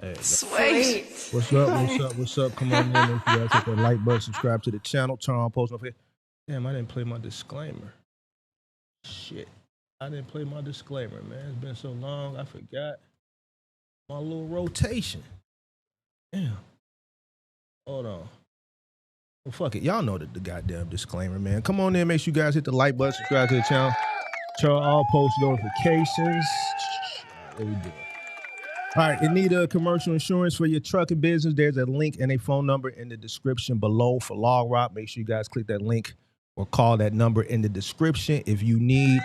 There you go. Sweet. What's up? What's up? What's up? Come on in. Make sure you guys hit that like button, subscribe to the channel, turn on post notifications. Damn, I didn't play my disclaimer. Shit. I didn't play my disclaimer, man. It's been so long, I forgot my little rotation. Damn. Hold on. Well, fuck it. Y'all know the goddamn disclaimer, man. Come on in. Make sure you guys hit the like button, subscribe to the channel, turn on all post notifications. There we do it. All right, you need a commercial insurance for your trucking business. There's a link and a phone number in the description below for Log Rock. Make sure you guys click that link or call that number in the description if you need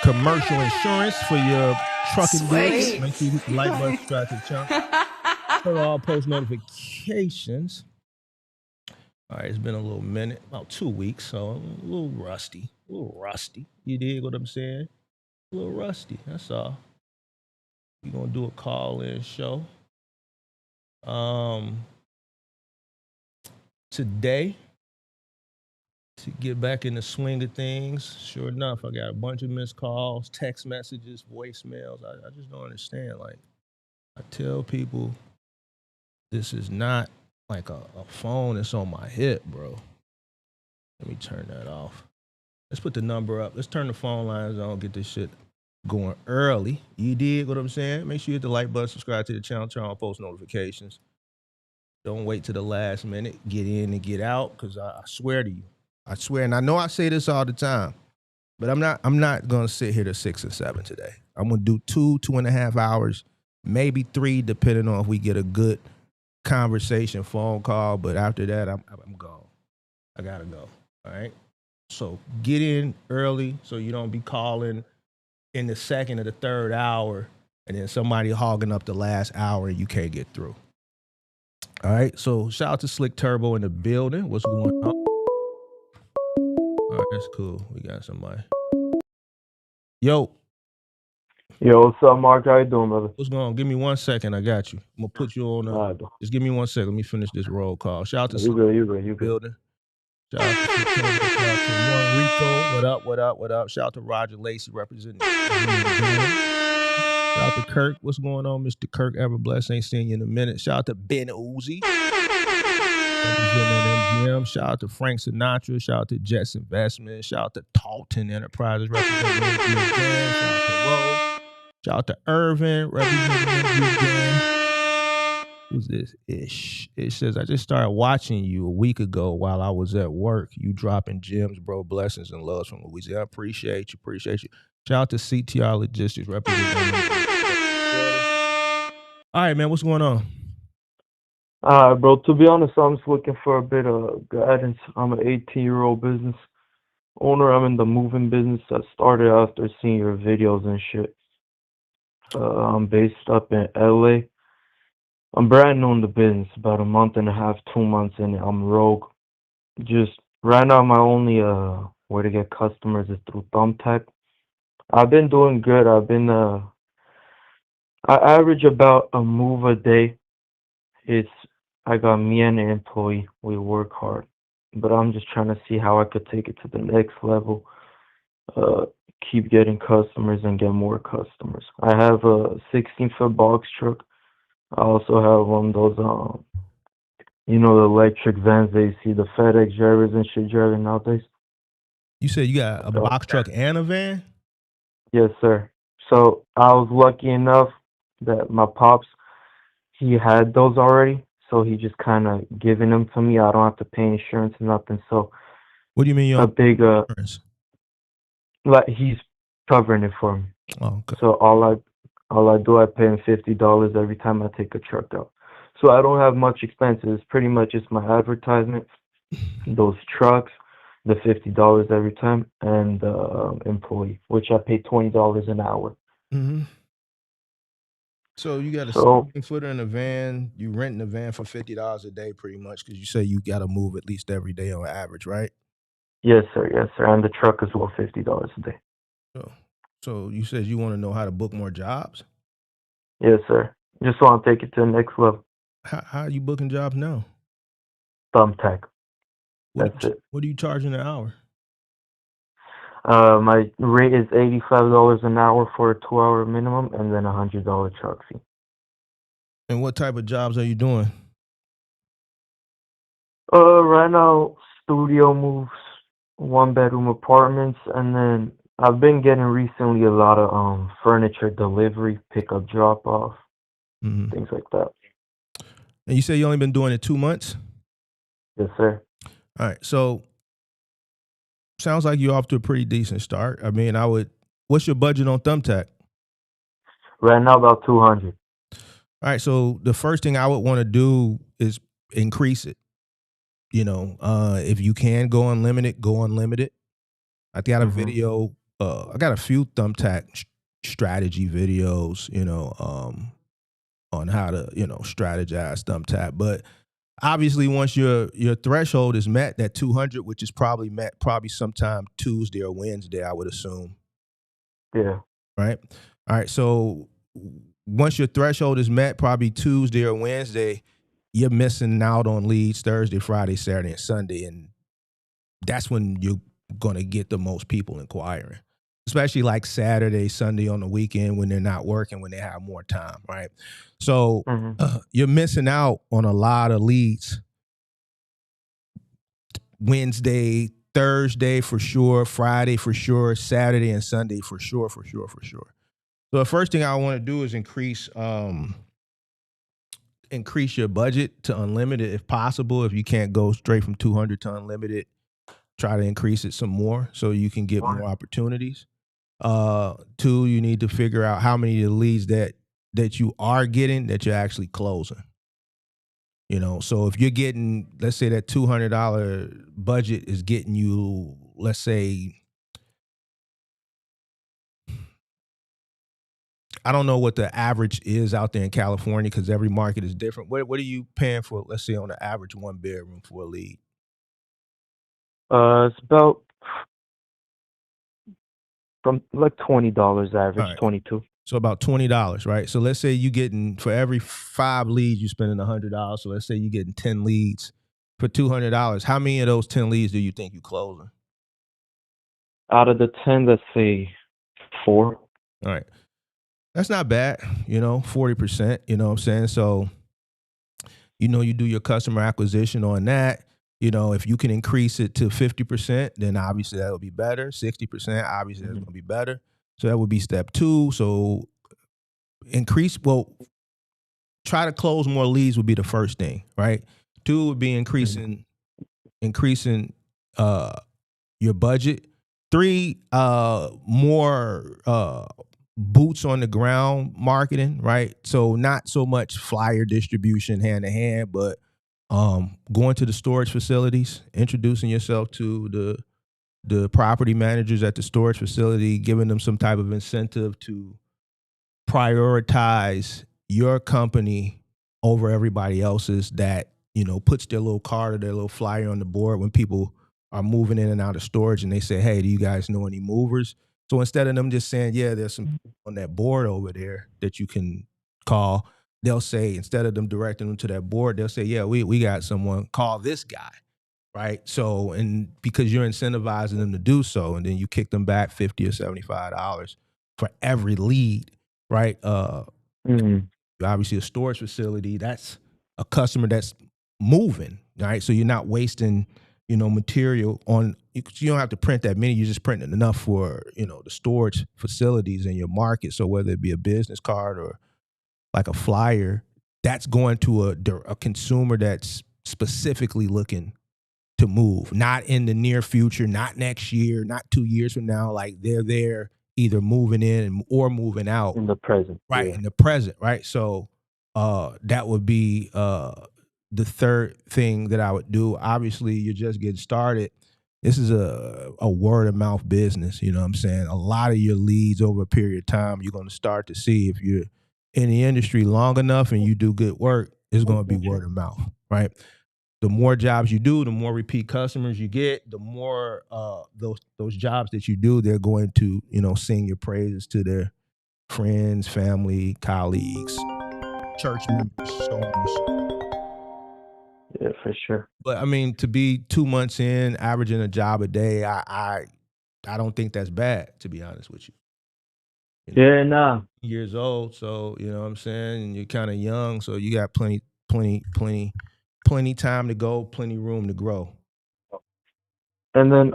commercial insurance for your trucking business. Make sure you hit the like button, subscribe to the channel, turn on all post notifications. All right, it's been a little minute, about 2 weeks, so I'm a little rusty. You dig what I'm saying? A little rusty, that's all. We're going to do a call-in show. Today, to get back in the swing of things, sure enough, I got a bunch of missed calls, text messages, voicemails. I just don't understand. Like, I tell people this is not like a phone that's on my hip, bro. Let me turn that off. Let's put the number up. Let's turn the phone lines on, get this shit going early. You dig what I'm saying? Make sure you hit the like button, subscribe to the channel, turn on post notifications. Don't wait to the last minute. Get in and get out, because I swear to you. I swear, and I know I say this all the time, but I'm not gonna sit here to 6 or 7 today. I'm gonna do 2.5 hours, maybe 3, depending on if we get a good conversation, phone call. But after that, I'm gone. I gotta go. All right. So get in early so you don't be calling in the second or the third hour, and then somebody hogging up the last hour and you can't get through. All right. So shout out to Slick Turbo in the building. What's going on? All right, that's cool. We got somebody. Yo, what's up, Mark? How you doing, brother? what's going on? Give me 1 second. I got you. I'm gonna put you on. Just give me 1 second. Let me finish this roll call. Shout out to Slick You good. building. Shout out to Slick Turbo. Shout out to One Rico. What up? Shout out to Roger Lacey representing. Shout out to Kirk. What's going on, Mr. Kirk? Ever blessed. Ain't seen you in a minute. Shout out to Ben Uzi. MGM. Shout out to Frank Sinatra. Shout out to Jets Investment. Shout out to Talton Enterprises representing MGM. Shout out to Roe. Shout out to Irvin representing MGM. Who's this? Ish. It says, I just started watching you a week ago while I was at work. You dropping gems, bro. Blessings and loves from Louisiana. Appreciate you. Shout out to CTR Logistics representing. All right, man. What's going on? Bro, to be honest, I'm just looking for a bit of guidance. I'm an 18-year-old business owner. I'm in the moving business. I started after seeing your videos and shit. I'm based up in LA. I'm brand new in the business, about a month and a half, 2 months in it. I'm rogue. Just right now, my only way to get customers is through Thumbtack. I've been doing good. I average about a move a day. I got me and an employee. We work hard, but I'm just trying to see how I could take it to the next level. Keep getting customers and get more customers. I have a 16-foot box truck. I also have one of those, the electric vans that you see the FedEx drivers and shit driving nowadays. You said you got a box truck and a van? Yes, sir. So I was lucky enough that my pops, he had those already. So he just kind of giving them to me. I don't have to pay insurance or nothing. So what do you mean you a big insurance? Like he's covering it for me. Oh, okay. So all I do, I pay him $50 every time I take a truck out. So I don't have much expenses. It's pretty much just my advertisement, those trucks, the $50 every time, and the employee, which I pay $20 an hour. Mm-hmm. So you got a 16-footer in a van. You renting a van for $50 a day, pretty much, because you say you got to move at least every day on average, right? Yes, sir. And the truck as well, $50 a day. So you said you want to know how to book more jobs? Yes, sir. Just want to take it to the next level. How are you booking jobs now? Thumbtack. That's it. What are you charging an hour? My rate is $85 an hour for a 2-hour minimum, and then $100 truck fee. And what type of jobs are you doing? Right now, studio moves, one bedroom apartments, and then I've been getting recently a lot of furniture delivery, pickup, drop off, Mm-hmm. things like that. And you say you only been doing it 2 months? Yes, sir. All right. So sounds like you're off to a pretty decent start. I mean, what's your budget on Thumbtack? Right now, about 200. All right. So the first thing I would want to do is increase it. If you can go unlimited, go unlimited. I got a Mhm. video. I got a few Thumbtack strategy videos, on how to, strategize Thumbtack. But obviously, once your threshold is met, that 200, which is probably met probably sometime Tuesday or Wednesday, I would assume. Yeah. Right. All right. So once your threshold is met, probably Tuesday or Wednesday, you're missing out on leads Thursday, Friday, Saturday, and Sunday, and that's when you're gonna get the most people inquiring, especially like Saturday, Sunday on the weekend when they're not working, when they have more time, right? So Mhm. you're missing out on a lot of leads Wednesday, Thursday for sure, Friday for sure, Saturday and Sunday for sure, for sure, for sure. So the first thing I want to do is increase your budget to unlimited if possible. If you can't go straight from 200 to unlimited, try to increase it some more so you can get more opportunities. Two, you need to figure out how many of the leads that you are getting that you're actually closing. So if you're getting, let's say that $200 budget is getting you, let's say, I don't know what the average is out there in California because every market is different. What are you paying for, let's say, on the average one bedroom for a lead? It's about from like $20 All average, right. 22. So about $20, right? So let's say you getting, for every 5 leads, you spending $100. So let's say you're getting 10 leads for $200. How many of those 10 leads do you think you closing? Out of the 10, let's say 4. All right. That's not bad, 40%, you know what I'm saying? So, you do your customer acquisition on that. If you can increase it to 50%, then obviously that would be better. 60%, obviously that's Mhm. going to be better. So that would be step 2. So try to close more leads would be the first thing, right? 2 would be Mhm. increasing your budget. 3, more boots on the ground marketing, right? So not so much flyer distribution hand to hand, but going to the storage facilities, introducing yourself to the property managers at the storage facility, giving them some type of incentive to prioritize your company over everybody else's that puts their little card or their little flyer on the board when people are moving in and out of storage and they say, hey, do you guys know any movers? So instead of them just saying, yeah, there's some people on that board over there that you can call, they'll say, instead of them directing them to that board, they'll say, yeah, we got someone, call this guy, right? So, and because you're incentivizing them to do so, and then you kick them back $50 or $75 for every lead, right? Mhm. Obviously a storage facility, that's a customer that's moving, right? So you're not wasting, material on, you don't have to print that many, you're just printing enough for, the storage facilities in your market. So whether it be a business card or like a flyer, that's going to a consumer that's specifically looking to move, not in the near future, not next year, not 2 years from now. Like they're there either moving in or moving out, In the present, right, yeah. in the present, right? So that would be the third thing that I would do. Obviously, you're just getting started. This is a word of mouth business. You know what I'm saying? A lot of your leads over a period of time, you're going to start to see if you're in the industry long enough and you do good work, it's going to be word of mouth, right? The more jobs you do, the more repeat customers you get, the more those jobs that you do, they're going to sing your praises to their friends, family, colleagues, church members, so on and so forth. Yeah, for sure. But I mean, to be 2 months in, averaging a job a day, I don't think that's bad, to be honest with you. You know, Yeah, nah. years old, so you know what I'm saying, and you're kind of young, so you got plenty time to go, plenty room to grow. And then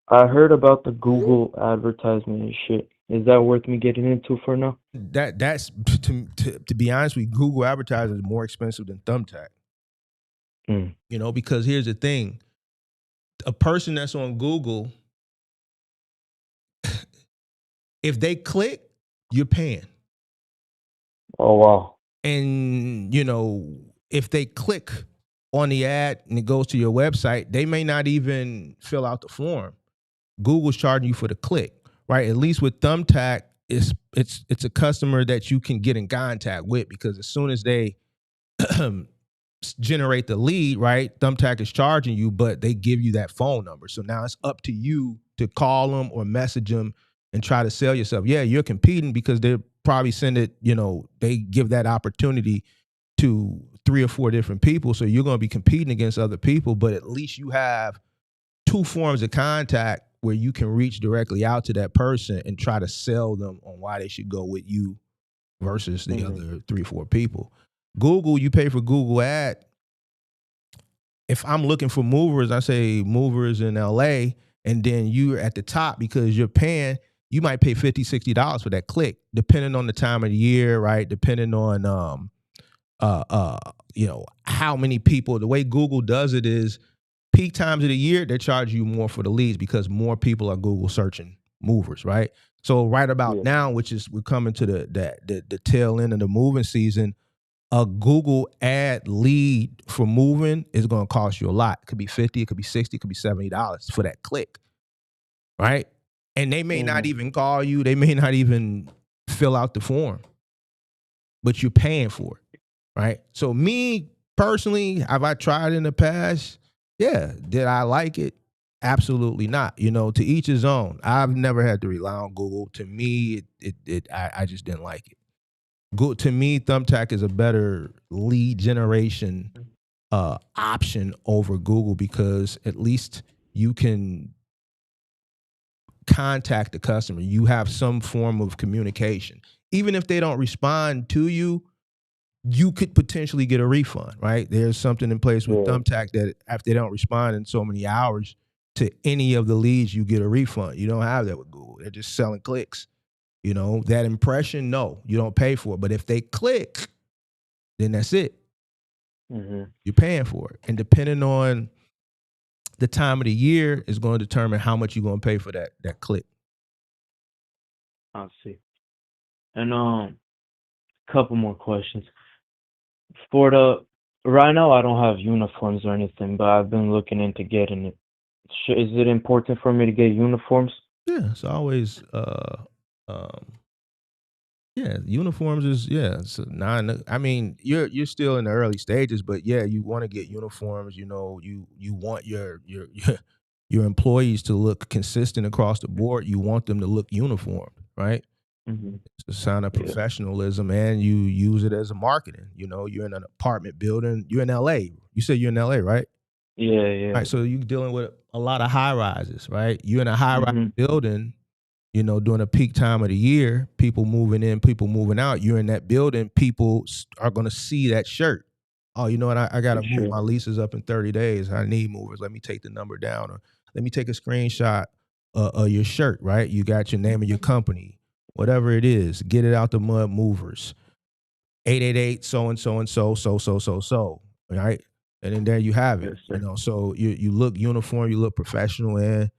I heard about the Google advertisement and shit. Is that worth me getting into for now? That's to be honest with you, Google advertising is more expensive than Thumbtack. Mm. You know, because here's the thing: a person that's on Google, if they click, you're paying. Oh wow. And, you know, if they click on the ad and it goes to your website, they may not even fill out the form. Google's charging you for the click, right? At least with Thumbtack, it's a customer that you can get in contact with, because as soon as they generate the lead, right, Thumbtack is charging you, but they give you that phone number. So now it's up to you to call them or message them and try to sell yourself. Yeah, you're competing because they're probably send it, you know, they give that opportunity to 3 or 4 different people. So you're going to be competing against other people, but at least you have 2 forms of contact where you can reach directly out to that person and try to sell them on why they should go with you versus the other 3 or 4 people. Google, you pay for Google ad. If I'm looking for movers, I say movers in LA, and then you're at the top because you're paying, you might pay $50, $60 for that click, depending on the time of the year, right? Depending on you know, how many people. The way Google does it is peak times of the year, they charge you more for the leads because more people are Google searching movers, right? So right about Yeah. now, which is we're coming to the tail end of the moving season, a Google ad lead for moving is going to cost you a lot. It could be 50, it could be 60, it could be $70 for that click, right? And they may not even call you, they may not even fill out the form, but you're paying for it, right? So me personally, have I tried in the past? Yeah. Did I like it? Absolutely not. You know, to each his own. I've never had to rely on Google. To me, I just didn't like it. To me, Thumbtack is a better lead generation option over Google, because at least you can contact the customer. You have some form of communication. Even if they don't respond to you, you could potentially get a refund, right? There's something in place with Thumbtack that if they don't respond in so many hours to any of the leads, you get a refund. You don't have that with Google. They're just selling clicks. You know, that impression, no, you don't pay for it. But if they click, then that's it. You're paying for it. And depending on the time of the year is going to determine how much you're going to pay for that click. I see. And couple more questions. For the right now, I don't have uniforms or anything, but I've been looking into getting it. Is it important for me to get uniforms? Yeah, it's always um yeah, uniforms is, yeah, it's I mean, you're still in the early stages, but yeah, you want to get uniforms, you know, you want your employees to look consistent across the board. You want them to look uniformed, right? It's a sign of Yeah. professionalism, and you use it as a marketing. You know, you're in an apartment building. You're in LA. You said you're in LA, right? Yeah, All yeah. right. So you're dealing with a lot of high rises, right? You're in a high rise building. You know, during a peak time of the year, people moving in, people moving out. You're in that building. People are going to see that shirt. Oh, you know what? I got to For move sure. my leases up in 30 days. I need movers. Let me take the number down, or let me take a screenshot of your shirt, right? You got your name of your company, whatever it is. Get it out the mud, movers. 888 so and so and so, right? And then there you have it. Yes, You sir. know, so you look uniform, you look professional, and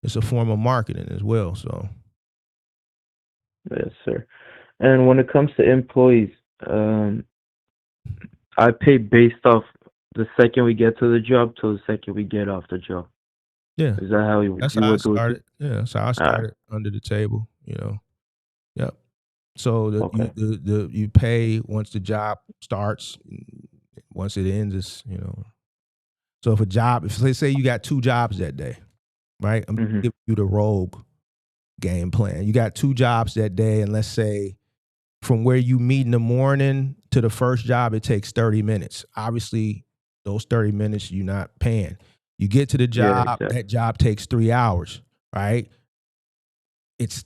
it's a form of marketing as well. So Yes, sir. And when it comes to employees, um, I pay based off the second we get to the job till the second we get off the job. yeah, Is that how that's you how I would do it too? started. Yeah, that's how I Ah, started, under the table. You know, yep. So okay. you pay once the job starts. Once it ends, it's, you know. So if a job, if let's say you got 2 jobs that day, right? I'm giving you the rogue game plan. You got 2 jobs that day, and let's say from where you meet in the morning to the first job, it takes 30 minutes. Obviously, those 30 minutes you're not paying. You get to the Yeah, job, exactly. that job takes 3 hours, right? It's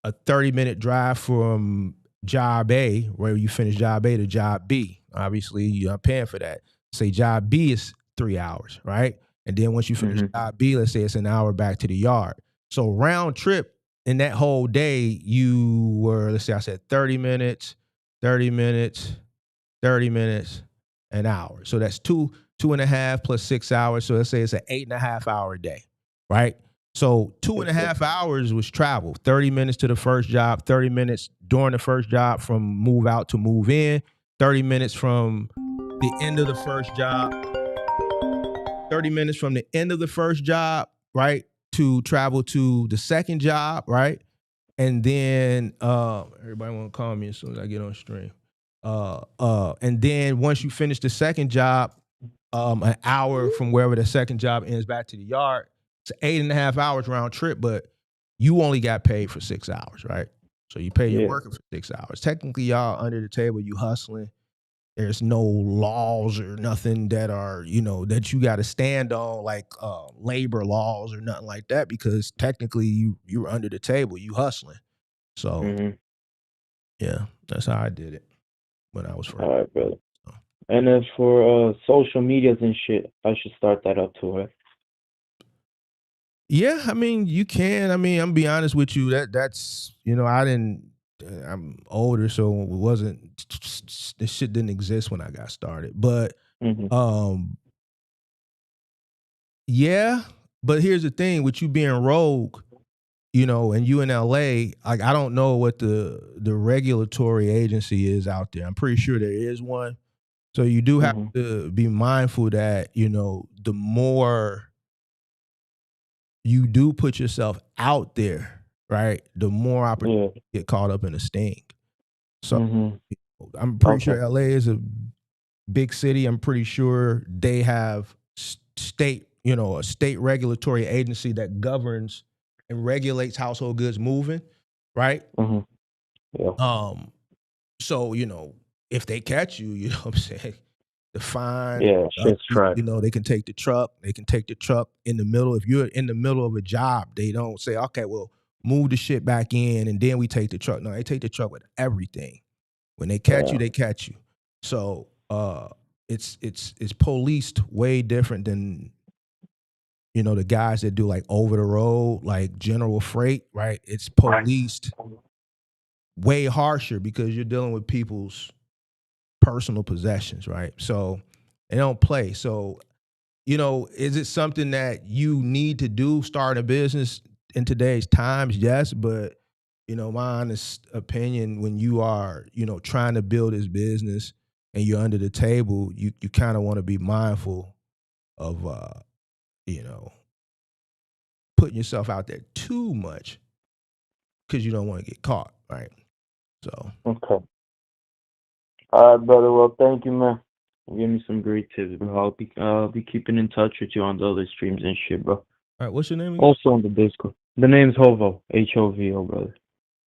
a 30-minute drive from job A, where you finish job A, to job B. Obviously, you're paying for that. Say job B is 3 hours, right? And then once you finish job B, let's say it's an hour back to the yard. So round trip in that whole day, you were, let's say I said 30 minutes, 30 minutes, 30 minutes, an hour. So that's 2.5 plus 6 hours. So let's say it's an 8.5 hour day, right? So 2.5 hours was travel, 30 minutes to the first job, 30 minutes during the first job from move out to move in, 30 minutes from the end of the first job, 30 minutes from the end of the first job, right, to travel to the second job, right? And then everybody want to call me as soon as I get on stream. And then once you finish the second job, an hour from wherever the second job ends back to the yard. It's 8.5 hours round trip, but you only got paid for 6 hours, right? So you pay your worker for 6 hours. Technically, y'all under the table, you hustling. There's no laws or nothing that are, that you got to stand on, like labor laws or nothing like that, because technically you're under the table, you hustling. So yeah, that's how I did it when I was first. All right, brother. And as for social medias and shit, I should start that up too, right? Yeah, I mean, you can. I mean, I'm gonna be honest with you. That's I'm older, so it wasn't. This shit didn't exist when I got started. But yeah. But here's the thing: with you being rogue, and you in LA, like I don't know what the regulatory agency is out there. I'm pretty sure there is one. So you do have to be mindful that the more you do put yourself out there, right, the more opportunity get caught up in a sting. So I'm pretty sure LA is a big city. I'm pretty sure they have state, a state regulatory agency that governs and regulates household goods moving, right? Yeah. So, if they catch you, you know what I'm saying? The fine, shit's trash. They can take the truck. They can take the truck in the middle. If you're in the middle of a job, they don't say, okay, well, move the shit back in and then we take the truck. No, they take the truck with everything. When they catch you, they catch you. So it's policed way different than the guys that do like over the road, like general freight, right? It's policed way harsher because you're dealing with people's personal possessions, right? So they don't play. So, is it something that you need to do, start a business in today's times? Yes, but my honest opinion, when you are, trying to build this business and you're under the table, you kind of want to be mindful of putting yourself out there too much because you don't want to get caught, right? So okay. All right, brother. Well, thank you, man. Give me some great tips, bro. I'll be keeping in touch with you on the other streams and shit, bro. All right, what's your name again? Also on the Discord. The name's Hovo, Hovo, brother.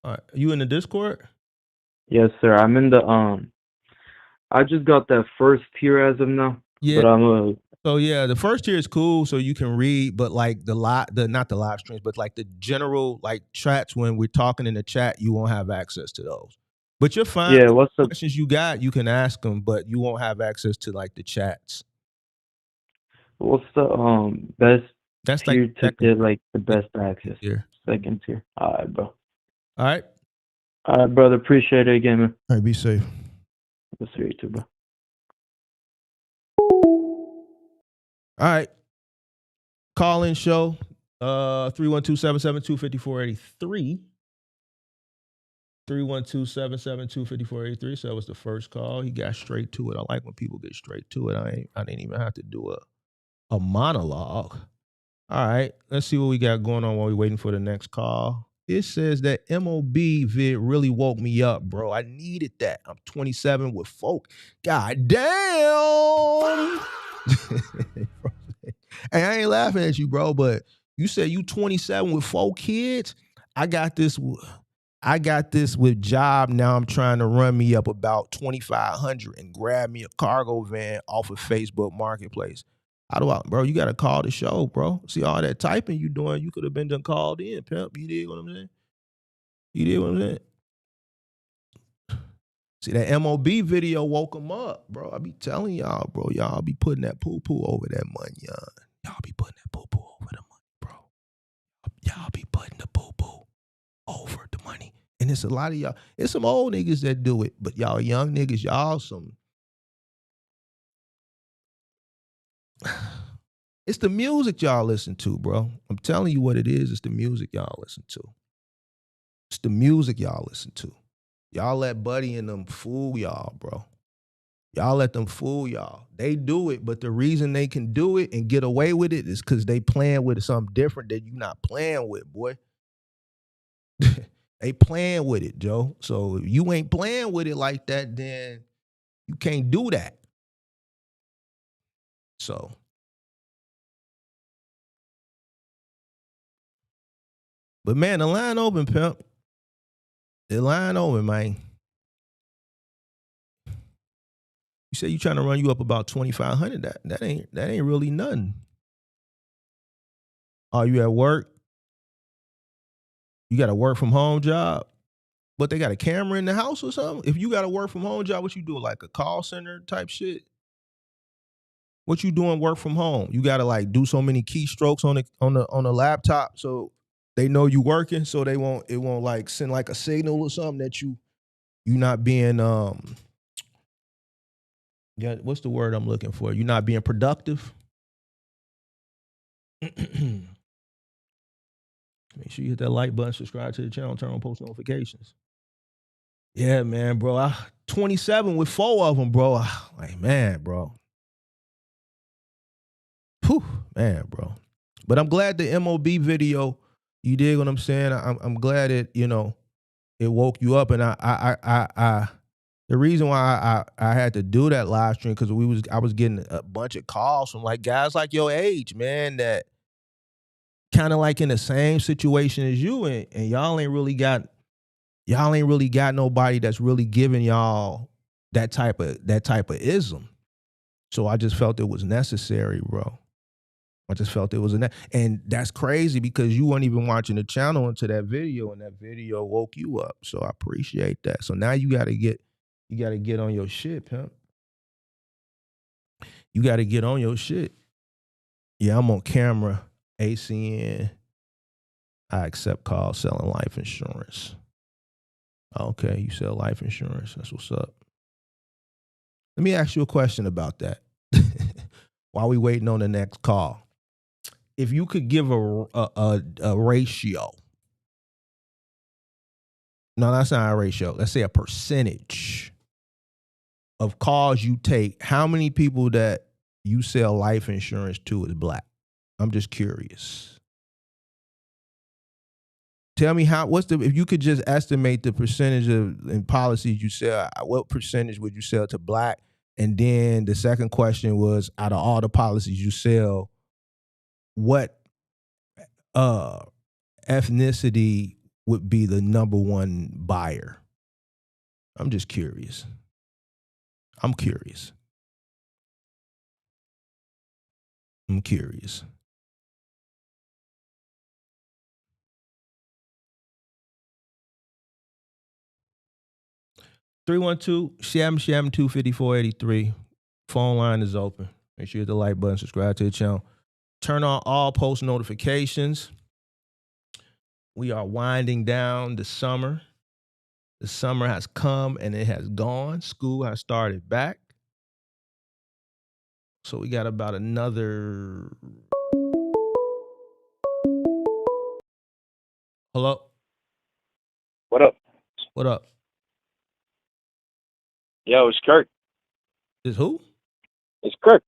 All right, you in the Discord? Yes, sir. I'm in the I just got that first tier as of now. Yeah. But I'm So yeah, the first tier is cool, so you can read, but like not the live streams, but like the general like chats when we're talking in the chat, you won't have access to those. But you're fine. Yeah, what's the questions you got? You can ask them, but you won't have access to like the chats. What's the best That's tier like to get like the best access? tier. Second tier. All right, bro. All right. All right, brother. Appreciate it again, man. All right, be safe. We'll see you too, bro. All right. Call in show 312-772-5483. 312-772-5483. So that was the first call. He got straight to it. I like when people get straight to it. I didn't even have to do a monologue. All right, let's see what we got going on while we're waiting for the next call. It says that MOB vid really woke me up, bro. I needed that. I'm 27 with folk. God damn. Hey, I ain't laughing at you, bro, but you said you 27 with 4 kids. I got this with job. Now I'm trying to run me up about 2,500 and grab me a cargo van off of Facebook Marketplace. How do I, bro? You got to call the show, bro. See all that typing you doing? You could have been done called in, pimp. You dig what I'm saying? You did what I'm saying? See, that MOB video woke him up, bro. I be telling y'all, bro. Y'all be putting that poo-poo over that money, y'all. Y'all be putting that poo-poo over the money, bro. Y'all be putting the poo-poo over the money. And it's a lot of y'all. It's some old niggas that do it, but y'all young niggas, y'all some. It's the music y'all listen to, bro. I'm telling you what it is. It's the music y'all listen to. It's the music y'all listen to. Y'all let Buddy and them fool y'all, bro. Y'all let them fool y'all. They do it, but the reason they can do it and get away with it is because they playing with something different that you not playing with, boy. They playing with it, Joe. So if you ain't playing with it like that, then you can't do that. So. But man, the line open, pimp. The line open, man. You say you trying to run you up about 2,500. That ain't really nothing. Are you at work? You got a work from home job, but they got a camera in the house or something? If you got a work from home job, what you do? Like a call center type shit? What you doing work from home? You gotta like do so many keystrokes on the laptop so they know you working, so it won't like send like a signal or something that you not being yeah, what's the word I'm looking for? You not being productive. Make sure you hit that like button, subscribe to the channel, turn on post notifications. Yeah, man, bro. 27 with 4 of them, bro. Like, man, bro. Whew, man, bro. But I'm glad the MOB video, you dig what I'm saying? I'm glad it, it woke you up. And the reason why I had to do that live stream, because I was getting a bunch of calls from like guys like your age, man, that kind of like in the same situation as you, and y'all ain't really got nobody that's really giving y'all that type of ism. So I just felt it was necessary, bro. I just felt it was and that's crazy because you weren't even watching the channel until that video, and that video woke you up. So I appreciate that. So now you gotta get on your shit, pimp. You gotta get on your shit. Yeah, I'm on camera. ACN. I accept calls selling life insurance. Okay, you sell life insurance. That's what's up. Let me ask you a question about that. While we waiting on the next call, if you could give a ratio, no, that's not a ratio. Let's say a percentage of calls you take. How many people that you sell life insurance to is black? I'm just curious. Tell me if you could just estimate the percentage in policies you sell, what percentage would you sell to black? And then the second question was, out of all the policies you sell, what ethnicity would be the number one buyer? I'm just curious. I'm curious. 312-Sham-Sham-254-83. Phone line is open. Make sure you hit the like button, subscribe to the channel. Turn on all post notifications. We are winding down the summer. The summer has come and it has gone. School has started back. So we got about another. Hello? What up? What up? Yo, it's Kirk. Is who? It's Kirk.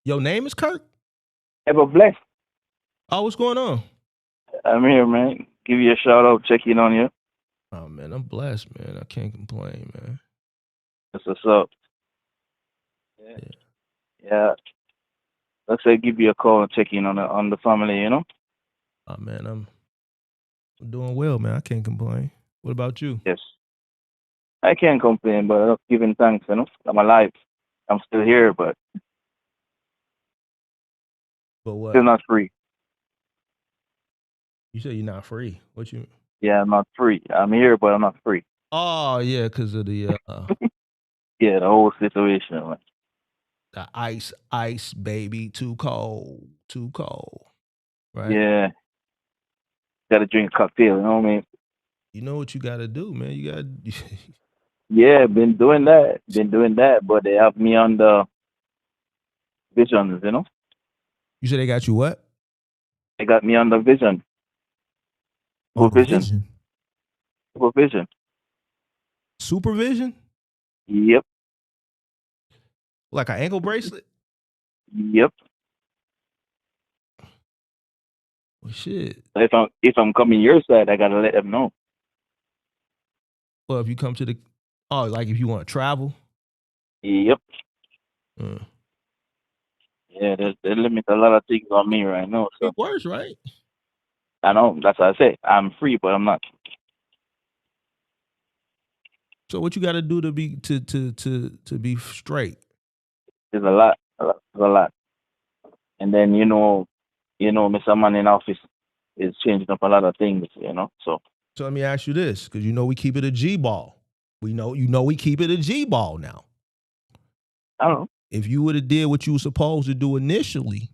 Your name is Kirk? Ever blessed. Oh, what's going on? I'm here, man. Give you a shout out, check in on you. Oh, man, I'm blessed, man. I can't complain, man. That's what's up. Yeah. Let's say give you a call and check in on the family, you know? Oh, man, I'm doing well, man. I can't complain. What about you? Yes. I can't complain, but I'm giving thanks, you know? I'm alive. I'm still here, but But what? still not free. You said you're not free. What you? Yeah, I'm not free. I'm here, but I'm not free. Oh yeah, because of the Yeah, the whole situation. Man. the ice baby, too cold, right? Yeah, gotta drink a cocktail. You know what I mean? You know what you got to do, man. You got. Yeah, been doing that. Been doing that, but they have me on the visions. You know, You said they got you what? they got me on the vision, On the supervision, vision, supervision. supervision, Yep, like an ankle bracelet. yep. Well, shit. If I'm coming your side, I gotta let them know. Well, if you come to the, like if you want to travel. Yep. Uh, Yeah, they limit a lot of things on me right now. So it works, right? I know that's what I say. I'm free, but I'm not. So what you got to do to be to be straight? There's a lot. And then Mr. Man in office is changing up a lot of things. So So let me ask you this, because we keep it a G ball. We we keep it a G ball now. I don't If you would have did what you were supposed to do initially,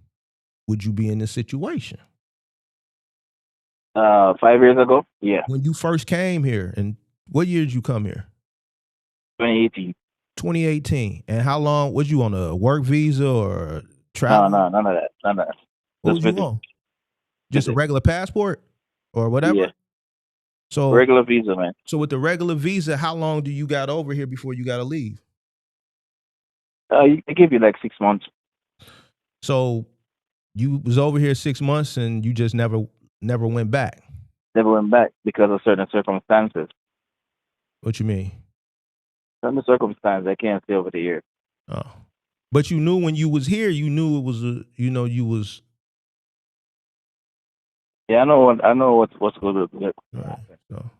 would you be in this situation? know. 5 years ago, yeah, When you first came here, and what year did you come here? 2018. 2018. And how long was you on a work visa or No, travel? no, none of that, none of that. What Just was you visit, on? Just a visit. regular passport or Yeah, whatever? So regular visa, man. so with the regular visa, how long do you got over here before you got to leave? They give you like 6 months. So you was over here 6 months and you just never went back. Never went back because of certain circumstances. What you mean? Certain circumstances, I can't stay over the year. Oh. But you knew when you was here, you knew it was you was Yeah, I know what's going to right. happen. So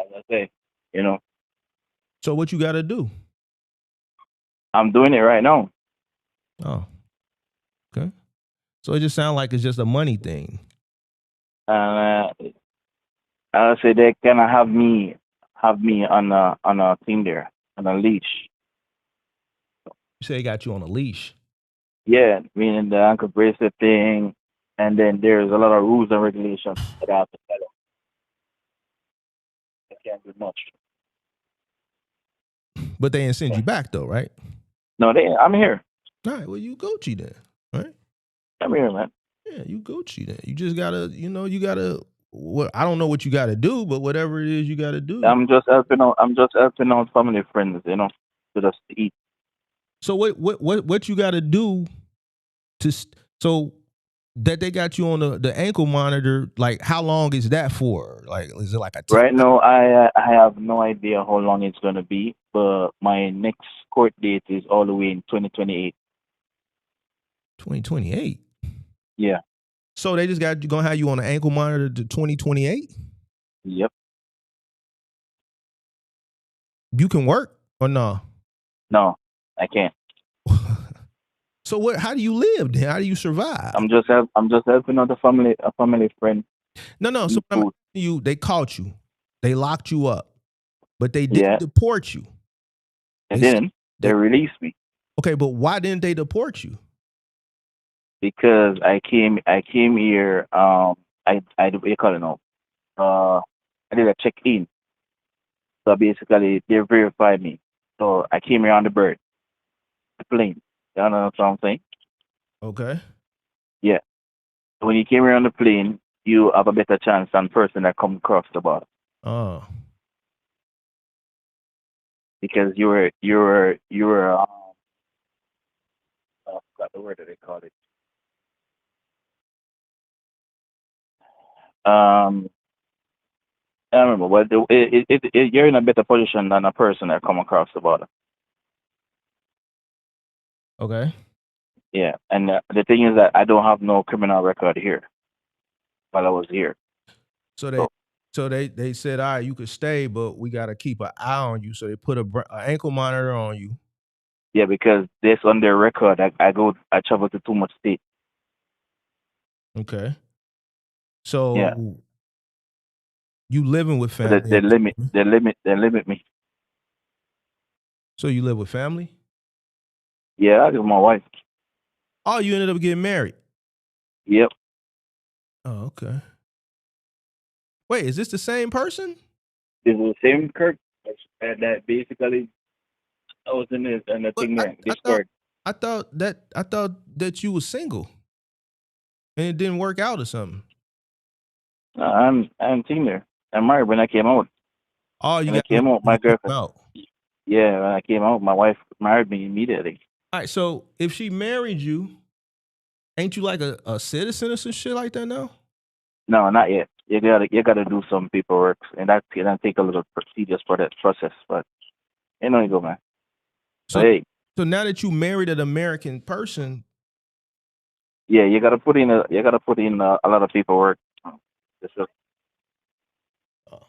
As I say, you know, so what you got to do? I'm doing it right now. Oh, okay. So it just sounds like it's just a money thing. And I say they kind of have me on a thing there, on a leash. You say they got you on a leash. Yeah, meaning the ankle bracelet thing, and then there's a lot of rules and regulations that I have to follow. I can't do much. But they didn't send you back though, right? No, I'm here. All right, well you Gucci then. Right? I'm here, man. Yeah, you Gucci then. You just gotta, you gotta what I don't know what you gotta do, but whatever it is you gotta do. I'm just helping out. I'm just helping out family friends, to just eat. So what you gotta do so that they got you on the ankle monitor, like how long is that for? Like is it like a 10 Right now, I have no idea how long it's gonna be, but my next court date is all the way in 2028. 2028? Yeah. So they just got you gonna have you on the ankle monitor to 2028? Yep. You can work or no? No, I can't. So how do you live then? How do you survive? I'm just helping out a family friend. No. So I'm asking you, they caught you, they locked you up, but they didn't Yeah, deport you. they They didn't. They they released me okay, but why didn't they deport you? because I came here. What do you call it now? I did a check in. So basically, they verified me. So I came here on the plane. You know what I'm saying? Okay. Yeah. So when you came here on the plane, you have a better chance than person that come across the border Oh. because you were I forgot the word that they call it. Um, I don't remember, but you're in a better position than a person that come across the border. Okay. Yeah, and the thing is that I don't have no criminal record here while I was here. So they So so they said, all right, you could stay, but we gotta keep an eye on you. So they put a ankle monitor on you. yeah, because this on their record, I travel to too much state. Okay. Yeah, So You living with But family? I'm assuming. they limit me. So you live with family? Yeah, I live with my wife. Oh, you ended up getting married. Yep. Oh, okay. Wait, is this the same person? This was the same Kirk. And that basically I was in the But thing there, I thought Discord. I thought that you was single and it didn't work out or something. I'm team there. I'm married when I came out. Oh, you When I got married came out, when my you came girlfriend. out. Yeah, when I came out, my wife married me immediately. All right, so if she married you, ain't you like a citizen or some shit like that now? No, not yet. You gotta do some paperwork, and that can take a little tedious for that process. But you go, man. So So hey, so now that you married an American person, yeah, you gotta put in a lot of paperwork. Just, oh,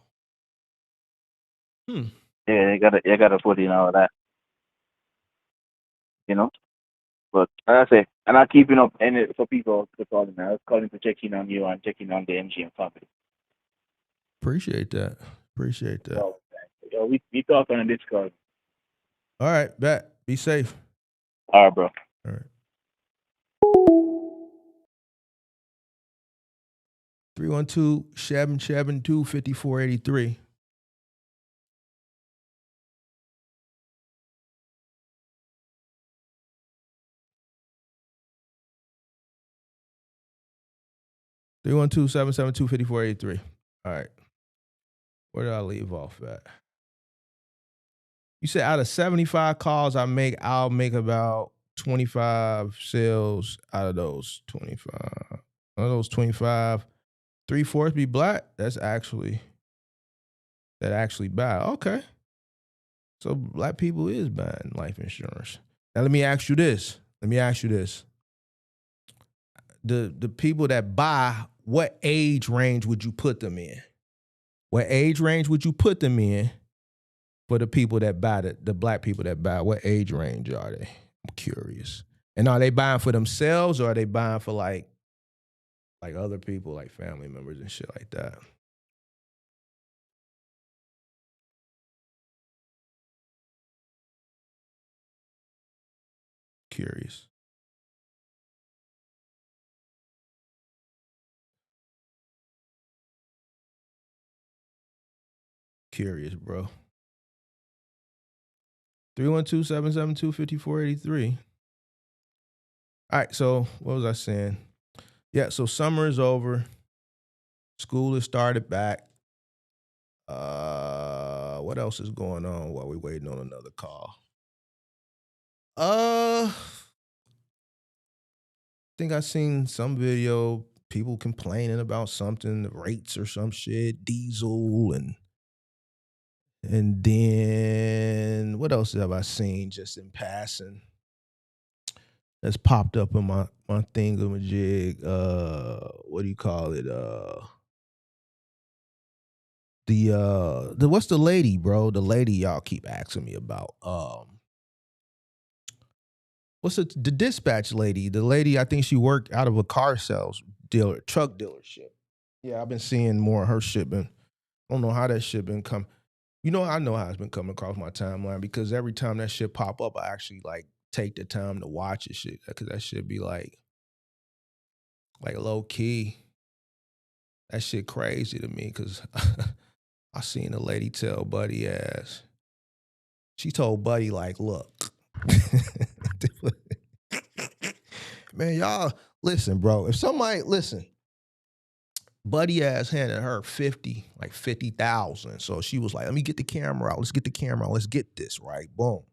hmm, yeah, you gotta put in all of that. You know. But like I say, and I'm keeping up. And for people to call me, I was calling to check in on you and checking on the MGM family. appreciate that. Appreciate that. So, we talk on Discord. All right, bet. Be safe. All right, bro. All right. 312-772-5483. Three 772-5483. All right. Where did I leave off at? You said out of 75 calls I'll make about 25 sales out of those 25. Out of those 25, 3/4 be black. That actually buy. Okay. So black people is buying life insurance. Now let me ask you this. The people that buy, what age range would you put them in? What age range would you put them in for the people that buy the black people that buy? What age range are they? I'm curious. And are they buying for themselves or are they buying for like other people, like family members and shit like that? Curious. Curious, bro. 312-772-5483. All right, so what was I saying? Yeah, so summer is over. School has started back. What else is going on while we're waiting on another call? I think I seen some video, people complaining about something, the rates or some shit, diesel and then what else have I seen just in passing? That's popped up in my thingamajig. What do you call it? The what's the lady, bro? The lady y'all keep asking me about. What's it? The dispatch lady? The lady, I think she worked out of a truck dealership. Yeah, I've been seeing more of her shit. I don't know how that shit been come. I know how it's been coming across my timeline because every time that shit pop up, I actually like take the time to watch it shit because that shit be like low key. That shit crazy to me because I seen a lady tell Buddy ass. She told Buddy like, look, man, y'all listen, bro. If somebody listen, Buddy ass handed her 50,000. So she was like, let me get the camera out. Let's get the camera out. Let's get this right. Boom.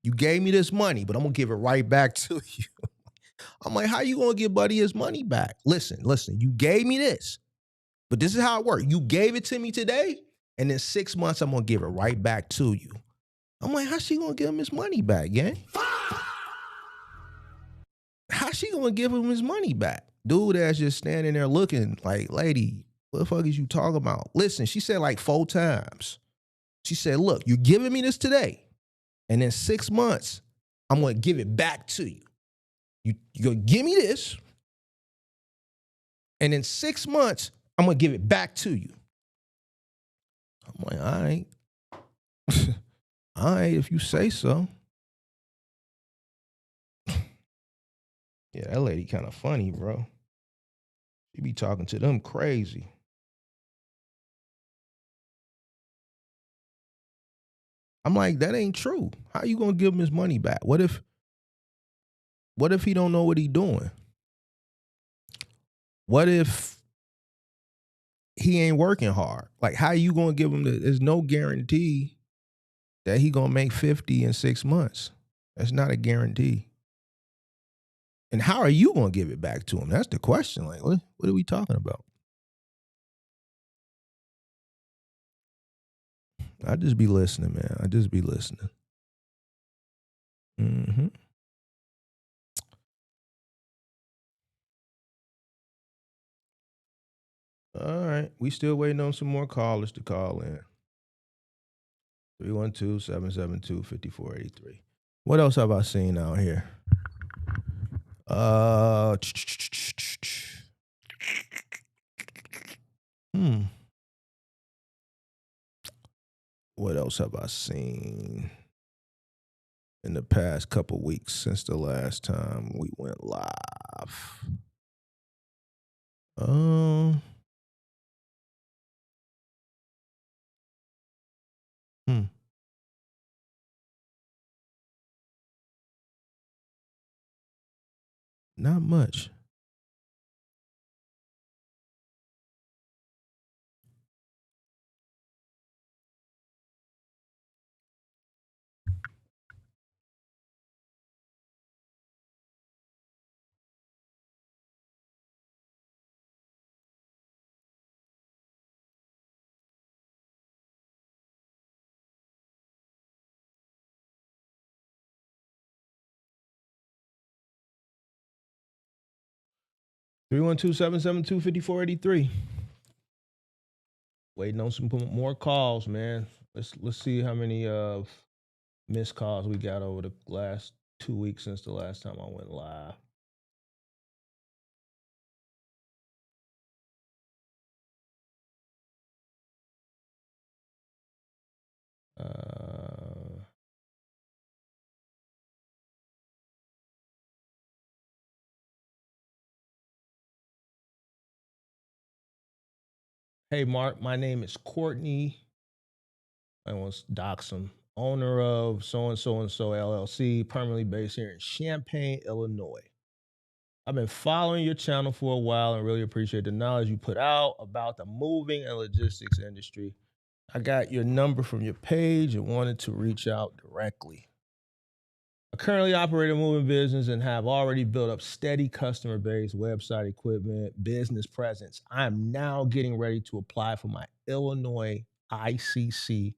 You gave me this money, but I'm gonna give it right back to you. I'm like, how you gonna give Buddy his money back? Listen, you gave me this, but this is how it works. You gave it to me today, and in 6 months, I'm gonna give it right back to you. I'm like, how's she gonna give him his money back, gang? How's she gonna give him his money back? Dude that's just standing there looking like, lady, what the fuck is you talking about? Listen, she said like 4 times. She said, look, you're giving me this today, and in 6 months, I'm gonna give it back to you. You're gonna give me this, and in 6 months, I'm gonna give it back to you. I'm like, all right. All right, if you say so. Yeah, that lady kind of funny, bro. She be talking to them crazy. I'm like, that ain't true. How you gonna give him his money back? What if he don't know what he doing? What if he ain't working hard? Like, how you gonna give him there's no guarantee that he gonna make 50 in 6 months. That's not a guarantee. And how are you gonna give it back to him? That's the question. Like, what are we talking about? I just be listening, man. I just be listening. Mm-hmm. All right. We still waiting on some more callers to call in. 312-772-5483. What else have I seen out here? What else have I seen in the past couple weeks since the last time we went live? Um, Not much. Three one two 772-5483. Waiting on some more calls, man. Let's see how many missed calls we got over the last 2 weeks since the last time I went live. Hey, Mark, my name is Courtney. I want to dox him. Owner of so and so LLC, permanently based here in Champaign, Illinois. I've been following your channel for a while and really appreciate the knowledge you put out about the moving and logistics industry. I got your number from your page and wanted to reach out directly. I currently operate a moving business and have already built up steady customer base, website equipment, business presence. I am now getting ready to apply for my Illinois ICC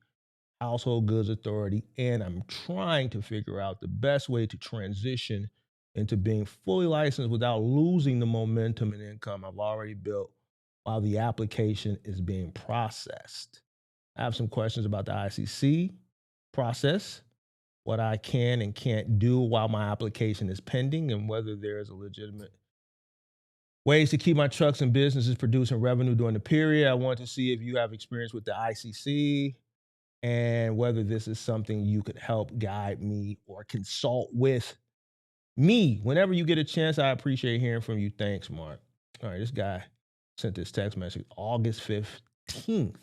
Household Goods Authority, and I'm trying to figure out the best way to transition into being fully licensed without losing the momentum and income I've already built while the application is being processed. I have some questions about the ICC process, what I can and can't do while my application is pending, and whether there is a legitimate ways to keep my trucks and businesses producing revenue during the period. I want to see if you have experience with the ICC and whether this is something you could help guide me or consult with me. Whenever you get a chance, I appreciate hearing from you. Thanks, Mark. All right, this guy sent this text message August 15th.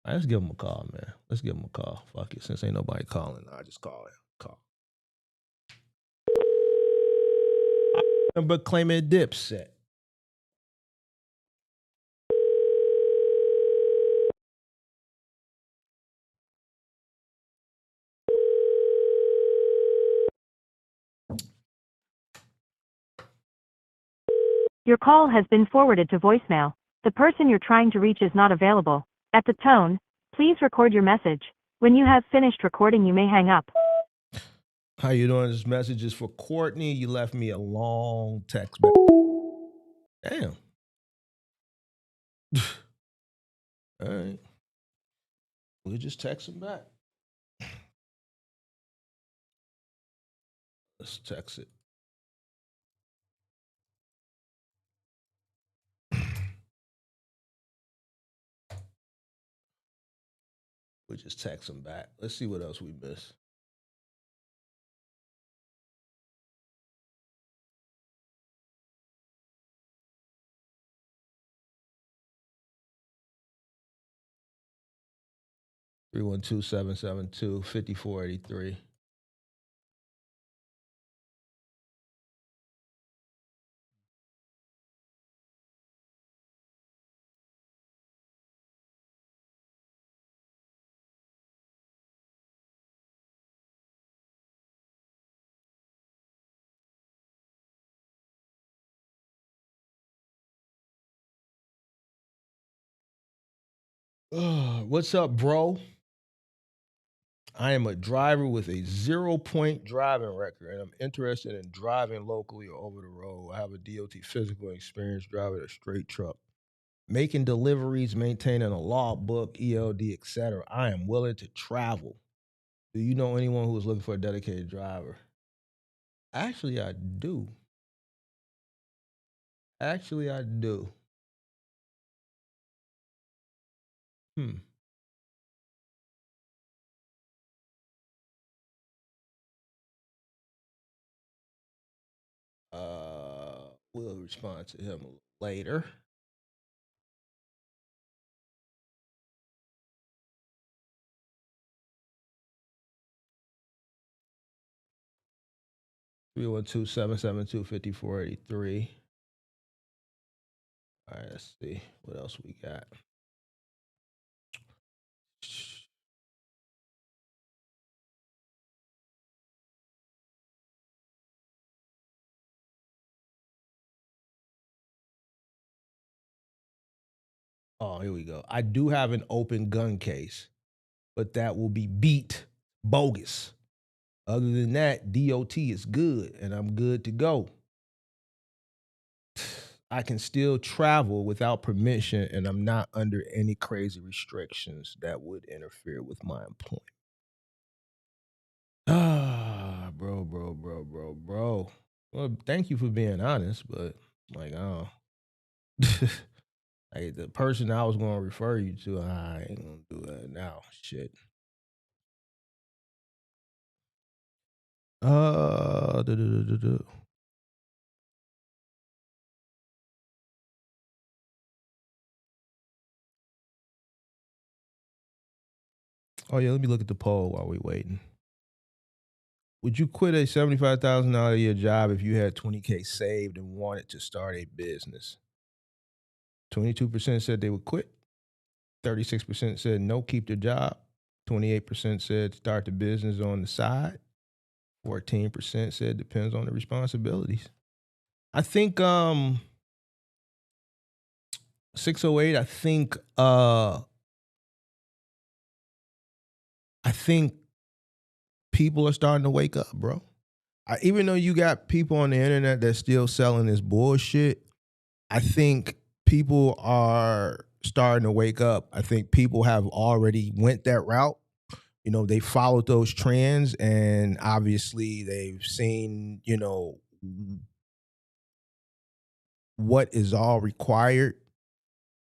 All right, let's give him a call, man. Let's give him a call. Fuck it. Since ain't nobody calling, I just call him. Call. But claiming Dipset. Your call has been forwarded to voicemail. The person you're trying to reach is not available. At the tone, please record your message. When you have finished recording, you may hang up. How you doing? This message is for Courtney. You left me a long text. Damn. All right. We'll just text him back. Let's text it. We'll just text them back. Let's see what else we missed. Three 312-772-5483. What's up, bro? I am a driver with a 0-point driving record, and I'm interested in driving locally or over the road. I have a DOT physical experience driving a straight truck, making deliveries, maintaining a logbook, ELD, etc. I am willing to travel. Do you know anyone who is looking for a dedicated driver? Actually, I do. Hmm. We'll respond to him later. Three 772-5483. All right, let's see what else we got. Oh, here we go. I do have an open gun case, but that will be beat bogus. Other than that, DOT is good, and I'm good to go. I can still travel without permission, and I'm not under any crazy restrictions that would interfere with my employment. Ah, bro. Well, thank you for being honest, but like, oh, like the person I was going to refer you to, I ain't gonna do that now. Shit. Oh yeah, let me look at the poll while we waiting. Would you quit a $75,000 a year job if you had $20K saved and wanted to start a business? 22% said they would quit. 36% said no, keep their job. 28% said start the business on the side. 14% said depends on the responsibilities. I think 608, I think people are starting to wake up, bro. Even though you got people on the internet that's still selling this bullshit, I think people are starting to wake up. I think people have already went that route. You know, they followed those trends, and obviously they've seen, you know, what is all required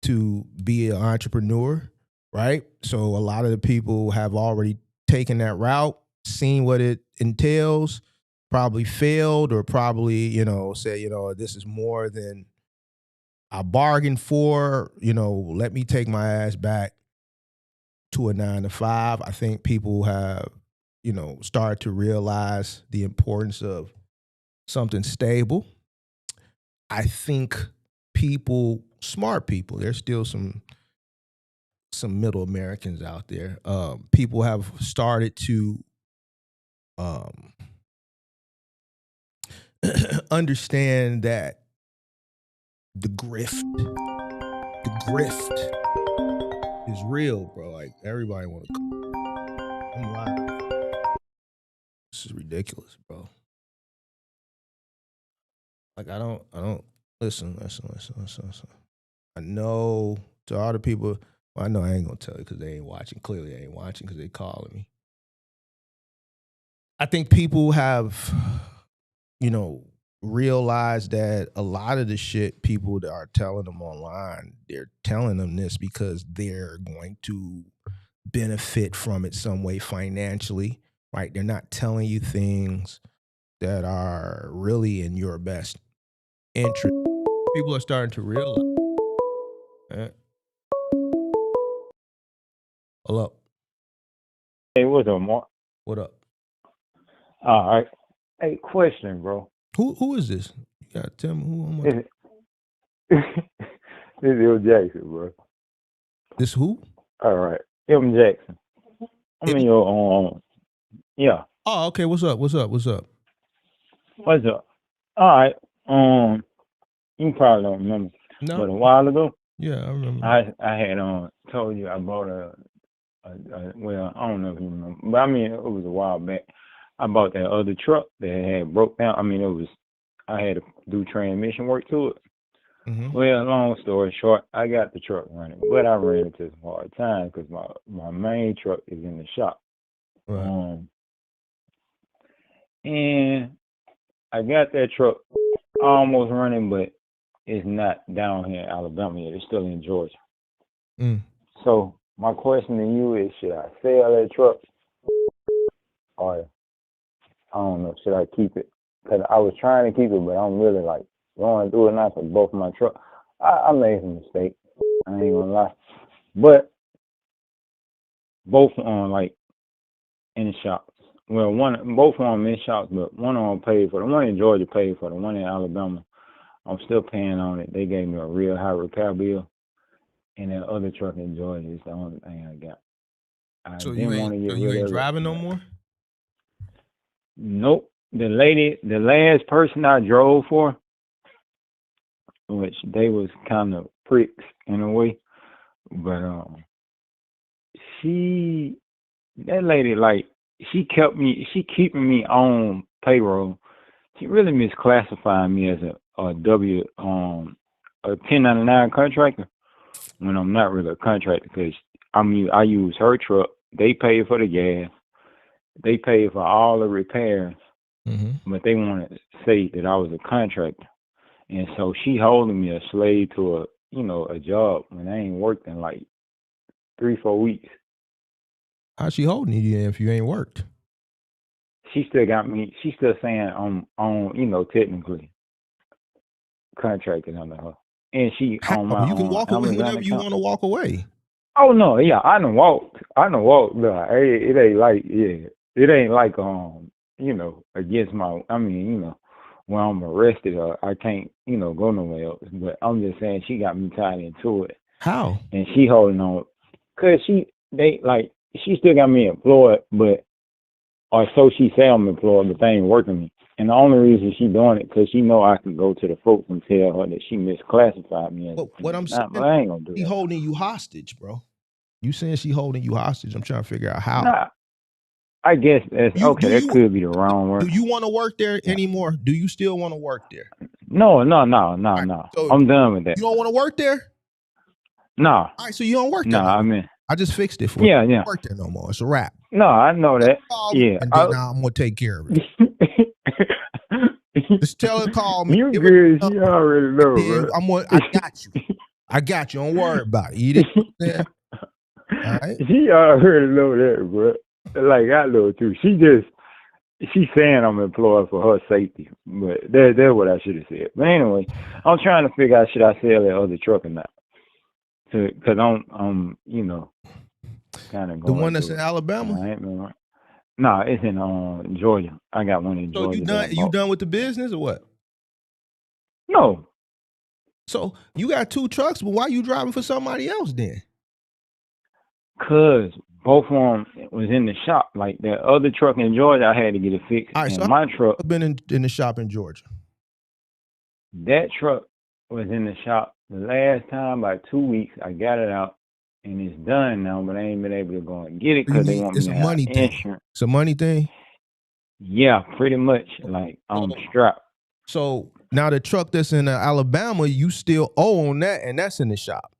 to be an entrepreneur, right? So a lot of the people have already taken that route, seen what it entails, probably failed, or probably, you know, say, you know, this is more than I bargained for, you know, let me take my ass back to a 9 to 5. I think people have, you know, started to realize the importance of something stable. I think people, smart people, there's still some middle Americans out there. People have started to understand that the grift is real, bro. Like everybody want to. I'm lying. This is ridiculous, bro. Like I don't. Listen. I know to all the people. Well, I know I ain't gonna tell you because they ain't watching. Clearly, they ain't watching because they calling me. I think people have, you know, realized that a lot of the shit people that are telling them online, they're telling them this because they're going to benefit from it some way financially, right? They're not telling you things that are really in your best interest. People are starting to realize. Hello. Hey, what's up, Mark? What up? All right. Hey, question, bro. Who is this? You gotta tell me who I'm This is M. Jackson, bro. This who? All right. M. Jackson. I'm in your yeah. Oh, okay. What's up? What's up? All right. You probably don't remember. No. But a while ago, Yeah, I remember. I had told you I bought well, I don't know if you remember, but I mean it was a while back. I bought that other truck that had broke down. I mean I had to do transmission work to it. Mm-hmm. Well, long story short, I got the truck running, but I ran into some hard times because my main truck is in the shop. Right. And I got that truck almost running, but it's not down here in Alabama yet. It's still in Georgia. Mm. So my question to you is, should I sell that truck or I don't know, should I keep it? Because I was trying to keep it, but I'm really like going through it now for both of my trucks. I made some mistakes. I ain't gonna lie. But both on like in the shops. Well, both of them in shops, but one of them paid for the one in Georgia paid for the one in Alabama. I'm still paying on it. They gave me a real high repair bill, and that other truck in Georgia is the only thing I got. So you ain't driving no more? Nope. The last person I drove for, which they was kind of pricks in a way, but that lady, like, she keeping me on payroll. She really misclassifying me as a 1099 contractor when I'm not really a contractor, because I use her truck. They pay for the gas. They pay for all the repairs, but they want to say that I was a contractor. And so she holding me a slave to a job when I ain't worked in like 3-4 weeks. How's she holding you if you ain't worked? She still got me. She's still saying I'm on, technically contracted under her. And she on my you can walk away Amazon whenever you want to walk away. Oh no, yeah, I done walked. Look, it ain't like it ain't like against my. I mean, when I'm arrested or I can't go nowhere else. But I'm just saying she got me tied into it. How? And she holding on, cause she still got me employed, or so she say I'm employed, but they ain't working me. And the only reason she doing it because she know I can go to the folks and tell her that she misclassified me. What I'm saying, I ain't gonna do she that. holding you hostage, bro. You saying she holding you hostage? I'm trying to figure out how. Nah, I guess that's okay. That could be the wrong word. Do you want to work there anymore? Do you still want to work there? No. Right, so I'm done with that. You don't want to work there? No. All right, so you don't work there. No, I mean, I just fixed it for you. Yeah. You don't work there no more. It's a wrap. No, I know that. Yeah. And then now I'm gonna take care of it. Just tell her to call me. You good? She already know, bro. I got you. Don't worry about it. You didn't. All right. She already know that, bro. Like I know too. She's saying I'm employed for her safety, but that's what I should have said. But anyway, I'm trying to figure out, should I sell that other truck or not? Because I'm kind of going. The one that's in Alabama? No, it's in Georgia. I got one in Georgia. So you done with the business or what? No. So you got 2 trucks, but why you driving for somebody else then? Cause both of them was in the shop. Like that other truck in Georgia, I had to get it fixed. All right, and so my truck been in the shop in Georgia. That truck was in the shop the last time, about 2 weeks. I got it out, and it's done now, but I ain't been able to go and get it because they want me to have insurance. It's a money thing? Yeah, pretty much. Like, I'm strapped. So now the truck that's in Alabama, you still own that, and that's in the shop.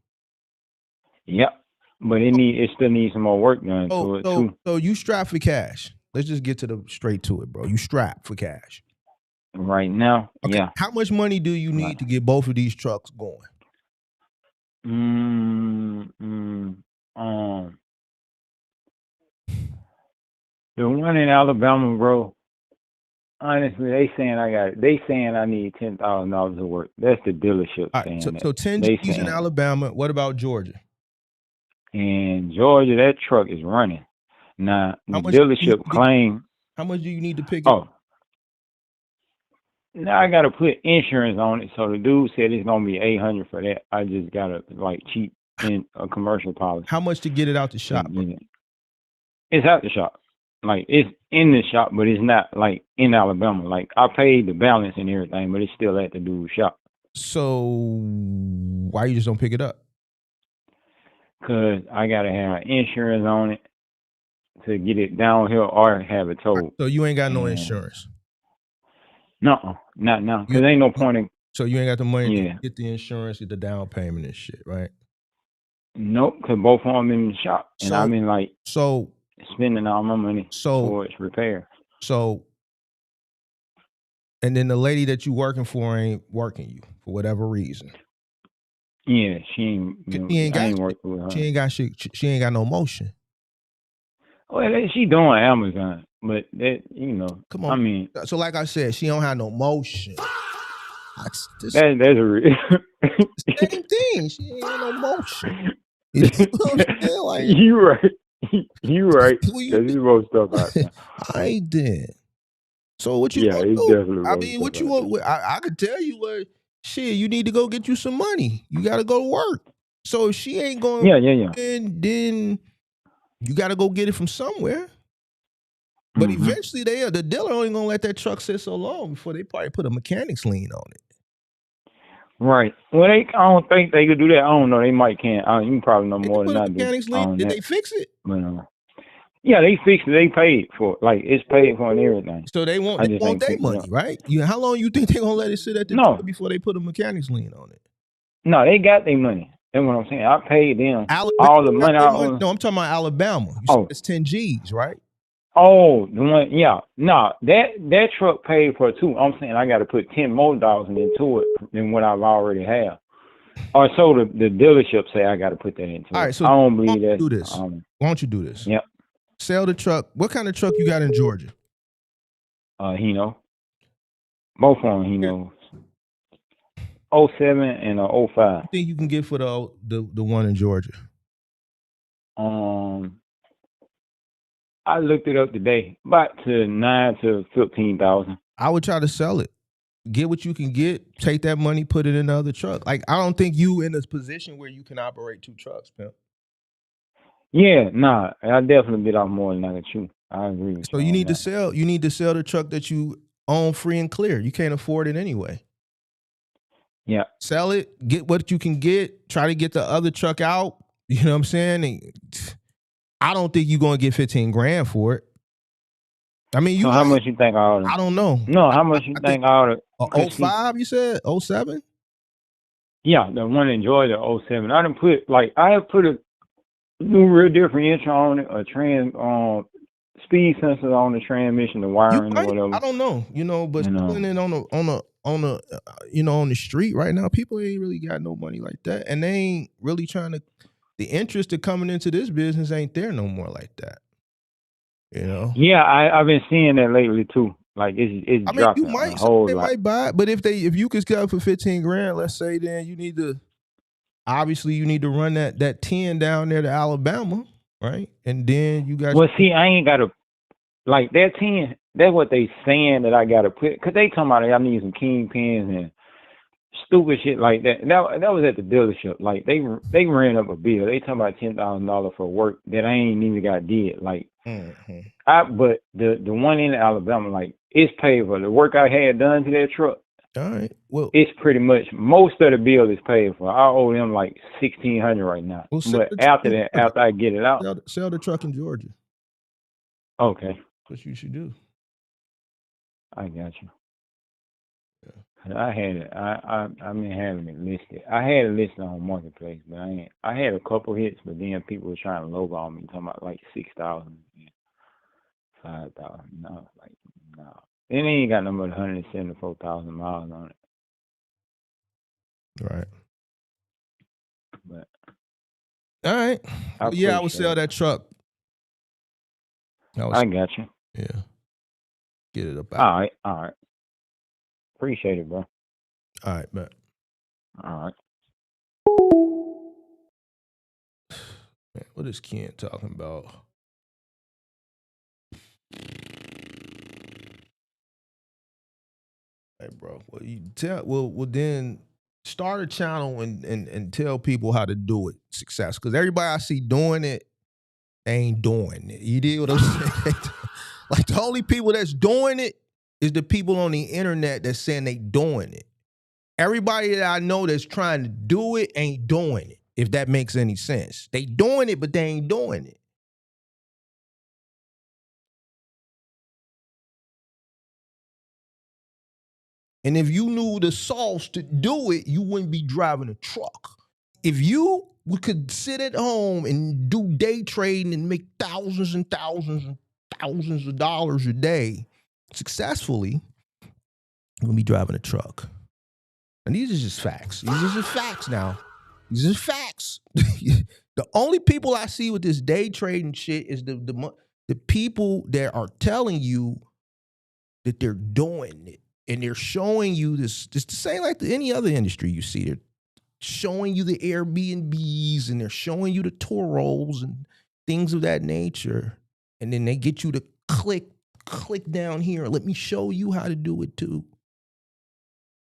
Yep. But it still needs some more work done to it, too. So you strapped for cash. Let's just get straight to it, bro. You strapped for cash. Right now, okay. Yeah. How much money do you need to get both of these trucks going? The one in Alabama, bro. Honestly, they saying I got it. They saying I need $10,000 of work. That's the dealership All right, saying so that. so 10 They G's in saying Alabama. What about Georgia? in Georgia that truck is running. Now How the much do you dealership need to, claim. how much do you need to pick it? Oh, now I gotta put insurance on it. So the dude said it's gonna be $800 for that. I just gotta like cheap in a commercial policy. How much to get it out the shop? It's out the shop. Like it's in the shop, but it's not like in Alabama. Like I paid the balance and everything, but it's still at the dude's shop. So why you just don't pick it up? Cause I gotta have insurance on it to get it downhill or have it towed. So you ain't got no insurance. No, not now. Cause ain't no point in. So you ain't got the money Yeah. to get the insurance, get the down payment and shit, right? Nope. Cause both of them in the shop, and I've been like spending all my money for its repair. So, and then the lady that you working for ain't working you for whatever reason. Yeah, she ain't. I ain't working with her. She ain't got shit. She ain't got no motion. Well, she doing Amazon, but that Come on. I mean, so like I said, she don't have no motion. That's a real same thing. She ain't got no motion. You know what I'm saying? Like, you right. You right. Because there's more stuff out there. I did. So what you gonna it's do? definitely I mean, what you want? I could tell you what. Shit, you need to go get you some money. You got to go to work. So if she ain't going, then you got to go get it from somewhere. But eventually, the dealer only gonna let that truck sit so long before they probably put a mechanic's lien on it. Right. Well, I don't think they could do that. I don't know. They might can't. You probably know more than I do. Mechanic's lien? Did they fix it? But, yeah, they fixed it. They paid for it. Like it's paid for and everything. So they want their money, right? How long you think they're gonna let it sit at the dealer before they put a mechanic's lien on it? No, they got their money. That's what I'm saying. I paid them all the money. No, I'm talking about Alabama. You said it's 10 G's, right? Oh, the one, yeah. No, that truck paid for it too. I'm saying I got to put $10 more into it than what I've already have. Or so the dealership say I got to put that into it. All right, so I don't believe that. Do this. Why don't you do this? Yep. Sell the truck. What kind of truck you got in Georgia? Hino. Both of them Hinos. 07 and 05. What do you think you can get for the one in Georgia? I looked it up today, about to $9,000 to $15,000. I would try to sell it. Get what you can get. Take that money, put it in the other truck. Like I don't think you in a position where you can operate two trucks, pimp. Yeah, nah, I definitely bit off more than I can chew. I agree with you. So you need to sell. You need to sell the truck that you own free and clear. You can't afford it anyway. Yeah. Sell it. Get what you can get. Try to get the other truck out. You know what I'm saying? And I don't think you're gonna get 15 grand for it. I mean, how much you think I ought to? I don't know. No, how much you think I ought to? 05, you said? 07? Yeah, the one in Georgia, 07. I have put a new rear differential on it, a speed sensor on the transmission, the wiring or whatever. I don't know, but selling it on the street right now, people ain't really got no money like that, and they ain't really trying to. The interest of coming into this business ain't there no more like that. You know? Yeah, I've been seeing that lately too. Like it's dropping a whole lot. Might buy it, but if you could sell for 15 grand, let's say, then you need to run that 10 down there to Alabama, right? And then you got. Well, see, I ain't got to like that 10. That's what they saying that I got to put, because they talking about I need some kingpins and stupid shit like that. That was at the dealership. Like they ran up a bill. They talking about $10,000 for work that I ain't even got did. Like but the one in Alabama, like it's paid for. The work I had done to that truck. All right. Well, it's pretty much most of the bill is paid for. I owe them like $1,600 right now. Well, but after I get it out, sell the truck in Georgia. Okay. That's what you should do. I got you. Yeah. I had it. I've been having it listed. I had it listed on Marketplace, but I had a couple hits, but then people were trying to lowball me, talking about like 6,000, 5,000. No, like no. It ain't got no more than 174,000 miles on it. Right. But all right. I would sell that truck. I got you. Yeah. Get it up out. All right. Appreciate it, bro. All right, man. All right. Man, what is Ken talking about? Hey, bro. Well, you tell. Well, then start a channel and tell people how to do it success. Because everybody I see doing it ain't doing it. You deal with what I'm saying? Like the only people that's doing it is the people on the internet that's saying they doing it. Everybody that I know that's trying to do it ain't doing it. If that makes any sense, they doing it, but they ain't doing it. And if you knew the sauce to do it, you wouldn't be driving a truck. If you could sit at home and do day trading and make thousands and thousands and thousands of dollars a day successfully, you're going to be driving a truck. And these are just facts. These are just facts now. These are facts. The only people I see with this day trading shit is the people that are telling you that they're doing it. And they're showing you this, just the same like any other industry you see. They're showing you the Airbnbs and they're showing you the Toros and things of that nature. And then they get you to click down here. Let me show you how to do it too.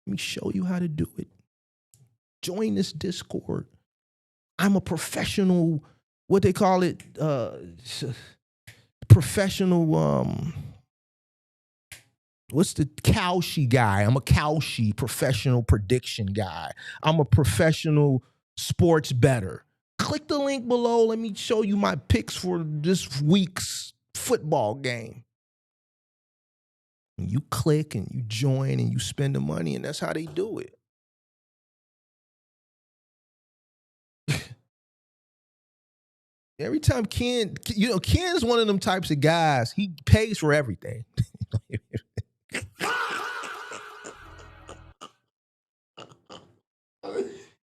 Let me show you how to do it. Join this Discord. I'm I'm what they call it, professional, what's the Kalshi guy? I'm a Kalshi professional prediction guy. I'm a professional sports bettor. Click the link below. Let me show you my picks for this week's football game. And you click and you join and you spend the money, and that's how they do it. Every time Ken is one of them types of guys, he pays for everything.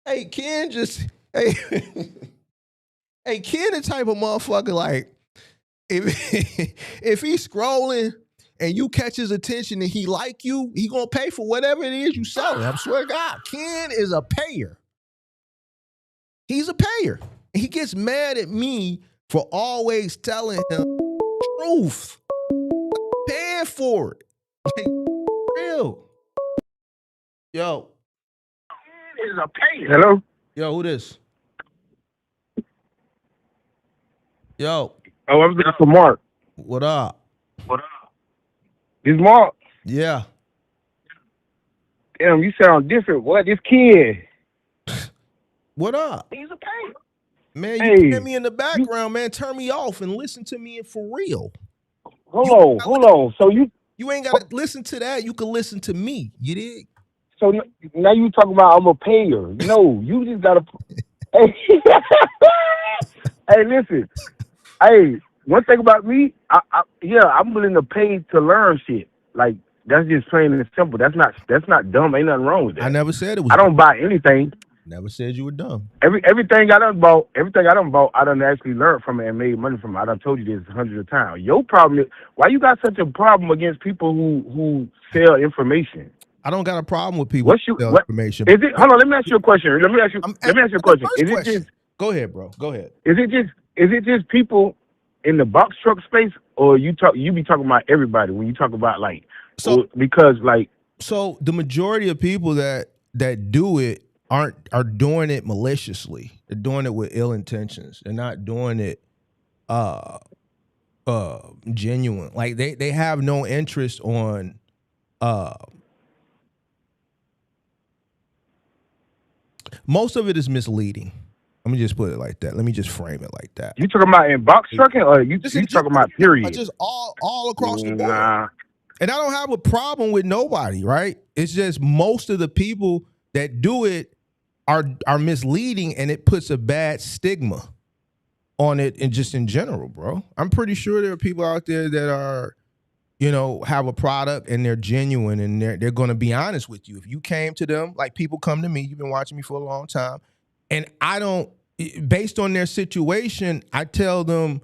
Hey, Ken hey, Ken the type of motherfucker, like, if he's scrolling and you catch his attention and he like you, he gonna pay for whatever it is you selling. I swear to God, Ken is a payer. He's a payer. He gets mad at me for always telling him the truth. Paying for it. Like, real. Yo. Is a payer. Hello? Yo, who this? Yo. Oh, I'm looking for Mark. What up? This Mark? Yeah. Damn, you sound different. What? This kid. What up? He's a payer. Man, you put me in the background, man. Turn me off and listen to me for real. Hold on. So you ain't got to listen to that. You can listen to me. You dig? So now you talking about I'm a payer. No, you just got to. Hey, hey, listen. Hey, one thing about me, I'm willing to pay to learn shit. Like, that's just plain and simple. That's not dumb. Ain't nothing wrong with that. I never said it was. I don't buy anything. Never said you were dumb. Everything I done bought, I done actually learned from it and made money from it. I done told you this hundreds of times. Your problem is, why you got such a problem against people who sell information? I don't got a problem with people who sell information. Is it? Hold on, let me ask you a question. Let me ask you a question. Is it just? Go ahead, bro. Go ahead. Is it just people in the box truck space, or you be talking about everybody when you talk about like? So the majority of people that do it are doing it maliciously. They're doing it with ill intentions. They're not doing it genuine. Like they have no interest on most of it is misleading. Let me just put it like that. Let me just frame it like that. You talking about in box trucking, or you talking about period? Just all across the board. And I don't have a problem with nobody, right? It's just most of the people that do it are misleading, and it puts a bad stigma on it, and just in general, bro. I'm pretty sure there are people out there that are, have a product and they're genuine and they're going to be honest with you. If you came to them, like people come to me, you've been watching me for a long time, and I don't, based on their situation, I tell them,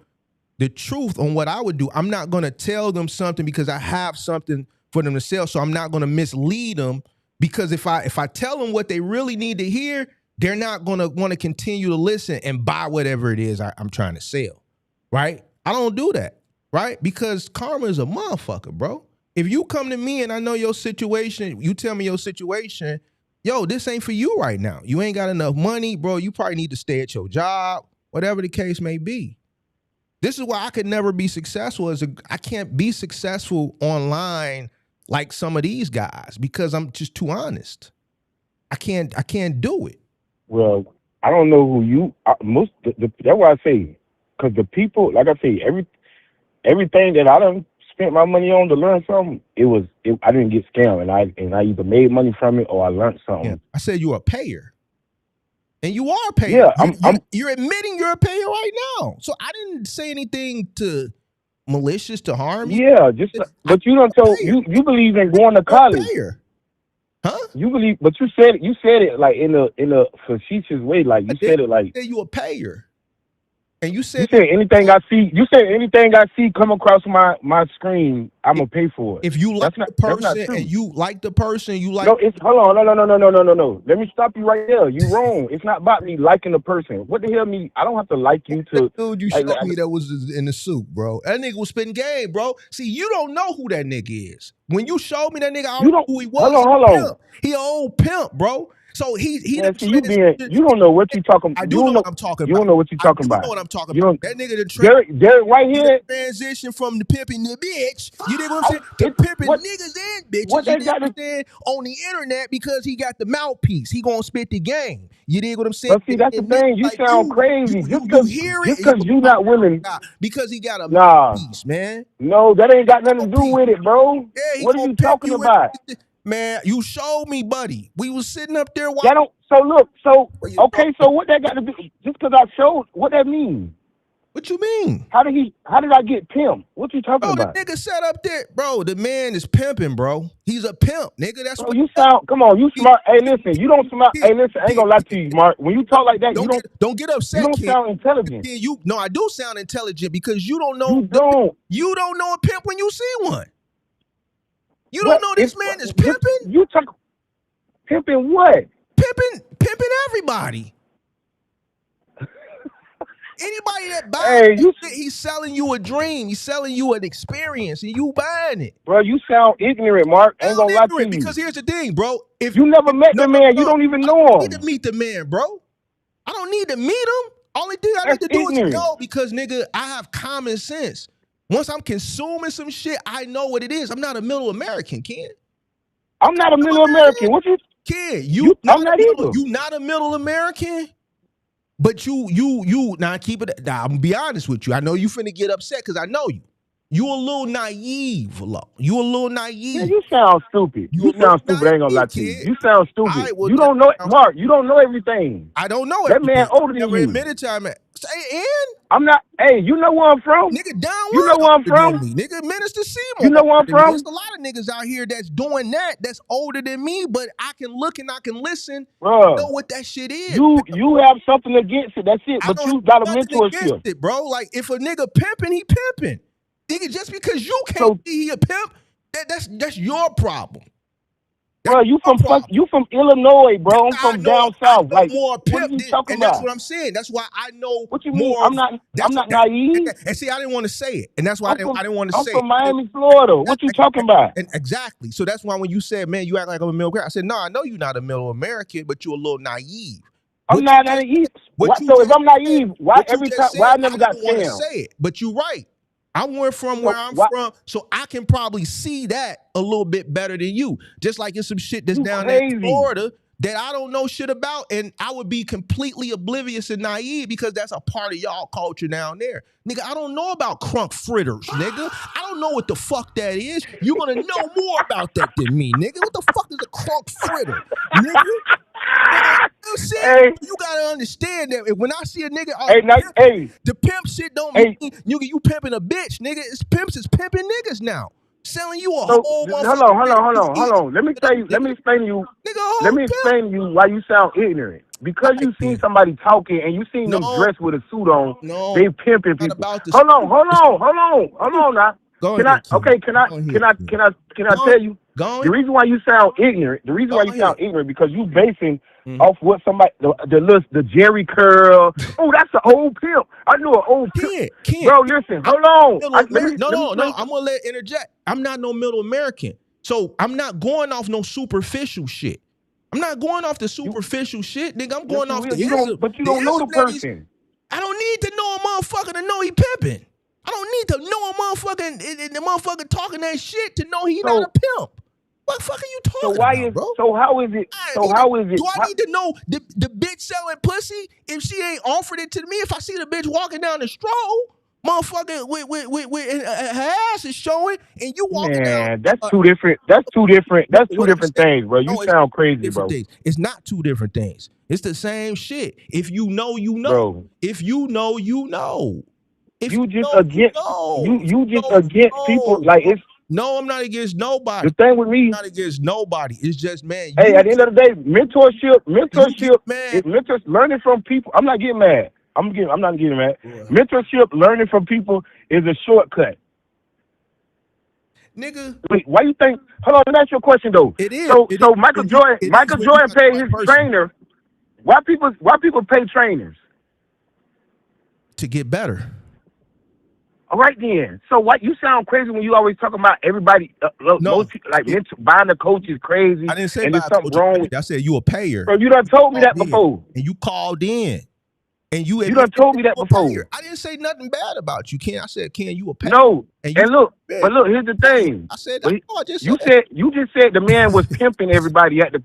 the truth on what I would do. I'm not gonna tell them something because I have something for them to sell. So I'm not gonna mislead them, because if I tell them what they really need to hear, they're not gonna want to continue to listen and buy whatever it is I'm trying to sell. Right? I don't do that, right? Because karma is a motherfucker, bro. If you come to me and I know your situation, you tell me your situation, yo, this ain't for you right now. You ain't got enough money, bro. You probably need to stay at your job, whatever the case may be. This is why I could never be successful I can't be successful online like some of these guys, because I'm just too honest. I can't do it. Well, I don't know who you that's why I say, because the people, like I say, everything that I done spent my money on to learn something, I didn't get scammed, and I either made money from it or I learned something. Yeah. I said you're a payer. And you are a payer. Yeah, you're admitting you're a payer right now. So I didn't say anything to malicious to harm you. Yeah, but you don't tell you believe in going to college. Payer. Huh? You believe, but you said it like in a facetious way, like you said it like you a payer. And you said anything I see come across my screen, I'm gonna pay for it. If you like the person and you like the person, you like. No, it's hold on, no. Let me stop you right there. You wrong. It's not about me liking the person. What the hell me? I don't have to like you to. Dude, you showed me that was in the suit, bro. That nigga was spitting game, bro. See, you don't know who that nigga is. When you showed me that nigga, I don't know who he was. Hold on. He an old pimp, bro. So he you don't know what you talking about. I do know what I'm talking about. You don't know what you talking about. I know what I'm talking about. That nigga Derek right here transition from the pimping the bitch. You dig what I'm saying? To pimping niggas and bitches. What you dig what I'm saying? On the internet, because he got the mouthpiece. He gonna spit the game. You dig what I'm saying? But see, that's the thing. You sound crazy. Just because you not willing. Because he got a mouthpiece, man. No, that ain't got nothing to do with it, bro. Yeah, what are you talking about? Man, you showed me, buddy. We was sitting up there watching. So what that got to do? Just because I showed, what that mean? What you mean? How did I get pimped? What you talking about? The nigga sat up there, bro. The man is pimping, bro. He's a pimp, nigga. That's what you sound. Come on, you smart. Hey, listen, you don't smart. Hey, listen, I ain't gonna lie to you, Mark. When you talk like that, don't get upset. You don't sound intelligent. No, I do sound intelligent, because you don't know. You don't know a pimp when you see one. You don't know this man is pimping? You talk pimping what? Pimping everybody. Anybody that buys he's selling you a dream. He's selling you an experience, and you buying it. Bro, you sound ignorant, Mark. I ain't gonna lie to you. Because here's the thing, bro. If you never met the man, you don't even know him. I need to meet the man, bro. I don't need to meet him. Only thing I need to do is go, because, nigga, I have common sense. Once I'm consuming some shit, I know what it is. I'm not a middle American, Ken. I'm not a middle American. What you? Ken, I'm not either. You not a middle American, but you now keep it. Now, I'm gonna be honest with you. I know you finna get upset because I know you. You a little naive, You a little naive. Yeah, you sound stupid. You sound stupid. I ain't gonna lie to you. You sound stupid. Right, well, you don't know, Mark. You don't know everything. I don't know that man older than you. You. Admitted to him. Say, I'm not. Hey, you know where I'm from? Nigga, down you know where I'm from? Nigga, Minister Seymour. You know where I'm from? There's a lot of niggas out here that's doing that. That's older than me, but I can look and I can listen. Bruh, know what that shit is. You have something against it. That's it. But you got a mentorship, it, bro. Like, if a nigga pimping, he pimping. Nigga, just because you can't see he a pimp, that's your problem. Bro, you from Illinois, bro. I'm from down south. Like, more pimp, what are you talking and about? that's what I'm saying. That's why I know. What you mean? I'm not naive. And see, I didn't want to say it, and that's why I didn't want to say it. I'm from Miami, Florida. What you talking about? And exactly. So that's why when you said, "Man, you act like I'm a middle American," I said, "No, I know you're not a middle American, but you're a little naive." I'm not naive. So if I'm naive, why every time? Why I never got scammed? Say it, but you're right. I went from where I'm from, so I can probably see that a little bit better than you. Just like it's some shit that's down there in Florida that I don't know shit about, and I would be completely oblivious and naive because that's a part of y'all culture down there. Nigga, I don't know about crunk fritters, nigga. I don't know what the fuck that is. You're gonna know more about that than me, nigga. What the fuck is a crunk fritter, nigga? Hey, you gotta understand that when I see a nigga, the pimp shit don't mean you pimping a bitch, nigga. It's pimps is pimping niggas now. selling you a So whole hold motherfucking hold on. Let me it tell up, you. Let nigga. me explain to you. Nigga, a Let whole me explain to you why you sound ignorant. Because pimp. you seen somebody talking and you seen them No, dressed with a suit on, no, they pimping not people. about the Hold on, suit. It's hold on now. go Can I? ahead, King. Okay, can I? Go ahead, Can I? King. Can I? Can I Go, tell you? go The ahead. reason why you sound ignorant. The reason Go why you ahead. sound ignorant because you basing Mm-hmm. off what somebody the Jerry curl. Oh, that's an old pimp. I knew an old pimp. Can't. Bro, listen. I'm Hold on. middle Let American. me No. explain. I'm gonna interject. I'm not no middle American, so I'm not going off no superficial shit. I'm not going off the You, superficial shit, nigga. I'm yes, going you off the will. You don't. ism. But you The don't know ism the that he's. person. I don't need to know a motherfucker to know he pimping. I don't need to know a motherfucker the motherfucker talking that shit to know he not a So pimp. What the fuck are you so talking why about, is bro? so how is it? I So need to, how is it? do I need to know the bitch selling pussy if she ain't offered it to me? If I see the bitch walking down the stroll, motherfucker, with her ass is showing, and you walking down. Man, that's two different. That's two different. No, That's two what I'm different saying, things, bro. You no, it's sound crazy, different bro. things. It's not two different things. It's the same shit. If you know, you know. Bro, If you know, you know. If you you just know, you against know. If you you just know, you against people. know. Like it's No, I'm not against the nobody. thing with me. I'm not against nobody. It's just, man, Hey, you at the end of the day, you get mentorship mad. is mentors learning from people. I'm not getting mad. I'm not getting mad. Boy. Mentorship, learning from people is a shortcut. Nigga, Wait, why you think? Hold on, let me ask you a question though. it is. So It is so Michael when you Jordan, it is Michael when you Jordan got the paid right his person trainer. Why people pay trainers? to get better. All right then. So what? You sound crazy when you always talk about everybody. No, Most people, like buying the coach is crazy, I didn't say and buy there's a something coach is wrong with. crazy. I said you a payer. Bro, you done told me Called that in. before. And you called in. And you You done admitted told that me that you a before. payer. I didn't say nothing bad about you, Ken. I said, Ken, you a payer. No, And you and look, said, but look, here's the payer. thing. I said, But that's all I just you said. just said the man was pimping everybody at the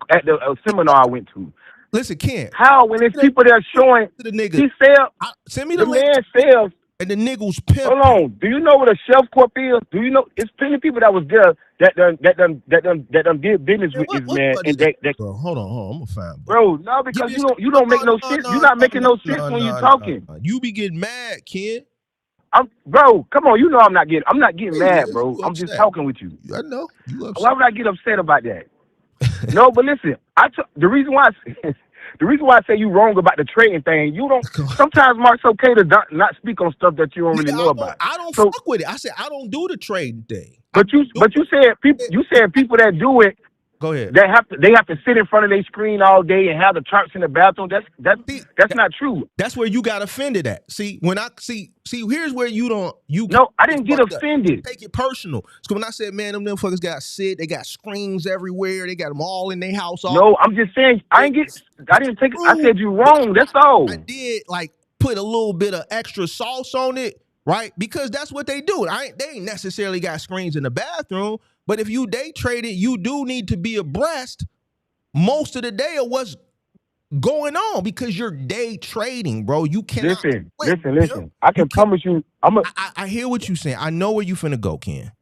seminar I went to. Listen, Ken, How when there's send people there me showing the nigga. he sell Send me the the link man sells. and the nigga's Hold pimping. on. Do you know what a shelf corp is? Do you know it's plenty of people that was there that done did business Man, with this what man buddy and that? that Bro, hold on. I'm gonna find buddy. bro, no, Give because me a you no, don't make no sense. You're not making no sense when you're talking. no. You be getting mad, Ken. Bro, come on, you know I'm not getting Hey, mad, bro. you I'm just upset. talking with you. I know you Why upset. would I get upset about that? No, but listen, the reason why the reason why I say you wrong about the trading thing, you don't. Sometimes Mark's okay to not speak on stuff that you don't really know Nigga, about. I don't So, fuck with it. I said I don't do the trading thing. I but you do said people that do it Go ahead. they have to sit in front of their screen all day and have the charts in the bathroom. See, That's not true. that's where you got offended at. See, when I see, here's where you No, I it's didn't get fucked up. You offended. take it personal. So when I said, man, them motherfuckers got sit, they got screens everywhere, they got them all in their house, all No, I'm just saying I didn't take it. I true, said you but wrong. That's all. I did like put a little bit of extra sauce on it, right? Because that's what they do. They ain't necessarily got screens in the bathroom, but if you day trade it, you do need to be abreast most of the day of what's going on because you're day trading, bro. You cannot quit. Listen. I You can can't. promise you. I hear what you saying. I know where you finna go, Ken.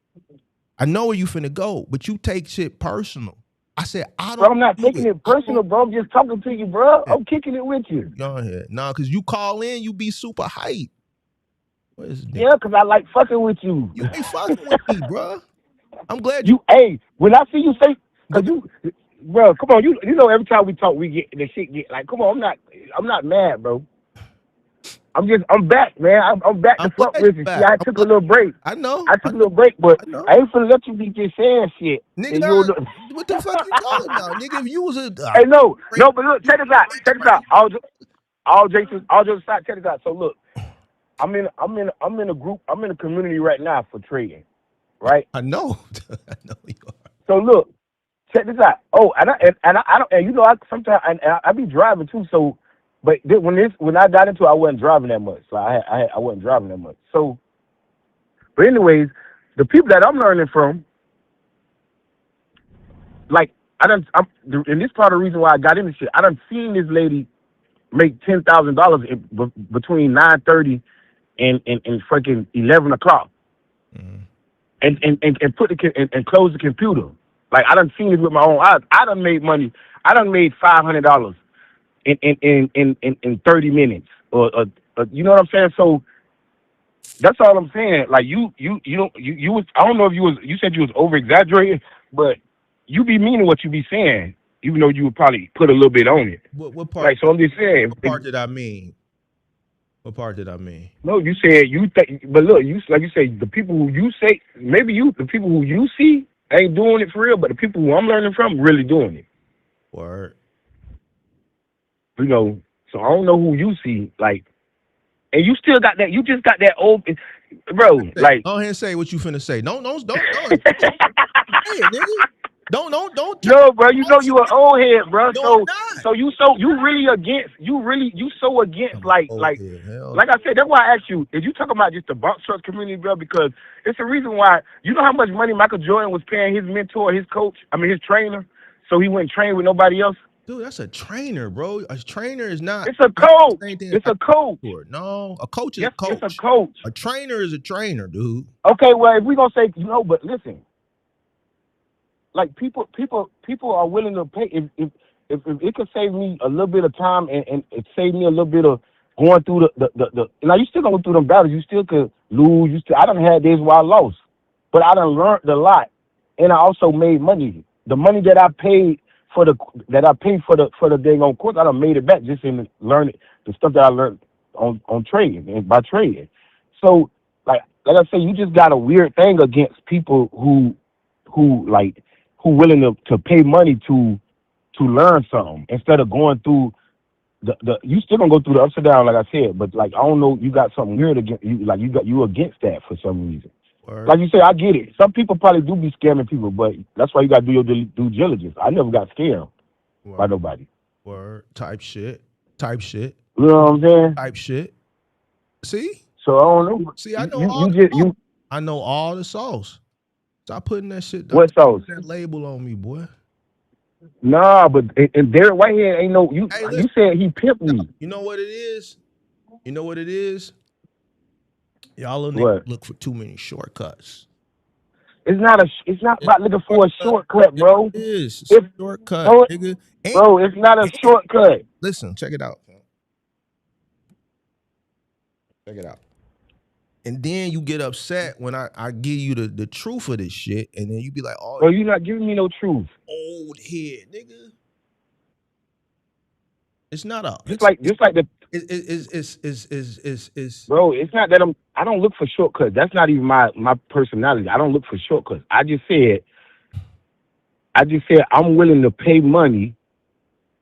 I know where you finna go, but you take shit personal. I said I Bro, don't I'm not do taking it. it personal, bro. I'm just talking to you, bro. I'm kicking it with you. Go ahead. No, because you call in, you be super hype. What is this? Yeah, because I like fucking with you. You ain't fucking with me, bro. I'm glad you Hey, when I see you say, go because bro, come on, you know every time we talk, we get the shit get like, come on, I'm not mad, bro. I'm back, man. I'm back to I'm fuck glad with you you. See, back. I took a little break. I know. I I took a know. little break, but I know. I ain't finna let you be just saying shit. And Nigga, you what the fuck you talking about? Nigga, if you was a Hey, no, great, but look, you check this out. great Check this trader. out. All jokes aside, check this out. So look, I'm in a group. I'm in a community right now for trading, right? I know. I know you are. So look, check this out. Oh, I don't, and you know, I sometimes I be driving too. So, but when I got into it, I wasn't driving that much. So I wasn't driving that much. So, but anyways, the people that I'm learning from, like and this part of the reason why I got into shit. I done seen this lady make $10,000 between 9:30 and freaking 11 o'clock, and put and close the computer. Like I done seen it with my own eyes. I done made money. I done made $500 in 30 minutes, or you know what I'm saying. So That's all I'm saying. Like you don't you was I don't know if you said you was over exaggerating, but you be meaning what you be saying, even though you would probably put a little bit on it. What part? Like so, I'm just saying. What part did I mean? What part did I mean? No, you said you think, but look, you like you say the people who you say maybe the people who you see ain't doing it for real, but the people who I'm learning from really doing it. Word. You know, so I don't know who you see like, and you still got that. You just got that old, bro. Like, Go ahead and say what you finna say. Don't say it, nigga. Don't. no, bro. You know you an old head, bro. No, I'm not. So you really against like Hell like I said. That's why I asked you. Is you talking about just the box truck community, bro? Because it's the reason why. You know how much money Michael Jordan was paying his mentor, his coach. I mean his trainer, so he wouldn't train with nobody else. dude, that's a trainer, bro. A trainer is not. It's a coach. It's a coach. No, a coach is Yes, a coach. it's a coach. A trainer is a trainer, dude. Okay, well, if we gonna say but listen, like people are willing to pay if it could save me a little bit of time and it save me a little bit of going through the now you still gonna go through them battles, you still could lose, I done had days where I lost, but I done learned a lot, and I also made money. The money that I paid for the dang on course, I done made it back just in learning the stuff that I learned on trading and by trading. So like I say, you just got a weird thing against people who willing to pay money to learn something instead of going through the you still gonna go through the ups and downs like I said, but like I don't know, you got something weird against you, like you against that for some reason. Word. Like you say, I get it. Some people probably do be scamming people, but that's why you gotta do your due diligence. I never got scammed by nobody. Word. Type shit. You know what I'm saying? Type shit. See? So I don't know. See, I know I know all the sauce. Stop putting that shit. What sauce? That label on me, boy. Nah, but and Derek Whitehead ain't no you. Hey, you said he pimped me. You know what it is? You know what it is? Y'all look for too many shortcuts. It's not about looking for a shortcut, bro. It is. It's a shortcut, nigga. Bro, it's not a shortcut. Listen, check it out. Check it out. And then you get upset when I give you the truth of this shit, and then you be like, "Oh, you're not giving me no truth." Old head, nigga. It's not a. Just like the. It's. Bro, it's not that I don't look for shortcuts. That's not even my personality. I don't look for shortcuts. I just said I'm willing to pay money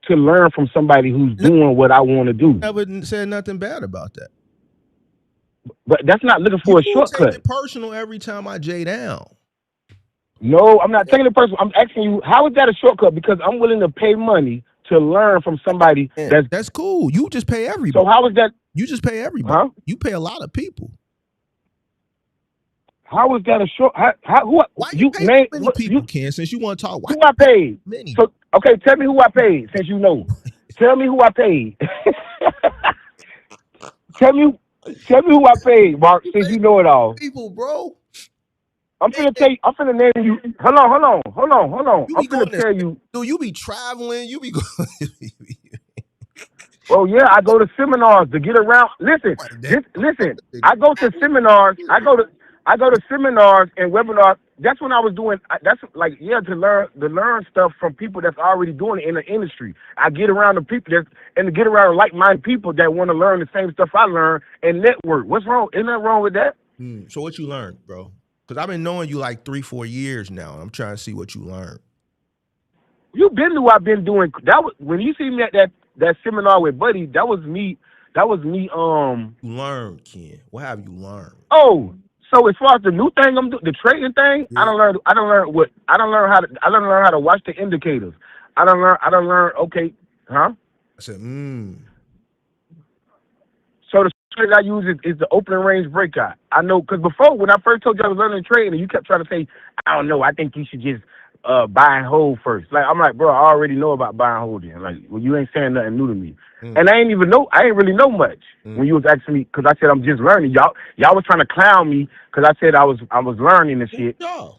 to learn from somebody who's doing what I want to do. Never said nothing bad about that. But that's not looking for a shortcut. Take it personal every time I J down. No, I'm not taking it personal. I'm asking you, how is that a shortcut? Because I'm willing to pay money to learn from somebody that's cool. You just pay everybody. So how is that? You just pay everybody. Huh? You pay a lot of people. How is that a short? Why you pay many people, Ken? Since you want to talk, who I paid? Many. So okay, tell me who I paid. Since you know, tell me who I paid. Tell me who I paid, Mark. Since you know it all. People, bro. I'm finna tell you. I'm finna name you. Hold on. I'm finna tell you. Dude, you be traveling. You be going. Oh yeah, I go to seminars to get around. Listen. I go to seminars. I go to seminars and webinars. That's when I was doing. That's like to learn stuff from people that's already doing it in the industry. I get around the people and to get around like-minded people that want to learn the same stuff I learn and network. What's wrong? Isn't that wrong with that? So what you learned, bro? Because I've been knowing you like 3-4 years now. I'm trying to see what you learned. You been to what I've been doing. That was when you see me at that seminar with Buddy. That was me. You learned, Ken. What have you learned? Oh, so as far as the new thing I'm doing, the trading thing, yeah. I don't learn how to watch the indicators. I don't learn. Okay, huh? I said, So the trade I use is the opening range breakout. I know because before when I first told you I was learning trading, and you kept trying to say, I don't know. I think you should just buy and hold first. Like I'm like, bro, I already know about buy and holding. Like, well, you ain't saying nothing new to me. And I ain't really know much when you was asking me because I said I'm just learning. Y'all was trying to clown me because I said I was learning this shit. No.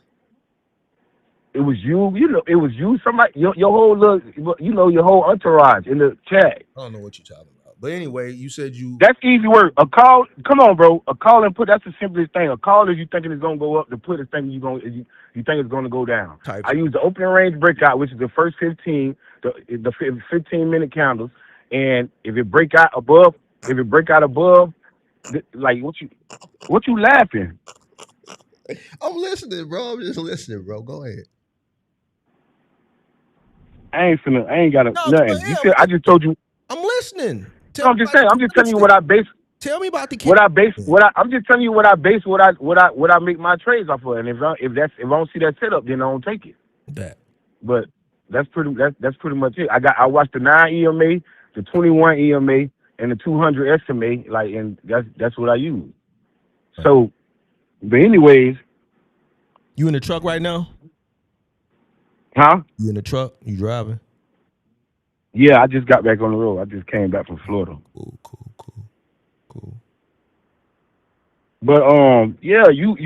It was you. It was you. Somebody your whole your whole entourage in the chat. I don't know what you're talking about. But anyway, you said you. That's easy work. A call, come on, bro. A call and put. That's the simplest thing. A call is you thinking it's gonna go up. The put is thinking you think it's gonna go down. Type I use the opening range breakout, which is the first 15, the 15-minute candles, and if it break out above, like what you laughing? I'm listening, bro. I'm just listening, bro. Go ahead. I ain't got No, nothing. go You ahead. said I just told you. I'm listening. No, I'm just saying. I'm just telling you what I base. Tell me about the I'm just telling you what I base what I make my trades off of, and if I don't see that setup, then I don't take it. That. But that's pretty much it. I watched the 9 EMA, the 21 EMA, and the 200 SMA, like, and that's what I use. Right. So, but anyways, you in the truck right now? Huh? You in the truck? You driving? Yeah, I just got back on the road. I just came back from Florida. Cool. But yeah, you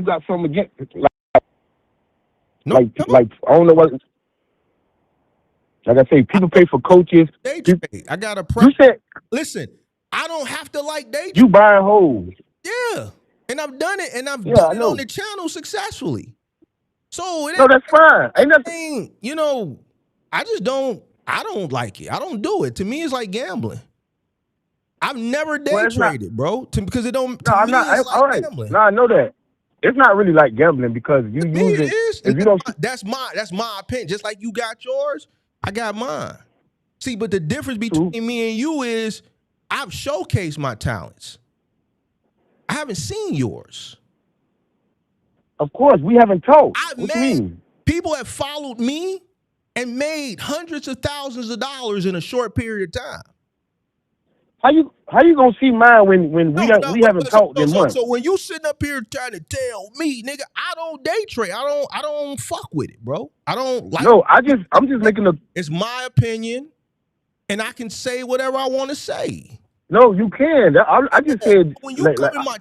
got something against like I don't know what. Like I say, people pay for coaches. Day trade. I got a problem. You said, listen, I don't have to like day trade. You buying hoes. Yeah, and I've done it, and I've Yeah, done I it know. on the channel successfully. So No, that's fine. Ain't nothing. You know, I don't like it. I don't do it. To me, it's like gambling. I've never day traded, bro. Because it don't. No, I'm not. It's like all right. gambling. No, I know that. It's not really like gambling because you use it. It is. If you don't, that's my opinion. Just like you got yours, I got mine. See, but the difference between me and you is I've showcased my talents. I haven't seen yours. Of course, we haven't talked. What you mean? People have followed me and made hundreds of thousands of dollars in a short period of time. How you gonna see mine when we haven't talked in months? So when you sitting up here trying to tell me, nigga, I don't day trade. I don't fuck with it, bro. I don't like. No, I'm just making a. It's my opinion, and I can say whatever I want to say. No, you can. I just said when you come in my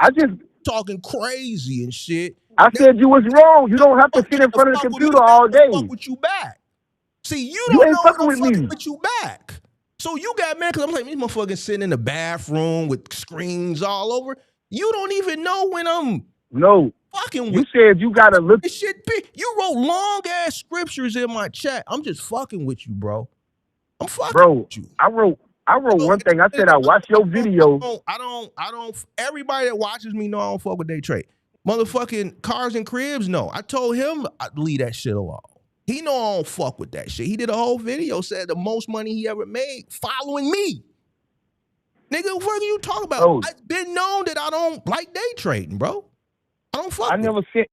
talking crazy and shit. I said you was wrong. You don't have to sit in front of the computer all day. Fuck with you back. See, you ain't know fucking I'm with me. With you back. So you got mad because I'm like, these motherfuckers sitting in the bathroom with screens all over. You don't even know when I'm fucking with you. Said you gotta look. This shit, you wrote long ass scriptures in my chat. I'm just fucking with you, bro. I'm fucking with you. I wrote one thing. I said I watched your video. I don't. Everybody that watches me know I don't fuck with day trade. Motherfucking Cars and Cribs, no. I told him I'd leave that shit alone. He know I don't fuck with that shit. He did a whole video, said the most money he ever made following me. Nigga, what are you talking about? Oh. I've been known that I don't like day trading, bro. I don't fuck. I never said.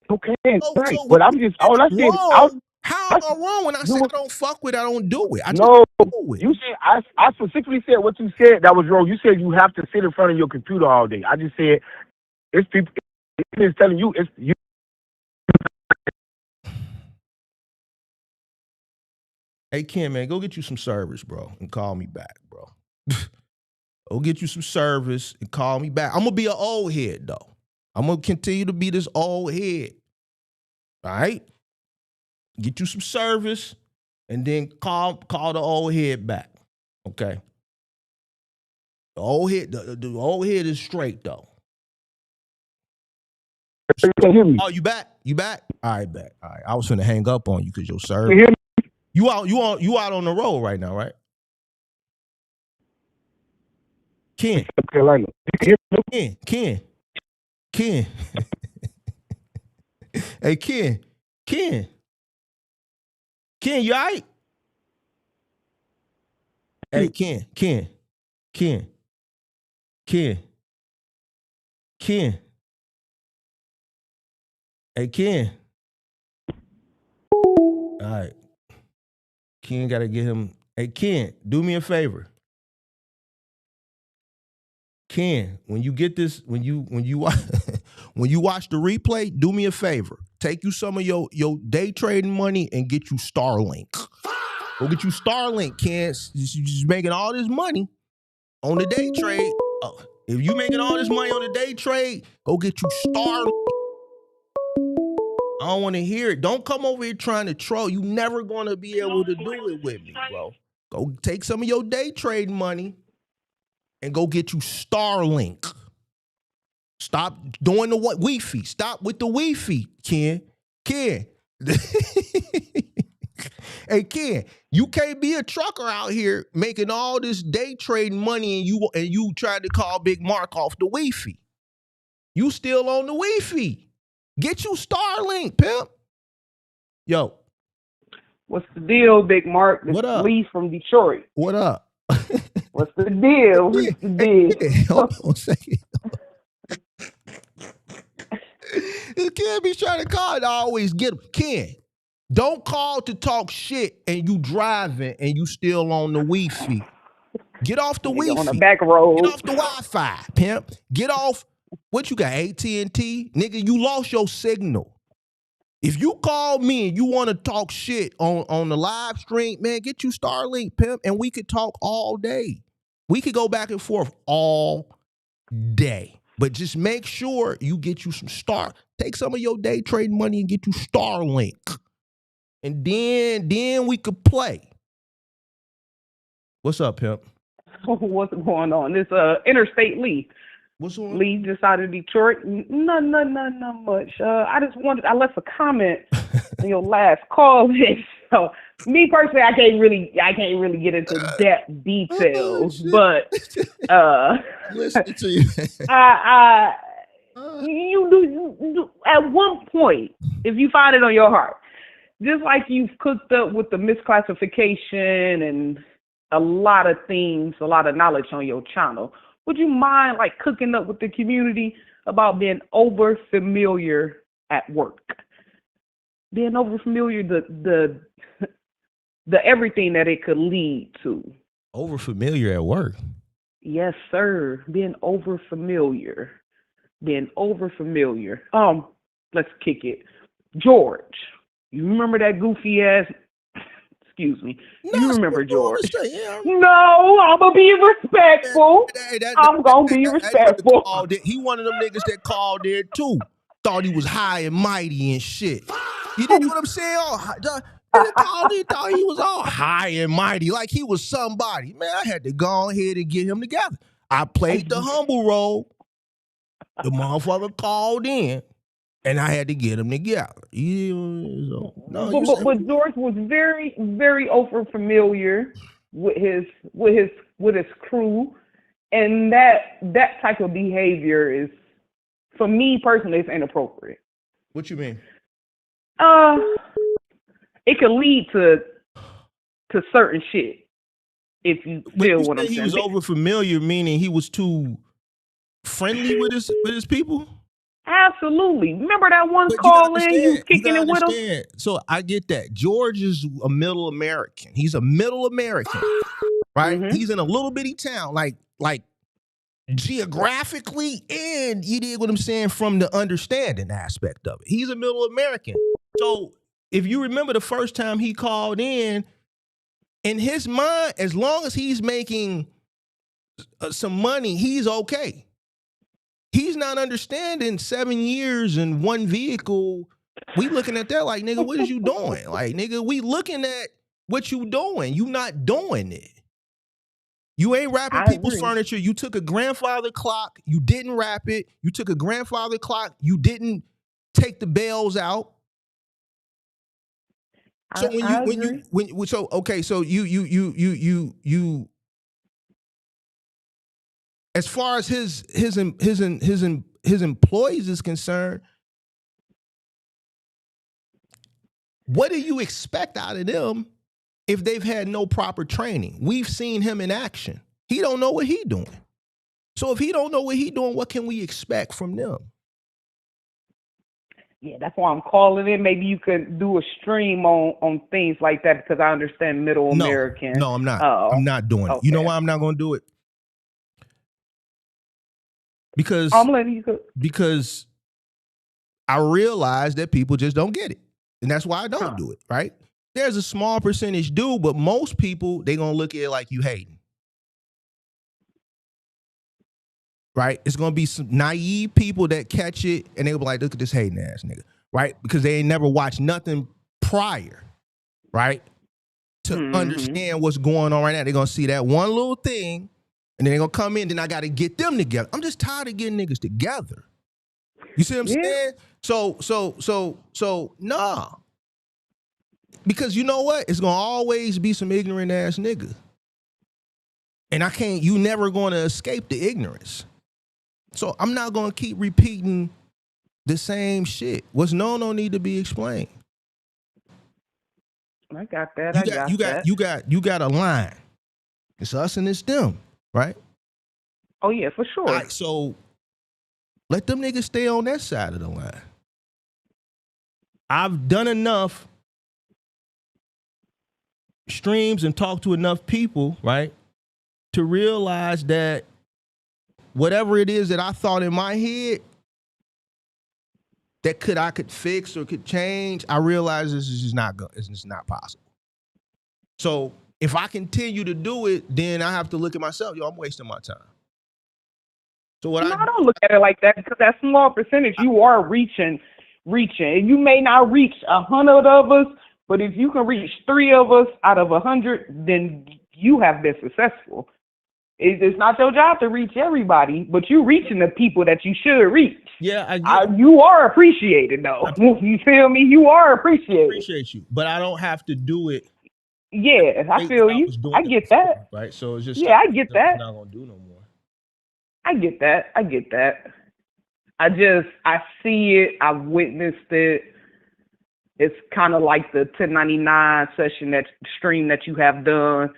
Okay, right. So but I'm just all I said. How am I wrong when I say I don't fuck with it? I don't do it. You said I specifically said what you said that was wrong. You said you have to sit in front of your computer all day. I just said it's people. It's telling you it's you. Hey, Ken, man, go get you some service, bro, and call me back, bro. Go get you some service and call me back. I'm going to be an old head, though. I'm going to continue to be this old head. All right? Get you some service and then call the old head back. Okay? The old head is straight, though. You can't hear me. Oh, you back? You back? All right, back. All right. I was finna hang up on you because your service. You out on the road right now, right? Ken. Carolina. Ken. Hey, Ken. Ken, you all right? Hey, Ken. Hey, Ken. All right. Ken got to get him. Hey, Ken, do me a favor. Ken, when you get this, when you when you watch the replay, do me a favor. Take you some of your day trading money and get you Starlink. Go get you Starlink, Ken. You just making all this money on the day trade. If you making all this money on the day trade, go get you Starlink. I don't want to hear it. Don't come over here trying to troll. You never gonna be able to do it with me, bro. Go take some of your day trading money and go get you Starlink. Stop doing the Wi-Fi. Stop with the Wi-Fi, Ken. Hey, Ken, you can't be a trucker out here making all this day trading money and you tried to call Big Mark off the Wi-Fi. You still on the Wi-Fi. Get you Starlink, pimp. Yo. What's the deal, Big Mark? What up? Lee from Detroit. What up? What's the deal? What's the deal? Hey, hold on a second. This kid be trying to call and I always get him. Ken, don't call to talk shit and you driving and you still on the Wi-Fi. Get off the Wi-Fi. On the back road. Get off the Wi-Fi, pimp. Get off. What you got, AT&T? Nigga, you lost your signal. If you call me and you want to talk shit on the live stream, man, get you Starlink, pimp, and we could talk all day. We could go back and forth all day. But just make sure you get you some take some of your day trading money and get you Starlink. And then we could play. What's up, pimp? What's going on? This Interstate Lee. What's on? Lee just out of Detroit. Not much. I left a comment on your last call. So me personally, I can't really get into depth details, but listen to you. You do at one point, if you find it on your heart, just like you've cooked up with the misclassification and a lot of things, a lot of knowledge on your channel. Would you mind like cooking up with the community about being over familiar at work? Being over familiar, the everything that it could lead to. Over familiar at work? Yes, sir. Being over familiar. Let's kick it. George, you remember that goofy ass? Excuse me. No, you remember George? Yeah. No, I'm gonna be respectful. I'm gonna be respectful. He one of them niggas that called there too. Thought he was high and mighty and shit. You know what I'm saying? Thought he was all high and mighty, like he was somebody. Man, I had to go ahead and get him together. I played the humble role. The motherfucker called in. And I had to get him together. But George was very, very over familiar with his crew, and that type of behavior is, for me personally, it's inappropriate. What you mean? It could lead to certain shit. If you feel what I'm saying. He was over familiar, meaning he was too friendly with his people. Absolutely. Remember that one call in, you kicking it with him? So I get that. George is a middle American. He's a middle American, right? Mm-hmm. He's in a little bitty town, like geographically, and you did what I'm saying from the understanding aspect of it. He's a middle American. So if you remember the first time he called in his mind, as long as he's making some money, he's okay. He's not understanding 7 years in one vehicle. We looking at that like, nigga, what is you doing? Like, nigga, we looking at what you doing. You not doing it. You ain't wrapping people's furniture. You took a grandfather clock. You didn't wrap it. You took a grandfather clock. You didn't take the bells out. So you as far as his employees is concerned, what do you expect out of them if they've had no proper training? We've seen him in action. He don't know what he doing. So if he don't know what he doing, what can we expect from them? Yeah, that's why I'm calling in. Maybe you could do a stream on things like that, because I understand middle American. No, I'm not. I'm not doing it. You know why I'm not going to do it? Because I realize that people just don't get it. And that's why I don't do it, right? There's a small percentage do, but most people, they going to look at it like you hating. Right? It's going to be some naive people that catch it and they'll be like, look at this hating ass nigga, right? Because they ain't never watched nothing prior, right? to understand what's going on right now. They're gonna see that one little thing, and then they're gonna come in. Then I got to get them together. I'm just tired of getting niggas together. You see what I'm saying? So nah. Because you know what? It's gonna always be some ignorant ass nigga. And you never gonna escape the ignorance. So I'm not gonna keep repeating the same shit. What's known don't need to be explained. I got that. You got a line. It's us and it's them, right? Oh yeah, for sure. All right, so let them niggas stay on that side of the line. I've done enough streams and talked to enough people, right, to realize that whatever it is that I thought in my head that I could fix or could change, I realize this is just not good. It's just not possible. So if I continue to do it, then I have to look at myself. Yo, I'm wasting my time. So I don't look at it like that, because that small percentage you are reaching. You may not reach 100 of us, but if you can reach 3 of us out of 100, then you have been successful. It's not your job to reach everybody, but you reaching the people that you should reach. Yeah, you are appreciated, though. You feel me? You are appreciated. I appreciate you, but I don't have to do it. Yeah, I feel you. I get that. Right, so it's just I get that. I'm not gonna do no more. I get that. I see it. I've witnessed it. It's kind of like the 1099 session, that stream that you have done.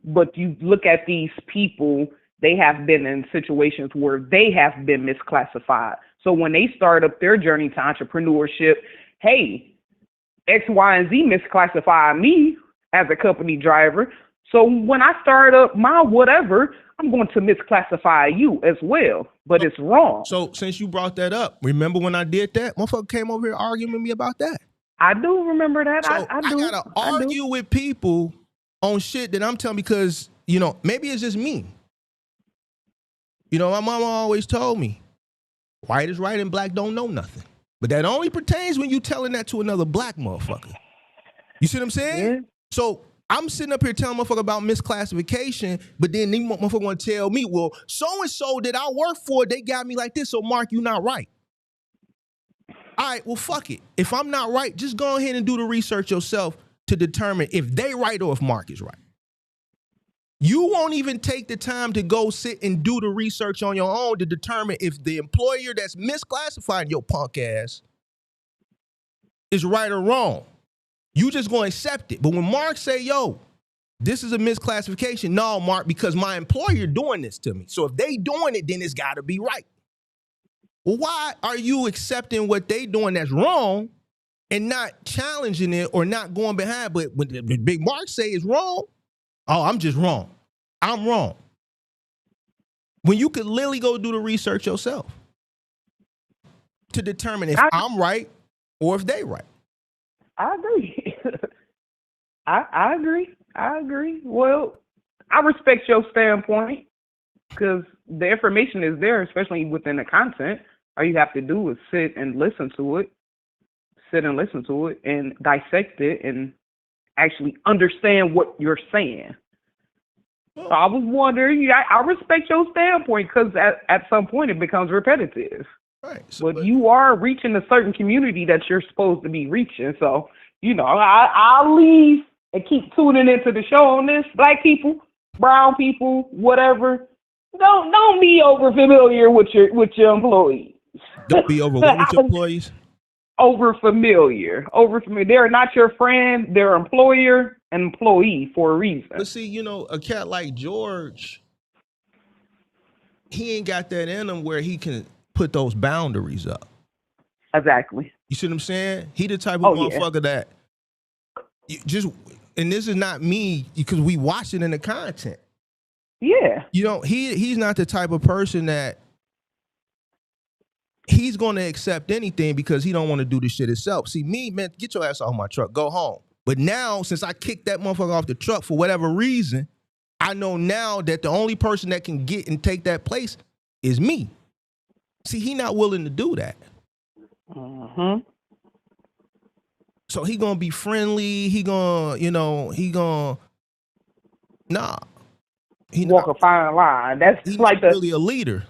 But you look at these people, they have been in situations where they have been misclassified. So when they start up their journey to entrepreneurship, hey, X, Y, and Z misclassify me as a company driver. So when I start up my whatever, I'm going to misclassify you as well. But it's wrong. So since you brought that up, remember when I did that? Motherfucker came over here arguing with me about that. I do remember that. So I gotta argue with people on shit that I'm telling, because, you know, maybe it's just me. You know, my mama always told me, white is right and black don't know nothing. But that only pertains when you telling that to another black motherfucker. You see what I'm saying? Yeah. So I'm sitting up here telling motherfucker about misclassification, but then these motherfucker want to tell me, well, so-and-so that I work for, they got me like this, so Mark, you not right. All right, well, fuck it. If I'm not right, just go ahead and do the research yourself to determine if they right or if Mark is right. You won't even take the time to go sit and do the research on your own to determine if the employer that's misclassifying your punk ass is right or wrong. You just gonna accept it. But when Mark say, yo, this is a misclassification, no, Mark, because my employer doing this to me. So if they doing it, then it's gotta be right. Well, why are you accepting what they doing that's wrong and not challenging it or not going behind? But when the big Mark say it's wrong, oh, I'm just wrong. I'm wrong. When you could literally go do the research yourself to determine if I'm right or if they right. I agree. I agree. I agree. Well, I respect your standpoint, because the information is there, especially within the content. All you have to do is sit and listen to it and dissect it and actually understand what you're saying. So I was wondering, I respect your standpoint, because at some point it becomes repetitive. Right. So, but you are reaching a certain community that you're supposed to be reaching. So, you know, I'll leave and keep tuning into the show on this. Black people, brown people, whatever. Don't be over familiar with your employees. Don't be over with your employees. Over familiar. They're not your friend. They're employer and employee for a reason. But see, you know, a cat like George, he ain't got that in him where he can put those boundaries up. Exactly. You see what I'm saying? He the type of motherfucker that just, and this is not me, because we watch it in the content. Yeah. You know, he's not the type of person that he's going to accept anything because he don't want to do this shit himself. See, me, man, get your ass off my truck, go home. But now, since I kicked that motherfucker off the truck for whatever reason, I know now that the only person that can get and take that place is me. See, he not willing to do that. Mm-hmm. So he gonna be friendly. He gonna, nah. He Walk not, a fine line. That's he like not really a leader.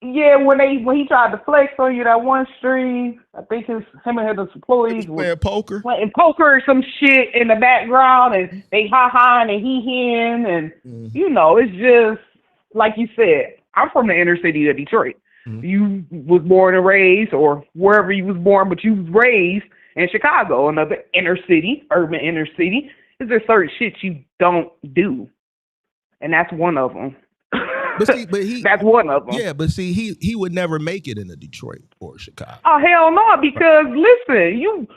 when he tried to flex on you that one stream. I think him and his employees was Playing poker. playing poker or some shit in the background, and they ha-ha and he-hen, and it's just like you said. I'm from the inner city of Detroit. You was born and raised, or wherever you was born, but you was raised in Chicago, another inner city, urban inner city. Is there certain shit you don't do, and that's one of them. That's one of them. Yeah, but see, he would never make it in a Detroit or Chicago. Oh hell no! Because listen, you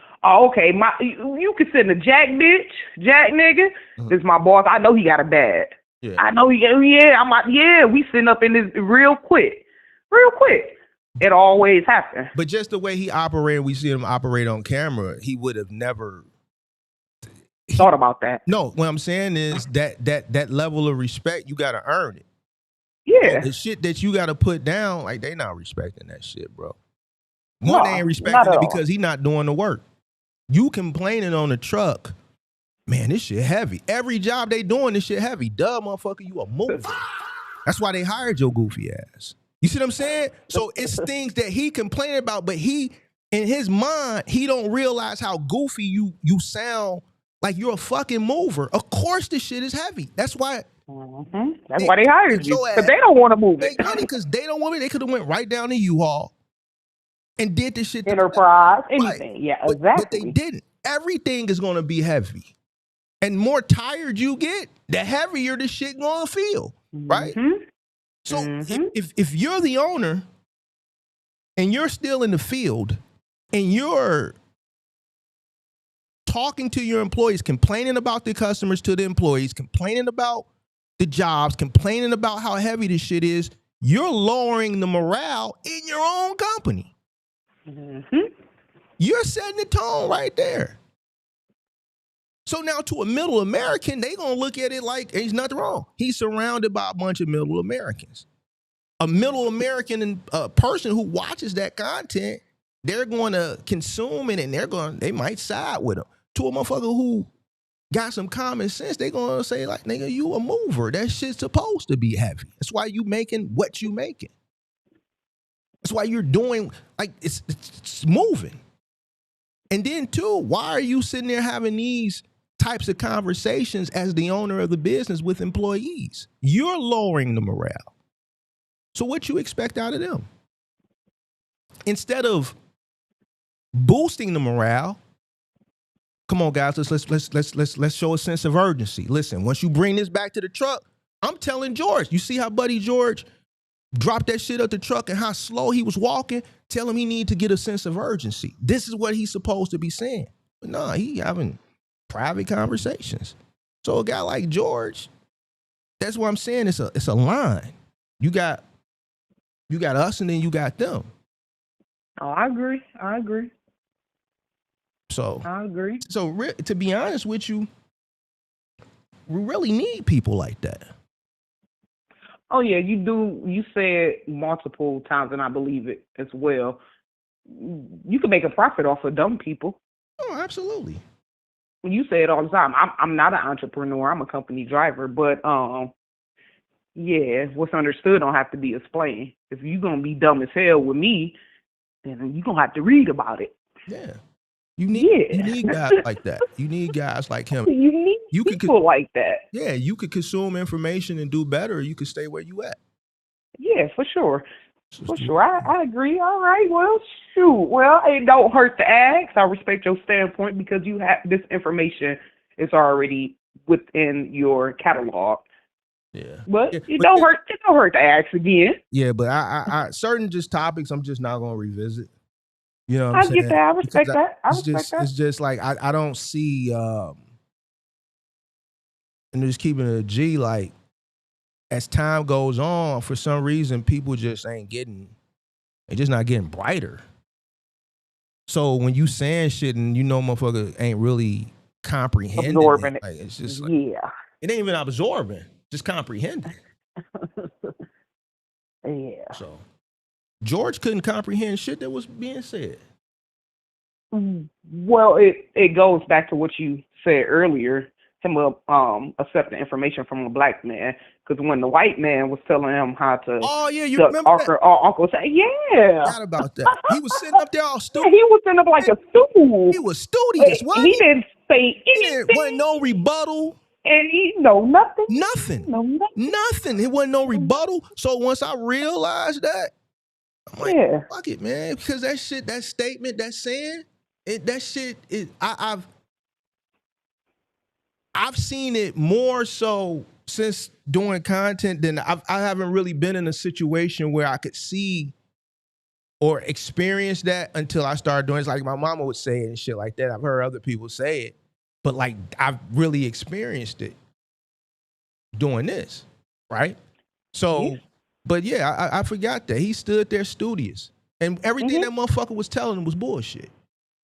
could send a jack nigga. This is my boss. I know he got a bad. Yeah. I know he. Yeah, I'm like, yeah. We sitting up in this real quick. It always happens. But just the way he operated, we see him operate on camera. He would have never thought about that. No, what I'm saying is that level of respect, you got to earn it. Yeah. The shit that you got to put down, like they not respecting that shit, bro. They ain't respecting it because he not doing the work. You complaining on the truck, man, this shit heavy. Every job they doing, this shit heavy. Duh, motherfucker, you a mover. That's why they hired your goofy ass. You see what I'm saying? So it's things that he complaining about, but he, in his mind, he don't realize how goofy you sound like you're a fucking mover. Of course this shit is heavy. That's why. That's why they hired you. Because they don't want to move it. Because they don't want it. They could have went right down to U-Haul and did this shit. Enterprise, anything. Right. Yeah, exactly. But they didn't. Everything is going to be heavy. And more tired you get, the heavier the shit going to feel. Right? So if you're the owner and you're still in the field and you're talking to your employees, complaining about the customers to the employees, complaining about the jobs, complaining about how heavy this shit is, you're lowering the morale in your own company. You're setting the tone right there. So now to a middle American, they gonna look at it like there's nothing wrong. He's surrounded by a bunch of middle Americans. A middle American person who watches that content, they're going to consume it and they might side with him. To a motherfucker who got some common sense, they gonna say like, nigga, you a mover. That shit's supposed to be heavy. That's why you making what you making. That's why you're doing, like, it's moving. And then too, why are you sitting there having these types of conversations as the owner of the business with employees? You're lowering the morale. So what you expect out of them? Instead of boosting the morale, come on, guys, let's show a sense of urgency. Listen, once you bring this back to the truck, I'm telling George, you see how Buddy George dropped that shit at the truck and how slow he was walking? Tell him he need to get a sense of urgency. This is what he's supposed to be saying. But nah, he having private conversations. So a guy like George, that's what I'm saying. It's a line. You got us and then you got them. Oh, I agree. So I agree. So to be honest with you, we really need people like that. Oh yeah, you do. You said multiple times, and I believe it as well. You can make a profit off of dumb people. Oh, absolutely. When you say it all the time, I'm not an entrepreneur. I'm a company driver, but yeah, what's understood don't have to be explained. If you're gonna be dumb as hell with me, then you're gonna have to read about it. Yeah. You need guys like that. You need guys like him. You need people like that. Yeah, you could consume information and do better, or you could stay where you at. Yeah, for sure. For sure. I agree. All right. Well, shoot. Well, it don't hurt to ask. I respect your standpoint because you have this information is already within your catalog. Yeah. But it don't hurt to ask again. Yeah, but I certain just topics I'm just not gonna revisit. You know what I'm saying? I get that. I respect that. It's just like I don't see and just keeping it a G, like as time goes on, for some reason people just ain't they're just not getting brighter. So when you saying shit and you know motherfucker ain't really comprehending absorbing it. Like, it's just like, yeah. It ain't even absorbing, just comprehending. Yeah. So George couldn't comprehend shit that was being said. Well, it goes back to what you said earlier. Him accepting information from a black man, because when the white man was telling him how to Oh yeah, you duck remember that? Uncle say, yeah. Forgot about that. He was sitting up there all Yeah, stupid. he was sitting up like a stool. He was studious, wasn't He he? didn't say He didn't. Wasn't no anything, rebuttal. and he know nothing. Nothing. No nothing. Nothing. It wasn't no rebuttal. So once I realized that, I'm like, Yeah. fuck it, man. Because that shit, that statement, that saying, that shit is. I've seen it more so since doing content than I haven't really been in a situation where I could see or experience that until I started doing it. It's like my mama would say it and shit like that. I've heard other people say it, but like I've really experienced it doing this, right? So, Yeah. but yeah, I forgot that. He stood there studious. And everything that motherfucker was telling him was bullshit.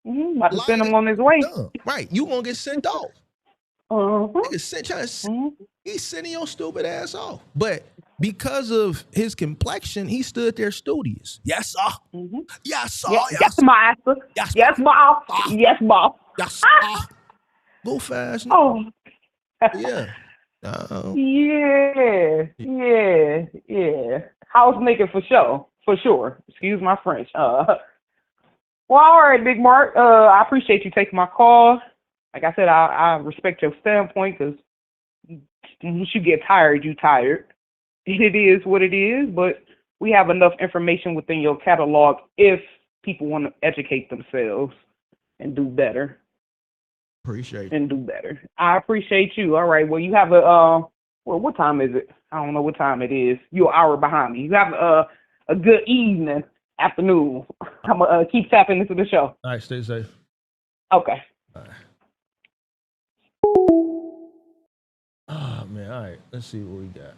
About to send him on his way. Dumb. Right. You gonna get sent off. Nigga he's sending your stupid ass off. But because of his complexion, he stood there studious. Yes, sir. Yes, sir. Yes, master. Yes, boss. Yes, boss. Yes, sir. Go fast. Oh. Yeah. Yeah. House nigga for sure. Excuse my French. Well, all right, Big Mark. I appreciate you taking my call. Like I said, I respect your standpoint, because once you get tired, you tired. It is what it is, but we have enough information within your catalog if people want to educate themselves and do better. Appreciate and do better. I appreciate you. All right. Well, you have a well, what time is it? I don't know what time it is. You're an hour behind me. You have a good evening, afternoon. I'm gonna keep tapping into the show. All right, stay safe. Okay. All right. Oh man, all right. Let's see what we got.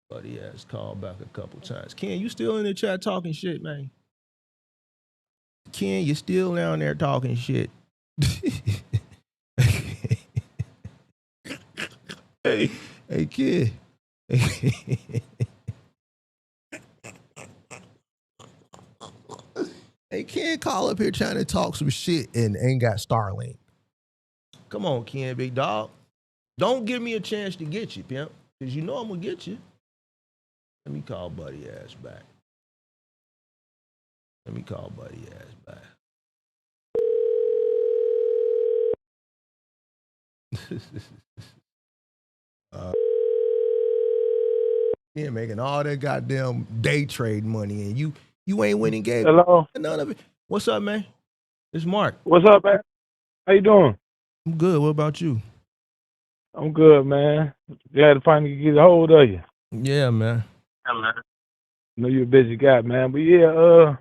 Buddy has called back a couple times. Ken, you still in the chat talking shit, man? Ken, you still down there talking shit? Hey, kid. Hey, Ken, call up here trying to talk some shit and ain't got Starlink. Come on, Ken, big dog. Don't give me a chance to get you, pimp, because you know I'm gonna get you. Let me call Buddy ass back. You're making all that goddamn day trade money, and you ain't winning games. Hello. None of it. What's up, man? It's Mark. What's up, man? How you doing? I'm good. What about you? I'm good, man. Glad to finally get a hold of you. Yeah, man. I know you're a busy guy, man. But yeah,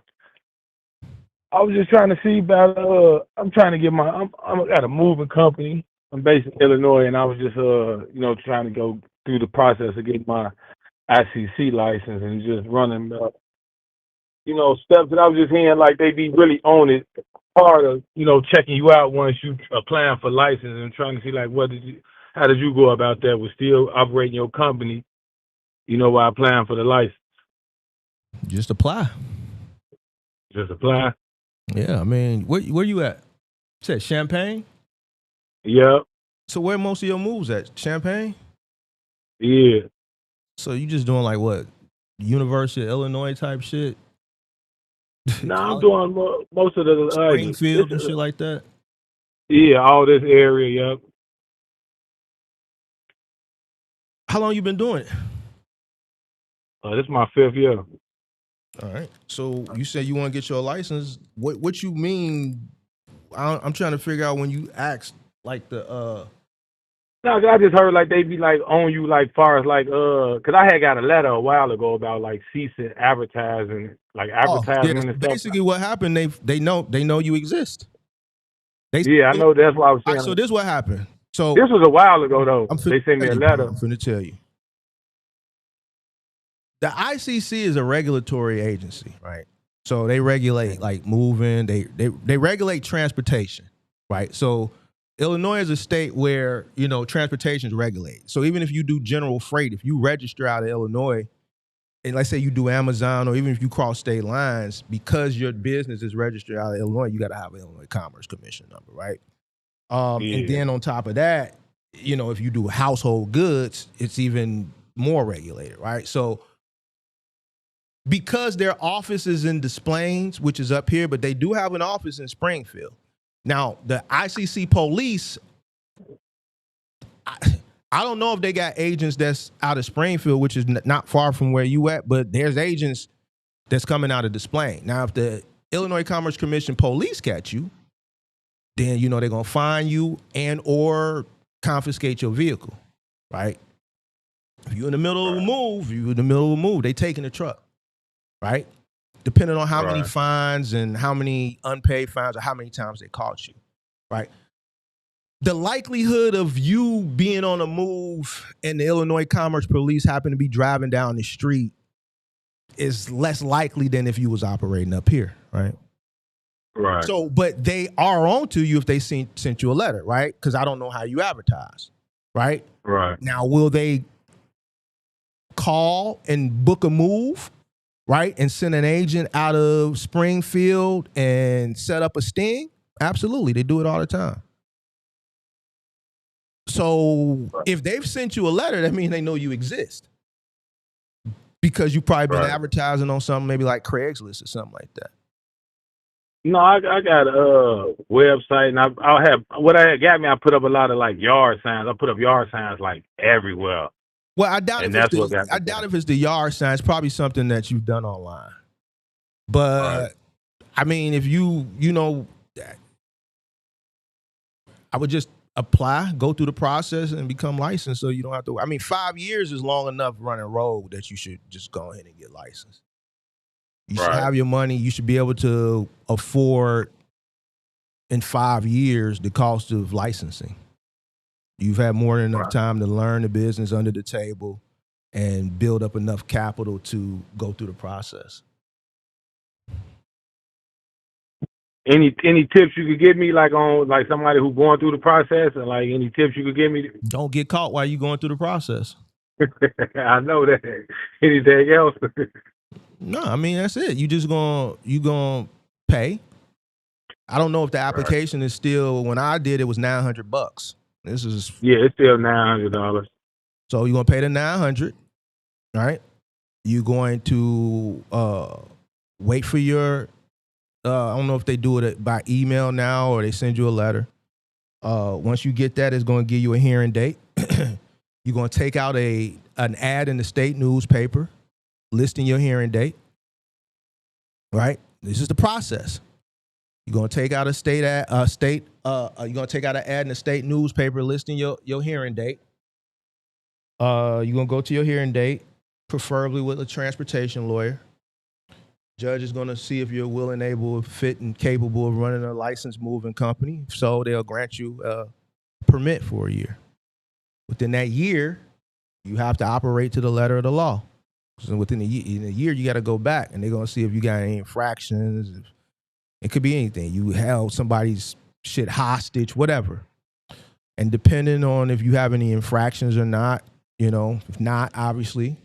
I was just trying to see about I'm trying to get I got a moving company. I'm based in Illinois, and I was just trying to go through the process of getting my ICC license and just running steps that I was just hearing like they be really on it, part of checking you out once you applying for license, and trying to see like how did you go about that with still operating your company, while applying for the license. Just apply. Yeah, I mean, where you at? You said Champaign? Yeah. So where most of your moves at? Champaign? Yeah. So you just doing like what? University of Illinois type shit? No, I'm doing most of the Springfield and shit like that. Yeah, all this area. Yep. How long you been doing it? This is my 5th year. All right. So you said you want to get your license. What you mean? I'm trying to figure out when you asked like the. No, I just heard like they be like on you like far as like because I had got a letter a while ago about like ceasing advertising, like advertising and stuff. Basically, what happened? They know you exist. I know, that's what I was saying. So this what happened. So this was a while ago though. They sent me a letter. I'm finna tell you. The ICC is a regulatory agency, right? So they regulate like moving. They regulate transportation, right? So Illinois is a state where transportation is regulated. So even if you do general freight, if you register out of Illinois, and let's say you do Amazon, or even if you cross state lines, because your business is registered out of Illinois, you got to have an Illinois Commerce Commission number, right? And then on top of that, you know, if you do household goods, it's even more regulated, right? So because their office is in Des Plaines, which is up here, but they do have an office in Springfield. Now, the ICC police, I don't know if they got agents that's out of Springfield, which is not far from where you at, but there's agents that's coming out of Des Plaines. Now, if the Illinois Commerce Commission police catch you, then you know they're gonna fine you and or confiscate your vehicle, right? If you're in the middle of a move, they taking the truck, right? Depending on how many fines and how many unpaid fines or how many times they caught you, right? The likelihood of you being on a move and the Illinois Commerce Police happen to be driving down the street is less likely than if you was operating up here, right? Right. So, but they are on to you if they sent you a letter, right? Because I don't know how you advertise, right? Right. Now, will they call and book a move, right? And send an agent out of Springfield and set up a sting? Absolutely. They do it all the time. So if they've sent you a letter, that means they know you exist. Because you've probably been advertising on something maybe like Craigslist or something like that. No, I got a website, and I'll have what I got me. I put up a lot of like yard signs. I put up yard signs like everywhere. Well, I doubt if it's the yard sign. It's probably something that you've done online. But I mean, if you know, I would just apply, go through the process, and become licensed, so you don't have to. I mean, 5 years is long enough running road that you should just go ahead and get licensed. You should have your money. You should be able to afford in 5 years the cost of licensing. You've had more than enough time to learn the business under the table and build up enough capital to go through the process. Any tips you could give me, like on like somebody who's going through the process, and like any tips you could give me? Don't get caught while you're going through the process. I know that. Anything else? No, I mean that's it. You gonna pay. I don't know if the application is still. When I did, it was $900. This is it's still $900. So you're gonna pay the $900, right? You're going to wait for your. I don't know if they do it by email now or they send you a letter. Once you get that, it's going to give you a hearing date. You're going to take out an ad in the state newspaper listing your hearing date. Right? This is the process. You're going to take out you're going to take out an ad in the state newspaper listing your hearing date. You're going to go to your hearing date, preferably with a transportation lawyer. Judge is going to see if you're willing, able, fit, and capable of running a licensed moving company. So they'll grant you a permit for a year. Within that year, you have to operate to the letter of the law. So within a year, you got to go back, and they're going to see if you got any infractions. It could be anything. You held somebody's shit hostage, whatever. And depending on if you have any infractions or not, if not, obviously,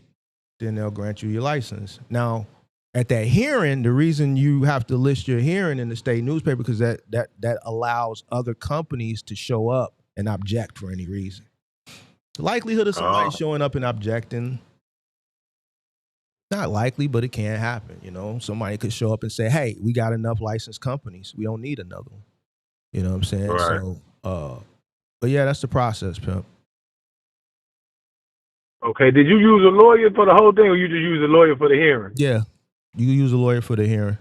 then they'll grant you your license. Now, at that hearing, the reason you have to list your hearing in the state newspaper because that allows other companies to show up and object for any reason. The likelihood of somebody showing up and objecting, not likely, but it can happen. Somebody could show up and say, "Hey, we got enough licensed companies. We don't need another one." You know what I'm saying? Right. So, but yeah, that's the process, pimp. Okay. Did you use a lawyer for the whole thing, or you just use a lawyer for the hearing? Yeah. You can use a lawyer for the hearing.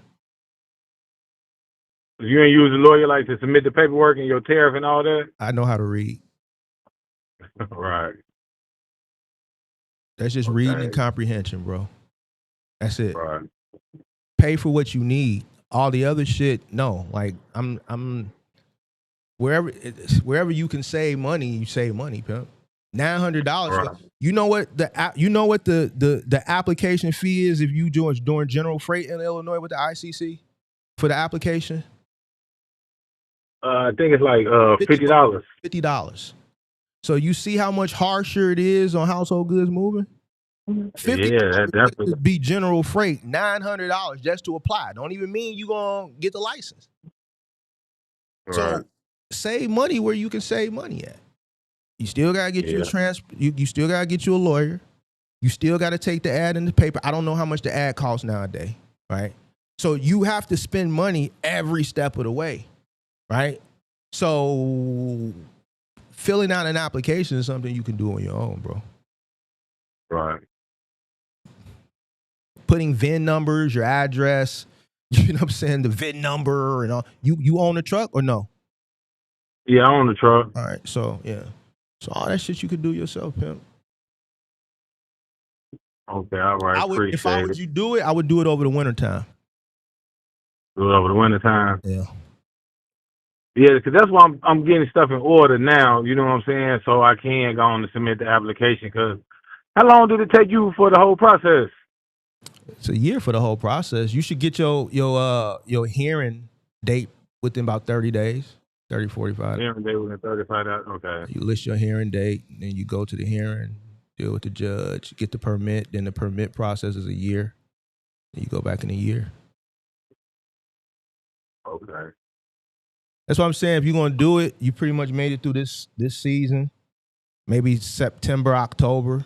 You ain't use a lawyer like to submit the paperwork and your tariff and all that? I know how to read. Right. That's just reading and comprehension, bro. That's it. Right. Pay for what you need. All the other shit, no. Like I'm wherever you can save money, you save money, pimp. $900. Right. You know what the application fee is if you doing general freight in Illinois with the ICC for the application? I think it's like $50. $50. So you see how much harsher it is on household goods moving? $50 that definitely. to be general freight, $900 just to apply. Don't even mean you gonna get the license. Right. So save money where you can save money at. You still gotta get you a Yeah. you still gotta get you a lawyer. You still gotta take the ad in the paper. I don't know how much the ad costs nowadays, right? So you have to spend money every step of the way, right? So filling out an application is something you can do on your own, bro. Right. Putting VIN numbers, your address, you know what I'm saying, the VIN number and all. You own the truck or no? Yeah, I own the truck. All right, so yeah. So all that shit you could do yourself, pimp. Okay, all right. If I Appreciate would it. you do it, I would do it over the wintertime. Do it over the winter time. Yeah. Yeah, because that's why I'm getting stuff in order now. You know what I'm saying? So I can go on and submit the application. Because how long did it take you for the whole process? It's a year for the whole process. You should get your hearing date within about 30 days, 30, 45. Hearing day within 35 days. Okay. You list your hearing date, then you go to the hearing, deal with the judge, get the permit, then the permit process is a year. Then you go back in a year. Okay. That's what I'm saying. If you're gonna do it, you pretty much made it through this season. Maybe September, October.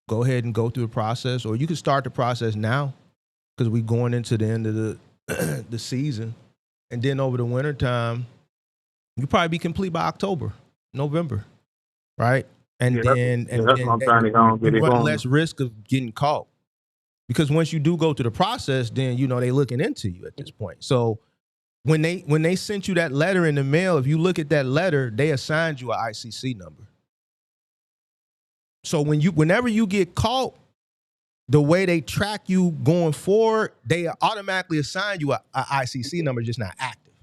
Go ahead and go through the process, or you can start the process now because we're going into the end of the the season, and then over the winter time, you probably be complete by October, November, right? And Yeah, then that's what I'm trying to go and get you it run going. less risk of getting caught because once you do go through the process, then you know they looking into you at this point. So when they sent you that letter in the mail, if you look at that letter, they assigned you an ICC number. So whenever you get caught, the way they track you going forward, they automatically assign you a ICC number, just not active.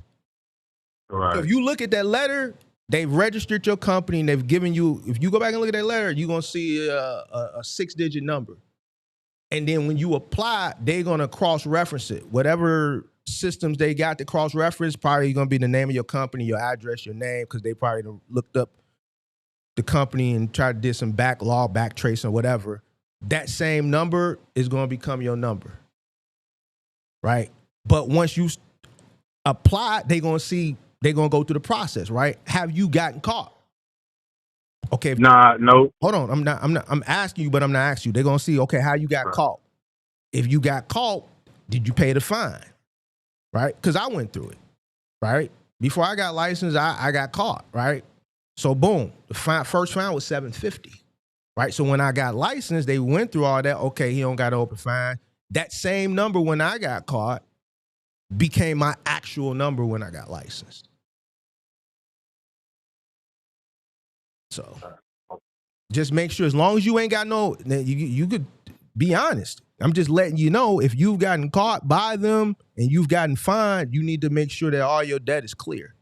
Right. So if you look at that letter, they've registered your company and they've given you, if you go back and look at that letter, you're going to see a 6-digit number. And then when you apply, they're going to cross-reference it. Whatever systems they got to cross-reference, probably going to be the name of your company, your address, your name, because they probably looked up the company and tried to do some back tracing, whatever. That same number is going to become your number, right? But once you apply, they're going to go through the process, right? Have you gotten caught? Okay. Nah, no. Hold on. I'm asking you, but I'm not asking you. They're going to see, okay, how you got caught. If you got caught, did you pay the fine? Right? Because I went through it, right? Before I got licensed, I got caught, right? So boom, the first fine was $750, right? So when I got licensed, they went through all that. Okay, he don't got to open fine. That same number when I got caught became my actual number when I got licensed. So just make sure, as long as you ain't got you could be honest. I'm just letting you know, if you've gotten caught by them and you've gotten fined, you need to make sure that all your debt is clear.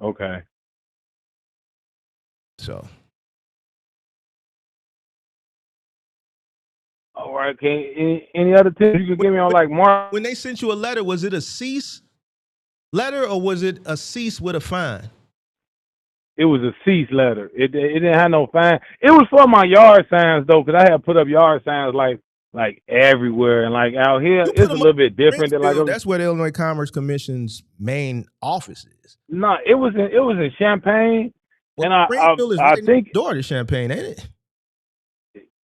Okay. So. All right. Any other tips you could give me on like more? When they sent you a letter, was it a cease letter or was it a cease with a fine? It was a cease letter. It didn't have no fine. It was for my yard signs though, because I had put up yard signs like everywhere, and like out here it's a little bit different than like that's where the Illinois Commerce Commission's main office is. No, it was in Champaign, well, and Springfield is I right think next door to Champaign, ain't it?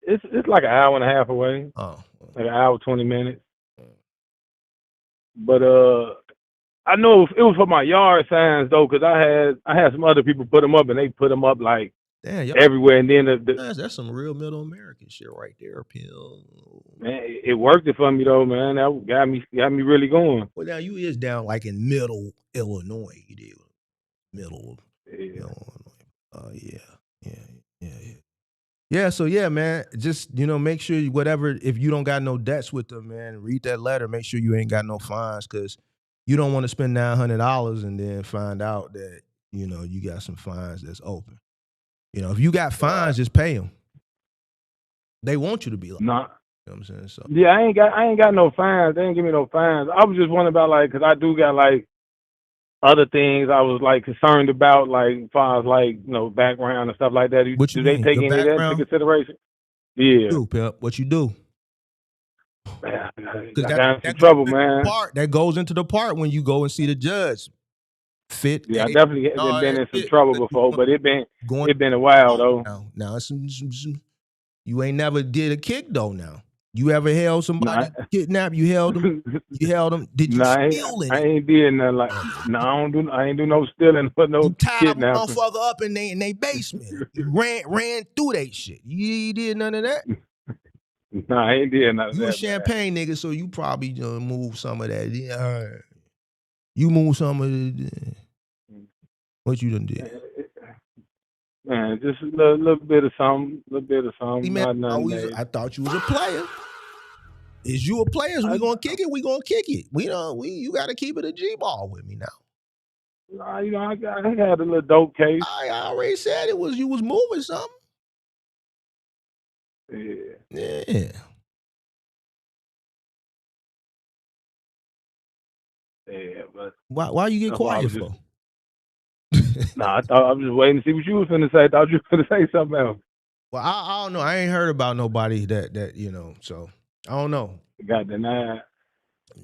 It's like an hour and a half away. Oh, like an hour 20 minutes. But I know it was for my yard signs though, because I had some other people put them up, and they put them up like everywhere, and then that's some real middle American shit right there, Pill. Man, it worked it for me though, man. That got me really going. Well, now you is down like in middle Illinois, you do middle Illinois. Yeah. So yeah, man, just make sure if you don't got no debts with them, man, read that letter. Make sure you ain't got no fines, because you don't want to spend $900 and then find out that you got some fines that's open. If you got fines, just pay them. They want you to be like, nah. You know what I'm saying? So yeah, I ain't got no fines. They didn't give me no fines. I was just wondering about because I do got other things I was like concerned about, like as far as like background and stuff like that. What you Do they mean? take Your any of that into background? consideration? Yeah, Do pimp? What you do? man, Because I got in some that goes trouble, into the man. part. That goes into the part when you go and see the judge. Fit Yeah, I age, definitely all been that in some shit. trouble Because you before, but going it been a while though. now it's some. You ain't never did a kick though. Now you ever held Nah, somebody kidnapped? You held them. You held them. Did you nah, steal I any? ain't did nothing like. Nah, I ain't do no stealing or no You tied a kidnapping. motherfucker up in they basement. You ran through they shit. You did none of that. Nah, I ain't did none of You a that, man. Champagne nigga, so you probably move some of that. Yeah, you move some of the. What you done did? Man, just a little bit of something, See, man, not nothing major. I thought you was a player. Is you a player? We gonna kick it. We gonna kick it. You got to keep it a G ball with me now. I had a little dope case. I already said it was you was moving something. Yeah. Yeah, but Why you get quiet for? Nah, I thought I was just waiting to see what you was finna say. I thought you were finna say something else. Well, I don't know. I ain't heard about nobody that so I don't know. Got denied.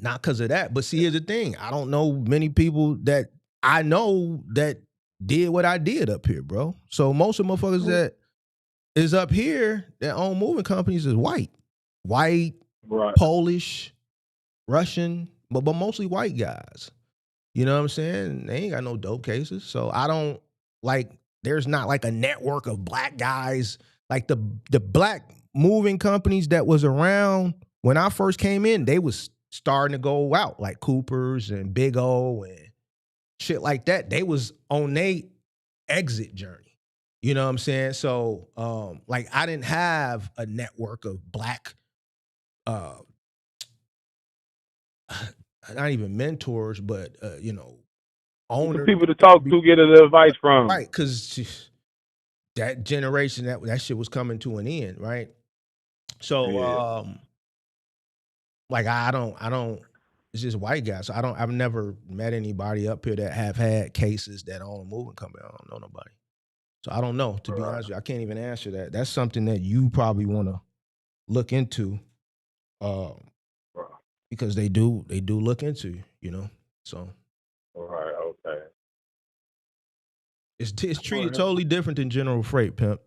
Not because of that, but see, here's the thing. I don't know many people that I know that did what I did up here, bro. So most of the motherfuckers that is up here that own moving companies is white, right. Polish, Russian, but mostly white guys. You know what I'm saying? They ain't got no dope cases. So I don't there's not like a network of black guys. Like the black moving companies that was around when I first came in, they was starting to go out, like Cooper's and Big O and shit like that. They was on their exit journey. You know what I'm saying? So I didn't have a network of black not even mentors, but owners. The people to talk to, get a little advice from. Right, because that generation, that shit was coming to an end, right? So Yeah. I don't it's just white guys. So I've never met anybody up here that have had cases that own a moving company. I don't know nobody. So I don't know, to be honest with you. I can't even answer that. That's something that you probably want to look into. Because they do look into you, so. All right, okay. It's treated totally different than general freight, pimp.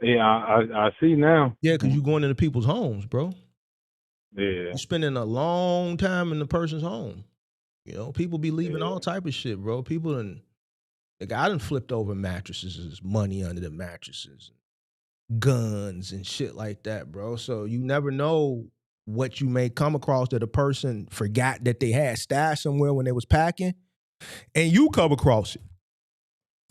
Yeah, I see now. Yeah, because you're going into people's homes, bro. Yeah. You're spending a long time in the person's home. People be leaving all type of shit, bro. People I done flipped over mattresses, there's money under the mattresses, guns and shit like that, bro. So you never know what you may come across that a person forgot that they had stashed somewhere when they was packing, and you come across it.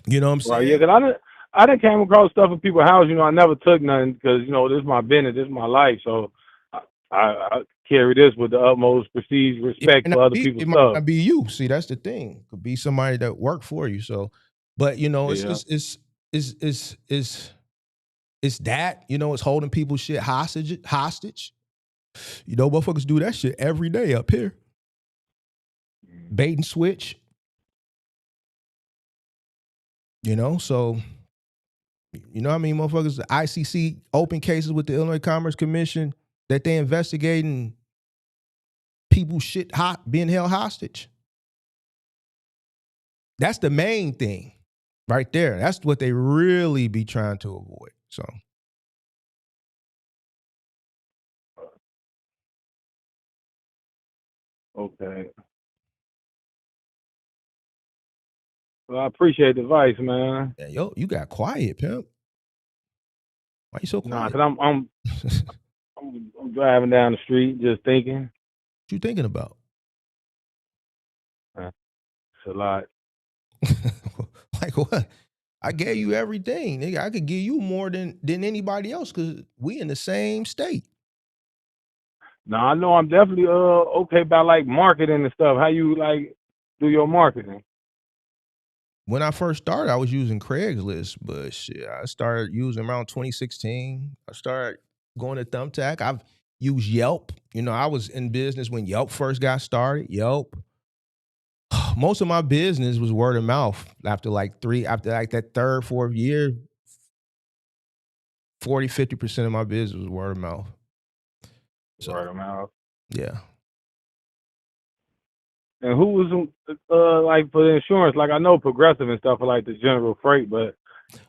You know what I'm saying? Right, yeah, because I done came across stuff in people's house. I never took nothing because, this is my business, this is my life. So I carry this with the utmost prestige, respect for other people's stuff. It might not be you. See, that's the thing. It could be somebody that worked for you. So, but it's that, it's holding people's shit hostage. Motherfuckers do that shit every day up here. Bait and switch. So I mean, motherfuckers, the ICC open cases with the Illinois Commerce Commission that they investigating people shit being held hostage. That's the main thing right there. That's what they really be trying to avoid. So. Okay. Well, I appreciate the advice, man. Yeah, yo, you got quiet, pimp. Why you so quiet? Nah, cause I'm driving down the street just thinking. What you thinking about? It's a lot. Like what? I gave you everything, nigga. I could give you more than anybody else because we in the same state. Now I know I'm definitely okay about like marketing and stuff. How you like do your marketing? When I first started, I was using Craigslist, but shit, I started using around 2016. I started going to Thumbtack. I've used Yelp. I was in business when Yelp first got started. Yelp. most of my business was word of mouth. After like that third, fourth year, 40-50% of my business was word of mouth. So, Word of mouth. yeah. And who was like for the insurance? Like I know Progressive and stuff for like the general freight, but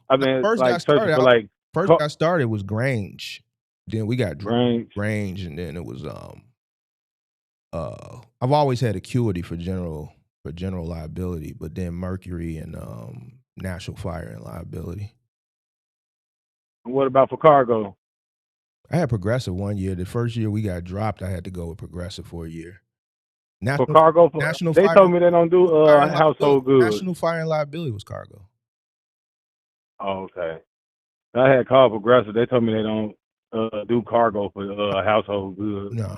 I mean like searching for like got started was Grange. Then we got Grange, and then it was I've always had acuity for general liability, but then Mercury and National Fire and Liability. What about for cargo? I had Progressive one year. The first year we got dropped, I had to go with Progressive for a year. For cargo, they told me they don't do household goods. National Fire and Liability was cargo. Oh, okay. I had called Progressive. They told me they don't do cargo for household goods. No.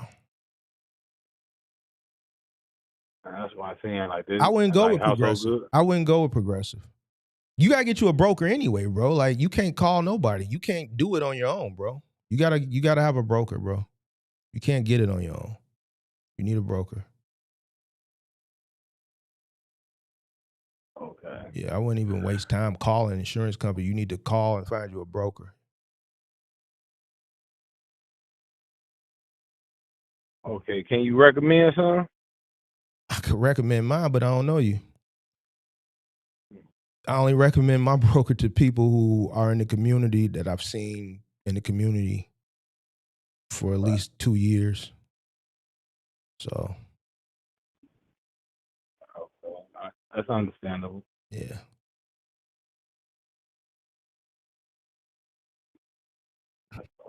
That's why I'm saying like this. I wouldn't go like with Progressive. Goods. I wouldn't go with Progressive. You gotta get you a broker anyway, bro. Like you can't call nobody. You can't do it on your own, bro. You gotta have a broker, bro. You can't get it on your own. You need a broker. Okay. Yeah, I wouldn't even waste time calling an insurance company. You need to call and find you a broker. Okay. Can you recommend some? I could recommend mine, but I don't know you. I only recommend my broker to people who are in the community that I've seen in the community for at least 2 years. So. Okay. That's understandable. Yeah.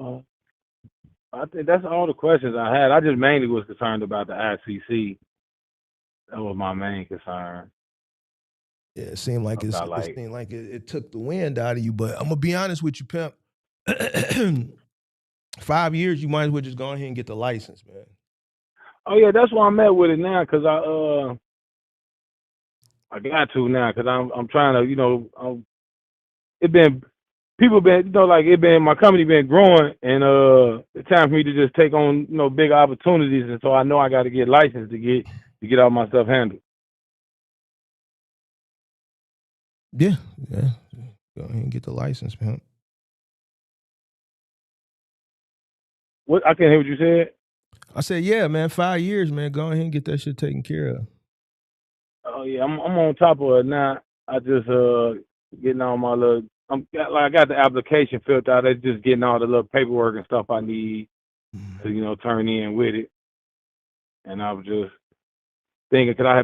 I think that's all the questions I had. I just mainly was concerned about the ICC. That was my main concern. Yeah, it seemed like it took the wind out of you. But I'm gonna be honest with you, pimp. 5 years, you might as well just go ahead and get the license, man. Oh yeah, that's why I'm at with it now, cause I got to now, cause I'm trying to, my company been growing, and it's time for me to just take on big opportunities, and so I know I got to get licensed to get all my stuff handled. Yeah. Go ahead and get the license, man. What? I can't hear what you said. I said, yeah, man. 5 years, man. Go ahead and get that shit taken care of. Oh yeah, I'm on top of it now. I just getting all my little. I got the application filled out. It's just getting all the little paperwork and stuff I need to turn in with it. And I was just thinking, because I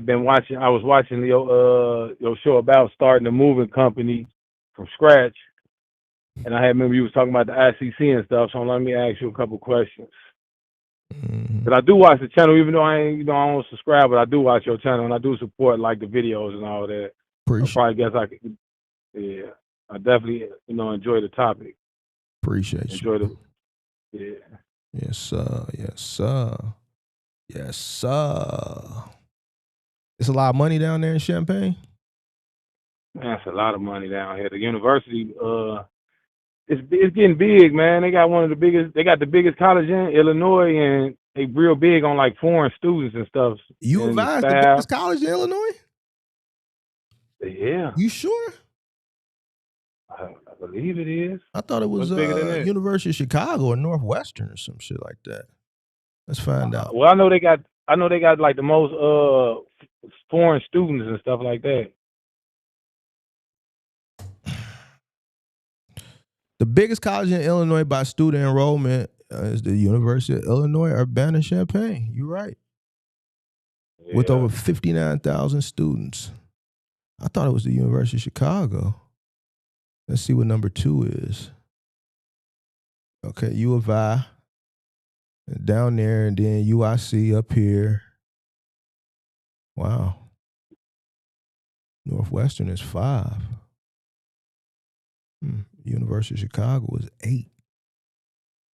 was watching your show about starting a moving company from scratch, and I remember you was talking about the ICC and stuff. So let me ask you a couple questions. But I do watch the channel, even though I don't subscribe, but I do watch your channel, and I do support like the videos and all that. I definitely enjoy the topic. Appreciate you. Enjoy the Yes, sir. Yes, sir. Yes, sir. It's a lot of money down there in Champaign. Man, it's a lot of money down here. The university, it's getting big, man. They got the biggest college in Illinois, and they real big on like foreign students and stuff. You advised the biggest college in Illinois? Yeah. You sure? I believe it is. I thought it was University of Chicago or Northwestern or some shit like that. Let's find out. Well, I know they got like the most foreign students and stuff like that. The biggest college in Illinois by student enrollment is the University of Illinois Urbana-Champaign. You're right. Yeah. With over 59,000 students. I thought it was the University of Chicago. Let's see what number 2 is. Okay, U of I. Down there, and then UIC up here. Wow. Northwestern is 5. University of Chicago is 8.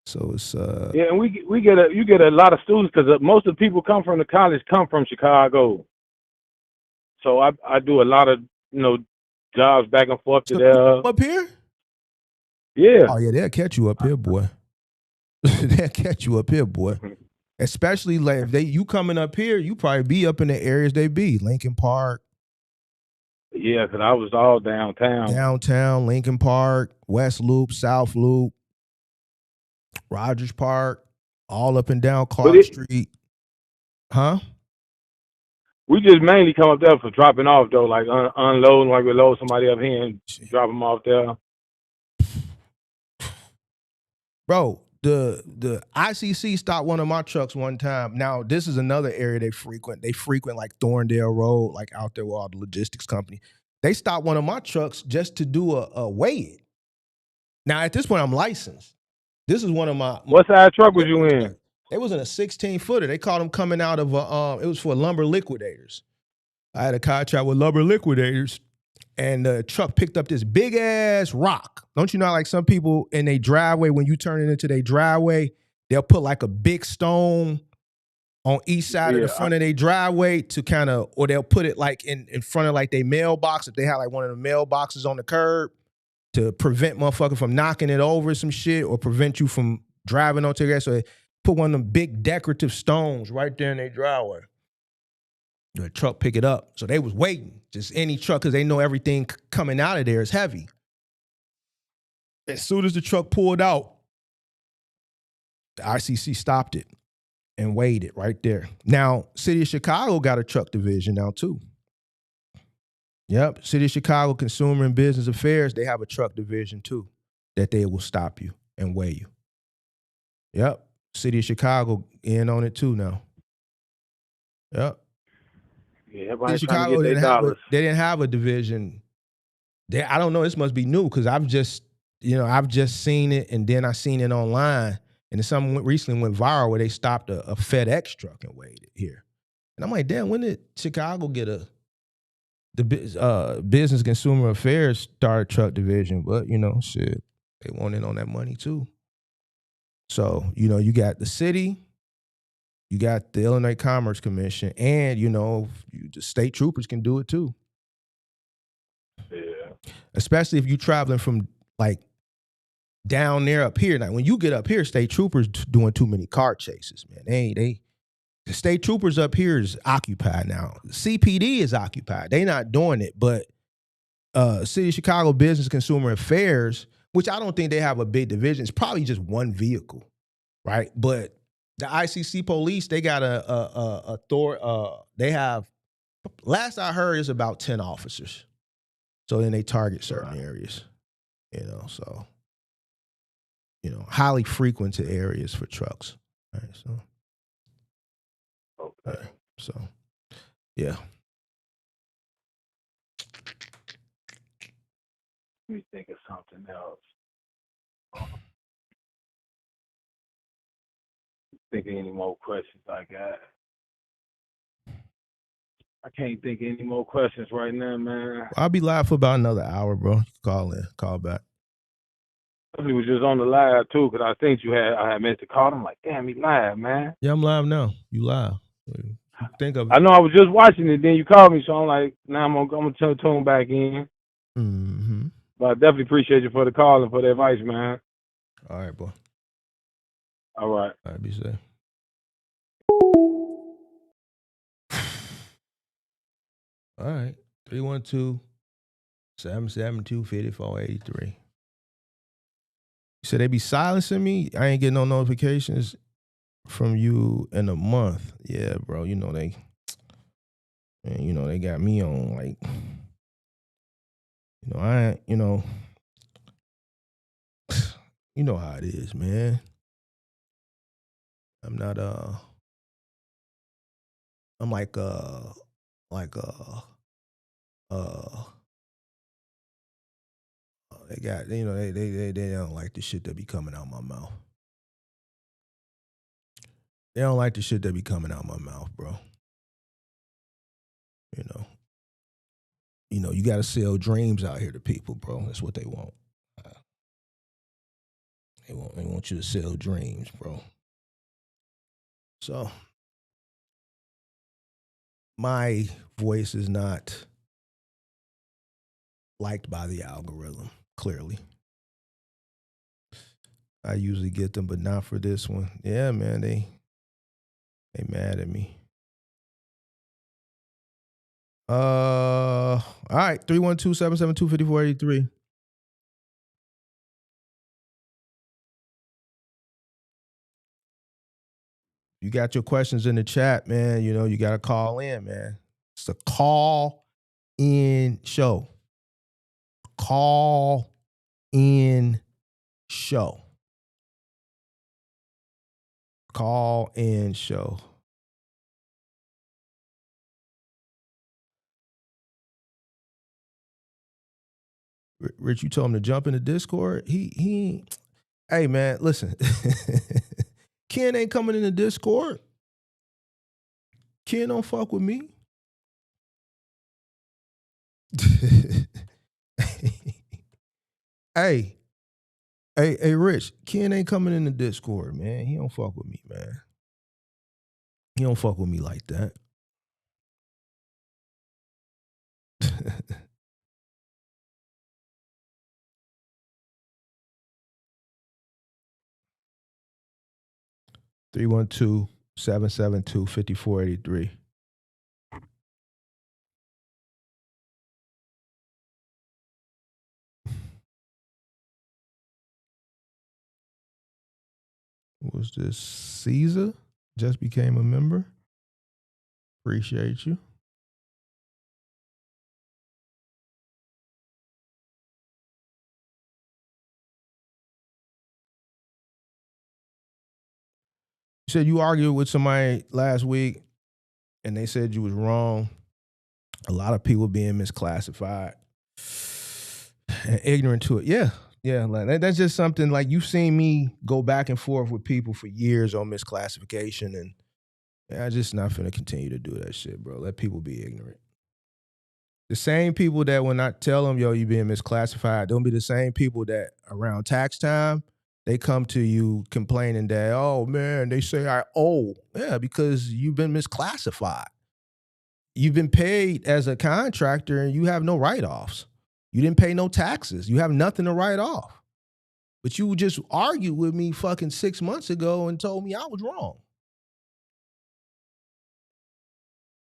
So it's yeah, and you get a lot of students, because most of the people come from the college come from Chicago. So I do a lot of jobs back and forth to there. Up here? Yeah. Oh yeah, they'll catch you up here, boy. They'll catch you up here, boy. Especially like if you coming up here, you probably be up in the areas they be. Lincoln Park. Yeah, because I was all downtown. Downtown, Lincoln Park, West Loop, South Loop, Rogers Park, all up and down Clark Street. Huh? We just mainly come up there for dropping off though, like unloading, like we load somebody up here and drop them off there. Bro, the ICC stopped one of my trucks one time. Now, this is another area they frequent. They frequent like Thorndale Road, like out there with all the logistics company. They stopped one of my trucks just to do a weigh-in. Now, at this point, I'm licensed. This is one of my... What size truck was you in? It was in a 16-footer. They called them coming out of it was for lumber liquidators. I had a contract with lumber liquidators, and the truck picked up this big ass rock. Don't you know, like some people in their driveway, when you turn it into their driveway, they'll put like a big stone on each side of the front of their driveway to kind of, or they'll put it like in front of like their mailbox if they have like one of the mailboxes on the curb to prevent motherfucker from knocking it over some shit or prevent you from driving onto it. So they put one of them big decorative stones right there in their driveway. The truck pick it up. So they was waiting. Just any truck, because they know everything coming out of there is heavy. As soon as the truck pulled out, the ICC stopped it and weighed it right there. Now, City of Chicago got a truck division now too. Yep, City of Chicago Consumer and Business Affairs, they have a truck division too that they will stop you and weigh you. Yep, City of Chicago in on it too now. Yep. Yeah, everybody's Chicago trying to get their dollars. They didn't have a division. I don't know. This must be new because I've just seen it, and then I seen it online, and something recently went viral where they stopped a FedEx truck and weighed it here, and I'm like, damn, when did Chicago get the Business Consumer Affairs start truck division? But shit, they want in on that money too. So you got the city. You got the Illinois Commerce Commission, and the state troopers can do it too. Yeah. Especially if you're traveling from like down there up here. Now, when you get up here, state troopers doing too many car chases, man. The state troopers up here is occupied now. CPD is occupied. They not doing it, but City of Chicago Business Consumer Affairs, which I don't think they have a big division. It's probably just one vehicle, right? But the ICC police, they got they have, last I heard, is about 10 officers. So then they target certain areas, so, highly frequented areas for trucks. Right, so. Okay. Yeah, so, yeah. Let me think of something else. Think of any more questions I got. I can't think of any more questions right now, man. I'll be live for about another hour, bro. Call back. I was just on the live too, because I think I had meant to call him. Like, damn, he live, man. Yeah, I'm live now. You live. Think of it. I know I was just watching it, then you called me, so I'm like, now I'm gonna tune back in. Mm-hmm. But I definitely appreciate you for the call and for the advice, man. All right, boy. All right. All right, be safe. All right. 312-772-5483. You said they be silencing me? I ain't getting no notifications from you in a month. Yeah, bro. They got me on like, I you know how it is, man. I'm not I'm like they got they don't like the shit that be coming out my mouth. They don't like the shit that be coming out my mouth, bro. You got to sell dreams out here to people, bro. That's what they want. They want you to sell dreams, bro. So my voice is not liked by the algorithm, clearly. I usually get them, but not for this one. Yeah, man, They mad at me. All right, 312-772-5483. You got your questions in the chat, man. You know, you got to call in, man. It's a call in show. Call in show. Call in show. Rich, you told him to jump in the Discord. He hey man, listen. Ken ain't coming in the Discord. Ken don't fuck with me. hey, Rich, Ken ain't coming in the Discord, man. He don't fuck with me, man. He don't fuck with me like that. 312-772-5483. Was this Caesar? Just became a member. Appreciate you. You said you argued with somebody last week and they said you was wrong. A lot of people being misclassified and ignorant to it. Yeah. Like that's just something like you've seen me go back and forth with people for years on misclassification, and I'm just not finna continue to do that shit, bro. Let people be ignorant. The same people that when I tell them, yo, you being misclassified, don't be the same people that around tax time, they come to you complaining that, oh man, they say I owe. Yeah, because you've been misclassified. You've been paid as a contractor and you have no write-offs. You didn't pay no taxes. You have nothing to write off. But you just argued with me fucking 6 months ago and told me I was wrong.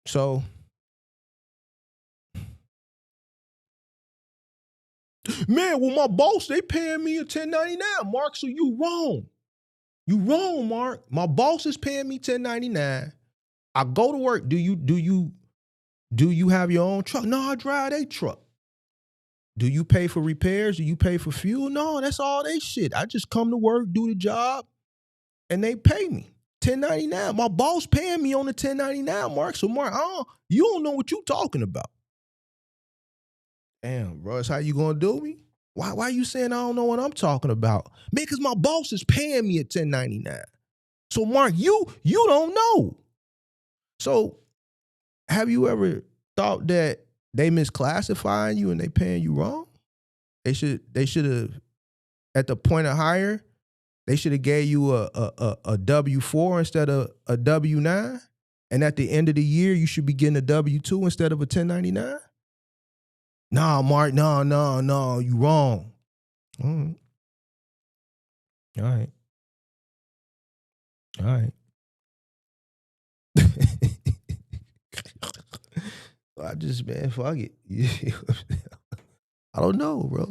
So, man, well, my boss, they paying me a 1099, Mark, so you wrong. You wrong, Mark. My boss is paying me 1099. I go to work. Do you have your own truck? No, I drive their truck. Do you pay for repairs? Do you pay for fuel? No, that's all they shit. I just come to work, do the job, and they pay me. 1099. My boss paying me on the 1099, Mark. So, Mark, you don't know what you talking about. Damn, bro, that's how you gonna do me? Why you saying I don't know what I'm talking about? Man, because my boss is paying me a 1099. So, Mark, you don't know. So, have you ever thought that they misclassifying you and they paying you wrong? They should have, at the point of hire, they should have gave you a W-4 instead of a W-9. And at the end of the year, you should be getting a W-2 instead of a 1099. Nah, Mark, no, you wrong. All right. I just, man, fuck it. I don't know, bro.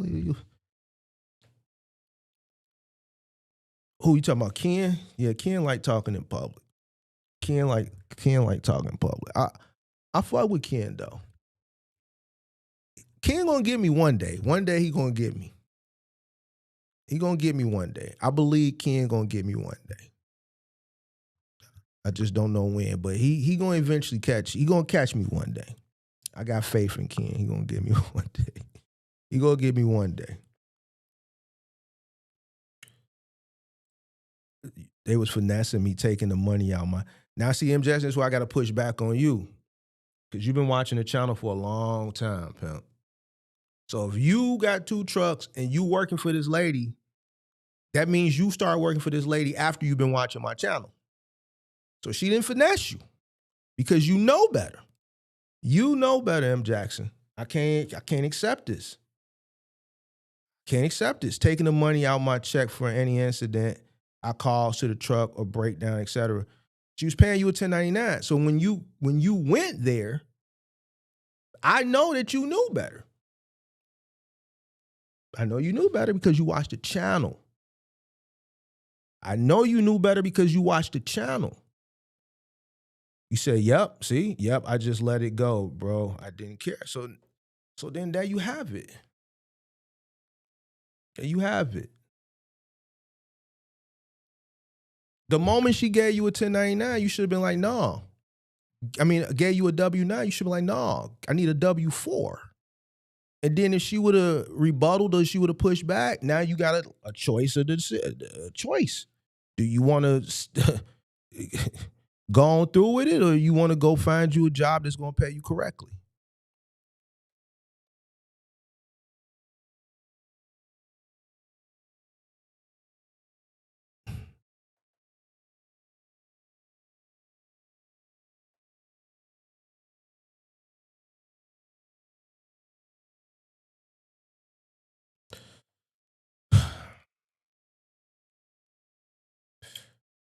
Who you talking about? Ken? Yeah, Ken like talking in public. Ken like talking in public. I fuck with Ken though. Ken gonna get me one day. One day he gonna get me. He gonna get me one day. I believe Ken gonna get me one day. I just don't know when, but he gonna eventually catch. He gonna catch me one day. I got faith in Ken. He gonna get me one day. He gonna get me one day. They was finessing me, taking the money out my. Now see, M. Jackson, that's why I gotta push back on you, because you've been watching the channel for a long time, pimp. So if you got 2 trucks and you working for this lady, that means you start working for this lady after you've been watching my channel. So she didn't finesse you because you know better. You know better, M. Jackson. I can't accept this. Can't accept this. Taking the money out my check for any incident, I cause to the truck or breakdown, etc. She was paying you a 1099. So when you went there, I know that you knew better. I know you knew better because you watched the channel. I know you knew better because you watched the channel. You say, yep, see, yep, I just let it go, bro. I didn't care. So then there you have it. There you have it. The moment she gave you a 1099, you should have been like, no. I mean, gave you a W-9, you should be like, no, I need a W-4. And then if she would have rebutted or she would have pushed back, now you got a choice of the choice. Do you want to go on through with it, or you want to go find you a job that's going to pay you correctly?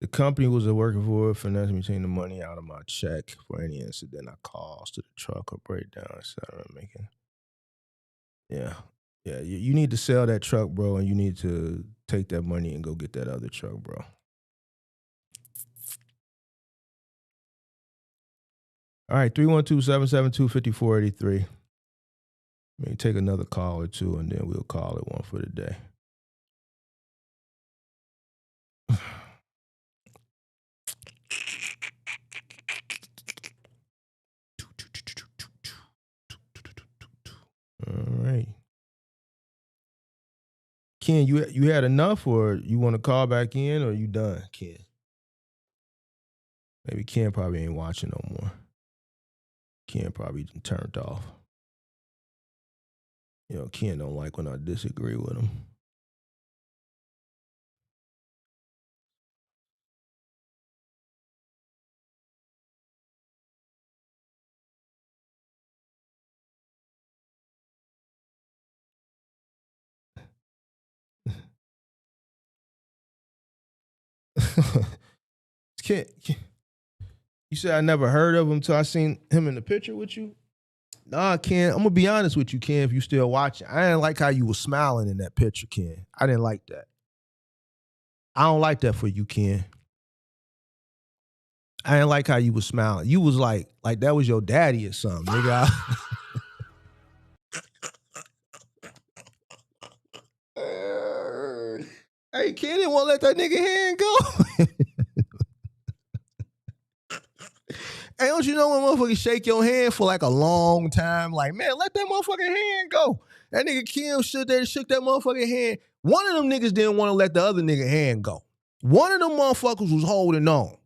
The company was working for finance me taking the money out of my check for any incident I caused to the truck or breakdown, etc. Making, yeah. You need to sell that truck, bro, and you need to take that money and go get that other truck, bro. All right, 312-772-5483. Maybe take another call or two, and then we'll call it one for the day. All right. Ken, you had enough, or you want to call back in, or you done, Ken? Maybe Ken probably ain't watching no more. Ken probably turned off. You know, Ken don't like when I disagree with him. Ken, you said I never heard of him until I seen him in the picture with you? Nah, Ken, I'm going to be honest with you, Ken, if you still watching. I didn't like how you were smiling in that picture, Ken. I didn't like that. I don't like that for you, Ken. I didn't like how you was smiling. You was like that was your daddy or something, nigga. Hey, Ken didn't want to let that nigga hand go. Hey, don't you know when motherfuckers shake your hand for like a long time? Like, man, let that motherfucking hand go. That nigga Kim shook that motherfucking hand. One of them niggas didn't want to let the other nigga hand go. One of them motherfuckers was holding on.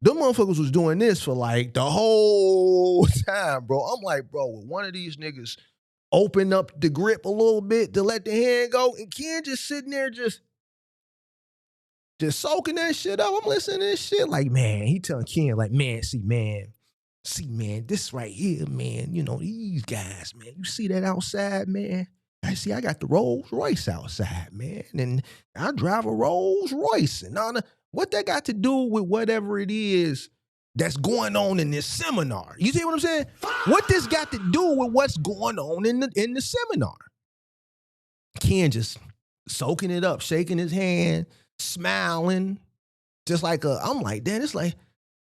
Them motherfuckers was doing this for like the whole time, bro. I'm like, bro, will one of these niggas open up the grip a little bit to let the hand go? And Ken just sitting there just soaking that shit up. I'm listening to this shit like, man, he telling Ken like, man, see, man, this right here, man, you know, these guys, man, you see that outside, man? I got the Rolls Royce outside, man, and I drive a Rolls Royce, and all the, what that got to do with whatever it is that's going on in this seminar? You see what I'm saying? What this got to do with what's going on in the seminar? Ken just soaking it up, shaking his hand, smiling, just like I'm like, damn, it's like,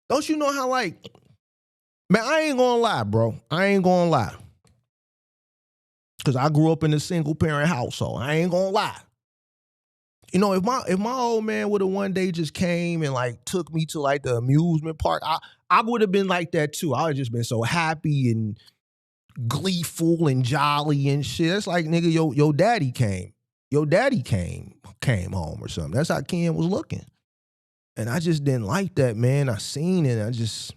don't you know how like, man, I ain't gonna lie, bro. I ain't gonna lie. Because I grew up in a single parent household. I ain't gonna lie. You know, if my old man would have one day just came and like took me to like the amusement park, I would have been like that too. I would have just been so happy and gleeful and jolly and shit. It's like, nigga, your daddy came. Your daddy came home or something. That's how Ken was looking. And I just didn't like that, man. I seen it. I just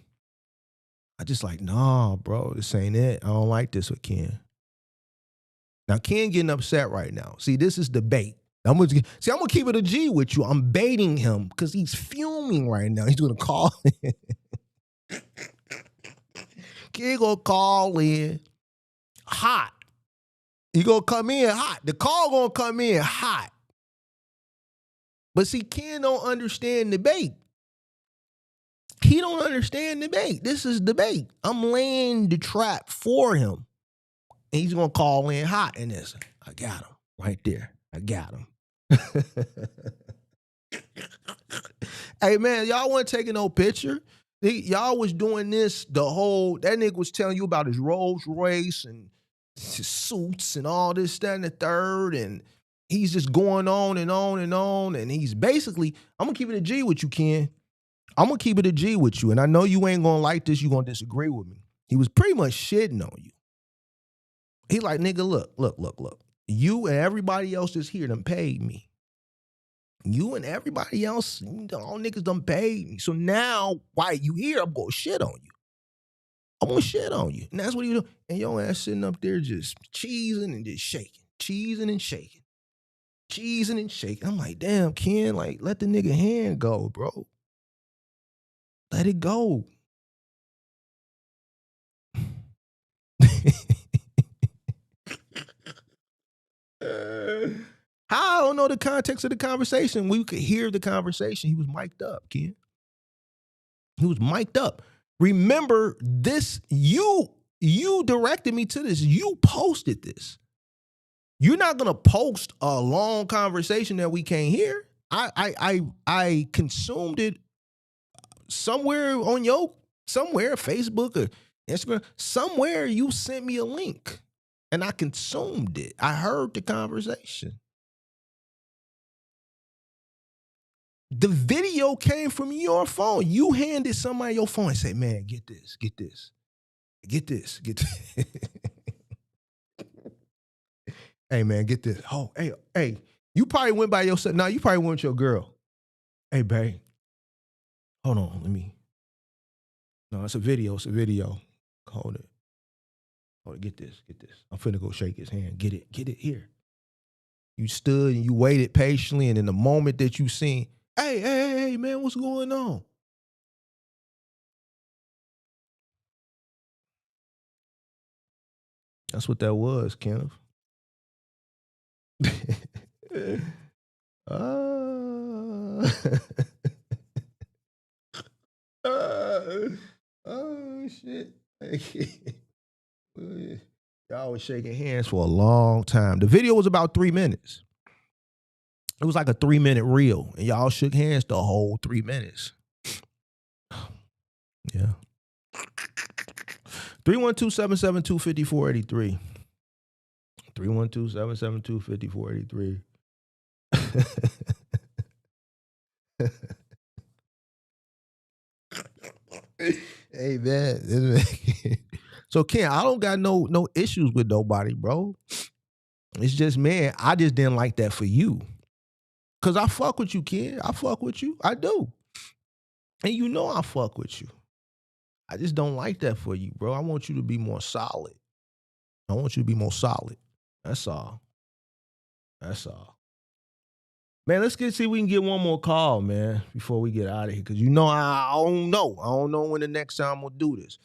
like, nah, bro, this ain't it. I don't like this with Ken. Now, Ken getting upset right now. See, this is debate. I'm gonna keep it a G with you. I'm baiting him because he's fuming right now. He's gonna call in. Ken gonna call in hot. He gonna come in hot. The call gonna come in hot. But see, Ken don't understand debate. he don't understand debate. This is debate. I'm laying the trap for him. And he's gonna call in hot in this. I got him right there. I got him. Hey man, y'all wasn't taking no picture. Y'all was doing this that nigga was telling you about his Rolls Royce and his suits and all this, that, and the third, and he's just going on and on and on, and he's basically, I'm gonna keep it a G with you, Ken. I'm gonna keep it a G with you, and I know you ain't gonna like this, you gonna disagree with me. He was pretty much shitting on you. He like, nigga, look. You and everybody else that's here done paid me. You and everybody else, all niggas done paid me. So now, why you here, I'm gonna shit on you. I'm gonna shit on you. And that's what he do. And your ass sitting up there just cheesing and just shaking. Cheesing and shaking. Cheesing and shaking. I'm like, damn, Ken, like, let the nigga hand go, bro. Let it go. How I don't know the context of the conversation. We could hear the conversation. He was mic'd up, Ken. He was mic'd up. Remember this, you directed me to this. You posted this. You're not gonna post a long conversation that we can't hear. I consumed it somewhere on somewhere, Facebook or Instagram, somewhere you sent me a link and I consumed it. I heard the conversation. The video came from your phone. You handed somebody your phone and said, man, get this. Hey, man, get this. Oh, hey, you probably went by yourself. No, you probably went with your girl. Hey, babe, hold on, no, it's a video. Hold it, get this. I'm finna go shake his hand. Get it here. You stood and you waited patiently, and in the moment that you seen, hey, man, what's going on? That's what that was, Kenneth. Oh, shit. Y'all was shaking hands for a long time. The video was about 3 minutes. It was like a 3-minute reel, and y'all shook hands the whole 3 minutes. Yeah. 312-772-5483. 312-772-5483. Hey, man. So, Ken, I don't got no issues with nobody, bro. It's just, man, I just didn't like that for you. Because I fuck with you, Ken. I fuck with you. I do. And you know I fuck with you. I just don't like that for you, bro. I want you to be more solid. That's all. Man, let's see if we can get one more call, man, before we get out of here. Because you know, I don't know. I don't know when the next time we'll do this.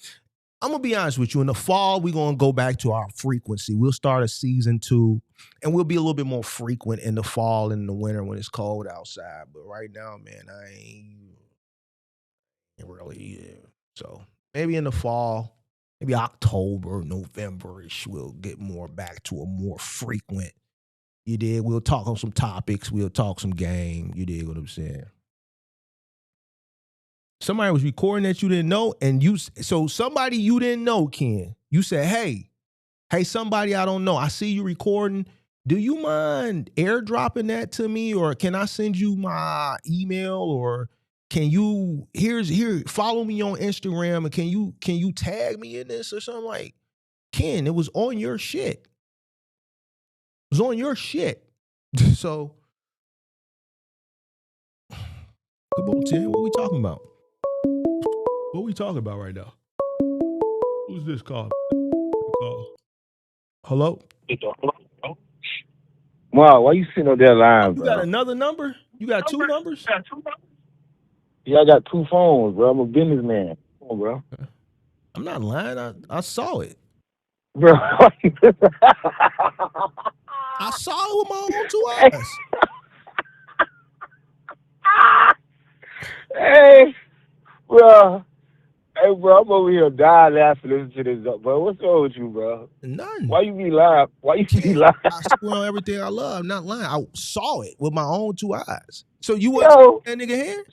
I'm going to be honest with you. In the fall, we're going to go back to our frequency. We'll start a season 2, and we'll be a little bit more frequent in the fall and in the winter when it's cold outside. But right now, man, I ain't really. Yeah. So maybe in the fall, maybe October, November-ish, we'll get more back to a more frequent. You did. We'll talk on some topics. We'll talk some game. You did what I'm saying. Somebody was recording that you didn't know, and so somebody you didn't know, Ken, you said, hey, somebody I don't know, I see you recording. Do you mind airdropping that to me, or can I send you my email, or can you follow me on Instagram, and can you tag me in this or something? Like, Ken, it was on your shit. It was on your shit. So, come on, Tim, what are we talking about? What are we talking about right now? Who's this call? Hello? Wow, why you sitting up there lying, You bro? got another number? You got 2 numbers? Yeah, I got 2 phones, bro. I'm a businessman. Come on, bro. I'm not lying. I saw it. Bro. I saw it with my own 2 eyes. Hey, Bro, hey, bro, I'm over here dying laughing listening to this, bro. What's wrong with you, bro? None. Why you be lying? Why you be Kid, lying? I swear on everything I love. I'm not lying. I saw it with my own 2 eyes. So you wasn't Yo, shaking that nigga hand?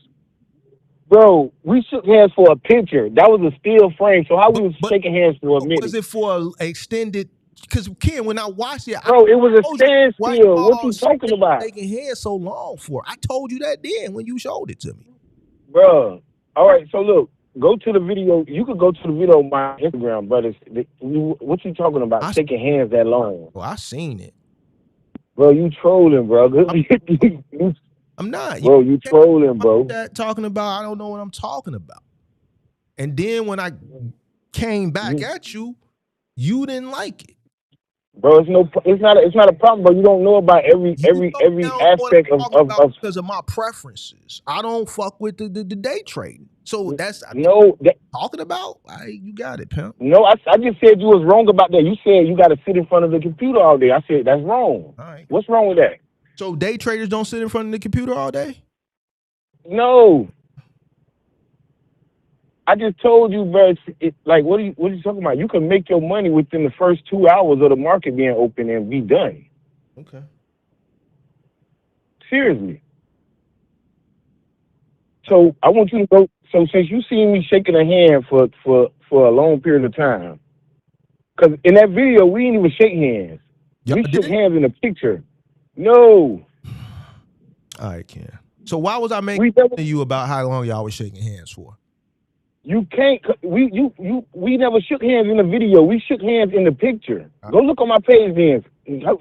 bro, we shook hands for a picture. That was a still frame. So how we was But shaking hands for a was minute? it for an extended? Because Ken, when I watched it, I Bro, it was a told you why standstill. What y'all you talking about? shaking hands so long for. I told you that then when you showed it to me. Bro, all right, so look, go to the video. You could go to the video on my Instagram, brothers. What you talking about? Shaking hands that long? Well, I seen it. Bro, you trolling, bro. I'm not. Bro, you trolling, bro. Talking about I don't know what I'm talking about. And then when I came back at you, you didn't like it. Bro, it's not a problem, bro. You don't know about every aspect of because of my preferences. I don't fuck with the day trading. So that's talking about. You got it, pimp. No, I just said you was wrong about that. You said you got to sit in front of the computer all day. I said that's wrong. All right. What's wrong with that? So day traders don't sit in front of the computer all day? No. I just told you, bro. Like, what are you talking about? You can make your money within the first 2 hours of the market being open and be done. Okay. Seriously. So I want you to go. So since you seen me shaking a hand for a long period of time, because in that video we didn't even shake hands. We shook hands in the picture. No. All right, Ken. So why was I making you about how long y'all was shaking hands for? You can't. We never shook hands in the video. We shook hands in the picture. Go look on my page, then.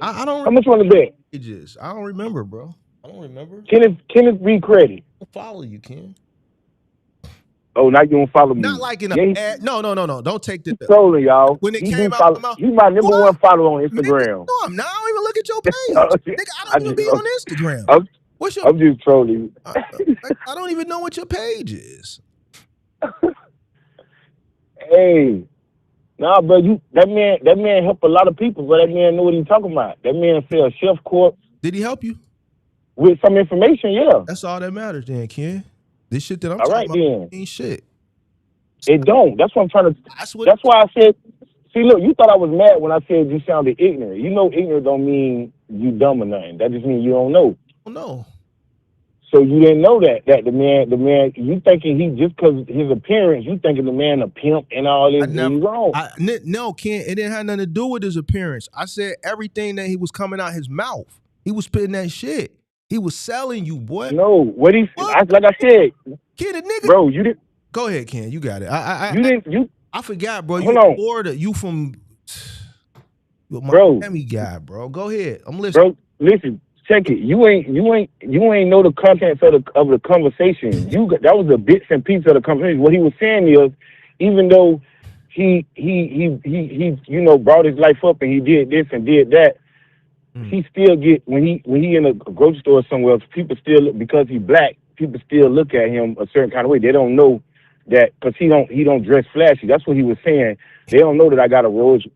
I don't. How much you want to bet? Pages. I don't remember, bro. I don't remember. Kenneth B. Credit. I'll follow you, Ken. Oh, now you don't follow me. Not like in a ad. No. Don't take this. Trolling, y'all. When it came out, you my number one follower on Instagram. No, I'm not. I don't even look at your page. Nigga, I don't even be on Instagram. What's your? I'm just trolling. I don't even know what your page is. Hey, nah, bro, that man helped a lot of people, but that man know what he's talking about. That man sell Chef Corp. Did he help you? With some information, yeah. That's all that matters then, Ken. This shit that I'm all talking right, about ain't shit. It don't. That's what I'm trying to. That's why I said. See, look, you thought I was mad when I said you sounded ignorant. You know, ignorant don't mean you dumb or nothing. That just means you don't know. Oh, no. So you didn't know that the man, you thinking he just because his appearance, you thinking the man a pimp and all this. You wrong. No, Ken, it didn't have nothing to do with his appearance. I said everything that he was coming out his mouth. He was spitting that shit. He was selling you, boy. No, what he like I said, Ken, the nigga. Bro, you didn't. Go ahead, Ken. You got it. I forgot, bro. Hold you on. Florida. You from bro, Miami guy, bro. Go ahead. I'm listening. Bro, listen. Check it. You ain't know the contents of the conversation. That was the bits and pieces of the conversation. What he was saying is, even though he brought his life up and he did this and did that, he still get when he in a grocery store somewhere, people still look, because he's black, people still look at him a certain kind of way. They don't know that because he don't dress flashy. That's what he was saying. They don't know that I got a Rolls.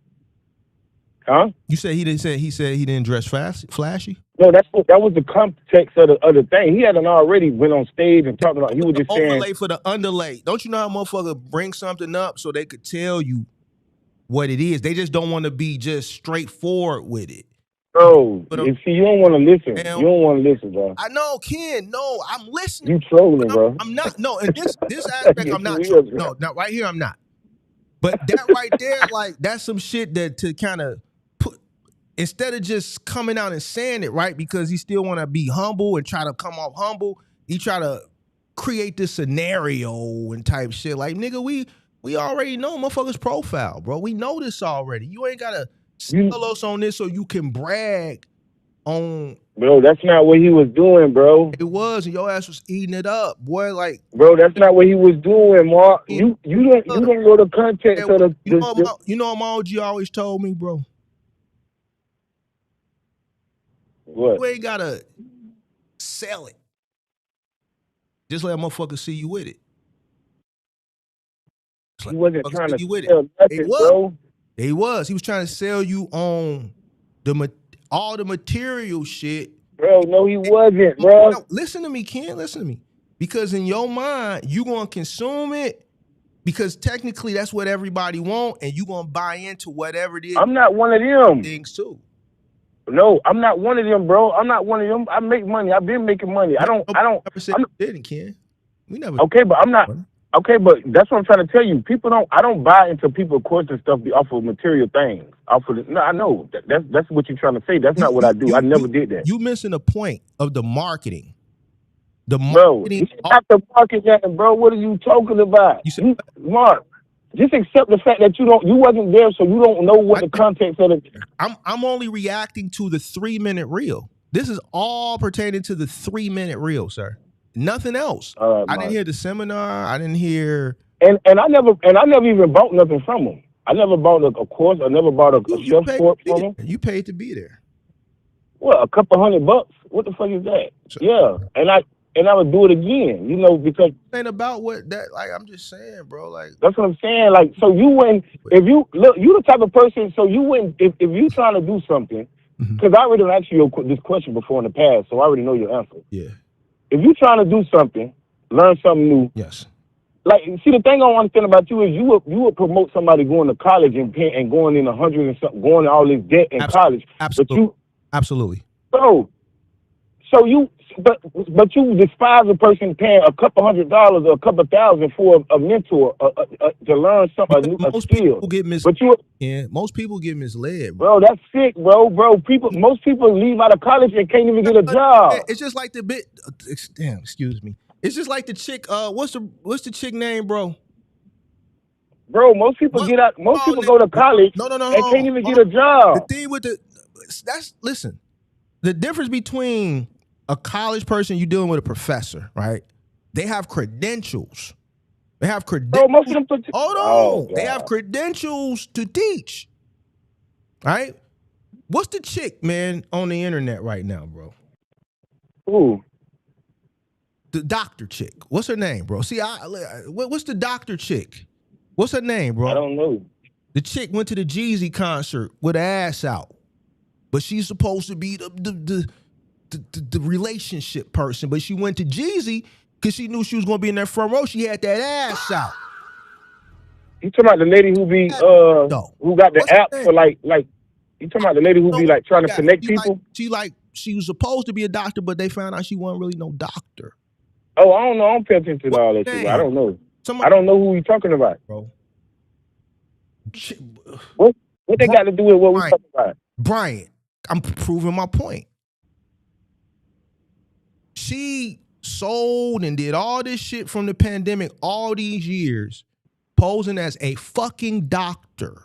Huh? You said he said he didn't dress flashy? No, that was the context of the other thing. He hadn't already went on stage and talking about. He was just overlay saying for the underlay. Don't you know how motherfucker bring something up so they could tell you what it is? They just don't want to be just straightforward with it. Bro, see, you don't want to listen. You don't want to listen, bro. I know, Ken. No, I'm listening. You trolling, bro. I'm not. No, in this aspect, I'm not trolling. No, not right here. I'm not. But that right there, like that's some shit that to kind of. Instead of just coming out and saying it, right, because he still want to be humble and try to come off humble, he try to create this scenario and type shit. Like, nigga, we already know motherfucker's profile, bro. We know this already. You ain't got to sell us on this so you can brag on. Bro, that's not what he was doing, bro. It was, and your ass was eating it up, boy. Like, bro, that's not what he was doing, Mark. You don't know the context of the. You know, my OG always told me, bro. What? You ain't gotta sell it. Just let a motherfucker see you with it. He wasn't trying to sell nothing, bro. He was. He was trying to sell you on all the material shit. Bro, no, he wasn't, bro. No, listen to me, Ken. Listen to me. Because in your mind, you gonna consume it because technically that's what everybody want, and you gonna buy into whatever it is. I'm not one of them. Things too. No, I'm not one of them, bro. I'm not one of them. I make money. I've been making money. I don't. Never said you didn't, Ken. We never. Okay, but I'm not. Okay, but that's what I'm trying to tell you. People don't. I don't buy into people question stuff off of material things. Off of no, I know that's what you're trying to say. That's not what I do. I never did that. You missing the point of the marketing. The marketing. Bro, you have to market that, bro. What are you talking about? You Mark, just accept the fact that you wasn't there, so you don't know what the context of it. I'm only reacting to the 3-minute reel. This is all pertaining to the 3-minute reel, sir. Nothing else. I didn't hear the seminar. I didn't hear. And I never even bought nothing from them. I never bought a course. I never bought a chef course from them. You paid to be there. What, a couple $100? What the fuck is that? Sure. Yeah, and I would do it again, you know, because it ain't about what that. Like, I'm just saying, bro. Like, that's what I'm saying. Like, so you wouldn't, if you look, you the type of person. So you wouldn't, if you trying to do something, because I already asked you this question before in the past, so I already know your answer. Yeah. If you trying to do something, learn something new. Yes. Like, see, the thing I don't understand about you is you would promote somebody going to college and going in 100 and something, going to all this debt in college. Absolutely. Absolutely. Bro, so you, but you despise a person paying a couple $100 or a couple $1,000 for a mentor to learn something, a skill. Most people get misled, bro. That's sick, bro. Most people leave out of college and can't even get a job. It's just like the bit. Damn, excuse me. It's just like the chick. What's the chick name, bro? Bro, most people get out. Most people go to college. No. And can't even get a job. The thing with listen. The difference between a college person, you're dealing with a professor, right? They have credentials. Bro, most of them they have credentials to teach. Right? What's the chick, man, on the internet right now, bro? Who? The doctor chick. What's her name, bro? See, what's the doctor chick? What's her name, bro? I don't know. The chick went to the Jeezy concert with her ass out, but she's supposed to be the relationship person. But she went to Jeezy because she knew she was going to be in that front row. She had that ass out. You talking about the lady who be who got the app for like you talking about the lady who be like trying to connect people? She was supposed to be a doctor, but they found out she wasn't really no doctor. Oh, I don't know. I don't pay attention to all that shit. I don't know. I don't know who you talking about, bro. What they got to do with what we talking about? Brian, I'm proving my point. She sold and did all this shit from the pandemic all these years, posing as a fucking doctor.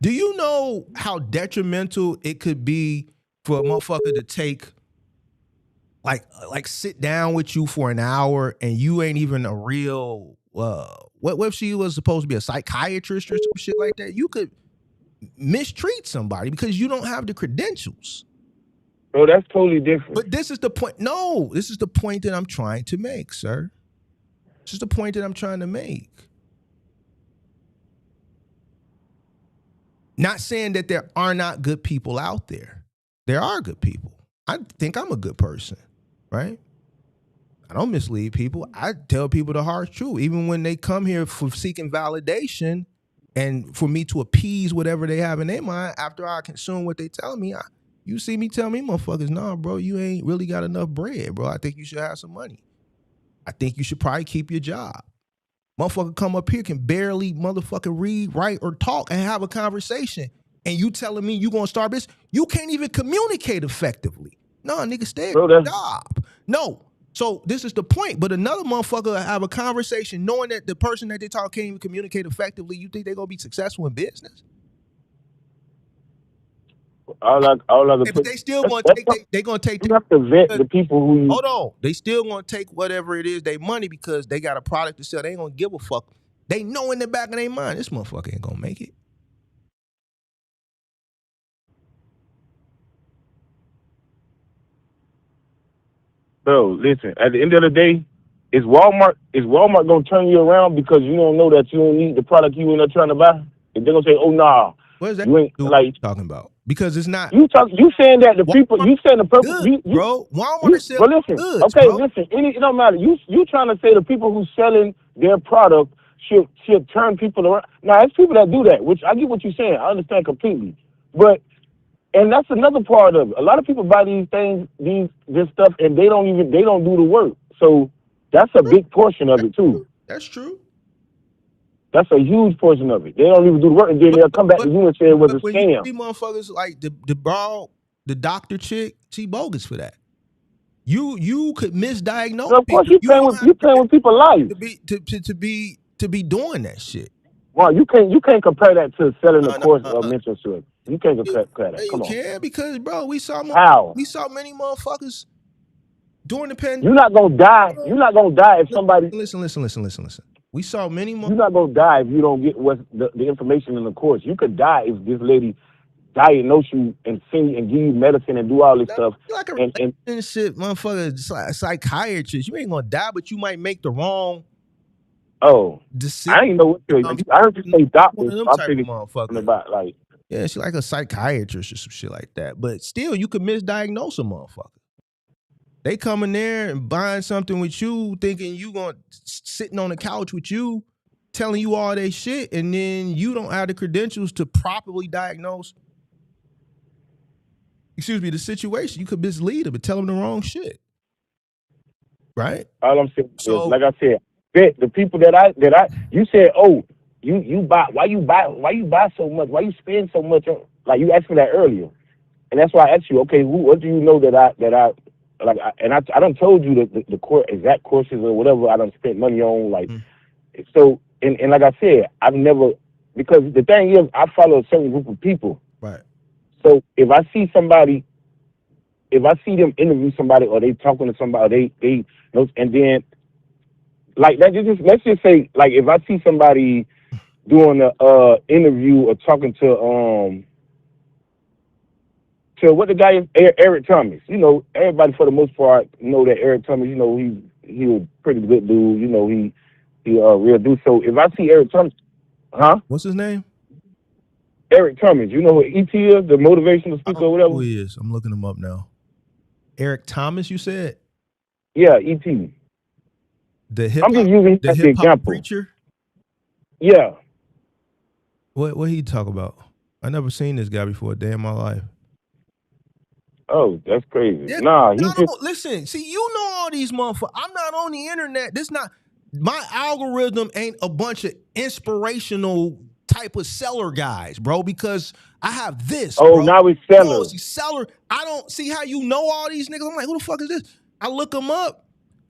Do you know how detrimental it could be for a motherfucker to take, like sit down with you for an hour and you ain't even a real, what if she was supposed to be a psychiatrist or some shit like that? You could mistreat somebody because you don't have the credentials. Bro, that's totally different. But this is the point. No, this is the point that I'm trying to make, sir. This is the point that I'm trying to make. Not saying that there are not good people out there. There are good people. I think I'm a good person, right? I don't mislead people. I tell people the harsh truth, even when they come here for seeking validation and for me to appease whatever they have in their mind after I consume what they tell me. You see me tell me, motherfuckers, nah, bro, you ain't really got enough bread, bro. I think you should have some money. I think you should probably keep your job. Motherfucker come up here can barely motherfucking read, write, or talk and have a conversation. And you telling me you gonna start this? You can't even communicate effectively. No, nigga, stay at your job. No. So this is the point. But another motherfucker have a conversation knowing that the person that they talk can't even communicate effectively. You think they're gonna be successful in business? But they still want to take. They gonna take. You have to vet the people who. Hold on, they still gonna take whatever it is they money because they got a product to sell. They ain't gonna give a fuck. They know in the back of their mind this motherfucker ain't gonna make it. Bro, listen. At the end of the day, is Walmart gonna turn you around because you don't know that you don't need the product you end up trying to buy? And they're gonna say, "Oh nah." What is that? You ain't, like talking about? because it's not. You saying that the people, you saying the purpose, Good, bro. Walmart you, is selling well, listen, goods, okay, bro. listen, it don't matter. You trying to say the people who selling their product should turn people around. Now, it's people that do that, which I get what you're saying. I understand completely. But, and that's another part of it. A lot of people buy these things, this stuff, and they don't do the work. So that's a big portion of it too. That's true. That's a huge portion of it. They don't even do the work, and then they'll come back to you and say it was a when scam. You see motherfuckers like the doctor chick, she bogus for that. You could misdiagnose. So of course, you playing with people's lives to be doing that shit. Well, you can't compare that to selling a course of mentorship. You can't compare that. Come on. You can, because bro, we saw many motherfuckers during the pandemic. You're not gonna die. You're not gonna die if somebody. Listen. We saw many more. You're not gonna die if you don't get what's the information in the course. You could die if this lady diagnose you and give you medicine and do all this stuff. Like a relationship, motherfucker, psychiatrist. You ain't gonna die, but you might make the wrong. Decision. I didn't know what I heard you say doctor. One of them type of motherfucker. About like, yeah, she's like a psychiatrist or some shit like that. But still, you could misdiagnose a motherfucker. They come in there and buying something with you, thinking you sitting on the couch with you, telling you all that shit, and then you don't have the credentials to properly diagnose, the situation. You could mislead them and tell them the wrong shit. Right? All I'm saying is, like I said, the people that you said, oh, you buy, why you buy so much? Why you spend so much? Like you asked me that earlier, and that's why I asked you, okay, what do you know that I like, I done told you the exact courses or whatever I done spent money on, like, so, and like I said, I've never, because the thing is, I follow a certain group of people. Right. So if I see them interview somebody or they talking to somebody, they and then, like, let's just say, like, if I see somebody doing a interview or talking to what the guy is, Eric Thomas. You know, everybody for the most part know that Eric Thomas, you know, he was a pretty good dude. You know, he real dude. So if I see Eric Thomas, what's his name? Eric Thomas. You know who ET is, the motivational speaker or whatever? Who he is? I'm looking him up now. Eric Thomas, you said? Yeah, ET. I'm just using him as the example. Preacher? Yeah. What he talk about? I never seen this guy before a day in my life. Oh, that's crazy. Yeah, nah, listen, see, you know all these motherfuckers. I'm not on the internet. My algorithm ain't a bunch of inspirational type of seller guys, bro, because I have this. Oh, bro. now it's seller. Oh, see, seller. I don't see how you know all these niggas. I'm like, who the fuck is this? I look them up.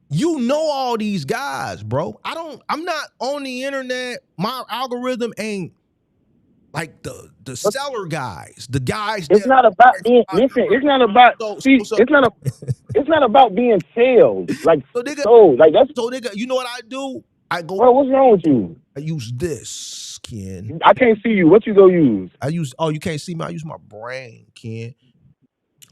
You know all these guys, bro. I'm not on the internet. My algorithm ain't like the seller guys, the guys. It's not about being. Listen, it's not about. It's not about being sales. Like that's. So nigga, you know what I do? I go. Bro, what's wrong with you? I use this, Ken. I can't see you. What you go use? You can't see me. I use my brain, Ken.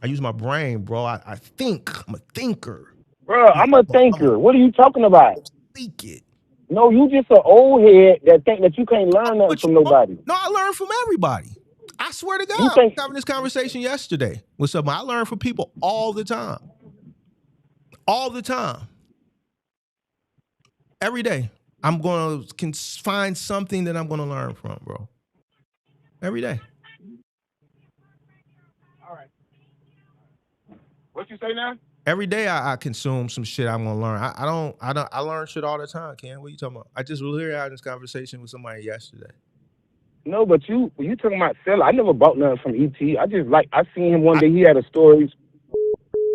I use my brain, bro. I think. I'm a thinker. Bro, I'm a thinker. What are you talking about? Think it. No, you just an old head that think that you can't learn nothing from nobody. No, I learn from everybody. I swear to God, I was having this conversation yesterday with someone. I learn from people all the time. All the time. Every day. I'm going to find something that I'm going to learn from, bro. Every day. All right. What you say now? Every day I consume some shit I'm gonna learn. I learn shit all the time, Ken. What are you talking about? I just was here having this conversation with somebody yesterday. No, but you talking about seller. I never bought nothing from ET. I seen him one day. He had a story.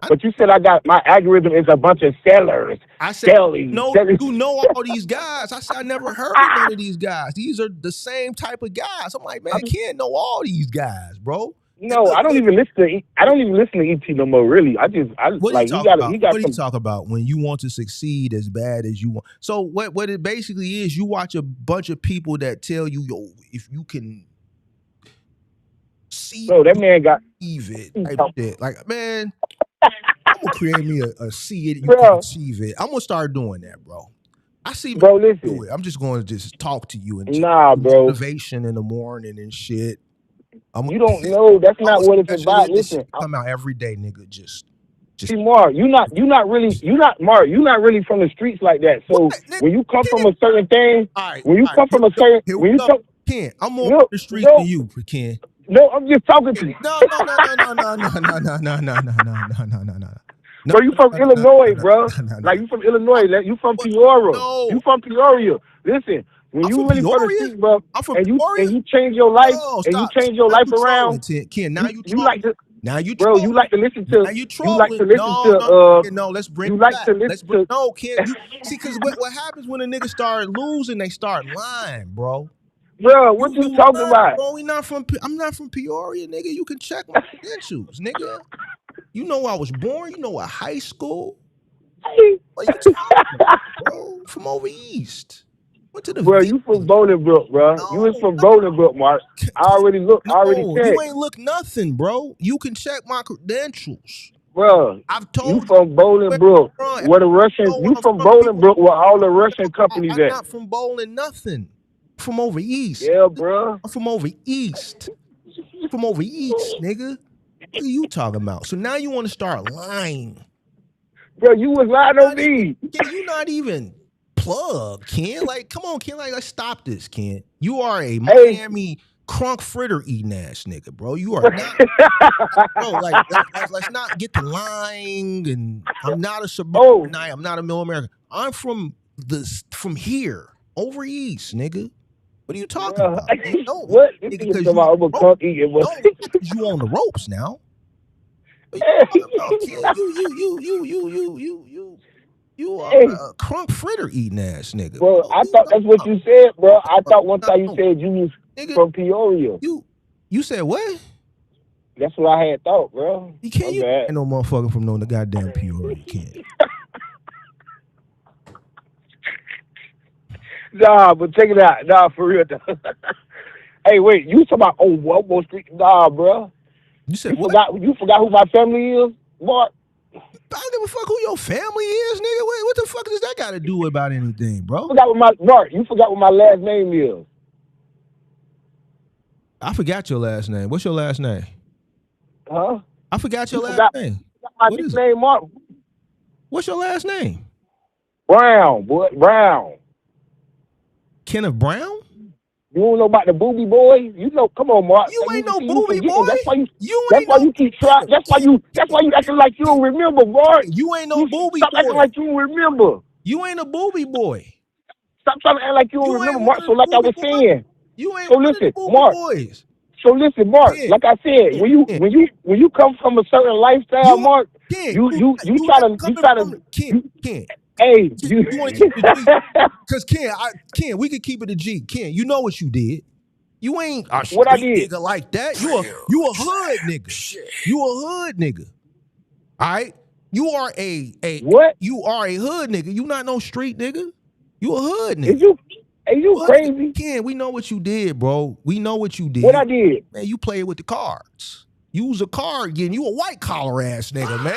But you said my algorithm is a bunch of sellers. I said, no, you know all these guys. I said, I never heard of none of these guys. These are the same type of guys. I'm like, man, I can't know all these guys, bro. No, I don't even listen to ET no more. Really, what do you talk about when you want to succeed as bad as you want? So what it basically is, you watch a bunch of people that tell you, yo, if you can see, that man got it type shit. Like, man, I'm gonna create me a see it, you can achieve it. I'm gonna start doing that, bro. I see, bro. Listen, do it. I'm just going to just talk to you and bro, motivation in the morning and shit. You don't know. That's not what it's about. This Listen, shit come out every day, nigga. Just see, Mark, you're not really from the streets like that. So what, nigga? when you come from a certain thing, All right, when you come from a certain, here we when you go. come, Ken, I'm more no, on the streets no, than you, Ken. no, I'm just talking to you. No. Bro, you from Illinois, bro. Like you from Illinois. Like you from Peoria. You No, from Peoria. Listen, when I'm you from really from the Peoria. streets, bro, I'm from and Peoria. you change your life Oh, and you stop. change your Now life you around, trolling, Ken. Now you you like trolling. to, Now you bro. You trolling. like to listen Now to. you You like trolling. to listen No, to. no. Let's bring You it like back. to Let's listen bring. to. No, Ken. You see, because what happens when a nigga start losing, they start lying, bro. Bro, what you talking lying, about? bro. I'm not from Peoria, nigga. You can check my credentials, nigga. You know I was born. You know what high school. What you talking about, bro? From over east. Went to the Bro, V. you from Bolingbrook, bro. You was from Bolingbrook, Mark. I already looked. I already No, you checked. ain't look nothing, bro. You can check my credentials. Bro, I've you told from you Bolingbrook, where I'm from. where the Russian. Know where You I'm from from. People, Bolingbrook, where all the Russian companies I'm at. not from bowling nothing. From over east. Yeah, bro. I'm from over east. From over east, nigga. What are you talking about? So now you want to start lying. Bro, you was lying on me. You not even plugged, Ken. Like, come on, Ken. Like, let's stop this, Ken. You are a Hey. Miami crunk fritter eating ass nigga, bro. You are not, bro. Like, let's not get to lying. And I'm not a suburbanite. I'm not a middle American. I'm from here, over east, nigga. What are you talking about? Don't What? This nigga, nigga because talking about I'm a crunk eating. don't because you on the ropes now. What are you talking about, Ken? You are a crunk fritter eating ass nigga. Bro, Bro. I thought that's what you said, bro. I thought one time you No, said you was nigga, from Peoria. you said what? That's what I had thought, bro. You can't. You bad. ain't no motherfucker from no goddamn Peoria. You can't. Nah, but check it out. Nah, for real. Hey, wait, you talking about on Walpole Street? Nah, bro. You said what? You forgot who my family is, Mark? I don't give a fuck who your family is, nigga. What the fuck does that got to do about anything, bro? You forgot what my last name is. I forgot your last name. What's your last name? Huh? I forgot your last name. My nickname, Mark. What's your last name? Brown, boy. Brown. Kenneth Brown? You don't know about the booby boy? You know, come on, Mark. You ain't no booby boy. That's why you keep trying. That's why you acting like you don't remember, Mark. You ain't no booby stop boy. Acting like you don't remember. You ain't a booby boy. Stop trying to act like you don't remember, Mark. So like I was saying. You ain't so listen, Mark. Boys. So listen, Mark. Yeah. Like I said, when you come from a certain lifestyle, Mark, you try to Ken. Hey, you want to keep it G? Because Ken, we could keep it a G. Ken, you know what you did. You ain't a street nigga like that. You a hood nigga. Shit. You a hood nigga. All right? You are a what? You are a hood nigga. You not no street nigga. You a hood nigga. You crazy? Ken, we know what you did, bro. We know what you did. What I did? Man, you played with the cards. You was a card getting. You a white collar ass nigga, man.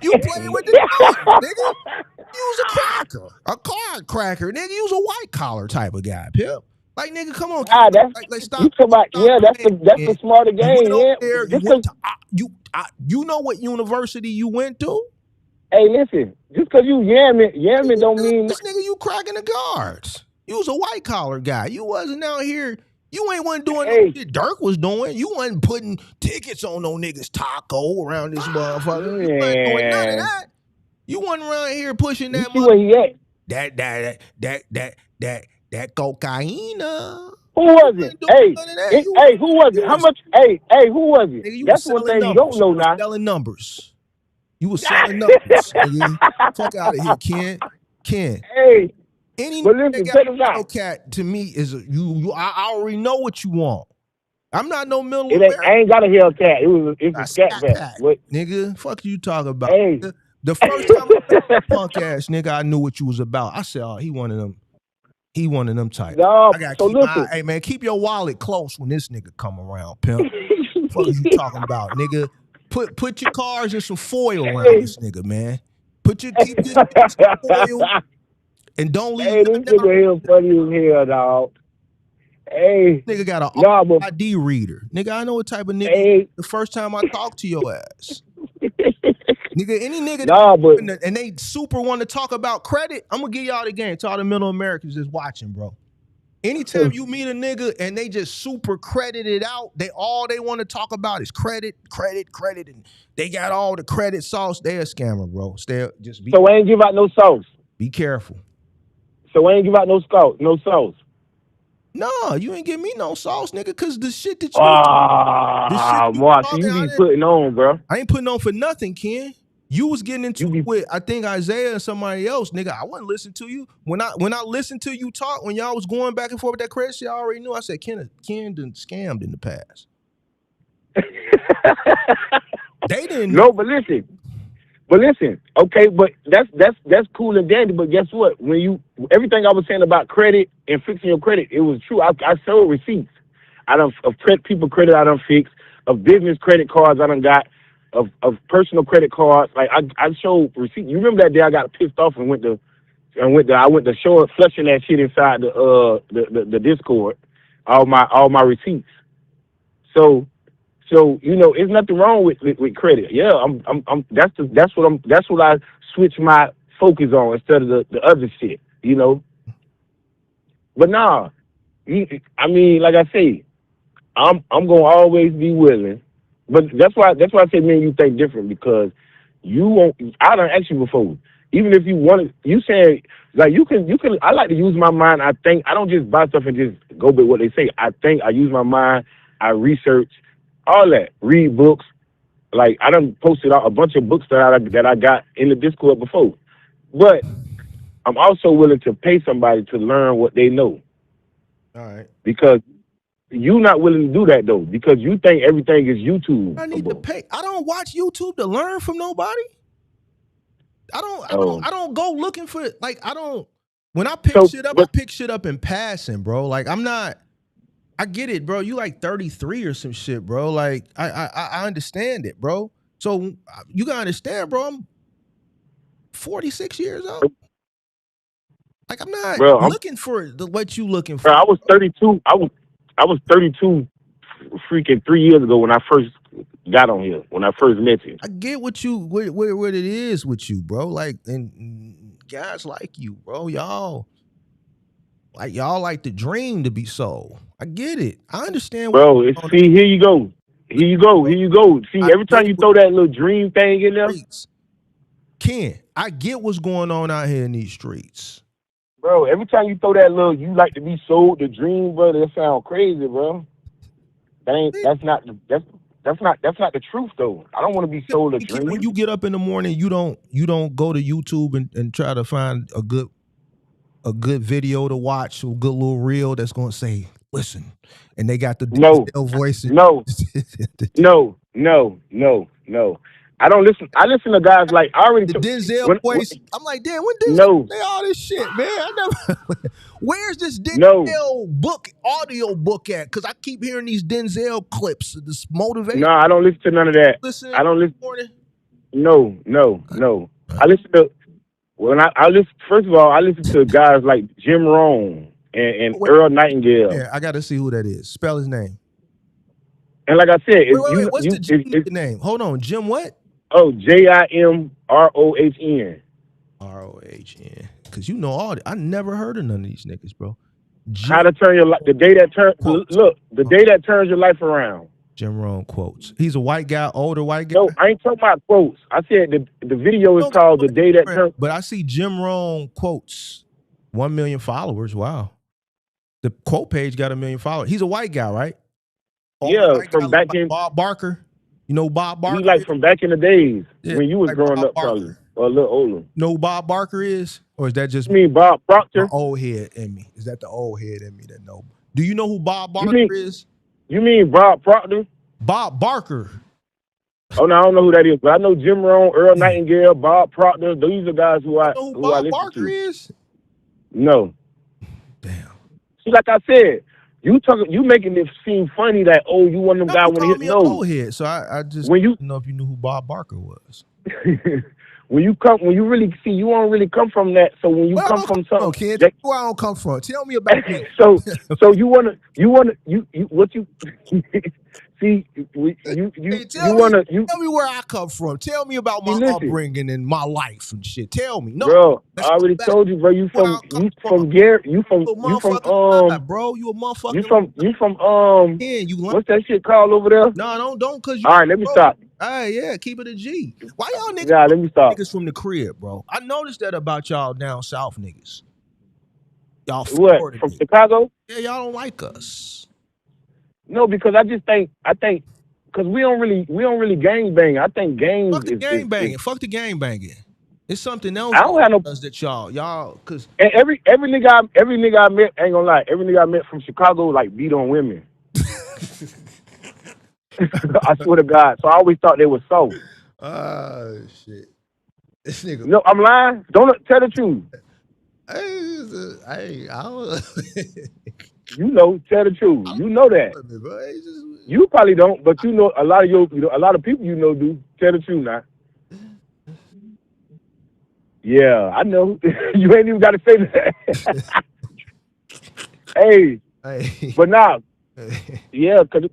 You playing with the cards, nigga. You was a card cracker, nigga. You was a white collar type of guy, pimp. Like, nigga, come on, let's stop. You talking about, that's the smarter game, You know what university you went to? Hey, listen, just because you yamming don't mean this nigga you cracking the guards. You was a white collar guy. You wasn't out here. You wasn't doing no shit Dirk was doing. You wasn't putting tickets on no niggas taco around this motherfucker. You wasn't doing none of that. You wasn't around here pushing that. You see where he at? That cocaine. Who was it? Hey, who was it? How much? Hey, who was it? Nigga, that's one thing you don't know now. Selling numbers. You was selling numbers, nigga. Fuck out of here, Ken. Hey. Any but listen, check this out. Hellcat to me is I already know what you want. I'm not no middle. I ain't got a Hellcat. It's a Scat Pack. Nigga, fuck you talking about. Hey. The first time I met punk ass nigga, I knew what you was about. I said, oh, he one of them. He one of them type. No, I gotta hey man, keep your wallet close when this nigga come around, pimp. Fuck is you talking about, nigga? Put your cars in some foil around this nigga, man. Keep this foil. And don't leave. Hey, this nigga here funny as hell, dog. Hey, Nigga got an nah, but ID reader. Nigga, I know what type of nigga hey, the first time I talked to your ass. Nigga, any nigga nah, but and they super want to talk about credit, I'm gonna give y'all the game to all the middle Americans just watching, bro. Anytime you meet a nigga and they just super credit it out, they want to talk about is credit, and they got all the credit sauce. They a scammer, bro. Just so I ain't give out no sauce. be careful. So I ain't give out no sauce. No, you ain't give me no sauce, nigga, because the shit that Ah, Mark, so you be putting on, bro. I ain't putting on for nothing, Ken. You was getting into it with, I think, Isaiah and somebody else, nigga. I wouldn't listen to you. When I listened to you talk, when y'all was going back and forth with that credit shit, I already knew. I said, Ken done scammed in the past. They didn't know. No, but listen. Okay, but that's cool and dandy. But guess what? When everything I was saying about credit and fixing your credit, it was true. I sold receipts. Of people credit I done fixed, of business credit cards I done got, of personal credit cards. Like I showed receipts. You remember that day I got pissed off and went to show it, flushing that shit inside the Discord, all my receipts. So it's nothing wrong with credit. Yeah, that's what I switch my focus on instead of the other shit. But nah, I mean, like I say, I'm gonna always be willing. But that's why I say me and you think different, because you won't. I done asked you before. Even if you wanted, you saying like you can. I like to use my mind. I think I don't just buy stuff and just go with what they say. I think I use my mind. I research all that. Read books. Like I done posted out a bunch of books that I got in the Discord before. But I'm also willing to pay somebody to learn what they know. All right. Because you not willing to do that though, because you think everything is YouTube. I need to pay. I don't watch YouTube to learn from nobody. I don't go looking for it. Like when I pick shit up, I pick shit up in passing, bro. Like I get it, bro. You like 33 or some shit, bro. Like I understand it, bro. So you gotta understand, bro. I'm 46 years old. Like I'm not looking for what you looking for. Bro, I was 32. I was 32 freaking 3 years ago when I first got on here, when I first met you. I get what it is with you, bro. Like, and guys like you, bro. Y'all like the dream to be sold. I get it. I understand. Bro, see, here you go. See, every time you throw that little dream thing in there. Ken, I get what's going on out here in these streets. Bro, every time you throw that little, you like to be sold the dream, bro. That sound crazy, bro. That's not the truth though. I don't want to be sold a dream. When you get up in the morning, you don't go to YouTube and try to find a good video to watch, a good little reel that's gonna say, listen, and they got the voice. No. I don't listen. I listen to guys like I already the Denzel voice. I'm like, damn, when Denzel say all this shit, man? I never. Where's this Denzel audio book at? Because I keep hearing these Denzel clips, this motivation. No, I don't listen to none of that. I don't listen. No. I listen to I listen. First of all, I listen to guys like Jim Rohn and Earl Nightingale. Yeah, I got to see who that is. Spell his name. And like I said, what's the name? Hold on, Jim what? Oh, JIM ROHN. ROHN. Because you know all that. I never heard of none of these niggas, bro. How to turn your life, the day that turns your life around. Jim Rohn quotes. He's a white guy, older white guy. No, I ain't talking about quotes. I said the video is called The Day That Turned. But I see Jim Rohn quotes. 1 million followers. Wow. The quote page got 1 million followers. He's a white guy, right? Yeah, from back in Bob Barker. You know Bob Barker? He like from back in the days when you was growing up, probably, or a little older. Know who Bob Barker is? Or is that just me, Bob Proctor? My old head in me. Is that the old head in me that know? Do you know who Bob Barker is? You mean Bob Proctor? Bob Barker. Oh, no, I don't know who that is, but I know Jim Rohn, Earl Nightingale, Bob Proctor. These are guys who I know who Bob Barker is? No. Damn. See, like I said, you making it seem funny that you one of them guys when he hit old head. So I just didn't know if you knew who Bob Barker was. when you really see, you don't really come from that. So when you come from something, kid, tell me where I don't come from. Tell me about me. so you wanna what you see Tell me where I come from. Tell me about my upbringing and my life and shit. Tell me. No, bro, I already told you, bro. You from Gary? You from bro. You a motherfucker. You from what's that shit called over there? No, don't cause you. All right, let me stop. Yeah, keep it a G. Why y'all niggas? Yeah, let me stop. Niggas from the crib, bro. I noticed that about y'all down south niggas. Y'all what from Chicago? Yeah, y'all don't like us. No, because I think because we don't really gang bang. I think gangs Fuck the gang banging. Fuck the gang banging. It's something else. I don't have no that y'all cause and every nigga I met, ain't gonna lie, every nigga I met from Chicago like beat on women. I swear to God. So I always thought they were so. Shit. This nigga. No, I'm lying. Don't tell the truth. I don't. You know, tell the truth. You know that. You probably don't, but you know a lot of people you know do. Tell the truth now. Yeah, I know. You ain't even got to say that. Hey, but now, yeah, cause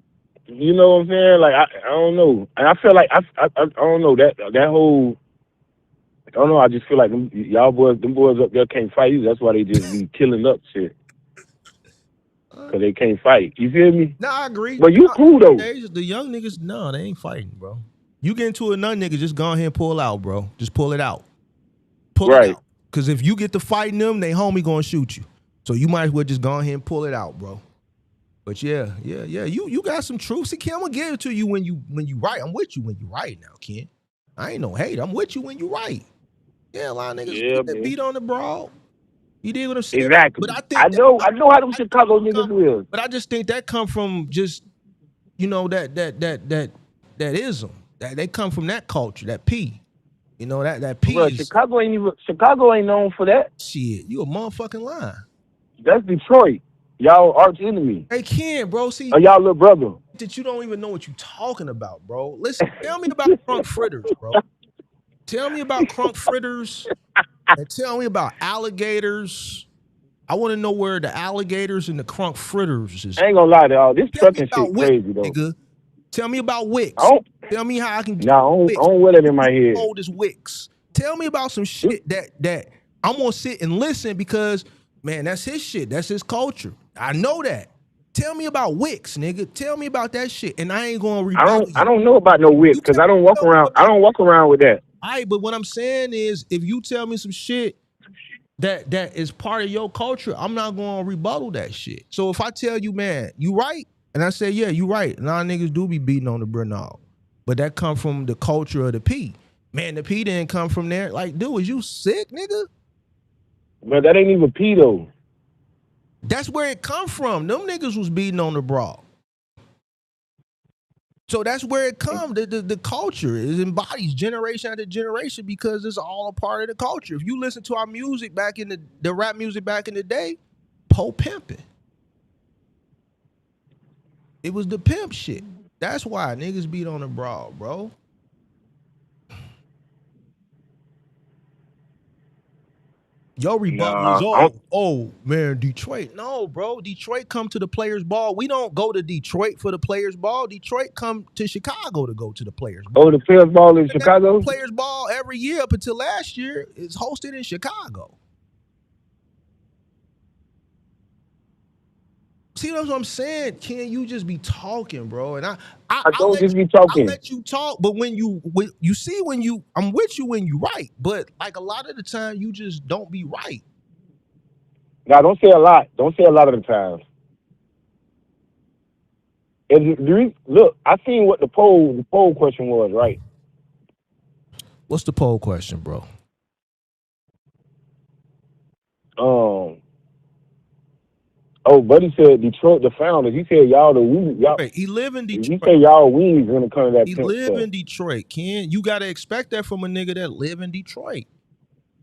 you know what I'm saying. Like I don't know, and I feel like I don't know that whole. I don't know. I just feel like them boys up there can't fight either. That's why they just be killing up shit. Cause they can't fight. You feel me? No, I agree. But you cool though. The young niggas, no, they ain't fighting, bro. You get into another nigga, just go ahead and pull out, bro. Just pull it out. Pull it out. Cause if you get to fighting them, they homie gonna shoot you. So you might as well just go ahead and pull it out, bro. But yeah. You got some truth. See, Ken, I'm gonna give it to you when you right. I'm with you when you right now, Ken. I ain't no hate. I'm with you when you right. Yeah, a lot of niggas get beat on the broad. You did what I'm saying? Exactly. But I know how them Chicago niggas will. But I just think that come from just, you know, that ism. That they come from that culture, that P. You know, that P. Bro, Chicago ain't known for that. Shit, you a motherfucking lie. That's Detroit. Y'all arch enemy. Hey, Ken, bro, see. Or y'all little brother. That you don't even know what you talking about, bro. Listen, tell me about crunk fritters, bro. Tell me about crunk fritters. And tell me about alligators. I want to know where the alligators and the crunk fritters is. I ain't gonna lie to y'all. This trucking shit crazy though. Nigga. Tell me about Wicks. Tell me how I can get I don't wear that in my head. Old as Wicks. Tell me about some shit that I'm gonna sit and listen because man, that's his shit. That's his culture. I know that. Tell me about Wicks, nigga. Tell me about that shit, and I ain't gonna rebuttal I don't know about no Wicks because I don't walk around. I don't walk around with that. All right, but what I'm saying is, if you tell me some shit that is part of your culture, I'm not gonna rebuttal that shit. So if I tell you, man, you right, and I say, yeah, you right, a lot of niggas do be beating on the Bernard, but that come from the culture of the P. Man, the P didn't come from there. Like, dude, is you sick, nigga? But that ain't even P though. That's where it come from. Them niggas was beating on the broad. So that's where it comes. The culture is embodies generation after generation because it's all a part of the culture. If you listen to our music back in the rap music back in the day, Po pimping. It was the pimp shit. That's why niggas beat on the broad, bro. Your rebuttal is oh man, Detroit. No, bro. Detroit come to the Players Ball. We don't go to Detroit for the Players Ball. Detroit come to Chicago to go to the Players Ball. Oh, the Players Ball in Chicago? Players Ball every year up until last year is hosted in Chicago. See what I'm saying? Can you just be talking, bro? And I don't just be talking. I let you talk, but when I'm with you when you right. But like a lot of the time, you just don't be right. Now, don't say a lot. Don't say a lot of the times. Look, I seen what the poll question was, right? What's the poll question, bro? Oh, Buddy said Detroit, the founders. He said y'all the weed. Y'all, he live in Detroit. He said y'all weeds when it comes to that. He live in Detroit, Ken. You gotta expect that from a nigga that live in Detroit.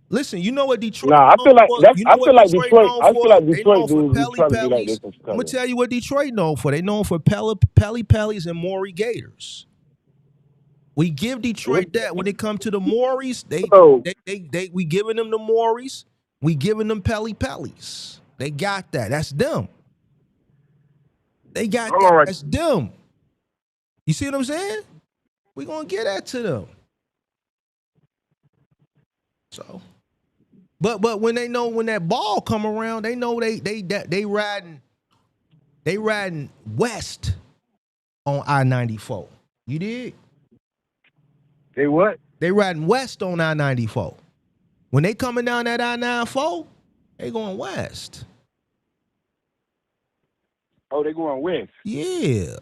Listen, you know what Detroit? Nah, I feel like Detroit dudes be trying to be like this in Chicago. I'm gonna tell you what Detroit known for. They known for Pelly Pellies and Maury Gators. We give Detroit that. When it comes to the Mauries, So we giving them the Mauries. We giving them Pellies. They got that. That's them. They got hold that. on right. That's them. You see what I'm saying? We gonna get that to them. So, but when they know when that ball come around, they know they riding west on I-94. You dig? They what? They riding west on I-94. When they coming down that I-94, they going west. Oh, they going west. Yeah.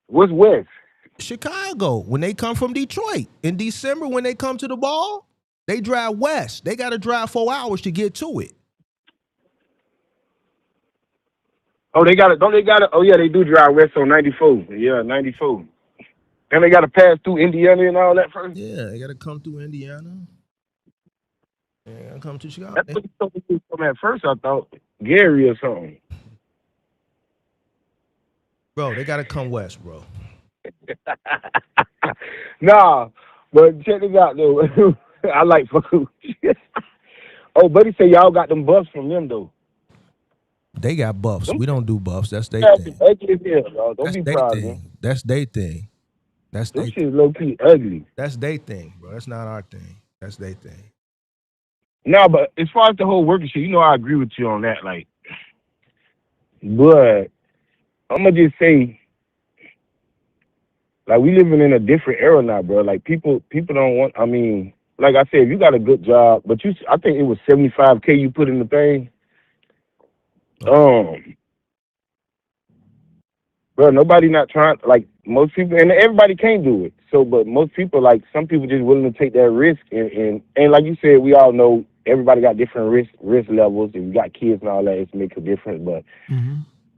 What's west? Chicago. When they come from Detroit. In December, when they come to the ball, they drive west. They got to drive 4 hours to get to it. Oh, they got it. Don't they got it? Oh, yeah, they do drive west on 94. Yeah, 94. And they got to pass through Indiana and all that first. Yeah, they got to come through Indiana. They got to come to Chicago. That's what he told me from at first. I thought Gary or something. Bro, they got to come west, bro. Nah, but check this out though. I like food. Oh, buddy say y'all got them buffs from them though. They got buffs. We don't do buffs. That's their That's thing. ugly as hell, dog. Don't That's be their proud of thing. them. That's their thing. That's This their shit is low key ugly. That's their thing, bro. That's not our thing. That's their thing. No, but as far as the whole working shit, I agree with you on that. Like, but I'm gonna just say, like, we living in a different era now, bro. Like, people don't want. I mean, like I said, if you got a good job, but I think it was $75K you put in the thing. Bro, nobody not trying. Like, most people, and everybody can't do it. So, but most people, like, some people just willing to take that risk, and like you said, we all know everybody got different risk levels. If you got kids and all that, it makes a difference. But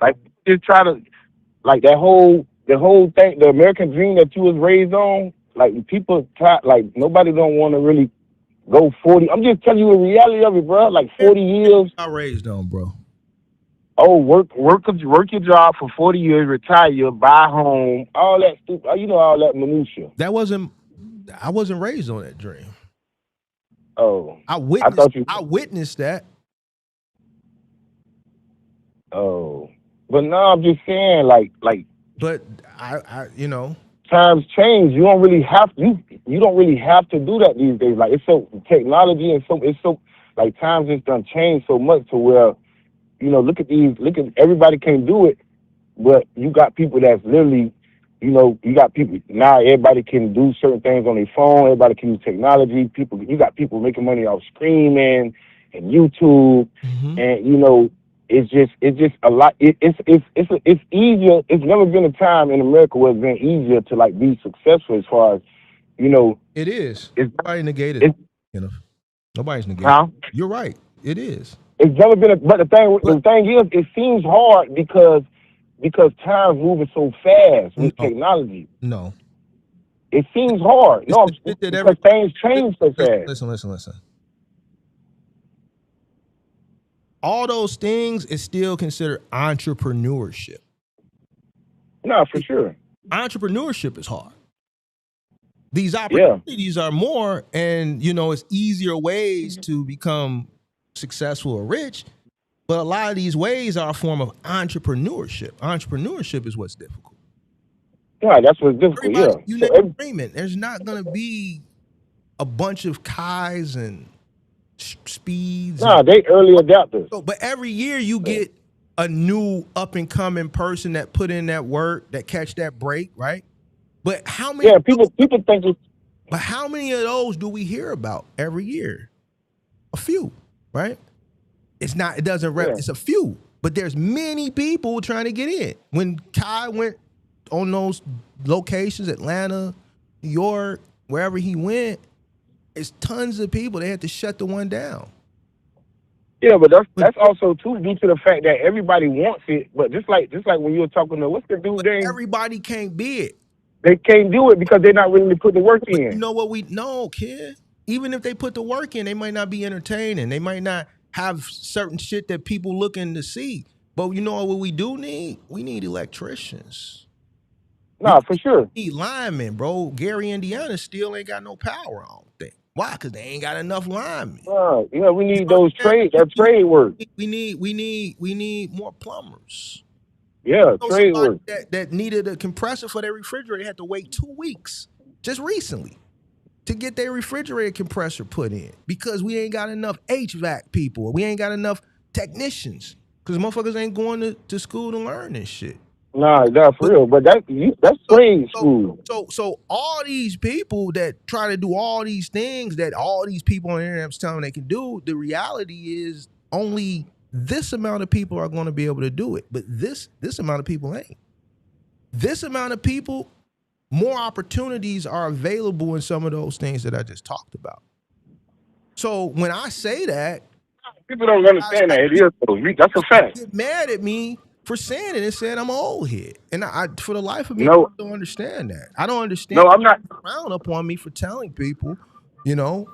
like, just try to, like, the whole thing, the American dream that you was raised on. Like, people like, nobody don't want to really go 40. I'm just telling you the reality of it, bro. Like, 40 years. I raised on, bro. Oh, work your job for 40 years, retire, buy a home, all that stupid, all that minutia. I wasn't raised on that dream. Oh, I witnessed that. Oh, but no, I'm just saying, like. But I times change. You don't really have to do that these days. Like, it's so technology and it's so like times it's done changed so much to where, look at everybody can't do it, but you got people that's literally, you got people now. Everybody can do certain things on their phone. Everybody can use technology. You got people making money off streaming and YouTube, and it's just a lot. It's easier. It's never been a time in America where it's been easier to like be successful as far as It is. Nobody negated it. Nobody's negated. Huh? You're right. It is. It's never been. But the thing is, it seems hard because time's moving so fast with technology. No. It seems hard. Because things change so fast. Listen. All those things is still considered entrepreneurship. No, for sure. Entrepreneurship is hard. These opportunities are more, and it's easier ways to become successful or rich. But a lot of these ways are a form of entrepreneurship. Entrepreneurship is what's difficult. Yeah, that's what's difficult. You need agreement. There's not going to be a bunch of Kais and speeds. Nah, they early adapters. But every year you get a new up and coming person that put in that work, that catch that break, right? But how many? Yeah, people think it's. But how many of those do we hear about every year? A few, right? It's not. It doesn't. It's a few, but there's many people trying to get in. When Kai went on those locations, Atlanta, New York, wherever he went, it's tons of people. They had to shut the one down. Yeah, but that's also too due to the fact that everybody wants it. But just like when you were talking to what's the dude name? Everybody can't be it. They can't do it because they're not willing to put the work in. You know what we know, kid? Even if they put the work in, they might not be entertaining. They might not have certain shit that people looking to see. But you know what we do need? We need electricians. Nah, for sure. Need linemen, bro. Gary, Indiana still ain't got no power, I don't think. Why? Because they ain't got enough linemen. Yeah, we need You know those what I'm saying? trade, that trade work. We need more plumbers. Yeah, I know trade somebody work. that needed a compressor for their refrigerator had to wait 2 weeks just recently to get their refrigerator compressor put in because we ain't got enough HVAC people. We ain't got enough technicians because motherfuckers ain't going to school to learn this shit. Nah, for But real. But that's so, trade so, school. so all these people that try to do all these things that all these people on the internet telling them they can do, the reality is only this amount of people are going to be able to do it. But this amount of people ain't. This amount of people, more opportunities are available in some of those things that I just talked about. So when I say that, People don't understand that. It is though. That's a fact. get mad at me for saying it and saying I'm an old head. And I for the life of me, No, I don't understand that. I don't understand no, I'm not. frown upon me for telling people, you know,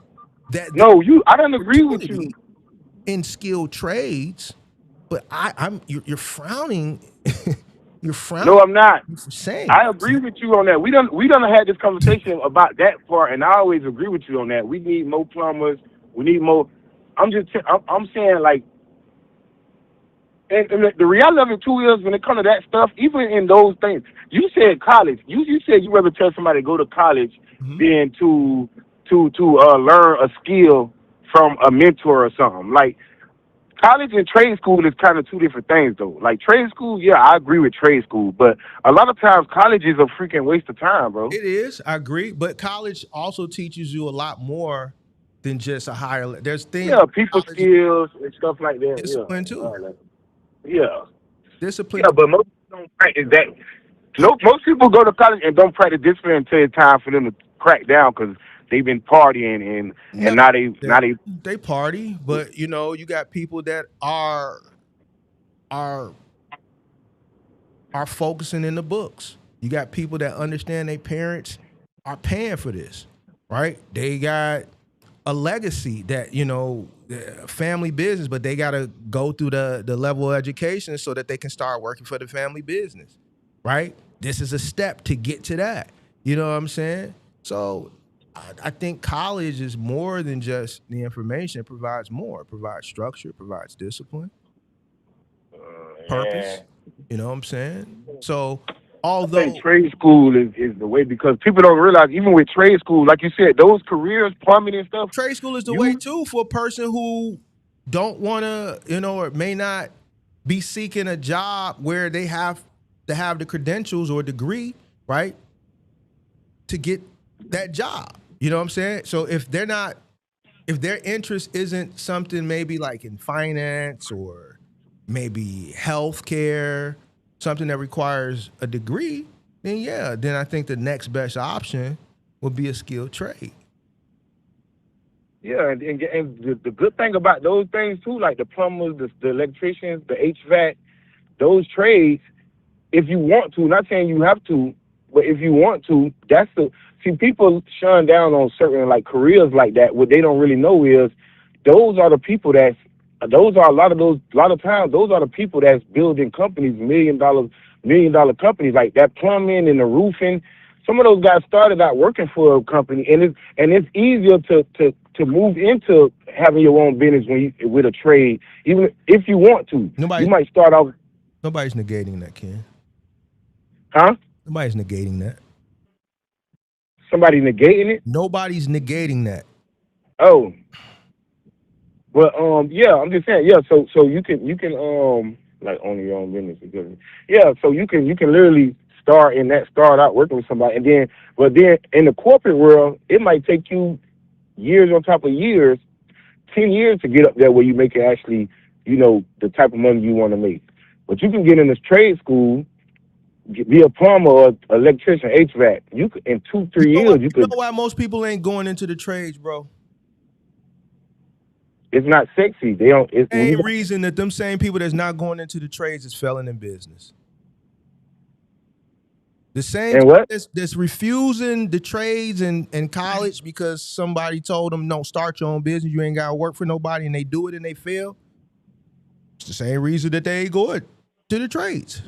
that there's No, I don't agree with you. opportunity in skilled trades, but you're frowning. You're frowning No, I'm not. for saying I that. agree with you on that. We done had this conversation about that part, and I always agree with you on that. We need more plumbers. We need more. I'm saying like, and the reality of it too is when it comes to that stuff, even in those things, you said college. You said you rather tell somebody to go to college than to learn a skill from a mentor or something. Like college and trade school is kind of two different things though. Like trade school, yeah, I agree with trade school, but a lot of times college is a freaking waste of time, bro. It is, I agree, but college also teaches you a lot more than just a higher. There's things Yeah, people college is skills and stuff like that. discipline Yeah, too. all that. Yeah, Discipline. yeah, but most people don't practice that. No, most people go to college and don't practice discipline until it's time for them to crack down because they've been partying No, and they party, but you know, you got people that are are focusing in the books. You got people that understand their parents are paying for this, right? They got a legacy that, you know, family business, but they got to go through the level of education so that they can start working for the family business, right? This is a step to get to that. You know what I'm saying? So I think college is more than just the information. It provides more. It provides structure, it provides discipline, yeah. purpose. You know what I'm saying? So I think although trade school is the way because people don't realize even with trade school, like you said, those careers, plumbing and stuff, trade school is the way you too for a person who don't want to, you know, or may not be seeking a job where they have to have the credentials or degree, right, to get that job. You know what I'm saying? So if their interest isn't something maybe like in finance or maybe healthcare, something that requires a degree, then I think the next best option would be a skilled trade. yeah, and the good thing about those things too, like the plumbers, the electricians, the HVAC, those trades, if you want to, not saying you have to, but if you want to, that's the see people shun down on certain like careers like that. What they don't really know is those are the people those are a lot of times those are the people that's building companies, million dollar companies like that plumbing and the roofing. Some of those guys started out working for a company, and it's easier to move into having your own business with a trade, even if you want to. You Nobody might start off, Nobody's negating that, Ken. huh? Nobody's negating that. Somebody negating it. Nobody's negating that. Oh, well, yeah, I'm just saying, yeah. So you can like own your own business because yeah. So you can literally start out working with somebody, and then but then in the corporate world, it might take you years on top of years, 10 years to get up there where you make it actually, the type of money you want to make. But you can get in this trade school, be a plumber or electrician, HVAC. You could in 2, 3 years you You could. know why most people ain't going into the trades, bro? It's not sexy. They don't. When you Same reason that them same people that's not going into the trades is failing in business. The same and what? that's refusing the trades and college because somebody told them, don't start your own business, you ain't got to work for nobody, and they do it and they fail. It's the same reason that they ain't going to the trades.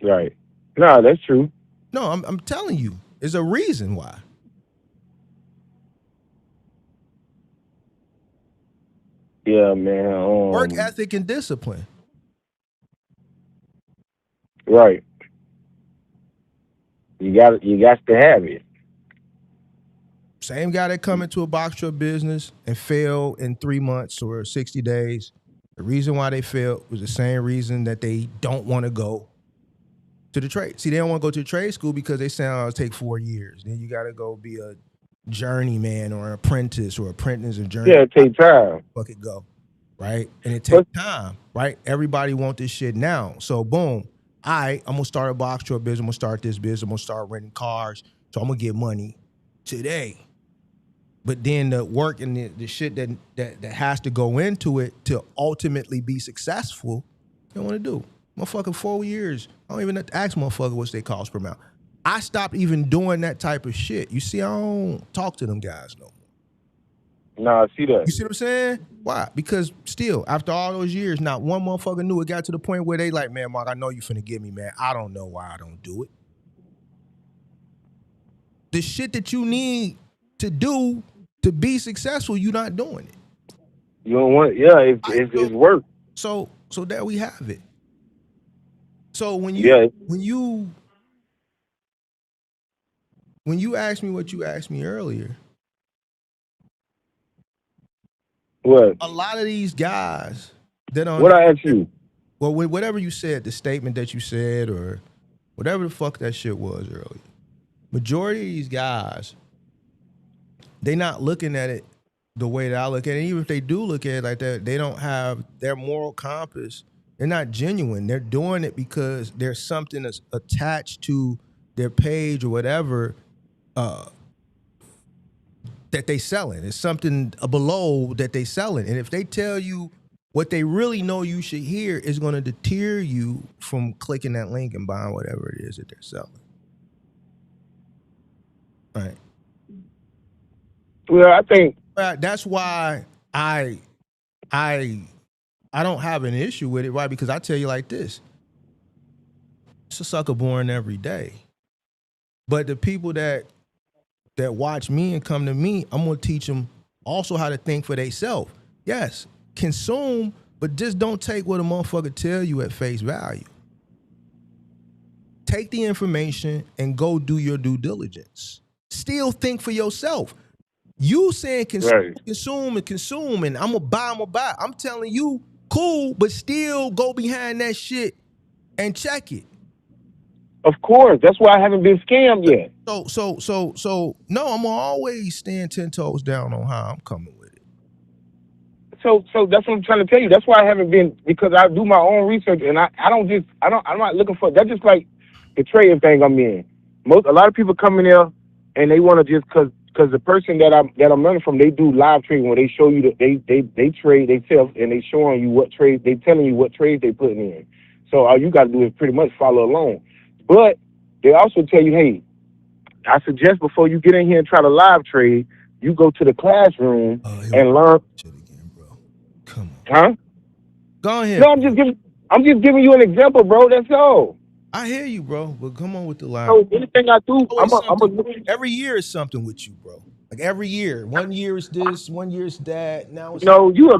Right. No, that's true. No, I'm telling you, there's a reason why. Yeah, man. Work ethic and discipline. Right. You got to have it. Same guy that come into a box truck business and fail in 3 months or 60 days. The reason why they failed was the same reason that they don't want to go to the trade. See, they don't want to go to the trade school because they say, oh, it'll take 4 years. Then you got to go be a journeyman or an apprentice or apprentice and journeyman. Yeah, it takes time. Fuck it, go. Right? And it takes time, right? Everybody want this shit now. So boom, I'm going to start a box truck business. I'm going to start this business. I'm going to start renting cars. So I'm going to get money today. But then the work and the shit that has to go into it to ultimately be successful, they don't want to do. Motherfucker, 4 years. I don't even have to ask motherfucker what's their cost per mile. I stopped even doing that type of shit. You see, I don't talk to them guys no more. No, I see that. You see what I'm saying? Why? Because still, after all those years, not one motherfucker knew. It got to the point where they like, man, Mark, I know you finna get me, man. I don't know why I don't do it. The shit that you need to do to be successful, you're not doing it. You don't want, yeah, it's work. So there we have it. So when you asked me what you asked me earlier, what? A lot of these guys that on what I asked you. Well, whatever you said, the statement that you said, or whatever the fuck that shit was earlier, majority of these guys, they not looking at it the way that I look at it. Even if they do look at it like that, they don't have their moral compass. They're not genuine. They're doing it because there's something that's attached to their page or whatever that they selling. It's something below that they selling. And if they tell you what they really know you should hear, is going to deter you from clicking that link and buying whatever it is that they're selling. Right. Well, I think that's why I don't have an issue with it, right? Because I tell you like this, it's a sucker born every day. But the people that watch me and come to me, I'm gonna teach them also how to think for themselves. Yes, consume, but just don't take what a motherfucker tell you at face value. Take the information and go do your due diligence. Still think for yourself. You saying consume, consume, and I'm gonna buy. I'm telling you, cool, but still go behind that shit and check it. Of course, that's why I haven't been scammed yet. So no, I'm gonna always stand 10 toes down on how I'm coming with it. So that's what I'm trying to tell you. That's why I haven't been, because I do my own research, and I'm not looking for. That's just like the trading thing I'm in. A lot of people come in there and they want to just because the person that I'm learning from, they do live trading where they show you that they trade, they sell, and they showing you what trades, they telling you what trades they putting in. So all you got to do is pretty much follow along. But they also tell you, hey, I suggest before you get in here and try to live trade, you go to the classroom and learn. Shit again, bro. Come on. Huh? Go ahead. No, I'm just giving you an example, bro. That's all. I hear you, bro. But come on with the live. So anything I do, every year is something with you, bro. Like every year. 1 year is this, 1 year is that. Now it's you a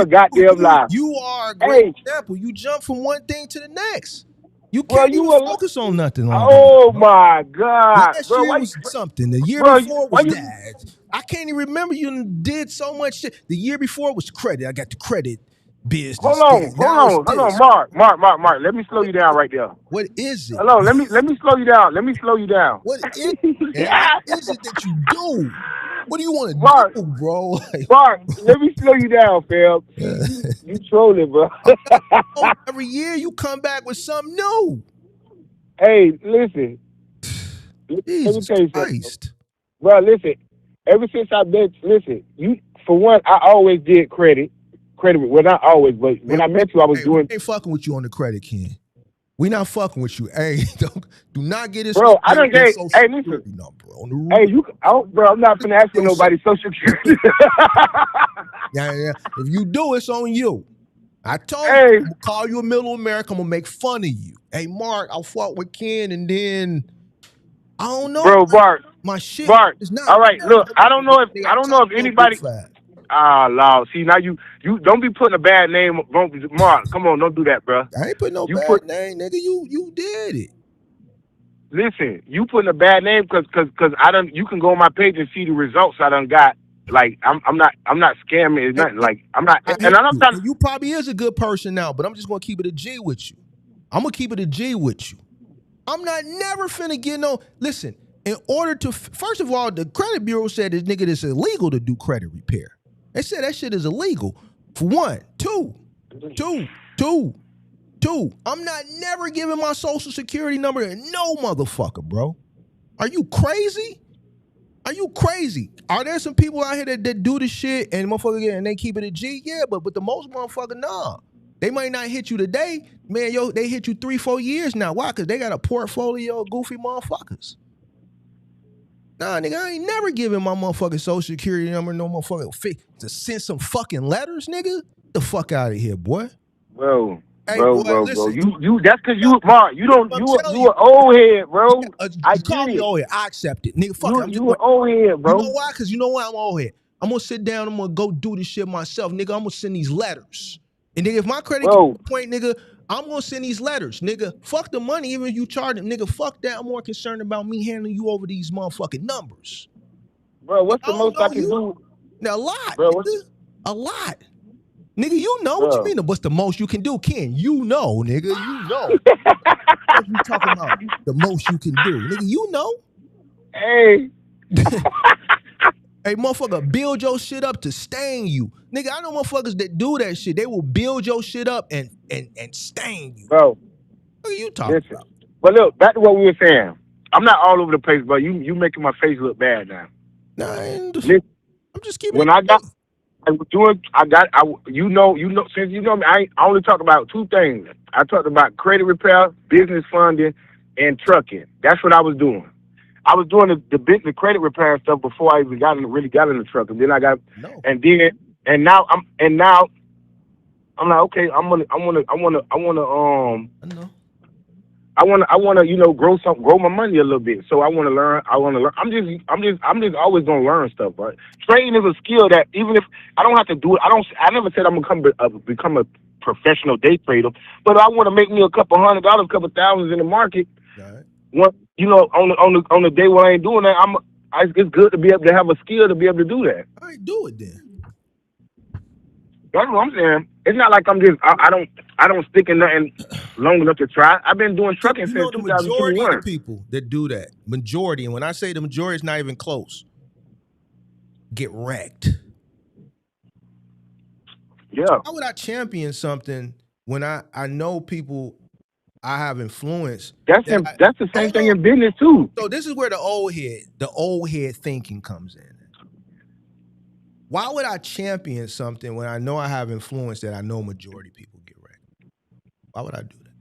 goddamn lie. You are a great example. You jump from one thing to the next. You can't even focus on nothing. Oh my God, last bro! year was something. The year before was that. I can't even remember. You did so much shit. The year before was credit. I got the credit business. Hold on, Mark. Let me slow you down right there. What is it? Hello, let me slow you down. What is it? What is it that you do? What do you want to do, bro? Mark, let me slow you down, fam. You trolling, bro. Every year you come back with something new. Hey, listen. Jesus let me tell you Christ. Something. Bro, listen. Ever since I've been, you, for one, I always did credit. Well, not always, but when I met you, I was doing. We ain't fucking with you on the credit, Ken. We not fucking with you. Hey, do not get this. Bro, I don't get. Hey, listen. No, bro. Hey, bro, I'm not finna ask for nobody's social security. Yeah. If you do, it's on you. I told Hey. you, I'm gonna call you a middle American. I'm gonna make fun of you. Hey, Mark, I fought with Ken, and then I don't know, Bro, Bart. my shit Bart. is not. All right, look, I don't know if Big anybody. fat. Lord. See, now you don't be putting a bad name. Mark, come on, don't do that, bro. I ain't putting no You bad name, nigga. You did it. Listen, you putting a bad name because I don't. You can go on my page and see the results I done got. Like I'm not scamming. It's nothing. Like I'm not. I And hate I'm you. trying. And you probably is a good person now, but I'm just gonna keep it a G with you. I'm gonna keep it a G with you. I'm not never finna get no. Listen, in order to first of all, the credit bureau said this nigga it's illegal to do credit repair. They said that shit is illegal. For one, two. I'm not never giving my social security number to no motherfucker, bro. Are you crazy? Are you crazy? Are there some people out here that do this shit and motherfucker and they keep it a G? Yeah, but the most motherfucker, nah. They might not hit you today, man. They hit you 3-4 years now. Why? Because they got a portfolio of goofy motherfuckers. Nah, nigga, I ain't never giving my motherfucking social security number no motherfucking to send some fucking letters, nigga. Get the fuck out of here, boy. Bro. Hey, bro, boy, bro. listen. You that's because you, Mark. You don't. I'm You telling an old head, bro. I you call get me it. old head. I accept it, nigga. Fuck it. I'm just You an old head, bro. You know why? Because you know why I'm old head. I'm gonna sit down. I'm gonna go do this shit myself, nigga. I'm gonna send these letters, and nigga, if my credit gets to the point, nigga, I'm gonna send these letters, nigga. Fuck the money, even if you charge them, nigga. Fuck that. I'm more concerned about me handling you over these motherfucking numbers. Bro, what's the I don't most I know can you. do? Now, a lot, Bro, nigga. A lot. Nigga, you know what you mean? What's the most you can do, Ken? You know, nigga. You know. What you talking about? The most you can do, nigga. You know. Hey. Hey, motherfucker, build your shit up to stain you. Nigga, I know motherfuckers that do that shit. They will build your shit up and stain you. Bro. What are you talking about? But look, back to what we were saying. I'm not all over the place, but you making my face look bad now. Nah, I'm just keeping when it. I was doing, you know, since you know me, I only talk about two things. I talked about credit repair, business funding, and trucking. That's what I was doing. I was doing the credit repair stuff before I even really got in the truck, and then I got, and now I'm like, okay, I want to, grow my money a little bit. So I want to learn. I'm just always gonna learn stuff. Right? Trading is a skill that even if I don't have to do it, I never said I'm gonna become a professional day trader. But I want to make me a couple $100, a couple thousands in the market. Right. On the day when I ain't doing that, it's good to be able to have a skill to be able to do that. All right, do it then. That's what I'm saying. It's not like I'm just I don't stick in nothing long enough to try. I've been doing trucking since 2021. The majority of the people that do that, majority, and when I say the majority, it's not even close, get wrecked. Yeah. How would I champion something when I know people I have influence? That's the same thing in business too. So this is where the old head thinking comes in. Why would I champion something when I know I have influence that I know majority people get wrecked? Why would I do that?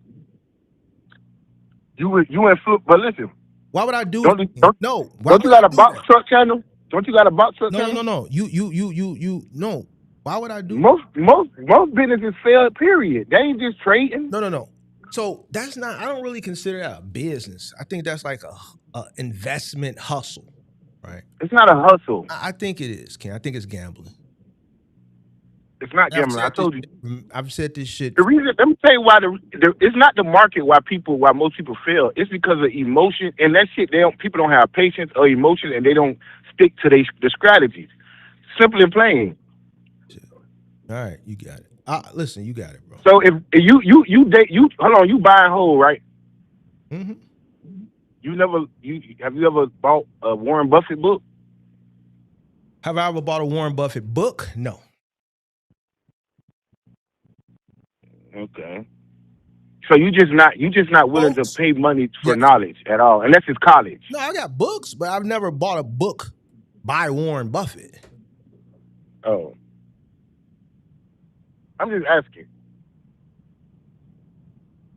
You influence, but listen. Why would I do that? Don't you got a box truck channel? Don't you got a box truck channel? No. You no. Why would I do most businesses fail, period. They ain't just trading. No. So that's not, I don't really consider that a business. I think that's like a investment hustle. Right. It's not a hustle. I think it is, Ken. I think it's gambling. It's not gambling. I told you. I've said this shit. The reason, let me tell you why it's not the market why most people fail. It's because of emotion and that shit. People don't have patience or emotion and they don't stick to the strategies. Simple and plain. All right, you got it. Listen, you got it, bro. So if you hold on, you buy a whole, right? Mm-hmm. Have you ever bought a Warren Buffett book? Have I ever bought a Warren Buffett book? No. Okay. So you just not willing to pay money for knowledge at all, unless it's college. No, I got books, but I've never bought a book by Warren Buffett. Oh. I'm just asking.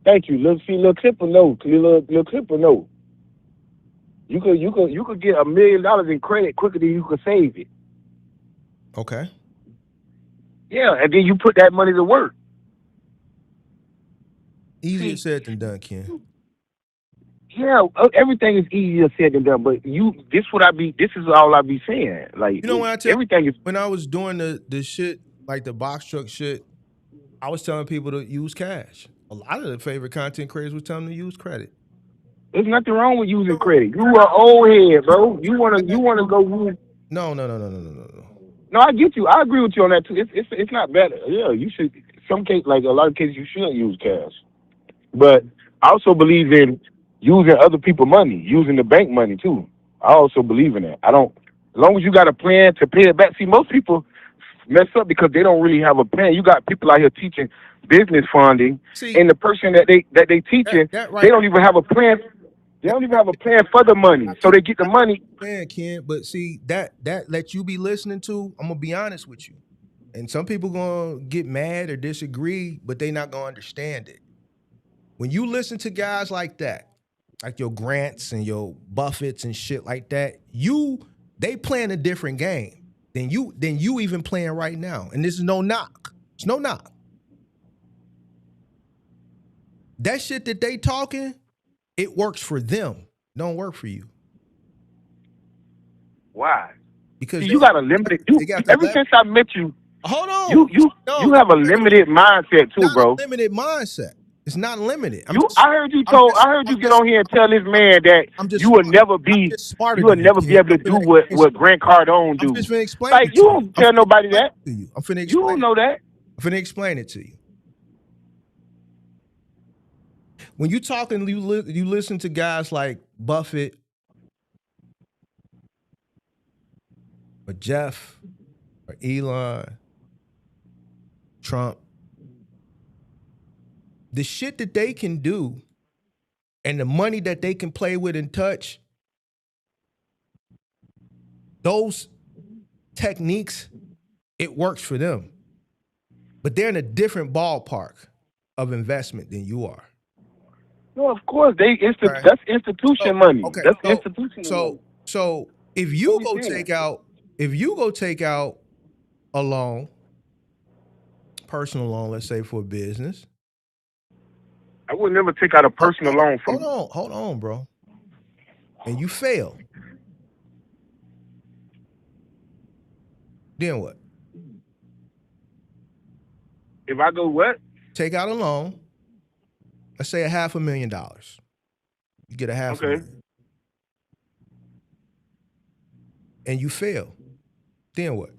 Thank you. Little Clipper no. Little Clipper no. You could get $1 million in credit quicker than you could save it. Okay. Yeah, and then you put that money to work. Easier said than done, Ken. Yeah, everything is easier said than done. But this is all I be saying. Like, You know, everything is. when I was doing the shit, like the box truck shit, I was telling people to use cash. A lot of the favorite content creators was telling them to use credit. There's nothing wrong with using credit. You are old head, bro. You wanna go use. No. No, I get you. I agree with you on that too. It's not bad. Yeah, you should. Some case, like a lot of cases, you should use cash. But I also believe in using other people's money, using the bank money too. I also believe in that. I don't. As long as you got a plan to pay it back. See, most people mess up because they don't really have a plan. You got people out here teaching business funding, and the person that they teaching, they don't even have a plan. They don't even have a plan for the money, so they get the money. Man, Ken, but see that let you be listening to. I'm gonna be honest with you, and some people gonna get mad or disagree, but they not gonna understand it. When you listen to guys like that, like your Grants and your Buffetts and shit like that, they playing a different game than you even playing right now. And this is no knock. It's no knock. That shit that they talking, it works for them. Don't work for you. Why? Because you got a limited. Ever since I met you, hold on. You have a limited mindset too, bro. Limited mindset. It's not limited. I heard you get on here and tell this man that you will never be able to do what Grant Cardone do. I'm just finna explain like, you don't tell nobody that. I'm finna explain. You don't know that. I'm finna explain it to you. When you talking, you listen to guys like Buffett or Jeff or Elon, Trump. The shit that they can do and the money that they can play with and touch, those techniques, it works for them. But they're in a different ballpark of investment than you are. No, of course that's institution money. Okay, that's institution money. So if you go take out a loan, personal loan, let's say for a business. I would never take out a personal loan from. Hold on, bro. And you fail. Then what? If I go what? Take out a loan. Let's say $500,000. You get $500,000. And you fail. Then what?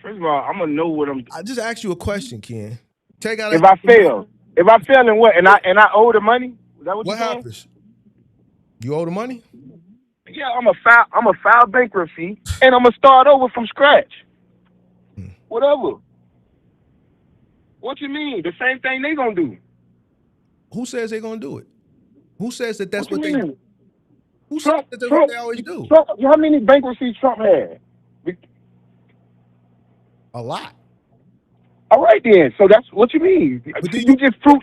First of all, I'm gonna know what I'm. I just asked you a question, Ken. Take out. If I fail and what? And I owe the money? Is that what happens? You owe the money? Yeah, I'm a file bankruptcy, and I'm gonna start over from scratch. Whatever. What you mean? The same thing they gonna do. Who says they're gonna do it? Who says that that's what they do? Who says that that's what they always do? Trump, how many bankruptcies Trump had? A lot. All right then. So that's what you mean. But you just proved.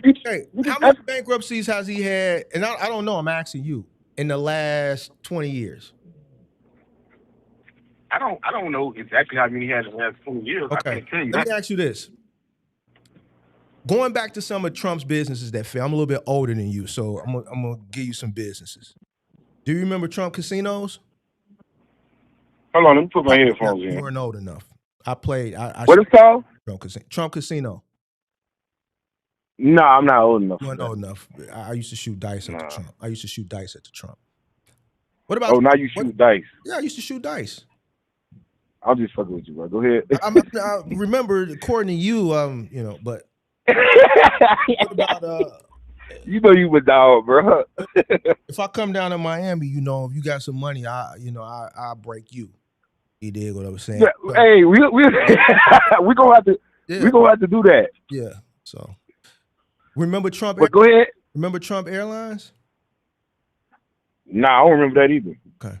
How many bankruptcies has he had? And I don't know. I'm asking you. In the last 20 years. I don't know exactly how many he had in the last 20 years. Okay. I can't tell you Let me ask you this. Going back to some of Trump's businesses that failed, I'm a little bit older than you, so I'm gonna give you some businesses. Do you remember Trump casinos? Hold on, let me put my headphones in. You weren't old enough. I played. What is it called? Trump Casino. No, I'm not old enough. You weren't old enough. I used to shoot dice at the Trump. I used to shoot dice at the Trump. What about? Oh, now you shoot dice. Yeah, I used to shoot dice. I'll just fuck with you, bro. Go ahead. I remember, according to you, but. What about, you know you a dog, bro. If I come down to Miami, if you got some money, I'll break you. You dig what I'm saying? Yeah, so, hey, we gonna have to we gonna have to do that. Yeah. So remember Trump? But go ahead. Remember Trump Airlines? Nah, I don't remember that either. Okay.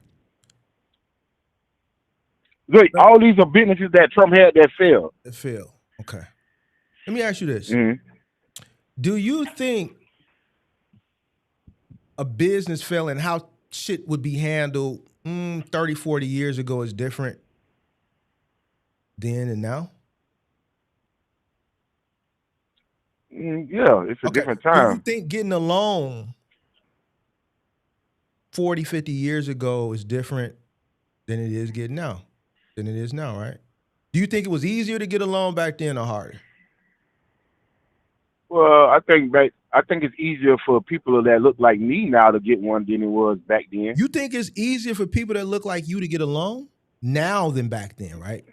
Look, all these are businesses that Trump had that failed. That failed. Okay. Let me ask you this. Mm-hmm. Do you think a business failing, how shit would be handled 30, 40 years ago is different then and now? Yeah, it's a different Do you time. think getting a loan 40, 50 years ago is different than it is now, right? Do you think it was easier to get a loan back then or harder? Well, I think it's easier for people that look like me now to get one than it was back then. You think it's easier for people that look like you to get a loan now than back then, right?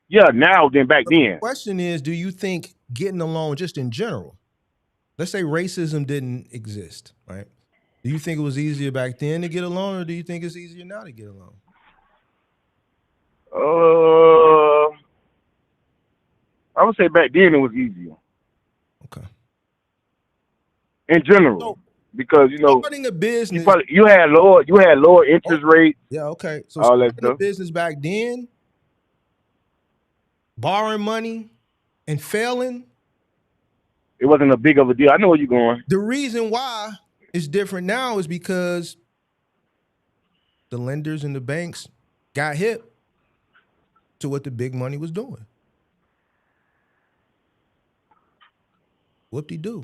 Yeah, now than back The then. question is, do you think getting a loan just in general, let's say racism didn't exist, right? Do you think it was easier back then to get a loan, or do you think it's easier now to get a loan? I would say back then it was easier. Okay. In general, So, because starting a business, you had lower interest rates. Yeah, okay. So all that starting a stuff. business back then, borrowing money and failing, It wasn't a big of a deal. I know where you're going. the reason why it's different now is because the lenders and the banks got hip to what the big money was doing. Whoop-de-doo.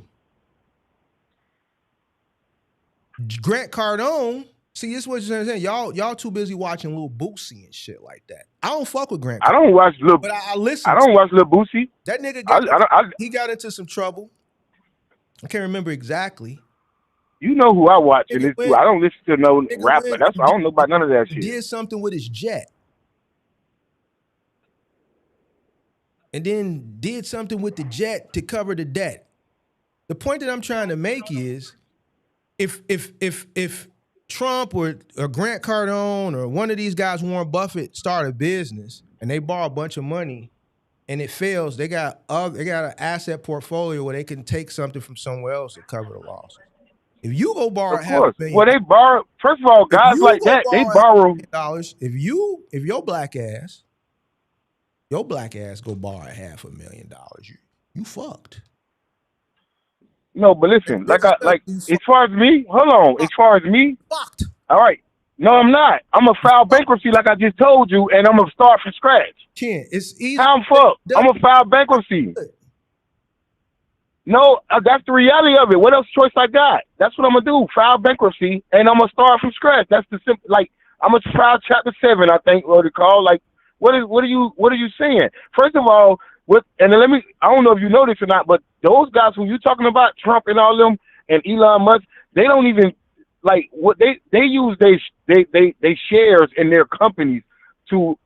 Grant Cardone, see, this is what you're saying. Y'all too busy watching Lil Boosie and shit like that. I don't fuck with Grant Cardone. I don't watch Lil. But I listen. I don't watch Lil Boosie. That nigga he got into some trouble. I can't remember exactly. You know who I watch and listen to. went- I don't listen to no rapper. went- That's why I don't know about none of that He shit. did something with his jet. And then did something with the jet to cover the debt. The point that I'm trying to make is if Trump or Grant Cardone or one of these guys, Warren Buffett, start a business and they borrow a bunch of money and it fails, they got an asset portfolio where they can take something from somewhere else to cover the losses. If you go borrow Of course. $500,000, Well, they borrow. First of all, guys like that, they borrow. $500,000, if your black ass go borrow $500,000, you fucked. No, but listen, as far as me, hold on. As far as me, fucked. All right. No, I'm not. I'm gonna file bankruptcy like I just told you, and I'm gonna start from scratch. Ken, it's easy. How I'm fucked? I'm gonna file bankruptcy. No, that's the reality of it. What else choice I got? That's what I'm gonna do. File bankruptcy, and I'm gonna start from scratch. That's the simple. Like I'm gonna file Chapter 7, I think, what it called. Like, what are you saying? First of all, and then I don't know if you know this or not, but those guys who you talking about, Trump and all them, and Elon Musk, they don't even like what they use they shares in their companies to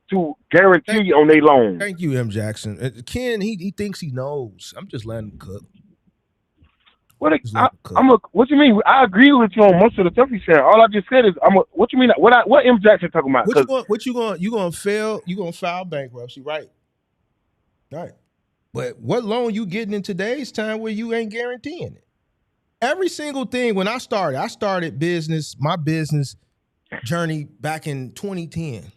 guarantee on their loans. Thank you, M. Jackson. Ken, he thinks he knows. I'm just letting him cook. What you mean? I agree with you on most of the stuff you said. All I just said is what you mean? What M. Jackson talking about? You gonna fail? You gonna file bankruptcy, right? Right. But what loan you getting in today's time where you ain't guaranteeing it? Every single thing. When I started my business journey back in 2010.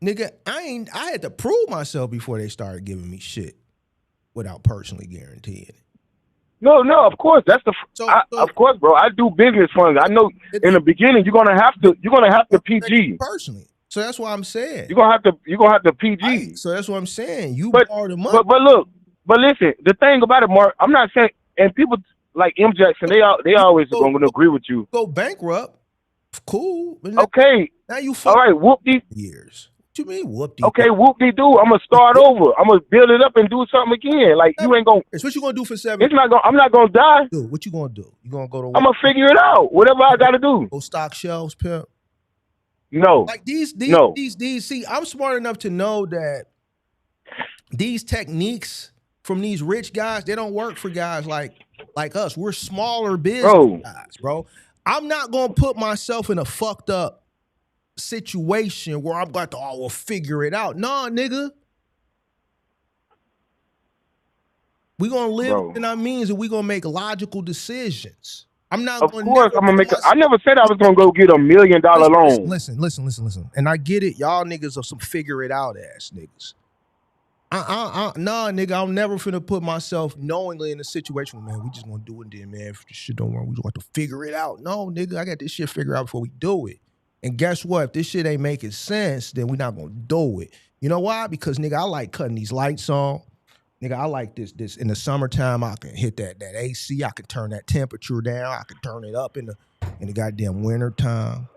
Nigga, I had to prove myself before they started giving me shit without personally guaranteeing it. No, of course. That's of course, bro. I do business funds. I know in the beginning you're gonna have to PG personally. So that's what I'm saying. You're gonna have to PG. Right. So that's what I'm saying. You borrow the money. But listen, the thing about it, Mark, I'm not saying, and people like M. Jackson, they always gonna agree with you. Go bankrupt, cool. Okay. Now you all right. Whoop-de years. What you mean whoop-de? Okay, whoop-de-doo. I'm gonna start over. I'm gonna build it up and do something again. Like you ain't gonna. It's what you gonna do for 7 years. I'm not gonna die. Dude, what you gonna do? You gonna go to work? I'm gonna figure it out. Whatever I gotta do. Go stock shelves, pimp. No. Like these. See, I'm smart enough to know that these techniques from these rich guys, they don't work for guys like us. We're smaller business guys, bro. I'm not gonna put myself in a fucked up situation where I'm got to we'll figure it out. Nah, nigga. We gonna live in our means and we gonna make logical decisions. I'm not. Of course, I'm gonna make. I never said I was gonna go get $1 million loan. Listen. And I get it. Y'all niggas are some figure it out ass niggas. Nah, nigga. I'm never finna put myself knowingly in a situation where, man, we just gonna do it then, man. If this shit don't work, we just have to figure it out. No, nigga, I got this shit figured out before we do it. And guess what? If this shit ain't making sense, then we not gonna do it. You know why? Because, nigga, I like cutting these lights on. nigga, I like this in the summertime. I can hit that AC. I can turn that temperature down. I can turn it up in the goddamn winter time.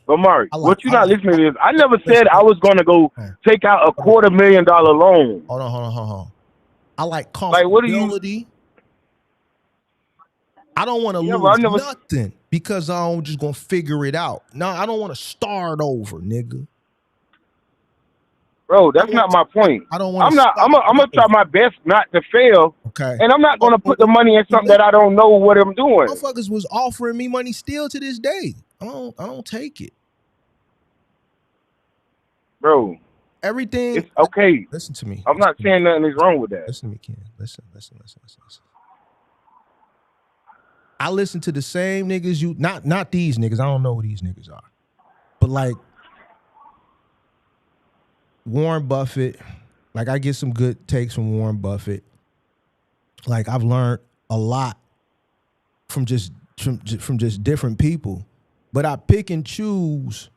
But Mark, what you not listening to is I never said I was gonna go take out a $250,000 loan. Hold on. I like comfortability. Like, what do you? I don't want to lose nothing because I'm just gonna figure it out. No, I don't want to start over, nigga. Bro, that's not my point. I don't want. I'm gonna try my best not to fail. Okay. And I'm not gonna put the money in something that I don't know what I'm doing. Motherfuckers was offering me money still to this day. I don't take it. Bro, everything. It's okay. Listen to me. I'm not saying nothing is wrong with that. Listen to me, Ken. Listen. I listen to the same niggas you not these niggas. I don't know who these niggas are. But like Warren Buffett, like I get some good takes from Warren Buffett. Like I've learned a lot from just different people. But I pick and choose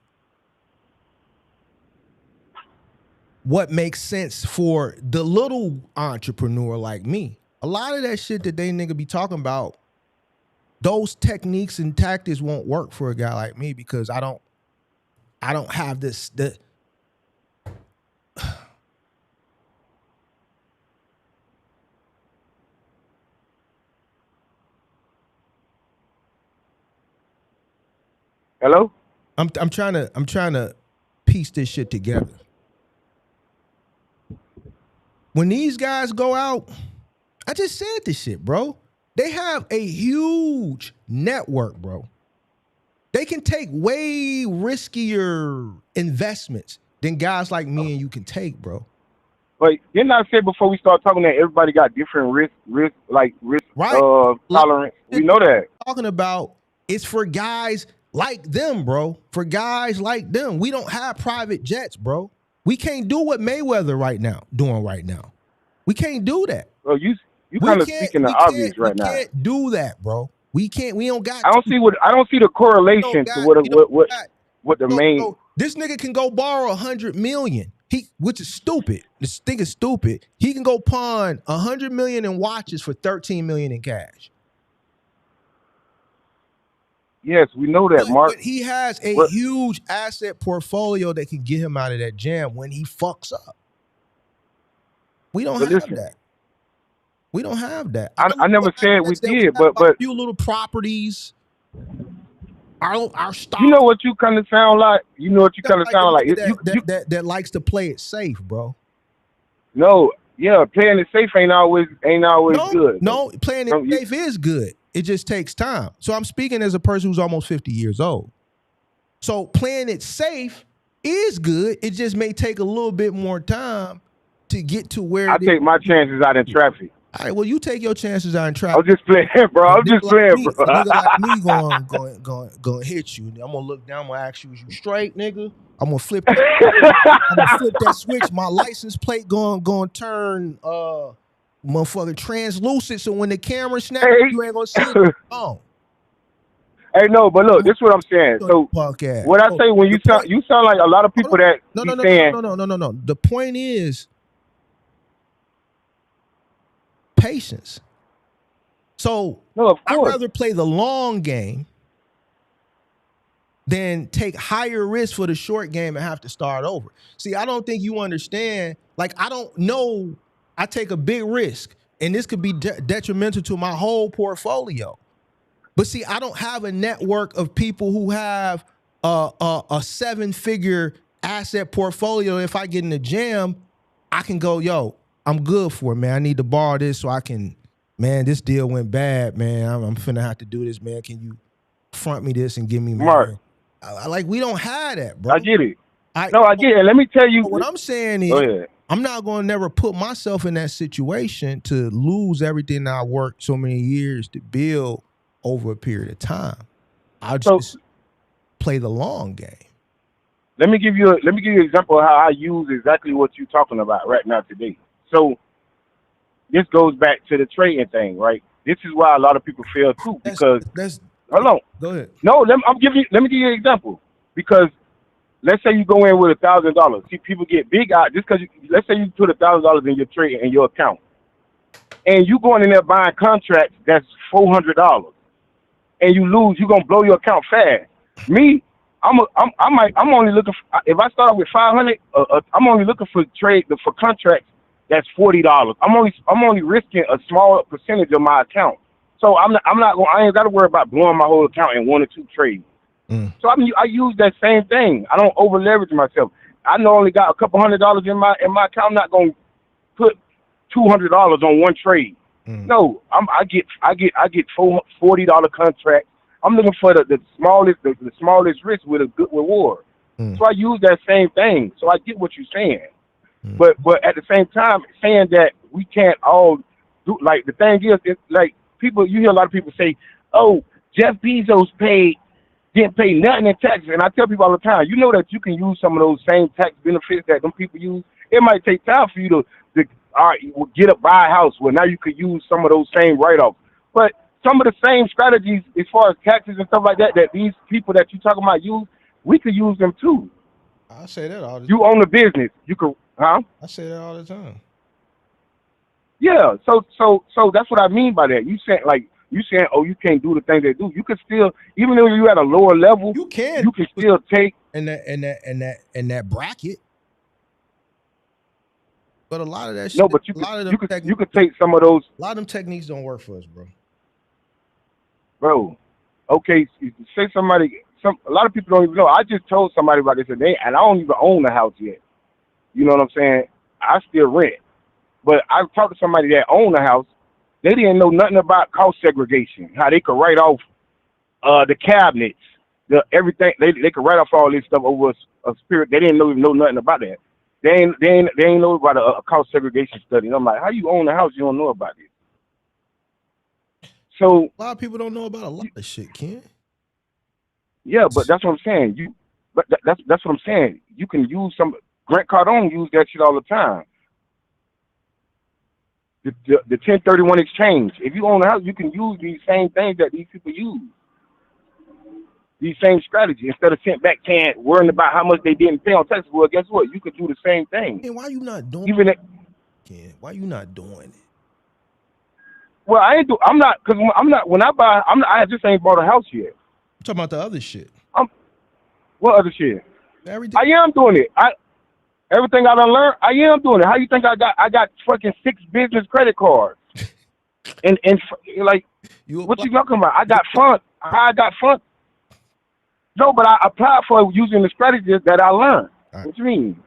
what makes sense for the little entrepreneur like me. A lot of that shit that they nigga be talking about, those techniques and tactics won't work for a guy like me because I don't have this. Hello? I'm trying to piece this shit together. When these guys go out, I just said this shit, bro. They have a huge network, bro. They can take way riskier investments than guys like me and you can take, bro. But didn't I say before we start talking that everybody got different risk right? Tolerance? We know that. Talking about it's for guys like them, bro. For guys like them. We don't have private jets, bro. We can't do what Mayweather doing right now. We can't do that. Well, you kind of speaking the obvious right now. We can't do that, bro. We can't. We don't got. I don't see the correlation to what the main. No, this nigga can go borrow $100 million. Which is stupid. This thing is stupid. He can go pawn $100 million in watches for $13 million in cash. Yes, we know that, Mark. But he has a huge asset portfolio that can get him out of that jam when he fucks up. We don't have that. We don't have that. I never said we did, but a few little properties. Our stock. You know what you kind of sound like? You know what you kind of sound like? That likes to play it safe, bro. No, yeah, playing it safe ain't always good. No, playing it safe is good. It just takes time. So I'm speaking as a person who's almost 50 years old. So playing it safe is good. It just may take a little bit more time to get to where I take my chances out in traffic. All right, well, you take your chances out in traffic. I'm just playing, bro. I'm just playing, bro. A nigga like me going hit you. I'm gonna look down. I'm gonna ask you, is you straight, nigga? I'm gonna flip. I'm gonna flip that switch. My license plate going turn motherfucking translucent. So when the camera snaps, you ain't gonna see it. Oh. Hey, no, but look, this is what I'm saying. So what I say when you sound like a lot of people that no. The point is patience. So I'd rather play the long game than take higher risk for the short game and have to start over. See, I don't think you understand. Like, I don't know. I take a big risk, and this could be detrimental to my whole portfolio. But see, I don't have a network of people who have a 7-figure asset portfolio. If I get in a jam, I can go, yo, I'm good for it, man. I need to borrow this so I can, man, this deal went bad, man. I'm finna have to do this, man. Can you front me this and give me Mark? Like, we don't have that, bro. I get it. I get it. Let me tell you. What I'm saying is, I'm not going to never put myself in that situation to lose everything I worked so many years to build over a period of time. I'll just play the long game. Let me give you an example of how I use exactly what you're talking about right now today. So this goes back to the trading thing, right? This is why a lot of people fail too, because hold on. Go ahead. No, let me give you an example. Because let's say you go in with $1,000. See, people get big out just because. Let's say you put $1,000 in your trade in your account, and you going in there buying contracts that's $400, and you lose. You gonna blow your account fast. Me, I'm only looking for, if I start off with 500, I'm only looking for for contracts that's $40. I'm only risking a small percentage of my account. So I ain't got to worry about blowing my whole account in 1 or 2 trades. So I use that same thing. I don't over leverage myself. I know I only got a couple $100 in my account. I'm not gonna put $200 on one trade. No, I get $40 contracts. I'm looking for the smallest risk with a good reward. So I use that same thing. So I get what you're saying. But at the same time, saying that we can't all do, like, the thing is, it's like people, you hear a lot of people say, oh, Jeff Bezos didn't pay nothing in taxes. And I tell people all the time, you know that you can use some of those same tax benefits that them people use. It might take time for you to all right, get up, buy a house. Well, now you could use some of those same write-offs. But some of the same strategies as far as taxes and stuff like that these people that you talking about use, we could use them too. I say that all the time. You own a business. You could, huh? I say that all the time. Yeah. So that's what I mean by that. You saying, oh, you can't do the things they do. You can still, even though you're at a lower level, you can still take in that bracket. But a lot of that shit. No, but you could take some of those. A lot of them techniques don't work for us, bro. Okay, say a lot of people don't even know. I just told somebody about this today, and I don't even own the house yet. You know what I'm saying? I still rent. But I talked to somebody that owned the house. They didn't know nothing about cost segregation, how they could write off the cabinets, everything. They could write off all this stuff over a spirit. They didn't even know nothing about that. They ain't know about a cost segregation study. And I'm like, how you own the house? You don't know about this. So a lot of people don't know about a lot of shit, Ken. Yeah, but that's what I'm saying. That's what I'm saying. You can use some. Grant Cardone used that shit all the time. The 1031 exchange. If you own a house, you can use these same things that these people use. These same strategies, instead of sent back saying, worrying about how much they didn't pay on taxes. Well, guess what? You could do the same thing. Hey, why you not doing it? Why you not doing it? Well, I'm not, because when I buy, I just ain't bought a house yet. I'm talking about the other shit. What other shit? Everything. I am doing it. Everything I done learned, I am doing it. How you think I got fucking 6 business credit cards? and like, what you talking about? I got funds. I got funds. No, but I applied for using the strategies that I learned. Right. What you mean?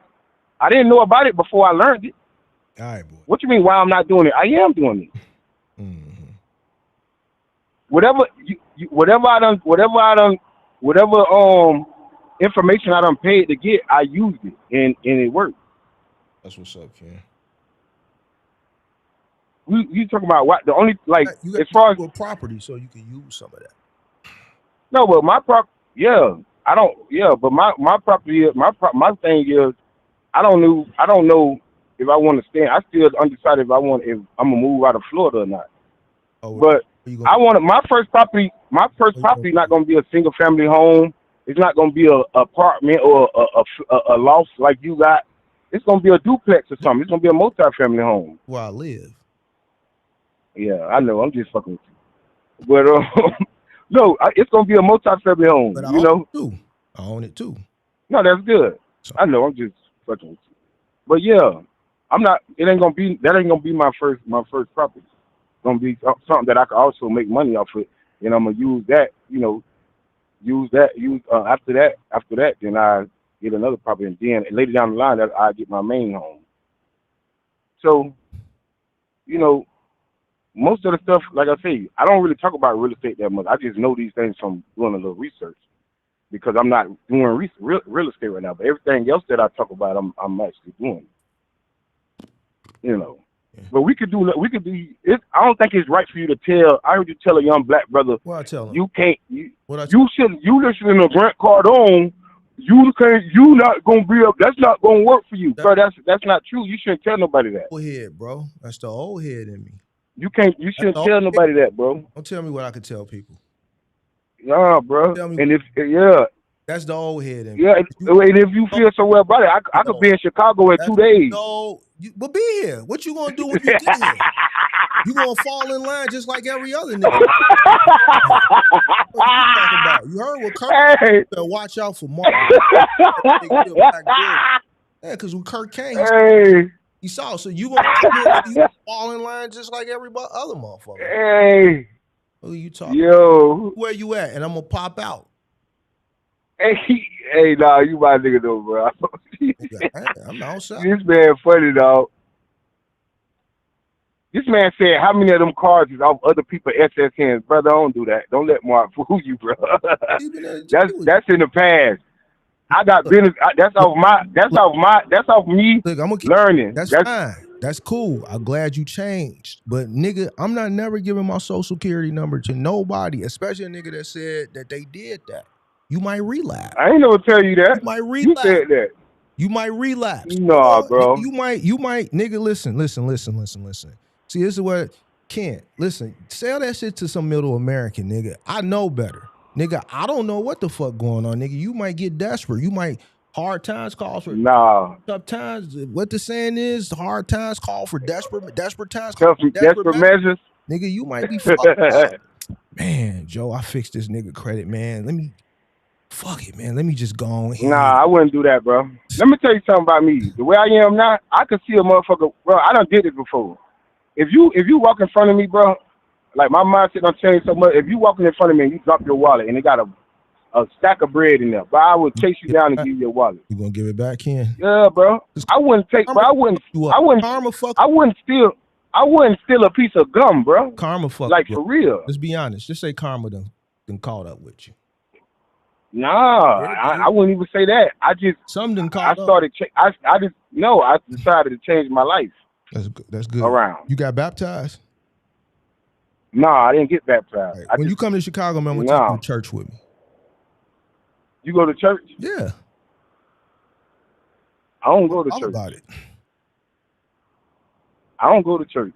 I didn't know about it before I learned it. All right, boy. What you mean? Why I'm not doing it? I am doing it. Mm-hmm. Whatever information I done paid to get, I used it and it worked. That's what's up, Ken. You talking about what? The only, like, you got as far as property, so you can use some of that. No, but my property. Yeah, I don't. Yeah, but my property. My thing is, I don't know if I want to stay. I still undecided if I'm gonna move out of Florida or not. Oh, but I want my first property. My first property not gonna be a single family home. It's not gonna be a apartment or a loft like you got. It's gonna be a duplex or something. It's gonna be a multi-family home. Where I live. Yeah, I know. I'm just fucking with you. But no, it's gonna be a multi-family home. But I own it too. No, that's good. So, I know. I'm just fucking with you. But yeah, I'm not. That ain't gonna be my first property. It's gonna be something that I can also make money off it, and I'm gonna use that. After that, then I get another property, and then later down the line, that I get my main home. So, most of the stuff, like I say, I don't really talk about real estate that much. I just know these things from doing a little research, because I'm not doing real estate right now. But everything else that I talk about, I'm actually doing. But we could do it. I don't think it's right for you to tell. I heard you tell a young black brother. Well, I tell him. You can't. You listening to Grant Cardone. You not gonna be up. That's not gonna work for you, bro. That's not true. You shouldn't tell nobody that. Old head, bro. That's the old head in me. You shouldn't tell nobody that, bro. Don't tell me what I could tell people. Nah, bro. Tell me. And That's the old head. Yeah, and if you feel so well about it, I could be in Chicago in 2 days. No, but be here. What you gonna do when you get here? You gonna fall in line just like every other nigga. What you talking about? You heard what Kirk said? Watch out for Mark. Yeah, because when Kirk came, he saw. So you gonna fall in line just like every other motherfucker. Hey, who you talking? Yo, where you at? And I'm gonna pop out. Hey, nah, you my nigga though, bro. I'm outside. This man funny, dog. This man said, how many of them cards is off other people's SSNs? Brother, don't do that. Don't let Mark fool you, bro. That's in the past. I got business. That's off me learning. That's fine. That's cool. I'm glad you changed. But nigga, I'm not never giving my social security number to nobody, especially a nigga that said that they did that. You might relapse. I ain't never tell you that. You might relapse. You said that. You might relapse. Nah, bro. You might, nigga, listen. See, this is what, Ken, listen, sell that shit to some middle American, nigga. I know better. Nigga, I don't know what the fuck going on, nigga. You might get desperate. You might, hard times call for tough times. What the saying is, hard times call for desperate times call for desperate measures. Nigga, you might be fucked up. Man, Joe, I fixed this nigga credit, man. Let me just go on here. Nah, I wouldn't do that, bro. Let me tell you something about me. The way I am now, I can see a motherfucker, bro. I done did this before. If you walk in front of me, bro, like my mindset done changed so much. If you walking in front of me and you drop your wallet and it got a stack of bread in there, but I would chase you down and give you your wallet. You gonna give it back, Ken? Yeah, bro. I wouldn't steal a piece of gum, bro. Karma fuck. Like for real. Let's be honest. Just say karma done caught up with you. Nah, I wouldn't even say that. I decided to change my life. That's good. Around. You got baptized? Nah, I didn't get baptized. Right. When you come to Chicago, man, I'm gonna take you to church with me. You go to church? Yeah. I don't go to church. About it. I don't go to church.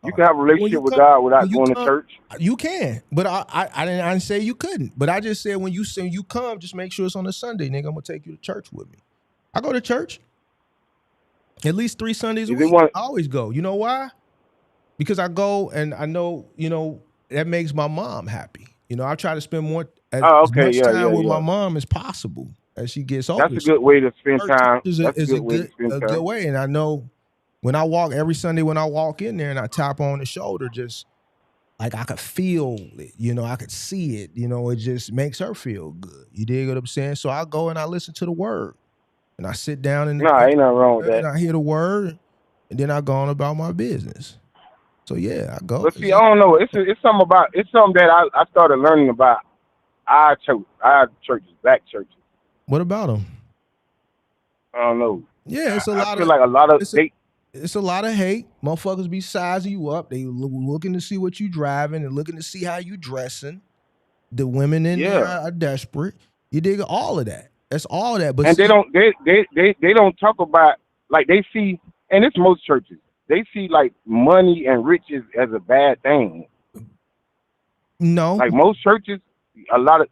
You can have a relationship with God without going to church. You can, but I didn't say you couldn't. But I just said when you come, just make sure it's on a Sunday, nigga. I'm gonna take you to church with me. I go to church at least 3 Sundays a week. I always go. You know why? Because I go and I know, that makes my mom happy. I try to spend as much time with my mom as possible as she gets older. That's a good way to spend time. It's a good way. And I know when I walk every Sunday, when I walk in there and I tap on the shoulder, just like I could feel it, I could see it, it just makes her feel good. You dig what I'm saying? So I go and I listen to the word and I sit down and ain't nothing wrong with that. And I hear the word and then I go on about my business. So yeah, I go. But see, I don't know. It's something that I started learning about our churches, black churches. What about them? I don't know. Yeah, it's a lot. I feel like a lot of it's a lot of hate. Motherfuckers be sizing you up. They looking to see what you driving and looking to see how you dressing. The women in there are desperate. You dig all of that. That's all that. But they don't talk about, like, they see, and it's most churches. They see like money and riches as a bad thing. No, like most churches, a lot of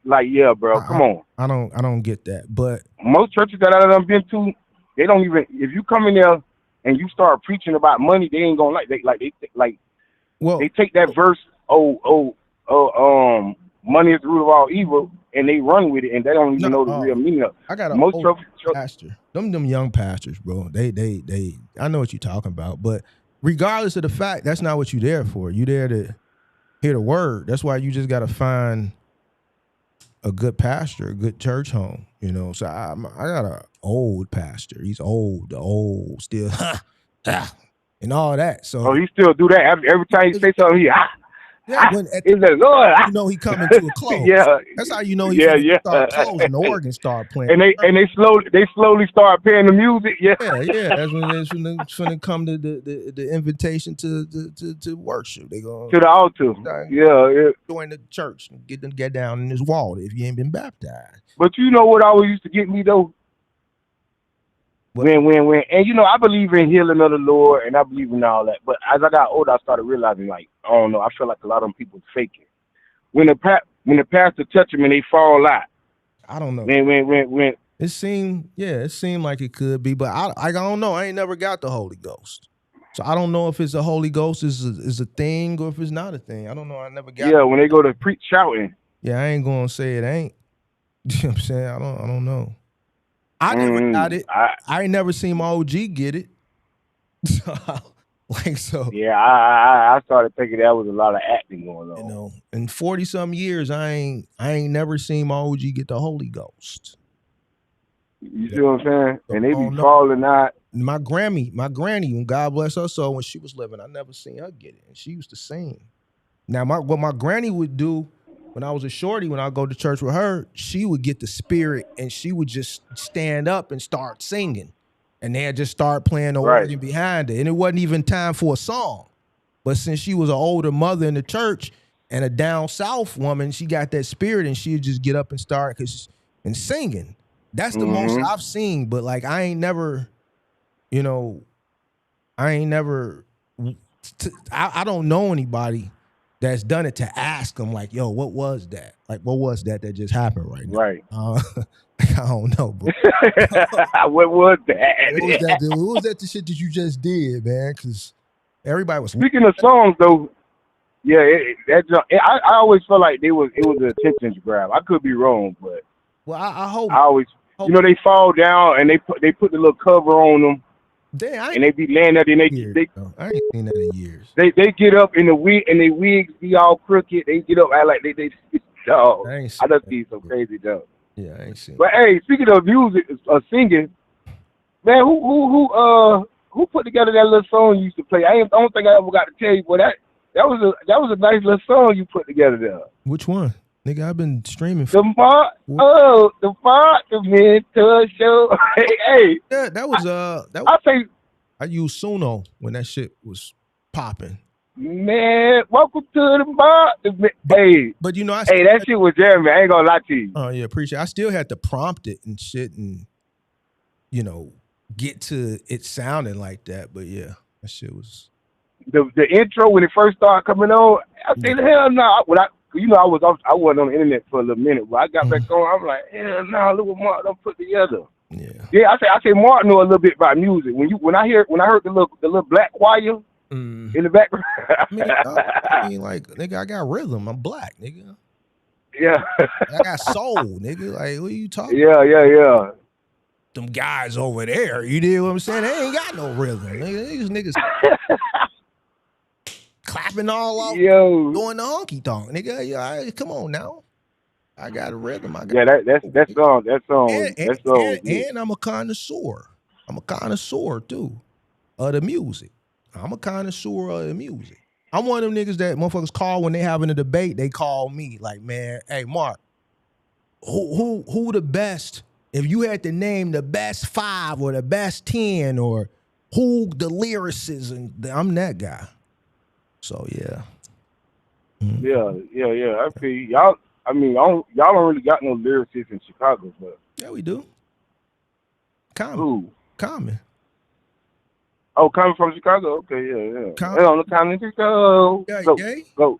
bro. Come on. I don't get that. But most churches that I've been to, they don't even. If you come in there and you start preaching about money, they ain't gonna they take that verse. Money is the root of all evil, and they run with it, and they don't even know the real meaning of it. I got a most pastor. Them young pastors, bro. They. I know what you're talking about, but regardless of the fact, that's not what you're there for. You're there to hear the word. That's why you just got to find a good pastor, a good church home. So I got an old pastor. He's old, still, and all that. So he still do that every time he say something. Yeah, it's the Lord. He coming to a close. Yeah, that's how you know he start closing. The organ start playing, and they slowly start playing the music. Yeah. That's when it's finna come to the invitation to worship. They go to the altar. Join the church and get down in this water if you ain't been baptized. But you know what always used to get me though. When and I believe in healing of the Lord and I believe in all that. But as I got older, I started realizing, like, I don't know, I feel like a lot of them people faking. When the pastor touch them and they fall out, I don't know. When It seemed like it could be, but I don't know. I ain't never got the Holy Ghost. So I don't know if it's a Holy Ghost is a thing or if it's not a thing. I don't know. I never got it. when they go to preach shouting. Yeah, I ain't gonna say it ain't. You know what I'm saying? I don't know. I never got it. I ain't never seen my OG get it. Yeah, I started thinking that was a lot of acting going on. You know, in 40-some years, I ain't never seen my OG get the Holy Ghost. You see what I'm saying? And they be falling out. My granny, when God bless her soul, when she was living, I never seen her get it. And she used to sing. Now, what my granny would do when I was a shorty, when I go to church with her, she would get the spirit and she would just stand up and start singing. And they'd just start playing the organ behind it. And it wasn't even time for a song. But since she was an older mother in the church and a down south woman, she got that spirit and she'd just get up and start and singing. That's the most I've seen. But like, I ain't never, I don't know anybody that's done it to ask them like, yo, what was that? Like, what was that just happened right now? Right. I don't know, bro. What was that? What was that the shit that you just did, man? Because everybody was. Speaking of songs, though, yeah, I always felt like it was an attention grab. I could be wrong, but I hope. I always, they fall down and they put the little cover on them. And they be laying there, and I ain't seen that in years. They get up in the wig and their wigs be all crooked. They get up act like they dog. I done seen some crazy stuff. Yeah, I ain't seen. But hey, speaking of music or singing, man, who put together that little song you used to play? I don't think I ever got to tell you, but that was a nice little song you put together there. Which one? Nigga, I've been streaming. The mental show. hey. Yeah, that was I used Suno when that shit was popping. Man, welcome to the bar. Hey, but that shit was there, man. I ain't gonna lie to you. Oh yeah, appreciate it. I still had to prompt it and shit and get to it sounding like that. But yeah, that shit was the intro when it first started coming on. I said, hell no. I wasn't on the internet for a little minute, but I got back on. I'm like, hell no, look what Mark done put together. Yeah. I say Mark knew a little bit about music. When I heard the little black choir in the background. I mean, like, nigga, I got rhythm. I'm black, nigga. Yeah. I got soul, nigga. Like, what are you talking? Yeah. Them guys over there, you know what I'm saying? They ain't got no rhythm, nigga. These niggas clapping all off, doing the honky tonk, nigga. Yeah, come on now. I got a rhythm. That song. And I'm a connoisseur. I'm a connoisseur too of the music. I'm a connoisseur of the music. I'm one of them niggas that motherfuckers call when they having a debate. They call me like, man, hey Mark, who the best? If you had to name the best 5 or the best 10 or who the lyricists, and I'm that guy. So yeah. Yeah. I feel y'all. I mean, y'all don't really got no lyricists in Chicago, but yeah, we do. Common. Who? Common. Oh, Common from Chicago. Okay, yeah. Common. On the Common Chicago. Yeah, go.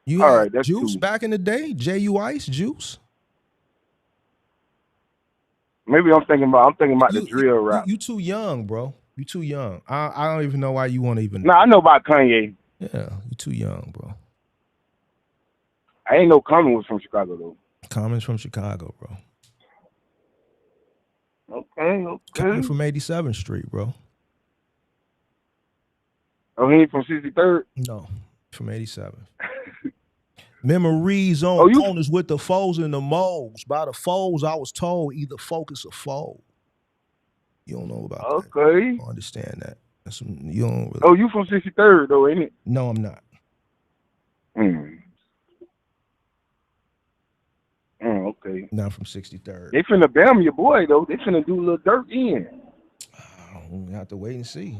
You all had right? That's Juice cool. back in the day. J.U. Ice, Juice. Maybe I'm thinking about the drill rap. You too young, bro. You too young. I don't even know why you want to even. Nah, I know about Kanye. Yeah, you too young, bro. I ain't know Common was from Chicago though. Common's from Chicago, bro. Okay. Common from 87th Street, bro. Oh, he ain't from 63rd? No, from 87th. Memories on corners with the foes and the moles. By the foes, I was told either focus or fold. You don't know about that. Okay. You don't understand that. You don't really. Oh, you from 63rd though, ain't it? No, I'm not. Okay. Not from 63rd. They finna bam your boy though. They finna do a little dirt in. We have to wait and see.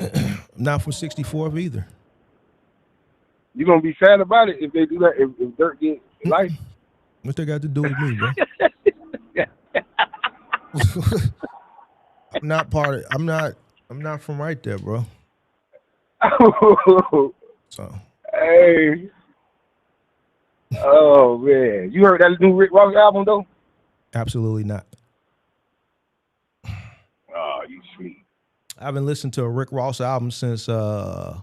I'm not from 64th either. You gonna be sad about it if they do that? If dirt gets life? What they got to do with me, bro? I'm not part of. I'm not from right there, bro. So. Hey. Oh man, you heard that new Rick Ross album though? Absolutely not. Oh, you sweet. I haven't listened to a Rick Ross album since that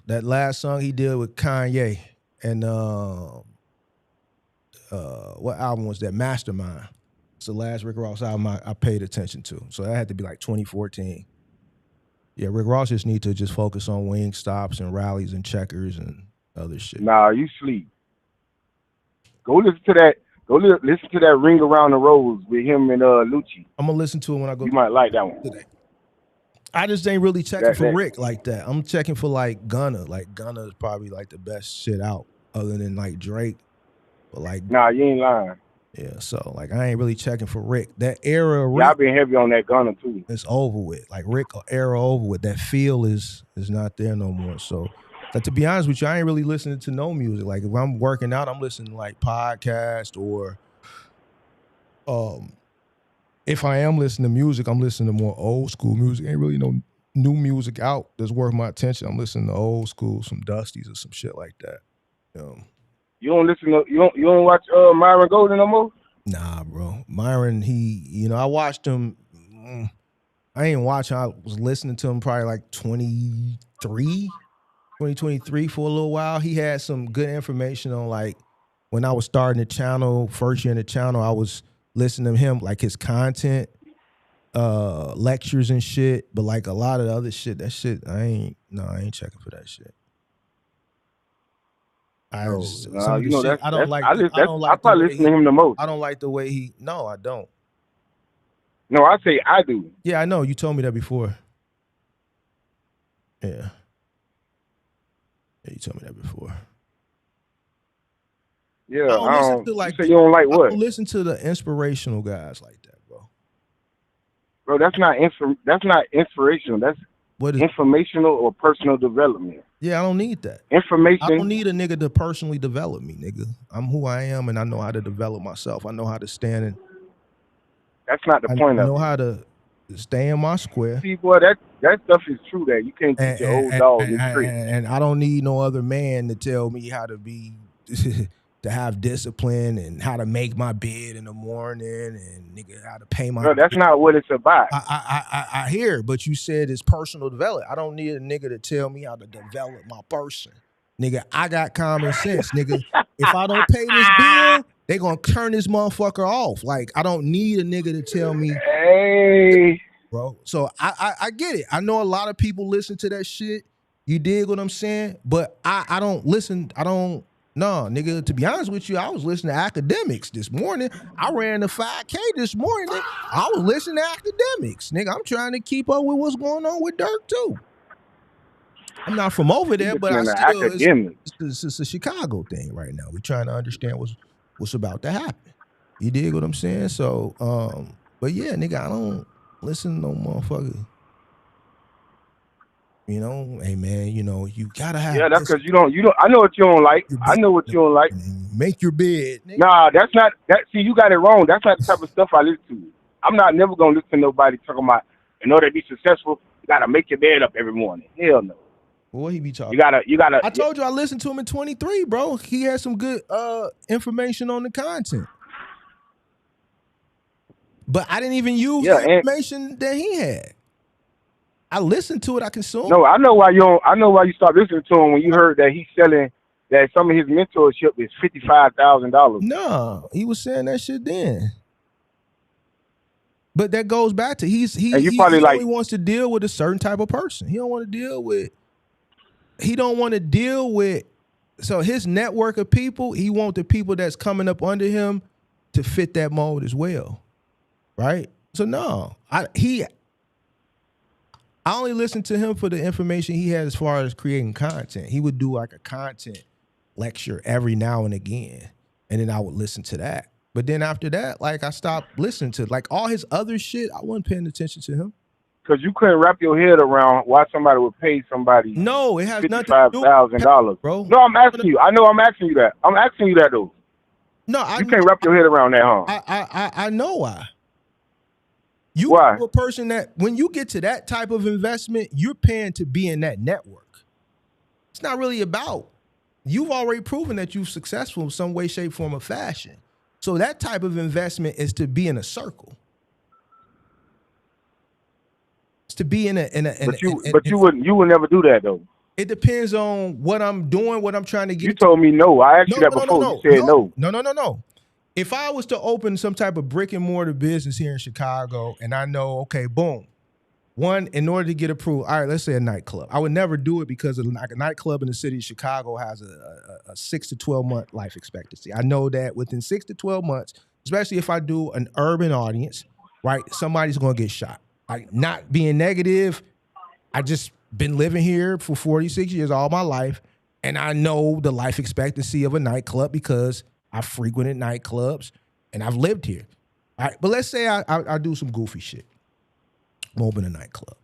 last song he did with Kanye. And what album was that? Mastermind. It's the last Rick Ross album I paid attention to. So that had to be like 2014. Yeah, Rick Ross just need to just focus on wing stops and rallies and checkers and other shit. Nah, you sleep. Go listen to that. Listen to that Ring Around the Rose with him and Lucci. I'm gonna listen to it when I go. You might like that one today. I just ain't really checking for Rick like that. I'm checking for like Gunna. Like Gunna is probably like the best shit out, other than like Drake. But like, nah, you ain't lying. Yeah, so like I ain't really checking for Rick. That era of Rick, yeah, I've been heavy on that Gunna too. It's over with. Like Rick era over with. That feel is not there no more. So like, to be honest with you, I ain't really listening to no music. Like if I'm working out, I'm listening to like podcast, or if I am listening to music, I'm listening to more old school music. Ain't really no new music out that's worth my attention. I'm listening to old school, some Dusties or some shit like that. You don't listen to you don't watch Myron Golden no more? Nah, bro. Myron, I watched him. I ain't watching. I was listening to him probably like 2023 for a little while. He had some good information on like when I was starting the channel, first year in the channel, I was listening to him, like his content, lectures and shit. But like a lot of the other shit, I ain't checking for that shit. I don't like. I probably listen to him the most. I don't like the way he. No, I don't. No, I say I do. Yeah, I know. You told me that before. Yeah, you told me that before. Yeah, I don't listen to like. You say you don't like what? I don't listen to the inspirational guys like that, bro. Bro, that's not inspirational. That's informational or personal development. Yeah, I don't need that. Information. I don't need a nigga to personally develop me, nigga. I'm who I am, and I know how to develop myself. I know how to stand in. That's not the point of it. I know how to stay in my square. See, boy, that stuff is true. That you can't teach your old dog this trick. And I don't need no other man to tell me how to be, to have discipline and how to make my bed in the morning and nigga how to pay my. Bro, that's not what it's about. I hear, but you said it's personal development. I don't need a nigga to tell me how to develop my person. Nigga, I got common sense, nigga. If I don't pay this bill, they gonna turn this motherfucker off. Like, I don't need a nigga to tell me, hey, bro. So I get it. I know a lot of people listen to that shit. You dig what I'm saying? But I don't listen. No, nigga, to be honest with you, I was listening to academics this morning. I ran the 5K this morning. Nigga. I was listening to academics. Nigga, I'm trying to keep up with what's going on with Dirk, too. I'm not from over there, but I still, it's a Chicago thing right now. We're trying to understand what's about to happen. You dig what I'm saying? So, but yeah, nigga, I don't listen to no motherfucker. You know, hey man, you gotta have. Yeah, that's because you don't. I know what you don't like. I know what you don't like. Make your bed. Nigga. Nah, that's not that. See, you got it wrong. That's not the type of stuff I listen to. I'm not never gonna listen to nobody talking about in order to be successful, you gotta make your bed up every morning. Hell no. Well, what he be talking? You gotta. I told you I listened to him in 23, bro. He had some good information on the content. But I didn't even use the information that he had. I listened to it. I consumed. No, I know why you don't. I know why you stopped listening to him when you heard that he's selling that some of his mentorship is $55,000. No, he was saying that shit then. But that goes back to he only wants to deal with a certain type of person. He don't want to deal with. So his network of people, he want the people that's coming up under him to fit that mold as well, right? So no, I only listened to him for the information he had as far as creating content. He would do like a content lecture every now and again, and then I would listen to that. But then after that, like I stopped listening to like all his other shit. I wasn't paying attention to him. Because you couldn't wrap your head around why somebody would pay somebody. No, it has nothing to do with $55,000, bro. No, I'm asking you. I know I'm asking you that. I'm asking you that though. No, you can't wrap your head around that, huh? I know why. You why? are a person that when you get to that type of investment, you're paying to be in that network. It's not really about you've already proven that you're successful in some way, shape, form, or fashion. So that type of investment is to be in a circle. It's to be in a. You would never do that though. It depends on what I'm doing, what I'm trying to get. You told me no. I asked you that before. No. You said no. No. If I was to open some type of brick and mortar business here in Chicago, and I know, okay, boom, one, in order to get approved, all right, let's say a nightclub. I would never do it because a nightclub in the city of Chicago has a 6 to 12 month life expectancy. I know that within 6 to 12 months, especially if I do an urban audience, right, somebody's going to get shot. Like, not being negative, I just been living here for 46 years, all my life, and I know the life expectancy of a nightclub because I frequented nightclubs and I've lived here. All right, but let's say I do some goofy shit. I'm open a nightclub.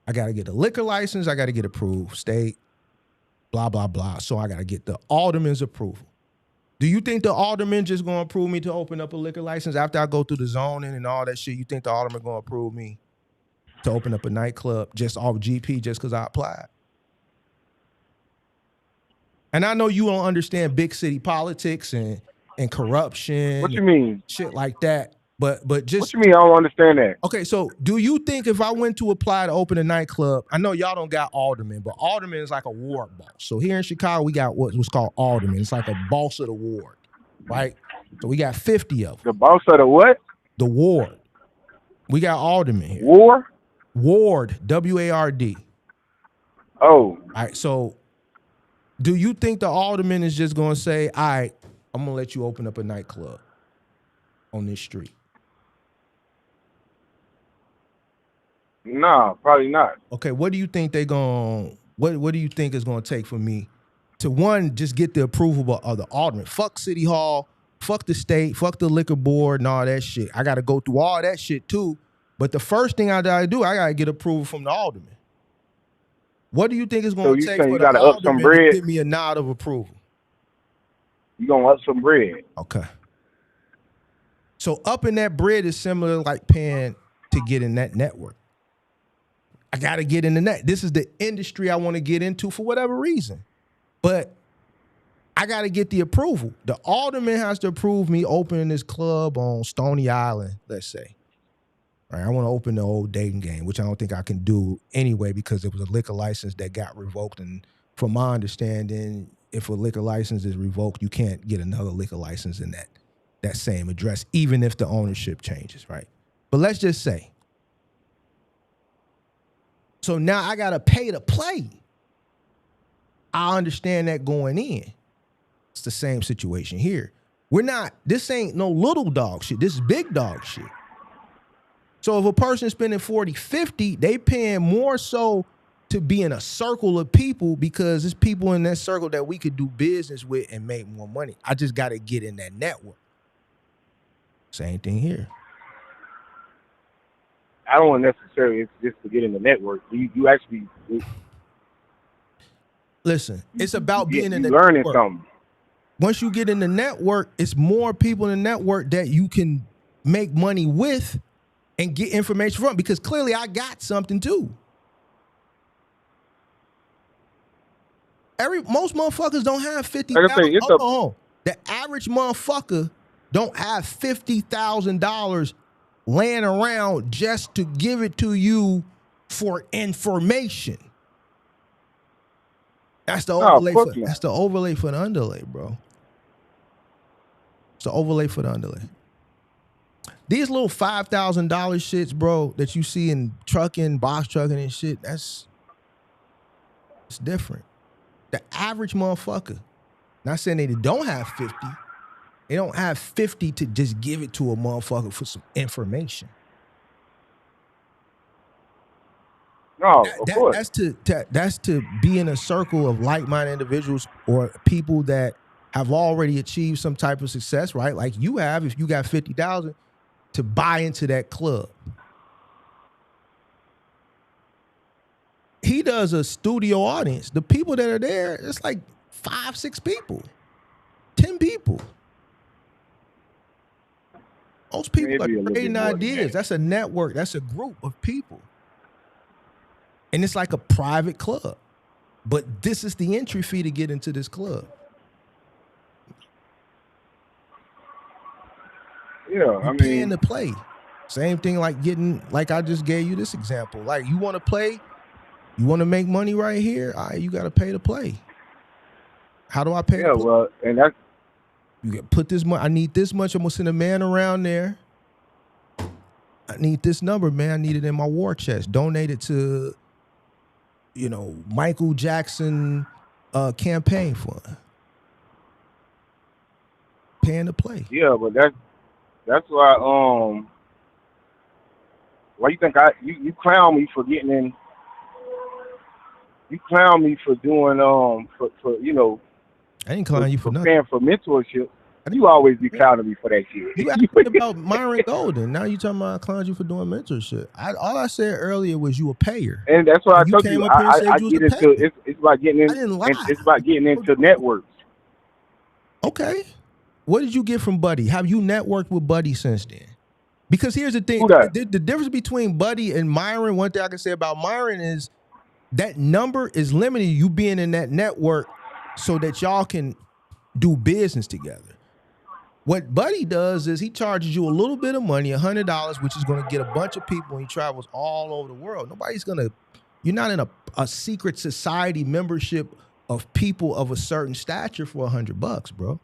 I got to get a liquor license. I got to get approved, state, blah, blah, blah. So I got to get the alderman's approval. Do you think the alderman just going to approve me to open up a liquor license after I go through the zoning and all that shit? You think the alderman going to approve me to open up a nightclub just off GP just because I applied? And I know you don't understand big city politics and corruption. What you mean? Shit like that. But just what you mean? I don't understand that. Okay, so do you think if I went to apply to open a nightclub, I know y'all don't got alderman, but alderman is like a ward boss. So here in Chicago, we got what's called alderman. It's like a boss of the ward, right? So we got 50 of them. The boss of the what? The ward. We got alderman here. Ward, W-A-R-D. Oh. All right, so do you think the alderman is just going to say, all right, I'm going to let you open up a nightclub on this street? Nah, probably not. Okay, what do you think what do you think is going to take for me to, one, just get the approval of the alderman? Fuck City Hall, fuck the state, fuck the liquor board and all that shit. I got to go through all that shit too. But the first thing I got to do, I got to get approval from the alderman. What do you think is going to take for the alderman to give me a nod of approval? You going to up some bread. Okay. So upping that bread is similar like paying to get in that network. I got to get in the net. This is the industry I want to get into for whatever reason. But I got to get the approval. The alderman has to approve me opening this club on Stony Island, let's say. All right, I want to open the old dating game, which I don't think I can do anyway because it was a liquor license that got revoked. And from my understanding, if a liquor license is revoked, you can't get another liquor license in that same address, even if the ownership changes, right? But let's just say. So now I got to pay to play. I understand that going in. It's the same situation here. This ain't no little dog shit. This is big dog shit. So if a person's spending 40, 50, they paying more so to be in a circle of people because it's people in that circle that we could do business with and make more money. I just got to get in that network. Same thing here. I don't want necessarily just to get in the network. You actually listen. It's about being in the learning network. Something. Once you get in the network, it's more people in the network that you can make money with and get information from, because clearly I got something too. Most motherfuckers don't have 50,000. The average motherfucker don't have $50,000 laying around just to give it to you for information. That's the overlay that's the overlay for the underlay, bro. It's the overlay for the underlay. These little $5,000 shits, bro, that you see in trucking, box trucking and shit, it's different. The average motherfucker, not saying they don't have 50, they don't have 50 to just give it to a motherfucker for some information. No, of course. That's to be in a circle of like-minded individuals or people that have already achieved some type of success, right? Like you have, if you got 50,000 to buy into that club. He does a studio audience. The people that are there, it's like 5, 6 people, 10 people. Most people are creating ideas. That's a network. That's a group of people. And it's like a private club. But this is the entry fee to get into this club. Yeah, You paying to play. Same thing like getting, like I just gave you this example. Like you want to play, you want to make money right here. All right, you got to pay to play. How do I pay to play? Well, and that's you get put this much. I need this much. I'm gonna send a man around there. I need this number, man. I need it in my war chest. Donate it to, Michael Jackson campaign fund. Paying to play. Yeah, but that's why you think you clown me for getting in? You clown me for doing for I ain't clowning you for nothing. Paying for mentorship. You always be clowning me for that shit. You asked about Myron Golden. Now you talking about I clowned you for doing mentorship. All I said earlier was you a payer. And that's what I told came you. up here and said I you was get a into payer. it's about getting in. I didn't lie. It's about getting into networks. Okay. What did you get from Buddy? Have you networked with Buddy since then? Because here's the thing. Who that? The difference between Buddy and Myron, one thing I can say about Myron is that number is limiting you being in that network so that y'all can do business together. What Buddy does is he charges you a little bit of money, $100, which is going to get a bunch of people, and he travels all over the world. You're not in a secret society membership of people of a certain stature for $100, bro.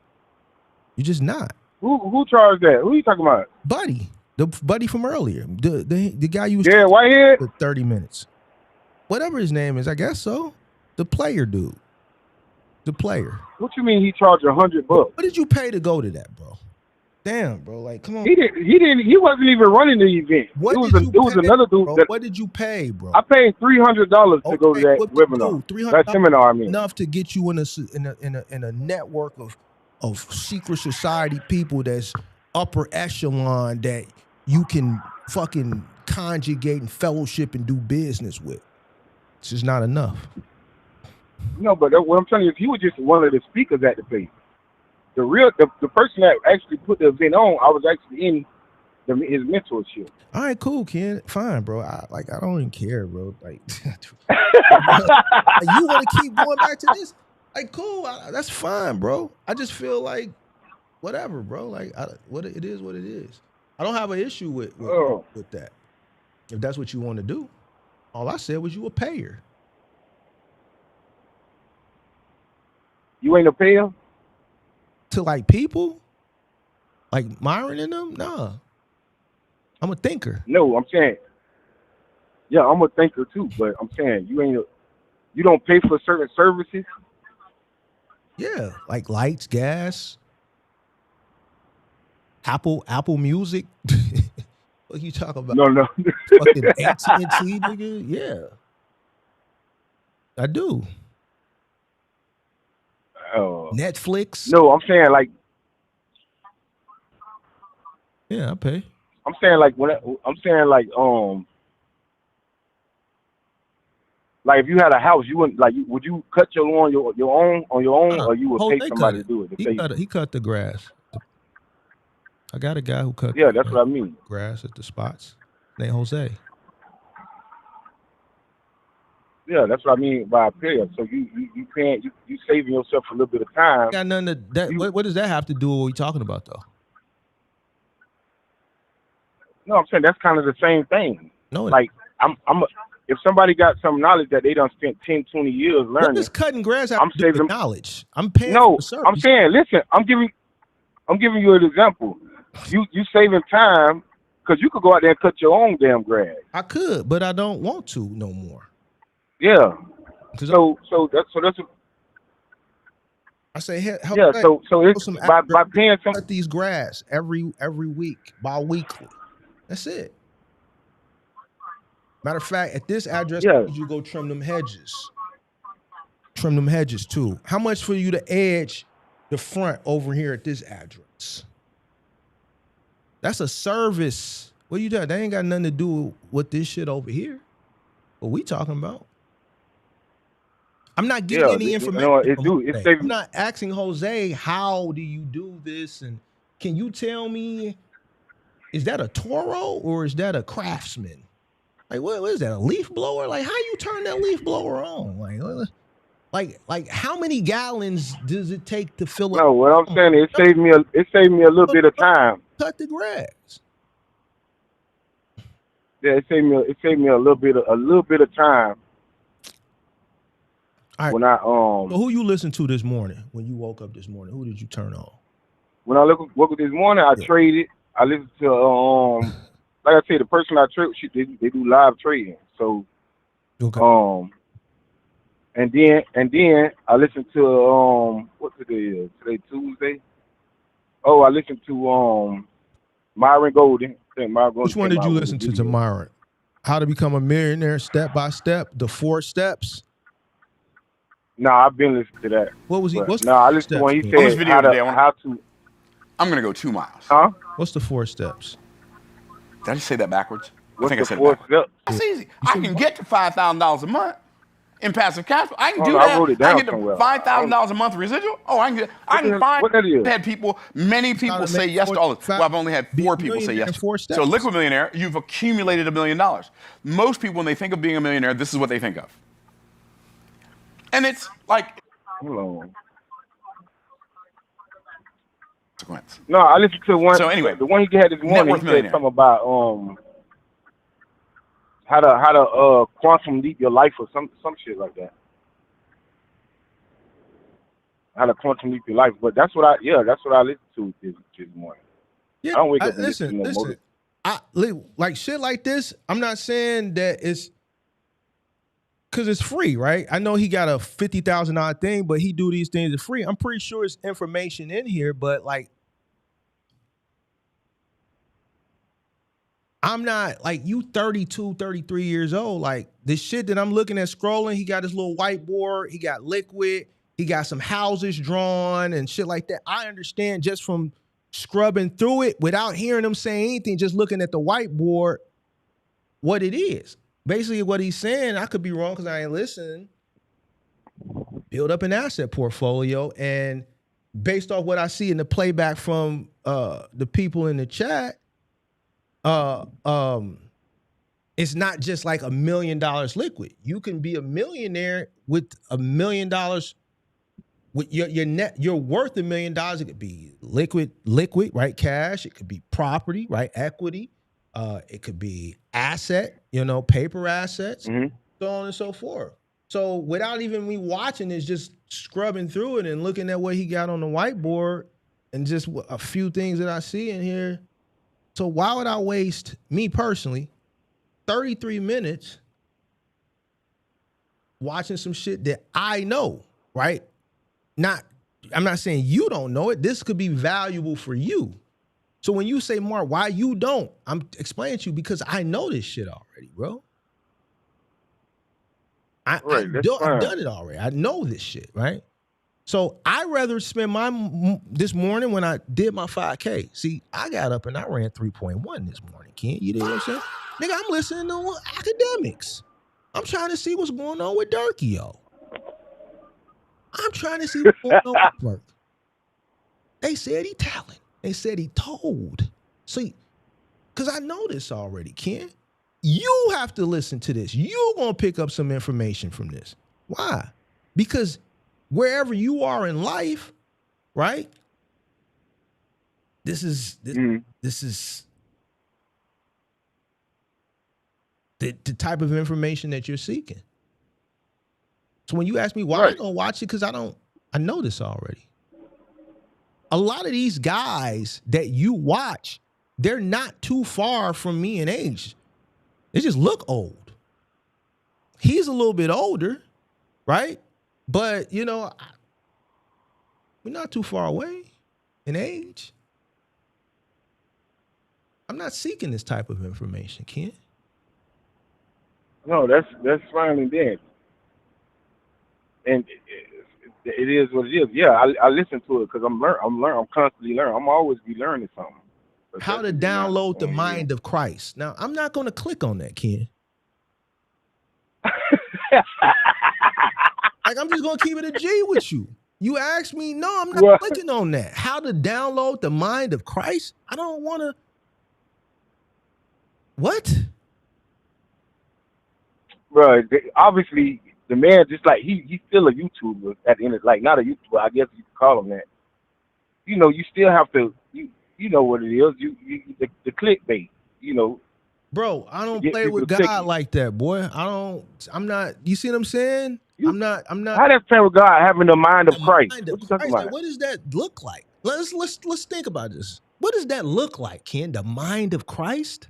You're just not. Who charged that? Who are you talking about? Buddy. The Buddy from earlier. The guy you was Whitehead? for 30 minutes. Whatever his name is, I guess so. The player dude. The player. What you mean he charged $100? What did you pay to go to that, bro? Damn, bro. Like, come on. He wasn't even running the event. It was another dude. Bro? What did you pay, bro? I paid $300 to go to that webinar. That seminar, I mean. Enough to get you in a network of secret society people that's upper echelon that you can fucking conjugate and fellowship and do business with. It's just not enough. No, but what I'm telling you is he was just one of the speakers at the place. The person that actually put the event on, I was actually in his mentorship. All right, cool, Ken. Fine, bro. I don't even care, bro. Like, you want to keep going back to this? Like, cool. That's fine, bro. I just feel like whatever, bro. Like, it is what it is. I don't have an issue with that. If that's what you want to do. All I said was you a payer. You ain't a payer? To like people? Like Myron and them? Nah. I'm a thinker. No, I'm saying, yeah, I'm a thinker too, but I'm saying you don't pay for certain services? Yeah, like lights, gas, Apple Music. What you talking about? No. Fucking AT&T, nigga. Yeah, I do. Netflix. No, I'm saying like. Yeah, I pay. I'm saying like like if you had a house, you wouldn't would you cut your lawn on your own, or you would pay somebody to do it? He cut the grass. I got a guy who cut. Yeah, that's what I mean. Grass at the spots. Named Jose. Yeah, that's what I mean by a payer. So you paying you saving yourself a little bit of time. Got nothing what does that have to do with what we talking about though? No, I'm saying that's kind of the same thing. No, like if somebody got some knowledge that they done spent 10, 20 years learning. What does cutting grass have to do with knowledge? I'm paying. No, for service. I'm saying, listen, I'm giving you an example. You saving time because you could go out there and cut your own damn grass. I could, but I don't want to no more. Yeah. So that's. I say, help. Yeah. So it's by paying some. Cut these grass every week, bi-weekly. That's it. Matter of fact, at this address, you go trim them hedges. Trim them hedges too. How much for you to edge the front over here at this address? That's a service. What you doing? That ain't got nothing to do with this shit over here. What we talking about? I'm not getting any information. I'm not asking Jose, how do you do this? And can you tell me, is that a Toro or is that a Craftsman? Like, what is that? A leaf blower? Like, how you turn that leaf blower on? Like, how many gallons does it take to fill up? No, what I'm saying is it saved me a little bit of time. cut the grass. Yeah, it saved me a little bit of time. All right. When I So who you listened to this morning when you woke up this morning? Who did you turn on? When I woke up this morning, I traded. I listened to like I said, the person I trade with, they do live trading. So okay. And then I listened to what today is? Today Tuesday. Oh, I listened to Myron Golden. I think Myron Golden Which one came did you out with a listen to video. Myron? How to Become a Millionaire Step by Step, the 4 steps? No, I've been listening to that. What was he? But, What's no, I listened to when he said how to. I'm gonna go 2 miles. Huh? What's the 4 steps? Did I just say that backwards? What's I think I said it 4 backwards. steps? That's easy. I can get to $5,000 a month in passive cash flow. I can do I that. wrote it I down can get to somewhere. $5,000 a month residual. Oh, I can find. What that is? Had people. Many people say yes to all this. Well, I've only had 4 people say yes. 4 steps. So, liquid millionaire, you've accumulated $1 million. Most people, when they think of being a millionaire, this is what they think of. And it's like. Consequence. No, I listened to one. So anyway, the one he had this morning, he said something about how to quantum leap your life or some shit like that. How to quantum leap your life, but that's what I listened to this morning. Yeah, I don't wake up and listen. to no motive. Like shit like this. I'm not saying that it's because it's free, right? I know he got a $50,000 thing, but he do these things for free. I'm pretty sure it's information in here, but like, I'm not like you 32, 33 years old. Like this shit that I'm looking at scrolling, he got his little whiteboard, he got liquid, he got some houses drawn and shit like that. I understand just from scrubbing through it without hearing him say anything, just looking at the whiteboard, what it is. Basically, what he's saying, I could be wrong because I ain't listening. Build up an asset portfolio, and based off what I see in the playback from the people in the chat, it's not just like $1 million liquid. You can be a millionaire with $1 million. With your net, you're worth $1 million. It could be liquid, right? Cash. It could be property, right? Equity. It could be asset, paper assets, so on and so forth. So without even me watching this, just scrubbing through it and looking at what he got on the whiteboard and just a few things that I see in here. So why would I waste, me personally, 33 minutes watching some shit that I know, right? I'm not saying you don't know it. This could be valuable for you. So when you say, Mark, why you don't? I'm explaining to you because I know this shit already, bro. I've done it already. I know this shit, right? So I'd rather spend this morning when I did my 5K. See, I got up and I ran 3.1 this morning, Ken. You know what I'm saying? Nigga, I'm listening to academics. I'm trying to see what's going on with Durkee, yo. I'm trying to see what's going on with work. They said he talent. They said he told. See, because I know this already, Ken. You have to listen to this. You're going to pick up some information from this. Why? Because wherever you are in life, right? This is the type of information that you're seeking. So when you ask me why I don't watch it, because I know this already. A lot of these guys that you watch, they're not too far from me in age. They just look old. He's a little bit older, right? But, we're not too far away in age. I'm not seeking this type of information, Ken. No, that's fine and then. And it is what it is. Yeah, I listen to it because I'm constantly learning. I'm always be learning something. How to download the mind of Christ. Now, I'm not going to click on that, Ken. Like, I'm just going to keep it a G with you. You asked me, no, I'm not clicking on that. How to download the mind of Christ? I don't want to. What? Bro, obviously, the man just like, he's still a YouTuber at the end of, like, not a YouTuber, I guess you could call him that. You still have to, you know what it is. The clickbait. Bro, I To don't get play people with to God click. like that, boy. I'm not, you see what I'm saying? You I'm not how that playing with God having the mind of the Christ? mind of What you talking Christ. Like, about? what does that look like? Let's think about this. What does that look like, Ken? The mind of Christ?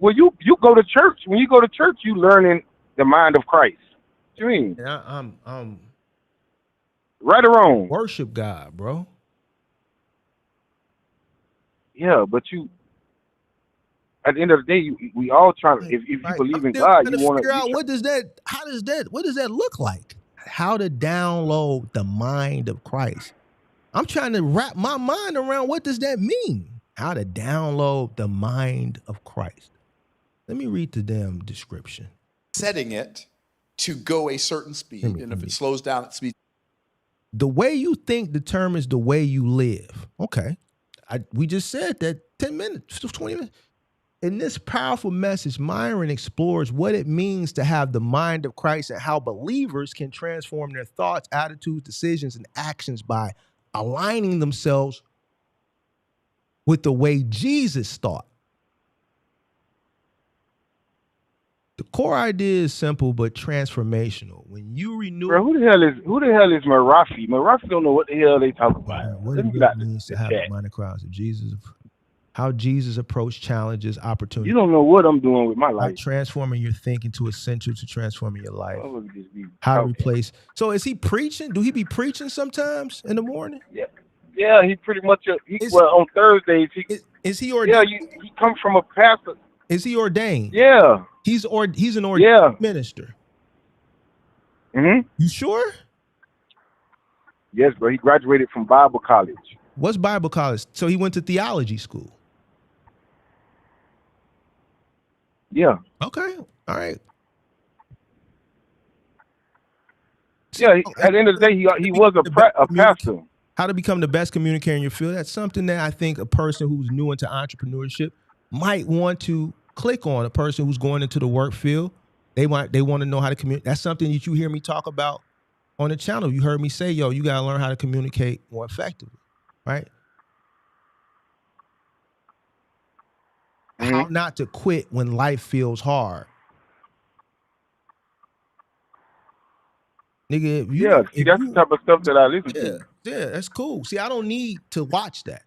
Well, you go to church. When you go to church, you learning the mind of Christ. What you mean? And I'm Right or wrong? worship God, bro. Yeah, but you at the end of the day, we all trying. If you Right. I'm believe in still God, trying you to wanna figure you out try, what does that look like? How to download the mind of Christ. I'm trying to wrap my mind around what does that mean? How to download the mind of Christ. Let me read the damn description. Setting it to go a certain speed, and if it slows down at speed. The way you think determines the way you live. Okay. We just said that 10 minutes, 20 minutes. In this powerful message, Myron explores what it means to have the mind of Christ and how believers can transform their thoughts, attitudes, decisions, and actions by aligning themselves with the way Jesus thought. The core idea is simple but transformational. When you renew, bro. Who the hell is Marafi? Marafi don't know what the hell they talking about. what Let it me get really out means the to have the chat. mind of Christ, how Jesus approached challenges, You opportunities, don't know what I'm doing with my how life. transforming your thinking to essential to transforming your life. Oh, just be How to talking. replace. So is he preaching? Do he be preaching sometimes in the morning? Yeah, he pretty much. On Thursdays, Is he ordained? he comes from a pastor. Is he ordained? Yeah. He's an ordained minister. Mm-hmm. You sure? Yes, bro. He graduated from Bible college. What's Bible college? So he went to theology school. Yeah. Okay. All right. Yeah. At the end of the day, he was a pastor. How to become the best communicator in your field. That's something that I think a person who's new into entrepreneurship might want to click on. A person who's going into the work field, they want to know how to communicate. That's something that you hear me talk about on the channel. You heard me say, yo, you got to learn how to communicate more effectively, right? Mm-hmm. How not to quit when life feels hard. Nigga, that's the type of stuff that I listen to. Yeah, that's cool. See, I don't need to watch that.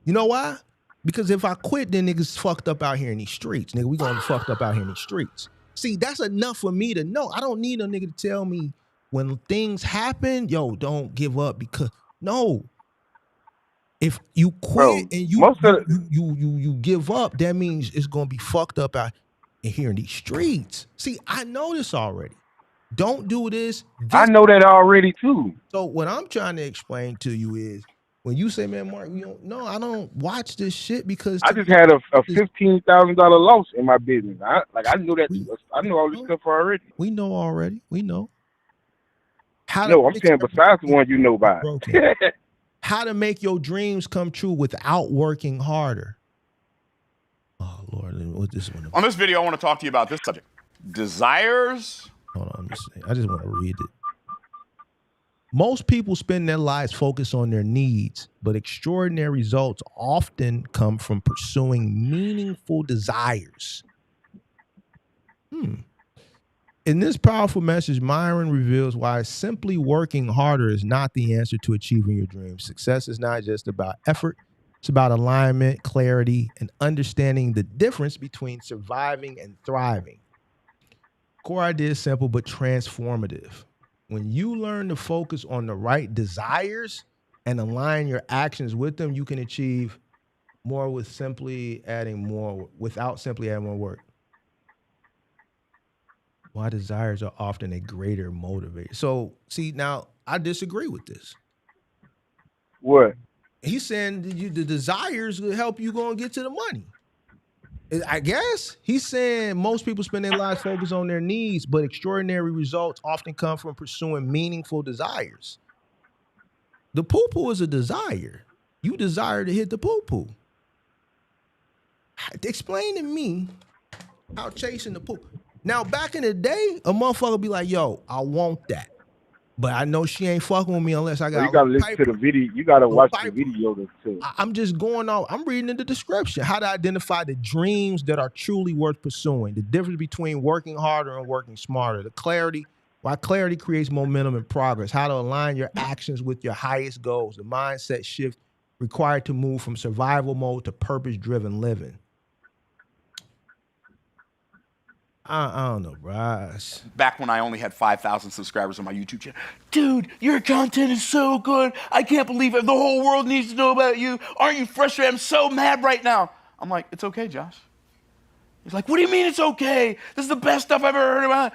You know why? Because if I quit, then niggas fucked up out here in these streets. Nigga, we gonna be fucked up out here in these streets. See, that's enough for me to know. I don't need a nigga to tell me when things happen, yo, don't give up because no. If you quit and you give up, that means it's gonna be fucked up out here in these streets. See, I know this already. Don't do this. I know that already too. So what I'm trying to explain to you is when you say, man, Mark, I don't watch this shit because I just had a $15,000 loss in my business. I knew that. I know all this stuff already. We know already. We know. I'm saying besides the one you know about. How to make your dreams come true without working harder. Oh Lord, what's this one? On this video, I want to talk to you about this subject: desires. Hold on, I just want to read it. Most people spend their lives focused on their needs, but extraordinary results often come from pursuing meaningful desires. In this powerful message, Myron reveals why simply working harder is not the answer to achieving your dreams. Success is not just about effort. It's about alignment, clarity, and understanding the difference between surviving and thriving. Core idea is simple but transformative. When you learn to focus on the right desires and align your actions with them, you can achieve more without simply adding more work. Why desires are often a greater motivator. So, see, now I disagree with this. What? He's saying the desires will help you go and get to the money. I guess he's saying most people spend their lives focused on their needs, but extraordinary results often come from pursuing meaningful desires. The poo-poo is a desire. You desire to hit the poo-poo. Explain to me how chasing the poo. Now, back in the day, a motherfucker be like, yo, I want that. But I know she ain't fucking with me unless I So got you gotta a listen to piper. the video. You gotta Little watch the piper. video to. I'm just going off. I'm reading in the description how to identify the dreams that are truly worth pursuing. The difference between working harder and working smarter. The clarity, why clarity creates momentum and progress. How to align your actions with your highest goals. The mindset shift required to move from survival mode to purpose-driven living. I don't know, bro. Back when I only had 5,000 subscribers on my YouTube channel. Dude, your content is so good. I can't believe it. The whole world needs to know about you. Aren't you frustrated? I'm so mad right now. I'm like, it's okay, Josh. He's like, what do you mean it's okay? This is the best stuff I've ever heard about.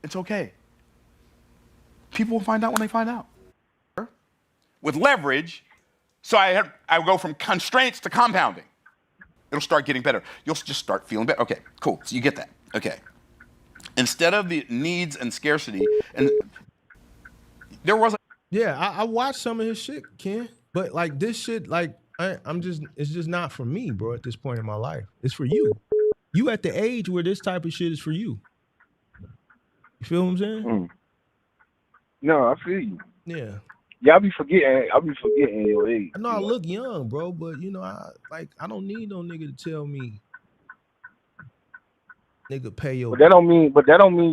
It's okay. People will find out when they find out. With leverage, so I go from constraints to compounding. It'll start getting better. You'll just start feeling better. Okay, cool. So you get that. Okay. Instead of the needs and scarcity, and there was I watched some of his shit, Ken. But like this shit, like it's just not for me, bro, at this point in my life. It's for you. You at the age where this type of shit is for you. You feel what I'm saying? No, I feel you. Yeah. Yeah, I be forgetting your age. I know I look young, bro, but you know, I don't need no nigga to tell me, nigga, pay your. But that don't mean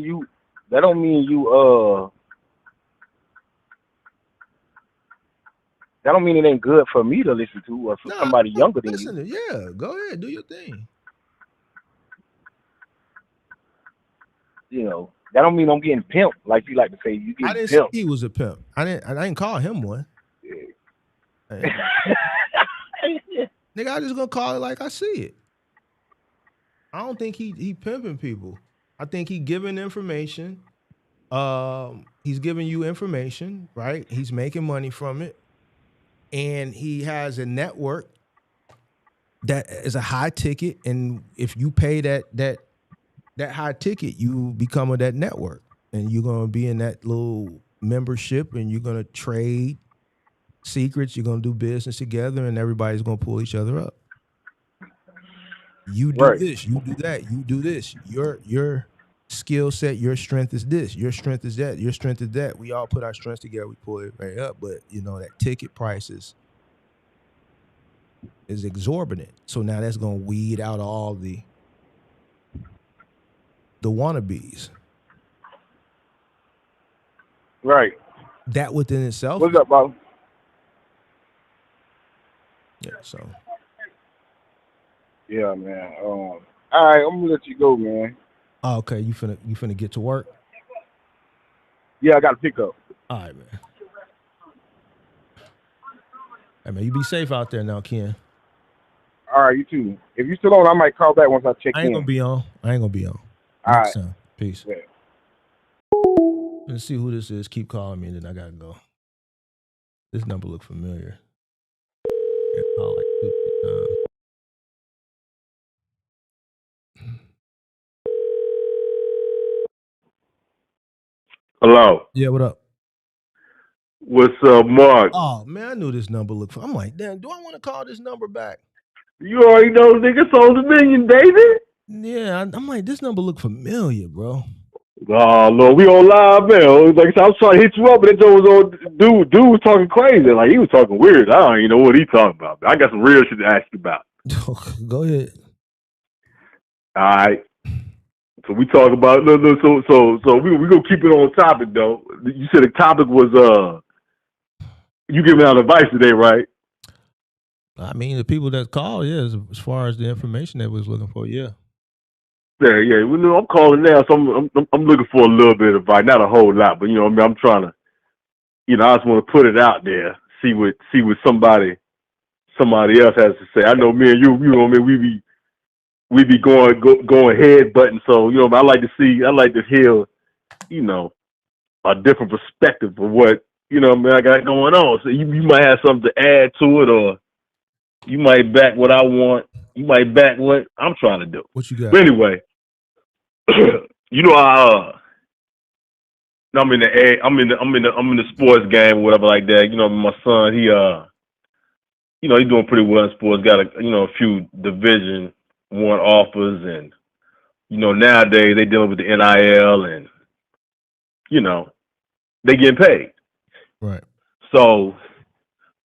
you. That don't mean it ain't good for me to listen to or for somebody younger than you. Yeah, go ahead, do your thing. You know, that don't mean I'm getting pimped, like you like to say. You getting I didn't pimped. say he was a pimp. I didn't call him one. Nigga, I just gonna call it like I see it. I don't think he pimping people. I think he giving information. He's giving you information, right? He's making money from it. And he has a network that is a high ticket. And if you pay that high ticket, you become of that network. And you're gonna be in that little membership and you're gonna trade secrets, you're gonna do business together, and everybody's gonna pull each other up. You do this, you do that, you do this. Your skill set, your strength is this, your strength is that, your strength is that. We all put our strengths together, we pull it right up. But you know that ticket price is exorbitant. So now that's gonna weed out all the wannabes. Right. That within itself. What's up, Bob? Yeah, so. Yeah, man. All right, I'm gonna let you go, man. Oh, okay, you finna get to work? Yeah, I got to pick up. All right, man. Hey, man, you be safe out there now, Ken. All right, you too. If you're still on, I might call back once I check in. I ain't gonna be on. All right. Peace. Yeah. Let's see who this is. Keep calling me, and then I gotta go. This number look familiar. Yeah, call like 2 times. Hello. Yeah, what up? What's up, Mark? Oh man, I knew this number looked. I'm like, damn. Do I want to call this number back? You already know nigga sold $1 million, baby. Yeah, I'm like, this number look familiar, bro. Oh Lord, we on live, man. Like I was trying to hit you up, but that was on dude was talking crazy. Like he was talking weird. I don't even know what he talking about. But I got some real shit to ask you about. Go ahead. All right. So we talk about so we gonna keep it on topic though. You said the topic was you giving out advice today, right? I mean, the people that call, yeah, as far as the information that we was looking for, yeah. Yeah. Well, no, I'm calling now, so I'm looking for a little bit of advice, not a whole lot, but you know, what I mean, I'm trying to, you know, I just want to put it out there, see what somebody else has to say. I know me and you know what I mean, we be going head button, so you know, I like to hear, you know, a different perspective of what, you know, man, I got going on. So you might have something to add to it, or you might back what I want. You might back what I'm trying to do. What you got? But anyway, you know, I'm in the sports game, or whatever like that. You know, my son, he you know, he's doing pretty well in sports. Got a few Division I offers, and you know, nowadays they dealing with the NIL, and you know, they getting paid. Right. So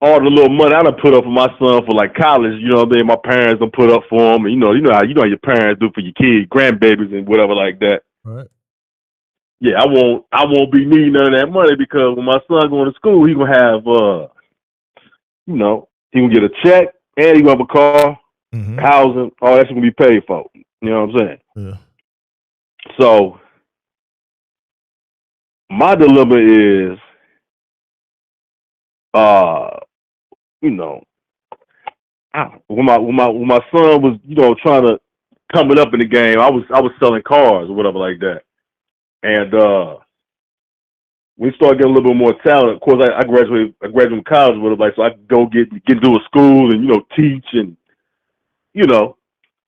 all the little money I done put up for my son for like college, you know what I mean? My parents done put up for him, and you know how your parents do for your kids, grandbabies and whatever like that. Right. Yeah, I won't be needing none of that money because when my son going to school, he gonna have he gonna get a check and he gonna have a car, housing, all that's gonna be paid for. You know what I'm saying? Yeah. So my dilemma is when my son was, trying to coming up in the game, I was selling cars or whatever like that. And we started getting a little bit more talent. Of course, I graduated from college with it, like, so I could go get into a school and teach and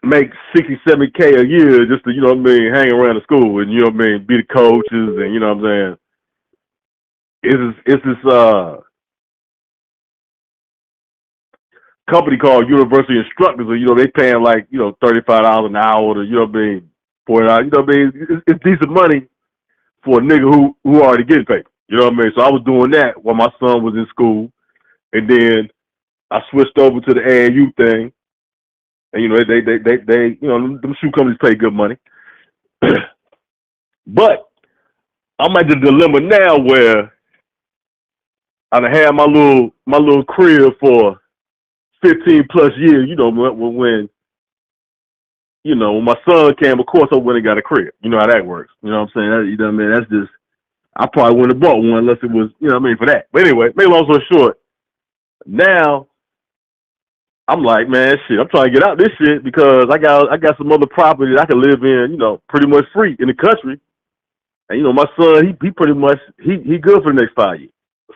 make 60, 70K a year just to hang around the school and be the coaches and what I'm saying. It's this company called University Instructors, or they paying like $35 an hour to $40. It's decent money for a nigga who already getting paid. You know what I mean? So I was doing that while my son was in school, and then I switched over to the AAU thing. And they them shoe companies pay good money. But I'm at the dilemma now where I done had my little crib for 15 plus years. When my son came, of course I went and got a crib. You know how that works. You know what I'm saying? That's just, I probably wouldn't have bought one unless it was, for that. But anyway, make a long story short, now I'm like, man, shit, I'm trying to get out this shit because I got some other property that I can live in, pretty much free in the country. And my son, he pretty much he good for the next 5 years.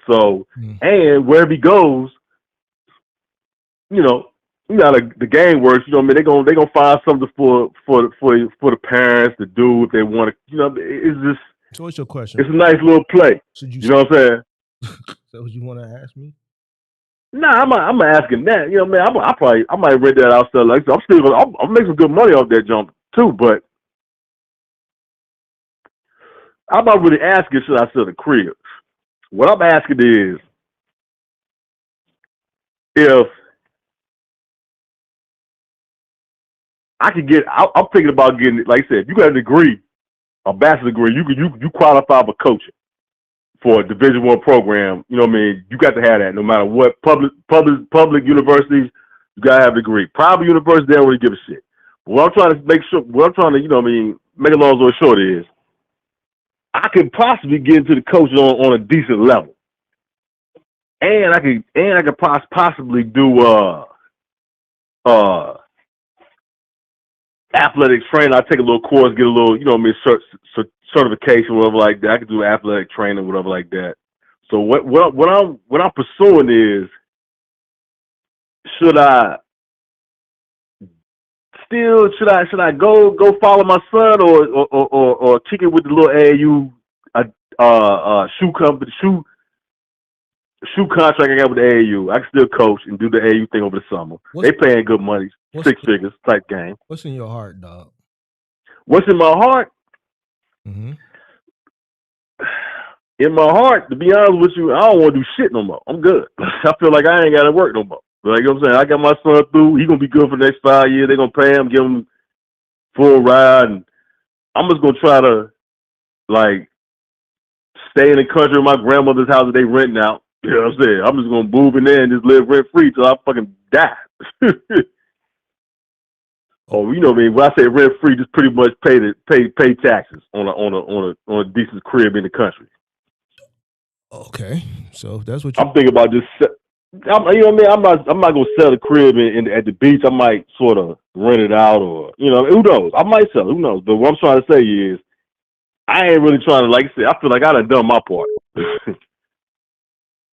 So and wherever he goes, how the game works, they gonna find something for the parents to do if they want to. It's just. So what's your question? It's a nice little play. You know what I'm saying? So what you want to ask me? Nah, I'm asking that. I might rent that out. Like I'll make some good money off that jump too. But I'm not really asking should I sell the crib. What I'm asking is if I could get. I'm thinking about getting, like I said, if you got a degree, a bachelor's degree, you qualify for coaching for a Division I program. You know what I mean? You got to have that no matter what. Public universities, you gotta have a degree. Private universities, they don't really give a shit. But what I'm trying to make a long story short is I could possibly get into the coaching on a decent level. And I could possibly do athletic training. I take a little course, get a little, certification, whatever like that. I could do athletic training, whatever like that. So what I'm pursuing is, should I go follow my son or kick it with the little AAU shoe company shoe contract I got with the AAU? I can still coach and do the AAU thing over the summer. They paying good money, 6 figures type game. What's in your heart, dog? What's in my heart? Mm-hmm. In my heart, to be honest with you, I don't want to do shit no more. I'm good. I feel like I ain't got to work no more. Like, you know what I'm saying? I got my son through. He going to be good for the next 5 years. They're going to pay him, give him full ride. And I'm just going to try to, like, stay in the country of my grandmother's house that they renting out. You know what I'm saying? I'm just going to move in there and just live rent-free till I fucking die. Oh, you know what I mean? When I say rent-free, just pretty much pay taxes on a decent crib in the country. Okay, so that's what I'm thinking about. Just, you know what I mean? I'm not gonna sell the crib at the beach. I might sort of rent it out, or who knows? I might sell it. Who knows? But what I'm trying to say is, I ain't really trying to, like I said, I feel like I done my part.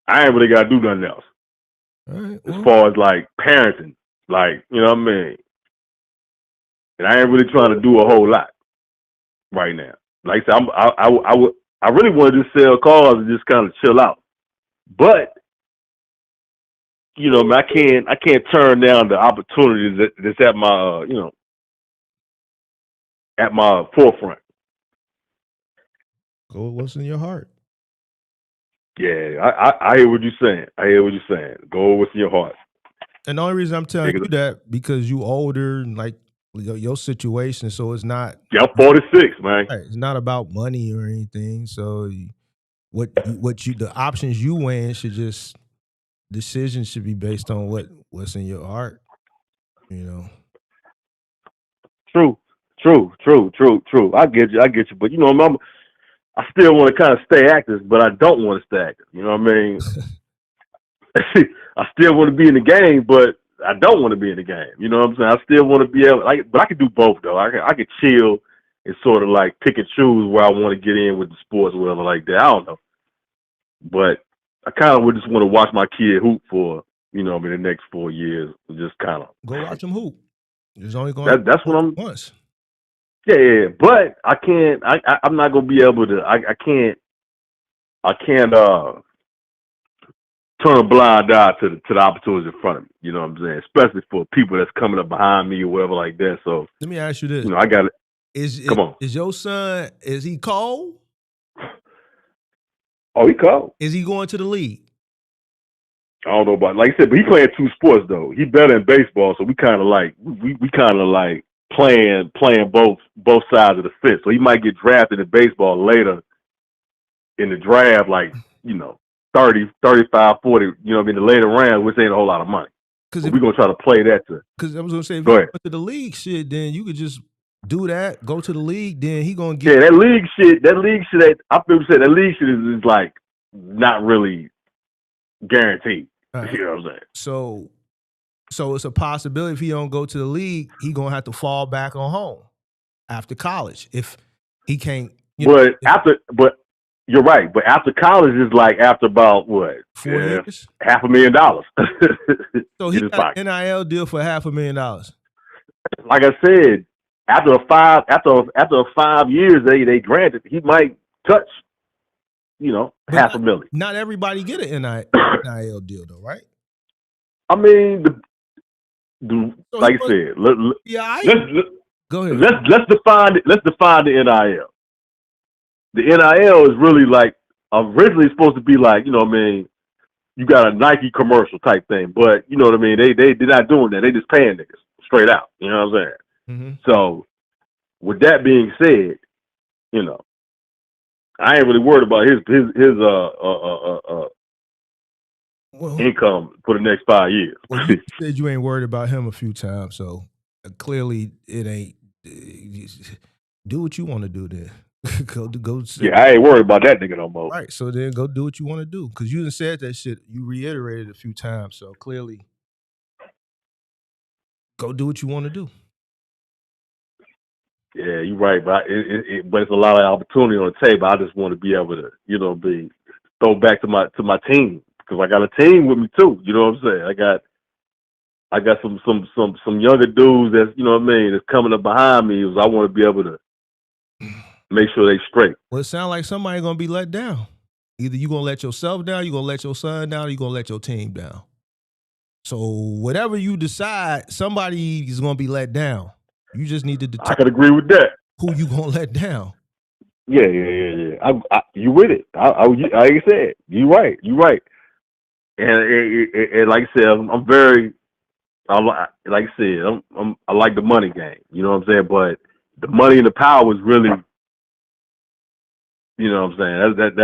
I ain't really got to do nothing else. All right, as far as like parenting, like, you know what I mean? And I ain't really trying to do a whole lot right now. Like I said, I really want to just sell cars and just kind of chill out. But, I can't turn down the opportunities that's at my, at my forefront. Go with what's in your heart. Yeah, I hear what you're saying. I hear what you're saying. Go with your heart. And the only reason I'm telling you that because you older and like your situation, so it's not. Yeah, I'm 46, man. It's not about money or anything. So the options you weighing should just decisions should be based on what's in your heart. You know. True. I get you. But I still want to kind of stay active, but I don't want to stay active. You know what I mean? I still want to be in the game, but I don't want to be in the game. You know what I'm saying? I still want to be able, but I can do both though. I can chill and sort of like pick and choose where I want to get in with the sports, whatever like that. I don't know, but I kind of would just want to watch my kid hoop for in the next 4 years. Just kind of go watch him hoop. There's only going. That's what I'm. Once. Yeah, but I can't. I'm not gonna be able to. I can't. Turn a blind eye to the opportunities in front of me. You know what I'm saying? Especially for people that's coming up behind me or whatever like that. So let me ask you this: I got it. Come on. Is your son? Is he cold? Oh, he cold. Is he going to the league? I don't know about, like I said, but he playing 2 sports though. He better in baseball, so we kind of like playing both sides of the fence. So he might get drafted in baseball later in the draft, like 30, 35, 40, the later rounds, which ain't a whole lot of money. Because we're going to try to play that to. Because I was going to say, if you go to the league shit, then you could just do that, go to the league, then he going to get. Yeah, that league shit, I feel say that league shit is like not really guaranteed. Right. You know what I'm saying? So it's a possibility if he don't go to the league, he going to have to fall back on home after college if he can't. But you're right. But after college is like after about what? 4 years? $500,000. So he got an NIL deal for $500,000. Like I said, after 5 years they granted, he might touch, $500,000. Not everybody get an NIL deal though, right? I mean, like I said, go ahead. Let's define it. Let's define the NIL. The NIL is really like originally supposed to be like, you got a Nike commercial type thing, but you know what I mean? They're not doing that. They just paying niggas straight out. You know what I'm saying? Mm-hmm. So with that being said, I ain't really worried about his income for the next 5 years. Well, you said you ain't worried about him a few times, so clearly it ain't. Do what you want to do then. go. Yeah, I ain't worried about that nigga no more. Right, so then go do what you want to do because you done said that shit. You reiterated a few times, so clearly, go do what you want to do. Yeah, you're right, but but it's a lot of opportunity on the table. I just want to be able to, throw back to my team because I got a team with me too. You know what I'm saying? I got some younger dudes that's that's coming up behind me. I want to be able to make sure they straight. Well, it sounds like somebody gonna be let down. Either you gonna let yourself down, you gonna let your son down, or you gonna let your team down. So whatever you decide, somebody is gonna be let down. You just need to determine. I could agree with that. Who you gonna let down? Yeah. You with it? Like I said, you right. And like I said, I'm very. Like I said, I like the money game. You know what I'm saying? But the money and the power is really, you know what I'm saying?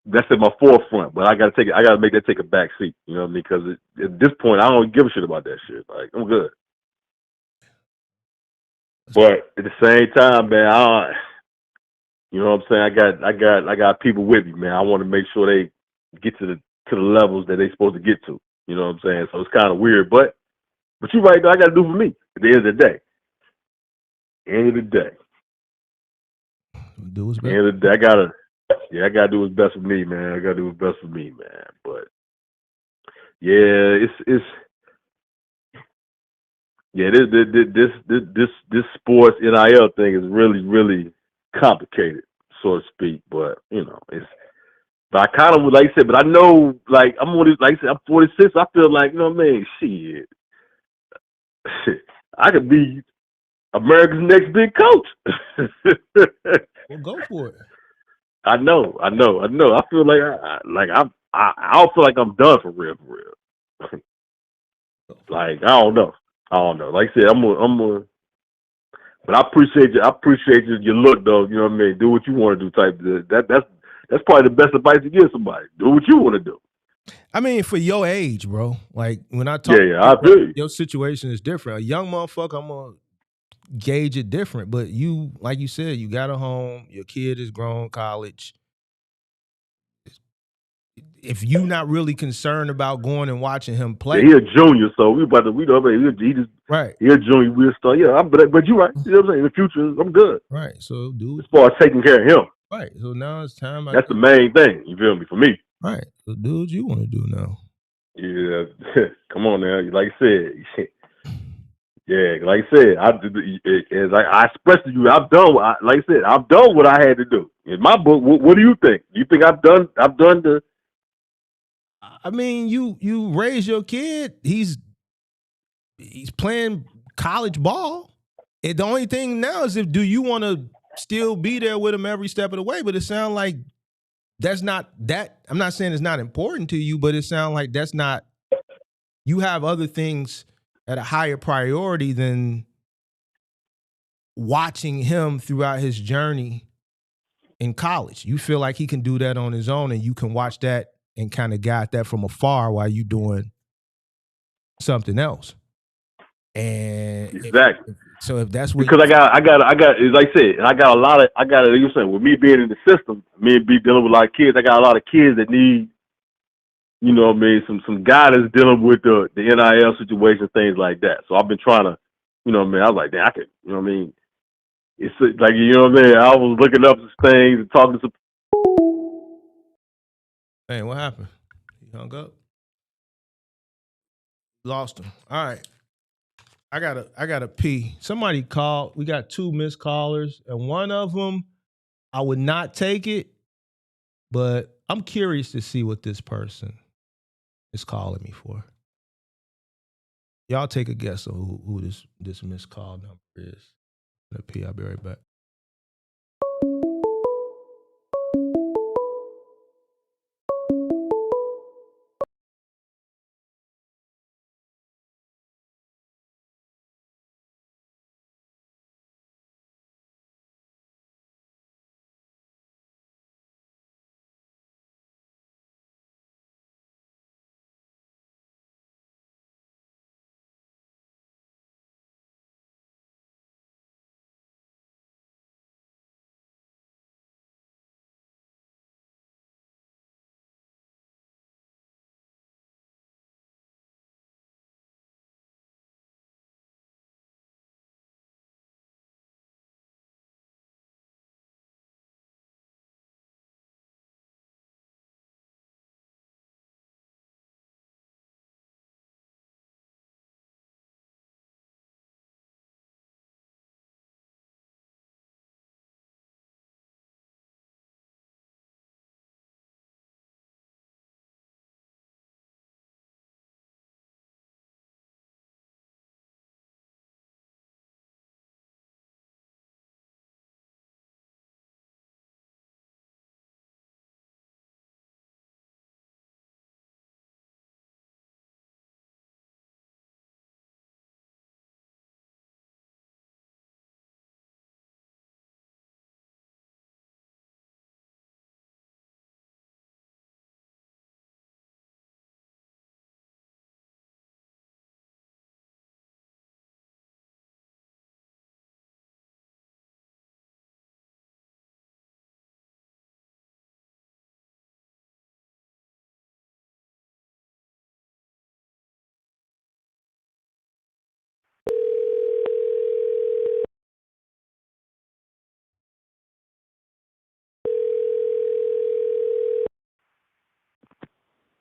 That's at my forefront. But I gotta make that take a back seat. You know what I mean? Because at this point, I don't give a shit about that shit. Like I'm good. But at the same time, man, you know what I'm saying? I got people with me, man. I want to make sure they get to the levels that they supposed to get to. You know what I'm saying? So it's kind of weird, but you're right, though. I got to do for me at the end of the day. Do what's best. End of the day, I gotta do what's best for me, man. I gotta do what's best for me, man. But yeah, this sports NIL thing is really, really complicated, so to speak. But but I kind of, like I said, but I know, like I'm only, like I said, I'm 46. I feel like, you know what I mean? Shit, I could be America's next big coach. Well, go for it. I know. I feel like I don't feel like I'm done for real. Like I don't know. Like I said, I'm gonna. But I appreciate you. Your look though. You know what I mean. Do what you want to do. Type of, that's probably the best advice to give somebody. Do what you want to do. I mean, for your age, bro. Like when I talk, I feel you. Your situation is different. A young motherfucker, I'm gonna gauge it different. But you, like you said, you got a home. Your kid is grown, college. If you not really concerned about going and watching him play, he a junior, so we know. Right. He a junior. We'll start. Yeah, but you're right. You know what I'm saying. In the future, I'm good. Right. So, dude, as far as taking care of him. Right. So now it's time. That's the main thing. You feel me? For me. Right. So, do what you want to do now. Yeah. Come on now. Like I said. Yeah. Like I said, as I expressed to you, I've done. Like I said, I've done what I had to do. In my book, what do you think? Do you think I've done the? I mean, you raise your kid. He's playing college ball. The only thing now is do you want to still be there with him every step of the way? But it sounds like that's not that. I'm not saying it's not important to you, but it sounds like that's not. You have other things at a higher priority than watching him throughout his journey in college. You feel like he can do that on his own, and you can watch that and kind of guide that from afar while you doing something else. And exactly. If that's what, because I got, like I said, I got you're saying, with me being in the system, me be dealing with a lot of kids, I got a lot of kids that need, you know what I mean, some guidance dealing with the NIL situation, things like that. So I've been trying to, you know what I mean, I was like, damn, I could, you know what I mean, it's like, you know what I mean, I was looking up some things and talking to some. Hey, what happened? He hung up. Lost him. All right. I gotta pee. Somebody called. We got 2 missed callers, and one of them, I would not take it, but I'm curious to see what this person is calling me for. Y'all take a guess on who this missed call number is. I'm gonna pee. I'll be right back.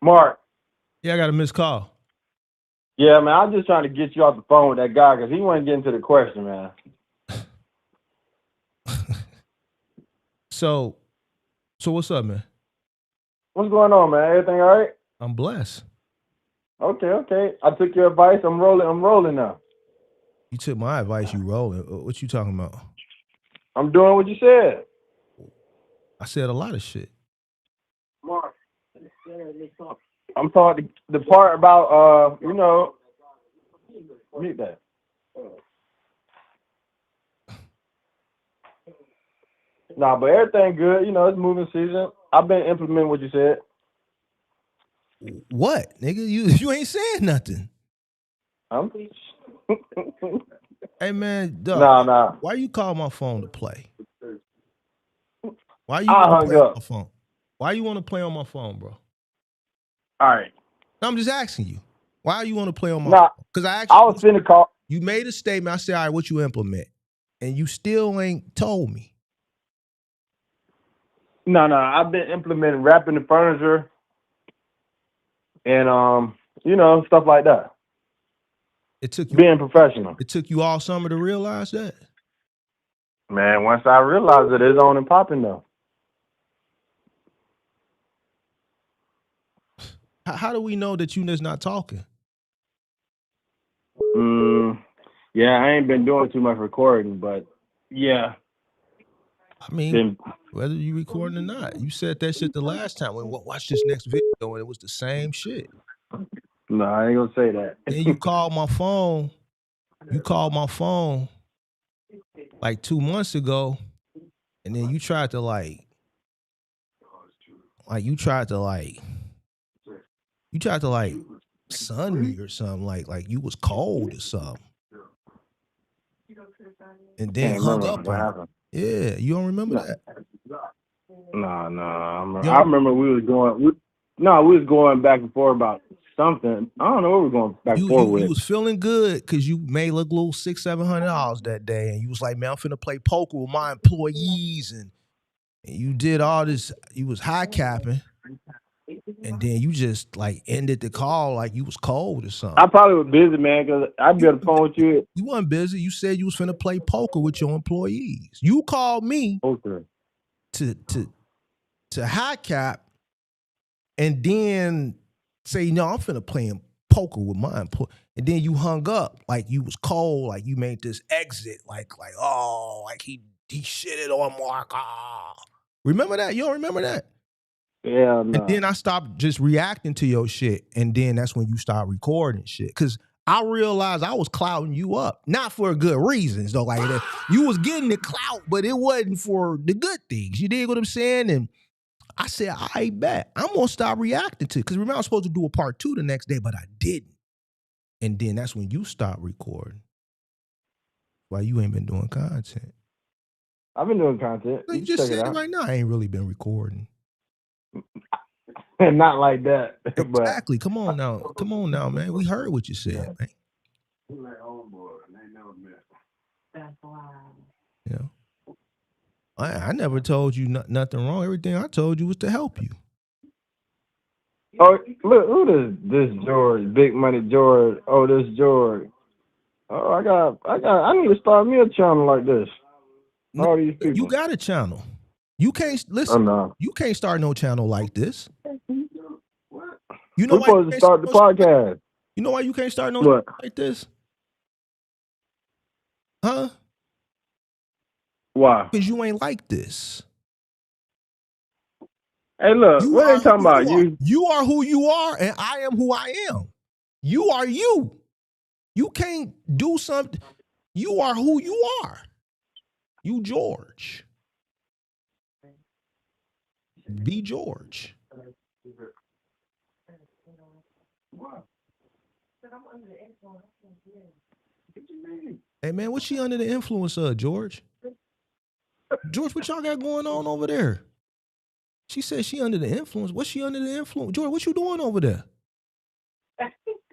Mark. Yeah, I got a missed call. Yeah, man, I'm just trying to get you off the phone with that guy because he wasn't getting to the question, man. So what's up, man? What's going on, man? Everything all right? I'm blessed. Okay. I took your advice. I'm rolling now. You took my advice, you rolling. What you talking about? I'm doing what you said. I said a lot of shit. I'm talking the part about mute that. Nah, but everything good. It's moving season. I've been implementing what you said. What, nigga? You ain't saying nothing. Hey man, dog. Nah. Why you call my phone to play? Why you I want to hung play on up. my phone? Why you want to play on my phone, bro? All right. No, I'm just asking you. Why you want to play on my Nah, phone? Because I was finna call. You made a statement. I said, all right, what you implement? And you still ain't told me. No. I've been implementing wrapping the furniture and stuff like that. It took you being professional. It took you all summer to realize that. Man, once I realized it, it's on and popping though. How do we know that you just not talking? Yeah, I ain't been doing too much recording, but yeah. I mean, whether you recording or not, you said that shit the last time. When watch this next video, and it was the same shit. No, I ain't gonna say that. Then you called my phone. You called my phone like 2 months ago, and then you tried to sun me or something, like you was cold or something. And then hung up on me. Yeah, you don't remember that? No. I remember we was going back and forth about something. I don't know what we were going back and forth with. You was feeling good because you made a little $600-700 that day, and you was like, man, I'm finna play poker with my employees, and you did all this. You was high capping, and then you just like ended the call like you was cold or something. I probably was busy, man, because I'd be on the phone with you. You wasn't busy. You said you was finna play poker with your employees. You called me to high cap, and then say, no, I'm finna play poker with my employee. And then you hung up like you was cold, like you made this exit, like he shitted on Mark. Remember that? You don't remember that? Yeah, no. And then I stopped just reacting to your shit. And then that's when you start recording shit. Cause I realized I was clouting you up. Not for good reasons, though. Like that. You was getting the clout, but it wasn't for the good things. You dig what I'm saying? And I said, I bet. I'm gonna stop reacting to it. Cause remember I was supposed to do a part 2 the next day, but I didn't. And then that's when you stopped recording. Why you ain't been doing content? I've been doing content. You just said it right now. I ain't really been recording. Not like that. Exactly. Come on now, man. We heard what you said, man. Yeah. I never told you nothing wrong. Everything I told you was to help you. Oh, look, who this George? Big Money George. Oh, this George. Oh, I need to start me a channel like this. All these people. You got a channel. You can't listen. You can't start no channel like this. You know we're supposed to start the podcast. You know why you can't start no channel like this? Huh? Why? Because you ain't like this. Hey, look, what are they talking about? You are who you are, and I am who I am. You are you. You can't do something. You are who you are. You George. Be George. Hey man, what's she under the influence of, George? George, what y'all got going on over there? She said she under the influence. What's she under the influence? George, what you doing over there?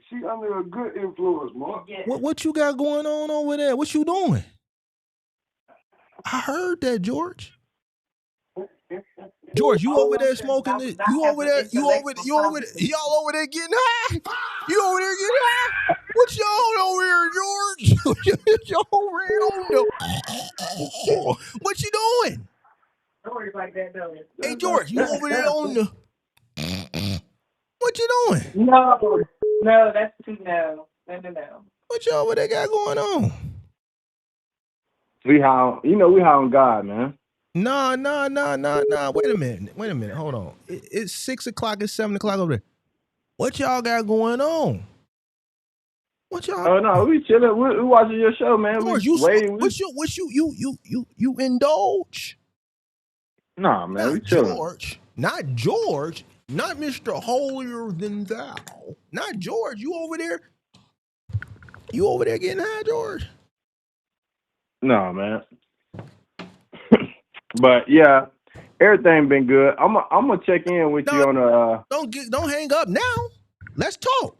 She under a good influence, Mark. What you got going on over there? What you doing? I heard that, George. George, you over there smoking this? You over there? Y'all over there getting high? You over there getting high? What y'all over here, George? Y'all over here on the? What you doing? Hey, George, you over there on the? What you doing? No, that's too no. What y'all over there got going on? We high on God, man. Nah. Wait a minute. Hold on. It's 6 o'clock. It's 7 o'clock over there. What y'all got going on? What y'all? Oh no, we chilling. We watching your show, man. George, We waiting. you indulge? Nah, man, we Not chilling. George, not Mr. Holier than thou. Not George. You over there getting high, George? No, man. But yeah, everything been good. I'm gonna check in with you on Don't hang up now. Let's talk.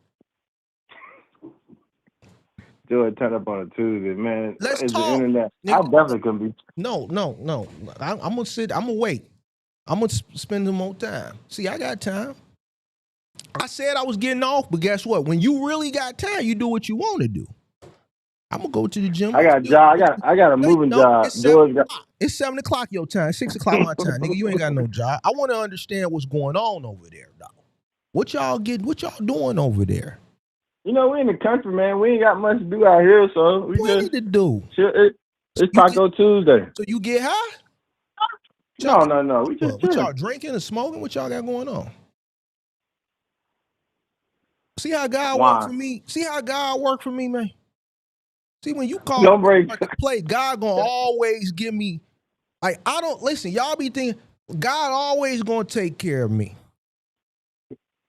do it turn up on a Tuesday, man. Let's Is talk. the internet? Nigga. I definitely can be. No. I'm gonna sit. I'm gonna wait. I'm gonna spend some more time. See, I got time. I said I was getting off, but guess what? When you really got time, you do what you want to do. I'm gonna go to the gym. I got a job. I got a moving job. It's 7 o'clock your time, 6 o'clock my time. Nigga, you ain't got no job. I want to understand what's going on over there, though. What y'all doing over there? You know, we in the country, man. We ain't got much to do out here, so we Plenty to do. It's Taco Tuesday. So you get high? No. We just what y'all drinking and smoking? What y'all got going on? See how God worked for me? See how God worked for me, man? See, when you call play, God gonna always give me. Like, I don't listen. Y'all be thinking God always gonna take care of me.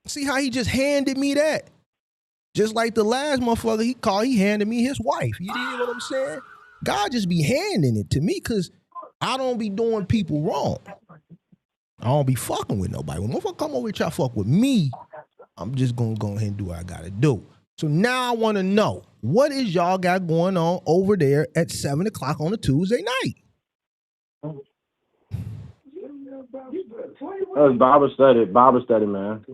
See how he just handed me that? Just like the last motherfucker he handed me his wife. You hear what I'm saying? God just be handing it to me because I don't be doing people wrong. I don't be fucking with nobody. When motherfucker come over here try to fuck with me, I'm just gonna go ahead and do what I gotta do. So now I want to know, what is y'all got going on over there at 7 o'clock on a Tuesday night? That was Bible study, man.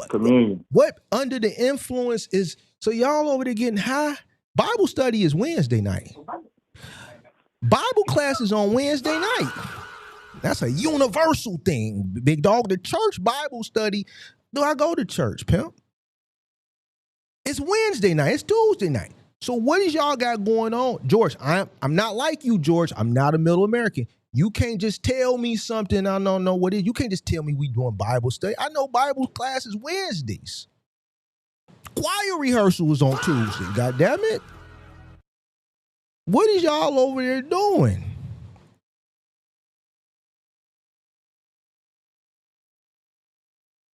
Communion. What under the influence is, so y'all over there getting high? Bible study is Wednesday night. Bible class is on Wednesday night. That's a universal thing, big dog. The church Bible study, do I go to church, pimp? It's Wednesday night. It's Tuesday night. So what is y'all got going on? George, I'm not like you, George. I'm not a middle American. You can't just tell me something I don't know what it is. You can't just tell me we doing Bible study. I know Bible class is Wednesdays. Choir rehearsal is on Tuesday. God damn it. What is y'all over there doing?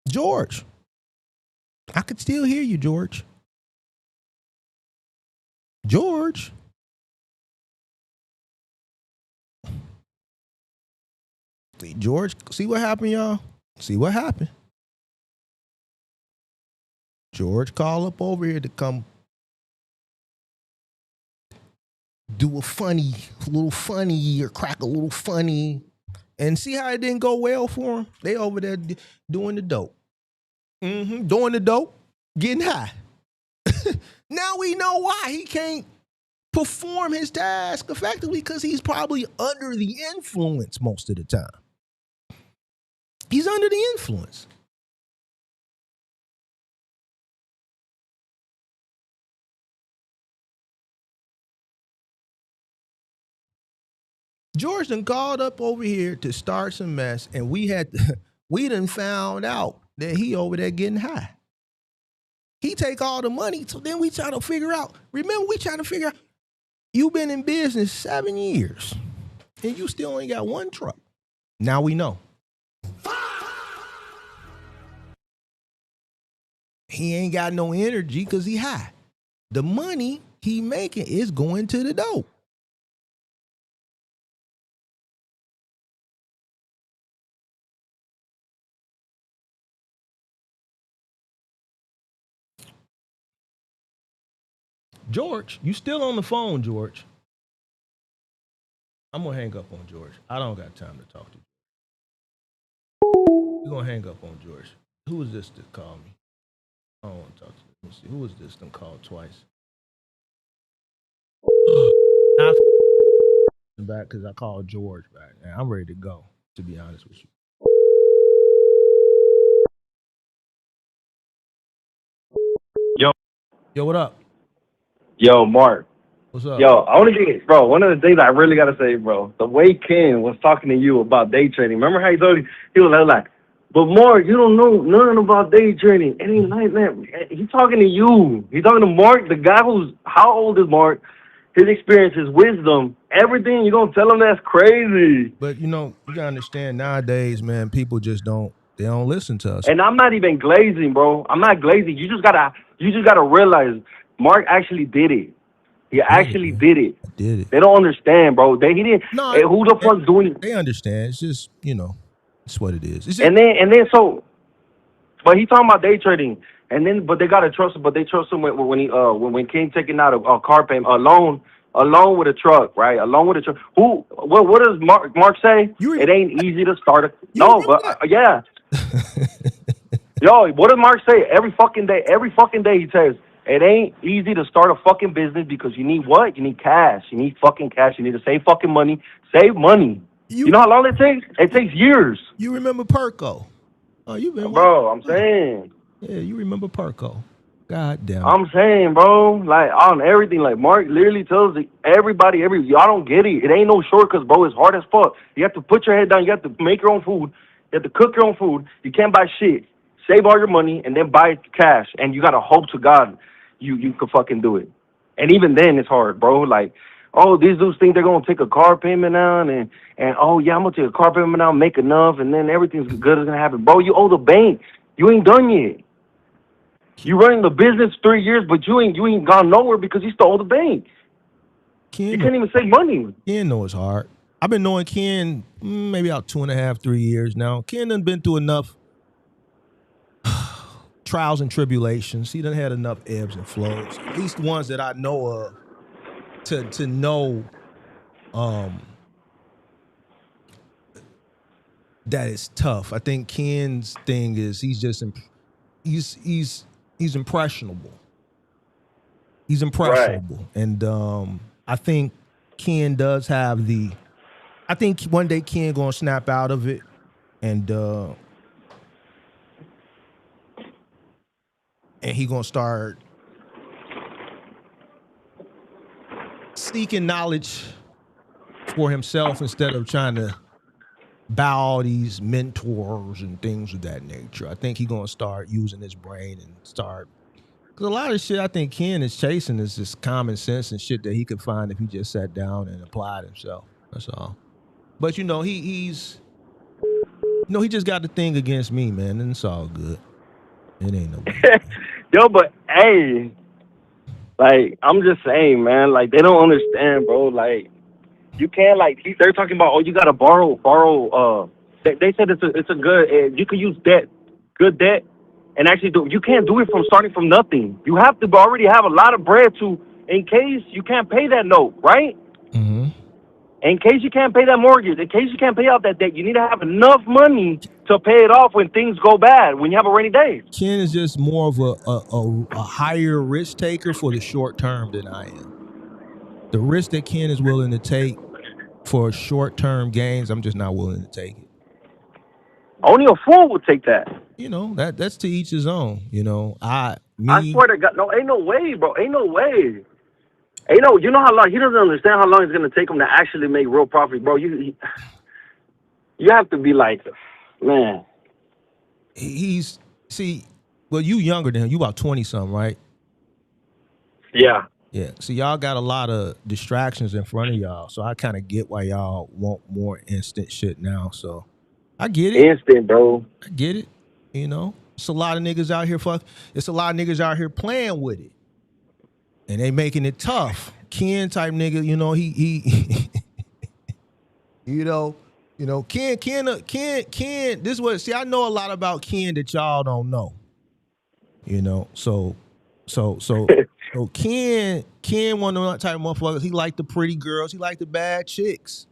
George, I could still hear you, George. George. See, George, see what happened, y'all? See what happened? George called up over here to come do a little funny or crack a little funny. And see how it didn't go well for him? They over there doing the dope. Doing the dope, getting high. Now we know why he can't perform his task effectively, because he's probably under the influence most of the time. He's under the influence. George done called up over here to start some mess, and we done found out that he over there getting high. He take all the money, so then we try to figure out. Remember, we trying to figure out, you've been in business 7 years, and you still ain't got one truck. Now we know. He ain't got no energy because he high. The money he making is going to the dope. George, you still on the phone, George? I'm gonna hang up on George. I don't got time to talk to you. We're gonna hang up on George. Who is this that called me? I don't want to talk to you. Let me see. Who is this that called twice? I'm back because I called George back. And I'm ready to go, to be honest with you. Yo, what up? Yo, Mark. What's up? Yo, I want to get, bro, one of the things I really got to say, bro, the way Ken was talking to you about day trading, remember how he told you, he was like, but Mark, you don't know nothing about day trading. It ain't like that. He's talking to you. He's talking to Mark, the guy who's, how old is Mark? His experience, his wisdom, everything. You're going to tell him that's crazy. But you know, you gotta understand nowadays, man, people just don't listen to us. And I'm not even glazing, bro. I'm not glazing. You just gotta realize Mark actually did it. He actually did it. I did it. They don't understand, bro. He didn't. No, Hey, who the fuck's doing it? They understand. It's just, you know, it's what it is. And then so, but he talking about day trading, and then but they gotta trust him. But they trust him when King taking out a car payment, a loan with a truck, right? A loan with a truck. What does Mark say? It ain't easy to start a yeah. Yo, what does Mark say? Every fucking day he says, it ain't easy to start a fucking business because you need what? You need cash. You need fucking cash. You need to save fucking money. Save money. You know how long it takes? It takes years. You remember Perco? Oh, you been bro, I'm saying. Yeah, you remember Perco. God damn. I'm saying, bro, like on everything, like Mark literally tells everybody, y'all don't get it. It ain't no shortcuts, bro. It's hard as fuck. You have to put your head down. You have to make your own food. You have to cook your own food. You can't buy shit. Save all your money and then buy cash. And you gotta hope to God you could fucking do it. And even then, it's hard, bro. Like, oh, these dudes think they're gonna take a car payment out, and oh yeah, I'm gonna take a car payment out, make enough, and then everything's good is gonna happen, bro. You owe the bank. You ain't done yet. You running the business 3 years, but you ain't gone nowhere because you still owe the bank. You can't even save money. Ken know it's hard. I've been knowing Ken maybe about 2.5, 3 years now. Ken done been through enough trials and tribulations. He done had enough ebbs and flows. At least the ones that I know of to know that it's tough. I think Ken's thing is he's impressionable. He's impressionable. Right. And I think Ken does have I think one day Ken gonna snap out of it and he gonna start seeking knowledge for himself instead of trying to bow all these mentors and things of that nature. I think he gonna start using his brain and start, because a lot of shit I think Ken is chasing is just common sense and shit that he could find if he just sat down and applied himself. That's all. But you know, he just got the thing against me, man, and it's all good. It ain't no big. Yo, but hey, like I'm just saying, man, like they don't understand, bro. Like you can't, like they're talking about, oh, you gotta borrow. They said it's a good. You can use good debt, and actually do. You can't do it from starting from nothing. You have to already have a lot of bread in case you can't pay that note, right? Mm-hmm. In case you can't pay that mortgage, in case you can't pay off that debt, you need to have enough money to pay it off when things go bad, when you have a rainy day. Ken is just more of a higher risk taker for the short term than I am. The risk that Ken is willing to take for short term gains, I'm just not willing to take it. Only a fool would take that. You know, that's to each his own. You know, I swear to God, no, ain't no way, bro. Ain't no way. You know how long he doesn't understand how long it's gonna take him to actually make real profit, bro. You have to be like, man. Well, you younger than him. You about 20-something, right? Yeah. Yeah. See, y'all got a lot of distractions in front of y'all, so I kind of get why y'all want more instant shit now. So I get it. Instant, bro. I get it. You know, it's a lot of niggas out here. It's a lot of niggas out here playing with it. And they making it tough. Ken type nigga, you know, he you know, Ken, this is what, see, I know a lot about Ken that y'all don't know. You know, so Ken one of the type of motherfuckers, he like the pretty girls, he like the bad chicks.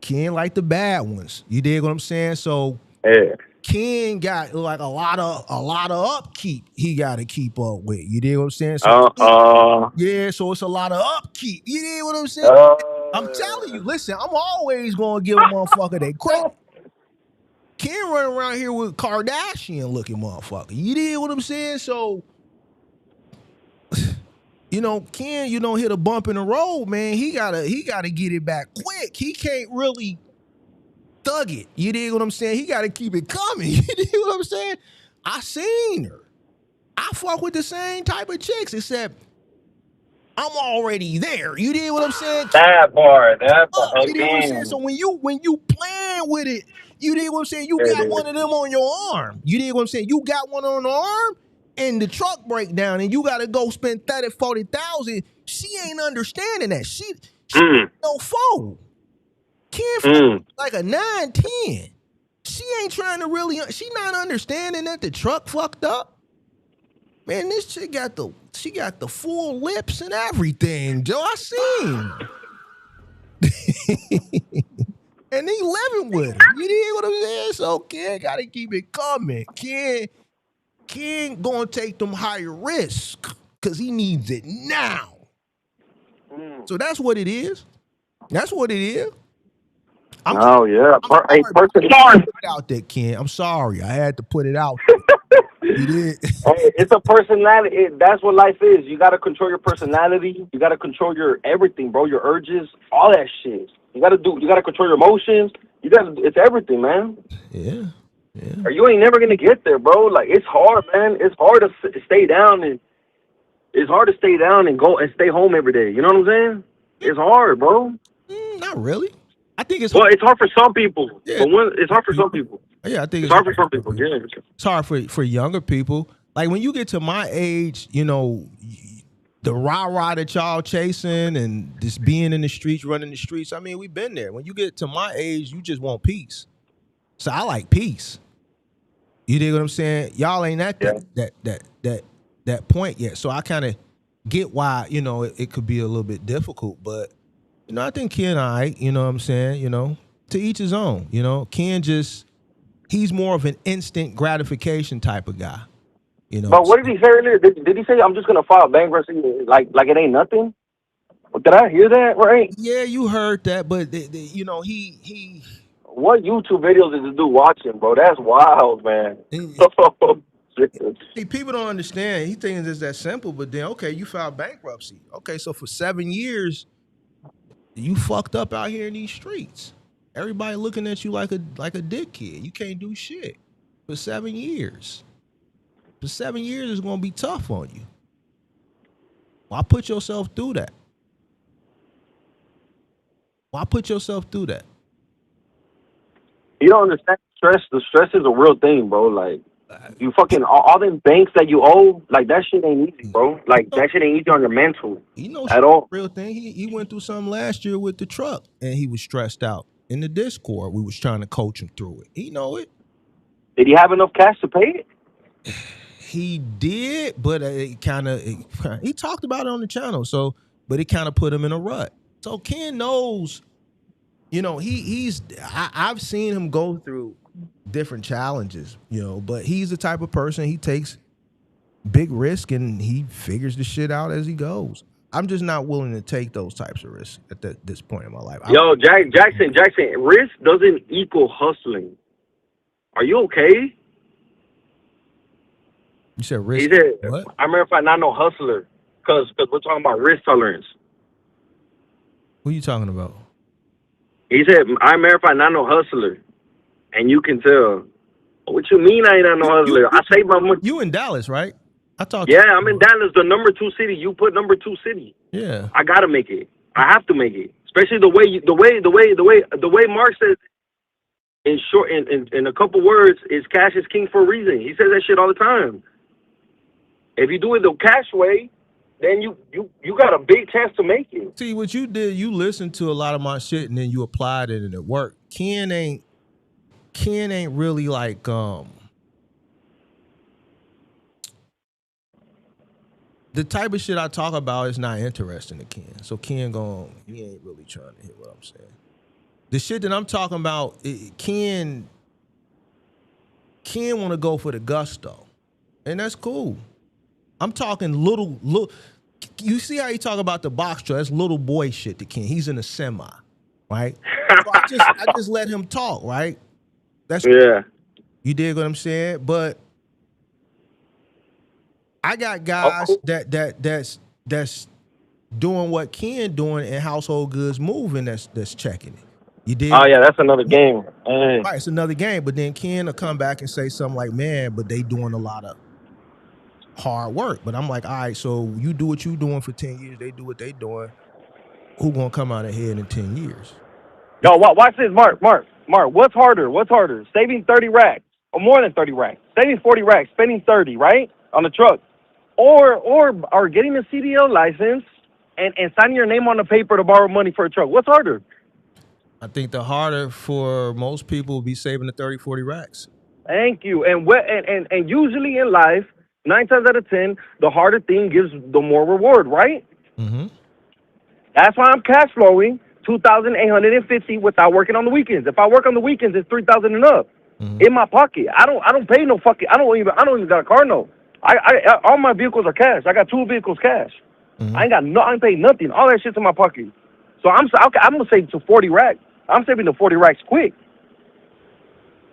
Ken like the bad ones. You dig what I'm saying? So yeah. Ken got like a lot of upkeep he got to keep up with. You dig what I'm saying? So, yeah, so it's a lot of upkeep. You dig what I'm saying? I'm telling you, listen, I'm always going to give a motherfucker that credit. Ken running around here with Kardashian looking motherfucker. You dig what I'm saying? So Ken, hit a bump in the road, man. He gotta get it back quick. He can't really thug it. You dig what I'm saying? He gotta keep it coming. You dig what I'm saying? I seen her. I fuck with the same type of chicks, except I'm already there. You dig what I'm saying? That part, You dig what I'm saying? So when you playing with it, you dig what I'm saying? You got one of them on your arm. You dig what I'm saying? You got one on the arm and the truck break down and you gotta go spend 30, 40,000. She ain't understanding that. She no foe. Ken like a 9, 10. She ain't trying to really, she not understanding that the truck fucked up. Man, this chick got the full lips and everything, Joe. I seen. And he living with her. You dig what I'm saying? So Ken gotta keep it coming. Ken gonna take them higher risks because he needs it now. So that's what it is. That's what it is. yeah. I'm sorry out there, Ken. I'm sorry. I had to put it out there. You did. Hey, it's a personality. That's what life is. You got to control your personality. You got to control your everything, bro. Your urges, all that shit. You got to control your emotions. It's everything, man. Yeah. Or you ain't never going to get there, bro. Like, it's hard, man. It's hard to stay down and go and stay home every day. You know what I'm saying? It's hard, bro. Not really. I think it's well, it's hard for some people. Yeah. But it's hard for some people. Yeah, I think it's hard for some people. Yeah. It's hard for younger people. Like when you get to my age, the rah-rah that y'all chasing and just being in the streets, running the streets. I mean, we've been there. When you get to my age, you just want peace. So I like peace. You dig what I'm saying? Y'all ain't at that point yet. So I kind of get why, it could be a little bit difficult, but I think Ken, you know what I'm saying, to each his own. Ken he's more of an instant gratification type of guy. But what did he say earlier? Did he say I'm just gonna file bankruptcy like it ain't nothing? Did I hear that right? Yeah, you heard that, but he. What YouTube videos is this dude watching, bro? That's wild, man. See, people don't understand. He thinks it's that simple, but then okay, you filed bankruptcy. Okay, so for 7 years, you fucked up out here in these streets. Everybody looking at you like a dick kid. You can't do shit for 7 years. For 7 years, it's gonna be tough on you. Why put yourself through that? Why put yourself through that? You don't understand stress. The stress is a real thing, bro. Like you fucking all them banks that you owe, like that shit ain't easy, bro. Like that shit ain't easy on your mental at all. Real thing. He went through something last year with the truck, and he was stressed out. In the Discord, we was trying to coach him through it. He know it. Did he have enough cash to pay it? He did, but he talked about it on the channel. So, but it kind of put him in a rut. So Ken knows, I've seen him go through different challenges, but he's the type of person, he takes big risk and he figures the shit out as he goes. I'm just not willing to take those types of risks at this point in my life. Yo, Jackson, risk doesn't equal hustling. Are you okay? You said risk? He said, what? I remember if I'm not no hustler, because we're talking about risk tolerance. Who are you talking about? He said, I remember if I'm not no hustler, and you can tell. What you mean I ain't not no hustler? I save my money. You in Dallas, right? Yeah, I'm in Dallas, the number 2 city. You put number 2 city. Yeah. I gotta make it. I have to make it. Especially the way Mark says. In short, in a couple words, is cash is king for a reason. He says that shit all the time. If you do it the cash way, then you got a big chance to make it. See what you did. You listened to a lot of my shit and then you applied it and it worked. Ken ain't really like the type of shit I talk about is not interesting to Ken. So Ken he ain't really trying to hit what I'm saying. The shit that I'm talking about, Ken want to go for the gusto, and that's cool. I'm talking little. You see how he talk about the box truck? That's little boy shit to Ken. He's in a semi, right? So I just let him talk, right? That's yeah. You dig what I'm saying? But I got guys that's that's doing what Ken doing in household goods moving that's checking it. You did. Oh yeah, that's another game. Hey. Right, it's another game. But then Ken will come back and say something like, man, but they doing a lot of hard work. But I'm like, all right, so you do what you doing for 10 years, they do what they doing. Who gonna come out ahead in 10 years? Yo, watch this, Mark. What's harder? Saving 30 racks or more than 30 racks? Saving 40 racks, spending 30, right, on the truck, or getting a CDL license and signing your name on the paper to borrow money for a truck. What's harder? I think the harder for most people will be saving the 30, 40 racks. Thank you. And usually in life, 9 times out of 10, the harder thing gives the more reward, right? Mm-hmm. That's why I'm cash flowing 2,850 without working on the weekends. If I work on the weekends, it's 3,000 and up in my pocket. I don't pay no fucking. I don't even got a car note. I all my vehicles are cash. I got 2 vehicles cash. I ain't paid nothing. All that shit's in my pocket. So I'm gonna save to 40 racks. I'm saving the 40 racks quick.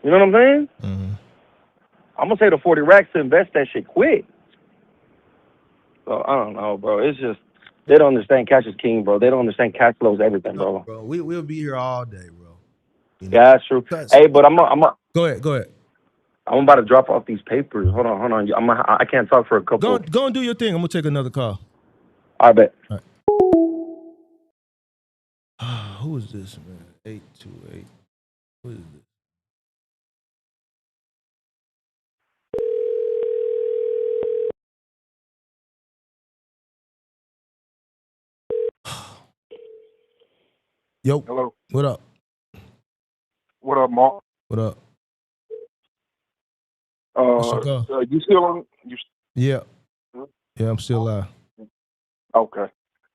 You know what I'm saying? I'm gonna save the 40 racks to invest that shit quick. So I don't know, bro. It's just they don't understand cash is king, bro. They don't understand cash flow is everything, bro. Bro, we'll be here all day, bro. You know? Yeah, that's true. Hey, but I'm go ahead. I'm about to drop off these papers. Hold on. I can't talk for a couple. Go and do your thing. I'm gonna take another call. I bet. All right. Who is this, man? 828. Who is this? Yo. Hello. What up? What up, Mark? What up? You still on? Yeah. Yeah, I'm still live. Okay.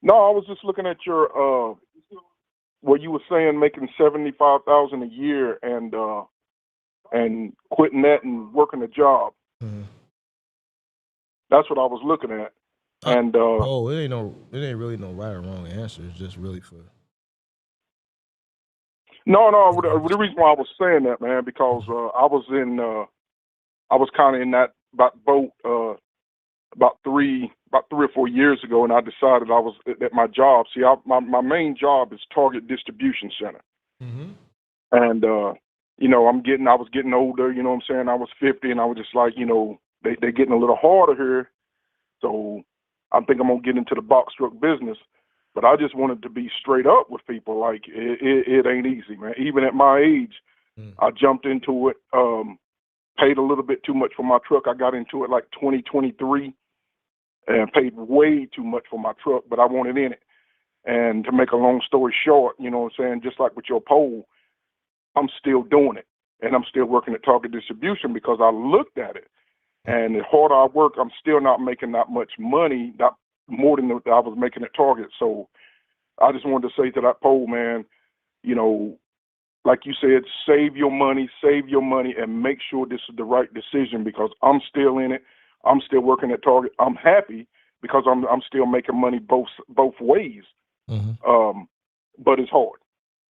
No, I was just looking at your what you were saying, making 75,000 a year and quitting that and working a job. That's what I was looking at. And it ain't really no right or wrong answer. It's just really for. No. The reason why I was saying that, man, because I was kind of in that boat about 3 or 4 years ago, and I decided I was at my job. See, my main job is Target Distribution Center, and I was getting older. You know what I'm saying? I was 50, and I was just like, they're getting a little harder here, so I think I'm gonna get into the box truck business. But I just wanted to be straight up with people. Like it ain't easy, man. Even at my age, I jumped into it. Paid a little bit too much for my truck. I got into it like 2023 and paid way too much for my truck, but I wanted in it. And to make a long story short, you know what I'm saying, just like with your poll, I'm still doing it. And I'm still working at Target Distribution because I looked at it. And the harder I work, I'm still not making that much money, not more than I was making at Target. So I just wanted to say to that poll, man, like you said, save your money, and make sure this is the right decision because I'm still in it. I'm still working at Target. I'm happy because I'm still making money both ways. But it's hard.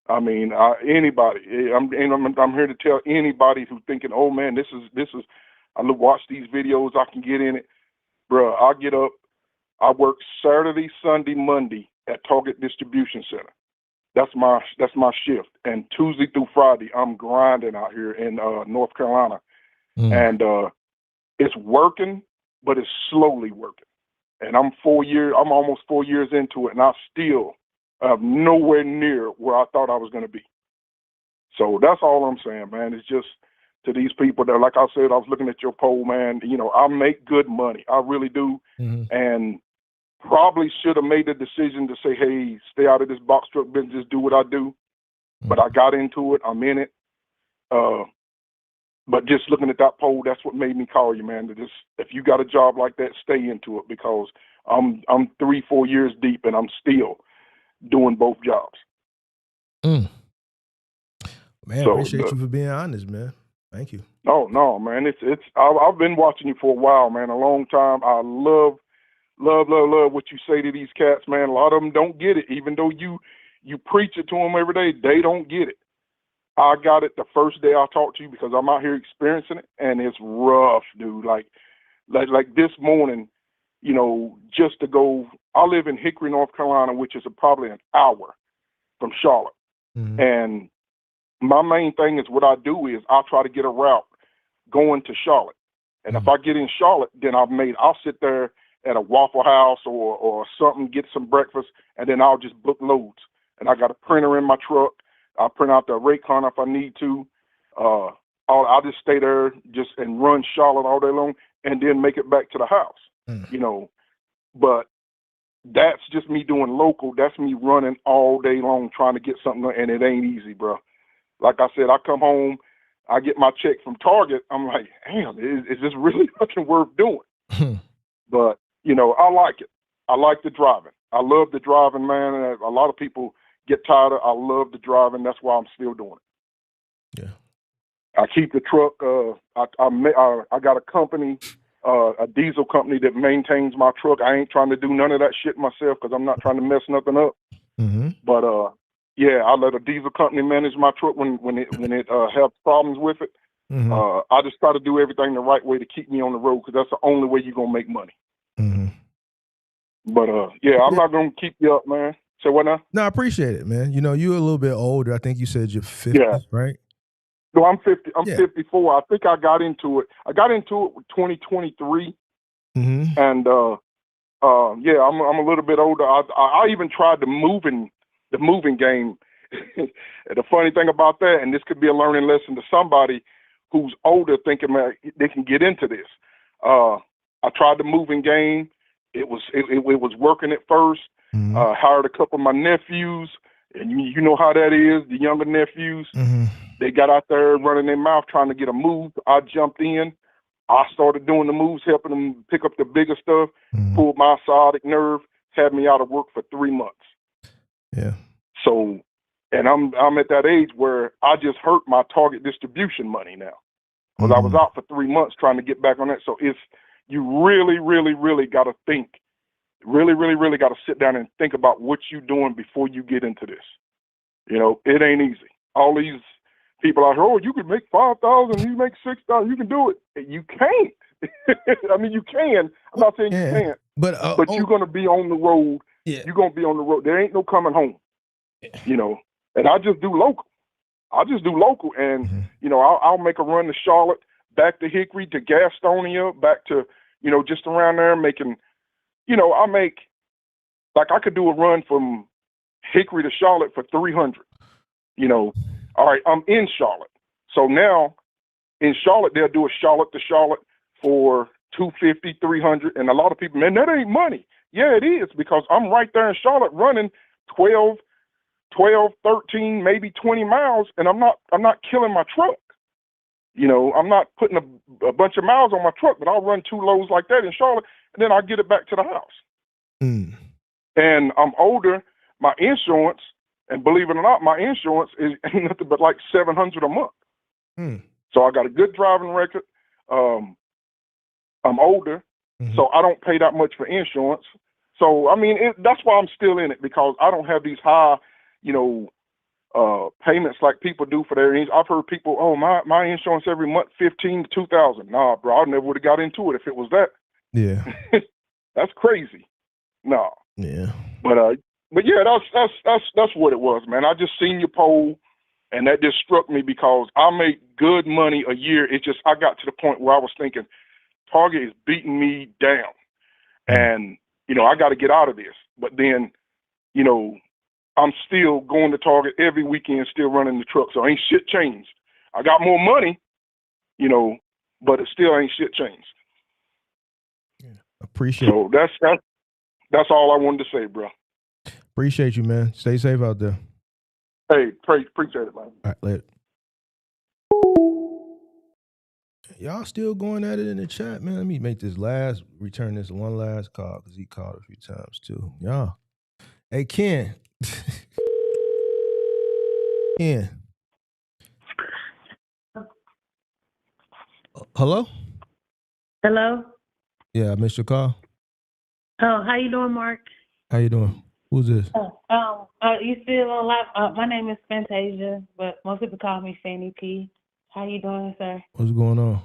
I mean, anybody. I'm here to tell anybody who's thinking, oh man, this is. I watch these videos. I can get in it, bro. I get up. I work Saturday, Sunday, Monday at Target Distribution Center. That's my shift. And Tuesday through Friday, I'm grinding out here in North Carolina. And it's working, but it's slowly working. And I'm almost 4 years into it, and I still am nowhere near where I thought I was going to be. So that's all I'm saying, man. It's just to these people that, like I said, I was looking at your poll, man. I make good money. I really do. And probably should have made the decision to say, hey, stay out of this box truck business, do what I do. But I got into it. I'm in it. But just looking at that poll, that's what made me call you, man. If you got a job like that, stay into it because I'm 3-4 years deep and I'm still doing both jobs. Man, so, appreciate you for being honest, man. Thank you. No, man. I've been watching you for a while, man, a long time. I love what you say to these cats, man. A lot of them don't get it. Even though you preach it to them every day, they don't get it. I got it the first day I talked to you because I'm out here experiencing it, and it's rough, dude. Like this morning, just to go. I live in Hickory, North Carolina, which is probably an hour from Charlotte. Mm-hmm. And my main thing is what I do is I try to get a route going to Charlotte. And if I get in Charlotte, then I'll sit there at a Waffle House or something, get some breakfast, and then I'll just book loads. And I got a printer in my truck. I'll print out the Raycon if I need to. I'll just stay there and run Charlotte all day long and then make it back to the house, But that's just me doing local. That's me running all day long trying to get something, and it ain't easy, bro. Like I said, I come home, I get my check from Target. I'm like, damn, is this really fucking worth doing? But, I like it. I like the driving. I love the driving, man. And a lot of people get tired of it. I love the driving. That's why I'm still doing it. Yeah. I keep the truck. I got a company, a diesel company that maintains my truck. I ain't trying to do none of that shit myself because I'm not trying to mess nothing up. Mm-hmm. But yeah, I let a diesel company manage my truck when it has problems with it. Mm-hmm. I just try to do everything the right way to keep me on the road because that's the only way you're gonna make money. Mm-hmm. But yeah, I'm not gonna keep you up, man. Say what now? No, I appreciate it, man. You're a little bit older. I think you said you're 50, right? No, I'm 50. I'm 54. I think I got into it. I got into it with 2023, mm-hmm. and yeah, I'm a little bit older. I even tried the moving game. The funny thing about that, and this could be a learning lesson to somebody who's older, thinking they can get into this. I tried the moving game. It was working at first. Mm-hmm. Hired a couple of my nephews, and you know how that is. The younger nephews, mm-hmm. They got out there running their mouth trying to get a move. I jumped in. I started doing the moves, helping them pick up the bigger stuff. Mm-hmm. Pulled my sciatic nerve, had me out of work for 3 months. Yeah. So, and I'm at that age where I just hurt my target distribution money now because I was out for 3 months trying to get back on that. So you really, really, really got to think. Really, really, really got to sit down and think about what you're doing before you get into this. It ain't easy. All these people out here, oh, you can make 5,000, you make 6,000, you can do it. You can't. I mean, you can. I'm not saying you can't, but you're gonna be on the road. Yeah. You're gonna be on the road. There ain't no coming home. And I just do local. And I'll make a run to Charlotte, back to Hickory, to Gastonia, back to just around there making. I make, like, I could do a run from Hickory to Charlotte for 300. All right, I'm in Charlotte. So now in Charlotte, they'll do a Charlotte to Charlotte for 250, 300. And a lot of people, man, that ain't money. Yeah, it is, because I'm right there in Charlotte running 12, 13, maybe 20 miles, and I'm not killing my truck. I'm not putting a bunch of miles on my truck, but I'll run 2 loads like that in Charlotte, and then I'll get it back to the house. Mm. And I'm older. My insurance, and believe it or not, my insurance is nothing but like $700 a month. Mm. So I got a good driving record. I'm older, so I don't pay that much for insurance. So, I mean, that's why I'm still in it, because I don't have these high, payments like people do for their insurance. I've heard people, oh, my insurance every month, $1,500 to $2,000. Nah, bro, I never would have got into it if it was that. Yeah. That's crazy. No. Yeah. But yeah, that's what it was, man. I just seen your poll, and that just struck me because I make good money a year. It's just I got to the point where I was thinking, Target is beating me down, and I got to get out of this. But then, I'm still going to Target every weekend, still running the truck, so ain't shit changed. I got more money, but it still ain't shit changed. Yeah. Appreciate. So that's all I wanted to say, bro. Appreciate you, man. Stay safe out there. Hey, appreciate it, man. All right, later. Y'all still going at it in the chat, man. Let me return this one last call, because he called a few times too. Y'all. Hey, Ken. Ken. Hello? Hello? Yeah, I missed your call. Oh, how you doing, Mark? How you doing? Who's this? You still on live? My name is Fantasia, but most people call me Fanny P. How you doing, sir? What's going on?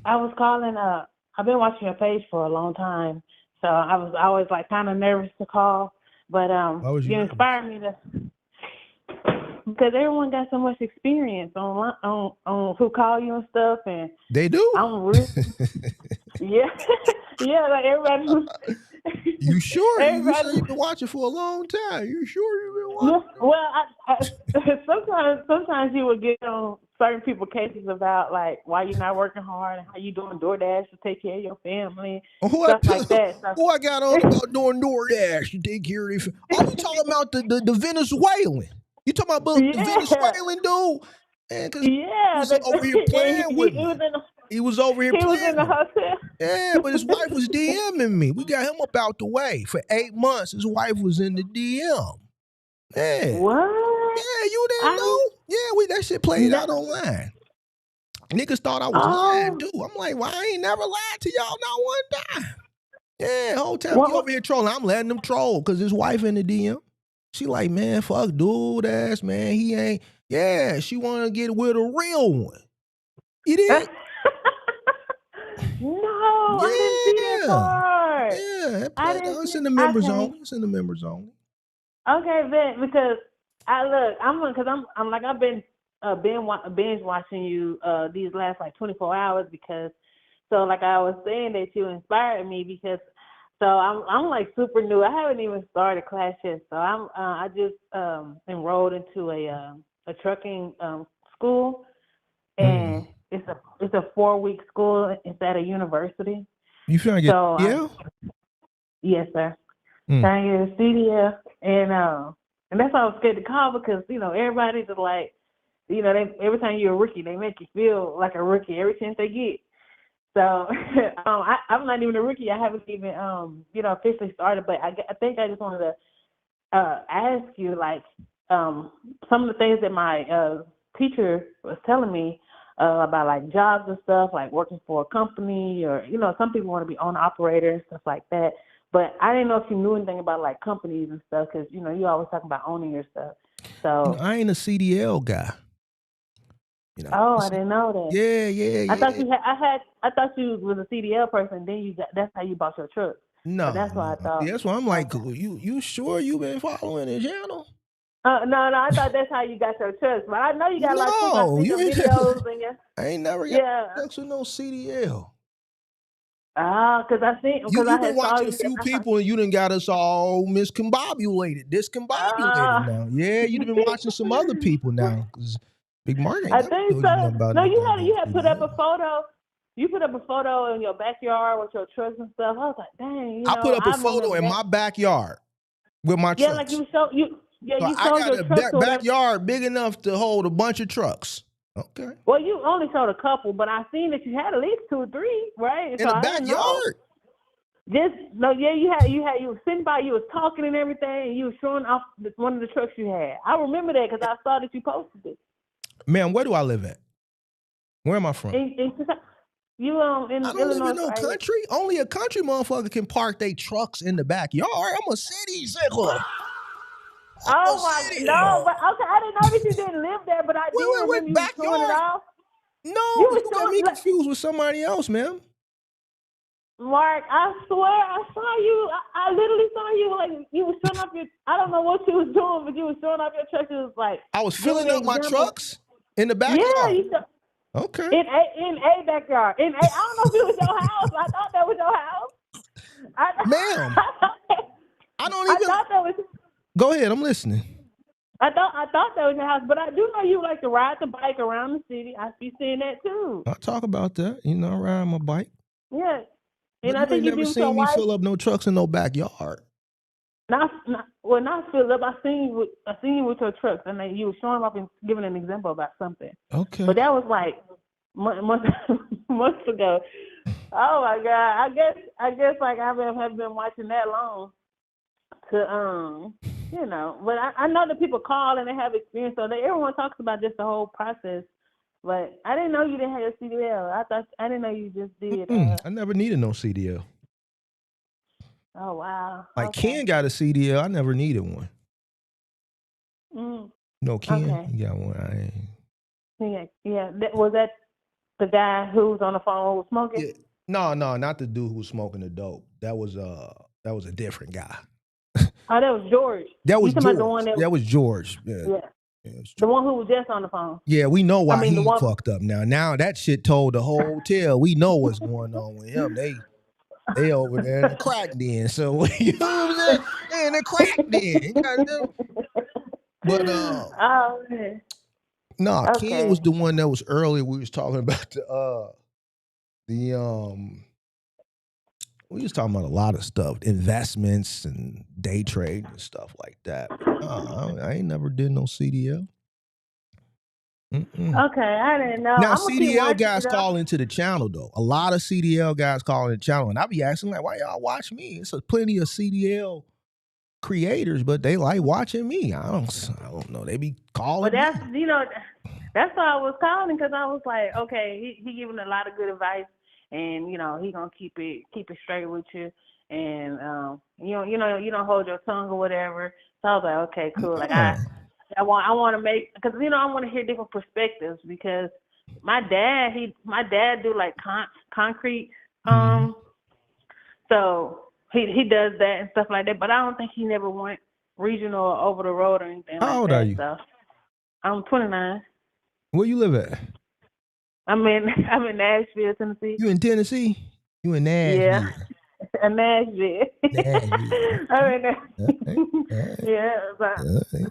I was calling. I I've been watching your page for a long time, so I was always like kind of nervous to call, but Why was you you nervous? inspired me to, because everyone got so much experience on who call you and stuff, and They do. I'm really yeah yeah like everybody. You sure? You Everybody. said you've been watching for a long time. You sure you've been Yeah, watching? well, sometimes you would get on certain people cases about like why you're not working hard and how you doing DoorDash to take care of your family, stuff like that. So, Who I got on about doing DoorDash to take care of their Oh, you talking about the Venezuelan? You talking about the yeah, Venezuelan dude? Man, because he yeah, was over here playing with me. He was over here he was playing in the with me. hotel. Yeah, but his wife was DMing me. We got him up out the way. For 8 months, his wife was in the DM. Yeah. What? Yeah, you didn't know? Yeah, that shit played out online. Niggas thought I was lying, too. I'm like, well, I ain't never lied to y'all not one time. Yeah, whole time you over here trolling. I'm letting them troll because his wife in the DM. She like, man, fuck dude ass, man. He ain't. Yeah, she want to get with a real one. You did? No, I didn't see that part. Yeah, I didn't it's see. in the members Okay. only. It's in the members only. Okay, then because I've been binge watching you these last like 24 hours because so like I was saying that you inspired me because so I'm like super new. I haven't even started class yet. So I just enrolled into a trucking school, and it's a 4-week school. It's at a university. You trying to get Yes, sir. Trying to get a CDL, and that's why I was scared to call because everybody's just like, every time you're a rookie, they make you feel like a rookie every chance they get. So I'm not even a rookie. I haven't even officially started, but I think I just wanted to ask you like some of the things that my teacher was telling me about like jobs and stuff, like working for a company or some people want to be owner operators, stuff like that. But I didn't know if you knew anything about like companies and stuff because you always talk about owning your stuff. So I ain't a CDL guy. I didn't know that. Yeah. I thought you had. I thought you was a CDL person. Then that's how you bought your truck. No, so that's why I thought. That's why I'm like, you sure you been following the channel? No, I thought that's how you got your trucks. But I know you got like I see the videos and I ain't never got trucks with no CDL. Because I think you've been watching a few people and you done got us all discombobulated now. Yeah, you've been watching some other people now because Big Mark ain't I never think told so. you nothing about No, no you had put up a photo. You put up a photo in your backyard with your trucks and stuff. I was like, dang, I put up a photo in my backyard with my trucks. Yeah, like you showed you I showed got your a trucks. backyard big enough to hold a bunch of trucks. Okay. Well, you only showed a couple, but I seen that you had at least 2 or 3, right? In the backyard. You was sitting by, you was talking and everything, and you was showing off one of the trucks you had. I remember that because I saw that you posted it. Man, where do I live at? Where am I from? You in I don't Illinois, live in no country. Only a country motherfucker can park their trucks in the backyard. I'm a city sickle. Oh my no, but okay, I didn't know that you didn't live there, but I did remember you showing it off. No, you got me confused with somebody else, man. Mark, I swear I saw you. I literally saw you like you was showing off your. I don't know what you was doing, but you was showing off your trucks. It was like I was filling up my trucks in the backyard. Yeah, okay. In a backyard. I don't know if it was your house. I thought that was your house. Ma'am, I don't even. I thought that was. Go ahead, I'm listening. I thought that was your house, but I do know you like to ride the bike around the city. I be seeing that too. I talk about that. I ride my bike. Yeah, and but I think you ain't never seen me fill up no trucks in no backyard. Not fill up. I seen you with your trucks, and then you were showing up and giving an example about something. Okay. But that was like months ago. Oh my God! I guess like I have been watching that long. To but I know that people call and they have experience, so everyone talks about just the whole process. But I didn't know you didn't have a CDL. I didn't know you just did. I never needed no CDL. Oh wow! Like Ken got a CDL, I never needed one. No, Ken, you got one. I ain't. Yeah. Was that the guy who was on the phone who was smoking? Yeah. No, not the dude who was smoking the dope. That was a different guy. Oh, that was George. That was You talking about the George. one That was George. Yeah. The one who was just on the phone. Yeah, we know why the he one fucked up now. Now that shit told the whole tale. We know what's going on with him. They over there in the crack den. So you know what I'm saying? They in the crack den. You gotta do. But oh man. no, Ken was Okay. the one that was earlier. We was talking about we was talking about a lot of stuff, investments and day trade and stuff like that. But I ain't never did no CDL. Okay, I didn't know. Now I'm gonna keep CDL watching guys it up. call into the channel though. A lot of CDL guys call into the channel, and I be asking like, why y'all watch me? It's plenty of CDL creators, but they like watching me. I don't know. They be calling. But that's that's why I was calling, because I was like, okay, he giving a lot of good advice, and he gonna keep it straight with you, and you don't hold your tongue or whatever. So I was like, okay, cool. Like I want to make, because I want to hear different perspectives, because my dad do like concrete, so he does that and stuff like that. But I don't think he never went regional or over the road or anything like that. How old are you? So I'm 29. Where you live at? I'm in Nashville, Tennessee. You in Tennessee? You in Nashville? Yeah, in Nashville. I'm in there. Yeah.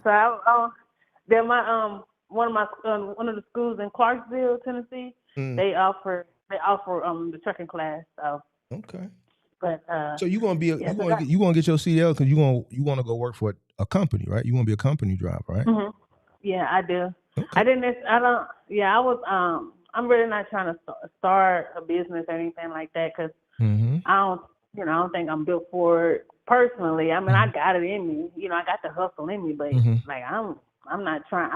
So then one of the schools in Clarksville, Tennessee, they offer the trucking class. So okay. But so you gonna be you gonna get your CDL because you want to go work for a company, right? You want to be a company driver, right? Mm-hmm. Yeah, I do. Okay. I'm really not trying to start a business or anything like that, because I don't think I'm built for it personally. I mean, I got it in me. I got the hustle in me, but like I'm not trying.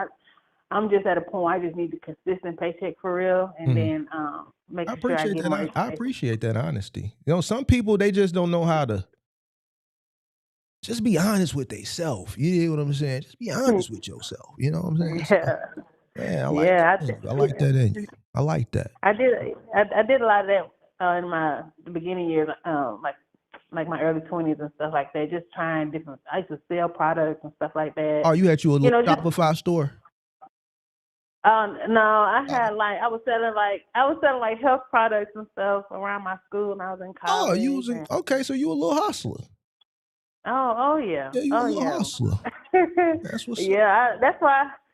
I'm just at a point where I just need the consistent paycheck for real, and then making sure I get more education. I appreciate that honesty. Some people, they just don't know how to just be honest with themselves. You hear what I'm saying? Just be honest with yourself. You know what I'm saying? Yeah. I like that. I like that in you. I like that. I did a lot of that in the beginning years, like my early 20s and stuff like that. Just trying different. I used to sell products and stuff like that. Oh, you had a little Shopify store? No, I had I was selling health products and stuff around my school when I was in college. Oh, you was okay. So you a little hustler. Oh yeah. Yeah, you a little hustler. That's what's up.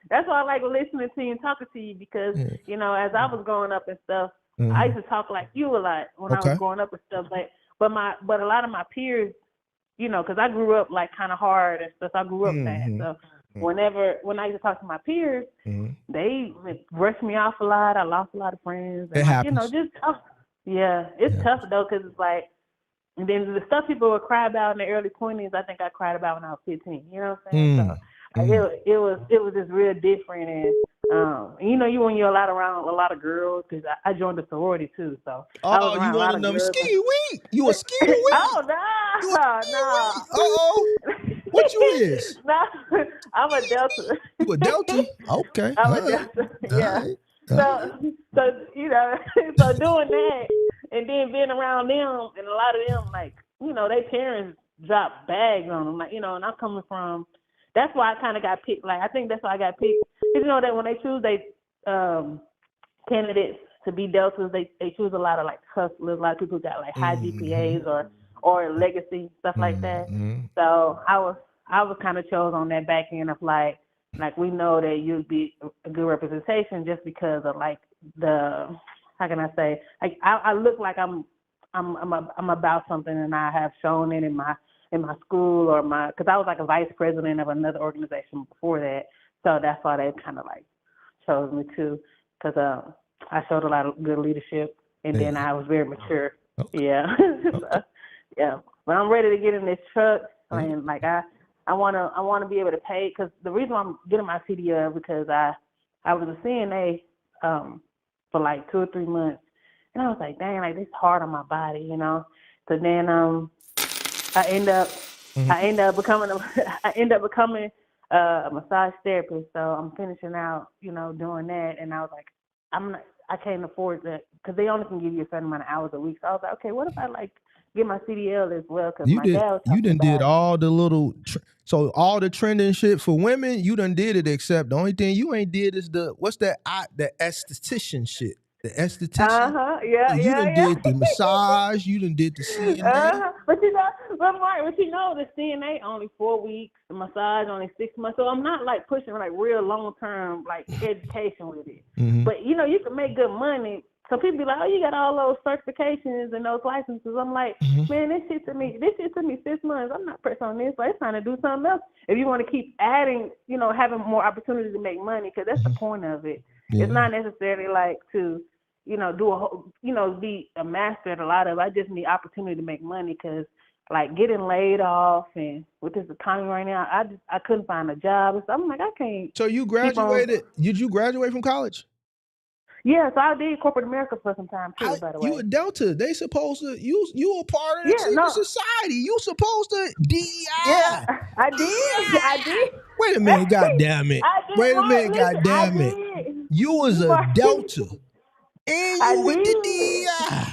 That's why I like listening to you and talking to you, because as I was growing up and stuff, I used to talk like you a lot when I was growing up and stuff. But a lot of my peers, because I grew up like kind of hard and stuff. I grew up fast, so when I used to talk to my peers, they brushed me off a lot. I lost a lot of friends. And it happens. It's tough though, because it's like. And then the stuff people would cry about in the early 20s, I think I cried about when I was 15. You know what I'm saying? So it was just real different. And when you're around a lot of girls, because I joined the sorority too. So I was around you a lot one of them girls. ski week? You a ski week? Oh no! What you is? No, I'm a Delta. You a Delta? Okay. I'm a Delta. Yeah. So so doing that. And then being around them, and a lot of them, like, their parents drop bags on them, like, and I'm coming from, that's why I kind of got picked. Like, I think that's why I got picked. Because that when they choose candidates to be Deltas, they choose a lot of like hustlers, a lot of people who got like high GPAs or legacy, stuff like that. So I was kind of chose on that back end of like we know that you'd be a good representation just because of like the. How can I say? Like I look like I'm about something, and I have shown it in my school or because I was like a vice president of another organization before that, so that's why they kind of like chose me too, because I showed a lot of good leadership, and then I was very mature. Okay. Yeah, so, yeah. But I'm ready to get in this truck, and like I want to be able to pay, because the reason I'm getting my CDL because I was a CNA. For like 2 or 3 months, and I was like, dang, like this hard on my body, So then I end up becoming a massage therapist. So I'm finishing out, doing that, and I was like, I can't afford that because they only can give you a certain amount of hours a week. So I was like, okay, what if I like get my CDL as well? Because my dad was You talking done did about. all the little, so all the trending shit for women, you done did it. Except the only thing you ain't did is the esthetician shit. The esthetician. Yeah, So you yeah, done yeah. did the massage. You done did the CNA. But you know, the CNA only 4 weeks, the massage only 6 months. So I'm not like pushing like real long term like education with it. Mm-hmm. But you know, you can make good money. So people be like, oh, you got all those certifications and those licenses. I'm like, man, this shit took me 6 months. I'm not pressed on this. So it's time to do something else. If you want to keep adding, you know, having more opportunities to make money, because that's the point of it. Yeah. It's not necessarily like to, you know, do a whole, you know, be a master at a lot of it. I just need opportunity to make money because, like, getting laid off and with this economy right now, I couldn't find a job. So I'm like, I can't. So you graduated? Did you graduate from college? Yeah, so I did corporate America for some time too. By the way, You a Delta? They supposed to you a part of the secret society. You supposed to DEI. Yeah, I did. Wait a minute, goddamn it! I did, Wait a Mark, minute, listen, goddamn I it! did. You was a Delta, and you with the did. DEI.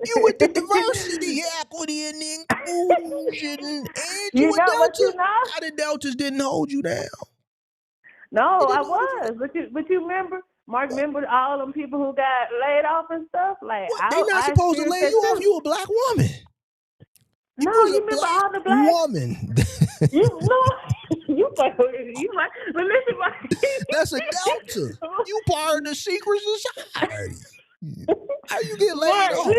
You with the diversity, equity, and inclusion, and you a Delta. How the Deltas didn't hold you down? No, I was. But you remember, Mark, remember all them people who got laid off and stuff? Like, They not supposed to lay you off. You a black woman. No, you remember all the black woman. you might. But listen, Mark. That's a Delta. You part of the secret society. How you get laid off?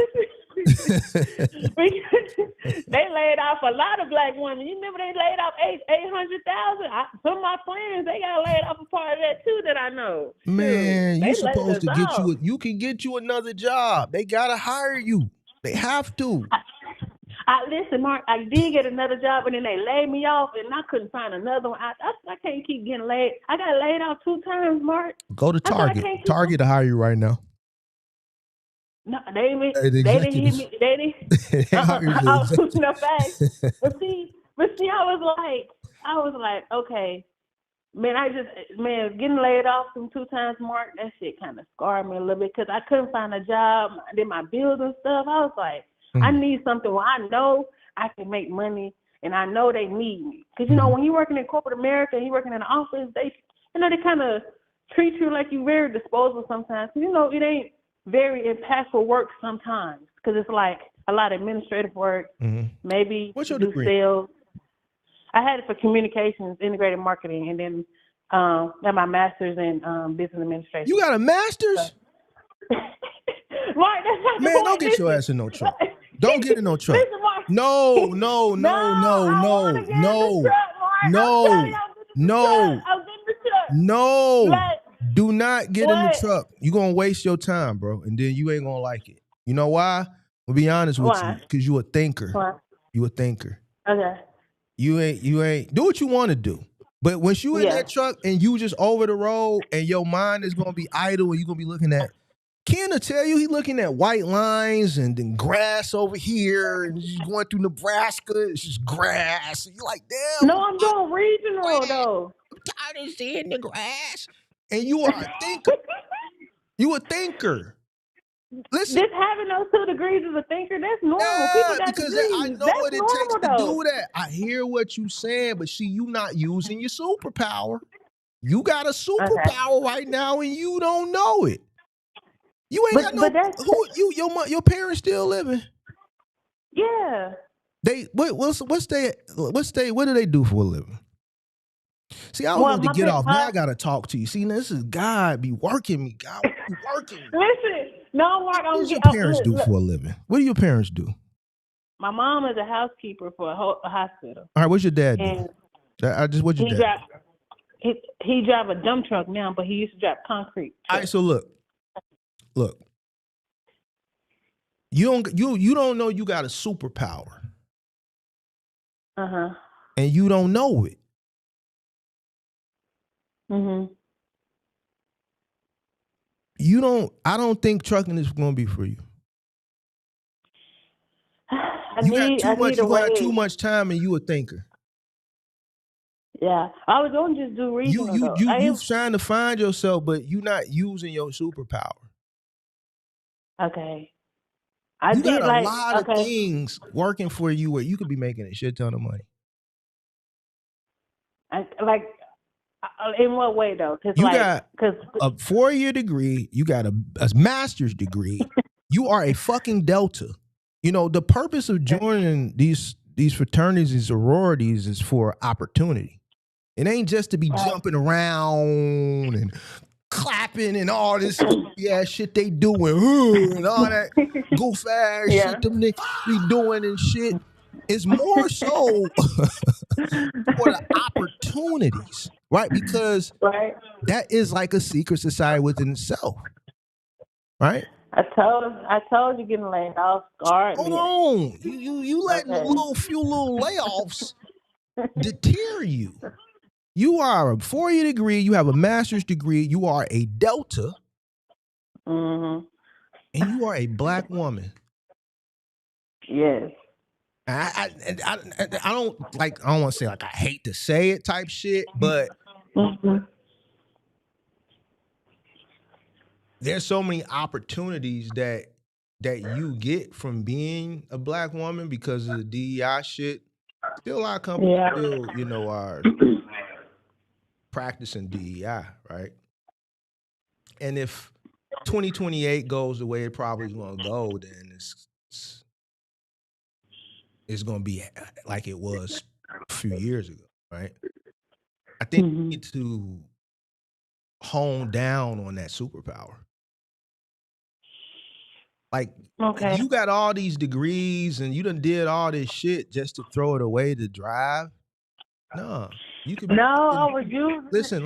They laid off a lot of black women. You remember they laid off 800,000? Some of my friends, they got laid off a part of that too that I know. Man, Shoot, you supposed to get you can get you another job. They gotta hire you. They have to. Listen, Mark, I did get another job and then they laid me off and I couldn't find another one. I can't keep getting laid. I got laid off 2 times, Mark. Go to Target. Target to hire you right now. No, they didn't hit me. They didn't. No facts. But see, I was like, okay, man, getting laid off from 2 times, Mark, that shit kind of scarred me a little bit because I couldn't find a job. I did my bills and stuff. I was like, I need something where I know I can make money and I know they need me. Because, you know, when you're working in corporate America and you're working in an office, they kind of treat you like you're very disposable sometimes. You know, it ain't very impactful work sometimes because it's like a lot of administrative work. Maybe what's your degree? Sales. I had it for communications, integrated marketing, and then got my master's in business administration. You got a master's? Mark, that's not man, don't get your ass in no trouble. Don't get in no trouble. No. Do not get in the truck. You're going to waste your time, bro. And then you ain't going to like it. You know why? I'll be honest with you. Because you a thinker. Why? You a thinker. Okay. You ain't. Do what you want to do. But once you in that truck and you just over the road and your mind is going to be idle and you're going to be looking at, Ken will tell you he looking at white lines and then grass over here and he's going through Nebraska. It's just grass. And you're like, damn. No, I'm doing regional though. I'm tired of seeing the grass. And you are a thinker. You a thinker. Listen. Just having those 2 degrees as a thinker, that's normal. People got because degrees. I know what it takes to do that. I hear what you saying, but see, you not using your superpower. You got a superpower right now and you don't know it. You ain't got no your parents still living. Yeah. What do they do for a living? See, I want to get off. Now I gotta talk to you. See, this is God be working me. God be working me. Listen, no, Mark. What do your parents do for a living? What do your parents do? My mom is a housekeeper for a hospital. All right, what's your dad do? What's your dad? He drive a dump truck now, but he used to drive concrete. All right, so look. You don't know you got a superpower. And you don't know it. I don't think trucking is going to be for you. You got too much time and you a thinker. Yeah. I was going to just do regional. You trying to find yourself, but you're not using your superpower. Okay. I You got did a like lot of okay. things working for you where you could be making a shit ton of money. In what way though? You got a 4-year degree. You got a master's degree. You are a fucking Delta. You know, the purpose of joining these fraternities and sororities is for opportunity. It ain't just to be jumping around and clapping and all this shit they doing and all that goof ass shit them they be doing and shit. It's more so for the opportunities, right? Because that is like a secret society within itself, right? I told you getting laid off scarred me. Hold on, you letting a few little layoffs deter you. You are a 4-year degree. You have a master's degree. You are a Delta, and you are a black woman. Yes. I don't like. I don't want to say like I hate to say it type shit, but there's so many opportunities that you get from being a black woman because of the DEI shit. Still a lot of companies still, you know, are practicing DEI, right? And if 2028 goes the way it probably is going to go, then it's going to be like it was a few years ago, right? I think we need to hone down on that superpower. Like, you got all these degrees and you done did all this shit just to throw it away to drive. No, you could. I was using. Listen.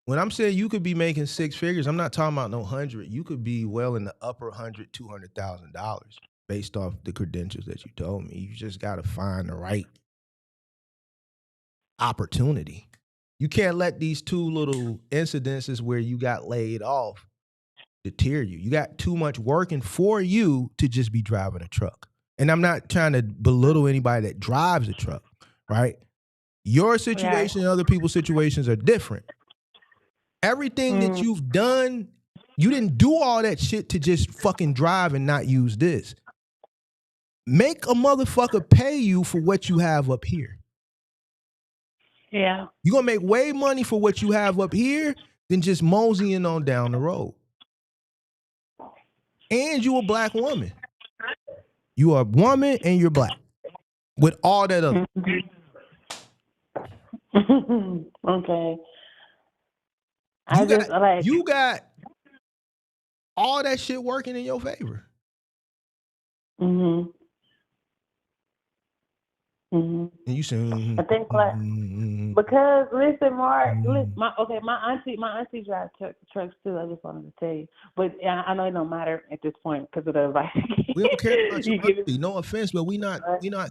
When I'm saying you could be making 6 figures, I'm not talking about no 100. You could be well in the upper $100,000-$200,000 based off the credentials that you told me. You just got to find the right opportunity. You can't let these 2 little incidences where you got laid off deter you. You got too much working for you to just be driving a truck. And I'm not trying to belittle anybody that drives a truck, right? Your situation and other people's situations are different. Everything that you've done, you didn't do all that shit to just fucking drive and not use this. Make a motherfucker pay you for what you have up here. Yeah. You're going to make way money for what you have up here than just moseying on down the road. And you a black woman. You are a woman and you're black. With all that other. Okay. You got all that shit working in your favor. And you say, I think because listen, Mark, my auntie drives trucks too. I just wanted to tell you, but I know it don't matter at this point because of the advice. We don't care about your auntie. No offense, but we not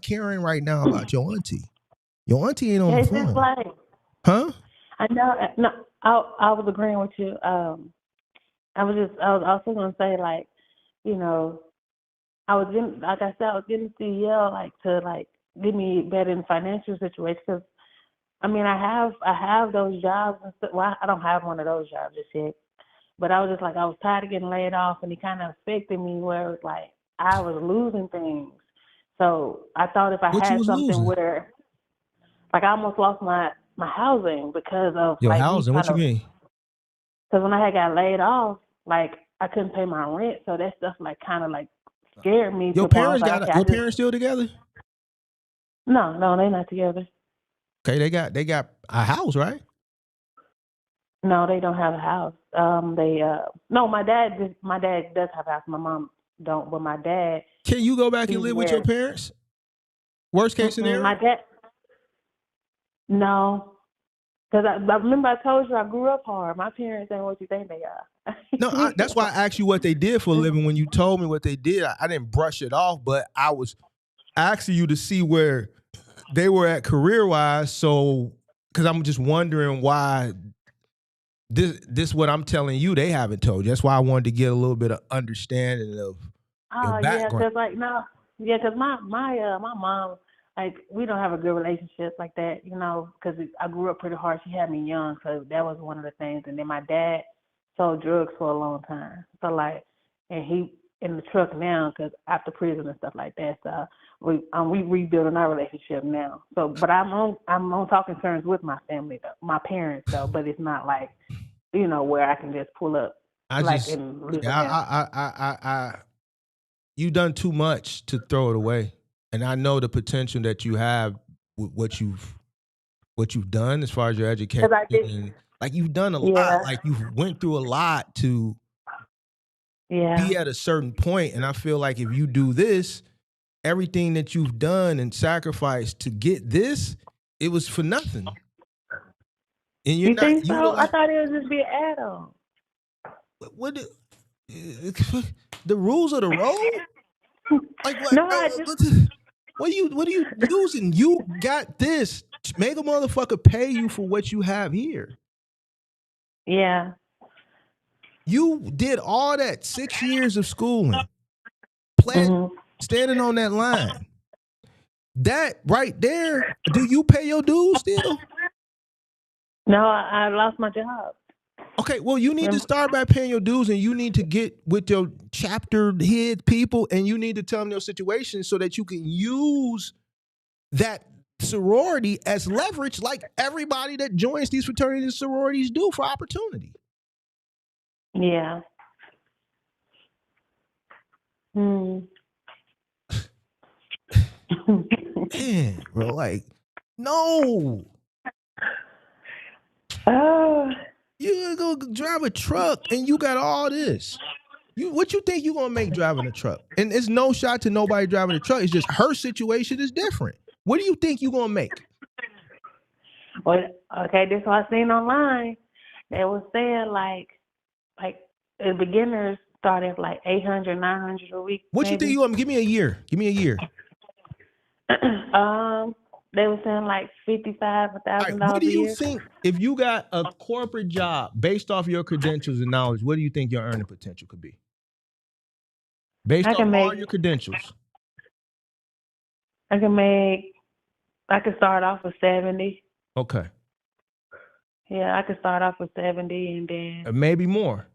caring right now about your auntie. Your auntie ain't on the phone. Huh? I know. No, I was agreeing with you. I was also gonna say, like, you know, I was getting CEL to get me better in financial situations. Because I mean, I have those jobs and stuff. Well, I don't have one of those jobs just yet, but I was just I was tired of getting laid off, and it kind of affected me where it's like I was losing things. So I thought if I had something where, I almost lost my housing because of your housing. What you mean? Because when I had got laid off, I couldn't pay my rent, so that stuff kind of scared me. Your parents parents still together? No, they're not together. Okay, they got a house, right? No, they don't have a house. No, my dad does have a house. My mom don't, but my dad. Can you go back and live with your parents? Worst case scenario? My dad. No, because I remember I told you I grew up hard. My parents ain't what you think they are. No, that's why I asked you what they did for a living. When you told me what they did, I didn't brush it off, but I was asking you to see where they were at career-wise. So, because I'm just wondering why this what I'm telling you they haven't told you. That's why I wanted to get a little bit of understanding of your background. Because my mom, we don't have a good relationship like that, you know, because I grew up pretty hard. She had me young, so that was one of the things. And then my dad, sold drugs for a long time. So like, and he in the truck now because after prison and stuff like that. So we rebuilding our relationship now. So, but I'm on talking terms with my family, though, my parents though. But it's not like, you know, where I can just pull up and live with them. You done too much to throw it away, and I know the potential that you have with what you've done as far as your education. Like you've done a lot. Like you went through a lot to be at a certain point, and I feel like if you do this, everything that you've done and sacrificed to get this, it was for nothing. And you think so? I thought it would just be an add-on. What the rules of the road? Like what? No, what are you using? You got this. Make a motherfucker pay you for what you have here. Yeah. You did all that 6 years of schooling, standing on that line. That right there, do you pay your dues still? No, I lost my job. Okay, well, you need to start by paying your dues, and you need to get with your chapter head people, and you need to tell them your situation so that you can use that sorority as leverage like everybody that joins these fraternities and sororities do for opportunity. Yeah. Man, bro, like, no. You gonna go drive a truck and you got all this. What you think you gonna make driving a truck? And it's no shot to nobody driving a truck. It's just her situation is different. What do you think you gonna make? Well, okay, this is what I seen online. They was saying like the beginners start at like 800, 900 a week. What maybe. You think you want? Give me a year. Give me a year. They were saying like $55,000 What do you a year. think if you got a corporate job based off your credentials and knowledge? What do you think your earning potential could be? Based off all your credentials. I could start off with 70. Okay. Yeah, I could start off with 70 and then maybe more.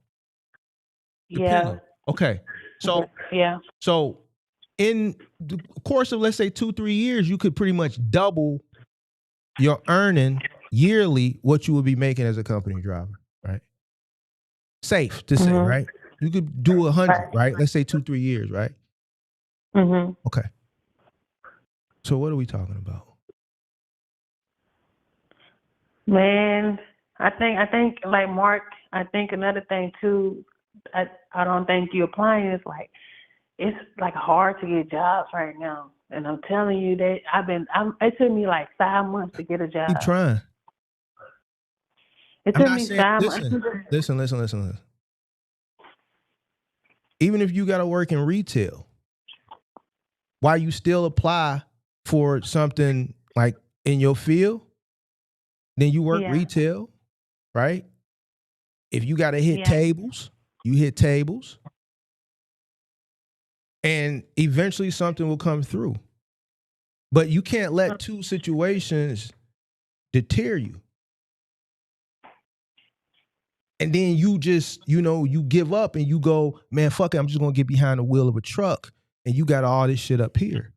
Depending. Yeah. Okay. So yeah. So in the course of, let's say, 2-3 years, you could pretty much double your earning yearly what you would be making as a company driver, right? Safe to say, right? You could do 100, right? Let's say 2-3 years, right? Okay. So what are we talking about? Man, I think like Mark, I think another thing too, I don't think you applying is like, it's like hard to get jobs right now. And I'm telling you that it took me like 5 months to get a job. Keep trying. It took me 5 months. Listen. Even if you got to work in retail, while you still apply for something like in your field, then you work retail, right? If you got to hit tables, you hit tables. And eventually something will come through. But you can't let two situations deter you. And then you just, you give up and you go, man, fuck it, I'm just going to get behind the wheel of a truck. And you got all this shit up here.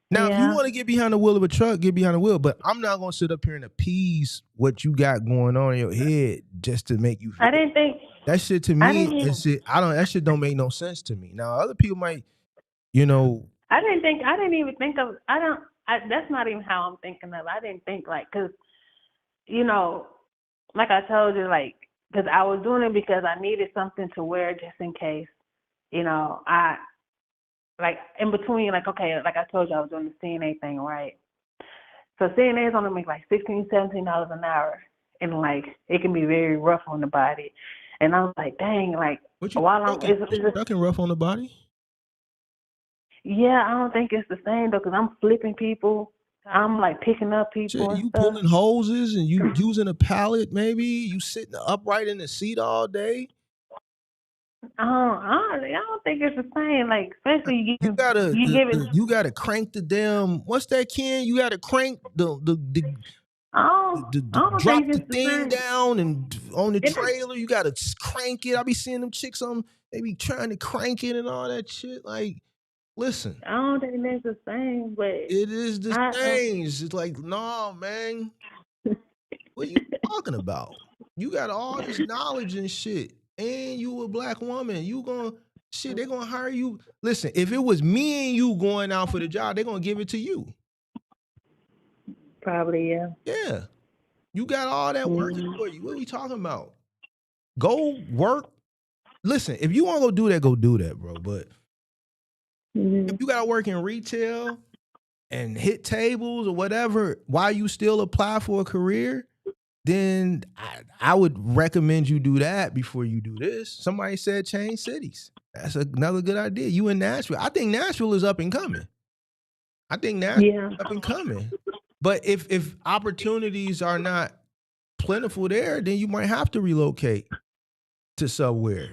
Now, if you want to get behind the wheel of a truck, get behind the wheel. But I'm not going to sit up here and appease what you got going on in your head just to make you feel. I didn't think. That shit to me, that shit don't make no sense to me. Now, other people might, I didn't even think of, that's not even how I'm thinking of. I didn't think like, cause, like I told you, like, cause I was doing it because I needed something to wear just in case, I, like in between, like, okay, like I told you, I was doing the CNA thing, right? So CNAs only make like $16, $17 an hour. And like, it can be very rough on the body. And I was like, dang, like, while I'm... Is it rough on the body? Yeah, I don't think it's the same, though, because I'm flipping people. I'm, like, picking up people and you stuff. Pulling hoses and you using a pallet, maybe? You sitting upright in the seat all day? I don't think it's the same. Like, especially you gotta crank the damn... What's that, Ken? You gotta crank the don't drop think the it's the thing same. down and on the It- trailer, you gotta crank it. I be seeing them chicks they be trying to crank it and all that shit. Like, listen, I don't think that's the same, but it is the same. It's like, no, man. What are you talking about? You got all this knowledge and shit, and you a black woman. They gonna hire you. Listen, if it was me and you going out for the job, they gonna give it to you. Probably, yeah. Yeah. You got all that working for you. What are we talking about? Go work. Listen, if you want to go do that, bro. But if you got to work in retail and hit tables or whatever while you still apply for a career, then I would recommend you do that before you do this. Somebody said change cities. That's another good idea. You in Nashville. I think Nashville is up and coming. Up and coming. But if opportunities are not plentiful there, then you might have to relocate to somewhere.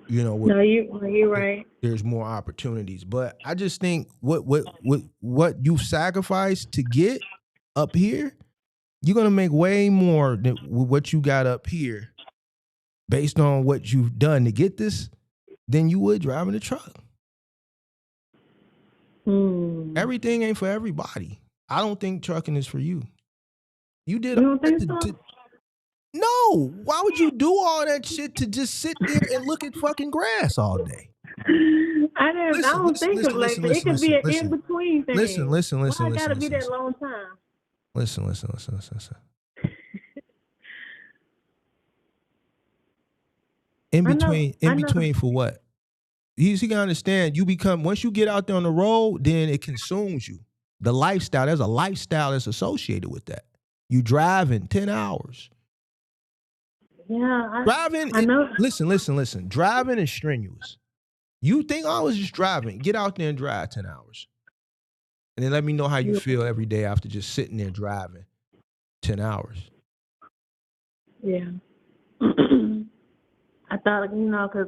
You know, no, you're right. There's more opportunities. But I just think what you've sacrificed to get up here, you're gonna make way more than what you got up here based on what you've done to get this than you would driving a truck. Everything ain't for everybody. I don't think trucking is for you. You don't think so? No. Why would you do all that shit to just sit there and look at fucking grass all day? I don't think of like that. It could be an in-between thing. Listen. Why it gotta be that long time? Listen. In between for what? You can understand, once you get out there on the road, then it consumes you. The lifestyle, there's a lifestyle that's associated with that. You driving 10 hours. Yeah, I know. Listen. Driving is strenuous. You think I was just driving? Get out there and drive 10 hours. And then let me know how you feel every day after just sitting there driving 10 hours. Yeah. I thought, because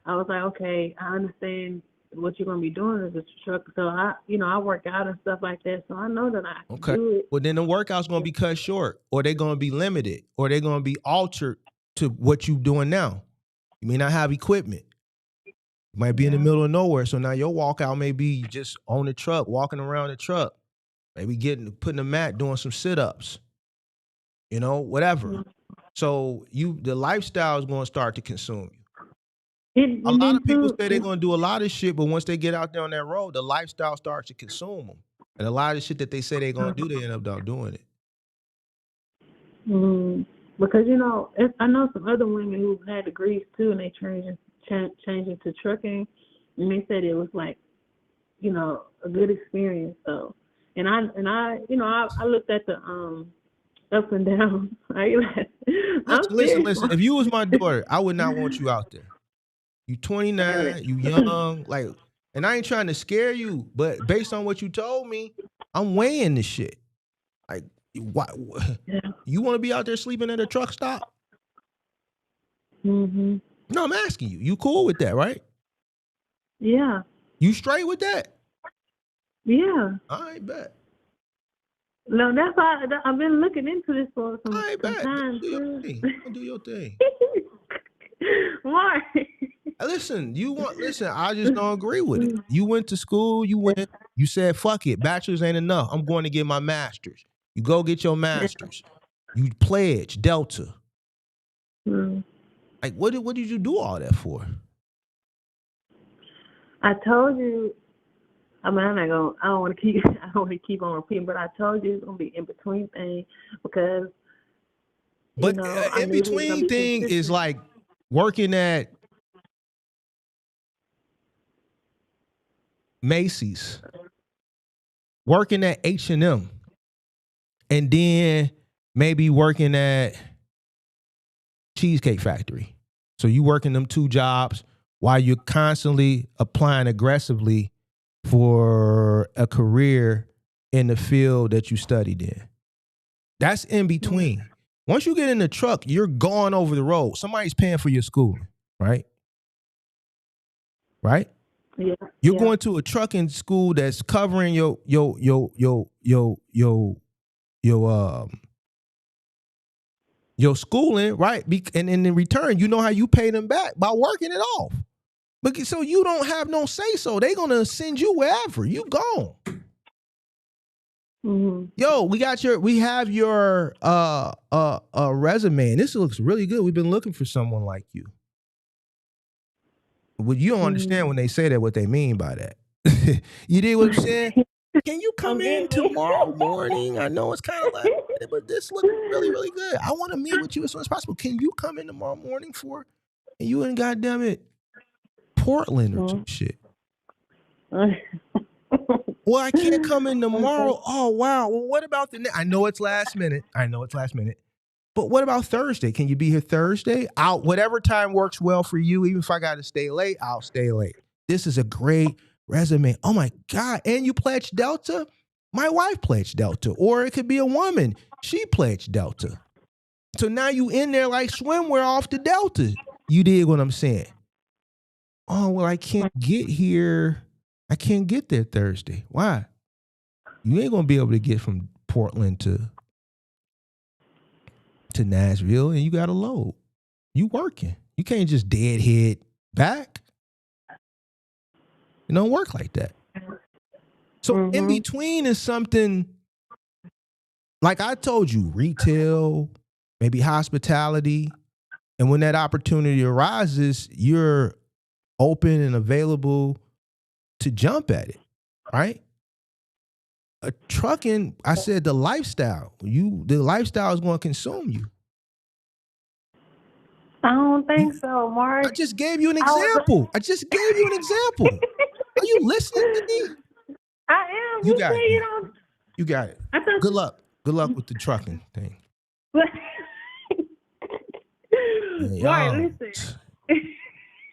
I was like, okay, I understand what you're going to be doing as a truck. So, I work out and stuff like that. So, I know that I can do it. Well, then the workout's going to be cut short, or they're going to be limited, or they're going to be altered to what you're doing now. You may not have equipment. You might be in the middle of nowhere. So now your walkout may be just on the truck, walking around the truck. Maybe putting a mat, doing some sit-ups. Whatever. So the lifestyle is going to start to consume you. A lot of people say they're going to do a lot of shit, but once they get out there on that road, the lifestyle starts to consume them. And a lot of shit that they say they're going to do, they end up not doing it. Because, I know some other women who had degrees too, and they changed into trucking, and they said it was like, a good experience. So, and I looked at the ups and downs. Listen. If you was my daughter, I would not want you out there. You 29, you young, and I ain't trying to scare you, but based on what you told me, I'm weighing this shit. Like, why? Yeah. You want to be out there sleeping at a truck stop? Mm-hmm. No, I'm asking you. You cool with that, right? Yeah. You straight with that? Yeah. I bet. No, that's why I've been looking into this for some time. Do your thing. Why? Listen, I just don't agree with it. You went to school, you said, fuck it, bachelor's ain't enough. I'm going to get my master's. You go get your master's. You pledge Delta. Like, what did you do all that for? I told you, I don't want to keep on repeating, but I told you it's going to be in between thing because, but in between thing is like working at Macy's, working at H&M, and then maybe working at Cheesecake Factory. So you working them two jobs while you're constantly applying aggressively for a career in the field that you studied in. That's in between. Once you get in the truck, you're going over the road. Somebody's paying for your schooling, right? Right? Yeah. You're going to a trucking school that's covering your your schooling, right? And in return, you know how you pay them back by working it off. But so you don't have no say so. They're gonna send you wherever you go. Mm-hmm. Yo, we have your resume, and this looks really good. We've been looking for someone like you. Well, you don't understand when they say that, what they mean by that. You did what I'm saying? Can you come in tomorrow morning? I know it's kind of last minute, but this looks really, really good. I want to meet with you as soon as possible. Can you come in tomorrow morning and you in goddamn it Portland or some shit? Well, I can't come in tomorrow. Oh, wow. Well, what about I know it's last minute. But what about Thursday? Can you be here Thursday? Whatever time works well for you. Even if I got to stay late, I'll stay late. This is a great resume. Oh my God. And you pledged Delta? My wife pledged Delta. Or it could be a woman. She pledged Delta. So now you in there like swimwear off the Delta. You dig what I'm saying? Oh, well, I can't get here. I can't get there Thursday. Why? You ain't gonna be able to get from Portland to Nashville, and you got to load. You working. You can't just deadhead back. It don't work like that. So in between is something like I told you, retail, maybe hospitality. And when that opportunity arises, you're open and available to jump at it, right? Trucking, I said the lifestyle is going to consume you. I don't think so, Mark. I just gave you an example. Are you listening to me? I am. You got it. You got it. Good luck. Good luck with the trucking thing. Mark, listen.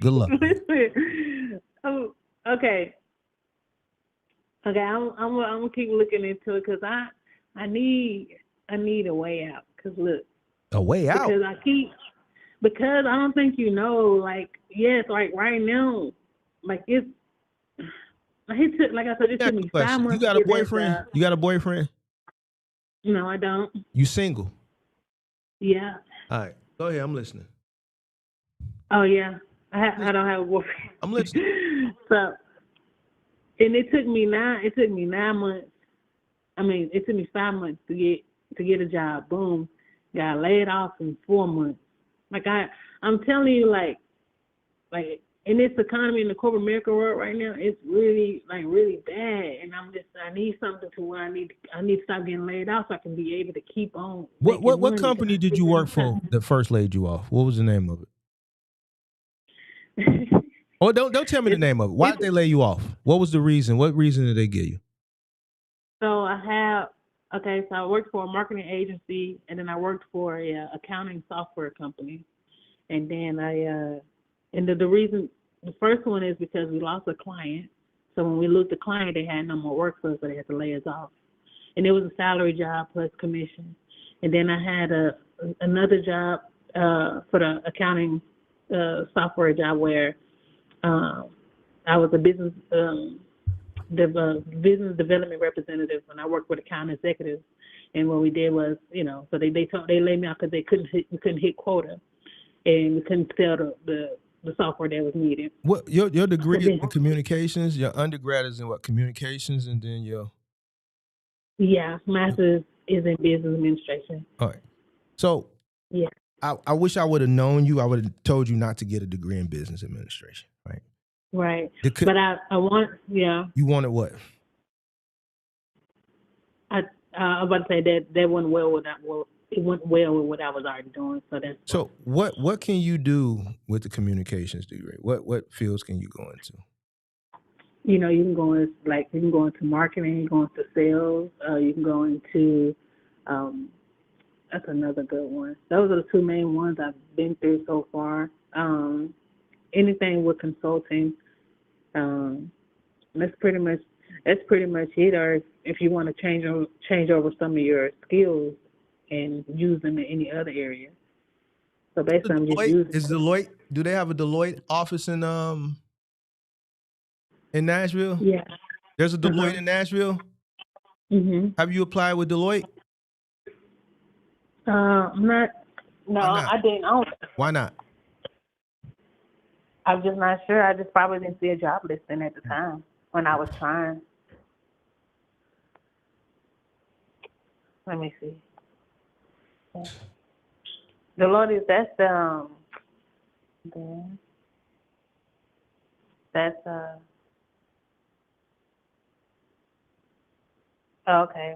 Good luck. Listen. Oh, okay. Okay, I'm gonna keep looking into it because I need a way out. Cause look, a way out. Because I don't think you know. Like yes, like right now, like it's. Like I said, it took me 5 months. You got a boyfriend? You got a boyfriend? No, I don't. You single? Yeah. All right, go ahead. I'm listening. Oh yeah, I don't have a boyfriend. I'm listening. So. And it took me 9 months. I mean, it took me 5 months to get a job. Boom, got laid off in 4 months. Like I'm telling you, like in this economy in the corporate America world right now, it's really bad. And I need something to where I need to stop getting laid off so I can be able to keep on. What company did you work for that first laid you off? What was the name of it? Oh, don't tell me the name of it. Why did they lay you off? What was the reason? What reason did they give you? So I worked for a marketing agency, and then I worked for a accounting software company, and then the first one is because we lost a client. So when we lost the client, they had no more work for us, so they had to lay us off, and it was a salary job plus commission. And then I had another job for the accounting software job where. I was a business development representative, and I worked with account executives. And what we did was, so they laid me out because we couldn't hit quota, and we couldn't sell the software that was needed. What your degree is in communications? Your undergrad is in what? Communications, and then your master's is in business administration. All right. So yeah. I wish I would have known you. I would have told you not to get a degree in business administration, right? Right. But I want, yeah. You wanted what? I was about to say that went well with that. Well, it went well with what I was already doing. So what can you do with the communications degree? What fields can you go into? You can go into marketing, you can go into sales, you can go into that's another good one. Those are the two main ones I've been through so far. Anything with consulting, that's pretty much it. Or if you want to change over some of your skills and use them in any other area. So basically, I'm just using. Deloitte? Do they have a Deloitte office in Nashville? Yeah. There's a Deloitte in Nashville. Mm-hmm. Have you applied with Deloitte? Not. No, Why not? I didn't. Why not? I'm just not sure. I just probably didn't see a job listing at the time when I was trying. Let me see. The Lord is that's okay.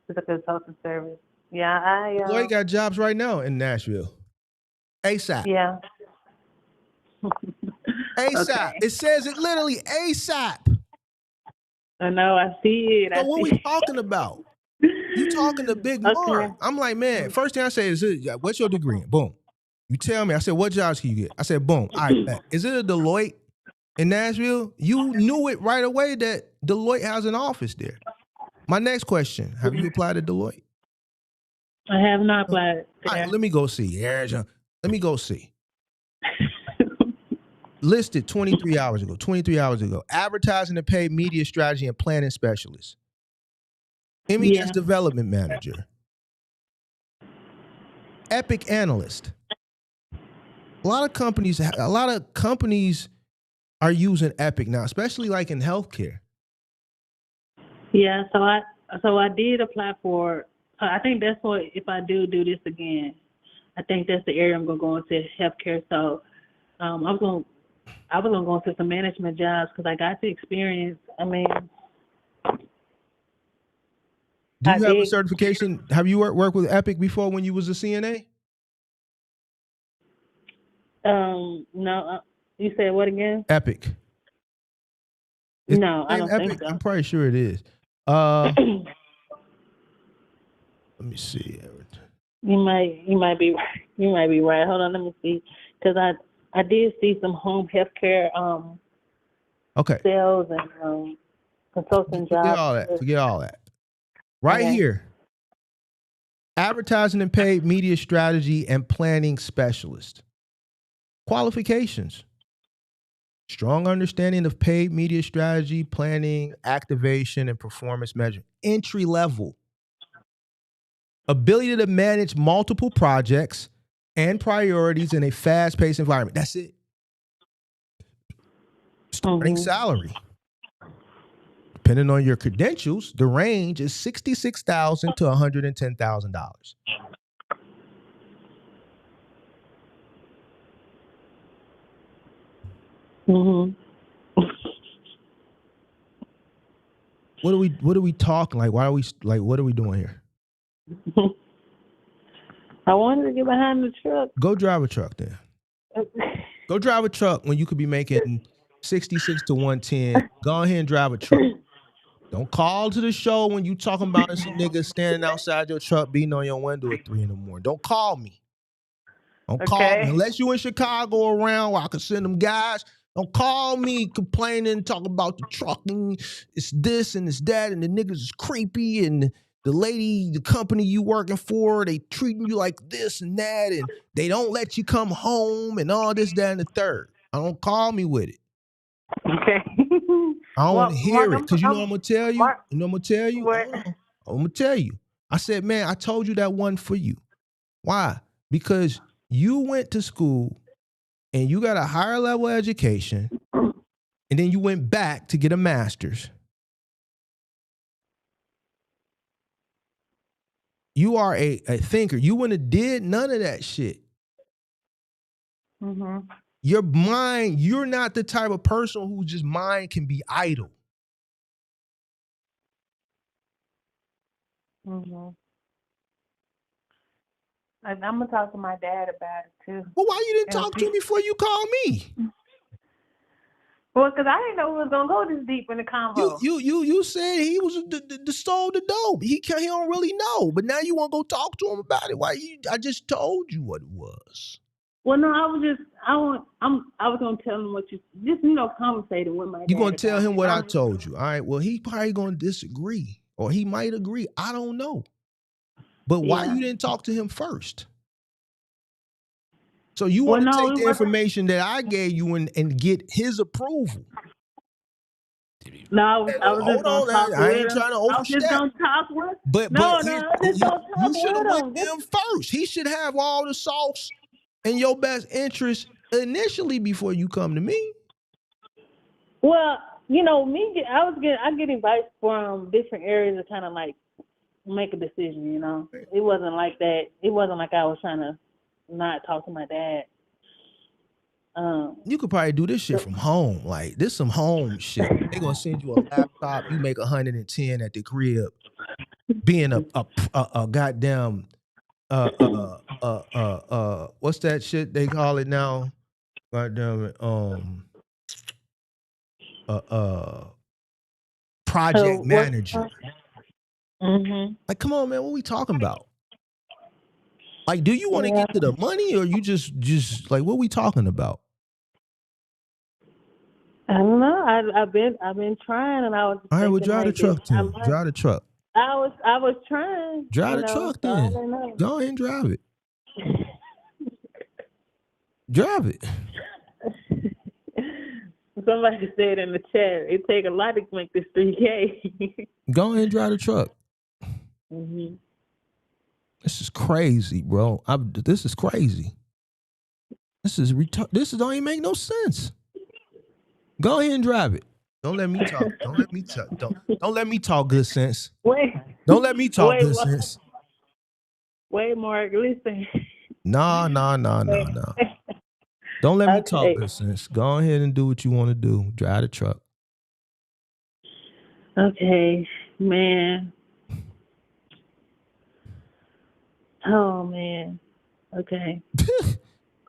It's a consulting service. Yeah, Deloitte got jobs right now in Nashville. ASAP. Yeah. ASAP. Okay. It says it literally ASAP. I know. I see it. So what we talking about? You talking to Big Mark. I'm like, man, first thing I say is, what's your degree in? Boom. You tell me. I said, what jobs can you get? I said, boom. All right, bet. Is it a Deloitte in Nashville? You knew it right away that Deloitte has an office there. My next question, have you applied to Deloitte? I have not applied. All right, let me go see. Let me go see. Listed 23 hours ago. 23 hours ago. Advertising and paid media strategy and planning specialist. MES development manager. Epic analyst. A lot of companies are using Epic now, especially like in healthcare. Yeah, so I did apply for. I think that's what if I do this again, I think that's the area I'm gonna go into healthcare. So I was gonna go into some management jobs because I got the experience. I mean, do you have a certification? Have you worked with Epic before when you was a CNA? No. You said what again? Epic. No, I don't think so. I'm pretty sure it is. Let me see. You might be right. You might be right. Hold on, let me see, because I did see some home health care sales and consulting jobs. Forget all that. Right here. Advertising and paid media strategy and planning specialist. Qualifications. Strong understanding of paid media strategy, planning, activation, and performance measurement. Entry level. Ability to manage multiple projects and priorities in a fast-paced environment. That's it. Starting salary. Depending on your credentials, the range is $66,000 to $110,000. What are we talking like? Why are we like? What are we doing here? I wanted to get behind the truck. Go drive a truck then. Go drive a truck when you could be making 66 to 110. Go ahead and drive a truck. Don't call to the show when you talking about some niggas standing outside your truck beating on your window at 3 a.m. Don't call me. Don't call me. Unless you in Chicago around where I can send them guys. Don't call me complaining, talking about the trucking. It's this and it's that, and the niggas is creepy, and the lady, the company you working for, they treating you like this and that, and they don't let you come home, and all this, that, and the third. Don't call me with it. Okay. I don't want to hear it, because you know what I'm going to tell you? You know what I'm going to tell you? I'm going to tell you. I said, man, I told you that wasn't for you. Why? Because you went to school, and you got a higher level education, and then you went back to get a master's. You are a thinker. You wouldn't have did none of that shit. Your mind, you're not the type of person whose just mind can be idle. I'm gonna talk to my dad about it too. Well, why you didn't talk to me before you called me? Well, because I didn't know we was gonna go this deep in the convo. You said he was the sold the dope. He don't really know, but now you want to go talk to him about it. Why? I just told you what it was. Well, no, I was gonna tell him what you just conversating with my dad. You gonna tell him what I told you? All right. Well, he probably gonna disagree, or he might agree. I don't know. But why you didn't talk to him first? So you want to take the information that I gave you and get his approval. No, I was just Hold gonna on, talk I with ain't him. trying to I was just overstep. gonna talk with. But No, I was just gonna you talk should have with went him. him first. He should have all the sauce in your best interest initially before you come to me. Well, I get advice from different areas to kind of like make a decision. It wasn't like that. It wasn't like I was trying to not talk to my dad. You could probably do this shit from home. Like, this some home shit. They gonna send you a laptop. You make 110 at the crib. Being a goddamn what's that shit they call it now? Goddamn it. Project manager. Mm-hmm. Like, come on, man. What we talking about? Like, do you want to get to the money, or you just like, what we talking about? I don't know. I've been trying, and I was. All right, well, drive the truck then. Drive the truck. I was trying. Drive the truck then. Go ahead and drive it. Drive it. Somebody said in the chat, it take a lot to make this 3K. Go ahead and drive the truck. Mm-hmm. This is crazy, bro. This is crazy. This don't even make no sense. Go ahead and drive it. Don't let me talk. Don't let me talk. Don't let me talk good sense. Wait. Don't let me talk good sense. Wait, Mark, listen. No. Don't let me talk good sense. Go ahead and do what you want to do. Drive the truck. Okay, man. Oh, man. Okay.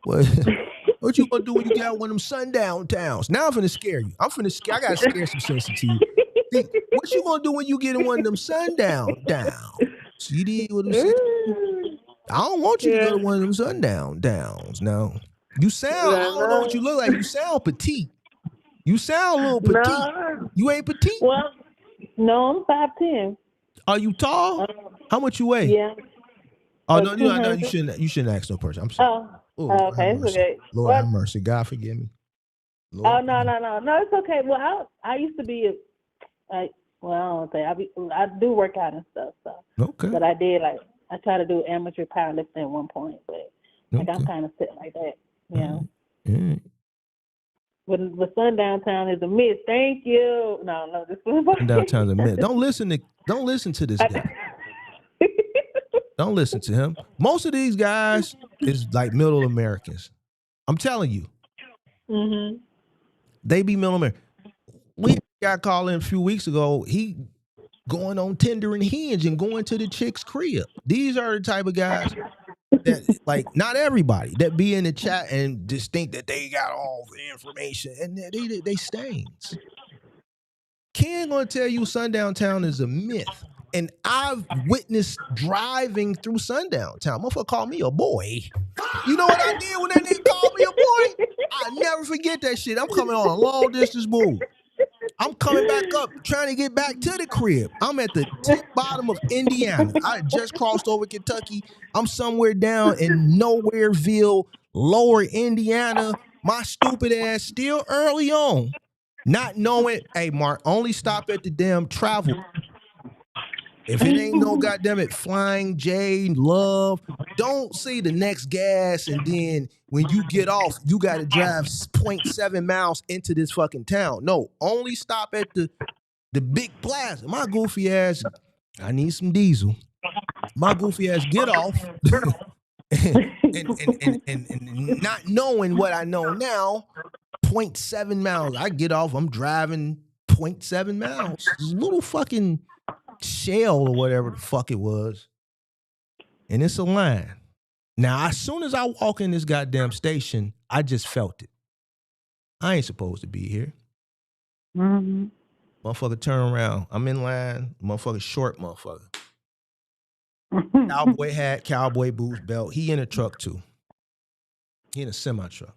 What you gonna do when you get out one of them sundown towns? Now I'm finna scare you. I gotta scare some sense into you. See, what you gonna do when you get in one of them sundown towns? You did what I'm saying? I don't want you to go to one of them sundown towns. No. I don't know what you look like. You sound petite. You sound a little petite. No. You ain't petite? Well, no, I'm 5'10". Are you tall? How much you weigh? Yeah. Oh, no, you shouldn't ask no person. I'm sorry. Okay, it's okay. Lord have mercy. God forgive me. Lord, no, it's okay. Well, I used to be I don't say I do work out and stuff. So, okay. But I try to do amateur powerlifting at one point, but I'm kind of set like that. But sundown town is a myth. Thank you. No, this is sundown town's a myth. Don't listen to this guy. Don't listen to him. Most of these guys is like middle Americans. I'm telling you. Mm-hmm. They be middle American. We got called in a few weeks ago. He going on Tinder and Hinge and going to the chick's crib. These are the type of guys that, like, not everybody that be in the chat and just think that they got all the information, and they stains. Ken gonna tell you sundown town is a myth. And I've witnessed driving through sundown town. Motherfucker called me a boy. You know what I did when that nigga called me a boy? I never forget that shit. I'm coming on a long distance move. I'm coming back up, trying to get back to the crib. I'm at the tip bottom of Indiana. I just crossed over Kentucky. I'm somewhere down in Nowhereville, lower Indiana. My stupid ass still early on, not knowing, hey, Mark, only stop at the damn travel. If it ain't no goddamn it, Flying J, Love, don't see the next gas, and then when you get off, you got to drive 0.7 miles into this fucking town. No, only stop at the big plaza. My goofy ass, I need some diesel. My goofy ass get off, and not knowing what I know now, 0.7 miles. I get off, I'm driving 0.7 miles. This little fucking Shell or whatever the fuck it was. And it's a line. Now, as soon as I walk in this goddamn station, I just felt it. I ain't supposed to be here. Mm-hmm. Motherfucker turn around. I'm in line. Motherfucker short motherfucker. Cowboy hat, cowboy boots, belt. He in a truck too. He in a semi-truck.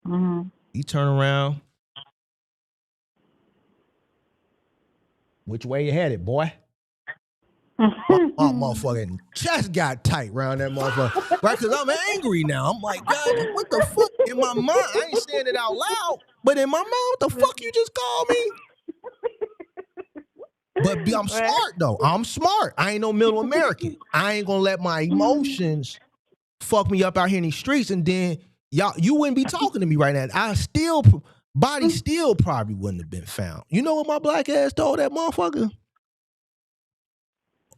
Mm-hmm. He turn around. Which way you headed, boy? My motherfucking chest got tight around that motherfucker. Right? Because I'm angry now. I'm like, God, what the fuck? In my mind, I ain't saying it out loud, but in my mind, what the fuck you just called me? But I'm smart though. I'm smart. I ain't no middle American. I ain't gonna let my emotions fuck me up out here in these streets, and then you wouldn't be talking to me right now. Body still probably wouldn't have been found. You know what my black ass told that motherfucker?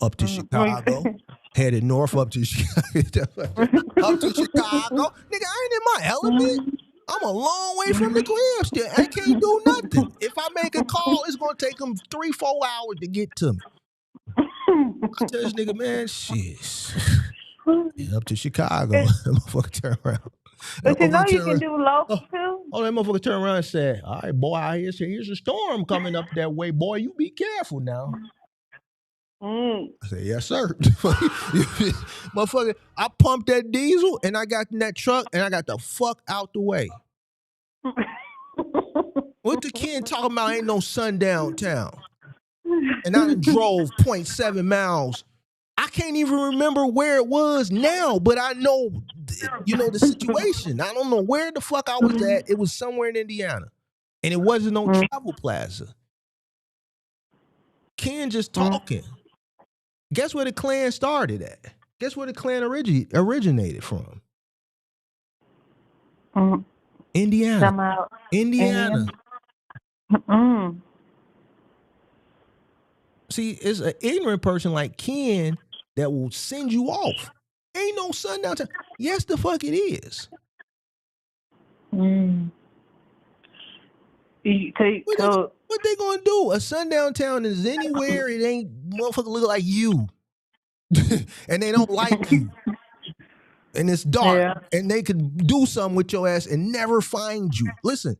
Up to Chicago, headed north up to Chicago. Up to Chicago. Nigga, I ain't in my element. I'm a long way from the crib still. I can't do nothing. If I make a call, it's gonna take them 3-4 hours to get to me. I tell this nigga, man, shit. Yeah, up to Chicago. That motherfucker turn around. But you know you can do local too. Oh, that motherfucker turned around and said, all right, boy, here's a storm coming up that way. Boy, you be careful now. I said, yes, sir. Motherfucker, I pumped that diesel and I got in that truck and I got the fuck out the way. What the kid talking about ain't no sundown town? And I done drove 0.7 miles. I can't even remember where it was now, but I know, the situation. I don't know where the fuck I was at. It was somewhere in Indiana. And it wasn't no travel plaza. Ken just talking. Guess where the Klan started at? Guess where the Klan originated from? Indiana. Indiana. See, it's an ignorant person like Ken that will send you off. Ain't no sundown town. Yes, the fuck it is. What they gonna do? A sundown town is anywhere it ain't motherfucker look like you. And they don't like you. And it's dark. And they could do something with your ass and never find you. Listen,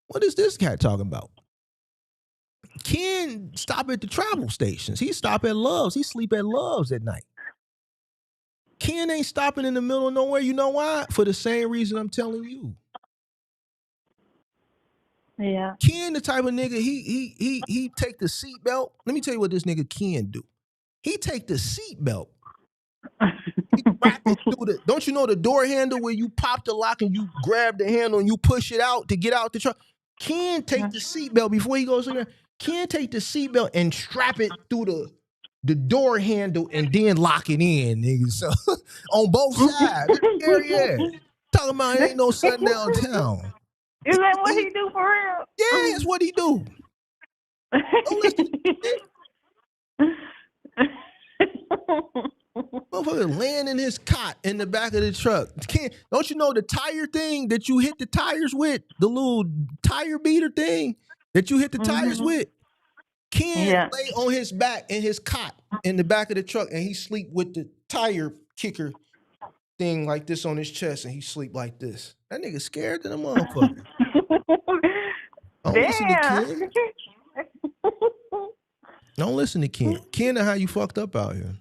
what is this guy talking about? Ken stop at the travel stations. He stop at Love's. He sleep at Love's at night. Ken ain't stopping in the middle of nowhere. You know why? For the same reason I'm telling you. Yeah. Ken the type of nigga, he take the seatbelt. Let me tell you what this nigga Ken do. He take the seatbelt. He wrap it through the, don't you know the door handle where you pop the lock and you grab the handle and you push it out to get out the truck? Ken take the seatbelt before he goes in there. Ken take the seatbelt and strap it through the door handle and then lock it in, nigga. So on both sides. Yeah. Talking about it ain't no sundown town. Is that what he do for real? Yeah, that's what he do. Don't listen to it. Motherfucker laying in his cot in the back of the truck. Don't you know the tire thing that you hit the tires with? The little tire beater thing that you hit the tires with? Ken lay on his back in his cot in the back of the truck and he sleep with the tire kicker thing like this on his chest and he sleep like this. That nigga scared to the motherfucker. Don't listen to Ken. Don't listen to Ken. Ken know how you fucked up out here.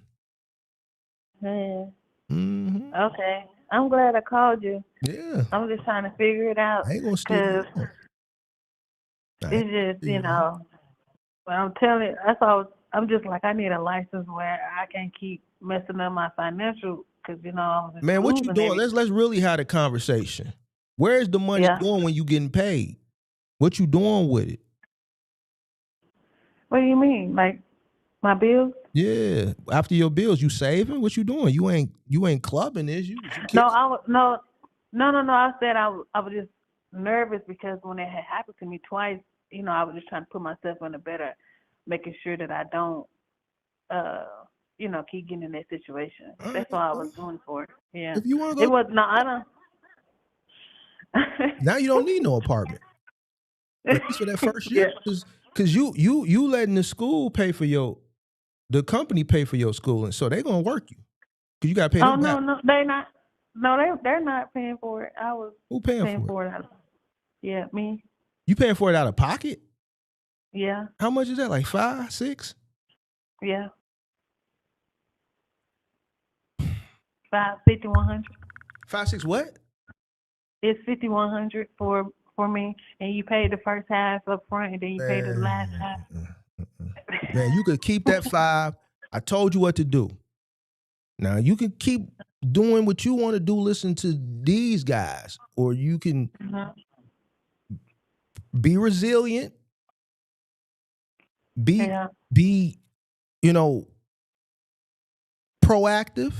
Yeah. Okay. I'm glad I called you. Yeah. I'm just trying to figure it out. I ain't gonna steal it. It's just, but I'm telling you, that's all. I'm just like, I need a license where I can't keep messing up my financial, because, I was in Man, what you school doing? and Let's really have a conversation. Where's the money going when you getting paid? What you doing with it? What do you mean? Like my bills? Yeah. After your bills, you saving? What you doing? You ain't clubbing, is you? No. I said I was just nervous because when it had happened to me twice, I was just trying to put myself in a better, making sure that I don't, keep getting in that situation. That's all I was doing for it. Yeah. If you want to go, it was no. I don't. Now you don't need no apartment. At least for that first year, because you letting the school pay for the company pay for your school, and so they're gonna work you because you got to pay them back. No, they're not. No, they're not paying for it. I was Who paying for it? Yeah, me. You paying for it out of pocket? Yeah. How much is that? Like 5, 6? Yeah. 5,100. 5, 6 what? It's 5,100 for me, and you pay the first half up front, and then you pay the last half. Man, you could keep that 5. I told you what to do. Now you can keep doing what you want to do. Listen to these guys, or you can be resilient. Be, you know, proactive,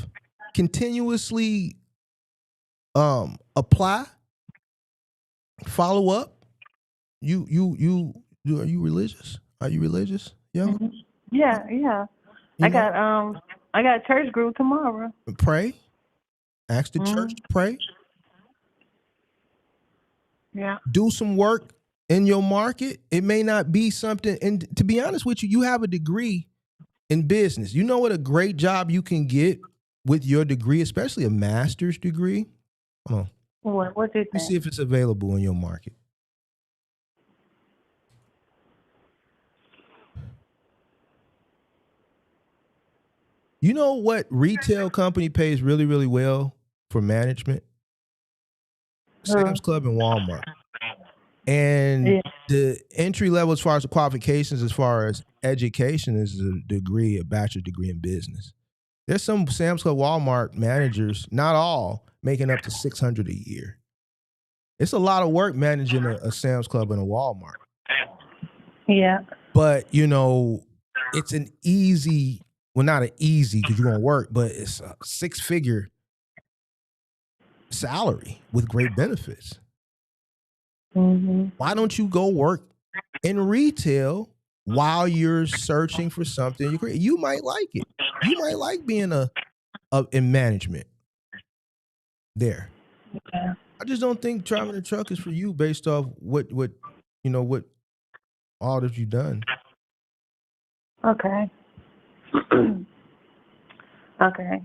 continuously apply, follow up. Are you religious? Are you religious? Yeah. Yeah. I got church group tomorrow. Pray. Ask the church to pray. Yeah. Do some work in your market. It may not be something, and to be honest with you, you have a degree in business. You know what a great job you can get with your degree, especially a master's degree? Hold on. What do you Let me think? see if it's available in your market. You know what retail company pays really, really well for management? Sam's Club and Walmart. And the entry level as far as the qualifications, as far as education, is a degree, a bachelor's degree in business. There's some Sam's Club, Walmart managers, not all, making up to $600 a year. It's a lot of work managing a Sam's Club and a Walmart. Yeah. But, you know, it's an easy, well, not an easy because you're going to work, but it's a 6-figure salary with great benefits. Why don't you go work in retail while you're searching for something? You might like it. You might like being in management there. Yeah. I just don't think driving a truck is for you based off what all that you've done. Okay. Okay.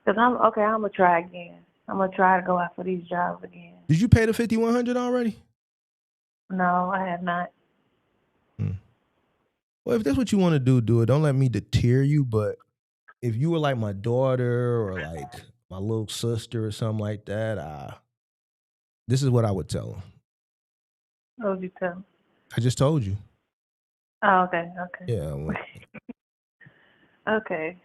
Cause I'm gonna try again. I'm gonna try to go out for these jobs again. Did you pay the $5,100 already? No, I have not. Well, if that's what you want to do, do it. Don't let me deter you. But if you were like my daughter or like my little sister or something like that, this is what I would tell them. What would you tell? I just told you. Oh, okay. Yeah. Well, okay.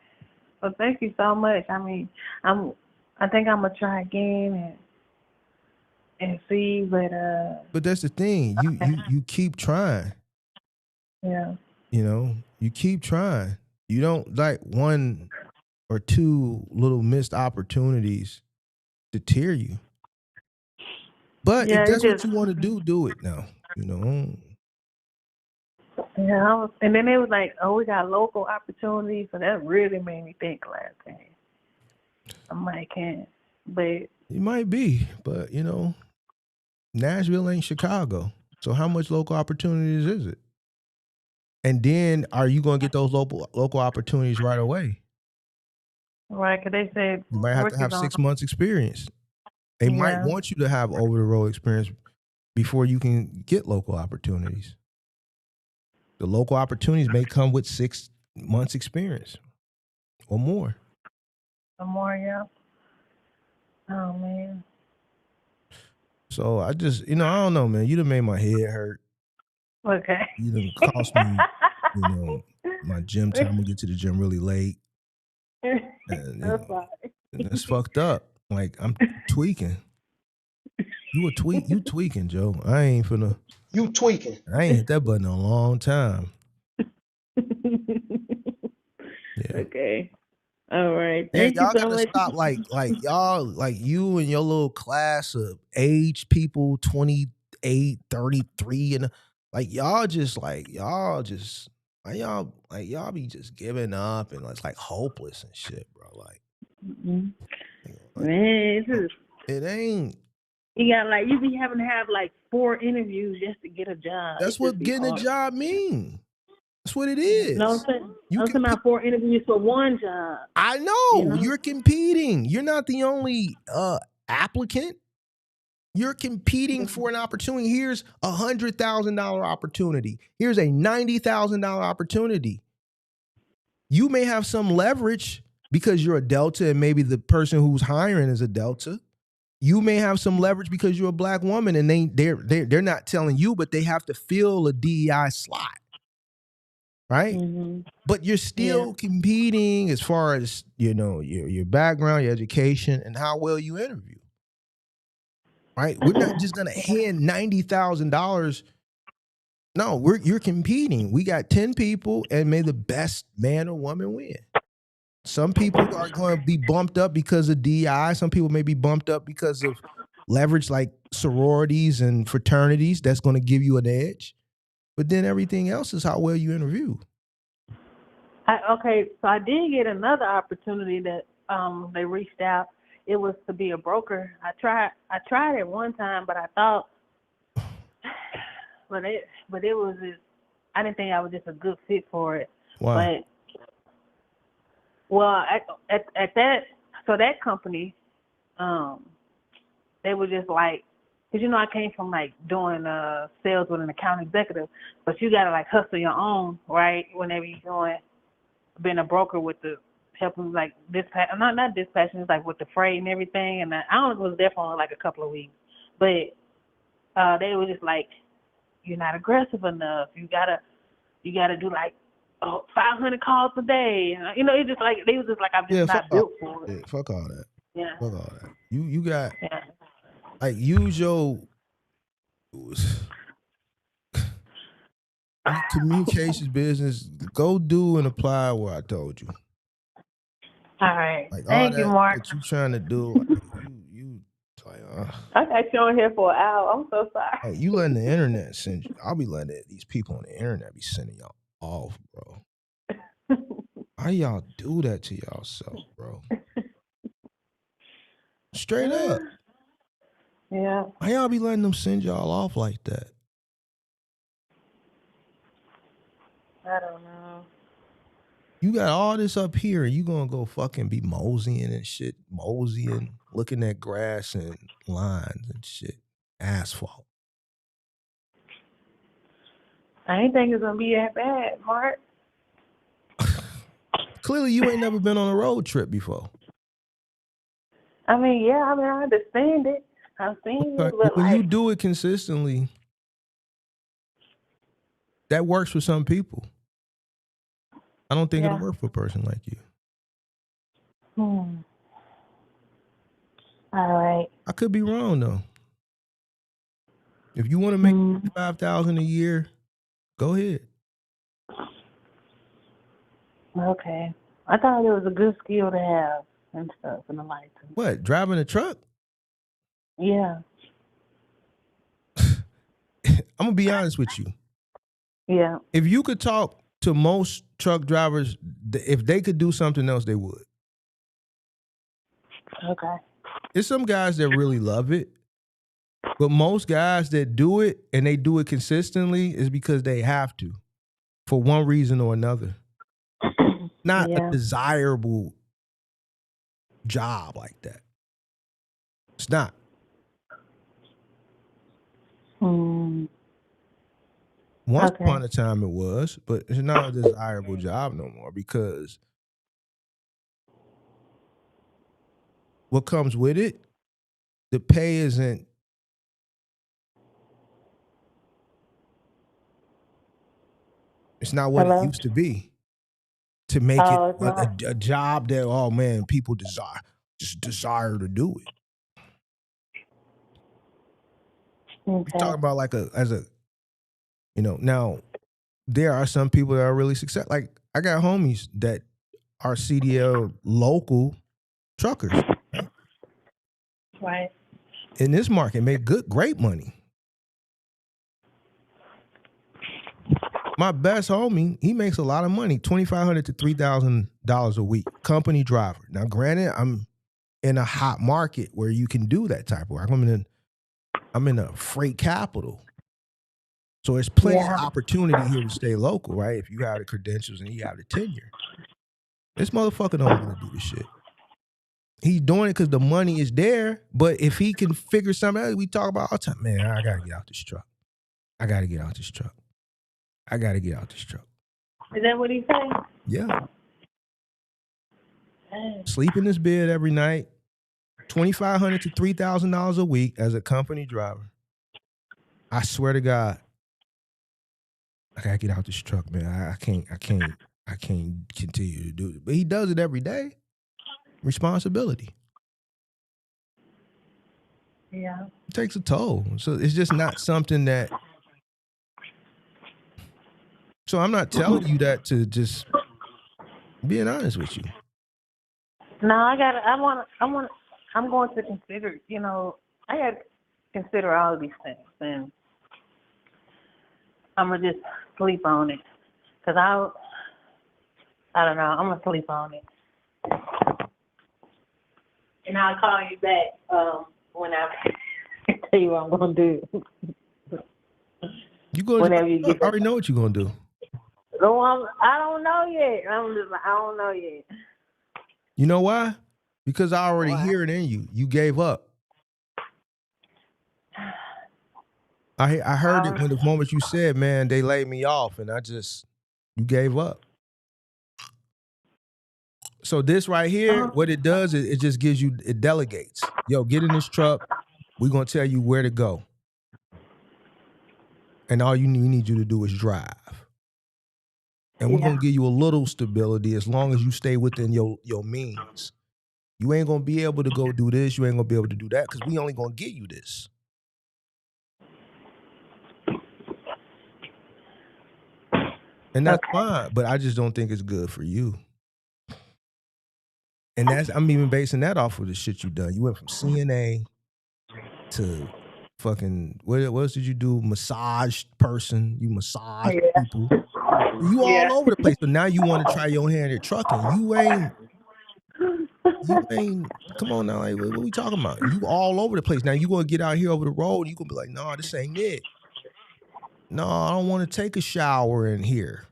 Well, thank you so much. I mean, I think I'm gonna try again and see, but that's the thing. You keep trying. Yeah. You know, you keep trying. You don't like one or two little missed opportunities deter you. But if that's what you want to do, do it now. You know. Yeah, and then they was like, "Oh, we got local opportunities," so that really made me think last time. I might can't, but It might be, but you know, Nashville ain't Chicago. So how much local opportunities is it? And then are you going to get those local opportunities right away? right? Because they said you might have to have 6 months experience. They might want you to have over the road experience before you can get local opportunities. The local opportunities may come with 6 months experience or more. Or more, yeah. Oh man. So I just, I don't know, man. You done made my head hurt. Okay. You done cost me, my gym time. I'm gonna get to the gym really late. And, That's fine. and it's fucked up. Like I'm tweaking. You tweaking, Joe. I ain't finna. You tweaking. I ain't hit that button in a long time. Yeah. Okay. All right. Yeah, Thank you y'all so gotta much. stop like y'all, like you and your little class of age people, 28, 33, and like y'all be just giving up and it's like hopeless and shit, bro. Like, man, it's just, it ain't. You be having to have like 4 interviews just to get a job. That's what getting a job mean. That's what it is. No, I'm talking about 4 interviews for one job. I know. You're competing. You're not the only applicant. You're competing for an opportunity. Here's a $100,000 opportunity. Here's a $90,000 opportunity. You may have some leverage because you're a Delta and maybe the person who's hiring is a Delta. You may have some leverage because you're a black woman and they're not telling you, but they have to fill a DEI slot. Right? But you're still competing as far as, your background, your education, and how well you interview. Right? We're not just going to hand $90,000 No, you're competing. We got 10 people, and may the best man or woman win. Some people are going to be bumped up because of DI. Some people may be bumped up because of leverage like sororities and fraternities. That's going to give you an edge. But then everything else is how well you interview. Okay, so I did get another opportunity that they reached out. It was to be a broker. I tried it one time, but I thought, but it was just, I didn't think I was just a good fit for it. Why? But well, at that company, they were just like, because I came from like doing sales with an account executive, but you gotta like hustle your own, right? Whenever you're being a broker with the helping like dispatch, not dispatching, it's like with the freight and everything. And I only was there for like a couple of weeks, but they were just like, you're not aggressive enough. You gotta do like 500 calls a day. It's just like they was just like, I'm just not built for it. Fuck all that. Yeah. Fuck all that. You got like use your communications business. Go do and apply what I told you. All right. Like Thank you, Mark. What you trying to do? Like, you like. I got you on here for an hour. I'm so sorry. Like, you letting the internet send you. I'll be letting these people on the internet be sending y'all off, bro. Why y'all do that to y'all self, bro? Straight up. Yeah. Why y'all be letting them send y'all off like that? I don't know. You got all this up here, and you gonna go fucking be moseying and shit, looking at grass and lines and shit, asphalt. I ain't think it's gonna be that bad, Mark. Clearly, you ain't never been on a road trip before. I mean, I understand it. I've seen it, but when you do it consistently, that works for some people. I don't think it'll work for a person like you. All right. I could be wrong though. If you want to make $5,000 a year, go ahead. Okay. I thought it was a good skill to have and stuff in the life. What, driving a truck? Yeah. I'm gonna be honest with you. Yeah. If you could talk to most truck drivers, if they could do something else, they would. Okay. There's some guys that really love it, but most guys that do it and they do it consistently is because they have to, for one reason or another. Not a desirable job like that. It's not. Once upon a time it was, but it's not a desirable job no more because what comes with it, the pay isn't. It's not what it used to be. To make it a job that, oh man, people desire to do it. We're talking about like now there are some people that are really successful. Like I got homies that are CDL local truckers. Right. In this market, make great money. My best homie, he makes a lot of money, $2,500 to $3,000 a week, company driver. Now, granted, I'm in a hot market where you can do that type of work. I'm in a freight capital. So there's plenty of opportunity here to stay local, right? If you have the credentials and you have the tenure. This motherfucker don't want to do this shit. He's doing it because the money is there, but if he can figure something out, we talk about all the time, man, I got to get out this truck. I got to get out this truck. I got to get out this truck. Is that what he's saying? Yeah. Sleep in this bed every night, $2,500 to $3,000 a week as a company driver. I swear to God, I gotta get out this truck, man. I can't continue to do it. But he does it every day. Responsibility. Yeah. It takes a toll. So it's just not something that So I'm not telling you that to just being honest with you. No, I'm going to consider, I got to consider all these things, and I'm going to just sleep on it. Because I don't know, I'm going to sleep on it. And I'll call you back when I tell you what I'm going to do. You go. Whenever you get I already know what you're going to do. No, I don't know yet. I don't know yet. You know why? Because I already hear it in you. You gave up. I heard it when the moment you said, man, they laid me off, and you gave up. So this right here, what it does is it just gives you, it delegates. Yo, get in this truck. We're going to tell you where to go. And all we need you to do is drive. And we're going to give you a little stability as long as you stay within your means. You ain't going to be able to go do this. You ain't going to be able to do that because we only going to give you this. And that's fine, but I just don't think it's good for you. And I'm even basing that off of the shit you done. You went from CNA to fucking, what else did you do? Massage person. You massage people. You all over the place. But now you want to try your hand at trucking. You ain't, come on now. Like, what we talking about? You all over the place. Now you going to get out here over the road and you going to be like, no, this ain't it. No, I don't want to take a shower in here.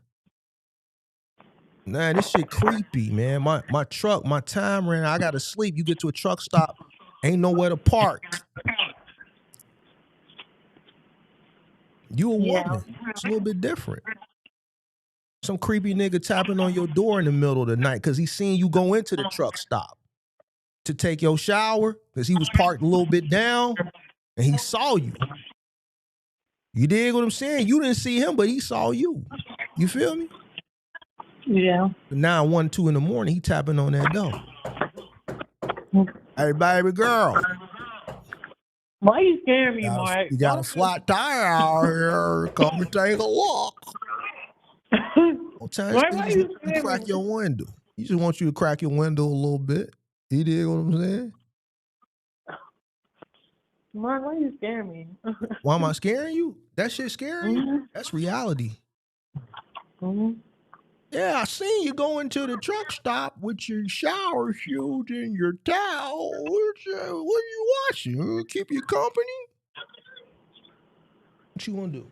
Nah, this shit creepy, man. My truck, my time ran out. I got to sleep. You get to a truck stop, ain't nowhere to park. You a woman. It's a little bit different. Some creepy nigga tapping on your door in the middle of the night because he seen you go into the truck stop to take your shower because he was parked a little bit down and he saw you. You dig what I'm saying? You didn't see him, but he saw you. You feel me? Yeah. Now 1, 2 in the morning, he tapping on that door. Hey, baby girl. Why you scaring me, Mark? You got a flat tire out here. Come and take a look. Sometimes you crack your window. He just wants you to crack your window a little bit. You dig what I'm saying? Mark, why you scaring me? Why am I scaring you? That shit scaring you? That's reality. Yeah, I seen you go into the truck stop with your shower shoes and your towel. What are you watching? Keep you company? What you want to do?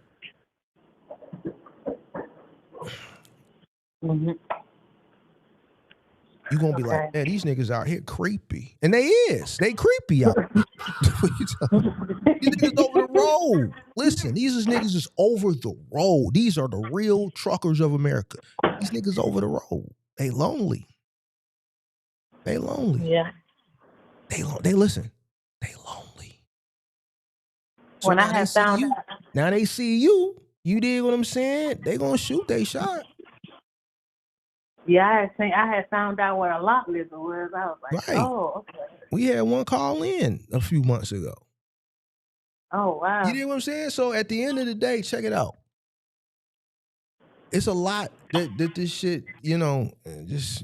You gonna be like, man, these niggas out here creepy. And they is. They creepy out here. These niggas over the road. Listen, these niggas is over the road. These are the real truckers of America. These niggas over the road. They lonely. They lonely. Yeah. They listen. They lonely. So when I had found you. Now they see you. You dig what I'm saying? They gonna shoot they shot. Yeah, I had found out what a lot lizard was. I was like, right. Oh, okay. We had one call in a few months ago. Oh, wow. You know what I'm saying? So at the end of the day, check it out. It's a lot that this shit, just.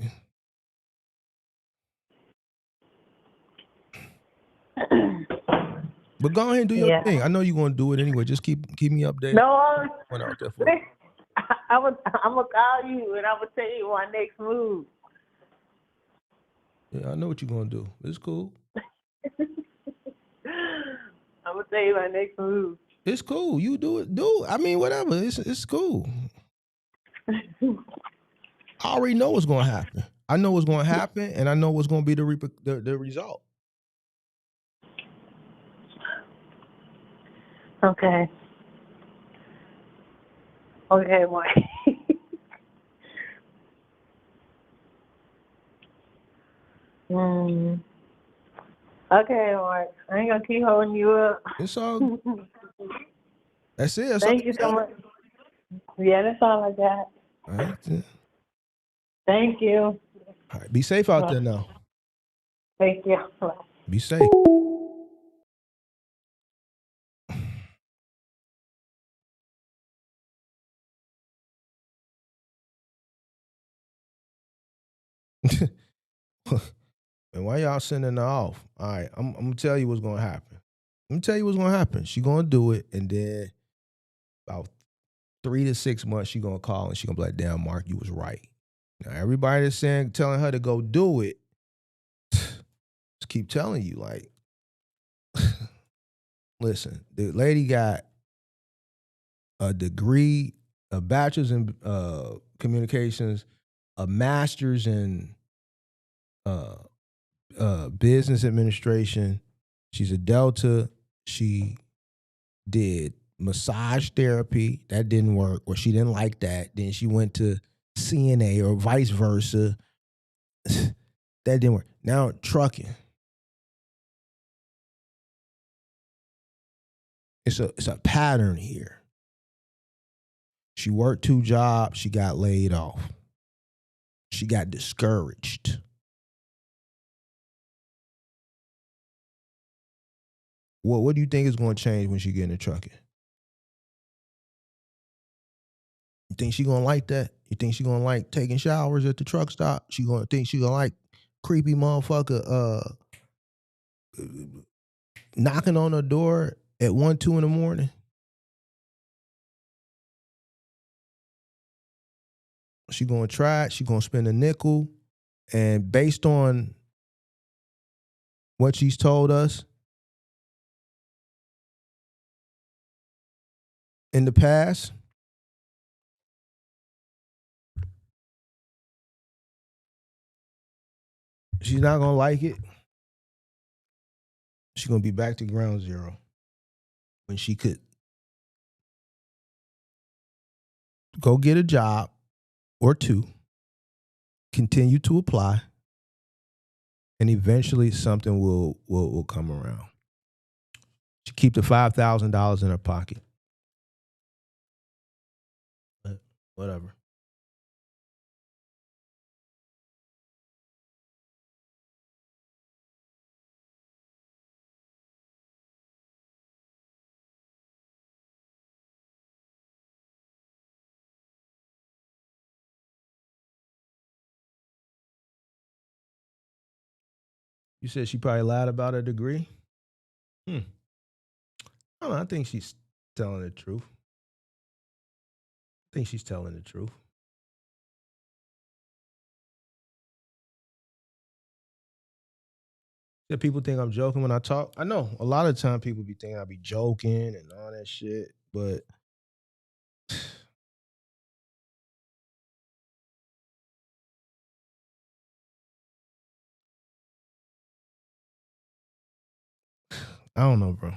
But go ahead and do your thing. I know you're gonna do it anyway. Just keep me updated. No, out there for I'm gonna call you and I'm gonna tell you my next move. Yeah, I know what you're gonna do. It's cool. I'm gonna tell you my next move. It's cool. You do it. Do it. I mean, whatever. It's cool. I already know what's gonna happen. I know what's gonna happen, and I know what's gonna be the result. Okay. Okay, Mark. Okay, Mark. I ain't gonna keep holding you up. It's all. That's it. That's Thank you so much. Yeah, that's all I got. All right. Thank you. All right. Be safe out there now. Thank you. Be safe. And why y'all sending her off? All right, I'm gonna tell you what's gonna happen. I'm gonna tell you what's gonna happen. She gonna do it, and then about 3 to 6 months, she gonna call and she gonna be like, "Damn, Mark, you was right." Now everybody that's telling her to go do it, just keep telling you like, listen, the lady got a degree, a bachelor's in communications, a master's in uh, business administration. She's a Delta. She did massage therapy. That didn't work, or she didn't like that. Then she went to CNA or vice versa. That didn't work. Now trucking. It's a pattern here. She worked 2 jobs. She got laid off. She got discouraged. What do you think is going to change when she get into trucking? You think she gonna like that? You think she gonna like taking showers at the truck stop? She gonna think she gonna like creepy motherfucker knocking on her door at 1, 2 in the morning? She gonna try it. She gonna spend a nickel, and based on what she's told us in the past, she's not gonna like it. She's gonna be back to ground zero when she could go get a job or 2, continue to apply, and eventually something will come around. She keep the $5,000 in her pocket. But whatever. You said she probably lied about her degree? I don't know. I think she's telling the truth. I think she's telling the truth. Yeah, people think I'm joking when I talk. I know a lot of time people be thinking I be joking and all that shit, but I don't know, bro.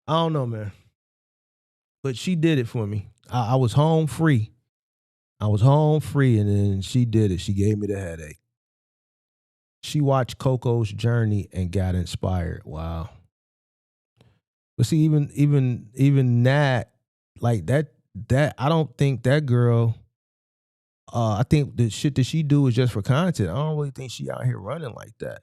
I don't know, man. But she did it for me. I was home free. I was home free, and then she did it. She gave me the headache. She watched Coco's journey and got inspired. Wow. But see, even that, like that I don't think that girl. I think the shit that she do is just for content. I don't really think she out here running like that.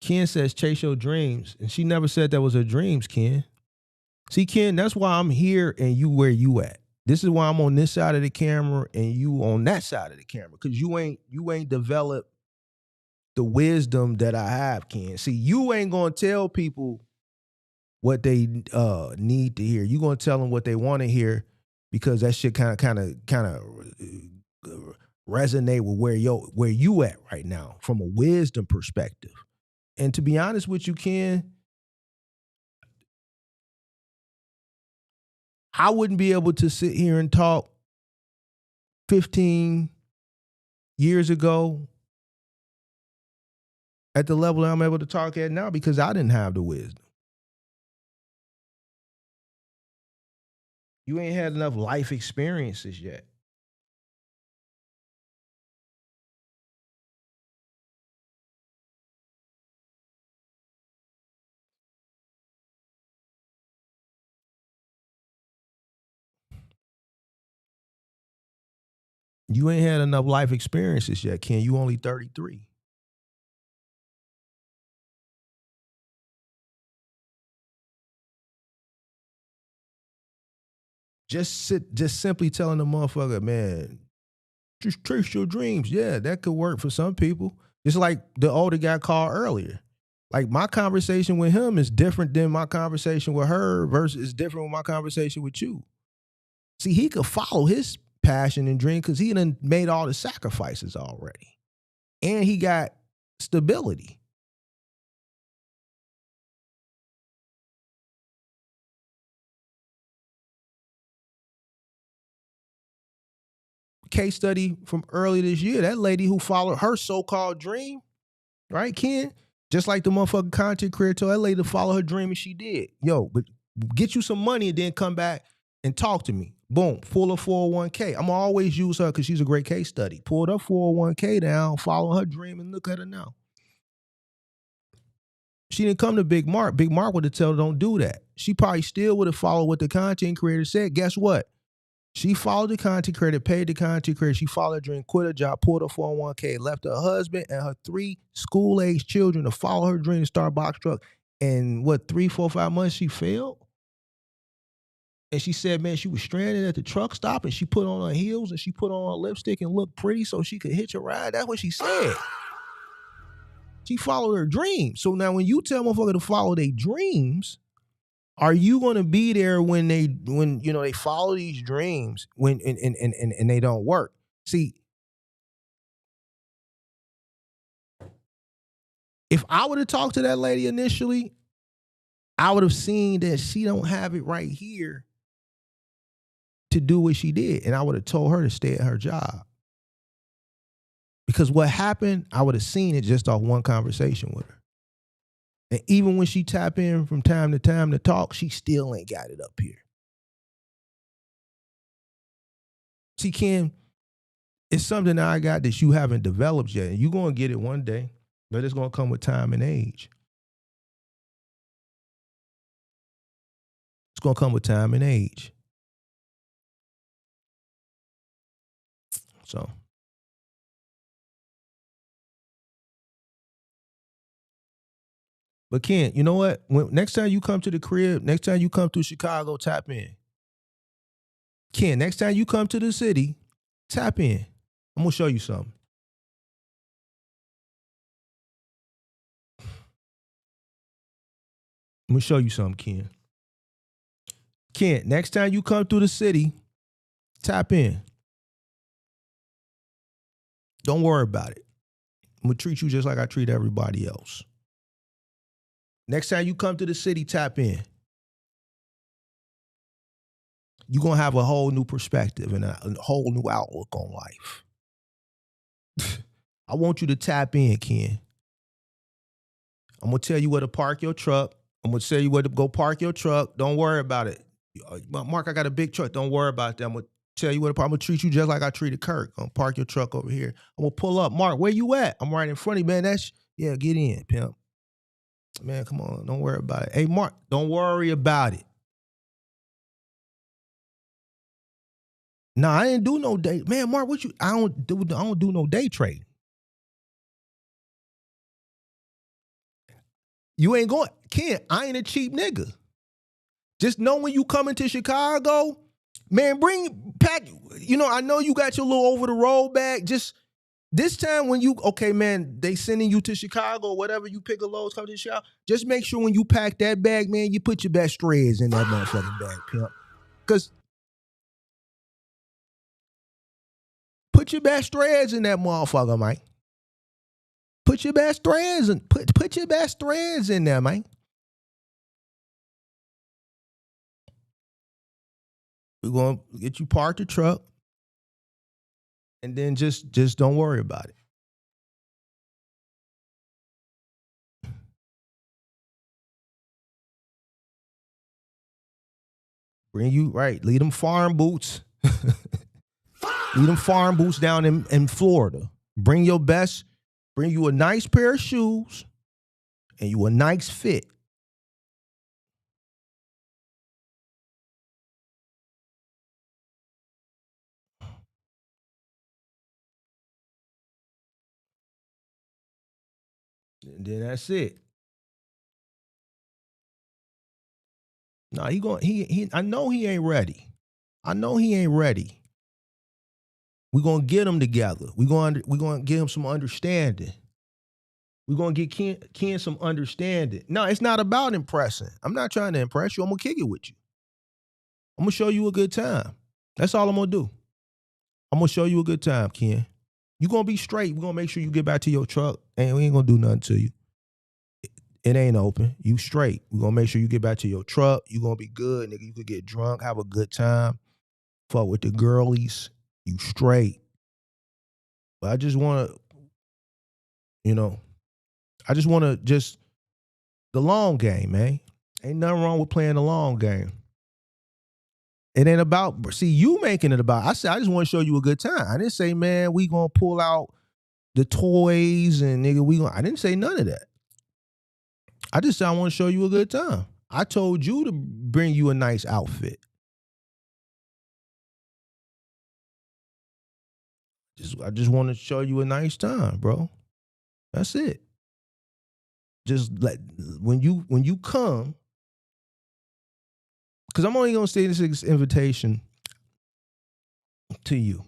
Ken says chase your dreams, and she never said that was her dreams, Ken. See, Ken, that's why I'm here and you where you at. This is why I'm on this side of the camera and you on that side of the camera, because you ain't developed the wisdom that I have, Ken. See, you ain't gonna tell people what they need to hear. You gonna tell them what they want to hear because that shit kind of resonate with where you at right now from a wisdom perspective. And to be honest with you, Ken, I wouldn't be able to sit here and talk 15 years ago at the level I'm able to talk at now because I didn't have the wisdom. You ain't had enough life experiences yet. You ain't had enough life experiences yet, Ken. You only 33. Just simply telling the motherfucker, man, just chase your dreams. Yeah, that could work for some people. Just like the older guy called earlier. Like my conversation with him is different than my conversation with her versus it's different with my conversation with you. See, he could follow his passion and dream because he done made all the sacrifices already. And he got stability. Case study from early this year, that lady who followed her so-called dream, right, Ken? Just like the motherfucking content creator told that lady to follow her dream and she did. Yo, but get you some money and then come back and talk to me. Boom, pull her 401k. I'm gonna always use her because she's a great case study. Pulled her 401k down, follow her dream, and look at her now. She didn't come to Big Mark. Big Mark would have told her don't do that. She probably still would have followed what the content creator said. Guess what? She followed the content creator, paid the content creator. She followed her dream, quit her job, pulled her 401k, left her husband and her 3 school-age children to follow her dream to start a box truck. And what, 3, 4, 5 months she failed? And she said, man, she was stranded at the truck stop and she put on her heels and she put on her lipstick and looked pretty so she could hitch a ride. That's what she said. She followed her dreams. So now when you tell motherfucker to follow their dreams, are you going to be there when they follow these dreams and they don't work? See, if I would have talked to that lady initially, I would have seen that she don't have it right here to do what she did. And I would have told her to stay at her job. Because what happened, I would have seen it just off one conversation with her. And even when she tap in from time to talk, she still ain't got it up here. See, Ken, it's something that I got that you haven't developed yet. And you're going to get it one day, but it's going to come with time and age. It's going to come with time and age. So. But Ken, you know what? Next time you come to the crib, next time you come to Chicago, tap in. Ken, next time you come to the city, tap in. I'm going to show you something. I'm going to show you something, Ken. Ken, next time you come through the city, tap in. Don't worry about it. I'm going to treat you just like I treat everybody else. Next time you come to the city, tap in. You're going to have a whole new perspective and a whole new outlook on life. I want you to tap in, Ken. I'm going to tell you where to park your truck. I'm going to tell you where to go park your truck. Don't worry about it. Mark, I got a big truck. Don't worry about that. I'm going to tell you where to park. I'm going to treat you just like I treated Kirk. I'm going to park your truck over here. I'm going to pull up. Mark, where you at? I'm right in front of you, man. Yeah, get in, pimp. Man, come on. Don't worry about it. Hey, Mark, don't worry about it. Nah, I didn't do no day. Man, Mark, I don't do no day trading. You ain't going. Ken, I ain't a cheap nigga. Just know when you come into Chicago, man, pack. I know you got your little over the road bag. Just this time when they sending you to Chicago, whatever, you pick a load, come to Chicago. Just make sure when you pack that bag, man, you put your best threads in that motherfucking bag, pimp. Because put your best threads in that motherfucker, man. Put your best threads in. Put your best threads in there, man. We're gonna get you parked the truck, and then just don't worry about it. Bring you right. Leave them farm boots. Leave them farm boots down in Florida. Bring your best. Bring you a nice pair of shoes, and you a nice fit. And then that's it. No, I know he ain't ready. I know he ain't ready. We're gonna get him together. We're gonna give him some understanding. We're gonna get Ken some understanding. No, it's not about impressing. I'm not trying to impress you. I'm gonna kick it with you. I'm gonna show you a good time. That's all I'm gonna do. I'm gonna show you a good time, Ken. You're gonna be straight. We're gonna make sure you get back to your truck, and we ain't gonna do nothing to you. It ain't open. You straight. We're gonna make sure you get back to your truck. You're gonna be good, nigga. You could get drunk, have a good time, fuck with the girlies. You straight. But I just wanna, I just wanna the long game, man. Ain't nothing wrong with playing the long game. It ain't about, see, you making it about, I said, I just want to show you a good time. I didn't say, man, we gonna pull out the toys and nigga, I didn't say none of that. I just said I want to show you a good time. I told you to bring you a nice outfit. I just want to show you a nice time, bro. That's it. Just when you come, because I'm only gonna say this invitation to you.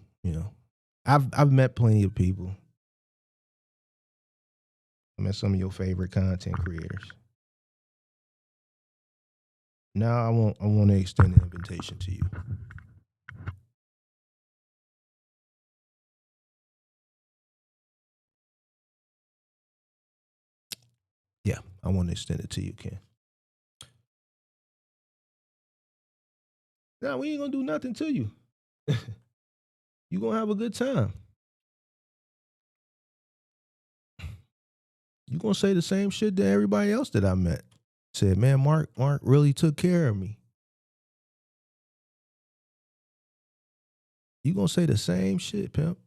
I've met plenty of people. I met some of your favorite content creators. Now I want to extend an invitation to you. Yeah, I want to extend it to you, Ken. Now we ain't gonna do nothing to you. You gonna have a good time. You gonna say the same shit to everybody else that I met. Said, man, Mark really took care of me. You gonna say the same shit, pimp.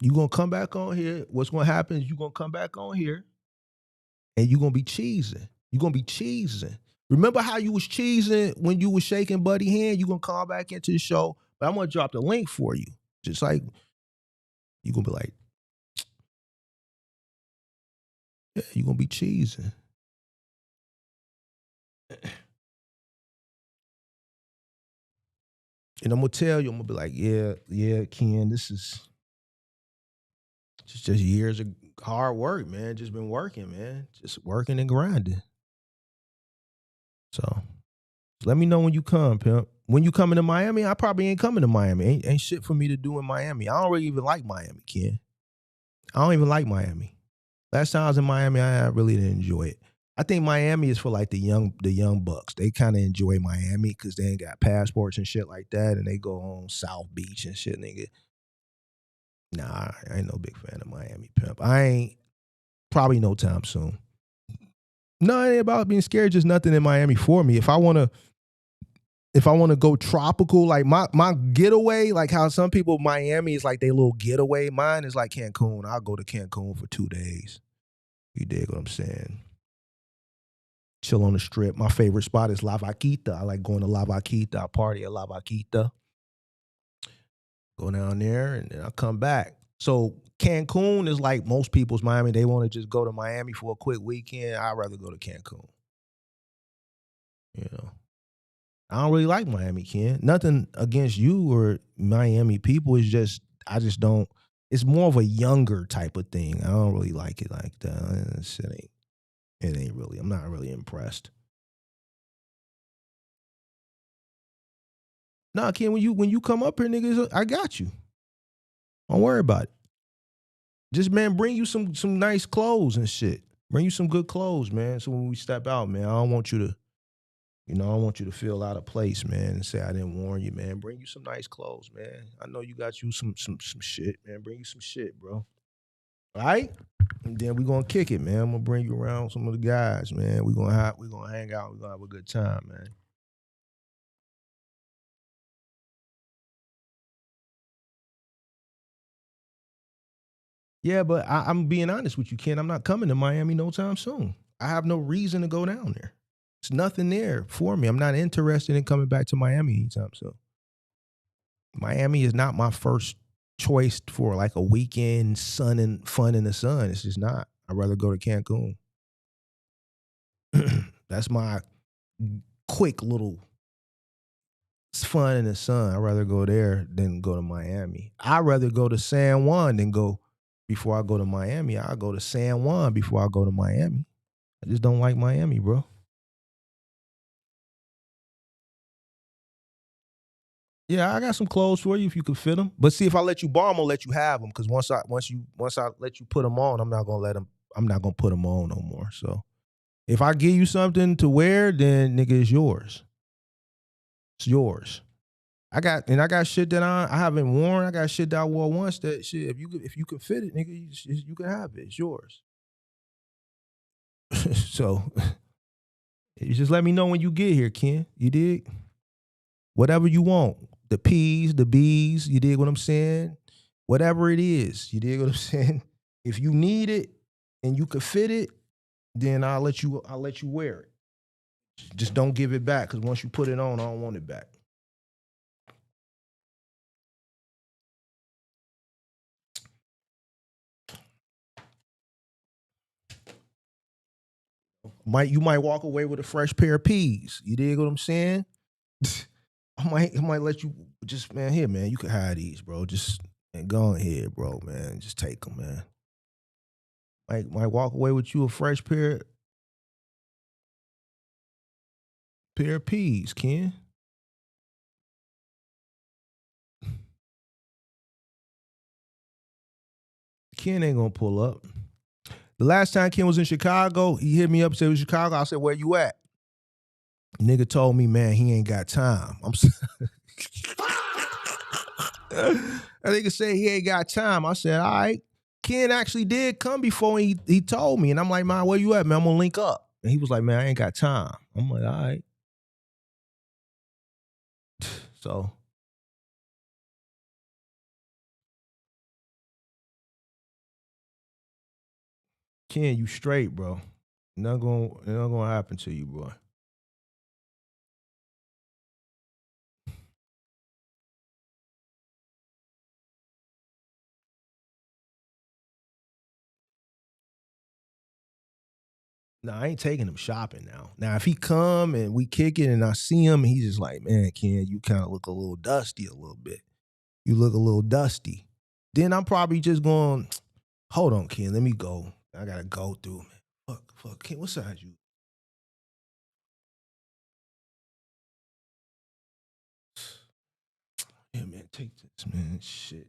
You gonna come back on here. What's gonna happen is you gonna come back on here and you gonna be cheesing. You gonna be cheesing. Remember how you was cheesing when you was shaking Buddy hand? You gonna call back into the show, but I'm gonna drop the link for you. Just like you gonna be like, yeah, you gonna be cheesing. And I'm gonna tell you, I'm gonna be like, yeah, Ken, this is just years of hard work, man. Just been working, man. Just working and grinding. So let me know when you come, pimp. When you coming to Miami, I probably ain't coming to Miami. Ain't shit for me to do in Miami. I don't really even like Miami, Ken. I don't even like Miami. Last time I was in Miami, I really didn't enjoy it. I think Miami is for like the young bucks. They kind of enjoy Miami because they ain't got passports and shit like that, and they go on South Beach and shit, nigga. Nah, I ain't no big fan of Miami, pimp. I ain't probably no time soon. No, it ain't about being scared. Just nothing in Miami for me. If I wanna go tropical, like my getaway, like how some people Miami is like their little getaway. Mine is like Cancun. I'll go to Cancun for 2 days. You dig what I'm saying? Chill on the strip. My favorite spot is La Vaquita. I like going to La Vaquita. I party at La Vaquita. Go down there and then I come back. So Cancun is like most people's Miami. They want to just go to Miami for a quick weekend. I'd rather go to Cancun. I don't really like Miami, Ken. Nothing against you or Miami people. It's just, I just don't, it's more of a younger type of thing. I don't really like it like that. It ain't really, I'm not really impressed. Nah, Ken, when you come up here, niggas, I got you. Don't worry about it. Just, man, bring you some nice clothes and shit. Bring you some good clothes, man. So when we step out, man, I don't want you to, I don't want you to feel out of place, man, and say I didn't warn you, man. Bring you some nice clothes, man. I know you got you some shit, man. Bring you some shit, bro. All right? And then we gonna kick it, man. I'm gonna bring you around some of the guys, man. We gonna hang out. We gonna have a good time, man. Yeah, but I'm being honest with you, Ken. I'm not coming to Miami no time soon. I have no reason to go down there. There's nothing there for me. I'm not interested in coming back to Miami anytime soon. Miami is not my first choice for like a weekend fun in the sun. It's just not. I'd rather go to Cancun. That's my quick little fun in the sun. I'd rather go there than go to Miami. I'd rather go to San Juan than go before I go to Miami. I'll go to San Juan before I go to Miami. I just don't like Miami, bro. Yeah, I got some clothes for you if you can fit them. But see, if I let you borrow them, I'll let you have them. Because once I let you put them on, I'm not gonna put them on no more. So if I give you something to wear, then nigga, it's yours. It's yours. I got shit that I haven't worn. I got shit that I wore once. That shit, if you can fit it, nigga, you can have it. It's yours. So you just let me know when you get here, Ken. You dig? Whatever you want. The P's, the B's, you dig what I'm saying? Whatever it is, you dig what I'm saying? If you need it and you can fit it, then I'll let you wear it. Just don't give it back, because once you put it on, I don't want it back. You might walk away with a fresh pair of P's. You dig what I'm saying? I might let you just, man, here, man, you can have these, bro. Just go ahead, bro, man. Just take them, man. Might walk away with you a fresh pair of P's, Ken. Ken ain't gonna pull up. The last time Ken was in Chicago, he hit me up and said, "It was Chicago." I said, "Where you at?" Nigga told me, man, he ain't got time. That nigga said he ain't got time. I said, all right. Ken actually did come before he told me. And I'm like, man, where you at, man? I'm gonna link up. And he was like, man, I ain't got time. I'm like, all right. So Ken, you straight, bro. Not gonna happen to you, bro. No, I ain't taking him shopping now. Now, if he come and we kick it and I see him, and he's just like, man, Ken, you kind of look a little dusty a little bit. You look a little dusty. Then I'm probably just going, hold on, Ken, let me go. I gotta go through, man. Fuck, Ken, what size you? Yeah, man, take this, man. Shit.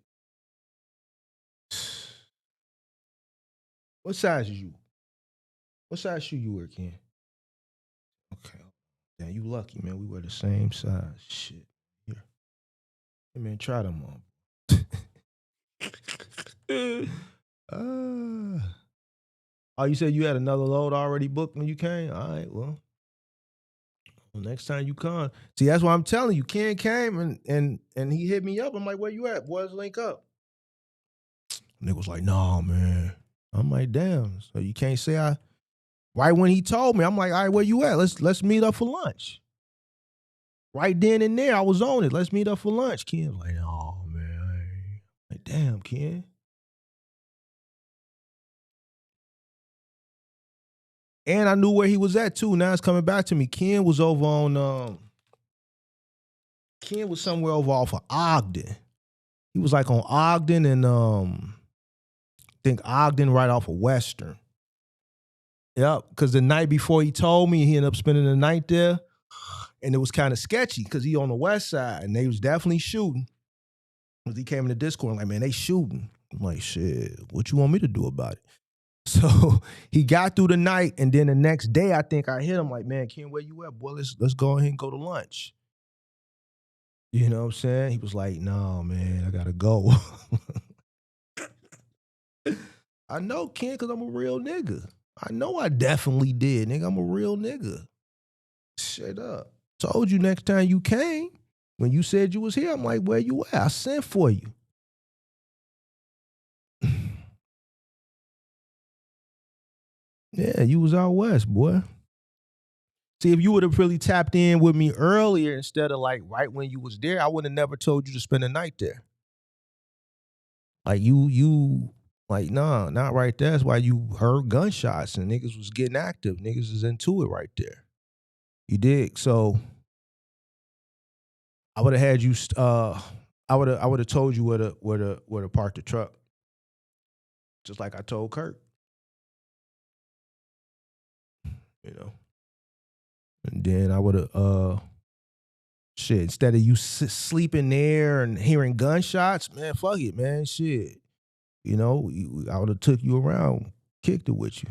What size is you? What size shoe you wear, Ken? Okay. Yeah, you lucky, man. We wear the same size. Shit. Here. Hey, man, try them on. Oh, you said you had another load already booked when you came? All right, well, next time you come. See, that's why I'm telling you. Ken came and he hit me up. I'm like, where you at? Boys, link up. Nigga was like, no, man. I'm like, damn. So you can't say I. Right when he told me, I'm like, all right, where you at? Let's meet up for lunch. Right then and there, I was on it. Let's meet up for lunch. Ken was like, oh, man. Like, damn, Ken. And I knew where he was at, too. Now it's coming back to me. Ken was over on, Ken was somewhere over off of Ogden. He was like on Ogden and, I think Ogden right off of Western. Yep, because the night before he told me, he ended up spending the night there. And it was kind of sketchy because he on the west side and they was definitely shooting. Because he came in the Discord and like, man, they shooting. I'm like, shit, what you want me to do about it? So he got through the night, and then the next day, I think I hit him like, man, Ken, where you at? Boy, let's go ahead and go to lunch. You know what I'm saying? He was like, no, man, I gotta go. I know, Ken, because I'm a real nigga. I know I definitely did, nigga. I'm a real nigga. Shut up. Told you next time you came, when you said you was here, I'm like, where you at? I sent for you. Yeah, you was out west, boy. See, if you would have really tapped in with me earlier instead of like right when you was there, I would have never told you to spend the night there. Like you Like, nah, not right there. That's why you heard gunshots and niggas was getting active. Niggas is into it right there. You dig? So I would have had you. I would have told you where to park the truck, just like I told Kurt. You know, and then I would have shit, instead of you sleeping there and hearing gunshots, man, fuck it, man, shit. You know, I would have took you around, kicked it with you.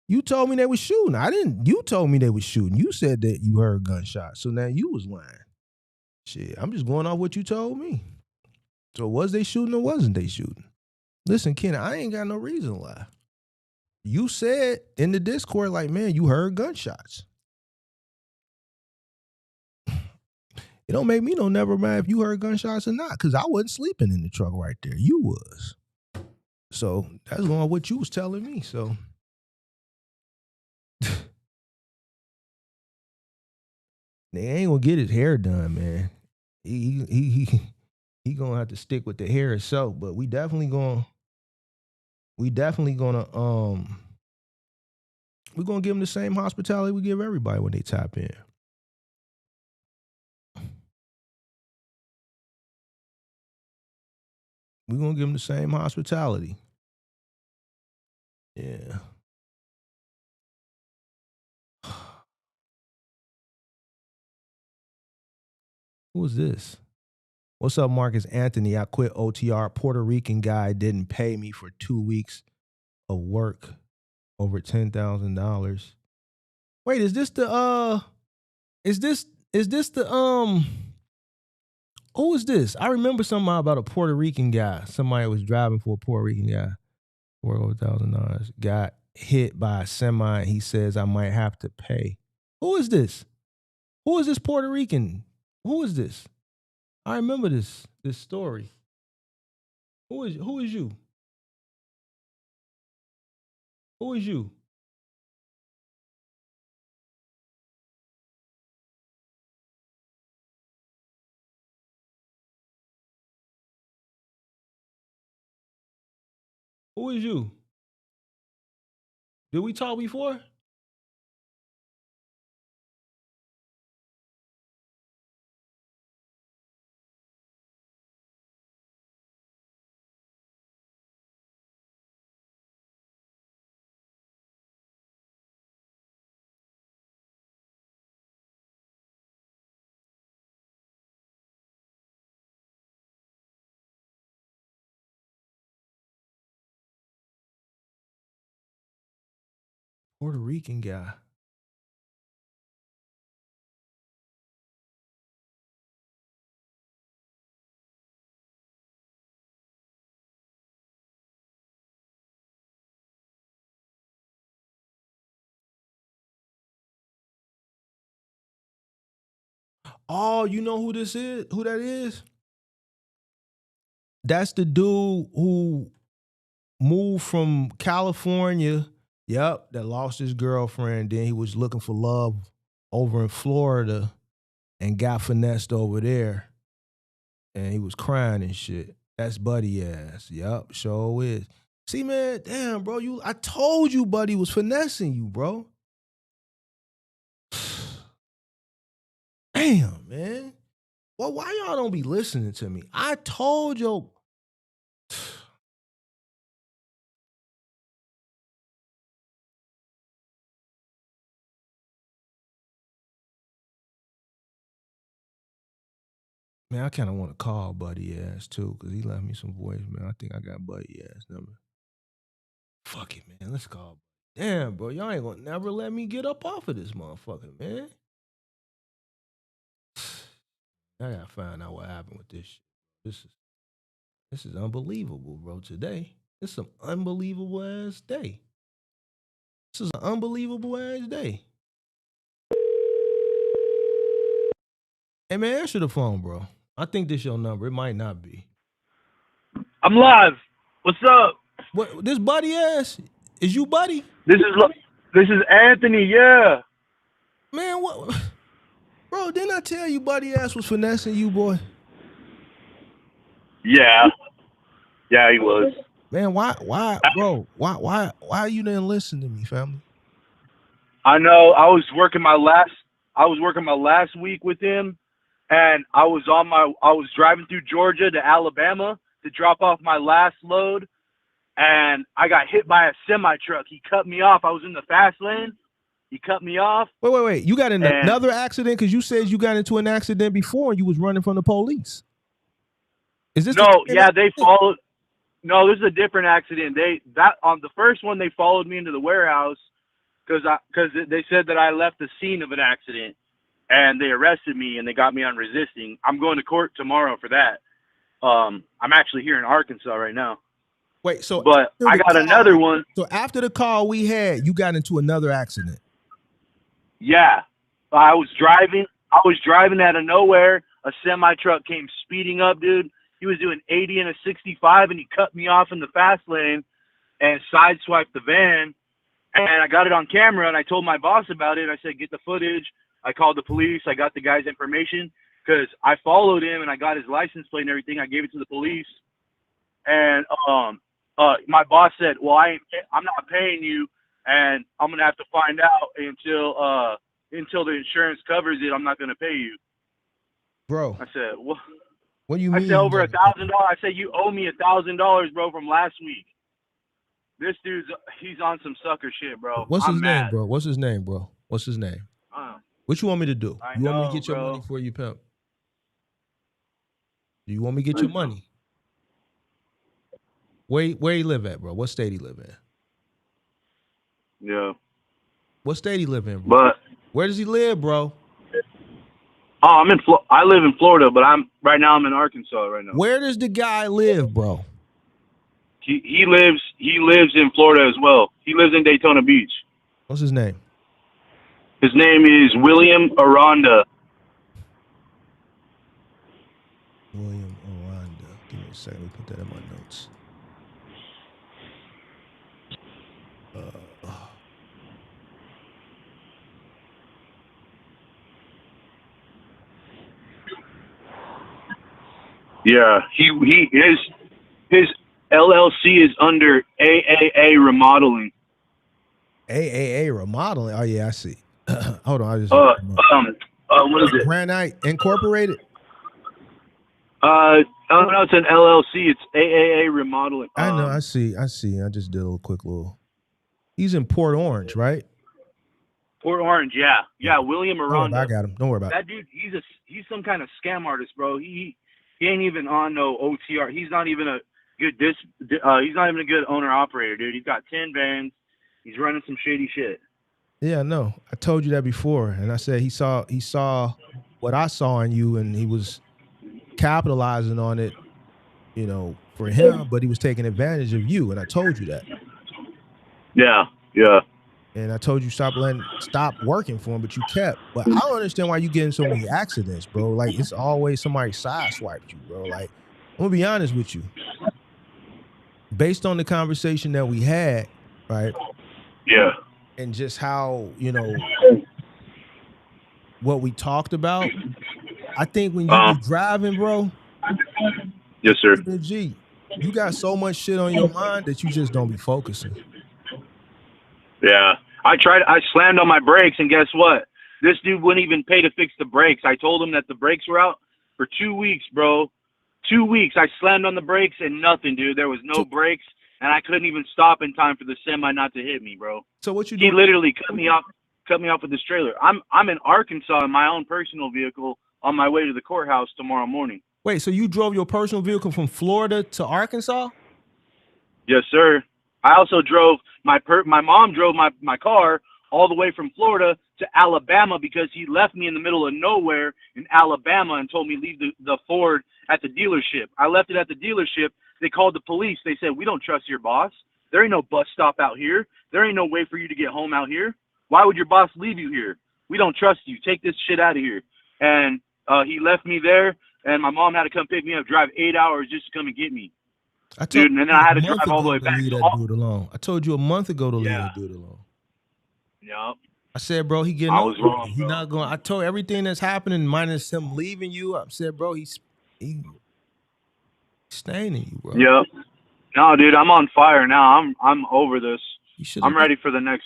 You told me they was shooting. I didn't. You told me they was shooting. You said that you heard gunshots. So now you was lying. Shit, I'm just going off what you told me. So was they shooting or wasn't they shooting? Listen, Ken, I ain't got no reason to lie. You said in the Discord, like, man, you heard gunshots. It don't make me no never mind if you heard gunshots or not, because I wasn't sleeping in the truck right there. You was. So that's going on what you was telling me. So they ain't gonna get his hair done, man. He gonna have to stick with the hair itself. But we definitely gonna we're gonna give him the same hospitality we give everybody when they tap in. We're gonna give him the same hospitality. Yeah. Who is this? What's up, Marcus Anthony? I quit OTR. Puerto Rican guy didn't pay me for 2 weeks of work, over $10,000. Wait, is this the who is this? I remember something about a Puerto Rican guy. Somebody was driving for a Puerto Rican guy for over $1,000. Got hit by a semi. He says I might have to pay. Who is this? Who is this Puerto Rican? Who is this? I remember this story. Who is you? Who is you? Who is you? Who is you? Did we talk before? Puerto Rican guy. Oh, you know who this is? Who that is? That's the dude who moved from California. Yep, that lost his girlfriend. Then he was looking for love over in Florida and got finessed over there. And he was crying and shit. That's Buddy ass. Yep, sure is. See, man, damn, bro, I told you Buddy was finessing you, bro. Damn, man. Well, why y'all don't be listening to me? I told you. Man, I kind of want to call Buddy ass too, because he left me some voicemail. I think I got Buddy ass number. Fuck it, man. Let's call. Damn, bro. Y'all ain't gonna never let me get up off of this motherfucker, man. I gotta find out what happened with this shit. This is unbelievable, bro. Today, it's some unbelievable ass day. This is an unbelievable ass day. Hey, man, answer the phone, bro. I think this your number. It might not be. I'm live. What's up? What? This Buddy ass? Is you Buddy? This is Anthony. Yeah. Man, what? Bro, didn't I tell you Buddy ass was finessing you, boy? Yeah. Yeah, he was. Man, why, bro? Why you didn't listen to me, family? I know. I was working my last week with him, and I was driving through Georgia to Alabama to drop off my last load, and I got hit by a semi truck. He cut me off. I was in the fast lane. He cut me off. Wait. You got in another accident because you said you got into an accident before and you was running from the police. Is this they followed. No, this is a different accident. On the first one they followed me into the warehouse because they said that I left the scene of an accident, and they arrested me and they got me on resisting. I'm going to court tomorrow for that. I'm actually here in Arkansas right now. Wait, but I got another one. So after the call we had, you got into another accident. Yeah, I was driving out of nowhere. A semi truck came speeding up, dude. He was doing 80 and a 65, and he cut me off in the fast lane and sideswiped the van. And I got it on camera, and I told my boss about it. I said, get the footage. I called the police. I got the guy's information because I followed him, and I got his license plate and everything. I gave it to the police. And my boss said, well, I'm not paying you, and I'm going to have to find out until the insurance covers it. I'm not going to pay you. Bro. I said, what? What do you mean? I said over $1,000. I said you owe me $1,000, bro, from last week. This he's on some sucker shit, bro. What's his mad. name, bro? What's his name, bro? What's his name? What you want me to do? You want me to get your money for you, pimp? Do you want me to get your money? Where he live at, bro? What state he live in? Yeah. What state he live in, bro? But where does he live, bro? I live in Florida, but I'm in Arkansas right now. Where does the guy live, bro? He lives in Florida as well. He lives in Daytona Beach. What's his name? His name is William Aranda. William Aranda. Give me a second. Let me put that in my notes. Yeah, his LLC is under AAA Remodeling. AAA Remodeling. Oh yeah, I see. Hold on, I just. What is it? Granite Incorporated. No, it's an LLC. It's AAA Remodeling. I know. I see. I just did a quick little. He's in Port Orange, right? Port Orange, yeah. William Aranda. I got him. Don't worry about it. That dude. He's some kind of scam artist, bro. He ain't even on no OTR. He's not even a good he's not even a good owner operator, dude. He's got 10 vans. He's running some shady shit. Yeah, no. I told you that before, and I said he saw what I saw in you, and he was capitalizing on it, for him, but he was taking advantage of you, and I told you that. Yeah. And I told you stop working for him, but you kept. But I don't understand why you get in so many accidents, bro. Like, it's always somebody sideswiped you, bro. Like, I'm gonna be honest with you. Based on the conversation that we had, right? Yeah. And just how, what we talked about, I think when you be driving, bro. Yes, sir. G, you got so much shit on your mind that you just don't be focusing. Yeah. I slammed on my brakes, and guess what? This dude wouldn't even pay to fix the brakes. I told him that the brakes were out for 2 weeks, bro. 2 weeks. I slammed on the brakes and nothing, dude. There was no brakes, and I couldn't even stop in time for the semi not to hit me, bro. So what you doing? He literally cut me off with this trailer. I'm in Arkansas in my own personal vehicle on my way to the courthouse tomorrow morning. Wait, so you drove your personal vehicle from Florida to Arkansas? Yes, sir. I also drove my mom drove my car all the way from Florida to Alabama because he left me in the middle of nowhere in Alabama and told me leave the Ford at the dealership. I left it at the dealership. They called the police. They said, we don't trust your boss. There ain't no bus stop out here. There ain't no way for you to get home out here. Why would your boss leave you here? We don't trust you. Take this shit out of here. And he left me there, and my mom had to come pick me up, drive 8 hours just to come and get me. Dude, and then I had to drive all the way back. Leave that dude alone. I told you a month ago to leave that dude alone. Yep. I said, bro, he getting. I was wrong. He's not going. I told everything that's happening minus him leaving you. I said, bro, he's staining you, bro. Yep. No, dude, I'm on fire now. I'm over this. You I'm ready for the next.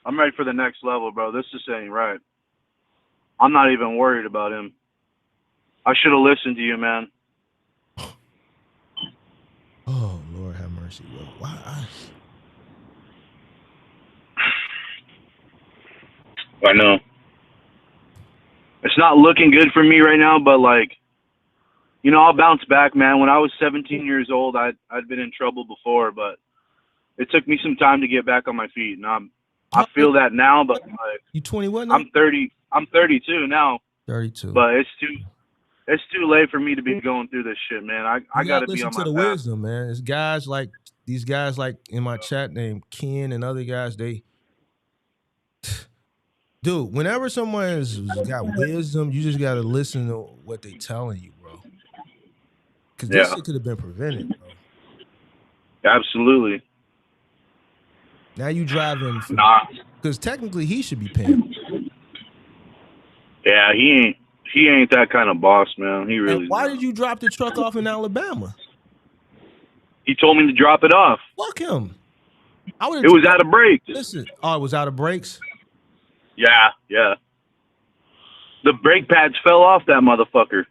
I'm ready for the next level, bro. This just ain't right. I'm not even worried about him. I should have listened to you, man. Oh, Lord have mercy. Why? I know. It's not looking good for me right now, but like, you know, I'll bounce back, man. When I was 17 years old, I'd been in trouble before, but it took me some time to get back on my feet, and I feel that now. But like, You 21 now? I'm 30. I'm 32 now. 32. But it's too late for me to be going through this shit, man. I You got gotta to be listen on to my the path. wisdom, man. It's guys like these guys like in my chat named Ken and other guys. Dude, whenever someone's got wisdom, you just gotta listen to what they telling you, bro. Because this Yeah, shit could have been prevented, bro. absolutely. Now you driving for Nah. because technically he should be paying. Yeah, he ain't that kind of boss, man. He And really why not. did you drop the truck off in Alabama? He told me to drop it off. Fuck him. It was out of brakes. Listen, oh, it was out of brakes? Yeah. The brake pads fell off that motherfucker.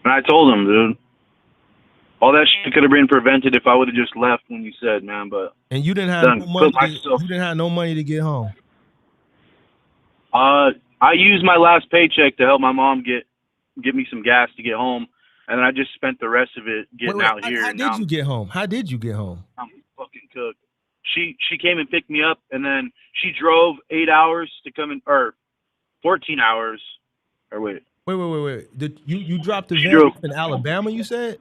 And I told him, dude, all that shit could have been prevented if I would have just left when you said, man. But And you didn't have done no money. put myself. You didn't have no money to get home. I used my last paycheck to help my mom get me some gas to get home, and then I just spent the rest of it getting out here. How did you get home? How did you get home? I'm fucking cooked. She came and picked me up, and then she drove 8 hours to come in, or 14 hours, or wait. Wait. Did you dropped the She van drove. off in Alabama? You said?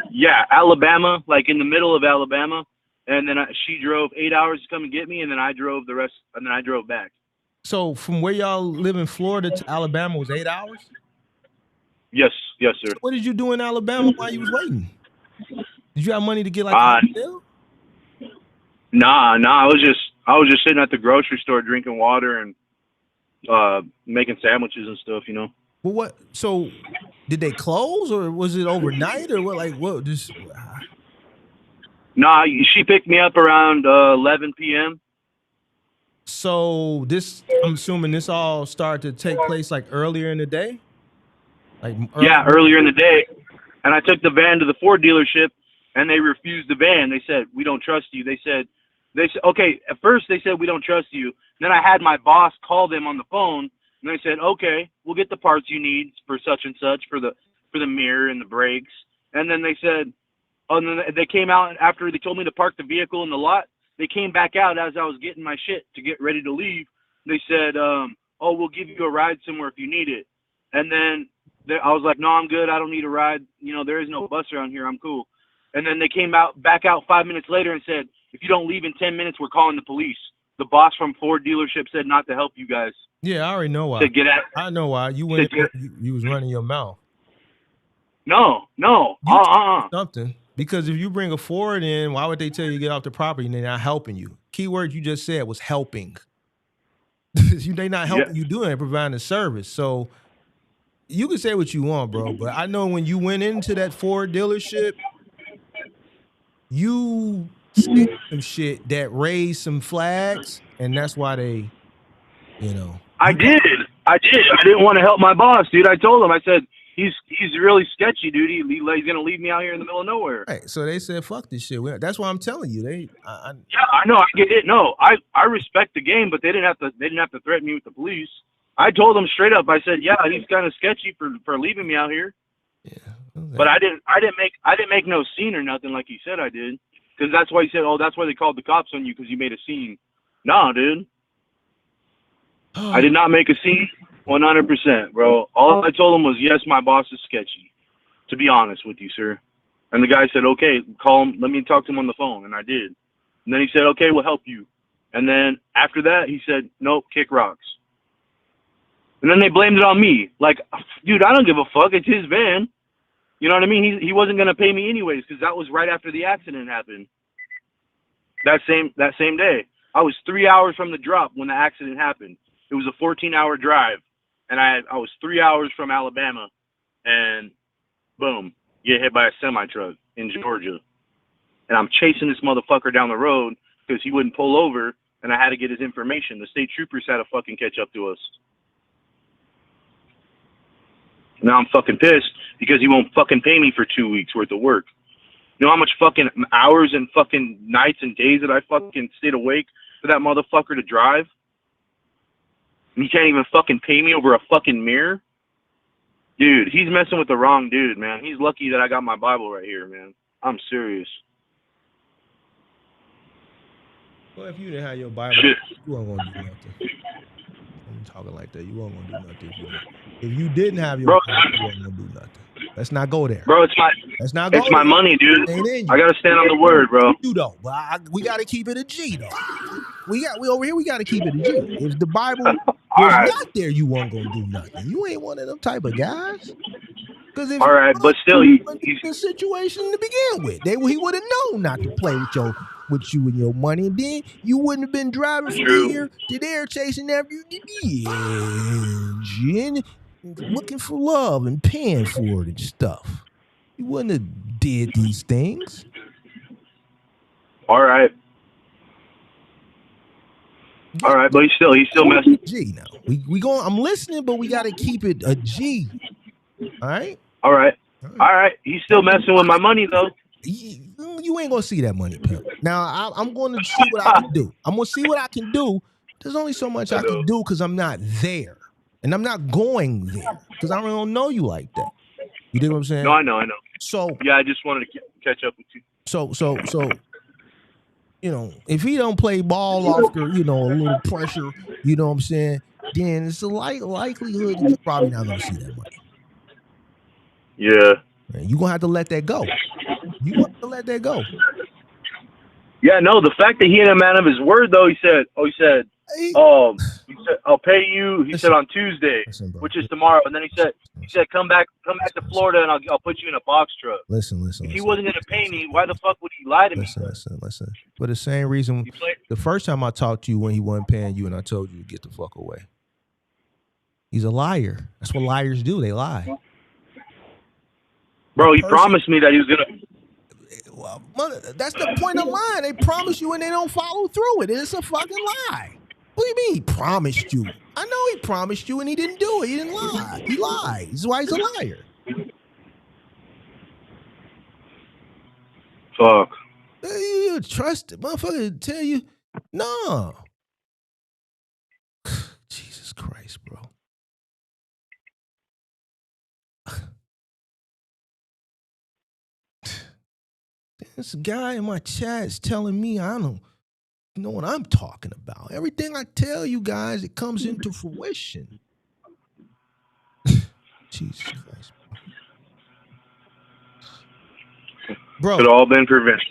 Yeah, Alabama, like in the middle of Alabama, and then she drove 8 hours to come and get me, and then I drove the rest, and then I drove back. So from where y'all live in Florida to Alabama was 8 hours? Yes, sir. So what did you do in Alabama while you was waiting? Did you have money to get like a hotel? Nah. I was just sitting at the grocery store drinking water and making sandwiches and stuff, you know. Well, what? So did they close or was it overnight or what? Like what? Just Nah, she picked me up around 11 p.m. So I'm assuming this all started to take place like earlier in the day? Like earlier in the day. And I took the van to the Ford dealership, and they refused the van. They said, "We don't trust you." They said, okay, at first they said, "We don't trust you." Then I had my boss call them on the phone, and they said, "Okay, we'll get the parts you need for such and such, for the mirror and the brakes." And then they said, and then they came out after they told me to park the vehicle in the lot. They came back out as I was getting my shit to get ready to leave. They said, "Oh, we'll give you a ride somewhere if you need it." And then I was like, "No, I'm good. I don't need a ride. You know, there is no bus around here. I'm cool." And then they came back out 5 minutes later and said, "If you don't leave in 10 minutes, we're calling the police." The boss from Ford dealership said not to help you guys. Yeah, I already know why. Said get out. I know why. You went. You was running your mouth. No. Something. Because if you bring a Ford in, why would they tell you to get off the property and they're not helping you? Keyword you just said was helping. They not helping you doing it, providing a service. So you can say what you want, bro, but I know when you went into that Ford dealership, you said some shit that raised some flags, and that's why they, you know. I did. I didn't want to help my boss, dude. I told him. I said he's really sketchy, dude. He's gonna leave me out here in the middle of nowhere. Right. So they said, "Fuck this shit." That's why I'm telling you. Yeah, I know. I get it. No, I respect the game, but they didn't have to threaten me with the police. I told them straight up. I said, "Yeah, he's kind of sketchy for leaving me out here." Yeah. But I didn't make no scene or nothing like he said I did, because that's why he said, "Oh, that's why they called the cops on you because you made a scene." No, dude. I did not make a scene, 100%, bro. All I told him was, yes, my boss is sketchy, to be honest with you, sir. And the guy said, okay, call him. Let me talk to him on the phone. And I did. And then he said, okay, we'll help you. And then after that, he said, nope, kick rocks. And then they blamed it on me. Like, dude, I don't give a fuck. It's his van. You know what I mean? He wasn't going to pay me anyways, because that was right after the accident happened. That same day. I was 3 hours from the drop when the accident happened. It was a 14-hour drive, and I was 3 hours from Alabama, and boom, get hit by a semi-truck in Georgia. And I'm chasing this motherfucker down the road because he wouldn't pull over, and I had to get his information. The state troopers had to fucking catch up to us. Now I'm fucking pissed because he won't fucking pay me for 2 weeks worth of work. You know how much fucking hours and fucking nights and days that I fucking stayed awake for that motherfucker to drive? And he can't even fucking pay me over a fucking mirror? Dude, he's messing with the wrong dude, man. He's lucky that I got my Bible right here, man. I'm serious. Well, if you didn't have your Bible, you weren't gonna do nothing. I'm talking like that. You weren't gonna do nothing if you didn't have your Bible, you weren't gonna do nothing. Let's not go there. Bro, it's my money, dude. I gotta stand on the word, bro. You though, but we gotta keep it a G though. We over here. We gotta keep it a G. If the Bible was not there, you weren't gonna do nothing. You ain't one of them type of guys. Because if but still, he's in the situation to begin with, he would have known not to play with you and your money, and then you wouldn't have been driving from here to there chasing after the engine, looking for love and paying for it and stuff. You wouldn't have did these things. All right, but he's still messing. G now. We going. I'm listening, but we got to keep it a G. All right. All right. He's still messing with my money though. You ain't gonna see that money, pimp. Now I'm going to see what I can do. I'm gonna see what I can do. There's only so much I can do because I'm not there, and I'm not going there because I don't know you like that. You dig what I'm saying? No, I know. So yeah, I just wanted to catch up with you. So, you know, if he don't play ball after, a little pressure, you know what I'm saying, then it's a likelihood that you're probably not gonna see that money. Yeah. You're gonna have to let that go. Yeah, no, the fact that he ain't a man of his word though, he said, I'll pay you, he said on Tuesday, which is tomorrow, and then he said come back to Florida and I'll put you in a box truck. Listen. If he wasn't gonna pay me, why the fuck would he lie to me? Listen. For the same reason, the first time I talked to you when he wasn't paying you and I told you to get the fuck away. He's a liar. That's what liars do. They lie. Bro, he promised me that he was gonna. Well, that's the point of lying. They promise you and they don't follow through it. It's a fucking lie. What do you mean he promised you? I know he promised you and he didn't do it. He didn't lie. He lied. This is why he's a liar. Fuck. You trust it, motherfucker, tell you no. Jesus Christ, bro. This guy in my chat is telling me I don't know what I'm talking about. Everything I tell you guys, it comes into fruition. Jesus Christ, bro. Could have all been prevented.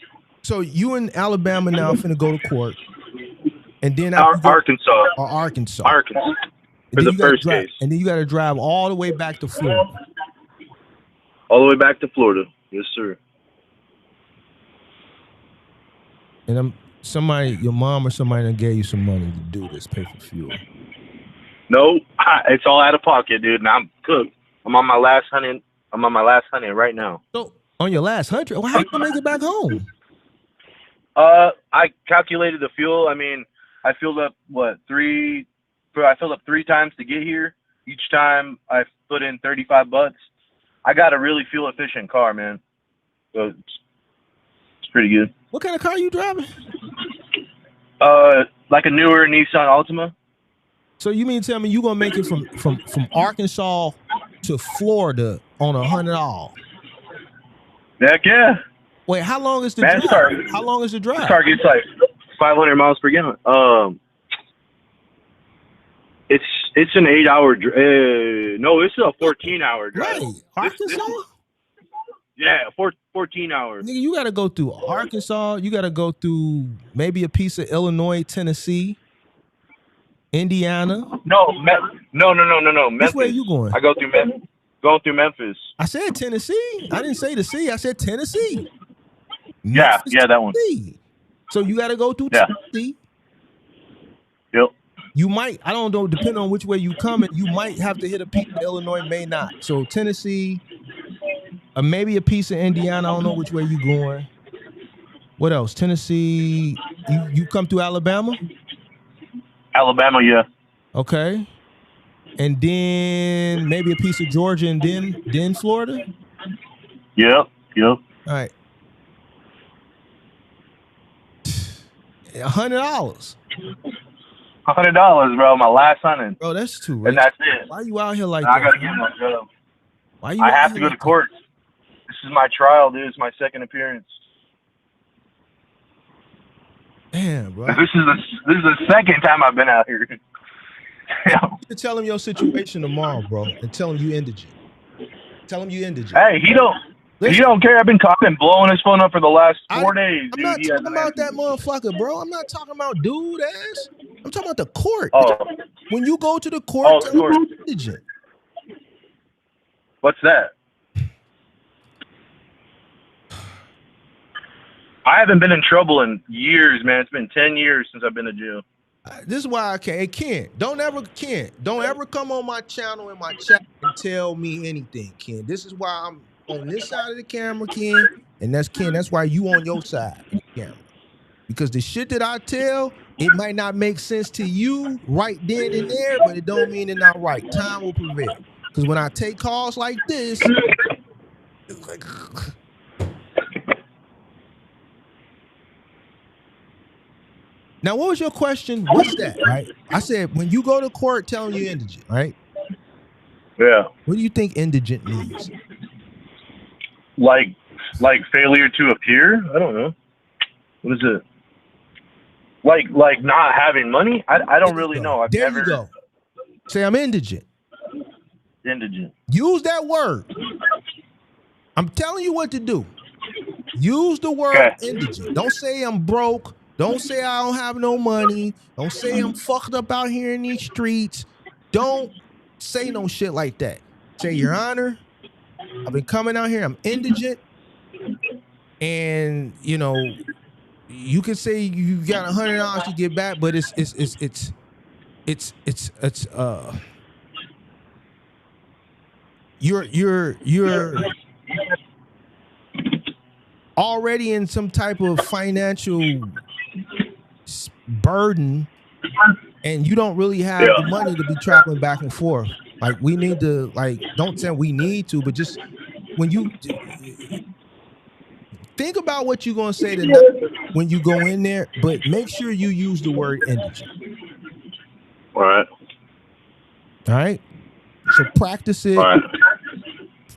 So you in Alabama now finna go to court, and then Arkansas. For the first case, and then you got to drive all the way back to Florida. All the way back to Florida, yes, sir. And your mom or somebody that gave you some money to do this, pay for fuel. No, it's all out of pocket, dude. And I'm cooked. I'm on my last hunting. Right now. So on your last hunting, well, how you gonna make it back home? I calculated the fuel. I mean, I filled up three times to get here. Each time I put in $35. I got a really fuel efficient car, man. So it's pretty good. What kind of car are you driving? Like a newer Nissan Altima. So you mean tell me you gonna make it from Arkansas to Florida on $100? Heck yeah. Wait, how long is the drive? How long is the drive? This car gets like 500 miles per gallon. It's an 8-hour drive. No, it's a 14-hour drive. Right, Arkansas. Yeah, 14 hours. Nigga, you got to go through Arkansas. You got to go through maybe a piece of Illinois, Tennessee, Indiana. No. Memphis. Which way are you going? I go through Memphis. Going through Memphis. I said Tennessee. I didn't say the sea. I said Tennessee. Yeah, that one. So you got to go through Tennessee. Yep. You might, I don't know, depending on which way you coming, you might have to hit a piece of Illinois, may not. So Tennessee, Maybe a piece of Indiana. I don't know which way you going. What else? Tennessee. You come through Alabama? Alabama, yeah. Okay. And then maybe a piece of Georgia and then Florida? Yep. All right. $100. $100, bro. My last hunting. Bro, that's too rich. And that's it. Why you out here like I that? gotta get my job. Why you? I have to go to court. This is my trial, dude. It's my second appearance. Damn, bro. This is the second time I've been out here. You tell him your situation tomorrow, bro, and tell him you indigent. Tell him you indigent. Hey, he don't care. I've been blowing his phone up for the last 4 days. I'm not talking about that motherfucker, bro. I'm not talking about dude ass. I'm talking about the court. Oh. When you go to the court, tell him you're indigent. What's that? I haven't been in trouble in years, man. It's been 10 years since I've been to jail. This is why I can't. Don't ever come on my channel in my chat and tell me anything, Ken. This is why I'm on this side of the camera, Ken, and that's Ken. That's why you on your side of the camera. Because the shit that I tell, it might not make sense to you right then and there, but it don't mean it's not right. Time will prevail. Because when I take calls like this, it's like... Now, what was your question? What's that, right? I said, when you go to court, tell them you're indigent, right? Yeah. What do you think indigent means? Like failure to appear? I don't know. What is it? Like not having money? I don't really know. There you go. Say I'm indigent. Indigent. Use that word. I'm telling you what to do. Use the word indigent. Don't say I'm broke. Don't say I don't have no money. Don't say I'm fucked up out here in these streets. Don't say no shit like that. Say, Your Honor, I've been coming out here. I'm indigent. And, you know, you can say you got $100 to get back, but you're already in some type of financial burden, and you don't really have the money to be traveling back and forth. Like, we need to, like, don't say we need to, but just when you think about what you're gonna say when you go in there, but make sure you use the word indigent. All right. All right. So practice it.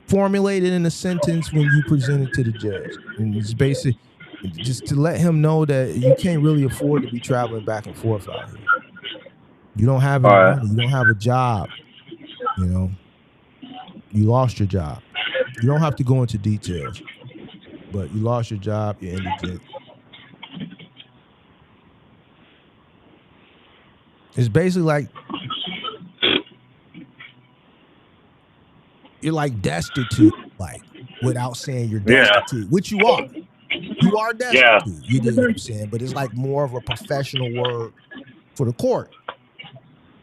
Formulate it in a sentence when you present it to the judge, and it's basic. Just to let him know that you can't really afford to be traveling back and forth out here. You don't have any money. You don't have a job. You know, you lost your job. You don't have to go into details, but you lost your job. You're indigent. It's basically like you're like destitute, like without saying you're destitute, which you are. You are destitute. Yeah. You know what I'm saying? But it's like more of a professional word for the court.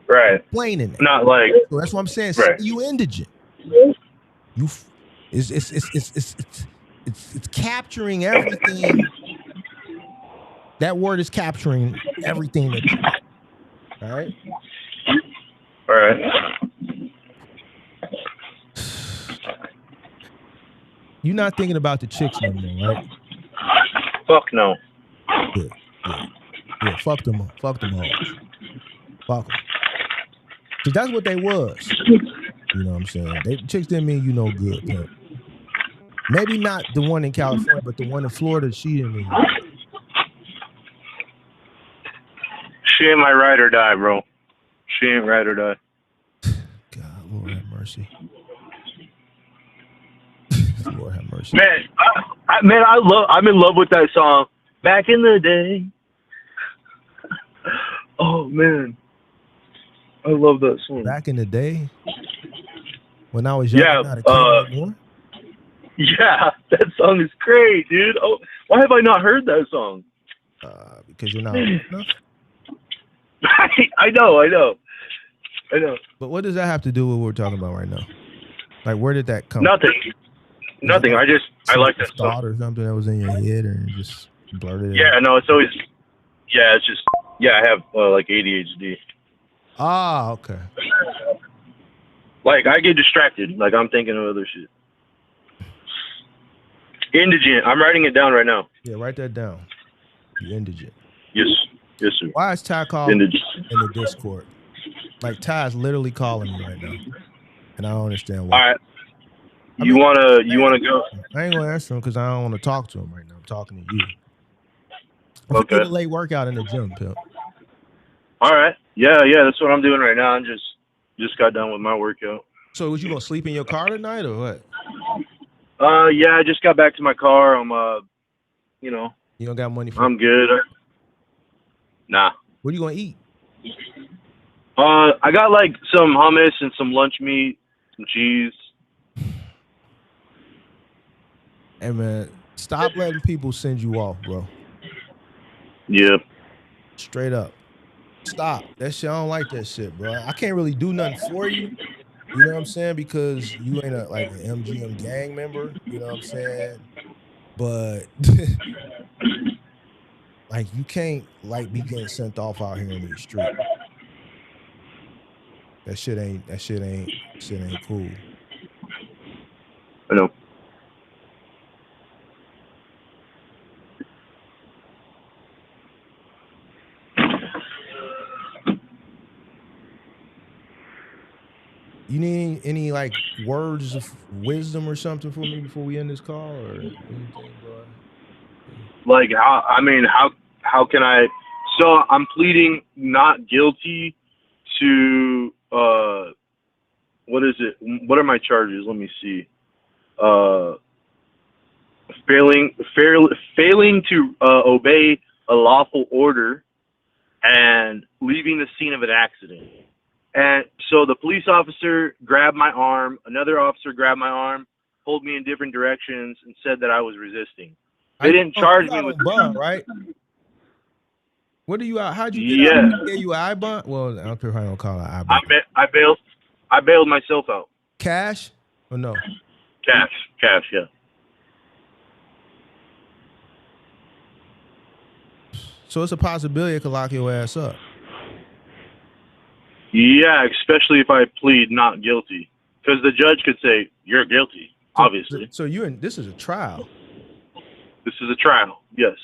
Right. Explaining it. Not like. So that's what I'm saying. Right. You indigent. It's capturing everything. That word is capturing everything that you do. All right. All right. You're not thinking about the chicks no more, right? Fuck no. Good. Yeah, fuck them. Fuck them hoes. Fuck them. Because that's what they was. You know what I'm saying? Chicks didn't mean you no good. Pimp. Maybe not the one in California, but the one in Florida, she didn't mean you. She ain't my ride or die, bro. She ain't ride or die. God, Lord have mercy. Lord have mercy. Man, I'm in love with that song. Back in the day. Oh man, I love that song. Back in the day, when I was young, not a kid anymore. Yeah, that song is great, dude. Oh, why have I not heard that song? Because you're not old enough. I know. But what does that have to do with what we're talking about right now? Like, where did that come? Nothing. Nothing. I like that stuff. Thought or something that was in your head and just blurted it Yeah, out. no, it's always. Yeah, it's just. Yeah, I have like ADHD. Ah, okay. Like I get distracted. Like I'm thinking of other shit. Indigent. I'm writing it down right now. Yeah, write that down. You indigent. Yes, yes, sir. Why is Ty calling Indigent. in the Discord? Like Ty's literally calling me right now, and I don't understand why. All right. You wanna go? I ain't gonna answer him because I don't want to talk to him right now. I'm talking to you. I'm Okay. gonna get a late workout in the gym, pimp. All right. Yeah, that's what I'm doing right now. I just got done with my workout. So, was you gonna sleep in your car tonight or what? Yeah, I just got back to my car. I'm you know. You don't got money for? I'm good. Nah. What are you gonna eat? I got like some hummus and some lunch meat, some cheese. Hey man, stop letting people send you off, bro. Yeah. Straight up. Stop. That shit, I don't like that shit, bro. I can't really do nothing for you. You know what I'm saying? Because you ain't like an MGM gang member. You know what I'm saying? But like you can't like be getting sent off out here in the street. That shit ain't cool. I know. You need any like words of wisdom or something for me before we end this call or anything, bro? Like how can I? So I'm pleading not guilty to what is it? What are my charges? Let me see. Failing to obey a lawful order and leaving the scene of an accident. And so the police officer grabbed my arm, another officer grabbed my arm, pulled me in different directions, and said that I was resisting. They didn't charge me with bond, right? What do you? How'd you get out? Yeah, you I bond. Well, I'm probably don't call it I bond. I bailed myself out. Cash or no? Cash, yeah. So it's a possibility it could lock your ass up. Yeah, especially if I plead not guilty, because the judge could say you're guilty. Obviously. So this is a trial. This is a trial. Yes.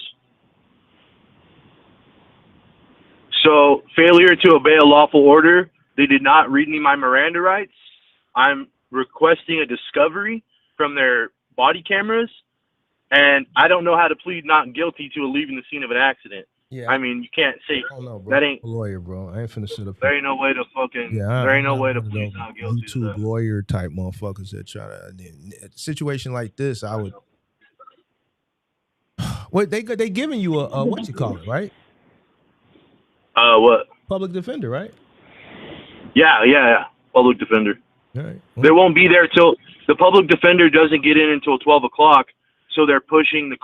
So failure to obey a lawful order. They did not read me my Miranda rights. I'm requesting a discovery from their body cameras, and I don't know how to plead not guilty to leaving the scene of an accident. Yeah. I mean, you can't say that ain't a lawyer, bro. I ain't finna sit up. There ain't no way to fucking. There ain't no way to plead not guilty. YouTube lawyer type motherfuckers that try to. A situation like this, I would. What they giving you a what you call it, right? What? Public defender, right? Yeah. Public defender. All right. Well, they won't be there till the public defender doesn't get in until 12 o'clock. So they're pushing the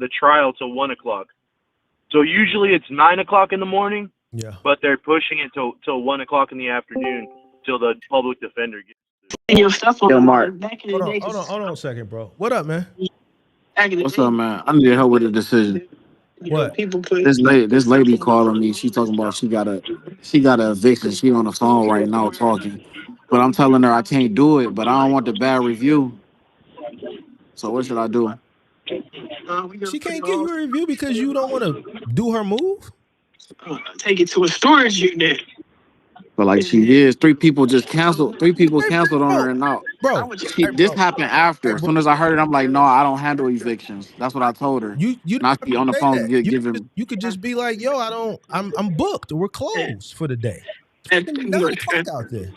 trial till 1 o'clock. So usually it's 9 o'clock in the morning. Yeah. But they're pushing it till 1 o'clock in the afternoon till the public defender gets there. Your stuff on Mark. back in the day. Hold on a second, bro. What up, man? What's up, man? I need help with a decision. What? This lady calling me. She talking about she got a eviction. She on the phone right now talking, but I'm telling her I can't do it. But I don't want the bad review. So what should I do? She can't give you a review because you don't want to do her move. Take it to a storage unit. But like she is, three people canceled on her and now. Bro, this happened after. As soon as I heard it, I'm like, no, I don't handle evictions. That's what I told her. You not be on the phone giving. You could just be like, yo, I'm booked. We're closed for the day. Fuck out there.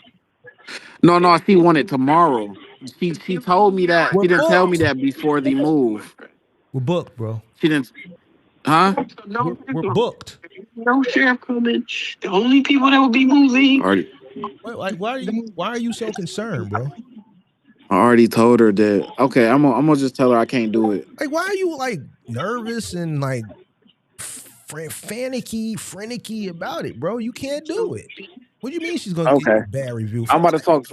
No, she wanted tomorrow. She told me that. She didn't tell me that before the move. We're booked, bro. She didn't. Huh? We're booked. No sheriff coming. The only people that will be moving. Wait, why are you so concerned, bro? I already told her that. Okay, I'm gonna just tell her I can't do it. Like, why are you like nervous and like finicky about it, bro? You can't do it. What do you mean she's gonna give you a bad review? I'm about to talk.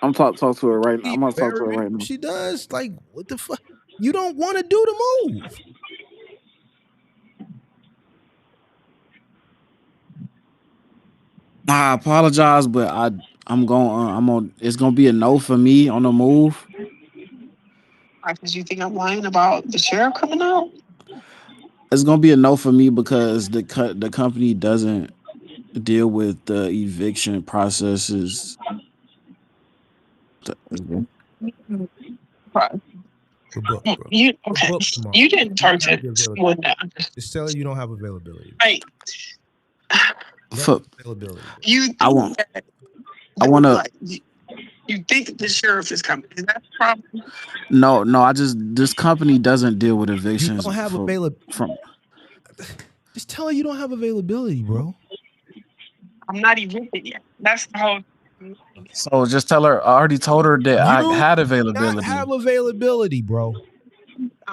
I'm talk to her right now. I'm gonna talk to her Barry, right now. she does. Like, what the fuck? You don't want to do the move. I apologize, but I'm on. It's gonna be a no for me on the move. Because you think I'm lying about the sheriff coming out? It's gonna be a no for me because the company doesn't deal with the eviction processes. Bro. You okay? Tomorrow. You didn't You talk don't have to the availability. someone that Just tell her you don't have availability. right. For, Availability. You I think want. that I want to. like you think the sheriff is coming? Is that the problem? No. This company doesn't deal with evictions You don't have from. Just tell her you don't have availability, bro. I'm not evicted yet. That's the whole. So just tell her. I already told her that I had Not availability. have availability, bro.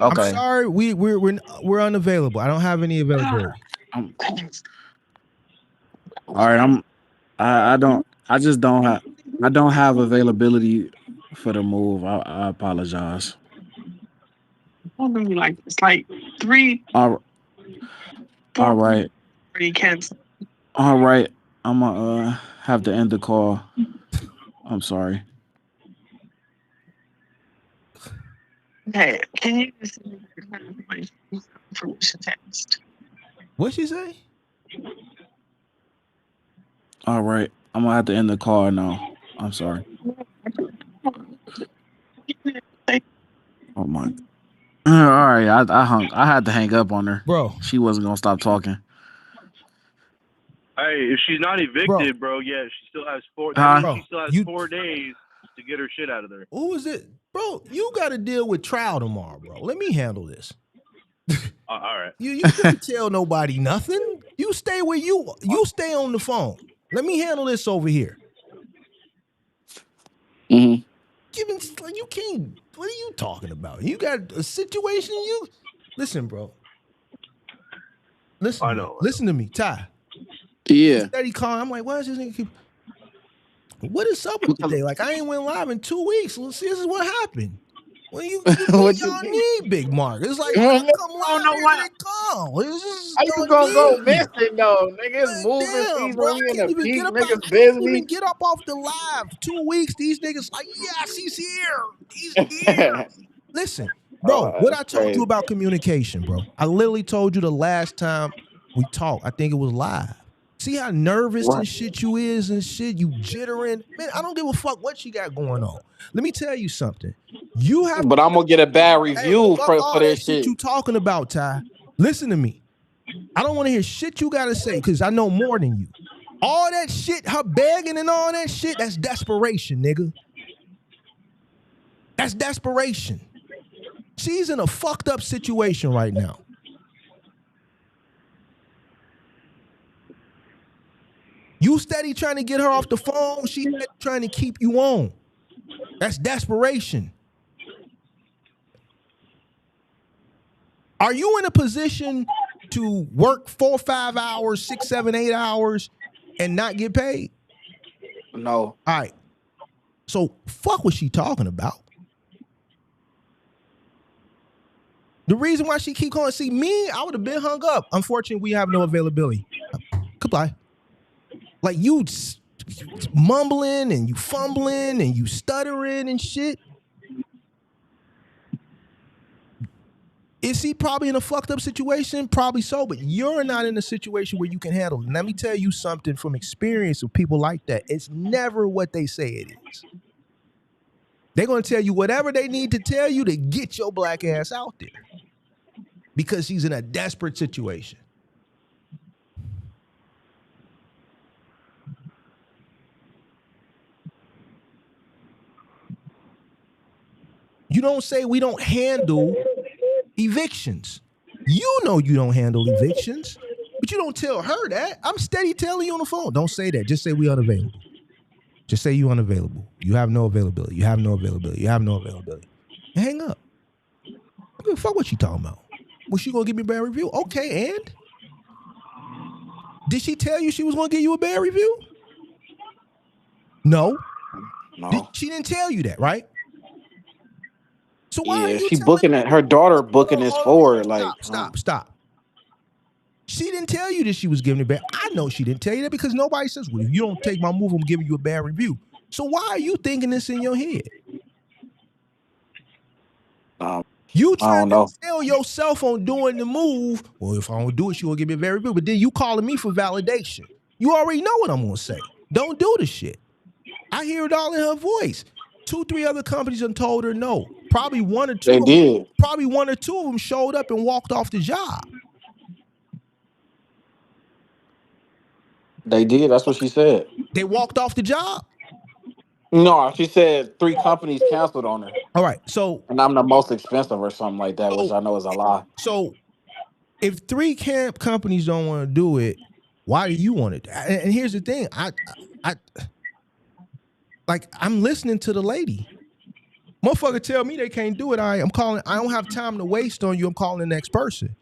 Okay. I'm sorry, we're unavailable. I don't have any availability. All right. I just don't have. I don't have availability for the move. I apologize. Like it's like 3, All 4 right. you cancel. All right. I'm gonna have to end the call. I'm sorry. Okay, can you just send me the information text? What'd she say? All right. I'm gonna have to end the call now. I'm sorry. Oh my. All right. I hung. I had to hang up on her, bro. She wasn't gonna stop talking. Hey, if she's not evicted, bro, yeah, she still has 4. Huh? That means she still has 4 days to get her shit out of there. Who is it? Bro, you got to deal with trial tomorrow, bro. Let me handle this. All right. You can't tell nobody nothing. You stay where you stay on the phone. Let me handle this over here. Mm-hmm. You can't. What are you talking about? You got a situation. Listen, bro. Listen. I know. Listen to me, Ty. Yeah. Steady calling. I'm like, why is this nigga keep? What is up with today? Like, I ain't went live in 2 weeks. Let's see, this is what happened. When you y'all need Big Mark. It's like, when I come live, they come. How you gonna go missing though, nigga? It's moving season. Bro, I We in can't the even peak, get up. niggas I can't busy. even get up off the live. 2 weeks. These niggas like, yes, he's here. He's here. Listen, bro, what I told you about communication, bro. I literally told you the last time we talked. I think it was live. See how nervous and shit you is and shit. You jittering. Man, I don't give a fuck what you got going on. Let me tell you something. You have. But I'm gonna get a bad review fuck for all this that shit shit. you talking about, Ty. Listen to me. I don't want to hear shit you gotta say because I know more than you. All that shit, her begging and all that shit, that's desperation, nigga. That's desperation. She's in a fucked up situation right now. You steady trying to get her off the phone. She's trying to keep you on. That's desperation. Are you in a position to work 4 or 5 hours, 6, 7, 8 hours and not get paid? No. All right. So fuck what she talking about. The reason why she keep calling, see me, I would have been hung up. Unfortunately, we have no availability. Goodbye. Like you mumbling and you fumbling and you stuttering and shit. Is he probably in a fucked up situation? Probably so, but you're not in a situation where you can handle it. Let me tell you something from experience of people like that. It's never what they say it is. They're going to tell you whatever they need to tell you to get your black ass out there because she's in a desperate situation. You don't say we don't handle evictions. You know you don't handle evictions, but you don't tell her that. I'm steady telling you on the phone. Don't say that. Just say we unavailable. Just say you unavailable. You have no availability. You have no availability. You have no availability. And hang up. I don't give a fuck what you talking about. Was she gonna give me a bad review? Okay, and did she tell you she was gonna give you a bad review? No. No. She didn't tell you that, right? So why are Yeah, you she telling booking me? it. Her daughter booking this Hold forward. on. Like, Stop. She didn't tell you that she was giving it back. I know she didn't tell you that because nobody says, well, if you don't take my move, I'm giving you a bad review. So why are you thinking this in your head? You I don't trying to know. sell yourself on doing the move. Well, if I don't do it, she will give me a bad review. But then you calling me for validation. You already know what I'm going to say. Don't do the shit. I hear it all in her voice. 2-3 other companies have told her no. Probably one or two They of them, did. probably 1 or 2 of them showed up and walked off the job. They did. That's what she said. They walked off the job. No, she said 3 companies canceled on her. All right, so and I'm the most expensive or something like that, which I know is a lie. So if 3 companies don't want to do it, why do you want it? And here's the thing, I'm listening to the lady. Motherfucker tell me they can't do it. I'm calling. I don't have time to waste on you. I'm calling the next person.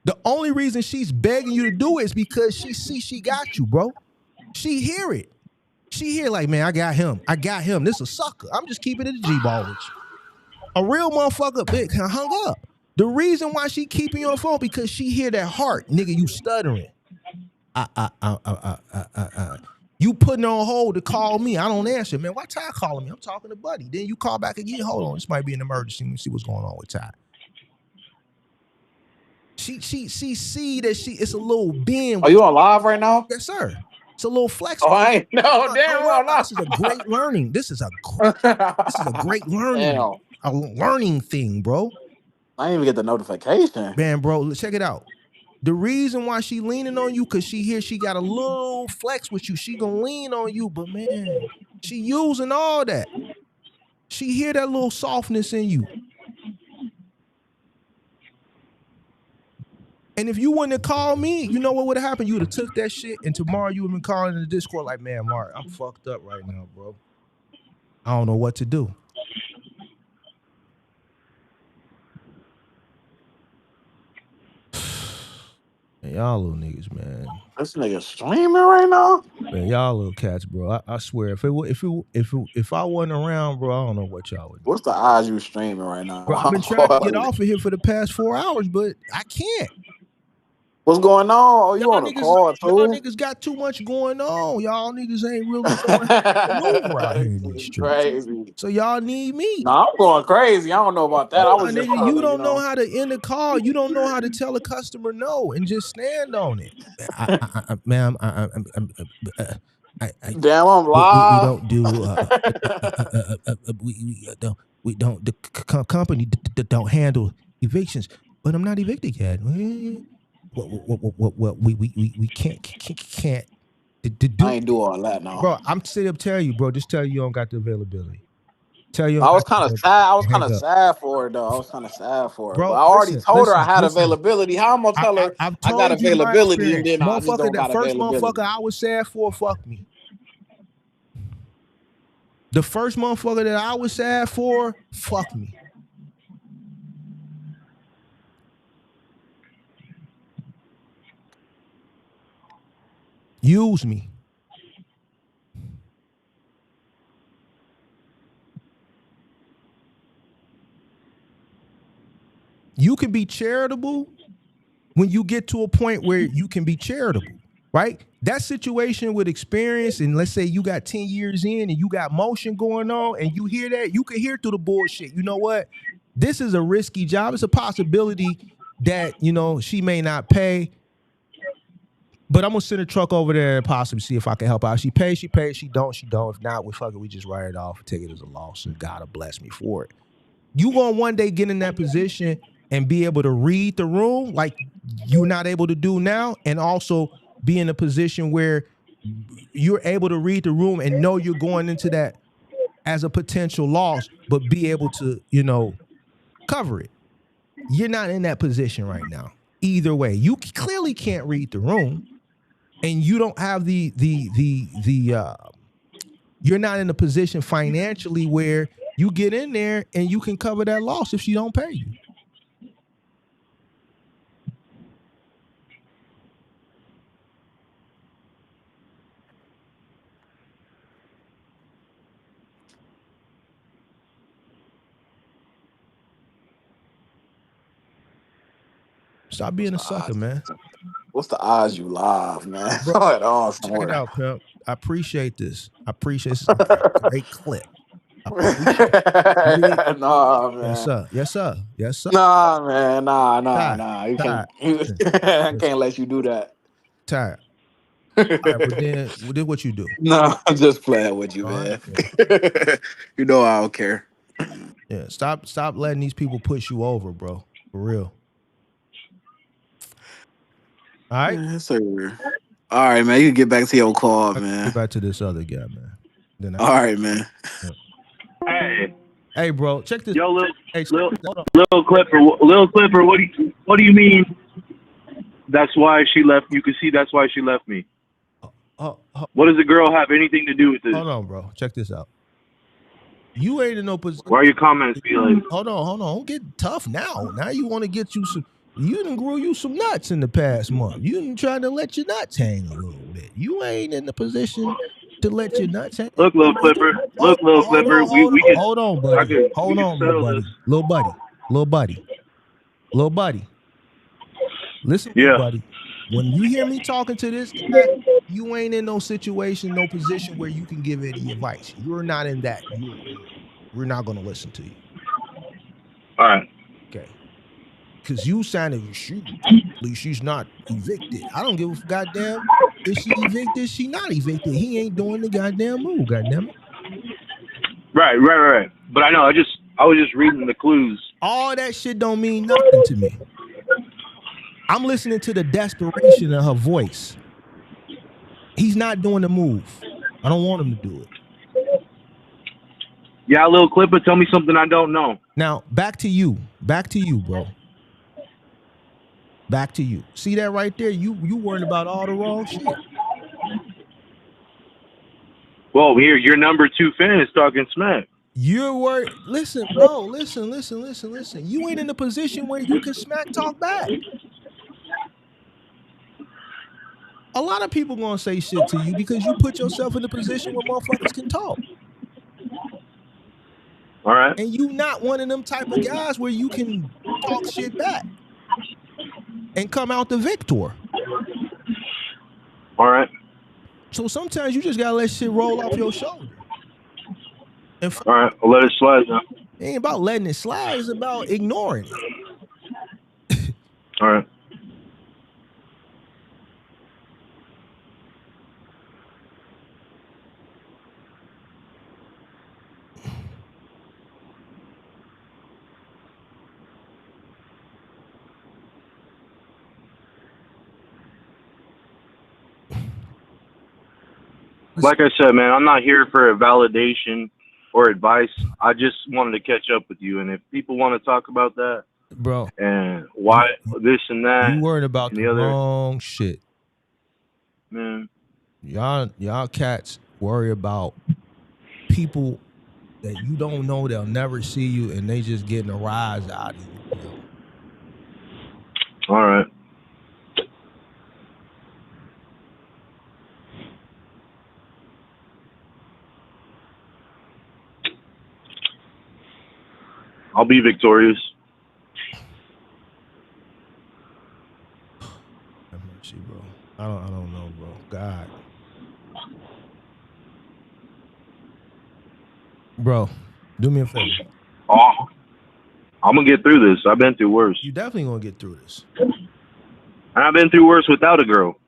The only reason she's begging you to do it is because she see she got you, bro. She hear it. She hear like, man, I got him. This is a sucker. I'm just keeping it a G-ball with you. A real motherfucker big hung up. The reason why she keeping you on the phone because she hear that heart, nigga. You stuttering. You putting on hold to call me. I don't answer, man. Why Ty calling me? I'm talking to Buddy. Then you call back again. Hold on, this might be an emergency. Let me see what's going on with Ty. She see that it's a little bend. Are you on live right now? Yes, sir. It's a little flex. Oh, I ain't. No, damn. Don't worry about it. This is a great learning. This is a great learning. Damn. A learning thing, bro. I didn't even get the notification. Man, bro, check it out. The reason why she leaning on you, because she hears she got a little flex with you. She gonna lean on you, but man, she using all that. She hear that little softness in you. And if you wouldn't have called me, you know what would have happened? You would have took that shit, and tomorrow you would have been calling in the Discord like, man, Mark, I'm fucked up right now, bro. I don't know what to do. Man, y'all little niggas, man. This nigga streaming right now. Man, y'all little cats, bro. I swear, if I wasn't around, bro, I don't know what y'all would do. What's the odds you streaming right now? Bro, I've been trying to get off of here for the past 4 hours, but I can't. What's going on? Oh, you on a call too? Y'all niggas got too much going on. Y'all niggas ain't really knowing how to maneuver out here in these streets. Crazy. So y'all need me. Nah, I'm going crazy. I don't know about that. I was just nigga, you don't know how to end a call. You don't know how to tell a customer no and just stand on it. Ma'am, damn, I'm we live. don't do we don't the company don't handle evictions. But I'm not evicted yet. What we can't do. I ain't do all that now. Bro, I'm sitting up telling you, bro. Just tell you don't got the availability. Tell you I was kind of sad. I was kind of sad for it though. I was kind of sad for it. Bro, but I already told her I had listen. availability. How I'm gonna tell her I got availability and then I just don't got first availability? Motherfucker I was sad for, fuck me. The first motherfucker that I was sad for, fuck me. Use me. You can be charitable when you get to a point where you can be charitable, right? That situation with experience, and let's say you got 10 years in and you got motion going on and you hear that, you can hear through the bullshit. You know what? This is a risky job. It's a possibility that, she may not pay, but I'm going to send a truck over there and possibly see if I can help out. She pays, she don't. If not, we just write it off, take it as a loss, and God will bless me for it. You going to one day get in that position and be able to read the room like you're not able to do now, and also be in a position where you're able to read the room and know you're going into that as a potential loss, but be able to, cover it. You're not in that position right now. Either way, you clearly can't read the room, and you don't have you're not in a position financially where you get in there and you can cover that loss if she don't pay you. Stop being a sucker, man. What's the odds you live, man? Bro, Hold on check it somewhere. out, pimp. I appreciate this. I appreciate this. Great clip. I appreciate it. Nah, man. Yes, sir. Yes, sir. Yes, sir. Nah, man. Nah. You can't. I can't let you do that. Tired. All right, well then what you do? Nah, I'm just playing with you, man. You know I don't care. Yeah, stop letting these people push you over, bro. For real. All right. Yes, sir. All right, man. You can get back to your call, man. Get back to this other guy, man. Then all right, man. Yeah. Hey, bro, check this. Yo, Little Clipper, what do you mean? That's why she left. You can see that's why she left me. What does the girl have anything to do with this? Hold on, bro. Check this out. You ain't in no position. Why are your comments be like? Hold on. Don't get tough now. Now you want to get you some. You done grew you some nuts in the past month. You done trying to let your nuts hang a little bit. You ain't in the position to let your nuts hang. Look, little Clipper. Look, little Clipper. Hold on, buddy. Hold on, little buddy. Listen, buddy. When you hear me talking to this guy, you ain't in no situation, no position where you can give any advice. You're not in that. We're not going to listen to you. All right. Okay. Because you sounded, she's not evicted. I don't give a goddamn if she evicted, she not evicted. He ain't doing the goddamn move, goddamn it. Right. But I know, I was just reading the clues. All that shit don't mean nothing to me. I'm listening to the desperation of her voice. He's not doing the move. I don't want him to do it. Yeah, little Clipper, tell me something I don't know. Now, back to you, bro. Back to you. See that right there? You worried about all the wrong shit. Well, here, your number 2 fan is talking smack. You're worried. Listen, bro. Listen. You ain't in a position where you can smack talk back. A lot of people gonna say shit to you because you put yourself in a position where motherfuckers can talk. All right. And you not one of them type of guys where you can talk shit back and come out the victor. All right. So sometimes you just gotta let shit roll off your shoulder. And all right, I'll let it slide now. It ain't about letting it slide, it's about ignoring it. All right. Like I said, man, I'm not here for a validation or advice. I just wanted to catch up with you. And if people want to talk about that, bro, and why this and that, you worried about the wrong shit, man. Y'all cats worry about people that you don't know, they'll never see you, and they just getting a rise out of you. All right. I'll be victorious. Have mercy, bro. I don't know, bro. God. Bro, do me a favor. Oh, I'm going to get through this. I've been through worse. You definitely going to get through this. And I've been through worse without a girl.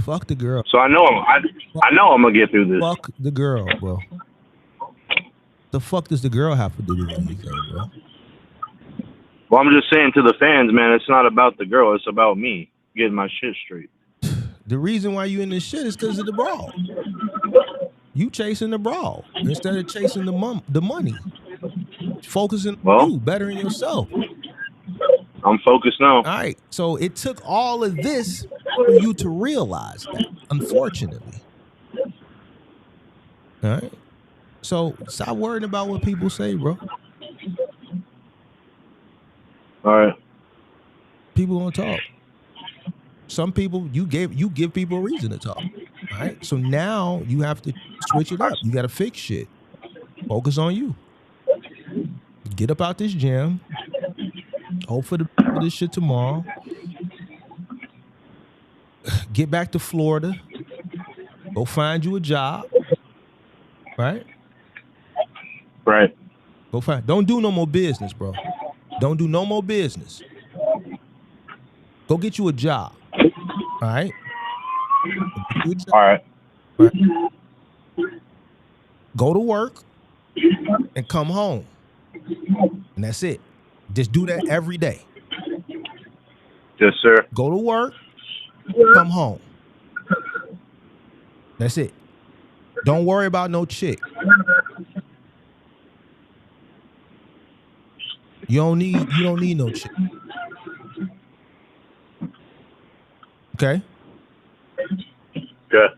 Fuck the girl. So I know I'm going to get through this. Fuck the girl, bro. The fuck does the girl have to do with anything, bro? Well, I'm just saying to the fans, man, it's not about the girl. It's about me getting my shit straight. The reason why you in this shit is because of the brawl. You chasing the brawl instead of chasing the money. Focusing on you, bettering yourself. I'm focused now. All right. So it took all of this for you to realize that, unfortunately. All right. So stop worrying about what people say, bro. All right. People gonna talk. Some people you give people a reason to talk. All right. So now you have to switch it up. You got to fix shit. Focus on you. Get up out this gym. Hope for this shit tomorrow. get back to Florida. Go find you a job. Right? Right. Go find. Don't do no more business, bro. Don't do no more business. Go get you a job. All right? All right. Right. Go to work and come home. And that's it. Just do that every day. Yes, sir. Go to work, come home. That's it. Don't worry about no chick. You don't need no chick. Okay? Yeah.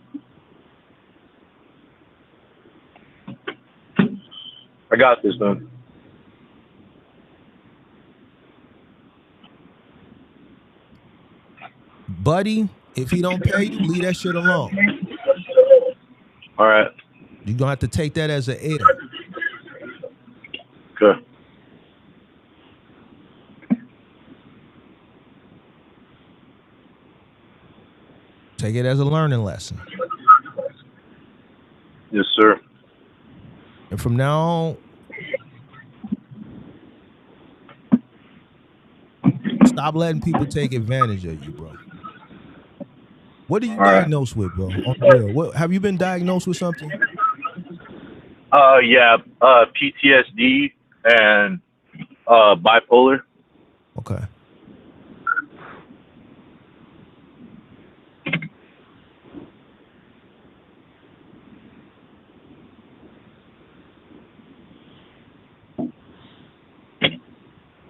I got this, man. Buddy, if he don't pay you, leave that shit alone. All right. You're gonna have to take that as an L. Okay. Take it as a learning lesson. Yes, sir. And from now on, stop letting people take advantage of you, bro. What are you diagnosed with, bro? On the real. What have you been diagnosed with something? Yeah, PTSD and bipolar. Okay.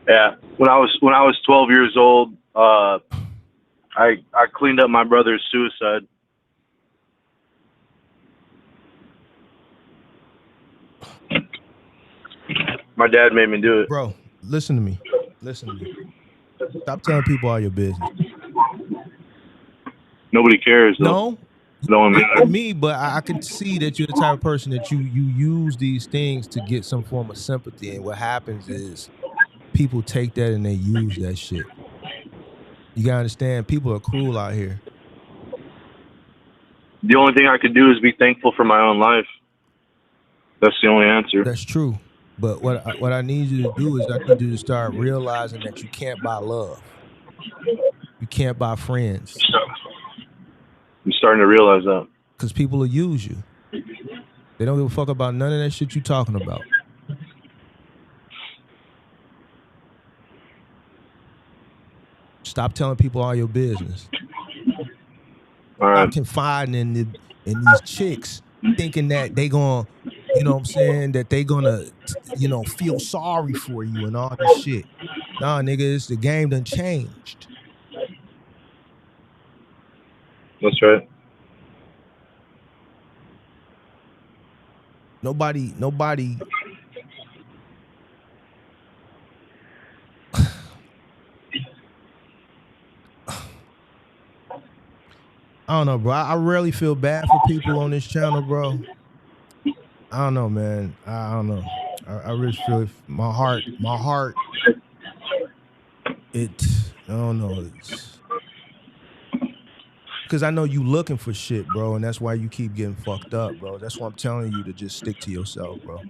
Yeah. When I was 12 years old, I cleaned up my brother's suicide. My dad made me do it. Bro, listen to me. Listen to me. Stop telling people all your business. Nobody cares, though. No one matters. me, but I can see that you're the type of person that you use these things to get some form of sympathy. And what happens is people take that and they use that shit. You gotta understand, people are cruel out here. The only thing I could do is be thankful for my own life. That's the only answer. That's true. But what I need you to do is I need you to start realizing that you can't buy love. You can't buy friends. I'm starting to realize that. Because people will use you. They don't give a fuck about none of that shit you're talking about. Stop telling people all your business. Stop confiding in these chicks, thinking that they gonna, you know what I'm saying, that they gonna, you know, feel sorry for you and all this shit. Nah, niggas, the game done changed. That's right. Nobody. I don't know, bro. I rarely feel bad for people on this channel, bro. I don't know, man. I don't know. I really feel my heart. I don't know. Because I know you looking for shit, bro, and that's why you keep getting fucked up, bro. That's why I'm telling you to just stick to yourself, bro.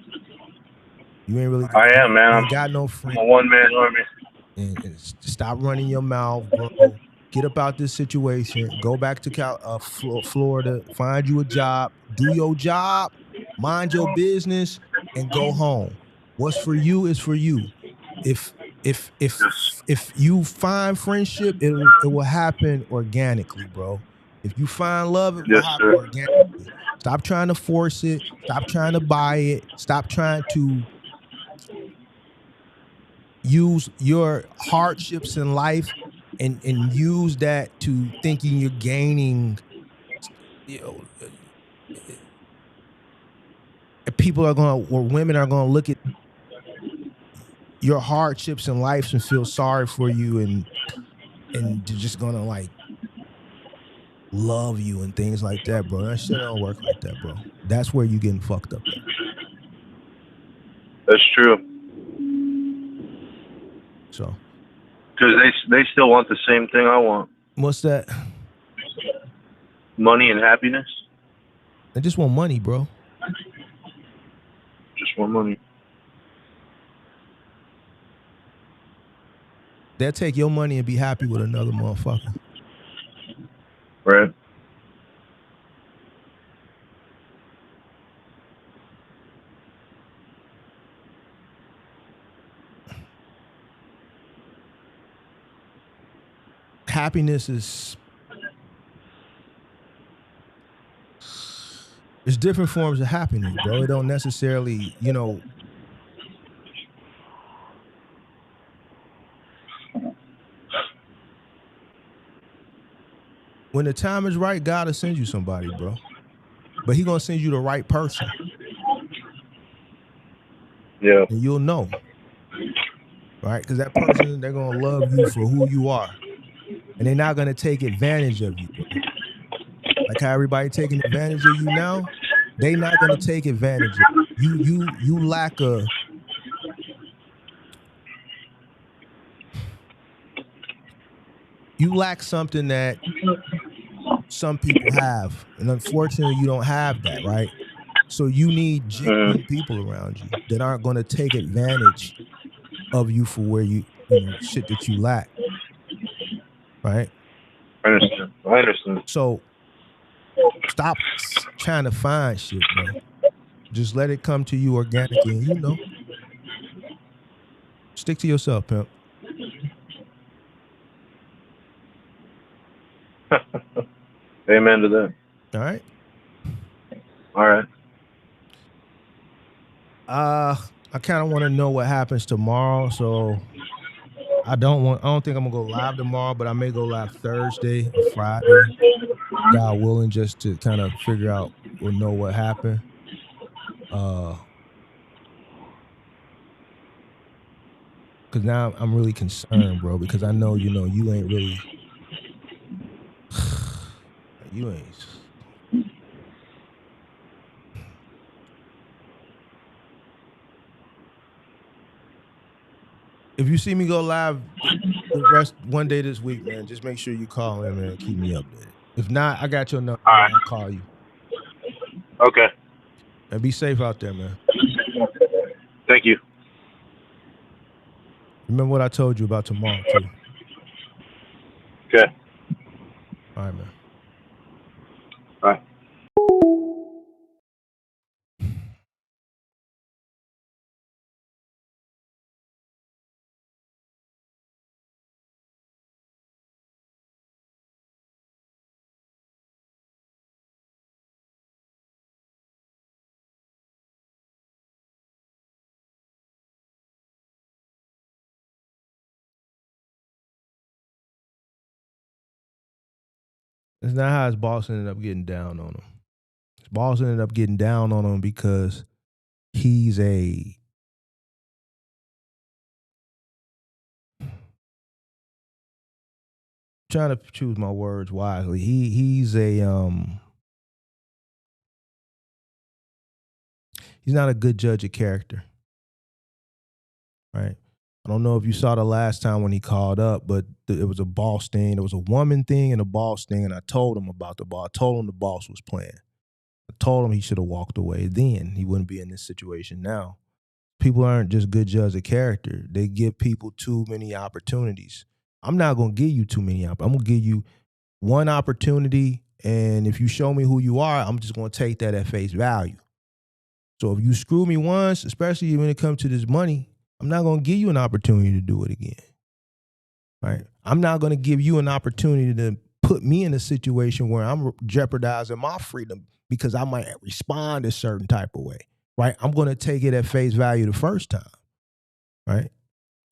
You ain't really. I am, man. You ain't got no friends. I'm a one-man army. And stop running your mouth, bro. Get up out this situation. Go back to Florida. Find you a job. Do your job. Mind your business, and go home. What's for you is for you. If you find friendship, it will happen organically, bro. If you find love, it will happen organically. Stop trying to force it. Stop trying to buy it. Stop trying to use your hardships in life and use that to thinking you're gaining, you know, people are going to, or women are going to look at your hardships in life and feel sorry for you and they're just going to like love you and things like that, bro. That shit don't work like that, bro. That's where you getting fucked up at. That's true. So. Because they still want the same thing I want. What's that? Money and happiness. They just want money, bro. Just want money. They'll take your money and be happy with another motherfucker. Right. Happiness is it's different forms of happiness, bro. It don't necessarily, when the time is right, God will send you somebody, bro. But he gonna send you the right person. Yeah. And you'll know. Right? Because that person, they're gonna love you for who you are. And they're not gonna take advantage of you, bro. Like how everybody taking advantage of you now, they not gonna take advantage of you. You lack something that some people have. And unfortunately, you don't have that, right? So you need genuine people around you that aren't gonna take advantage of you for where shit that you lack. Right? I understand. So stop trying to find shit, bro. Just let it come to you organically, and stick to yourself, pimp. Amen to that. All right. All right. I kind of want to know what happens tomorrow, so I don't think I'm gonna go live tomorrow, but I may go live Thursday or Friday, God willing, just to kind of figure out or know what happened. Because now I'm really concerned, bro, because I know, you ain't really, you ain't. If you see me go live the rest one day this week, man, just make sure you call in, man, and keep me updated. If not, I got your number. All right. I'll call you. Okay. And be safe out there, man. Thank you. Remember what I told you about tomorrow, too. Okay. All right, man. Bye. That's not how his boss ended up getting down on him. His boss ended up getting down on him because he's trying to choose my words wisely. He's not a good judge of character. Right? I don't know if you saw the last time when he called up, but it was a boss thing. There was a woman thing and a boss thing, and I told him about the boss. I told him the boss was playing. I told him he should have walked away. Then he wouldn't be in this situation now. People aren't just good judges of character. They give people too many opportunities. I'm not going to give you too many opportunities. I'm going to give you one opportunity, and if you show me who you are, I'm just going to take that at face value. So if you screw me once, especially when it comes to this money, I'm not going to give you an opportunity to do it again. Right? I'm not going to give you an opportunity to put me in a situation where I'm jeopardizing my freedom because I might respond a certain type of way. Right? I'm going to take it at face value the first time. Right?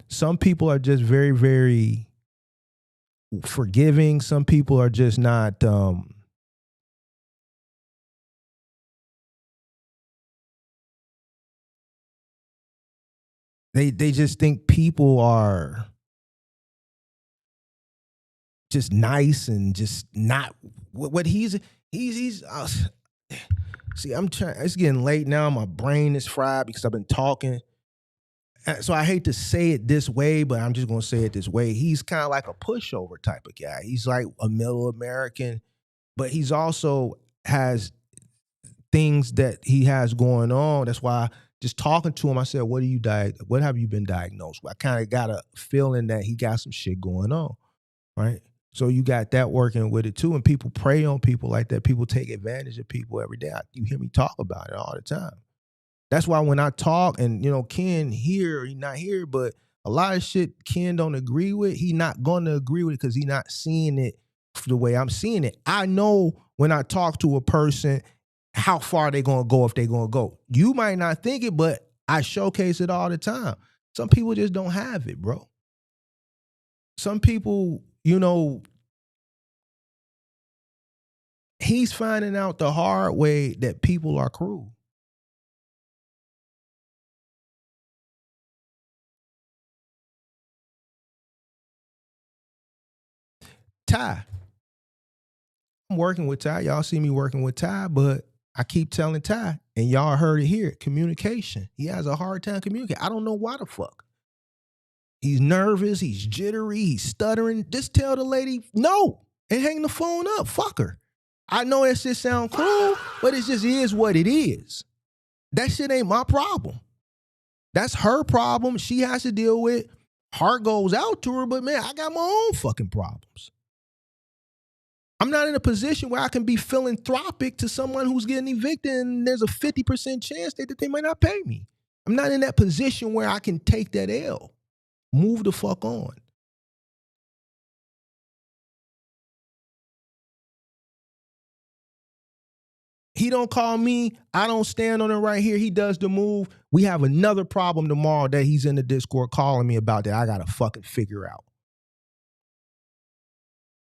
Some people are just very, very forgiving. Some people are just not they just think people are just nice and just not what he's see, I'm trying. It's getting late now. My brain is fried because I've been talking. So I hate to say it this way, but I'm just gonna say it this way. He's kind of like a pushover type of guy. He's like a middle American. but he's also has things that he has going on. That's why just talking to him, I said, what have you been diagnosed with? I kind of got a feeling that he got some shit going on, right? So you got that working with it too. And people prey on people like that. People take advantage of people every day. You hear me talk about it all the time. That's why when I talk, and Ken here, he not here, but a lot of shit Ken don't agree with, he not going to agree with it because he not seeing it the way I'm seeing it. I know when I talk to a person how far they going to go if they going to go. You might not think it, but I showcase it all the time. Some people just don't have it, bro. Some people, he's finding out the hard way that people are cruel. Ty. I'm working with Ty. Y'all see me working with Ty, but I keep telling Ty, and y'all heard it here, communication. He has a hard time communicating. I don't know why the fuck. He's nervous, he's jittery, he's stuttering. Just tell the lady no and hang the phone up. Fuck her. I know that shit sound cruel, but it just is what it is. That shit ain't my problem. That's her problem. She has to deal with. Heart goes out to her, but man, I got my own fucking problems. I'm not in a position where I can be philanthropic to someone who's getting evicted and there's a 50% chance that they might not pay me. I'm not in that position where I can take that L. Move the fuck on. He don't call me. I don't stand on it right here. He does the move. We have another problem tomorrow that he's in the Discord calling me about that I got to fucking figure out.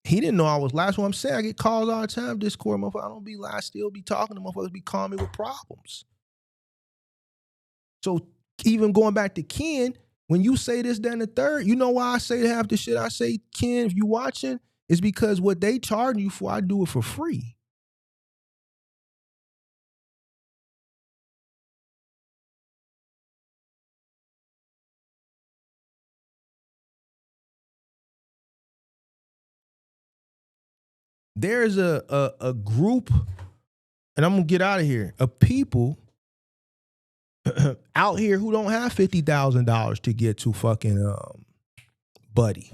He didn't know I was live. So I'm saying I get calls all the time, Discord, motherfucker. I don't be live. I still be talking to motherfuckers, be calling me with problems. So even going back to Ken, when you say this, that, and the third, you know why I say half the shit I say, Ken, if you watching, is because what they charge you for, I do it for free. There's a group, and I'm gonna get out of here, of people out here who don't have $50,000 to get to fucking Buddy.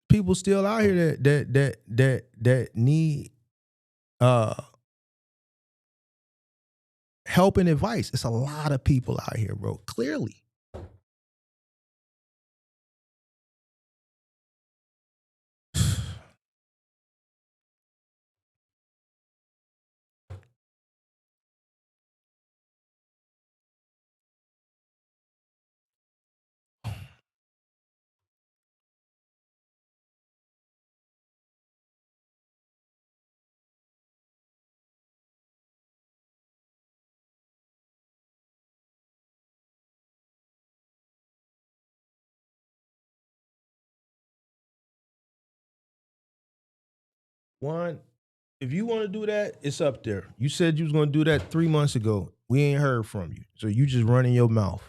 People still out here that need help and advice. It's a lot of people out here, bro. Clearly. One, if you want to do that, it's up there. You said you was going to do that 3 months ago. We ain't heard from you. So you just running your mouth.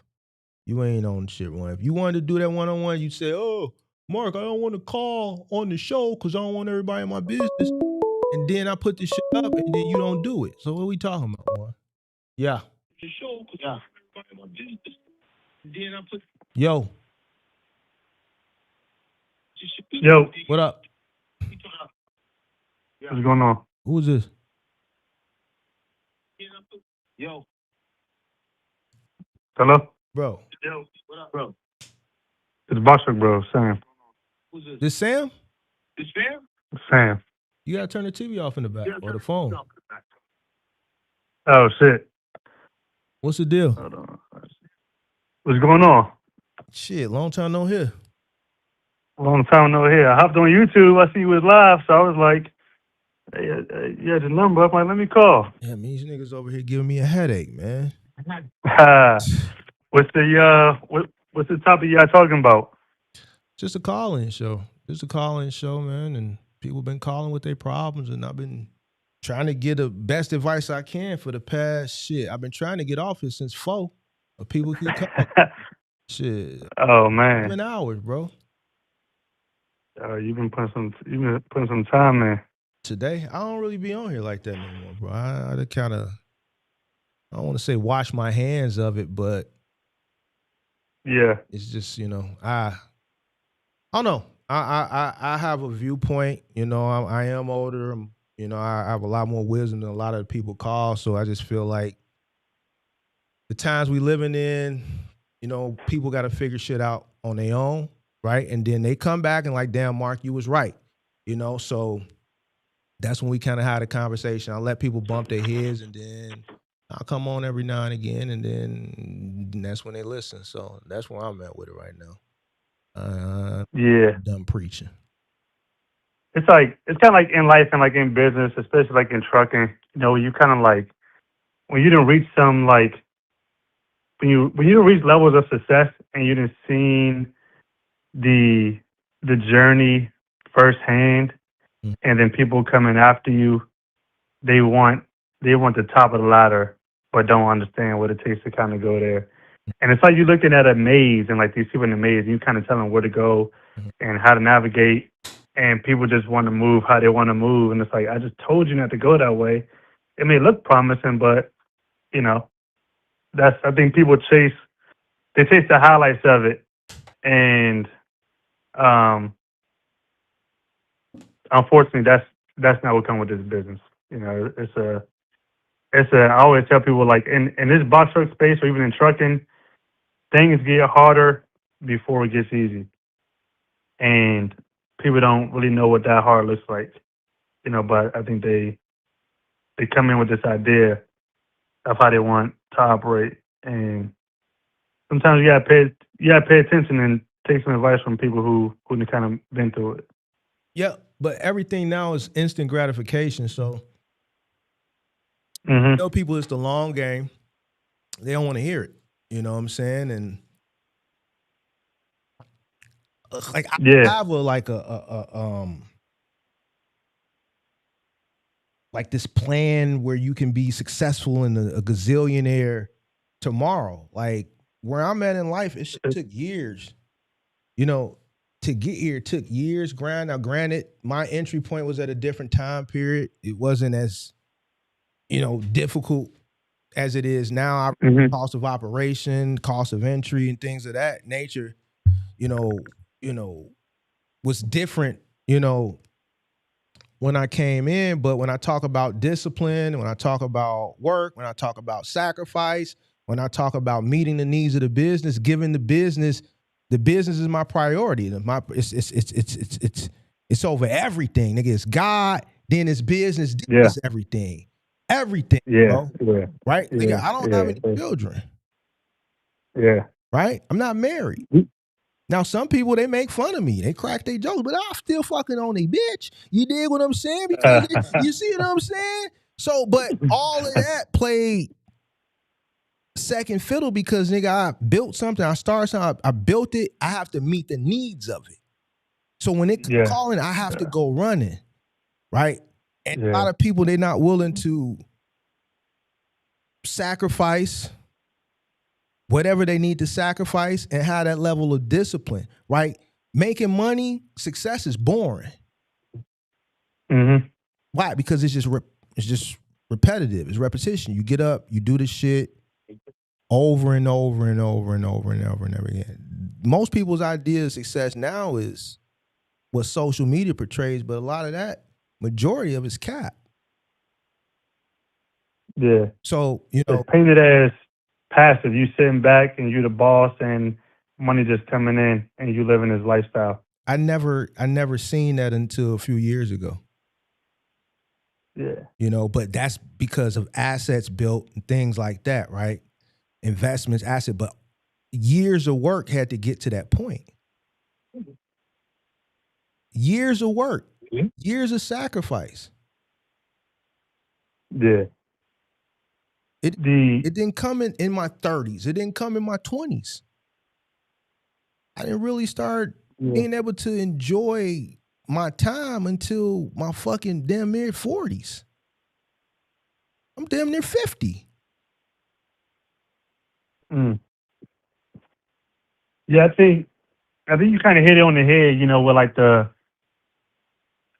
You ain't on shit, one. If you wanted to do that one-on-one, you say, oh, Mark, I don't want to call on the show because I don't want everybody in my business. And then I put the shit up and then you don't do it. So what are we talking about, one? Yeah. Yeah. Yo. Yo. What up? What's going on? Who is this? Yo. Hello? Bro. Yo. What up, bro? It's Boshak, bro. Sam. Who's this? This Sam? It's Sam? Sam. You got to turn the TV off in the back or the phone. Oh, shit. What's the deal? Hold on. What's going on? Shit, long time no hear. Long time no here. I hopped on YouTube. I see you was live, so I was like, hey, you had the number up. I'm like, let me call. Yeah, man, these niggas over here giving me a headache, man. What's the topic y'all talking about? Just a call-in show. Just a call-in show, man. And people been calling with their problems, and I've been trying to get the best advice I can for the past shit. I've been trying to get off it since 4. But people keep calling. Shit. Oh, man. 7 hours, bro. You've been putting some time in. Today, I don't really be on here like that no more, bro. I kind of, I don't want to say wash my hands of it, but yeah, it's just, I don't know. I have a viewpoint. I am older. I have a lot more wisdom than a lot of the people call. So I just feel like the times we living in, people got to figure shit out on their own, right? And then they come back and like, damn, Mark, you was right. So that's when we kind of had a conversation. I let people bump their heads, and then I'll come on every now and again, and then that's when they listen. So that's where I'm at with it right now. Yeah. Done preaching. It's kind of like in life and like in business, especially like in trucking. You kind of like when you didn't reach some like when you don't reach levels of success and you didn't seen the journey firsthand, and then people coming after you, they want the top of the ladder, but don't understand what it takes to kind of go there. And it's like you're looking at a maze, and like these people in the maze, and you kind of tell them where to go and how to navigate, and people just want to move how they want to move, and it's like, I just told you not to go that way. It may look promising, but I think people chase the highlights of it, and unfortunately, that's not what comes with this business. I always tell people, like, in this box truck space or even in trucking, things get harder before it gets easy. And people don't really know what that hard looks like. But I think they come in with this idea of how they want to operate. And sometimes you gotta pay attention and take some advice from people who kind of been through it. Yeah, but everything now is instant gratification. So Mm-hmm. tell people it's the long game. They don't want to hear it. You know what I'm saying? And like I have like this plan where you can be successful and a gazillionaire tomorrow. Like where I'm at in life, it took years. To get here took years. Now, granted, my entry point was at a different time period. It wasn't as, difficult as it is now. Cost of operation, cost of entry, and things of that nature, was different, when I came in. But when I talk about discipline, when I talk about work, when I talk about sacrifice, when I talk about meeting the needs of the business, giving the business is my priority. It's over everything, nigga. It's God, then it's business, then it's everything. Everything, bro. Yeah. Right? Yeah. Nigga, I don't have any children. Yeah. Right? I'm not married. Now, some people, they make fun of me. They crack their jokes, but I'm still fucking on a bitch. You dig what I'm saying? Because you see what I'm saying? So, but all of that played second fiddle because, nigga, I built something. I started something. I built it. I have to meet the needs of it. So when it calling, I have to go running, right? And a lot of people, they're not willing to sacrifice whatever they need to sacrifice and have that level of discipline, right? Making money, success is boring. Mm-hmm. Why? Because it's just repetitive. It's repetition. You get up, you do the shit over and over and over and over and over and over again. Most people's idea of success now is what social media portrays, but a lot of that, majority of it's cap. Yeah. So, it's painted as passive. You sitting back and you the boss and money just coming in and you living this lifestyle. I never seen that until a few years ago. Yeah. But that's because of assets built and things like that, right? Investments, asset, but years of work had to get to that point. Years of work, years of sacrifice. Yeah. It didn't come in my 30s. It didn't come in my 20s. I didn't really start being able to enjoy my time until my fucking damn near 40s. I'm damn near 50. Yeah, I think you kind of hit it on the head, with like the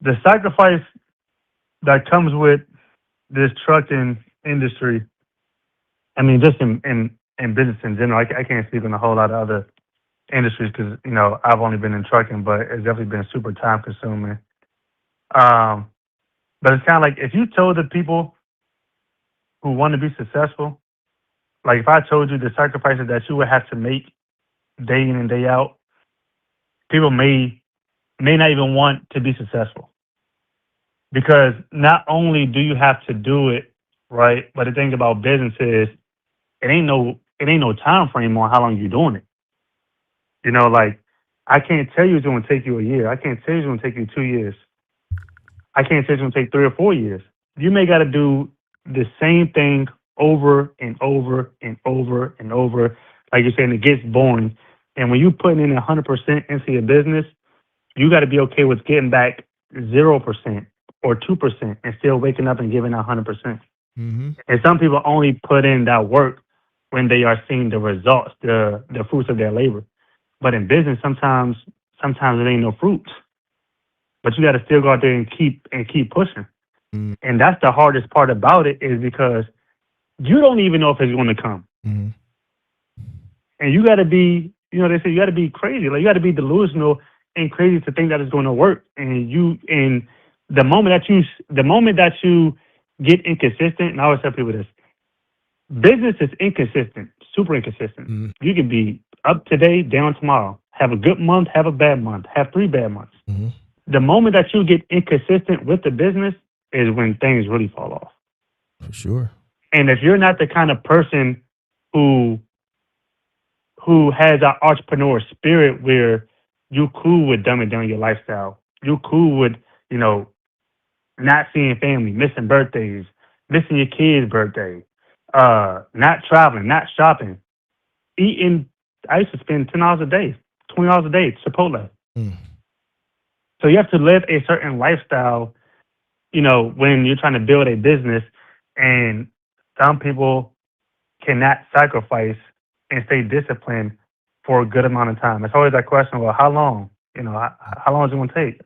the sacrifice that comes with this trucking industry. I mean, just in business in general. I can't speak on a whole lot of other industries because I've only been in trucking, but it's definitely been super time consuming. But it's kind of like if you told the people who want to be successful, like if I told you the sacrifices that you would have to make day in and day out, people may not even want to be successful. Because not only do you have to do it, right, but the thing about business is it ain't no time frame on how long you're doing it. Like I can't tell you it's gonna take you a year. I can't tell you it's gonna take you 2 years. I can't say it's gonna take 3 or 4 years. You may gotta do the same thing over and over and over and over. Like you're saying, it gets boring. And when you putting in 100% into your business, you got to be okay with getting back 0% or 2% and still waking up and giving 100%. Mm-hmm. And some people only put in that work when they are seeing the results, the fruits of their labor. But in business, sometimes it ain't no fruits. But you got to still go out there and keep pushing. Mm-hmm. And that's the hardest part about it is because you don't even know if it's going to come. Mm-hmm. And you got to be, they say you got to be crazy. Like you got to be delusional and crazy to think that it's going to work. And the moment that you get inconsistent, and I always tell people this, business is inconsistent, super inconsistent. Mm-hmm. You can be up today, down tomorrow. Have a good month, have a bad month, have 3 bad months. Mm-hmm. The moment that you get inconsistent with the business is when things really fall off. For sure. And if you're not the kind of person who has an entrepreneur spirit where you cool with dumbing down your lifestyle, you cool with, not seeing family, missing birthdays, missing your kid's birthday, not traveling, not shopping, eating. I used to spend 10 hours a day, 20 hours a day, Chipotle. Mm. So you have to live a certain lifestyle, when you're trying to build a business, and some people cannot sacrifice and stay disciplined for a good amount of time. It's always that question, well, how long? How long is it going to take?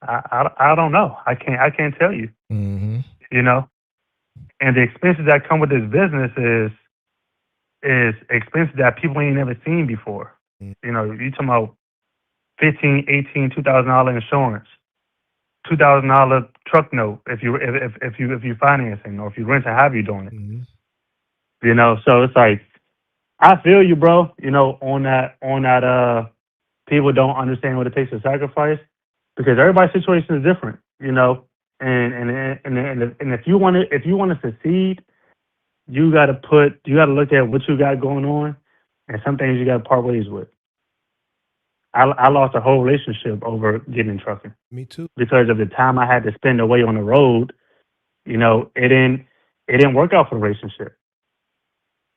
I don't know. I can't tell you. Mm-hmm. And the expenses that come with this business is expenses that people ain't never seen before. Mm-hmm. You talking about $15, $18, $2,000 insurance, $2,000 truck note if you financing or if you rent, how you doing it. Mm-hmm. So it's like I feel you, bro. On that people don't understand what it takes to sacrifice because everybody's situation is different. And if you want to succeed, you got to look at what you got going on, and some things you got to part ways with. I lost a whole relationship over getting in trucking. Me too. Because of the time I had to spend away on the road, it didn't work out for the relationship.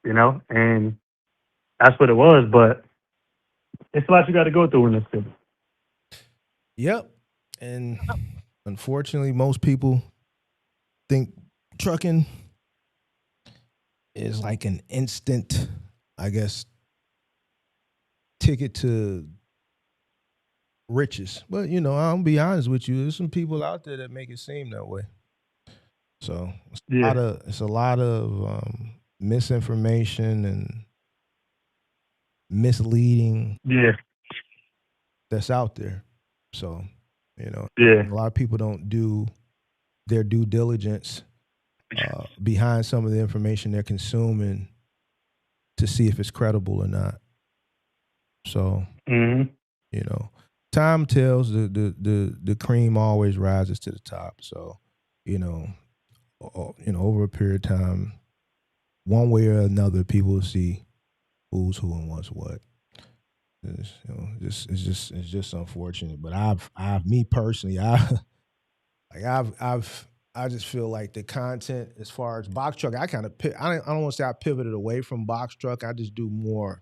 And that's what it was. But it's a lot you got to go through in this field. Yep. And unfortunately, most people think trucking is like an instant, I guess, ticket to riches. But, I'll be honest with you. There's some people out there that make it seem that way. So it's a lot of misinformation and misleading that's out there. So, a lot of people don't do their due diligence behind some of the information they're consuming to see if it's credible or not. So, time tells the cream always rises to the top. So, over a period of time, one way or another, people will see who's who and what's what. It's just unfortunate. But me personally, I just feel like the content as far as box truck, I don't want to say I pivoted away from box truck. I just do more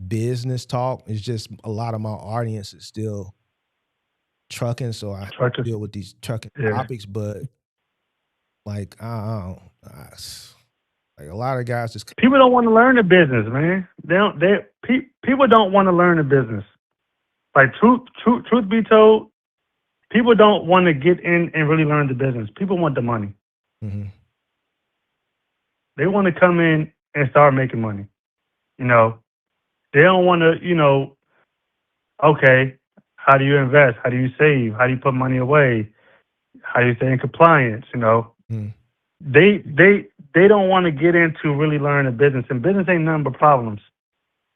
business talk. It's just a lot of my audience is still trucking, so I deal with these trucking topics. But like like a lot of guys just people don't want to learn the business, man. People don't want to learn the business. Like truth be told, people don't want to get in and really learn the business. People want the money. Mm-hmm. They want to come in and start making money. You know, they don't want to, okay, how do you invest? How do you save? How do you put money away? How do you stay in compliance? Mm. They don't want to get into really learning the business. And business ain't nothing but problems.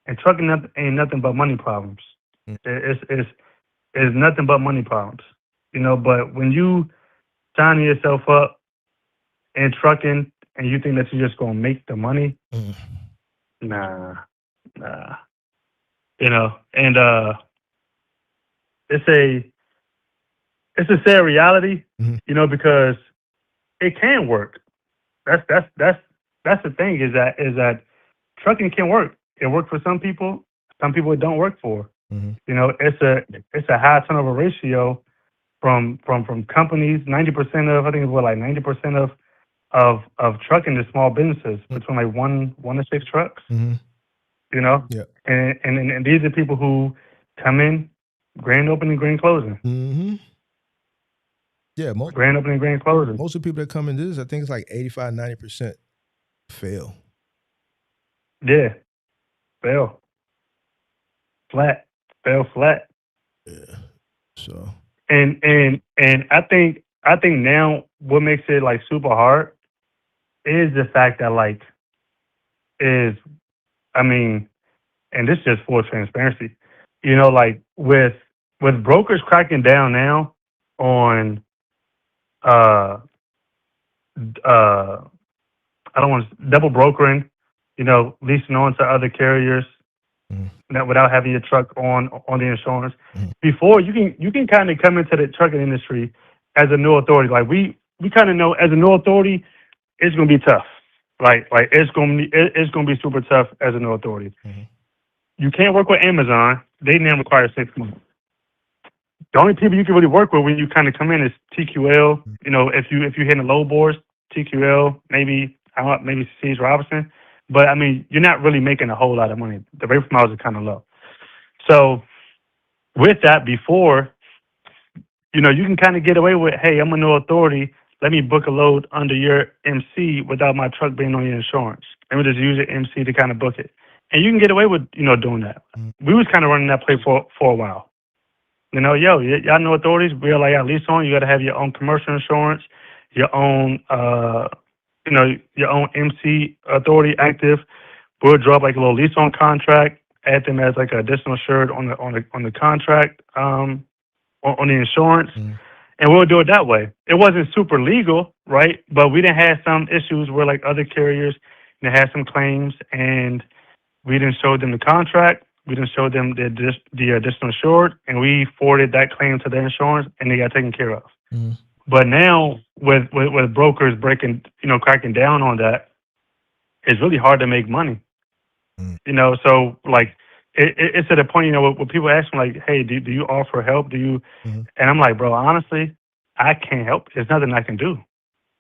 And trucking ain't nothing but money problems. Mm. It's nothing but money problems. But when you sign yourself up in trucking and you think that you're just gonna make the money, nah. And it's a sad reality, because it can work. That's the thing is that trucking can work. It works for some people. Some people it don't work for. It's a high turnover ratio from companies. 90% of, I think it's what, like 90% of trucking is small businesses between like one to six trucks. Mm-hmm. Yeah. And these are people who come in grand opening, grand closing. Mm-hmm. Yeah, grand opening, grand closing. Most of the people that come in this, I think it's like 85-90% fail. Yeah, fail flat. Yeah. So. And I think now what makes it like super hard is the fact that and this is just full transparency, like with brokers cracking down now on I don't want to double brokering, leasing on to other carriers that without having your truck on the insurance. Before you can kind of come into the trucking industry as a new authority. Like we kind of know as a new authority, it's gonna be tough. Like it's gonna be super tough as a new authority. You can't work with Amazon. They now require 6 months. The only people you can really work with when you kind of come in is TQL. If you're hitting the low boards, TQL, maybe C.H. Robinson. But I mean, you're not really making a whole lot of money. The rate for miles is kind of low. So with that, before, you can kind of get away with, hey, I'm a new authority. Let me book a load under your MC without my truck being on your insurance. Let me just use your MC to kind of book it. And you can get away with, doing that. We was kind of running that play for a while. Y'all know authorities. We're like, at least on, you got to have your own commercial insurance, your own, your own MC authority active. We'll drop like a little lease on contract, add them as like an additional assured on the contract, on the insurance, and we'll do it that way. It wasn't super legal, right? But we didn't have some issues where like other carriers, they had some claims, and we didn't show them the contract. We didn't show them the additional assured, and we forwarded that claim to the insurance, and they got taken care of. But now with brokers cracking down on that, it's really hard to make money. So like it's at a point, where people ask me like, hey, do you offer help? Do you? And I'm like, bro, honestly, I can't help. There's nothing I can do,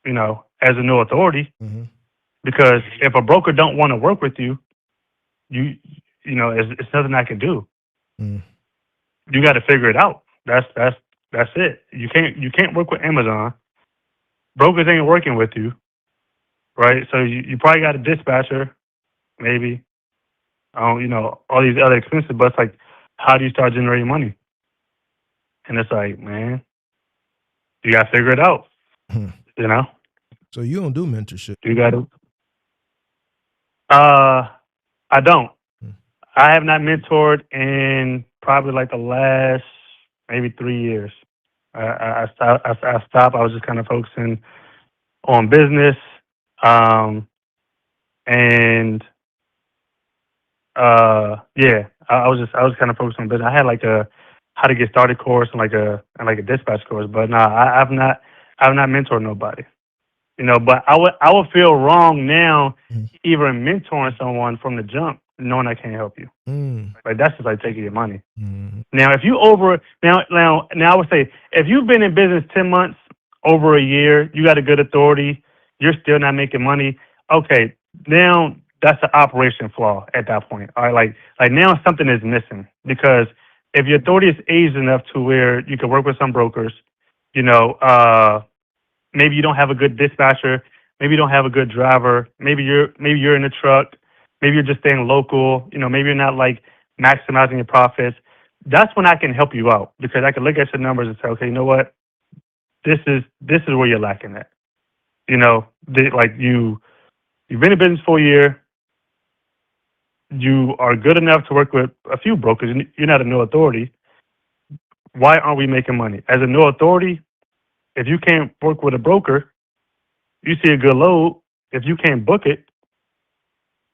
as a new authority, because if a broker don't want to work with you, it's nothing I can do. You got to figure it out. That's it. You can't work with Amazon. Brokers ain't working with you, right? So you probably got a dispatcher, maybe. All these other expenses, but it's like, how do you start generating money? And it's like, man, you got to figure it out. So you don't do mentorship? You got to. I don't. I have not mentored in probably like the last maybe 3 years. I stopped. I was just kind of focusing on business, and I was kind of focused on business. I had like a how to get started course and like a dispatch course, but I've not mentored nobody. But I would feel wrong now even mentoring someone from the jump, knowing I can't help you. Like that's just like taking your money. Now if you now I would say if you've been in business 10 months, over a year, you got a good authority, you're still not making money. Okay, now that's an operation flaw at that point. All right, like now something is missing because if your authority is aged enough to where you can work with some brokers, maybe you don't have a good dispatcher, maybe you don't have a good driver, maybe you're in the truck, maybe you're just staying local, maybe you're not like maximizing your profits. That's when I can help you out because I can look at your numbers and say, okay, you know what? This is where you're lacking at. You've been in business for a year. You are good enough to work with a few brokers. And you're not a no authority. Why aren't we making money? As a no authority, if you can't work with a broker, you see a good load. If you can't book it,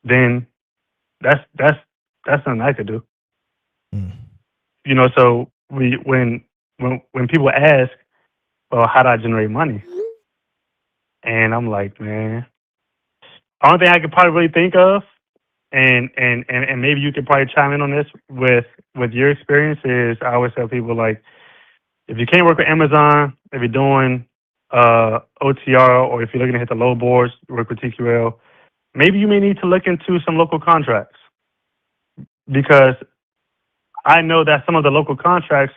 then that's something I could do. So when people ask, well, how do I generate money? And I'm like, man, only thing I could probably really think of, and maybe you could probably chime in on this with your experience is I always tell people like, if you can't work with Amazon, if you're doing OTR, or if you're looking to hit the low boards, work with TQL, maybe you may need to look into some local contracts because I know that some of the local contracts,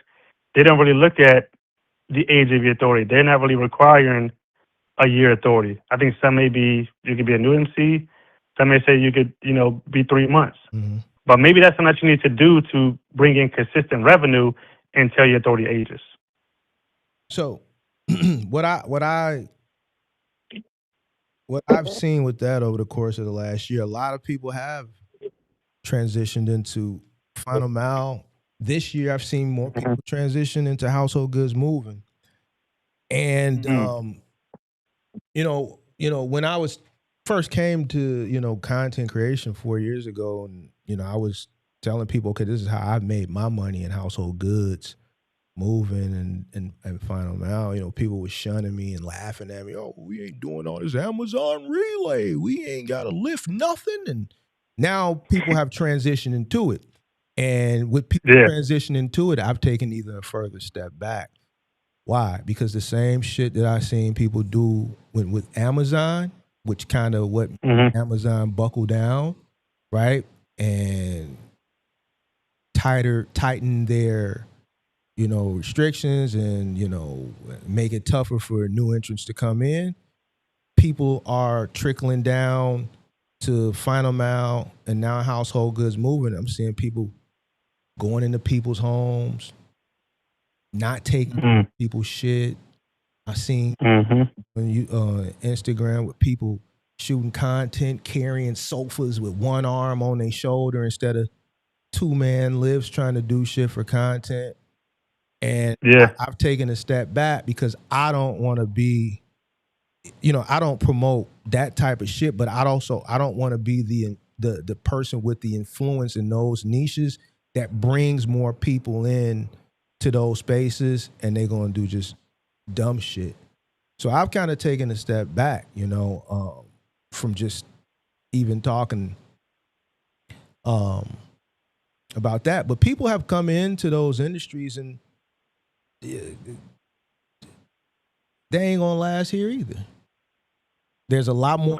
they don't really look at the age of your authority. They're not really requiring a year authority. I think some may be, you could be a new MC. Some may say you could, be 3 months. But maybe that's something that you need to do to bring in consistent revenue until your authority ages. So what I've seen with that over the course of the last year, a lot of people have transitioned into final mile. This year, I've seen more people transition into household goods moving. And when I was first came to content creation 4 years ago, and I was telling people, okay, this is how I've made my money in household goods, moving and final mile. People were shunning me and laughing at me. Oh, we ain't doing all this Amazon relay. We ain't got to lift nothing. And now people have transitioned into it. And with people transitioning into it, I've taken even a further step back. Why? Because the same shit that I've seen people do with Amazon, which kind of what Amazon buckled down, right? And tighten their restrictions and make it tougher for new entrants to come in. People are trickling down to final mile and now household goods moving. I'm seeing people going into people's homes, not taking people's shit. I seen when you Instagram with people shooting content, carrying sofas with one arm on their shoulder instead of 2-man lifts trying to do shit for content. And I've taken a step back because I don't want to be, I don't promote that type of shit, but I don't want to be the person with the influence in those niches that brings more people in to those spaces and they're going to do just dumb shit. So I've kind of taken a step back, from just even talking about that. But people have come into those industries and they ain't gonna last here either. There's a lot more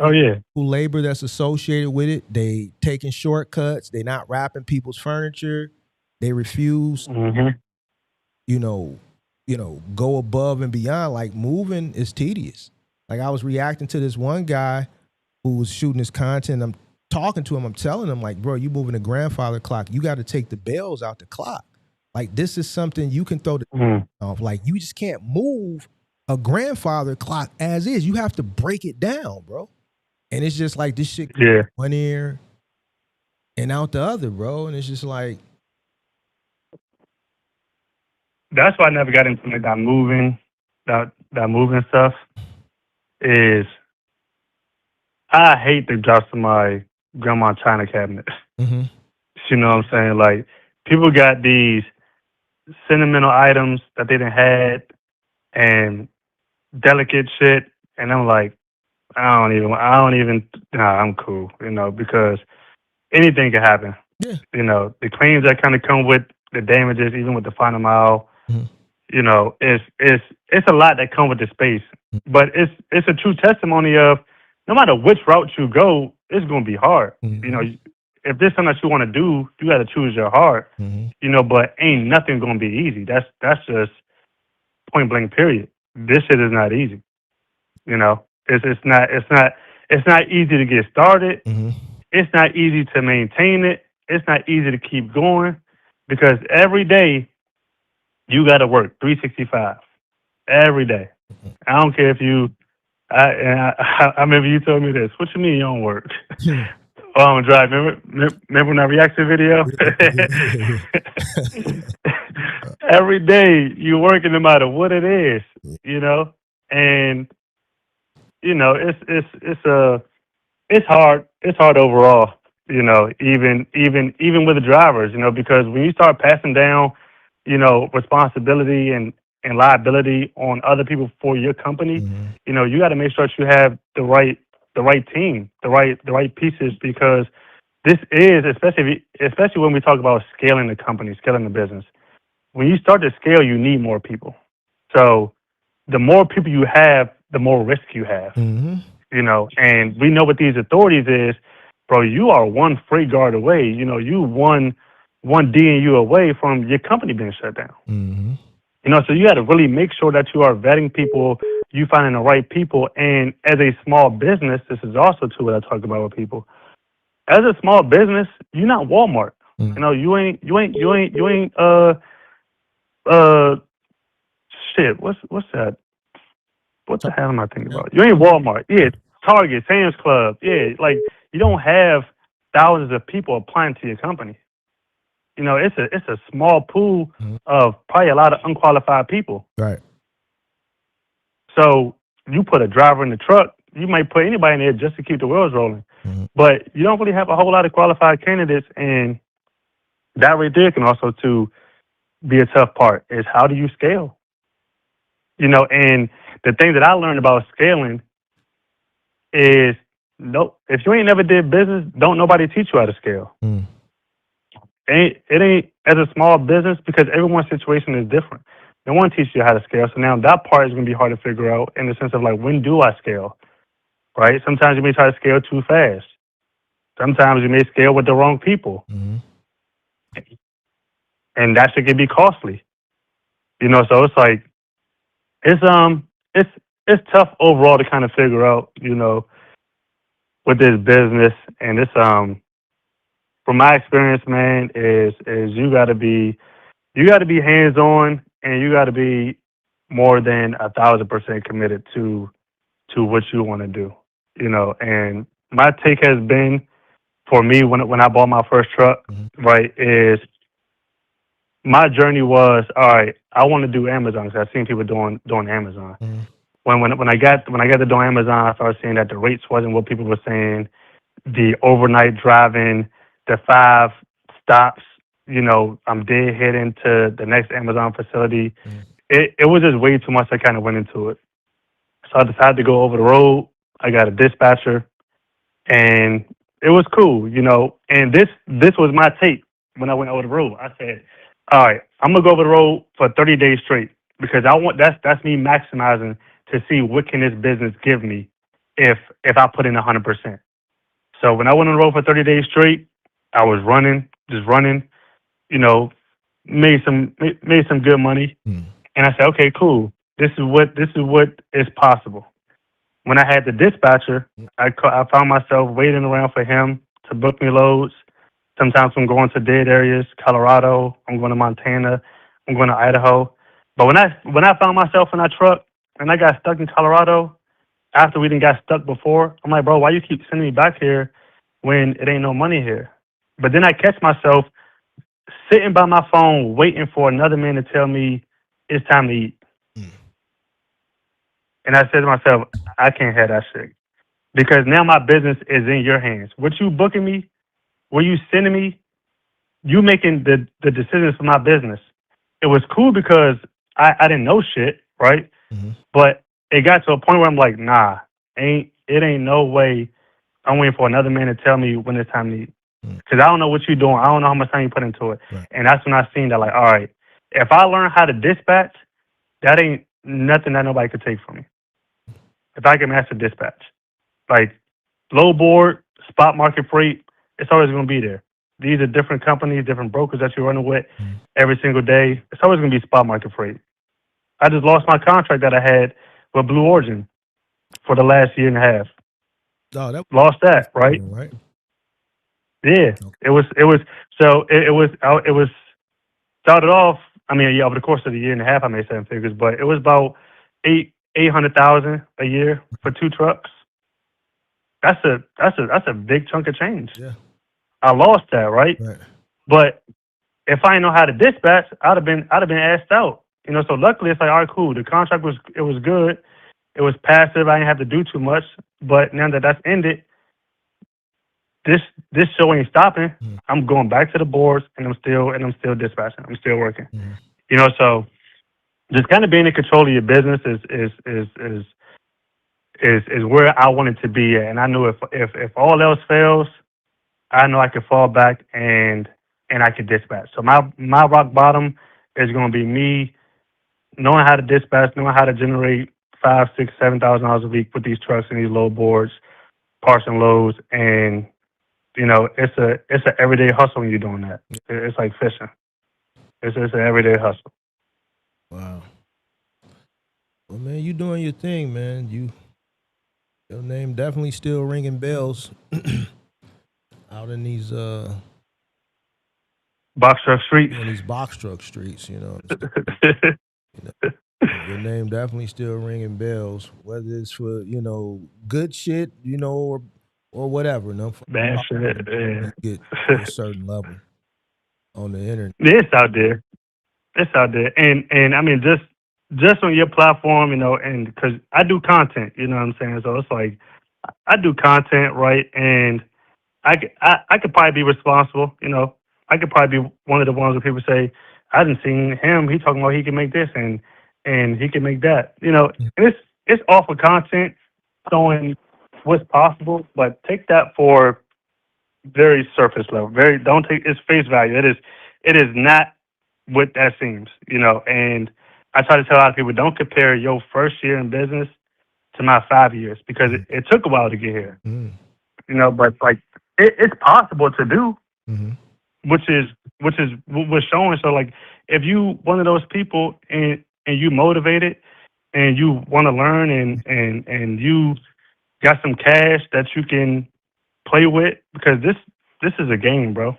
labor that's associated with it. They taking shortcuts. They not wrapping people's furniture. They refuse, go above and beyond. Like moving is tedious. Like I was reacting to this one guy who was shooting his content. I'm talking to him. I'm telling him like, bro, you moving a grandfather clock. You got to take the bells out the clock. Like this is something you can throw the off. Like you just can't move a grandfather clock as is. You have to break it down, bro. And it's just like this shit one ear and out the other, bro. And it's just like that's why I never got into like that moving stuff. Is I hate the drops of my grandma china cabinet. You know what I'm saying? Like people got these sentimental items that they done had and delicate shit, and I'm like, I'm cool, because anything can happen. The claims that kind of come with the damages, even with the final mile, it's a lot that come with the space. But it's a true testimony of no matter which route you go, it's gonna be hard. if there's something that you want to do, you got to choose your heart. Mm-hmm. You know, but ain't nothing gonna be easy. That's just point blank. Period. This shit is not easy. You know, it's not easy to get started. Mm-hmm. It's not easy to maintain it. It's not easy to keep going because every day you got to work 365 every day. I don't care if you. I remember you told me this. What you mean you don't work? Oh, I'm drive. Remember when I reaction video? Every day you working no matter what it is, you know, and you know it's hard. It's hard overall, you know, even with the drivers, you know, because when you start passing down, you know, responsibility and liability on other people for your company, you know, you got to make sure that you have the right team, the right pieces, because this is especially when we talk about scaling the company, scaling the business. When you start to scale, you need more people. So the more people you have, the more risk you have. Mm-hmm. You know, and we know what these authorities is, bro. You are one freight guard away. You know, you one DNU away from your company being shut down. Mm-hmm. You know, so you got to really make sure that you are vetting people, you finding the right people. And as a small business, this is also too what I talk about with people. As a small business, you're not Walmart. You know, you ain't shit. What's that? What the hell am I thinking about? You ain't Walmart. Yeah, Target, Sam's Club. Yeah, like you don't have thousands of people applying to your company. You know, it's a small pool of probably a lot of unqualified people. Right. So you put a driver in the truck, you might put anybody in there just to keep the wheels rolling. But you don't really have a whole lot of qualified candidates, and that right there can also to be a tough part is how do you scale? You know, and the thing that I learned about scaling is if you ain't never did business, don't nobody teach you how to scale. It ain't as a small business because everyone's situation is different. No one teaches you how to scale. So now that part is gonna be hard to figure out in the sense of like when do I scale? Right? Sometimes you may try to scale too fast. Sometimes you may scale with the wrong people. And that shit can be costly. You know, so it's like it's tough overall to kind of figure out, you know, with this business. And it's from my experience, man, is you gotta be hands on and you gotta be more than 1,000% committed to what you want to do. You know, and my take has been for me when I bought my first truck, right, is my journey was all right. I want to do Amazon because I've seen people doing Amazon. When I got to doing Amazon, I started seeing that the rates wasn't what people were saying. The overnight driving, the 5 stops. You know, I'm dead heading to the next Amazon facility. It was just way too much. I kind of went into it, so I decided to go over the road. I got a dispatcher, and it was cool. You know, and this was my take when I went over the road. I said, all right, I'm gonna go over the road for 30 days straight because I want that's me maximizing to see what can this business give me if I put in 100%. So when I went on the road for 30 days straight, I was just running, you know, made some good money, and I said, okay, cool. This is what is possible. When I had the dispatcher, I found myself waiting around for him to book me loads. Sometimes I'm going to dead areas, Colorado. I'm going to Montana. I'm going to Idaho. But when I found myself in that truck and I got stuck in Colorado after we didn't got stuck before, I'm like, bro, why you keep sending me back here when it ain't no money here? But then I catch myself sitting by my phone waiting for another man to tell me it's time to eat. And I said to myself, I can't have that shit because now my business is in your hands. What you booking me, what you sending me, you making the decisions for my business. It was cool because I didn't know shit, right? But it got to a point where I'm like, nah, it ain't no way I'm waiting for another man to tell me when it's time to eat. Because I don't know what you're doing. I don't know how much time you put into it. And that's when I seen that, like, all right, if I learn how to dispatch, that ain't nothing that nobody could take from me. If I can master dispatch. Like, low board, spot market freight, It's always going to be there. These are different companies, different brokers that you're running with every single day. It's always going to be spot market freight. I just lost my contract that I had with Blue Origin for the last year and a half. Oh, that Lost that, right? right? Yeah, it was started off. I mean, yeah, over the course of the year and a half, I made 7 figures, but it was about 800,000 a year for 2 trucks. That's a big chunk of change. Yeah. I lost that, right? Right. But if I didn't know how to dispatch, I'd have been asked out. So luckily it's like, all right, cool. The contract was good. It was passive. I didn't have to do too much. But now that that's ended, this show ain't stopping. I'm going back to the boards, and I'm still dispatching. I'm still working. So just kind of being in control of your business is where I want it to be at. And I knew if all else fails, I know I can fall back and I can dispatch. So my rock bottom is going to be me knowing how to dispatch, knowing how to generate $5,000, $6,000, $7,000 a week with these trucks and these load boards, parts and loads, and it's a everyday hustle when you're doing that. It's like fishing. It's an everyday hustle. Wow. Well, man, you doing your thing, man. Your name definitely still ringing bells out in these box truck streets. In these box truck streets, Your name definitely still ringing bells, whether it's for good shit, or whatever. Bad shit. Yeah. Get to a certain level on the internet. It's out there. It's out there, and I mean just on your platform, and because I do content, you know what I'm saying. So it's like I do content, right? And I could probably be responsible, I could probably be one of the ones where people say, I didn't see him. He talking about he can make this and he can make that, And it's off of content showing what's possible, but take that for very surface level. Don't take its face value. It is not what that seems, And I try to tell a lot of people, don't compare your first year in business to my 5 years, because it took a while to get here, But like it's possible to do, which is what's showing. So like, if you one of those people and you motivated and you want to learn and you got some cash that you can play with, because this is a game, bro.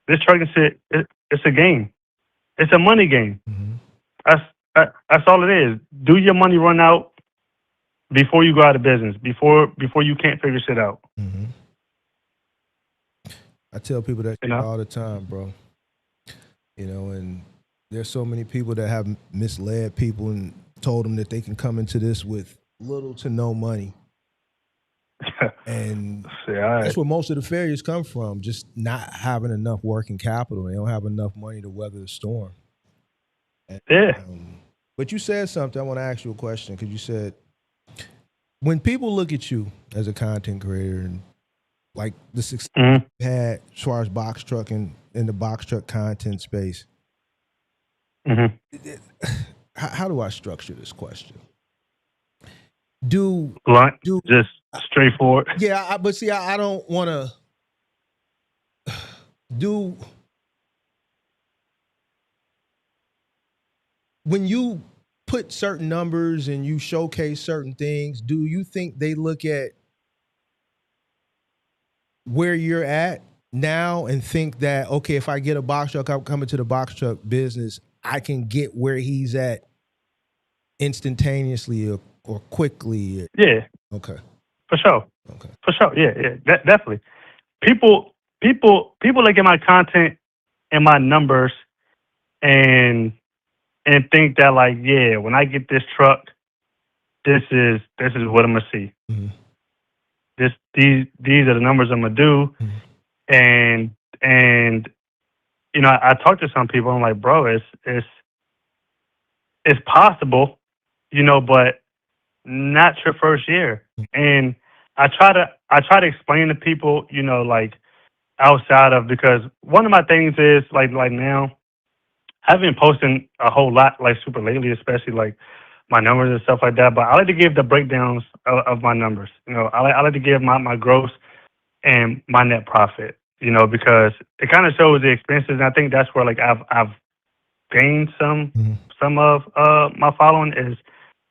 This trucking shit, it's a game. It's a money game. That's all it is. Do your money run out before you go out of business, before you can't figure shit out. I tell people that shit all the time, bro. And there's so many people that have misled people and told them that they can come into this with little to no money. And that's where most of the failures come from, just not having enough working capital. They don't have enough money to weather the storm. And, but you said something. I want to ask you a question, because you said, when people look at you as a content creator and like the success you had as far as box trucking in the box truck content space, how do I structure this question? Blunt, just straightforward. Yeah, but see, I don't want to do. When you put certain numbers and you showcase certain things, do you think they look at where you're at now and think that, okay, if I get a box truck, I'm coming to the box truck business, I can get where he's at instantaneously or quickly? Yeah. Okay. For sure. Okay. For sure. Yeah. Definitely. People look at my content and my numbers and think that, like, yeah, when I get this truck, this is what I'm gonna see. These are the numbers I'm gonna do. And I talk to some people. I'm like, bro, it's possible, but not your first year. And I try to explain to people, like, outside of, because one of my things is like now, I've been posting a whole lot, like, super lately, especially like my numbers and stuff like that. But I like to give the breakdowns of my numbers. I like to give my gross and my net profit. because it kind of shows the expenses. And I think that's where like I've gained some of my following is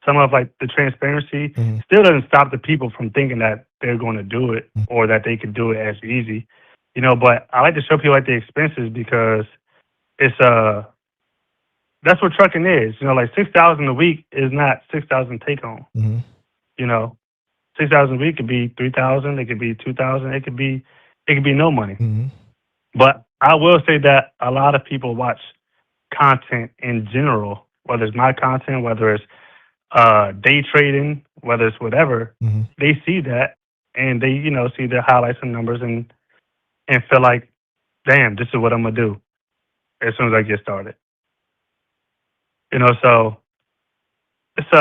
some of like the transparency. Still doesn't stop the people from thinking that they're going to do it or that they could do it as easy, but I like to show people like the expenses because it's that's what trucking is. Like 6,000 a week is not 6,000 take home. 6,000 a week could be 3,000, it could be 2,000, it could be no money. But I will say that a lot of people watch content in general, whether it's my content, whether it's day trading, whether it's whatever, they see that and they, see the highlights and numbers and feel like, damn, this is what I'm gonna do as soon as I get started. So it's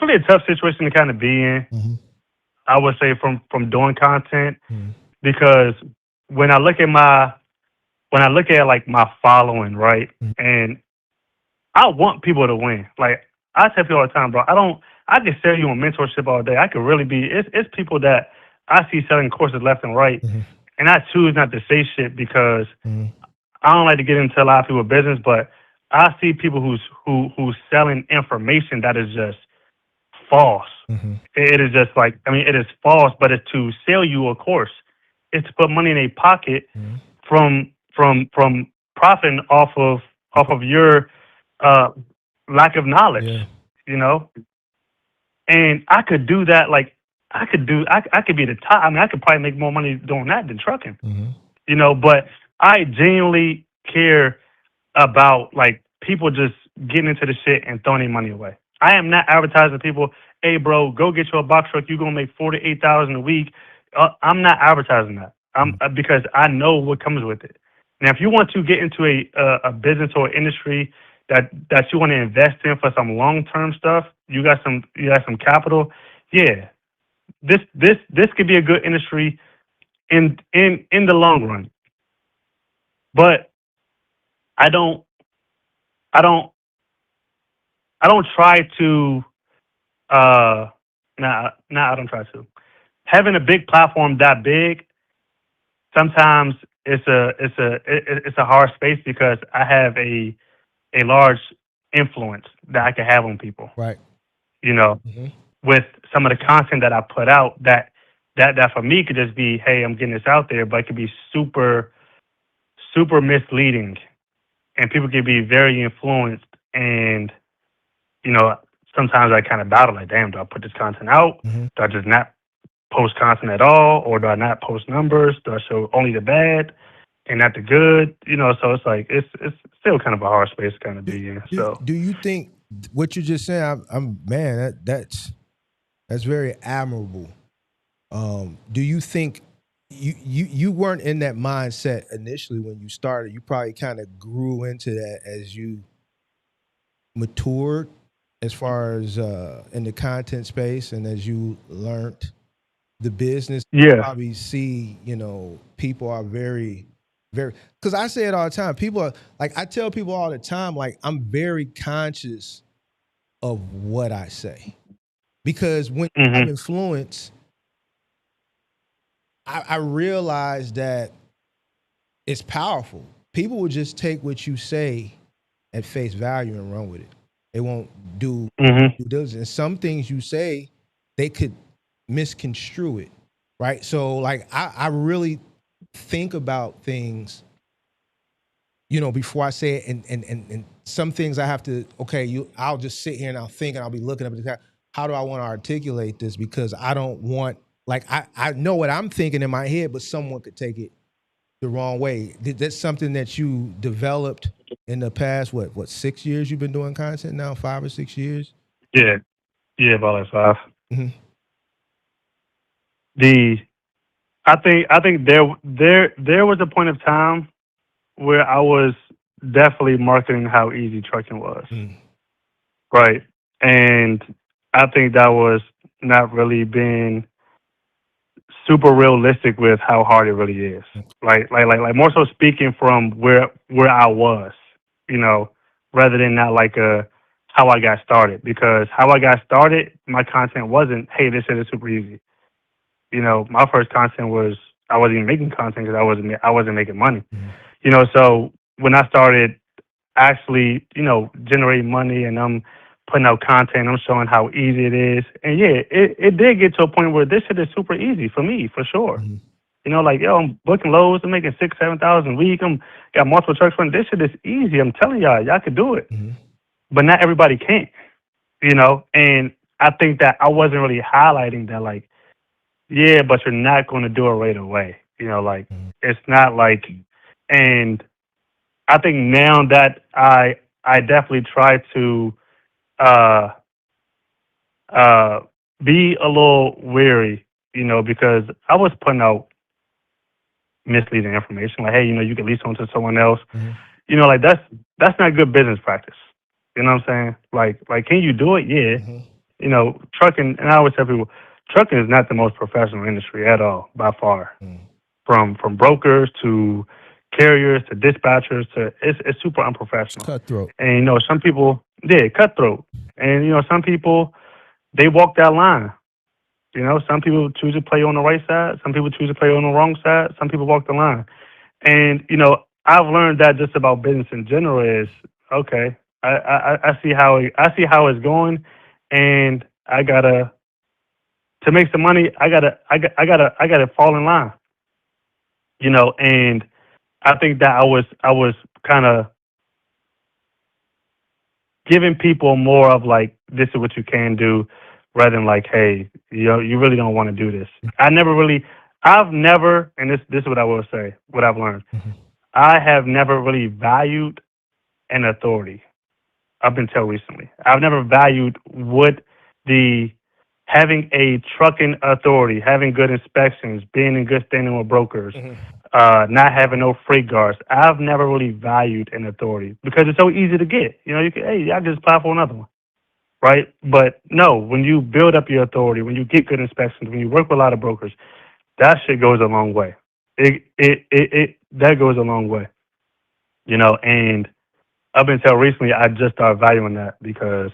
really a tough situation to kind of be in. I would say from doing content because when I look at like my following, right, and I want people to win. Like I tell people all the time, bro, I can sell you on mentorship all day. I could really be. It's people that I see selling courses left and right, and I choose not to say shit because I don't like to get into a lot of people's business, but I see people who's selling information that is just false. It is just like, it is false, but it's to sell you a course. It's to put money in a pocket from profiting off of your lack of knowledge, And I could do that. Like I could be the top. I could probably make more money doing that than trucking, But I genuinely care about like people just getting into the shit and throwing their money away. I am not advertising people, hey bro, go get you a box truck, you're gonna make 48,000 a week. I'm not advertising that. Because I know what comes with it. Now, if you want to get into a business or industry that you want to invest in for some long term stuff, you got some capital. Yeah, this could be a good industry in the long run. But I don't try to. I don't try to. Having a big platform that big, sometimes it's a hard space because I have a large influence that I can have on people. Right. With some of the content that I put out that for me could just be, hey, I'm getting this out there, but it could be super, super misleading. And people can be very influenced. And, sometimes I kind of battle like, damn, do I put this content out? Do I just not post content at all? Or do I not post numbers? Do I show only the bad and not the good? So it's like, it's still kind of a hard space to kind of be in. So do you think what you just said, I'm man, that's very admirable. Do you think you weren't in that mindset initially when you started? You probably kind of grew into that as you matured as far as in the content space and as you learned the business. You probably see, people are very, very, because I say it all the time. People are like, I tell people all the time, like, I'm very conscious of what I say. Because when you have influence, I realize that it's powerful. People will just take what you say at face value and run with it. They won't do due diligence. And some things you say, they could misconstrue it, right? So, like, I really think about things, before I say it. And some things I have to, I'll just sit here and I'll think and I'll be looking up at the how do I want to articulate this? Because I don't want, like, I know what I'm thinking in my head, but someone could take it the wrong way. That's something that you developed in the past, what 6 years you've been doing content now? 5 or 6 years? Yeah, about like 5. I think there was a point of time where I was definitely marketing how easy trucking was. Right. And I think that was not really being super realistic with how hard it really is. Like more so speaking from where I was, rather than not like how I got started. Because how I got started, my content wasn't, hey, this shit is super easy. You know, my first content was I wasn't even making content because I wasn't making money. You know, so when I started actually, you know, generating money and I'm putting out content, I'm showing how easy it is. And yeah, it did get to a point where this shit is super easy for me, for sure. You know, like, yo, I'm booking loads, I'm making 6,000-7,000 a week. I'm got multiple trucks running. This shit is easy. I'm telling y'all could do it. But not everybody can, you know, and I think that I wasn't really highlighting that, like, yeah, but you're not going to do it right away. You know, like, it's not like, and I think now that I definitely try to uh be a little wary, you know, because I was putting out misleading information, like, hey, you know, you can lease on to someone else. You know, like that's not good business practice. You know what I'm saying? Like, can you do it? Yeah. You know, trucking, and I always tell people, trucking is not the most professional industry at all, by far. From brokers to carriers to dispatchers to it's super unprofessional. Cutthroat. And you know, some people, yeah, cutthroat. And you know, some people they walk that line. You know, some people choose to play on the right side, some people choose to play on the wrong side, some people walk the line. And you know, I've learned that just about business in general is okay. I see how it's going, and I gotta to make some money. I gotta fall in line. You know, and I think that I was kind of giving people more of like, this is what you can do, rather than like, hey, you know, you really don't want to do this. I've never, and this is what I will say, what I've learned. I have never really valued an authority up until recently. I've never valued what the having a trucking authority, having good inspections, being in good standing with brokers, not having no freight guards. I've never really valued an authority because it's so easy to get. You know, you can, hey, I just apply for another one, right? But no, when you build up your authority, when you get good inspections, when you work with a lot of brokers, that shit goes a long way. That goes a long way, you know. And up until recently, I just started valuing that because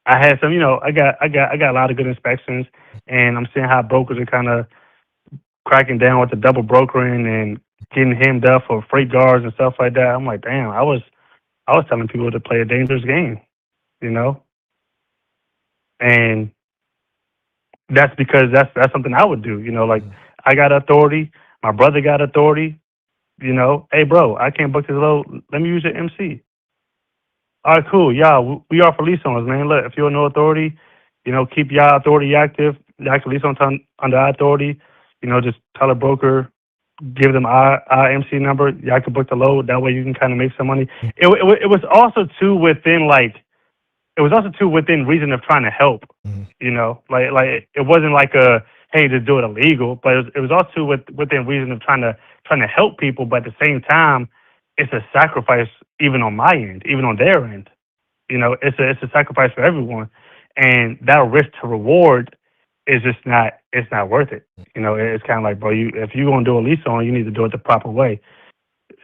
I had some, you know, I got a lot of good inspections, and I'm seeing how brokers are kind of cracking down with the double brokering and getting hemmed up for freight guards and stuff like that. I'm like, damn, I was telling people to play a dangerous game, you know, and that's because that's something I would do, you know, like I got authority, my brother got authority, you know, hey bro, I can't book this load, let me use your MC. All right, cool. Yeah, we offer lease owners, man. Look, if you're no authority, you know, keep your authority active. Y'all can lease on under our authority. You know, just tell a broker, give them our MC number. Y'all can book the load. That way you can kind of make some money. It was also too within reason of trying to help. You know, like it wasn't like a hey, just do it illegal, but it was also within reason of trying to help people. But at the same time, it's a sacrifice even on my end, even on their end. You know, it's a sacrifice for everyone, and that risk to reward is just not worth it. You know, it's kind of like, bro, if you're gonna do a lease on, you need to do it the proper way.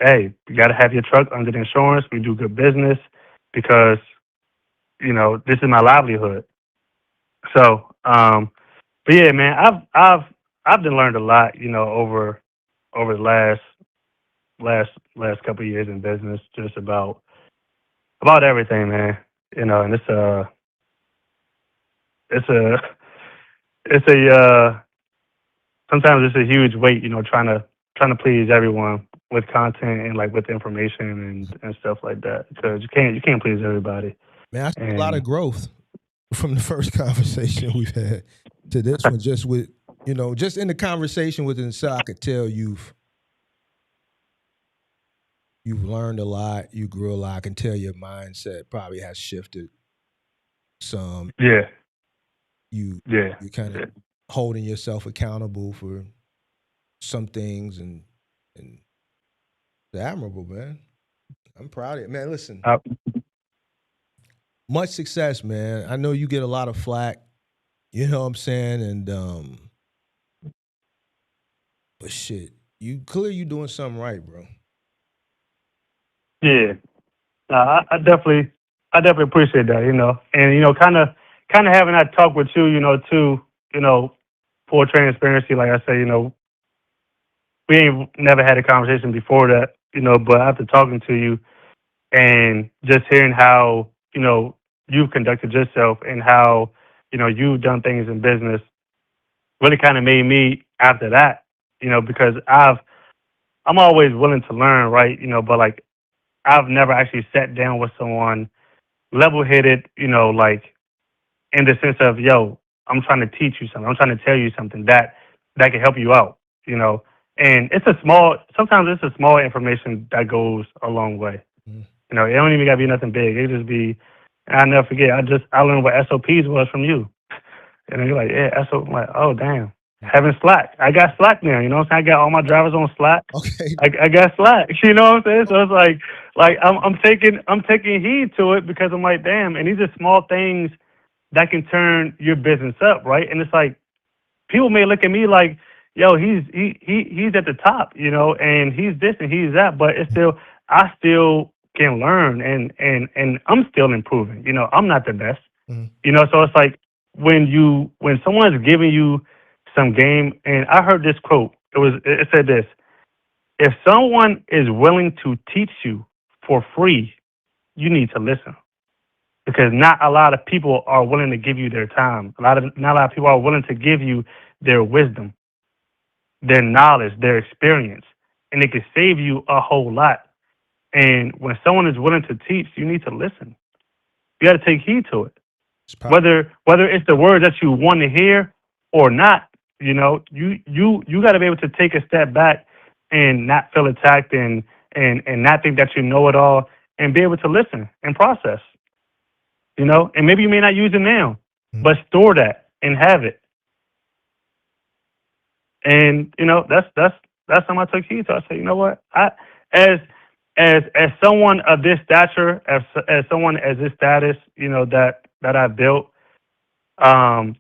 Hey, you got to have your truck under the insurance. We do good business because you know this is my livelihood. So, but yeah, man, I've been learned a lot. You know, over the last couple of years in business, just about everything, man. You know, and it's a sometimes it's a huge weight, you know, trying to please everyone with content and like with information and stuff like that, because you can't please everybody. Man, I see a lot of growth from the first conversation we've had to this one. Just with, you know, just in the conversation with Ansel, I could tell you've learned a lot, you grew a lot. I can tell your mindset probably has shifted some. Yeah. You kind of holding yourself accountable for some things, and it's admirable, man. I'm proud of it, man. Listen, much success, man. I know you get a lot of flack, you know what I'm saying, and but shit, you doing something right, bro. Yeah, I definitely appreciate that, you know, and you know, kind of kind of having that talk with you, too, for transparency, like I say, we ain't never had a conversation before that, but after talking to you and just hearing how, you've conducted yourself and how, you've done things in business really kind of made me after that, because I'm always willing to learn, right? But like I've never actually sat down with someone level headed, like in the sense of, yo, I'm trying to teach you something. I'm trying to tell you something that can help you out, And sometimes it's a small information that goes a long way. It don't even gotta be nothing big. It just be, and I never forget. I learned what SOPs was from you, and then you're like, yeah, SOP. I'm like, oh damn, having Slack. I got Slack now. You know what I'm saying? I got all my drivers on Slack. Okay. I got Slack. You know what I'm saying? So it's like I'm taking heed to it because I'm like, damn. And these are small things that can turn your business up, right? And it's like people may look at me like, yo, he's at the top, and he's this and he's that, but it's still I still can learn and I'm still improving. I'm not the best. So it's like when someone's giving you some game, and I heard this quote. It said this: if someone is willing to teach you for free, you need to listen. Because not a lot of people are willing to give you their time. Not a lot of people are willing to give you their wisdom, their knowledge, their experience, and it can save you a whole lot. And when someone is willing to teach, you need to listen. You got to take heed to it. Whether it's the words that you want to hear or not, you got to be able to take a step back and not feel attacked and not think that you know it all and be able to listen and process. And maybe you may not use it now, but store that and have it. And that's how I took heed. So I said, you know what? As someone of this stature, as someone as this status, that I built, I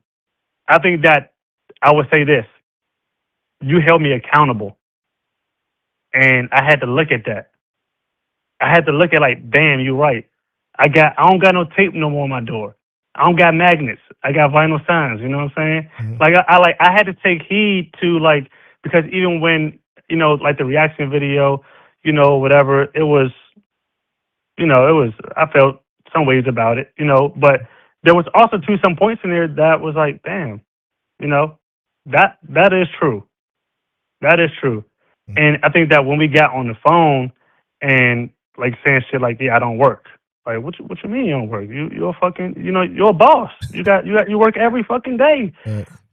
think that I would say this: you held me accountable, and I had to look at that. I had to look at like, damn, you're right. I don't got no tape no more on my door. I don't got magnets. I got vinyl signs. You know what I'm saying? Like I had to take heed to because even when like the reaction video, whatever, it was, I felt some ways about it, but there was also some points in there that was like, damn, that is true. That is true. And I think that when we got on the phone and like saying shit like, yeah, I don't work. Like, what you mean you don't work? You're a fucking, you're a boss. You work every fucking day.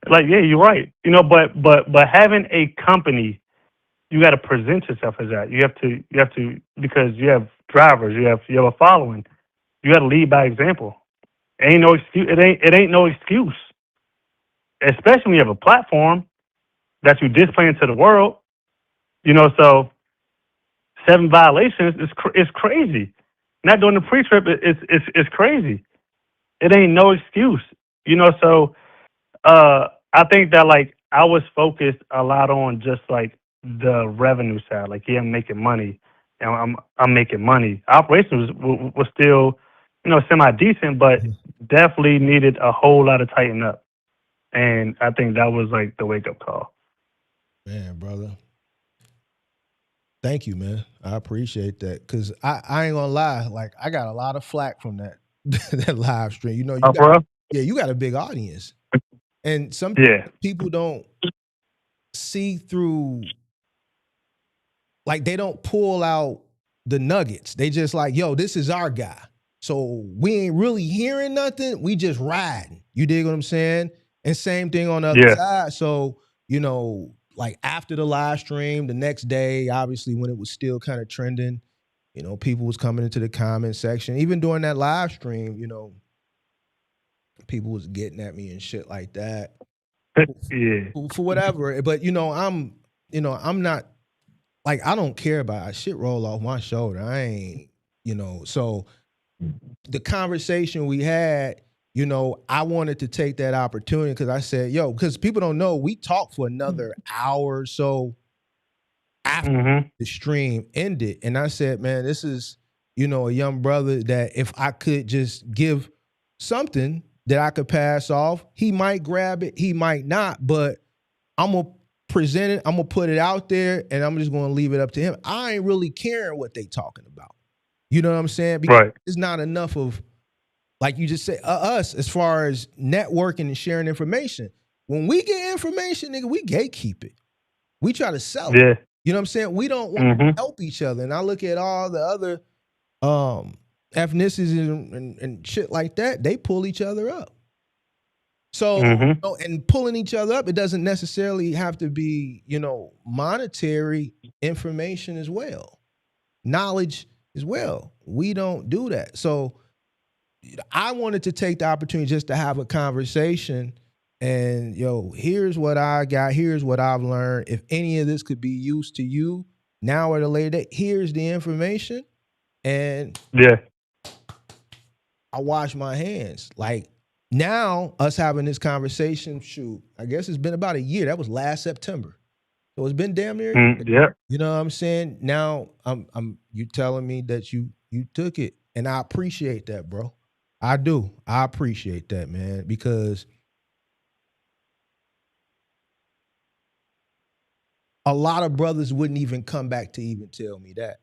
Like, yeah, you're right. But having a company, you got to present yourself as that. You have to because you have drivers, you have a following. You got to lead by example. Ain't no excuse. It ain't no excuse. Especially when you have a platform that you display into the world. So 7 violations is crazy. Not doing the pre-trip is crazy. It ain't no excuse. So I think that like I was focused a lot on just like the revenue side. Like, yeah, I'm making money, and I'm making money. Operations was still, semi decent, but definitely needed a whole lot of tighten up. And I think that was like the wake up call. Man, brother. Thank you, man. I appreciate that. Cause I ain't gonna lie, like I got a lot of flack from that that live stream. You got a big audience. And some people don't see through, like they don't pull out the nuggets. They just like, yo, this is our guy. So we ain't really hearing nothing. We just riding. You dig what I'm saying? And same thing on the other side. So, like after the live stream, the next day, obviously when it was still kind of trending, people was coming into the comment section. Even during that live stream, people was getting at me and shit like that. For whatever. But I'm not like, I don't care about it. Shit roll off my shoulder. I ain't, so the conversation we had, I wanted to take that opportunity because I said, yo, because people don't know, we talked for another hour or so after the stream ended. And I said, man, this is, a young brother that if I could just give something, that I could pass off. He might grab it, he might not, but I'm gonna present it, I'm gonna put it out there, and I'm just gonna leave it up to him. I ain't really caring what they talking about. You know what I'm saying? Because it's not enough of, like you just said, us as far as networking and sharing information. When we get information, nigga, we gatekeep it. We try to sell it. Yeah. You know what I'm saying? We don't want to help each other. And I look at all the other ethnicities and shit like that, they pull each other up. So, and pulling each other up, it doesn't necessarily have to be, monetary information as well. Knowledge as well. We don't do that. So I wanted to take the opportunity just to have a conversation and, here's what I got. Here's what I've learned. If any of this could be used to you now or at a later date, here's the information. And I wash my hands. Like now, us having this conversation, I guess it's been about a year. That was last September. So it's been damn near a year. You know what I'm saying? Now you telling me that you took it. And I appreciate that, bro. I do. I appreciate that, man, because a lot of brothers wouldn't even come back to even tell me that.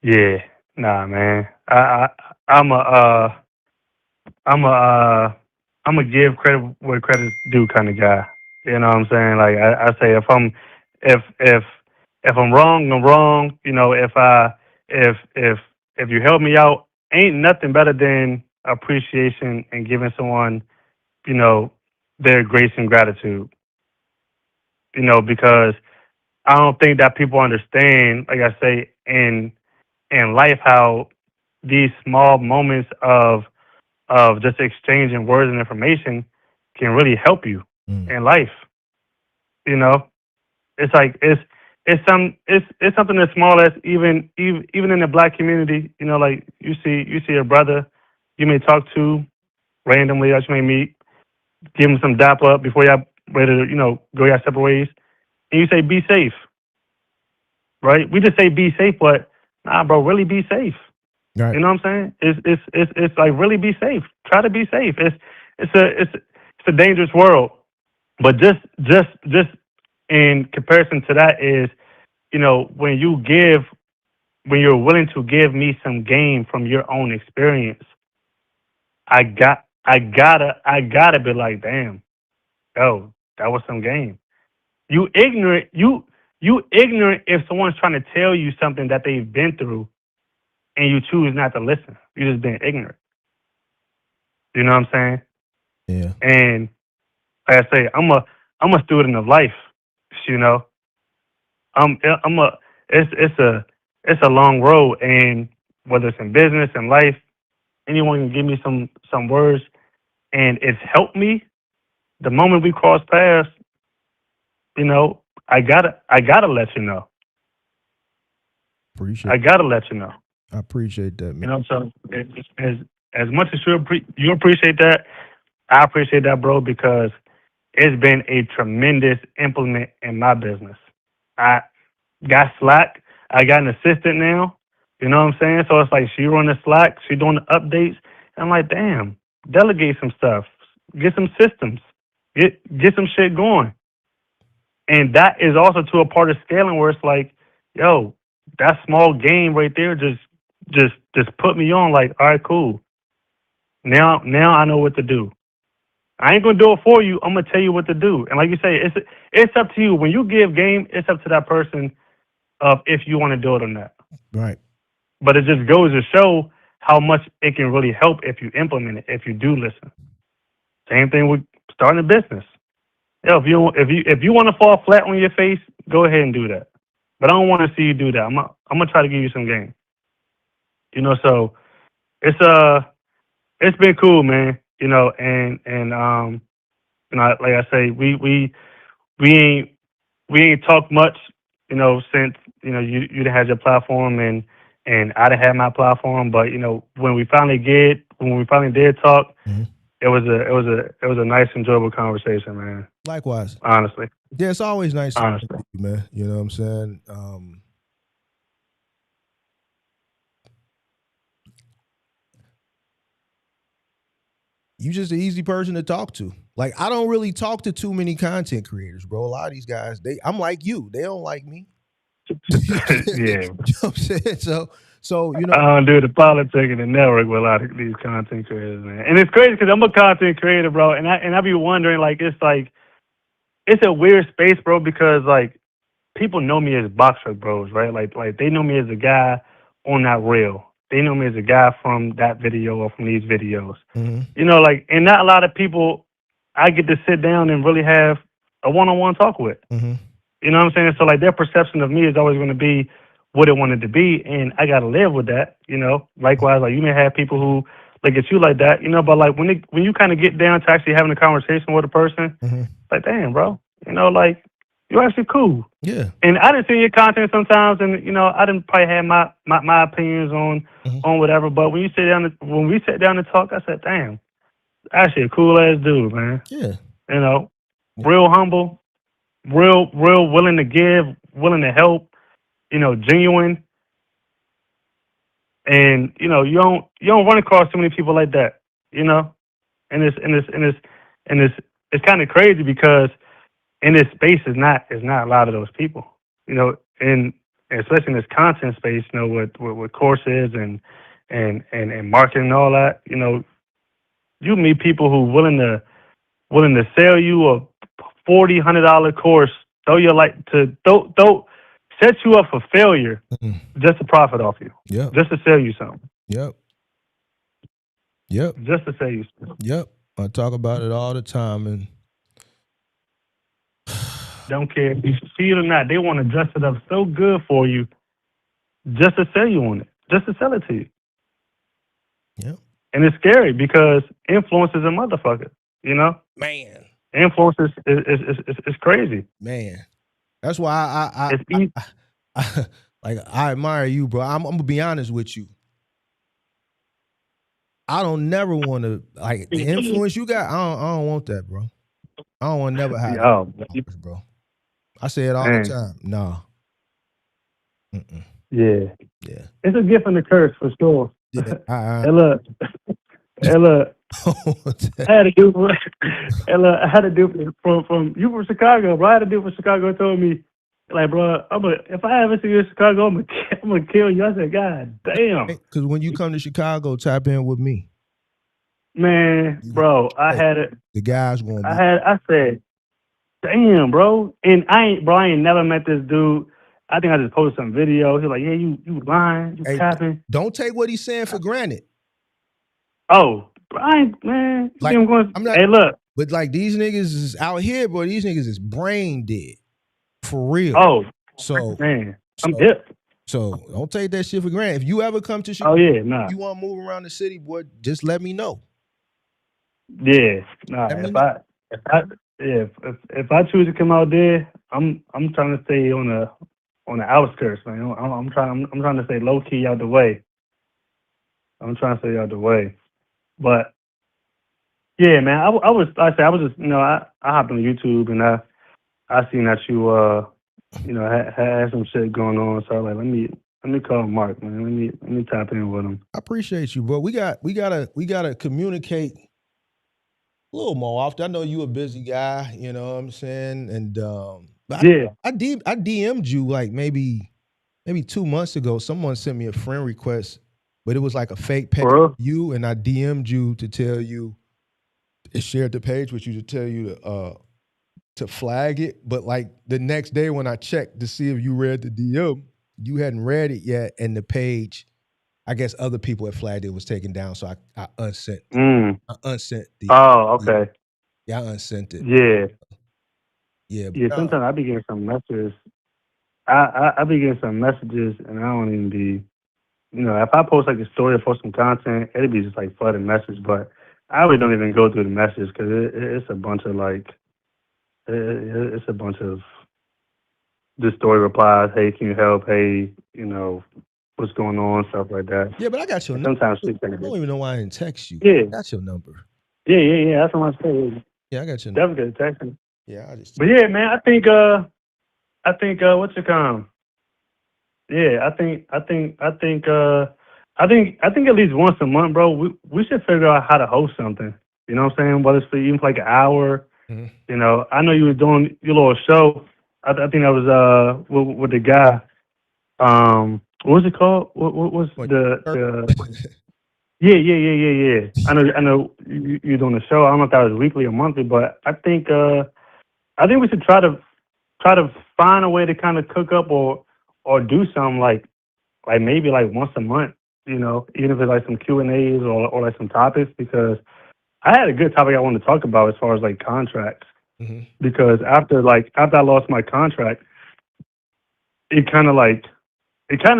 Yeah. Nah, man. I'm a give credit where credit's due kind of guy. You know what I'm saying? Like I say, if I'm wrong, I'm wrong. If you help me out, ain't nothing better than appreciation and giving someone, their grace and gratitude. Because I don't think that people understand, like I say, in life, how these small moments of just exchanging words and information can really help you in life. It's like it's something as small as even in the Black community. Like you see a brother you may talk to randomly, that you may meet, give him some dap up before y'all ready to go your separate ways, and you say be safe, right? We just say be safe, but nah, bro, really be safe. Right. You know what I'm saying? It's like really be safe. Try to be safe. It's a dangerous world, but just in comparison to that is, when you're willing to give me some game from your own experience, I gotta be like, damn, oh, that was some game. You ignorant if someone's trying to tell you something that they've been through, and you choose not to listen. You're just being ignorant. You know what I'm saying? Yeah. And like I say, I'm a student of life. It's a long road, and whether it's in business and life, anyone can give me some words, and it's helped me. The moment we cross paths, I gotta let you know. I gotta let you know. I appreciate that, man. So as much as you appreciate that, I appreciate that, bro, because it's been a tremendous implement in my business. I got Slack. I got an assistant now. You know what I'm saying? So it's like she run the Slack, she doing the updates. And I'm like, damn, delegate some stuff, get some systems, get some shit going. And that is also to a part of scaling where it's like, yo, that small game right there just put me on. Like, all right, cool. Now I know what to do. I ain't gonna do it for you. I'm gonna tell you what to do. And like you say, it's up to you. When you give game, it's up to that person of if you want to do it or not. Right. But it just goes to show how much it can really help if you implement it, if you do listen. Same thing with starting a business. If you want to fall flat on your face, go ahead and do that. But I don't want to see you do that. I'm gonna try to give you some game. So it's been cool, man. And like I say, we ain't talked much, since you had your platform and I done had my platform. But when we finally did talk, it was a nice, enjoyable conversation, man. Likewise. Honestly. Yeah, it's always nice to Honestly. meet you, man. You know what I'm saying? you just an easy person to talk to. Like, I don't really talk to too many content creators, bro. A lot of these guys, I'm like you. They don't like me. You know Yeah. what I'm saying? So you know. I don't do the politic and the network with a lot of these content creators, man. And it's crazy because I'm a content creator, bro. And I be wondering, like, it's a weird space, bro, because like people know me as Boxer Bros, right? Like they know me as a guy on that reel. They know me as a guy from that video or from these videos. Mm-hmm. You know, like, and not a lot of people I get to sit down and really have a one-on-one talk with. Mm-hmm. You know what I'm saying? So like their perception of me is always going to be what it wanted to be, and I got to live with that. You know, likewise, like you may have people who look at you like that. You know, but like when you kind of get down to actually having a conversation with a person, like, damn, bro, you know, like you're actually cool. Yeah. And I didn't see your content sometimes, and you know, I didn't probably have my opinions on whatever. But when we sat down to talk, I said, damn, actually a cool ass dude, man. Yeah. You know, real humble, real willing to give, willing to help. You know, genuine. And you know, you don't run across too many people like that. You know, and it's kind of crazy because in this space is not a lot of those people. You know, and especially in this content space, you know, with courses and marketing and all that. You know, you meet people who willing to sell you a $100 course, set you up for failure just to profit off you. Yep. Just to sell you something. Yep. Just to sell you something. Yep. I talk about it all the time, and don't care if you see it or not. They want to dress it up so good for you just to sell you on it. Just to sell it to you. Yep. And it's scary because influence is a motherfucker, you know? Man. Influence is crazy. Man. That's why I admire you, bro. I'm gonna be honest with you. I don't never want to, like, the influence you got. I don't want that, bro. I don't want to never have that, bro. I say it all the time. Nah. Yeah. Yeah. It's a gift and a curse for sure. Yeah. Hey, look. I had a dude from you from Chicago, bro. I had a dude from Chicago told me, like, bro, if I ever see you in Chicago, I'm gonna kill you. I said, God damn. Because when you come to Chicago, tap in with me. Man, bro, I had it. The guys going. I said, damn, bro. And I ain't never met this dude. I think I just posted some video. He's like, yeah, you lying, you capping. Don't take what he's saying for granted. Oh, man. Like, I'm not. Hey, look. But like these niggas is out here, bro. These niggas is brain dead. For real. Oh, so man. I'm hip. So don't take that shit for granted. If you ever come to Chicago, you want to move around the city, boy, just let me know. Yeah. Nah, if I choose to come out there, I'm trying to stay on the outskirts, man. I'm trying to stay low key out the way. I'm trying to stay out the way. But yeah, man, I was just, you know, I hopped on YouTube and I seen that you you know, had some shit going on, so I was like, let me call Mark, man. Let me tap in with him. I appreciate you, bro. We gotta communicate a little more often. I know you a busy guy, you know what I'm saying? And I DM'd you like maybe 2 months ago. Someone sent me a friend request, but it was like a fake page of you, and I DM'd you to tell you, it shared the page with you to tell you to flag it. But like the next day when I checked to see if you read the DM, you hadn't read it yet, and the page, I guess other people had flagged it, was taken down, so I unsent. I unsent the. Oh, okay. Yeah, I unsent it. Yeah. Yeah. Yeah. Sometimes I be getting some messages. I be getting some messages, and I don't even be. You know, if I post like a story or post some content, it'd be just like flooded message. But I really don't even go through the messages because it's a bunch of like. It's a bunch of just story replies. Hey, can you help? Hey, you know, what's going on? Stuff like that. Yeah, but I got your number. Sometimes I don't even know why I didn't text you. Yeah, I got your number. Yeah. That's what I'm saying. Yeah, I got your number. Definitely text me. Yeah, I just. But yeah, man, I think what's it called? Yeah, I think at least once a month, bro. We should figure out how to host something. You know what I'm saying? Whether it's even for like an hour. Mm-hmm. You know, I know you were doing your little show. I think that was with the guy. What was it called? What was the yeah. I know you're doing a show. I don't know if that was weekly or monthly, but I think we should try to find a way to kind of cook up or do something like maybe like once a month. You know, even if it's like some Q&As or like some topics, because I had a good topic I wanted to talk about as far as like contracts. Mm-hmm. Because after I lost my contract, it kind of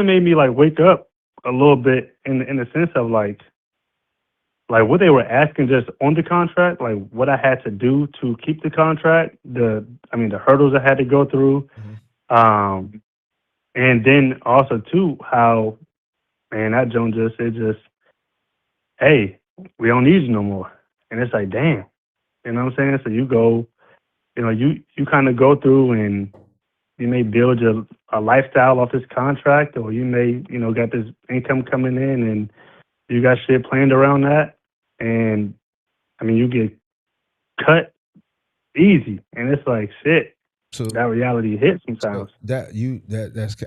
made me like wake up a little bit in the sense of like what they were asking just on the contract, like what I had to do to keep the contract, the hurdles I had to go through, and then also too how, man, that Joan just hey, we don't need you no more, and it's like, damn, you know what I'm saying? So you go, you know, you kind of go through and you may build a lifestyle off this contract, or you may, you know, got this income coming in and you got shit planned around that, and I mean, you get cut easy, and it's like shit. So that reality hits sometimes. That's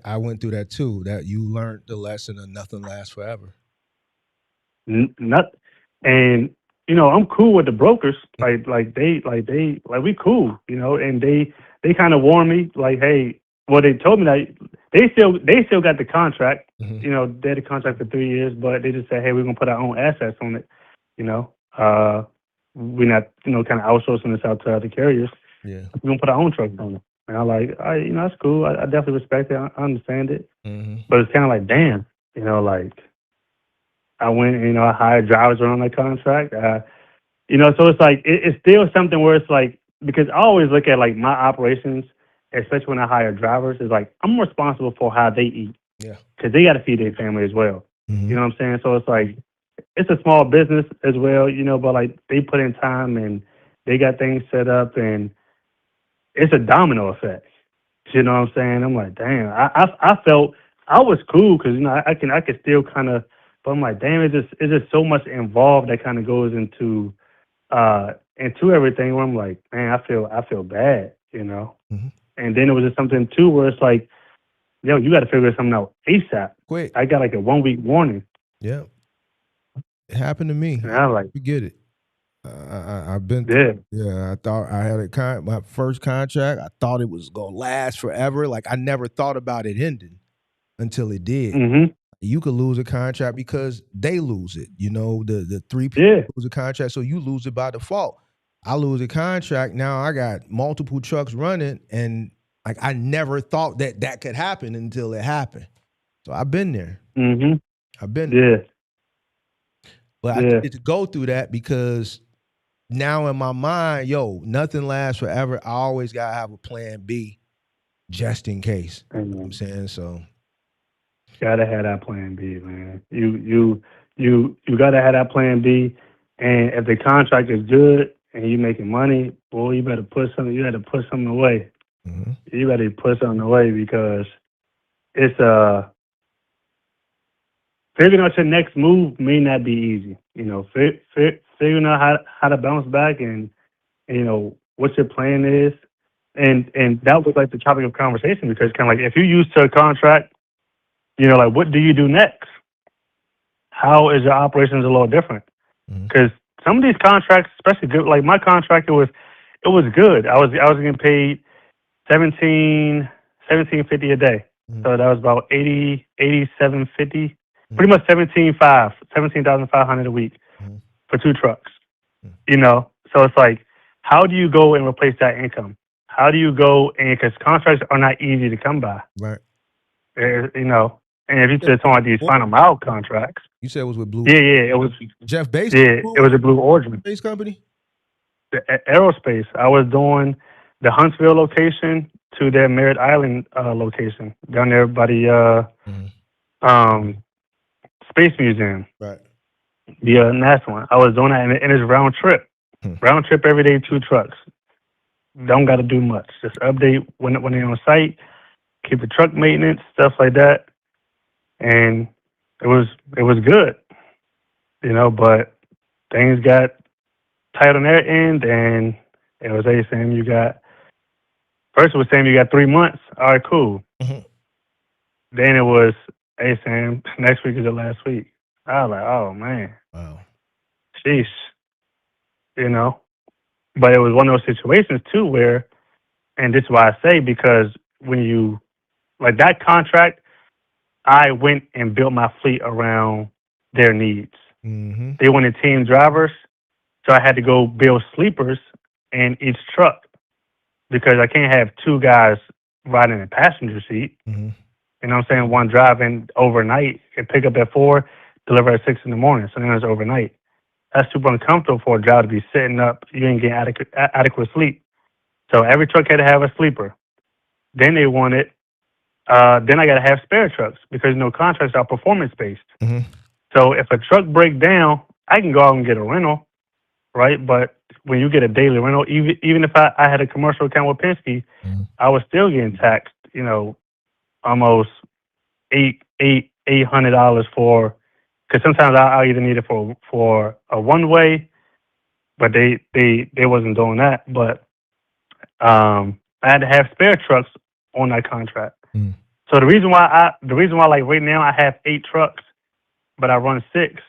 I went through that too. That you learned the lesson of nothing lasts forever. Not, and you know, I'm cool with the brokers. Like we cool, you know, and they kind of warned me, like, hey, well, they told me that they still got the contract. Mm-hmm. You know, they had the contract for 3 years, but they just said, hey, we're gonna put our own assets on it. You know, we're not, you know, kind of outsourcing this out to other carriers. Yeah, we're gonna put our own trucks on it. And I'm like, you know, that's cool. I definitely respect it. I understand it. Mm-hmm. But it's kind of like, damn, you know, like I went, you know, I hired drivers around that contract. You know, so it's like it's still something where it's like, because I always look at like my operations, especially when I hire drivers, is like I'm responsible for how they eat. Yeah. Because they got to feed their family as well. Mm-hmm. You know what I'm saying? So it's like it's a small business as well, you know, but like they put in time and they got things set up, and it's a domino effect. You know what I'm saying? I'm like, damn. I felt I was cool because, you know, I could still kind of, but I'm like, damn, it's just so much involved that kind of goes into everything where I'm like, man, I feel bad, you know. Mm-hmm. And then it was just something too where it's like, yo, you got to figure something out ASAP. Quick. I got like a 1 week warning. Yeah, it happened to me. And I'm like, you get it. I've been. Yeah. I thought I had my first contract. I thought it was gonna last forever. Like I never thought about it ending until it did. Mm-hmm. You could lose a contract because they lose it. You know, the three people lose a contract, so you lose it by default. I lose a contract. Now I got multiple trucks running, and like I never thought that could happen until it happened. So I've been there. Mm-hmm. I've been there. But I Yeah. needed to go through that because now in my mind, nothing lasts forever. I always gotta have a plan B just in case. You know what I'm saying? So gotta have that plan B, man. You gotta have that plan B. And if the contract is good and you making money, boy, you better put something. You got to put something away. Mm-hmm. You better put something away because it's figuring out your next move may not be easy. You know, figuring out how to bounce back and you know what your plan is. And that was like the topic of conversation, because kind of like if you're used to a contract, you know, like what do you do next? How is your operations a little different? Because some of these contracts, especially good, like my contract, it was good. I was getting paid $17.50 a day, so that was about 87.50, pretty much 17,500 a week for 2 trucks. You know, so it's like, how do you go and replace that income? How do you go and, because contracts are not easy to come by, right? You know, and if you just talking about these final mile contracts, you said it was with Blue. Yeah, it was Jeff Bezos. Yeah, it was a Blue Origin space company. The aerospace. I was doing the Huntsville location to their Merritt Island location down there by the Space Museum. Right. The NASA one. I was doing that, and it's round trip. Round trip every day, 2 trucks. Don't got to do much. Just update when they're on site, keep the truck maintenance, stuff like that. And it was good, you know, but things got tight on their end, and it was, hey, Sam, first it was Sam, you got 3 months. All right, cool. Then it was, hey, Sam, next week is the last week. I was like, oh, man. Wow. Sheesh. You know? But it was one of those situations, too, where, and this is why I say, because when you, like that contract, I went and built my fleet around their needs. Mm-hmm. They wanted team drivers, so I had to go build sleepers in each truck because I can't have 2 guys riding in the passenger seat. Mm-hmm. You know what I'm saying? One driving overnight and pick up at 4, deliver at 6 in the morning. So then it's overnight. That's super uncomfortable for a driver to be sitting up. You ain't getting adequate sleep. So every truck had to have a sleeper. Then they wanted, then I got to have spare trucks because, contracts are performance based. Mm-hmm. So if a truck breaks down, I can go out and get a rental, right? But when you get a daily rental, even if I had a commercial account with Penske, I was still getting taxed, almost $800 for, because sometimes I either need it for a one way, but they wasn't doing that. But I had to have spare trucks on that contract. So the reason why like right now I have 8 trucks, but I run 6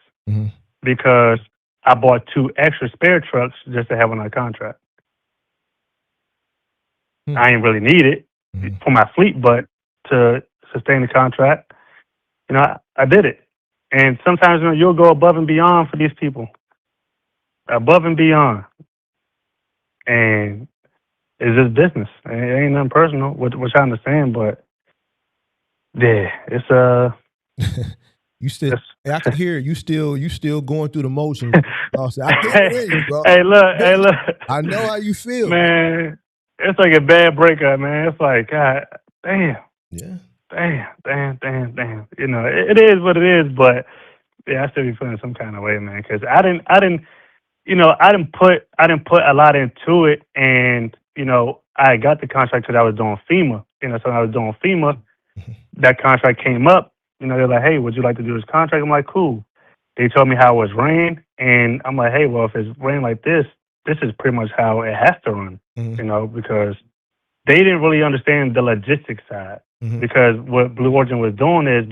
because I bought 2 extra spare trucks just to have on that contract. I ain't really need it for my fleet, but to sustain the contract, I did it. And sometimes you'll go above and beyond for these people, above and beyond, and it's just business. It ain't nothing personal, which I understand, but yeah, it's You still, I can hear you still going through the motions. I can't hey, believe you, bro. hey, look. I know how you feel, man. It's like a bad breakup, man. It's like, God damn. Yeah. Damn. It is what it is, but yeah, I still be feeling some kind of way, man, because I didn't put a lot into it, and I got the contract because I was doing FEMA. So I was doing FEMA. That contract came up. They're like, hey, would you like to do this contract? I'm like, cool. They told me how it was ran, and I'm like, hey, well, if it's ran like this is pretty much how it has to run, because they didn't really understand the logistics side. Because what Blue Origin was doing is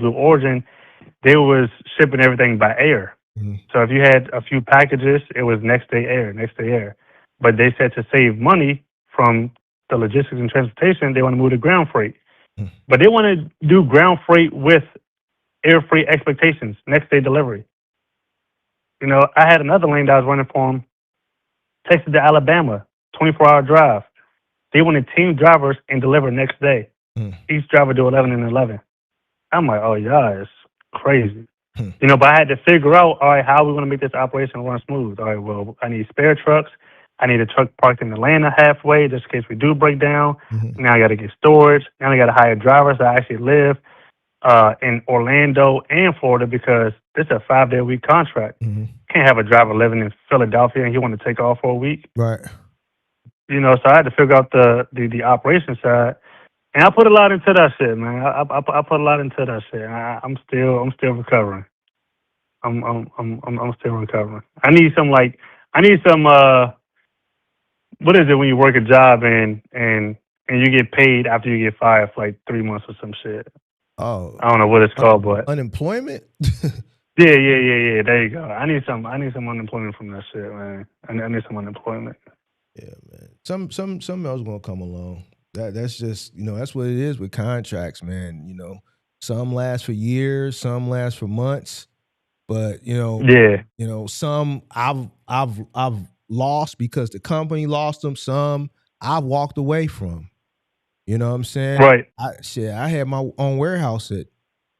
they was shipping everything by air. So if you had a few packages, it was next day air. But they said to save money from the logistics and transportation, they want to move to ground freight. But they want to do ground freight with air freight expectations, next day delivery. I had another lane that I was running for them, Texas to Alabama, 24-hour drive. They wanted team drivers and deliver next day. Each driver do 11 and 11. I'm like, oh, yeah, it's crazy. But I had to figure out, all right, how are we going to make this operation run smooth? All right, well, I need spare trucks. I need a truck parked in Atlanta halfway just in case we do break down. Now I got to get storage. Now I got to hire drivers that actually live in Orlando and Florida because this is a 5-day-a-week contract. Can't have a driver living in Philadelphia and he want to take off for a week. Right. So I had to figure out the operation side. And I put a lot into that shit, man. I put a lot into that shit. I'm still recovering. I'm still recovering. I need some what is it when you work a job and you get paid after you get fired for like 3 months or some shit? Oh, I don't know what it's called, but unemployment. Yeah. There you go. I need some unemployment from that shit, man. I need some unemployment. Yeah, man. Something else gonna come along. That's just that's what it is with contracts, man. Some last for years, some last for months, but some I've lost because the company lost them. Some I've walked away from. You know what I'm saying? Right. I had my own warehouse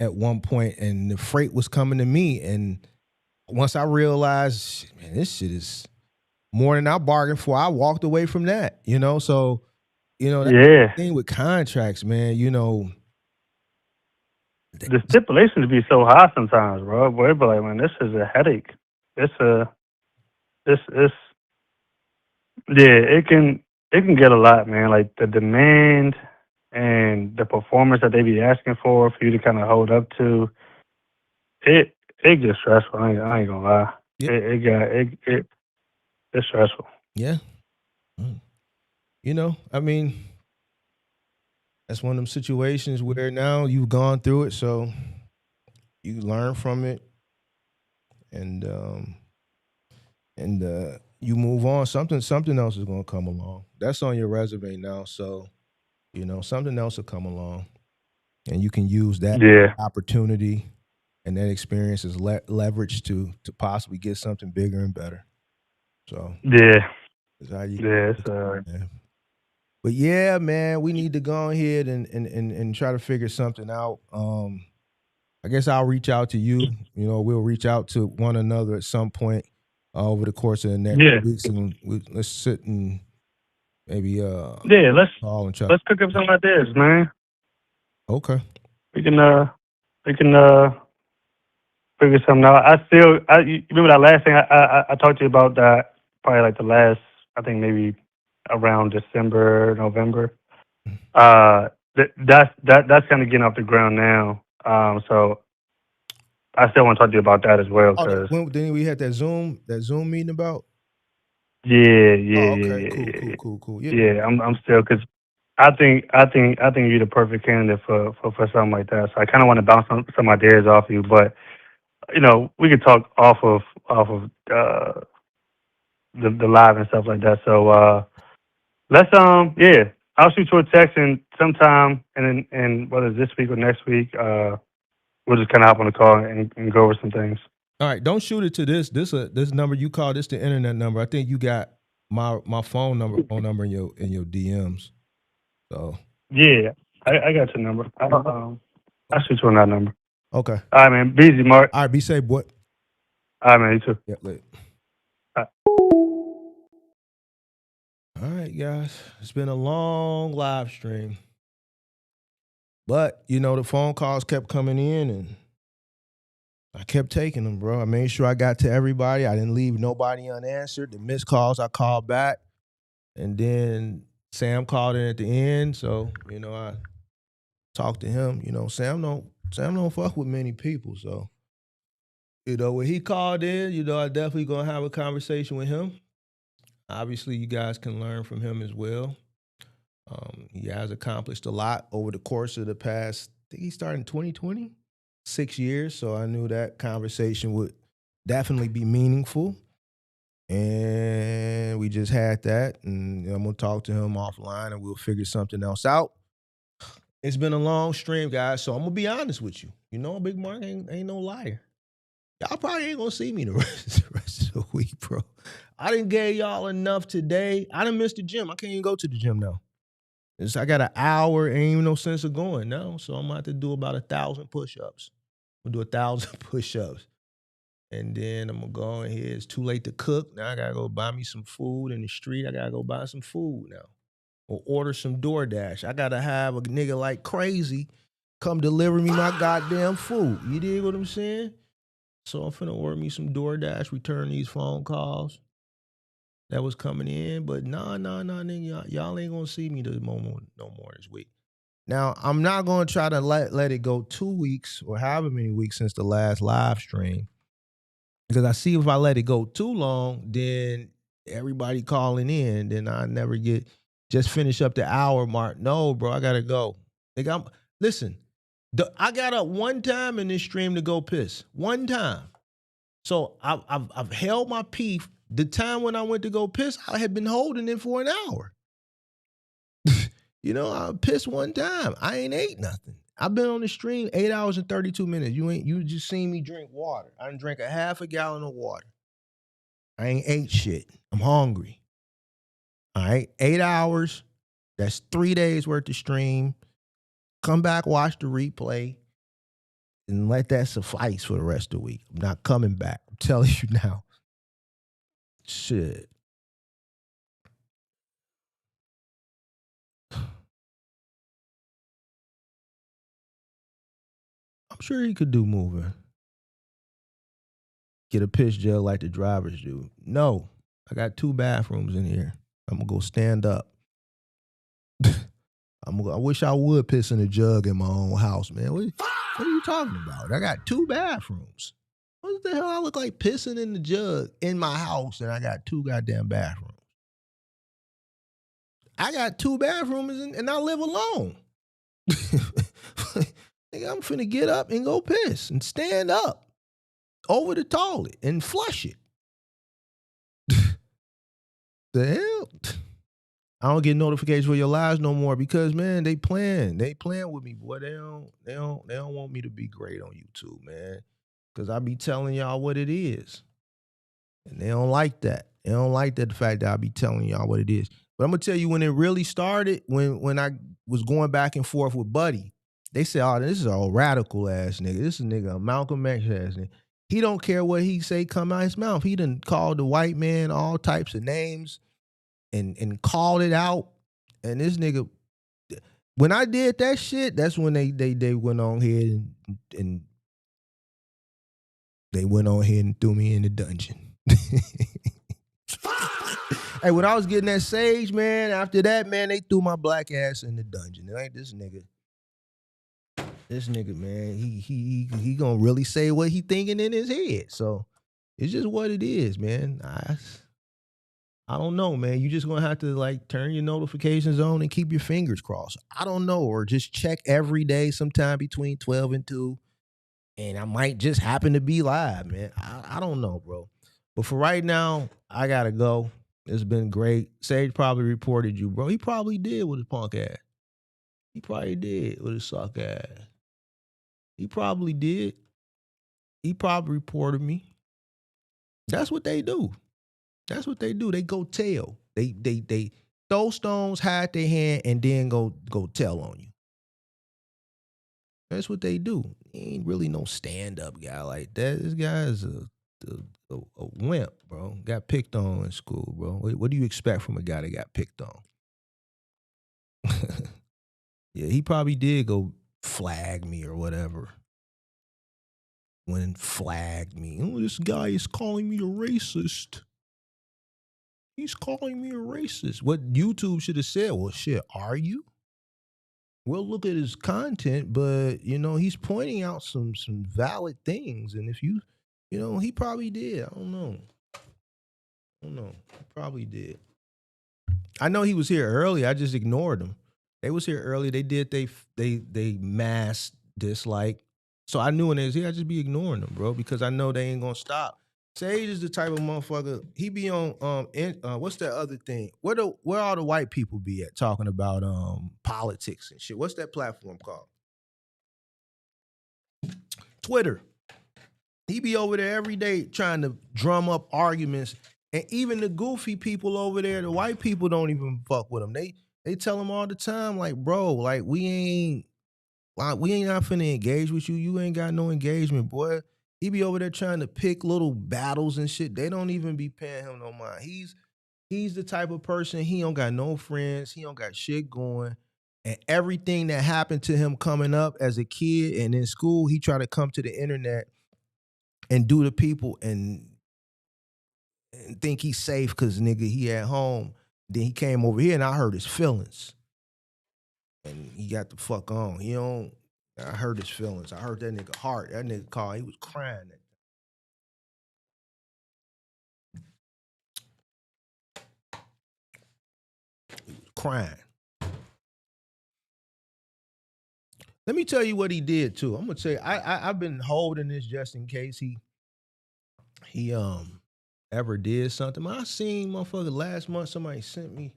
at one point, and the freight was coming to me. And once I realized, man, this shit is more than I bargained for, I walked away from that. So that's the thing with contracts, man. The stipulations be so high sometimes, bro. Boy, it be like, man, this is a headache. It can get a lot, man. Like the demand and the performance that they be asking for you to kind of hold up to, it gets stressful. I ain't gonna lie. Yeah. It It's stressful. Yeah. You know, I mean, that's one of them situations where now you've gone through it, so you learn from it, and you move on. Something else is going to come along. That's on your resume now, so you know something else will come along, and you can use that Yeah. opportunity and that experience as leverage to possibly get something bigger and better. So Yeah. that's how you. Yeah. It's, Yeah. But yeah, man, we need to go ahead and try to figure something out. I guess I'll reach out to you. You know, we'll reach out to one another at some point over the course of the next Yeah. weeks, and let's sit and maybe Yeah. call and try. Let's cook up some ideas, man. Okay. We can figure something out. You remember that last thing I talked to you about, that probably like the last, I think maybe around December, November. That's kind of getting off the ground now. So I still want to talk to you about that as well, Oh, because then we had that Zoom meeting about. yeah, Oh, okay, cool. Yeah. yeah. I'm still, because I think you're the perfect candidate for something like that. So I kind of want to bounce some ideas off you, but you know, we could talk off of the live and stuff like that. So let's yeah, I'll shoot you a text and sometime, and whether it's this week or next week, we'll just kind of hop on the call and go over some things. All right, don't shoot it to this number you call. This the internet number. I think you got my phone number in your DMs. So yeah, I got your number. I'll shoot you on that number. Okay. All right, man. Be easy, Mark. All right, be safe, boy. All right, man. You too. Yeah, later. All right, guys. It's been a long live stream. But, you know, the phone calls kept coming in and I kept taking them, bro. I made sure I got to everybody. I didn't leave nobody unanswered. The missed calls, I called back. And then Sam called in at the end. So, you know, I talked to him. You know, Sam don't fuck with many people. So, you know, when he called in, you know, I definitely gonna have a conversation with him. Obviously, you guys can learn from him as well. He has accomplished a lot over the course of the past, I think he started in 2020, 6 years. So I knew that conversation would definitely be meaningful. And we just had that. And I'm going to talk to him offline and we'll figure something else out. It's been a long stream, guys. So I'm going to be honest with you. You know, Big Mark ain't no liar. Y'all probably ain't going to see me the rest of the week, bro. I done gave y'all enough today. I done missed the gym. I can't even go to the gym now. I got an hour, ain't even no sense of going now. So I'm about to do about 1,000 push-ups. I'm gonna do 1,000 push-ups. And then I'm gonna go in here. It's too late to cook. Now I gotta go buy me some food in the street. I gotta go buy some food now. Or order some DoorDash. I gotta have a nigga like Crazy come deliver me my goddamn food. You dig what I'm saying? So I'm finna order me some DoorDash, return these phone calls that was coming in, but nah, nigga, y'all ain't gonna see me no more this week. Now, I'm not gonna try to let it go 2 weeks or however many weeks since the last live stream, because I see if I let it go too long, then everybody calling in, then I never just finish up the hour mark. No, bro, I gotta go. Listen, I got up one time in this stream to go piss. One time. So I've held my pee. The time when I went to go piss, I had been holding it for an hour. You know, I pissed one time. I ain't ate nothing. I've been on the stream 8 hours and 32 minutes. You just seen me drink water. I done drank a half a gallon of water. I ain't ate shit. I'm hungry. All right, 8 hours. That's 3 days worth of stream. Come back, watch the replay, and let that suffice for the rest of the week. I'm not coming back. I'm telling you now. Shit. I'm sure he could do moving. Get a piss gel like the drivers do. No, I got 2 bathrooms in here. I'm gonna go stand up. I wish I would piss in a jug in my own house, man. What are you talking about? I got 2 bathrooms. What the hell? I look like pissing in the jug in my house, and I got 2 goddamn bathrooms. I got 2 bathrooms, and I live alone. Nigga, I'm finna get up and go piss and stand up over the toilet and flush it. The hell? I don't get notifications for your lives no more because, man, they playing with me, boy. They don't want me to be great on YouTube, man. Cause I be telling y'all what it is. And they don't like that. They don't like that, the fact that I be telling y'all what it is. But I'm gonna tell you when it really started, when I was going back and forth with Buddy, they said, oh, this is a radical ass nigga. This is a nigga, a Malcolm X ass nigga. He don't care what he say come out his mouth. He done called the white man all types of names and called it out. And this nigga, when I did that shit, that's when they went on here and they went on here and threw me in the dungeon. Hey, when I was getting that sage, man, after that, man, they threw my black ass in the dungeon. Like this nigga, man, he gonna really say what he thinking in his head. So it's just what it is, man. I don't know, man. You just gonna have to like turn your notifications on and keep your fingers crossed. I don't know, or just check every day sometime between 12 and 2. And I might just happen to be live, man. I don't know, bro. But for right now, I gotta go. It's been great. Sage probably reported you, bro. He probably did with his punk ass. He probably did with his suck ass. He probably did. He probably reported me. That's what they do. That's what they do. They go tell. They throw stones, hide their hand, and then go tell on you. That's what they do. He ain't really no stand-up guy like that. This guy is a wimp, bro. Got picked on in school, bro. What do you expect from a guy that got picked on? Yeah, he probably did go flag me or whatever. Went and flagged me. Oh, this guy is calling me a racist. He's calling me a racist. What YouTube should have said, well, shit, are you? We'll look at his content, but, you know, he's pointing out some valid things. And if he probably did. I don't know. He probably did. I know he was here early. I just ignored him. They was here early. They did they mass dislike. So I knew when they was here, I just be ignoring them, bro, because I know they ain't gonna stop. Sage is the type of motherfucker. He be on what's that other thing? Where all the white people be at talking about politics and shit? What's that platform called? Twitter. He be over there every day trying to drum up arguments. And even the goofy people over there, the white people don't even fuck with him. They tell him all the time, like, bro, like we ain't not finna engage with you. You ain't got no engagement, boy. He be over there trying to pick little battles and shit. They don't even be paying him no mind. He's the type of person, he don't got no friends. He don't got shit going. And everything that happened to him coming up as a kid and in school, he tried to come to the internet and do the people and think he's safe because nigga, he at home. Then he came over here and I hurt his feelings. And he got the fuck on. I hurt his feelings. I hurt that nigga heart. That nigga called, he was crying. He was crying. Let me tell you what he did too. I'm gonna tell you, I've been holding this just in case he ever did something. I seen motherfucker last month, somebody sent me,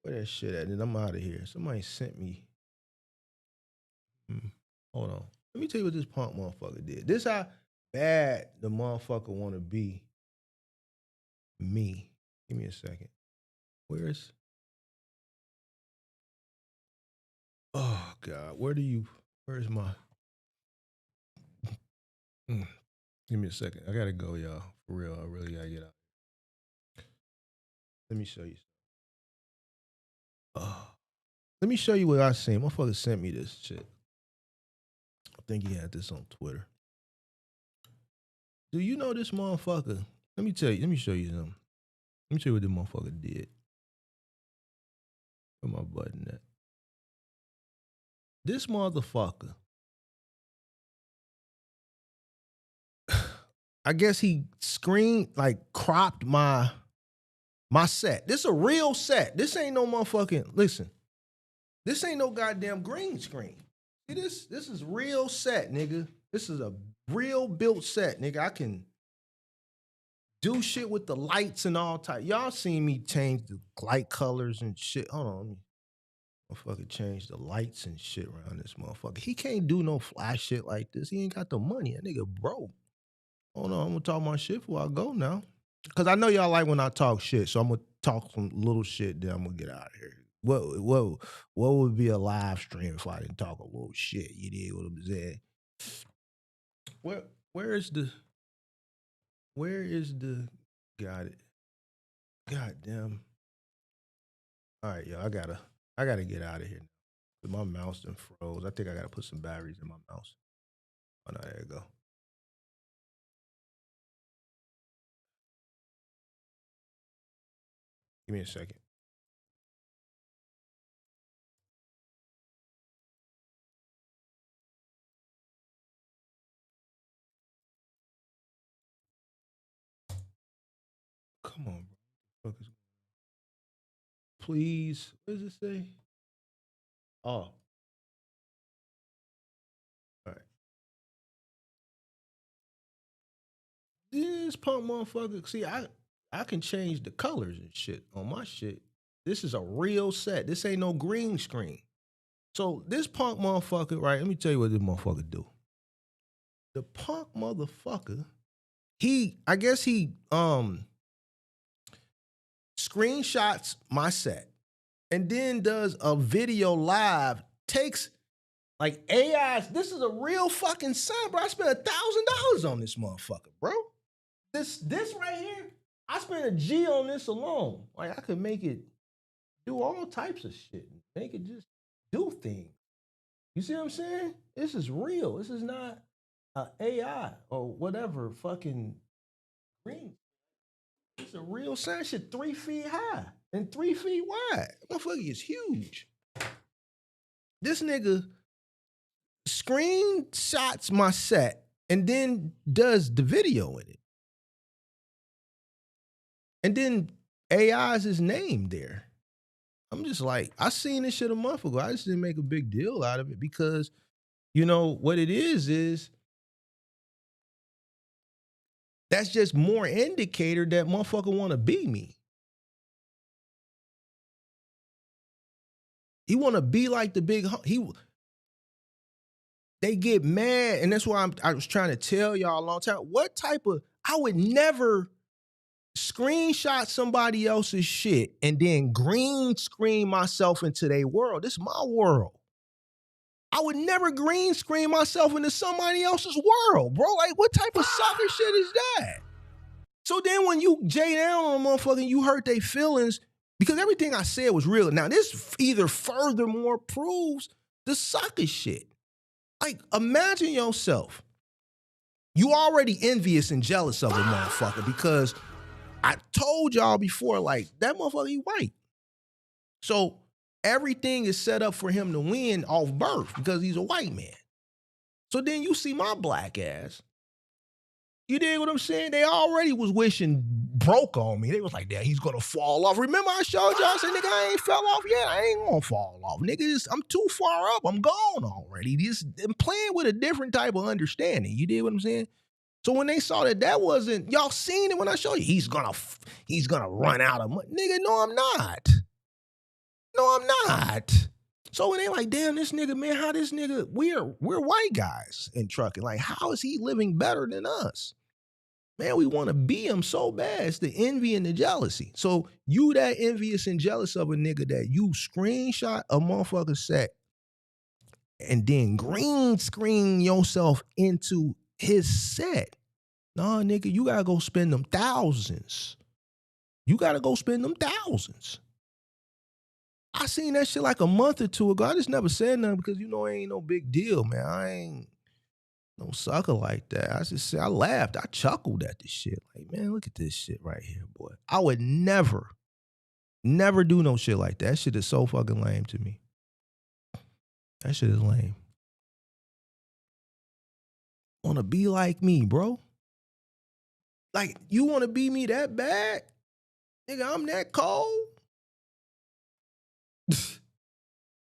where that shit at? And I'm out of here. Somebody sent me. Hold on. Let me tell you what this punk motherfucker did. This how bad the motherfucker want to be me. Give me a second. Where's? Oh God, where's my? Give me a second. I gotta go, y'all. For real, I really gotta get out. Let me show you. Let me show you what I seen. Motherfucker sent me this shit. I think he had this on Twitter. Do you know this motherfucker? Let me tell you. Let me show you something. Let me show you what this motherfucker did. Where my button at? This motherfucker. I guess he cropped my set. This a real set. This ain't no motherfucking, listen, this ain't no goddamn green screen. See, this is real set, nigga. This is a real built set, nigga. I can do shit with the lights and all type. Y'all seen me change the light colors and shit. Hold on, let me motherfucker change the lights and shit around this motherfucker. He can't do no flash shit like this. He ain't got the money. That nigga broke. Hold on, I'm gonna talk my shit before I go now. Cause I know y'all like when I talk shit, so I'm gonna talk some little shit, then I'm gonna get out of here. What would be a live stream if I didn't talk a little shit? You dig what I'm saying? Where is the got it? God damn. All right, yo, I gotta get out of here. My mouse done froze. I think I gotta put some batteries in my mouse. Oh no, there you go. Give me a second. Come on, bro. Please. What does it say? Oh. All right. This punk motherfucker. See, I can change the colors and shit on my shit. This is a real set. This ain't no green screen. So this punk motherfucker, right? Let me tell you what this motherfucker do. The punk motherfucker, I guess he screenshots my set and then does a video live, takes like AI. This is a real fucking set, bro. I spent $1,000 on this motherfucker, bro. This right here, I spent a G on this alone. Like I could make it do all types of shit. Make it just do things. You see what I'm saying? This is real. This is not AI or whatever fucking green. It's a real sound shit 3 feet high and 3 feet wide. Motherfucker is huge. This nigga screenshots my set and then does the video in it. And then AI's his name there. I'm just like, I seen this shit a month ago. I just didn't make a big deal out of it because, you know, what it is that's just more indicator that motherfucker want to be me. He want to be like the big, they get mad. And that's why I was trying to tell y'all a long time, I would never screenshot somebody else's shit and then green screen myself into their world. This is my world. I would never green screen myself into somebody else's world, bro. Like, what type of sucker shit is that? So then when you J down on a motherfucker, you hurt their feelings because everything I said was real. Now, this either furthermore proves the sucker shit. Like, imagine yourself. You already envious and jealous of a motherfucker because I told y'all before, like, that motherfucker, he white. So everything is set up for him to win off birth because he's a white man. So then you see my black ass. You dig what I'm saying? They already was wishing broke on me. They was like, yeah, he's gonna fall off. Remember I showed y'all, I said, nigga, I ain't fell off yet. I ain't gonna fall off. Nigga, I'm too far up. I'm gone already. I'm playing with a different type of understanding. You dig what I'm saying? So when they saw that wasn't, y'all seen it when I showed you, he's gonna run out of money. Nigga, no, I'm not. No, I'm not. So when they like, damn, this nigga, man, how this nigga, we're white guys in trucking. Like, how is he living better than us? Man, we want to be him so bad. It's the envy and the jealousy. So you that envious and jealous of a nigga that you screenshot a motherfucker set and then green screen yourself into his set. Nah, nigga, you gotta go spend them thousands. You gotta go spend them thousands. I seen that shit like a month or two ago. I just never said nothing because, you know, it ain't no big deal, man. I ain't no sucker like that. I just said, I laughed. I chuckled at this shit. Like, man, look at this shit right here, boy. I would never do no shit like that. That shit is so fucking lame to me. That shit is lame. Wanna be like me, bro. Like, you want to beat me that bad? Nigga, I'm that cold?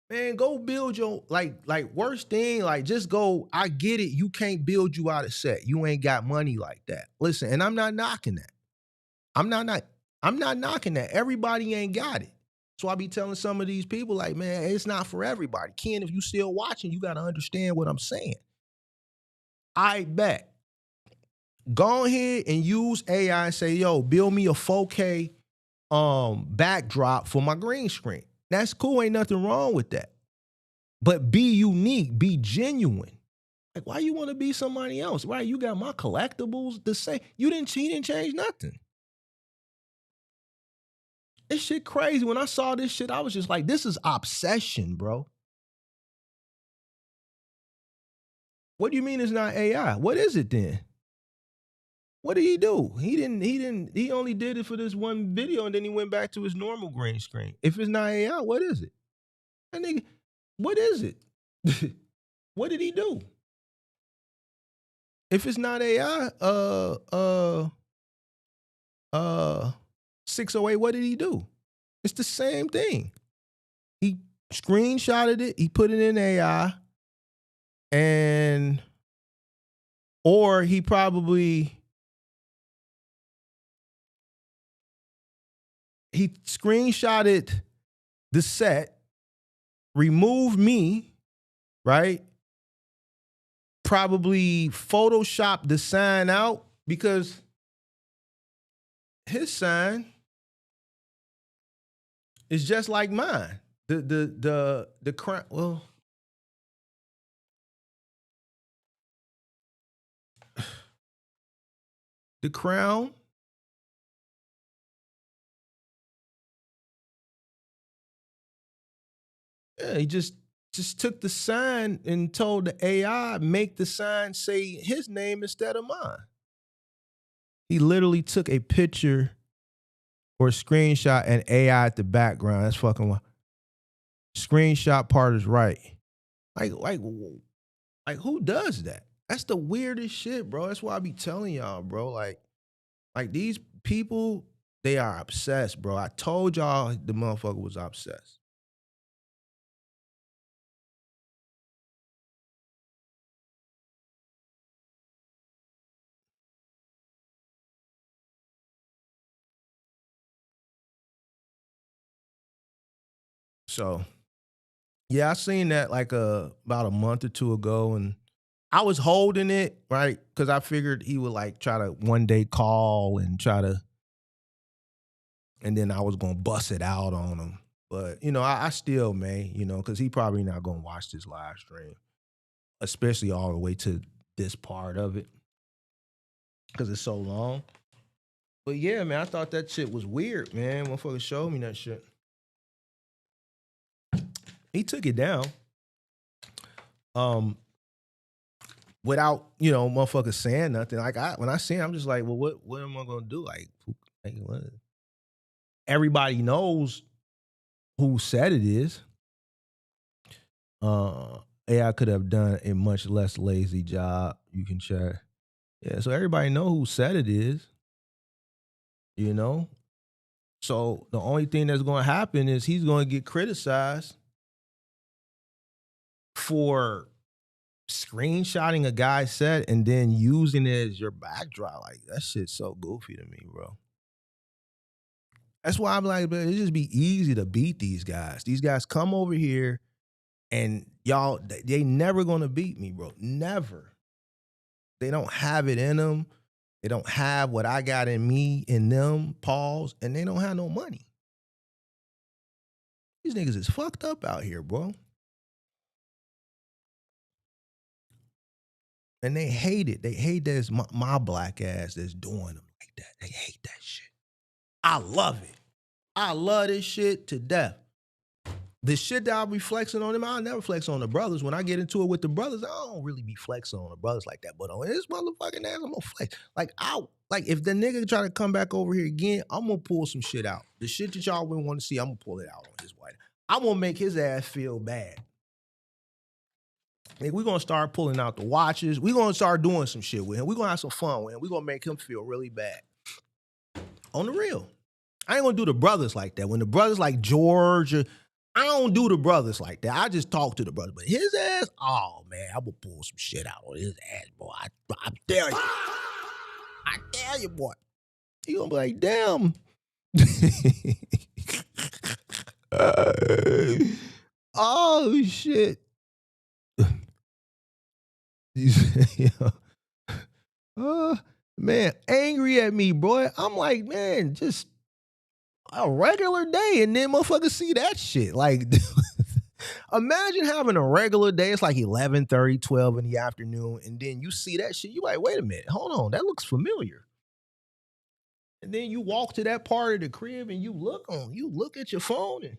Man, go build your, like worst thing, like just go, I get it, you can't build you out of set. You ain't got money like that. Listen, and I'm not knocking that. I'm not knocking that. Everybody ain't got it. So I be telling some of these people, like, man, it's not for everybody. Ken, if you still watching, you got to understand what I'm saying. I bet. Go ahead and use AI and say, yo, build me a 4K backdrop for my green screen. That's cool. Ain't nothing wrong with that. But be unique, be genuine. Like, why you want to be somebody else? Right? You got my collectibles the same. He didn't change nothing. This shit crazy. When I saw this shit, I was just like, this is obsession, bro. What do you mean it's not AI? What is it then? What did he do? He only did it for this one video and then he went back to his normal green screen. If it's not AI, what is it? That nigga, what is it? What did he do? If it's not AI, 608, what did he do? It's the same thing. He screenshotted it, he put it in AI, or he probably screenshotted the set, removed me, right? Probably photoshopped the sign out because his sign is just like mine. The crown. Well, the crown. Yeah, he just took the sign and told the AI make the sign say his name instead of mine. He literally took a picture or a screenshot and AI at the background. That's fucking wild. Screenshot part is right. Like who does that? That's the weirdest shit, bro. That's why I be telling y'all, bro. Like these people, they are obsessed, bro. I told y'all the motherfucker was obsessed. So, yeah, I seen that like about a month or two ago, and I was holding it, right? Because I figured he would like try to one day call and try to, and then I was gonna bust it out on him. But, you know, I still may, you know, because he probably not gonna watch this live stream, especially all the way to this part of it, because it's so long. But yeah, man, I thought that shit was weird, man. Motherfucker showed me that shit. He took it down. Without, you know, motherfuckers saying nothing. Like when I see him, I'm just like, well, what am I gonna do? Like what? Everybody knows who said it is. AI could have done a much less lazy job. You can check. Yeah, so everybody know who said it is. You know? So the only thing that's gonna happen is he's gonna get criticized for screenshotting a guy's set and then using it as your backdrop. Like, that shit's so goofy to me, bro. That's why I'm like, but it just be easy to beat these guys. These guys come over here and y'all, they never gonna beat me, bro. Never. They don't have it in them. They don't have what I got in me, in them, pause, and they don't have no money. These niggas is fucked up out here, bro. And they hate it. They hate that it's my black ass that's doing them like that. They hate that shit. I love it. I love this shit to death. The shit that I'll be flexing on them, I'll never flex on the brothers. When I get into it with the brothers, I don't really be flexing on the brothers like that. But on this motherfucking ass, I'm gonna flex. Like, if the nigga try to come back over here again, I'm gonna pull some shit out. The shit that y'all wouldn't want to see, I'm gonna pull it out on his wife. I'm gonna make his ass feel bad. Like, we're gonna start pulling out the watches. We're gonna start doing some shit with him. We're gonna have some fun with him. We're gonna make him feel really bad. On the real. I ain't gonna do the brothers like that. When the brothers like George, I don't do the brothers like that. I just talk to the brother. But his ass, oh man, I'm gonna pull some shit out on his ass, boy. I dare you. I dare you, boy. You gonna be like, damn. Oh shit. Man, angry at me, bro. I'm like, man, just a regular day, and then motherfuckers see that shit. Like, imagine having a regular day. It's like 11:30, 12 in the afternoon, and then you see that shit. You like, wait a minute, hold on, that looks familiar. And then you walk to that part of the crib, and you look at your phone, and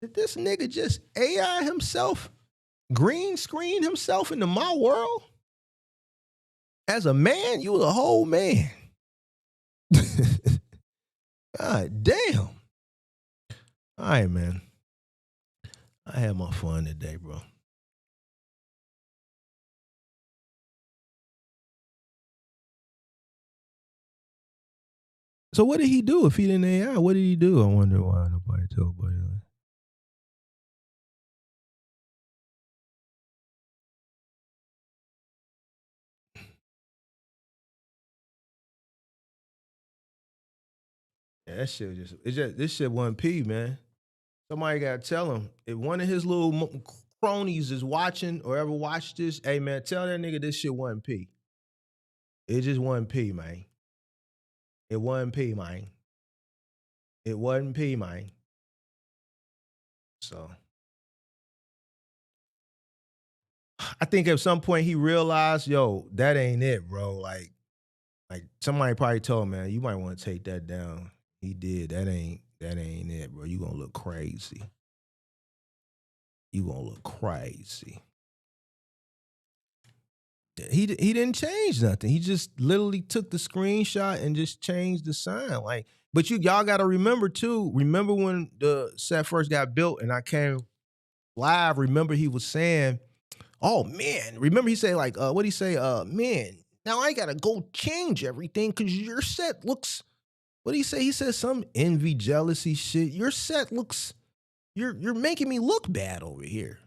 did this nigga just AI himself, green screen himself into my world? As a man, you was a whole man. God damn. All right, man. I had my fun today, bro. So what did he do if he didn't AI? What did he do? I wonder why nobody told nobody. Yeah, that shit this shit wasn't P, man. Somebody gotta tell him. If one of his little cronies is watching or ever watched this, hey man, tell that nigga this shit wasn't P. It just wasn't P, man. It wasn't P, man. It wasn't P, man. So I think at some point he realized, yo, that ain't it, bro. Like somebody probably told him, man, you might want to take that down. He did. That ain't it, bro. You gonna look crazy. You gonna look crazy. He didn't change nothing. He just literally took the screenshot and just changed the sign. Like, but y'all gotta remember too. Remember when the set first got built and I came live, remember he was saying, oh man, remember he said like, what'd he say? Man, now I gotta go change everything because your set looks, what'd he say? He said some envy, jealousy shit. Your set looks, you're making me look bad over here.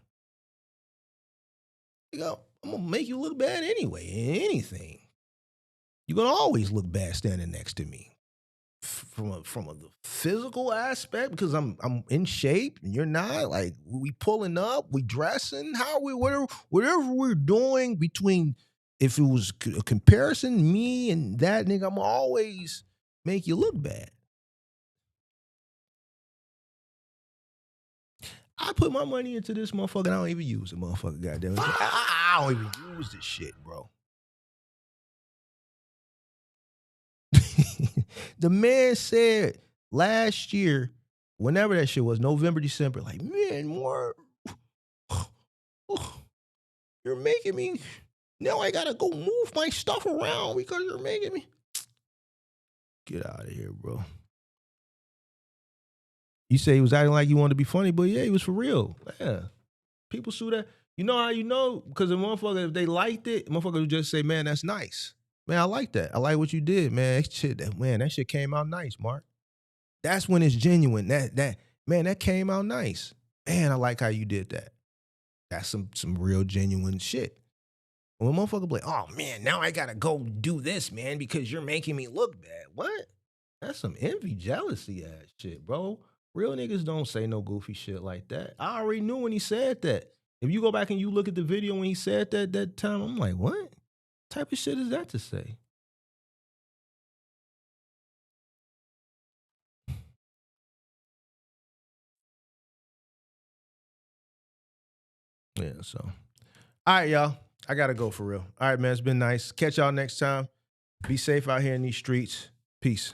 You go, I'm gonna make you look bad anyway, in anything. You're gonna always look bad standing next to me. From a physical aspect, because I'm in shape and you're not. Like, we pulling up, we dressing, how we whatever we're doing between. If it was a comparison, me and that nigga, I'm always make you look bad. I put my money into this motherfucker. And I don't even use it, motherfucker. Goddamn it, I don't even use this shit, bro. The man said last year, whenever that shit was, November, December, like, man, more, you're making me, now I gotta go move my stuff around because you're making me. Get out of here, bro. You say he was acting like you wanted to be funny, but yeah, he was for real. Yeah. People sue that. You know how you know? Because the motherfucker, if they liked it, motherfucker would just say, man, that's nice. Man, I like that. I like what you did, man. That shit came out nice, Mark. That's when it's genuine. That came out nice. Man, I like how you did that. That's some real genuine shit. When a motherfucker be like, oh man, now I gotta go do this, man, because you're making me look bad. What? That's some envy, jealousy ass shit, bro. Real niggas don't say no goofy shit like that. I already knew when he said that. If you go back and you look at the video when he said that time, I'm like, what type of shit is that to say? Yeah, so. All right, y'all. I gotta go for real. All right, man. It's been nice. Catch y'all next time. Be safe out here in these streets. Peace.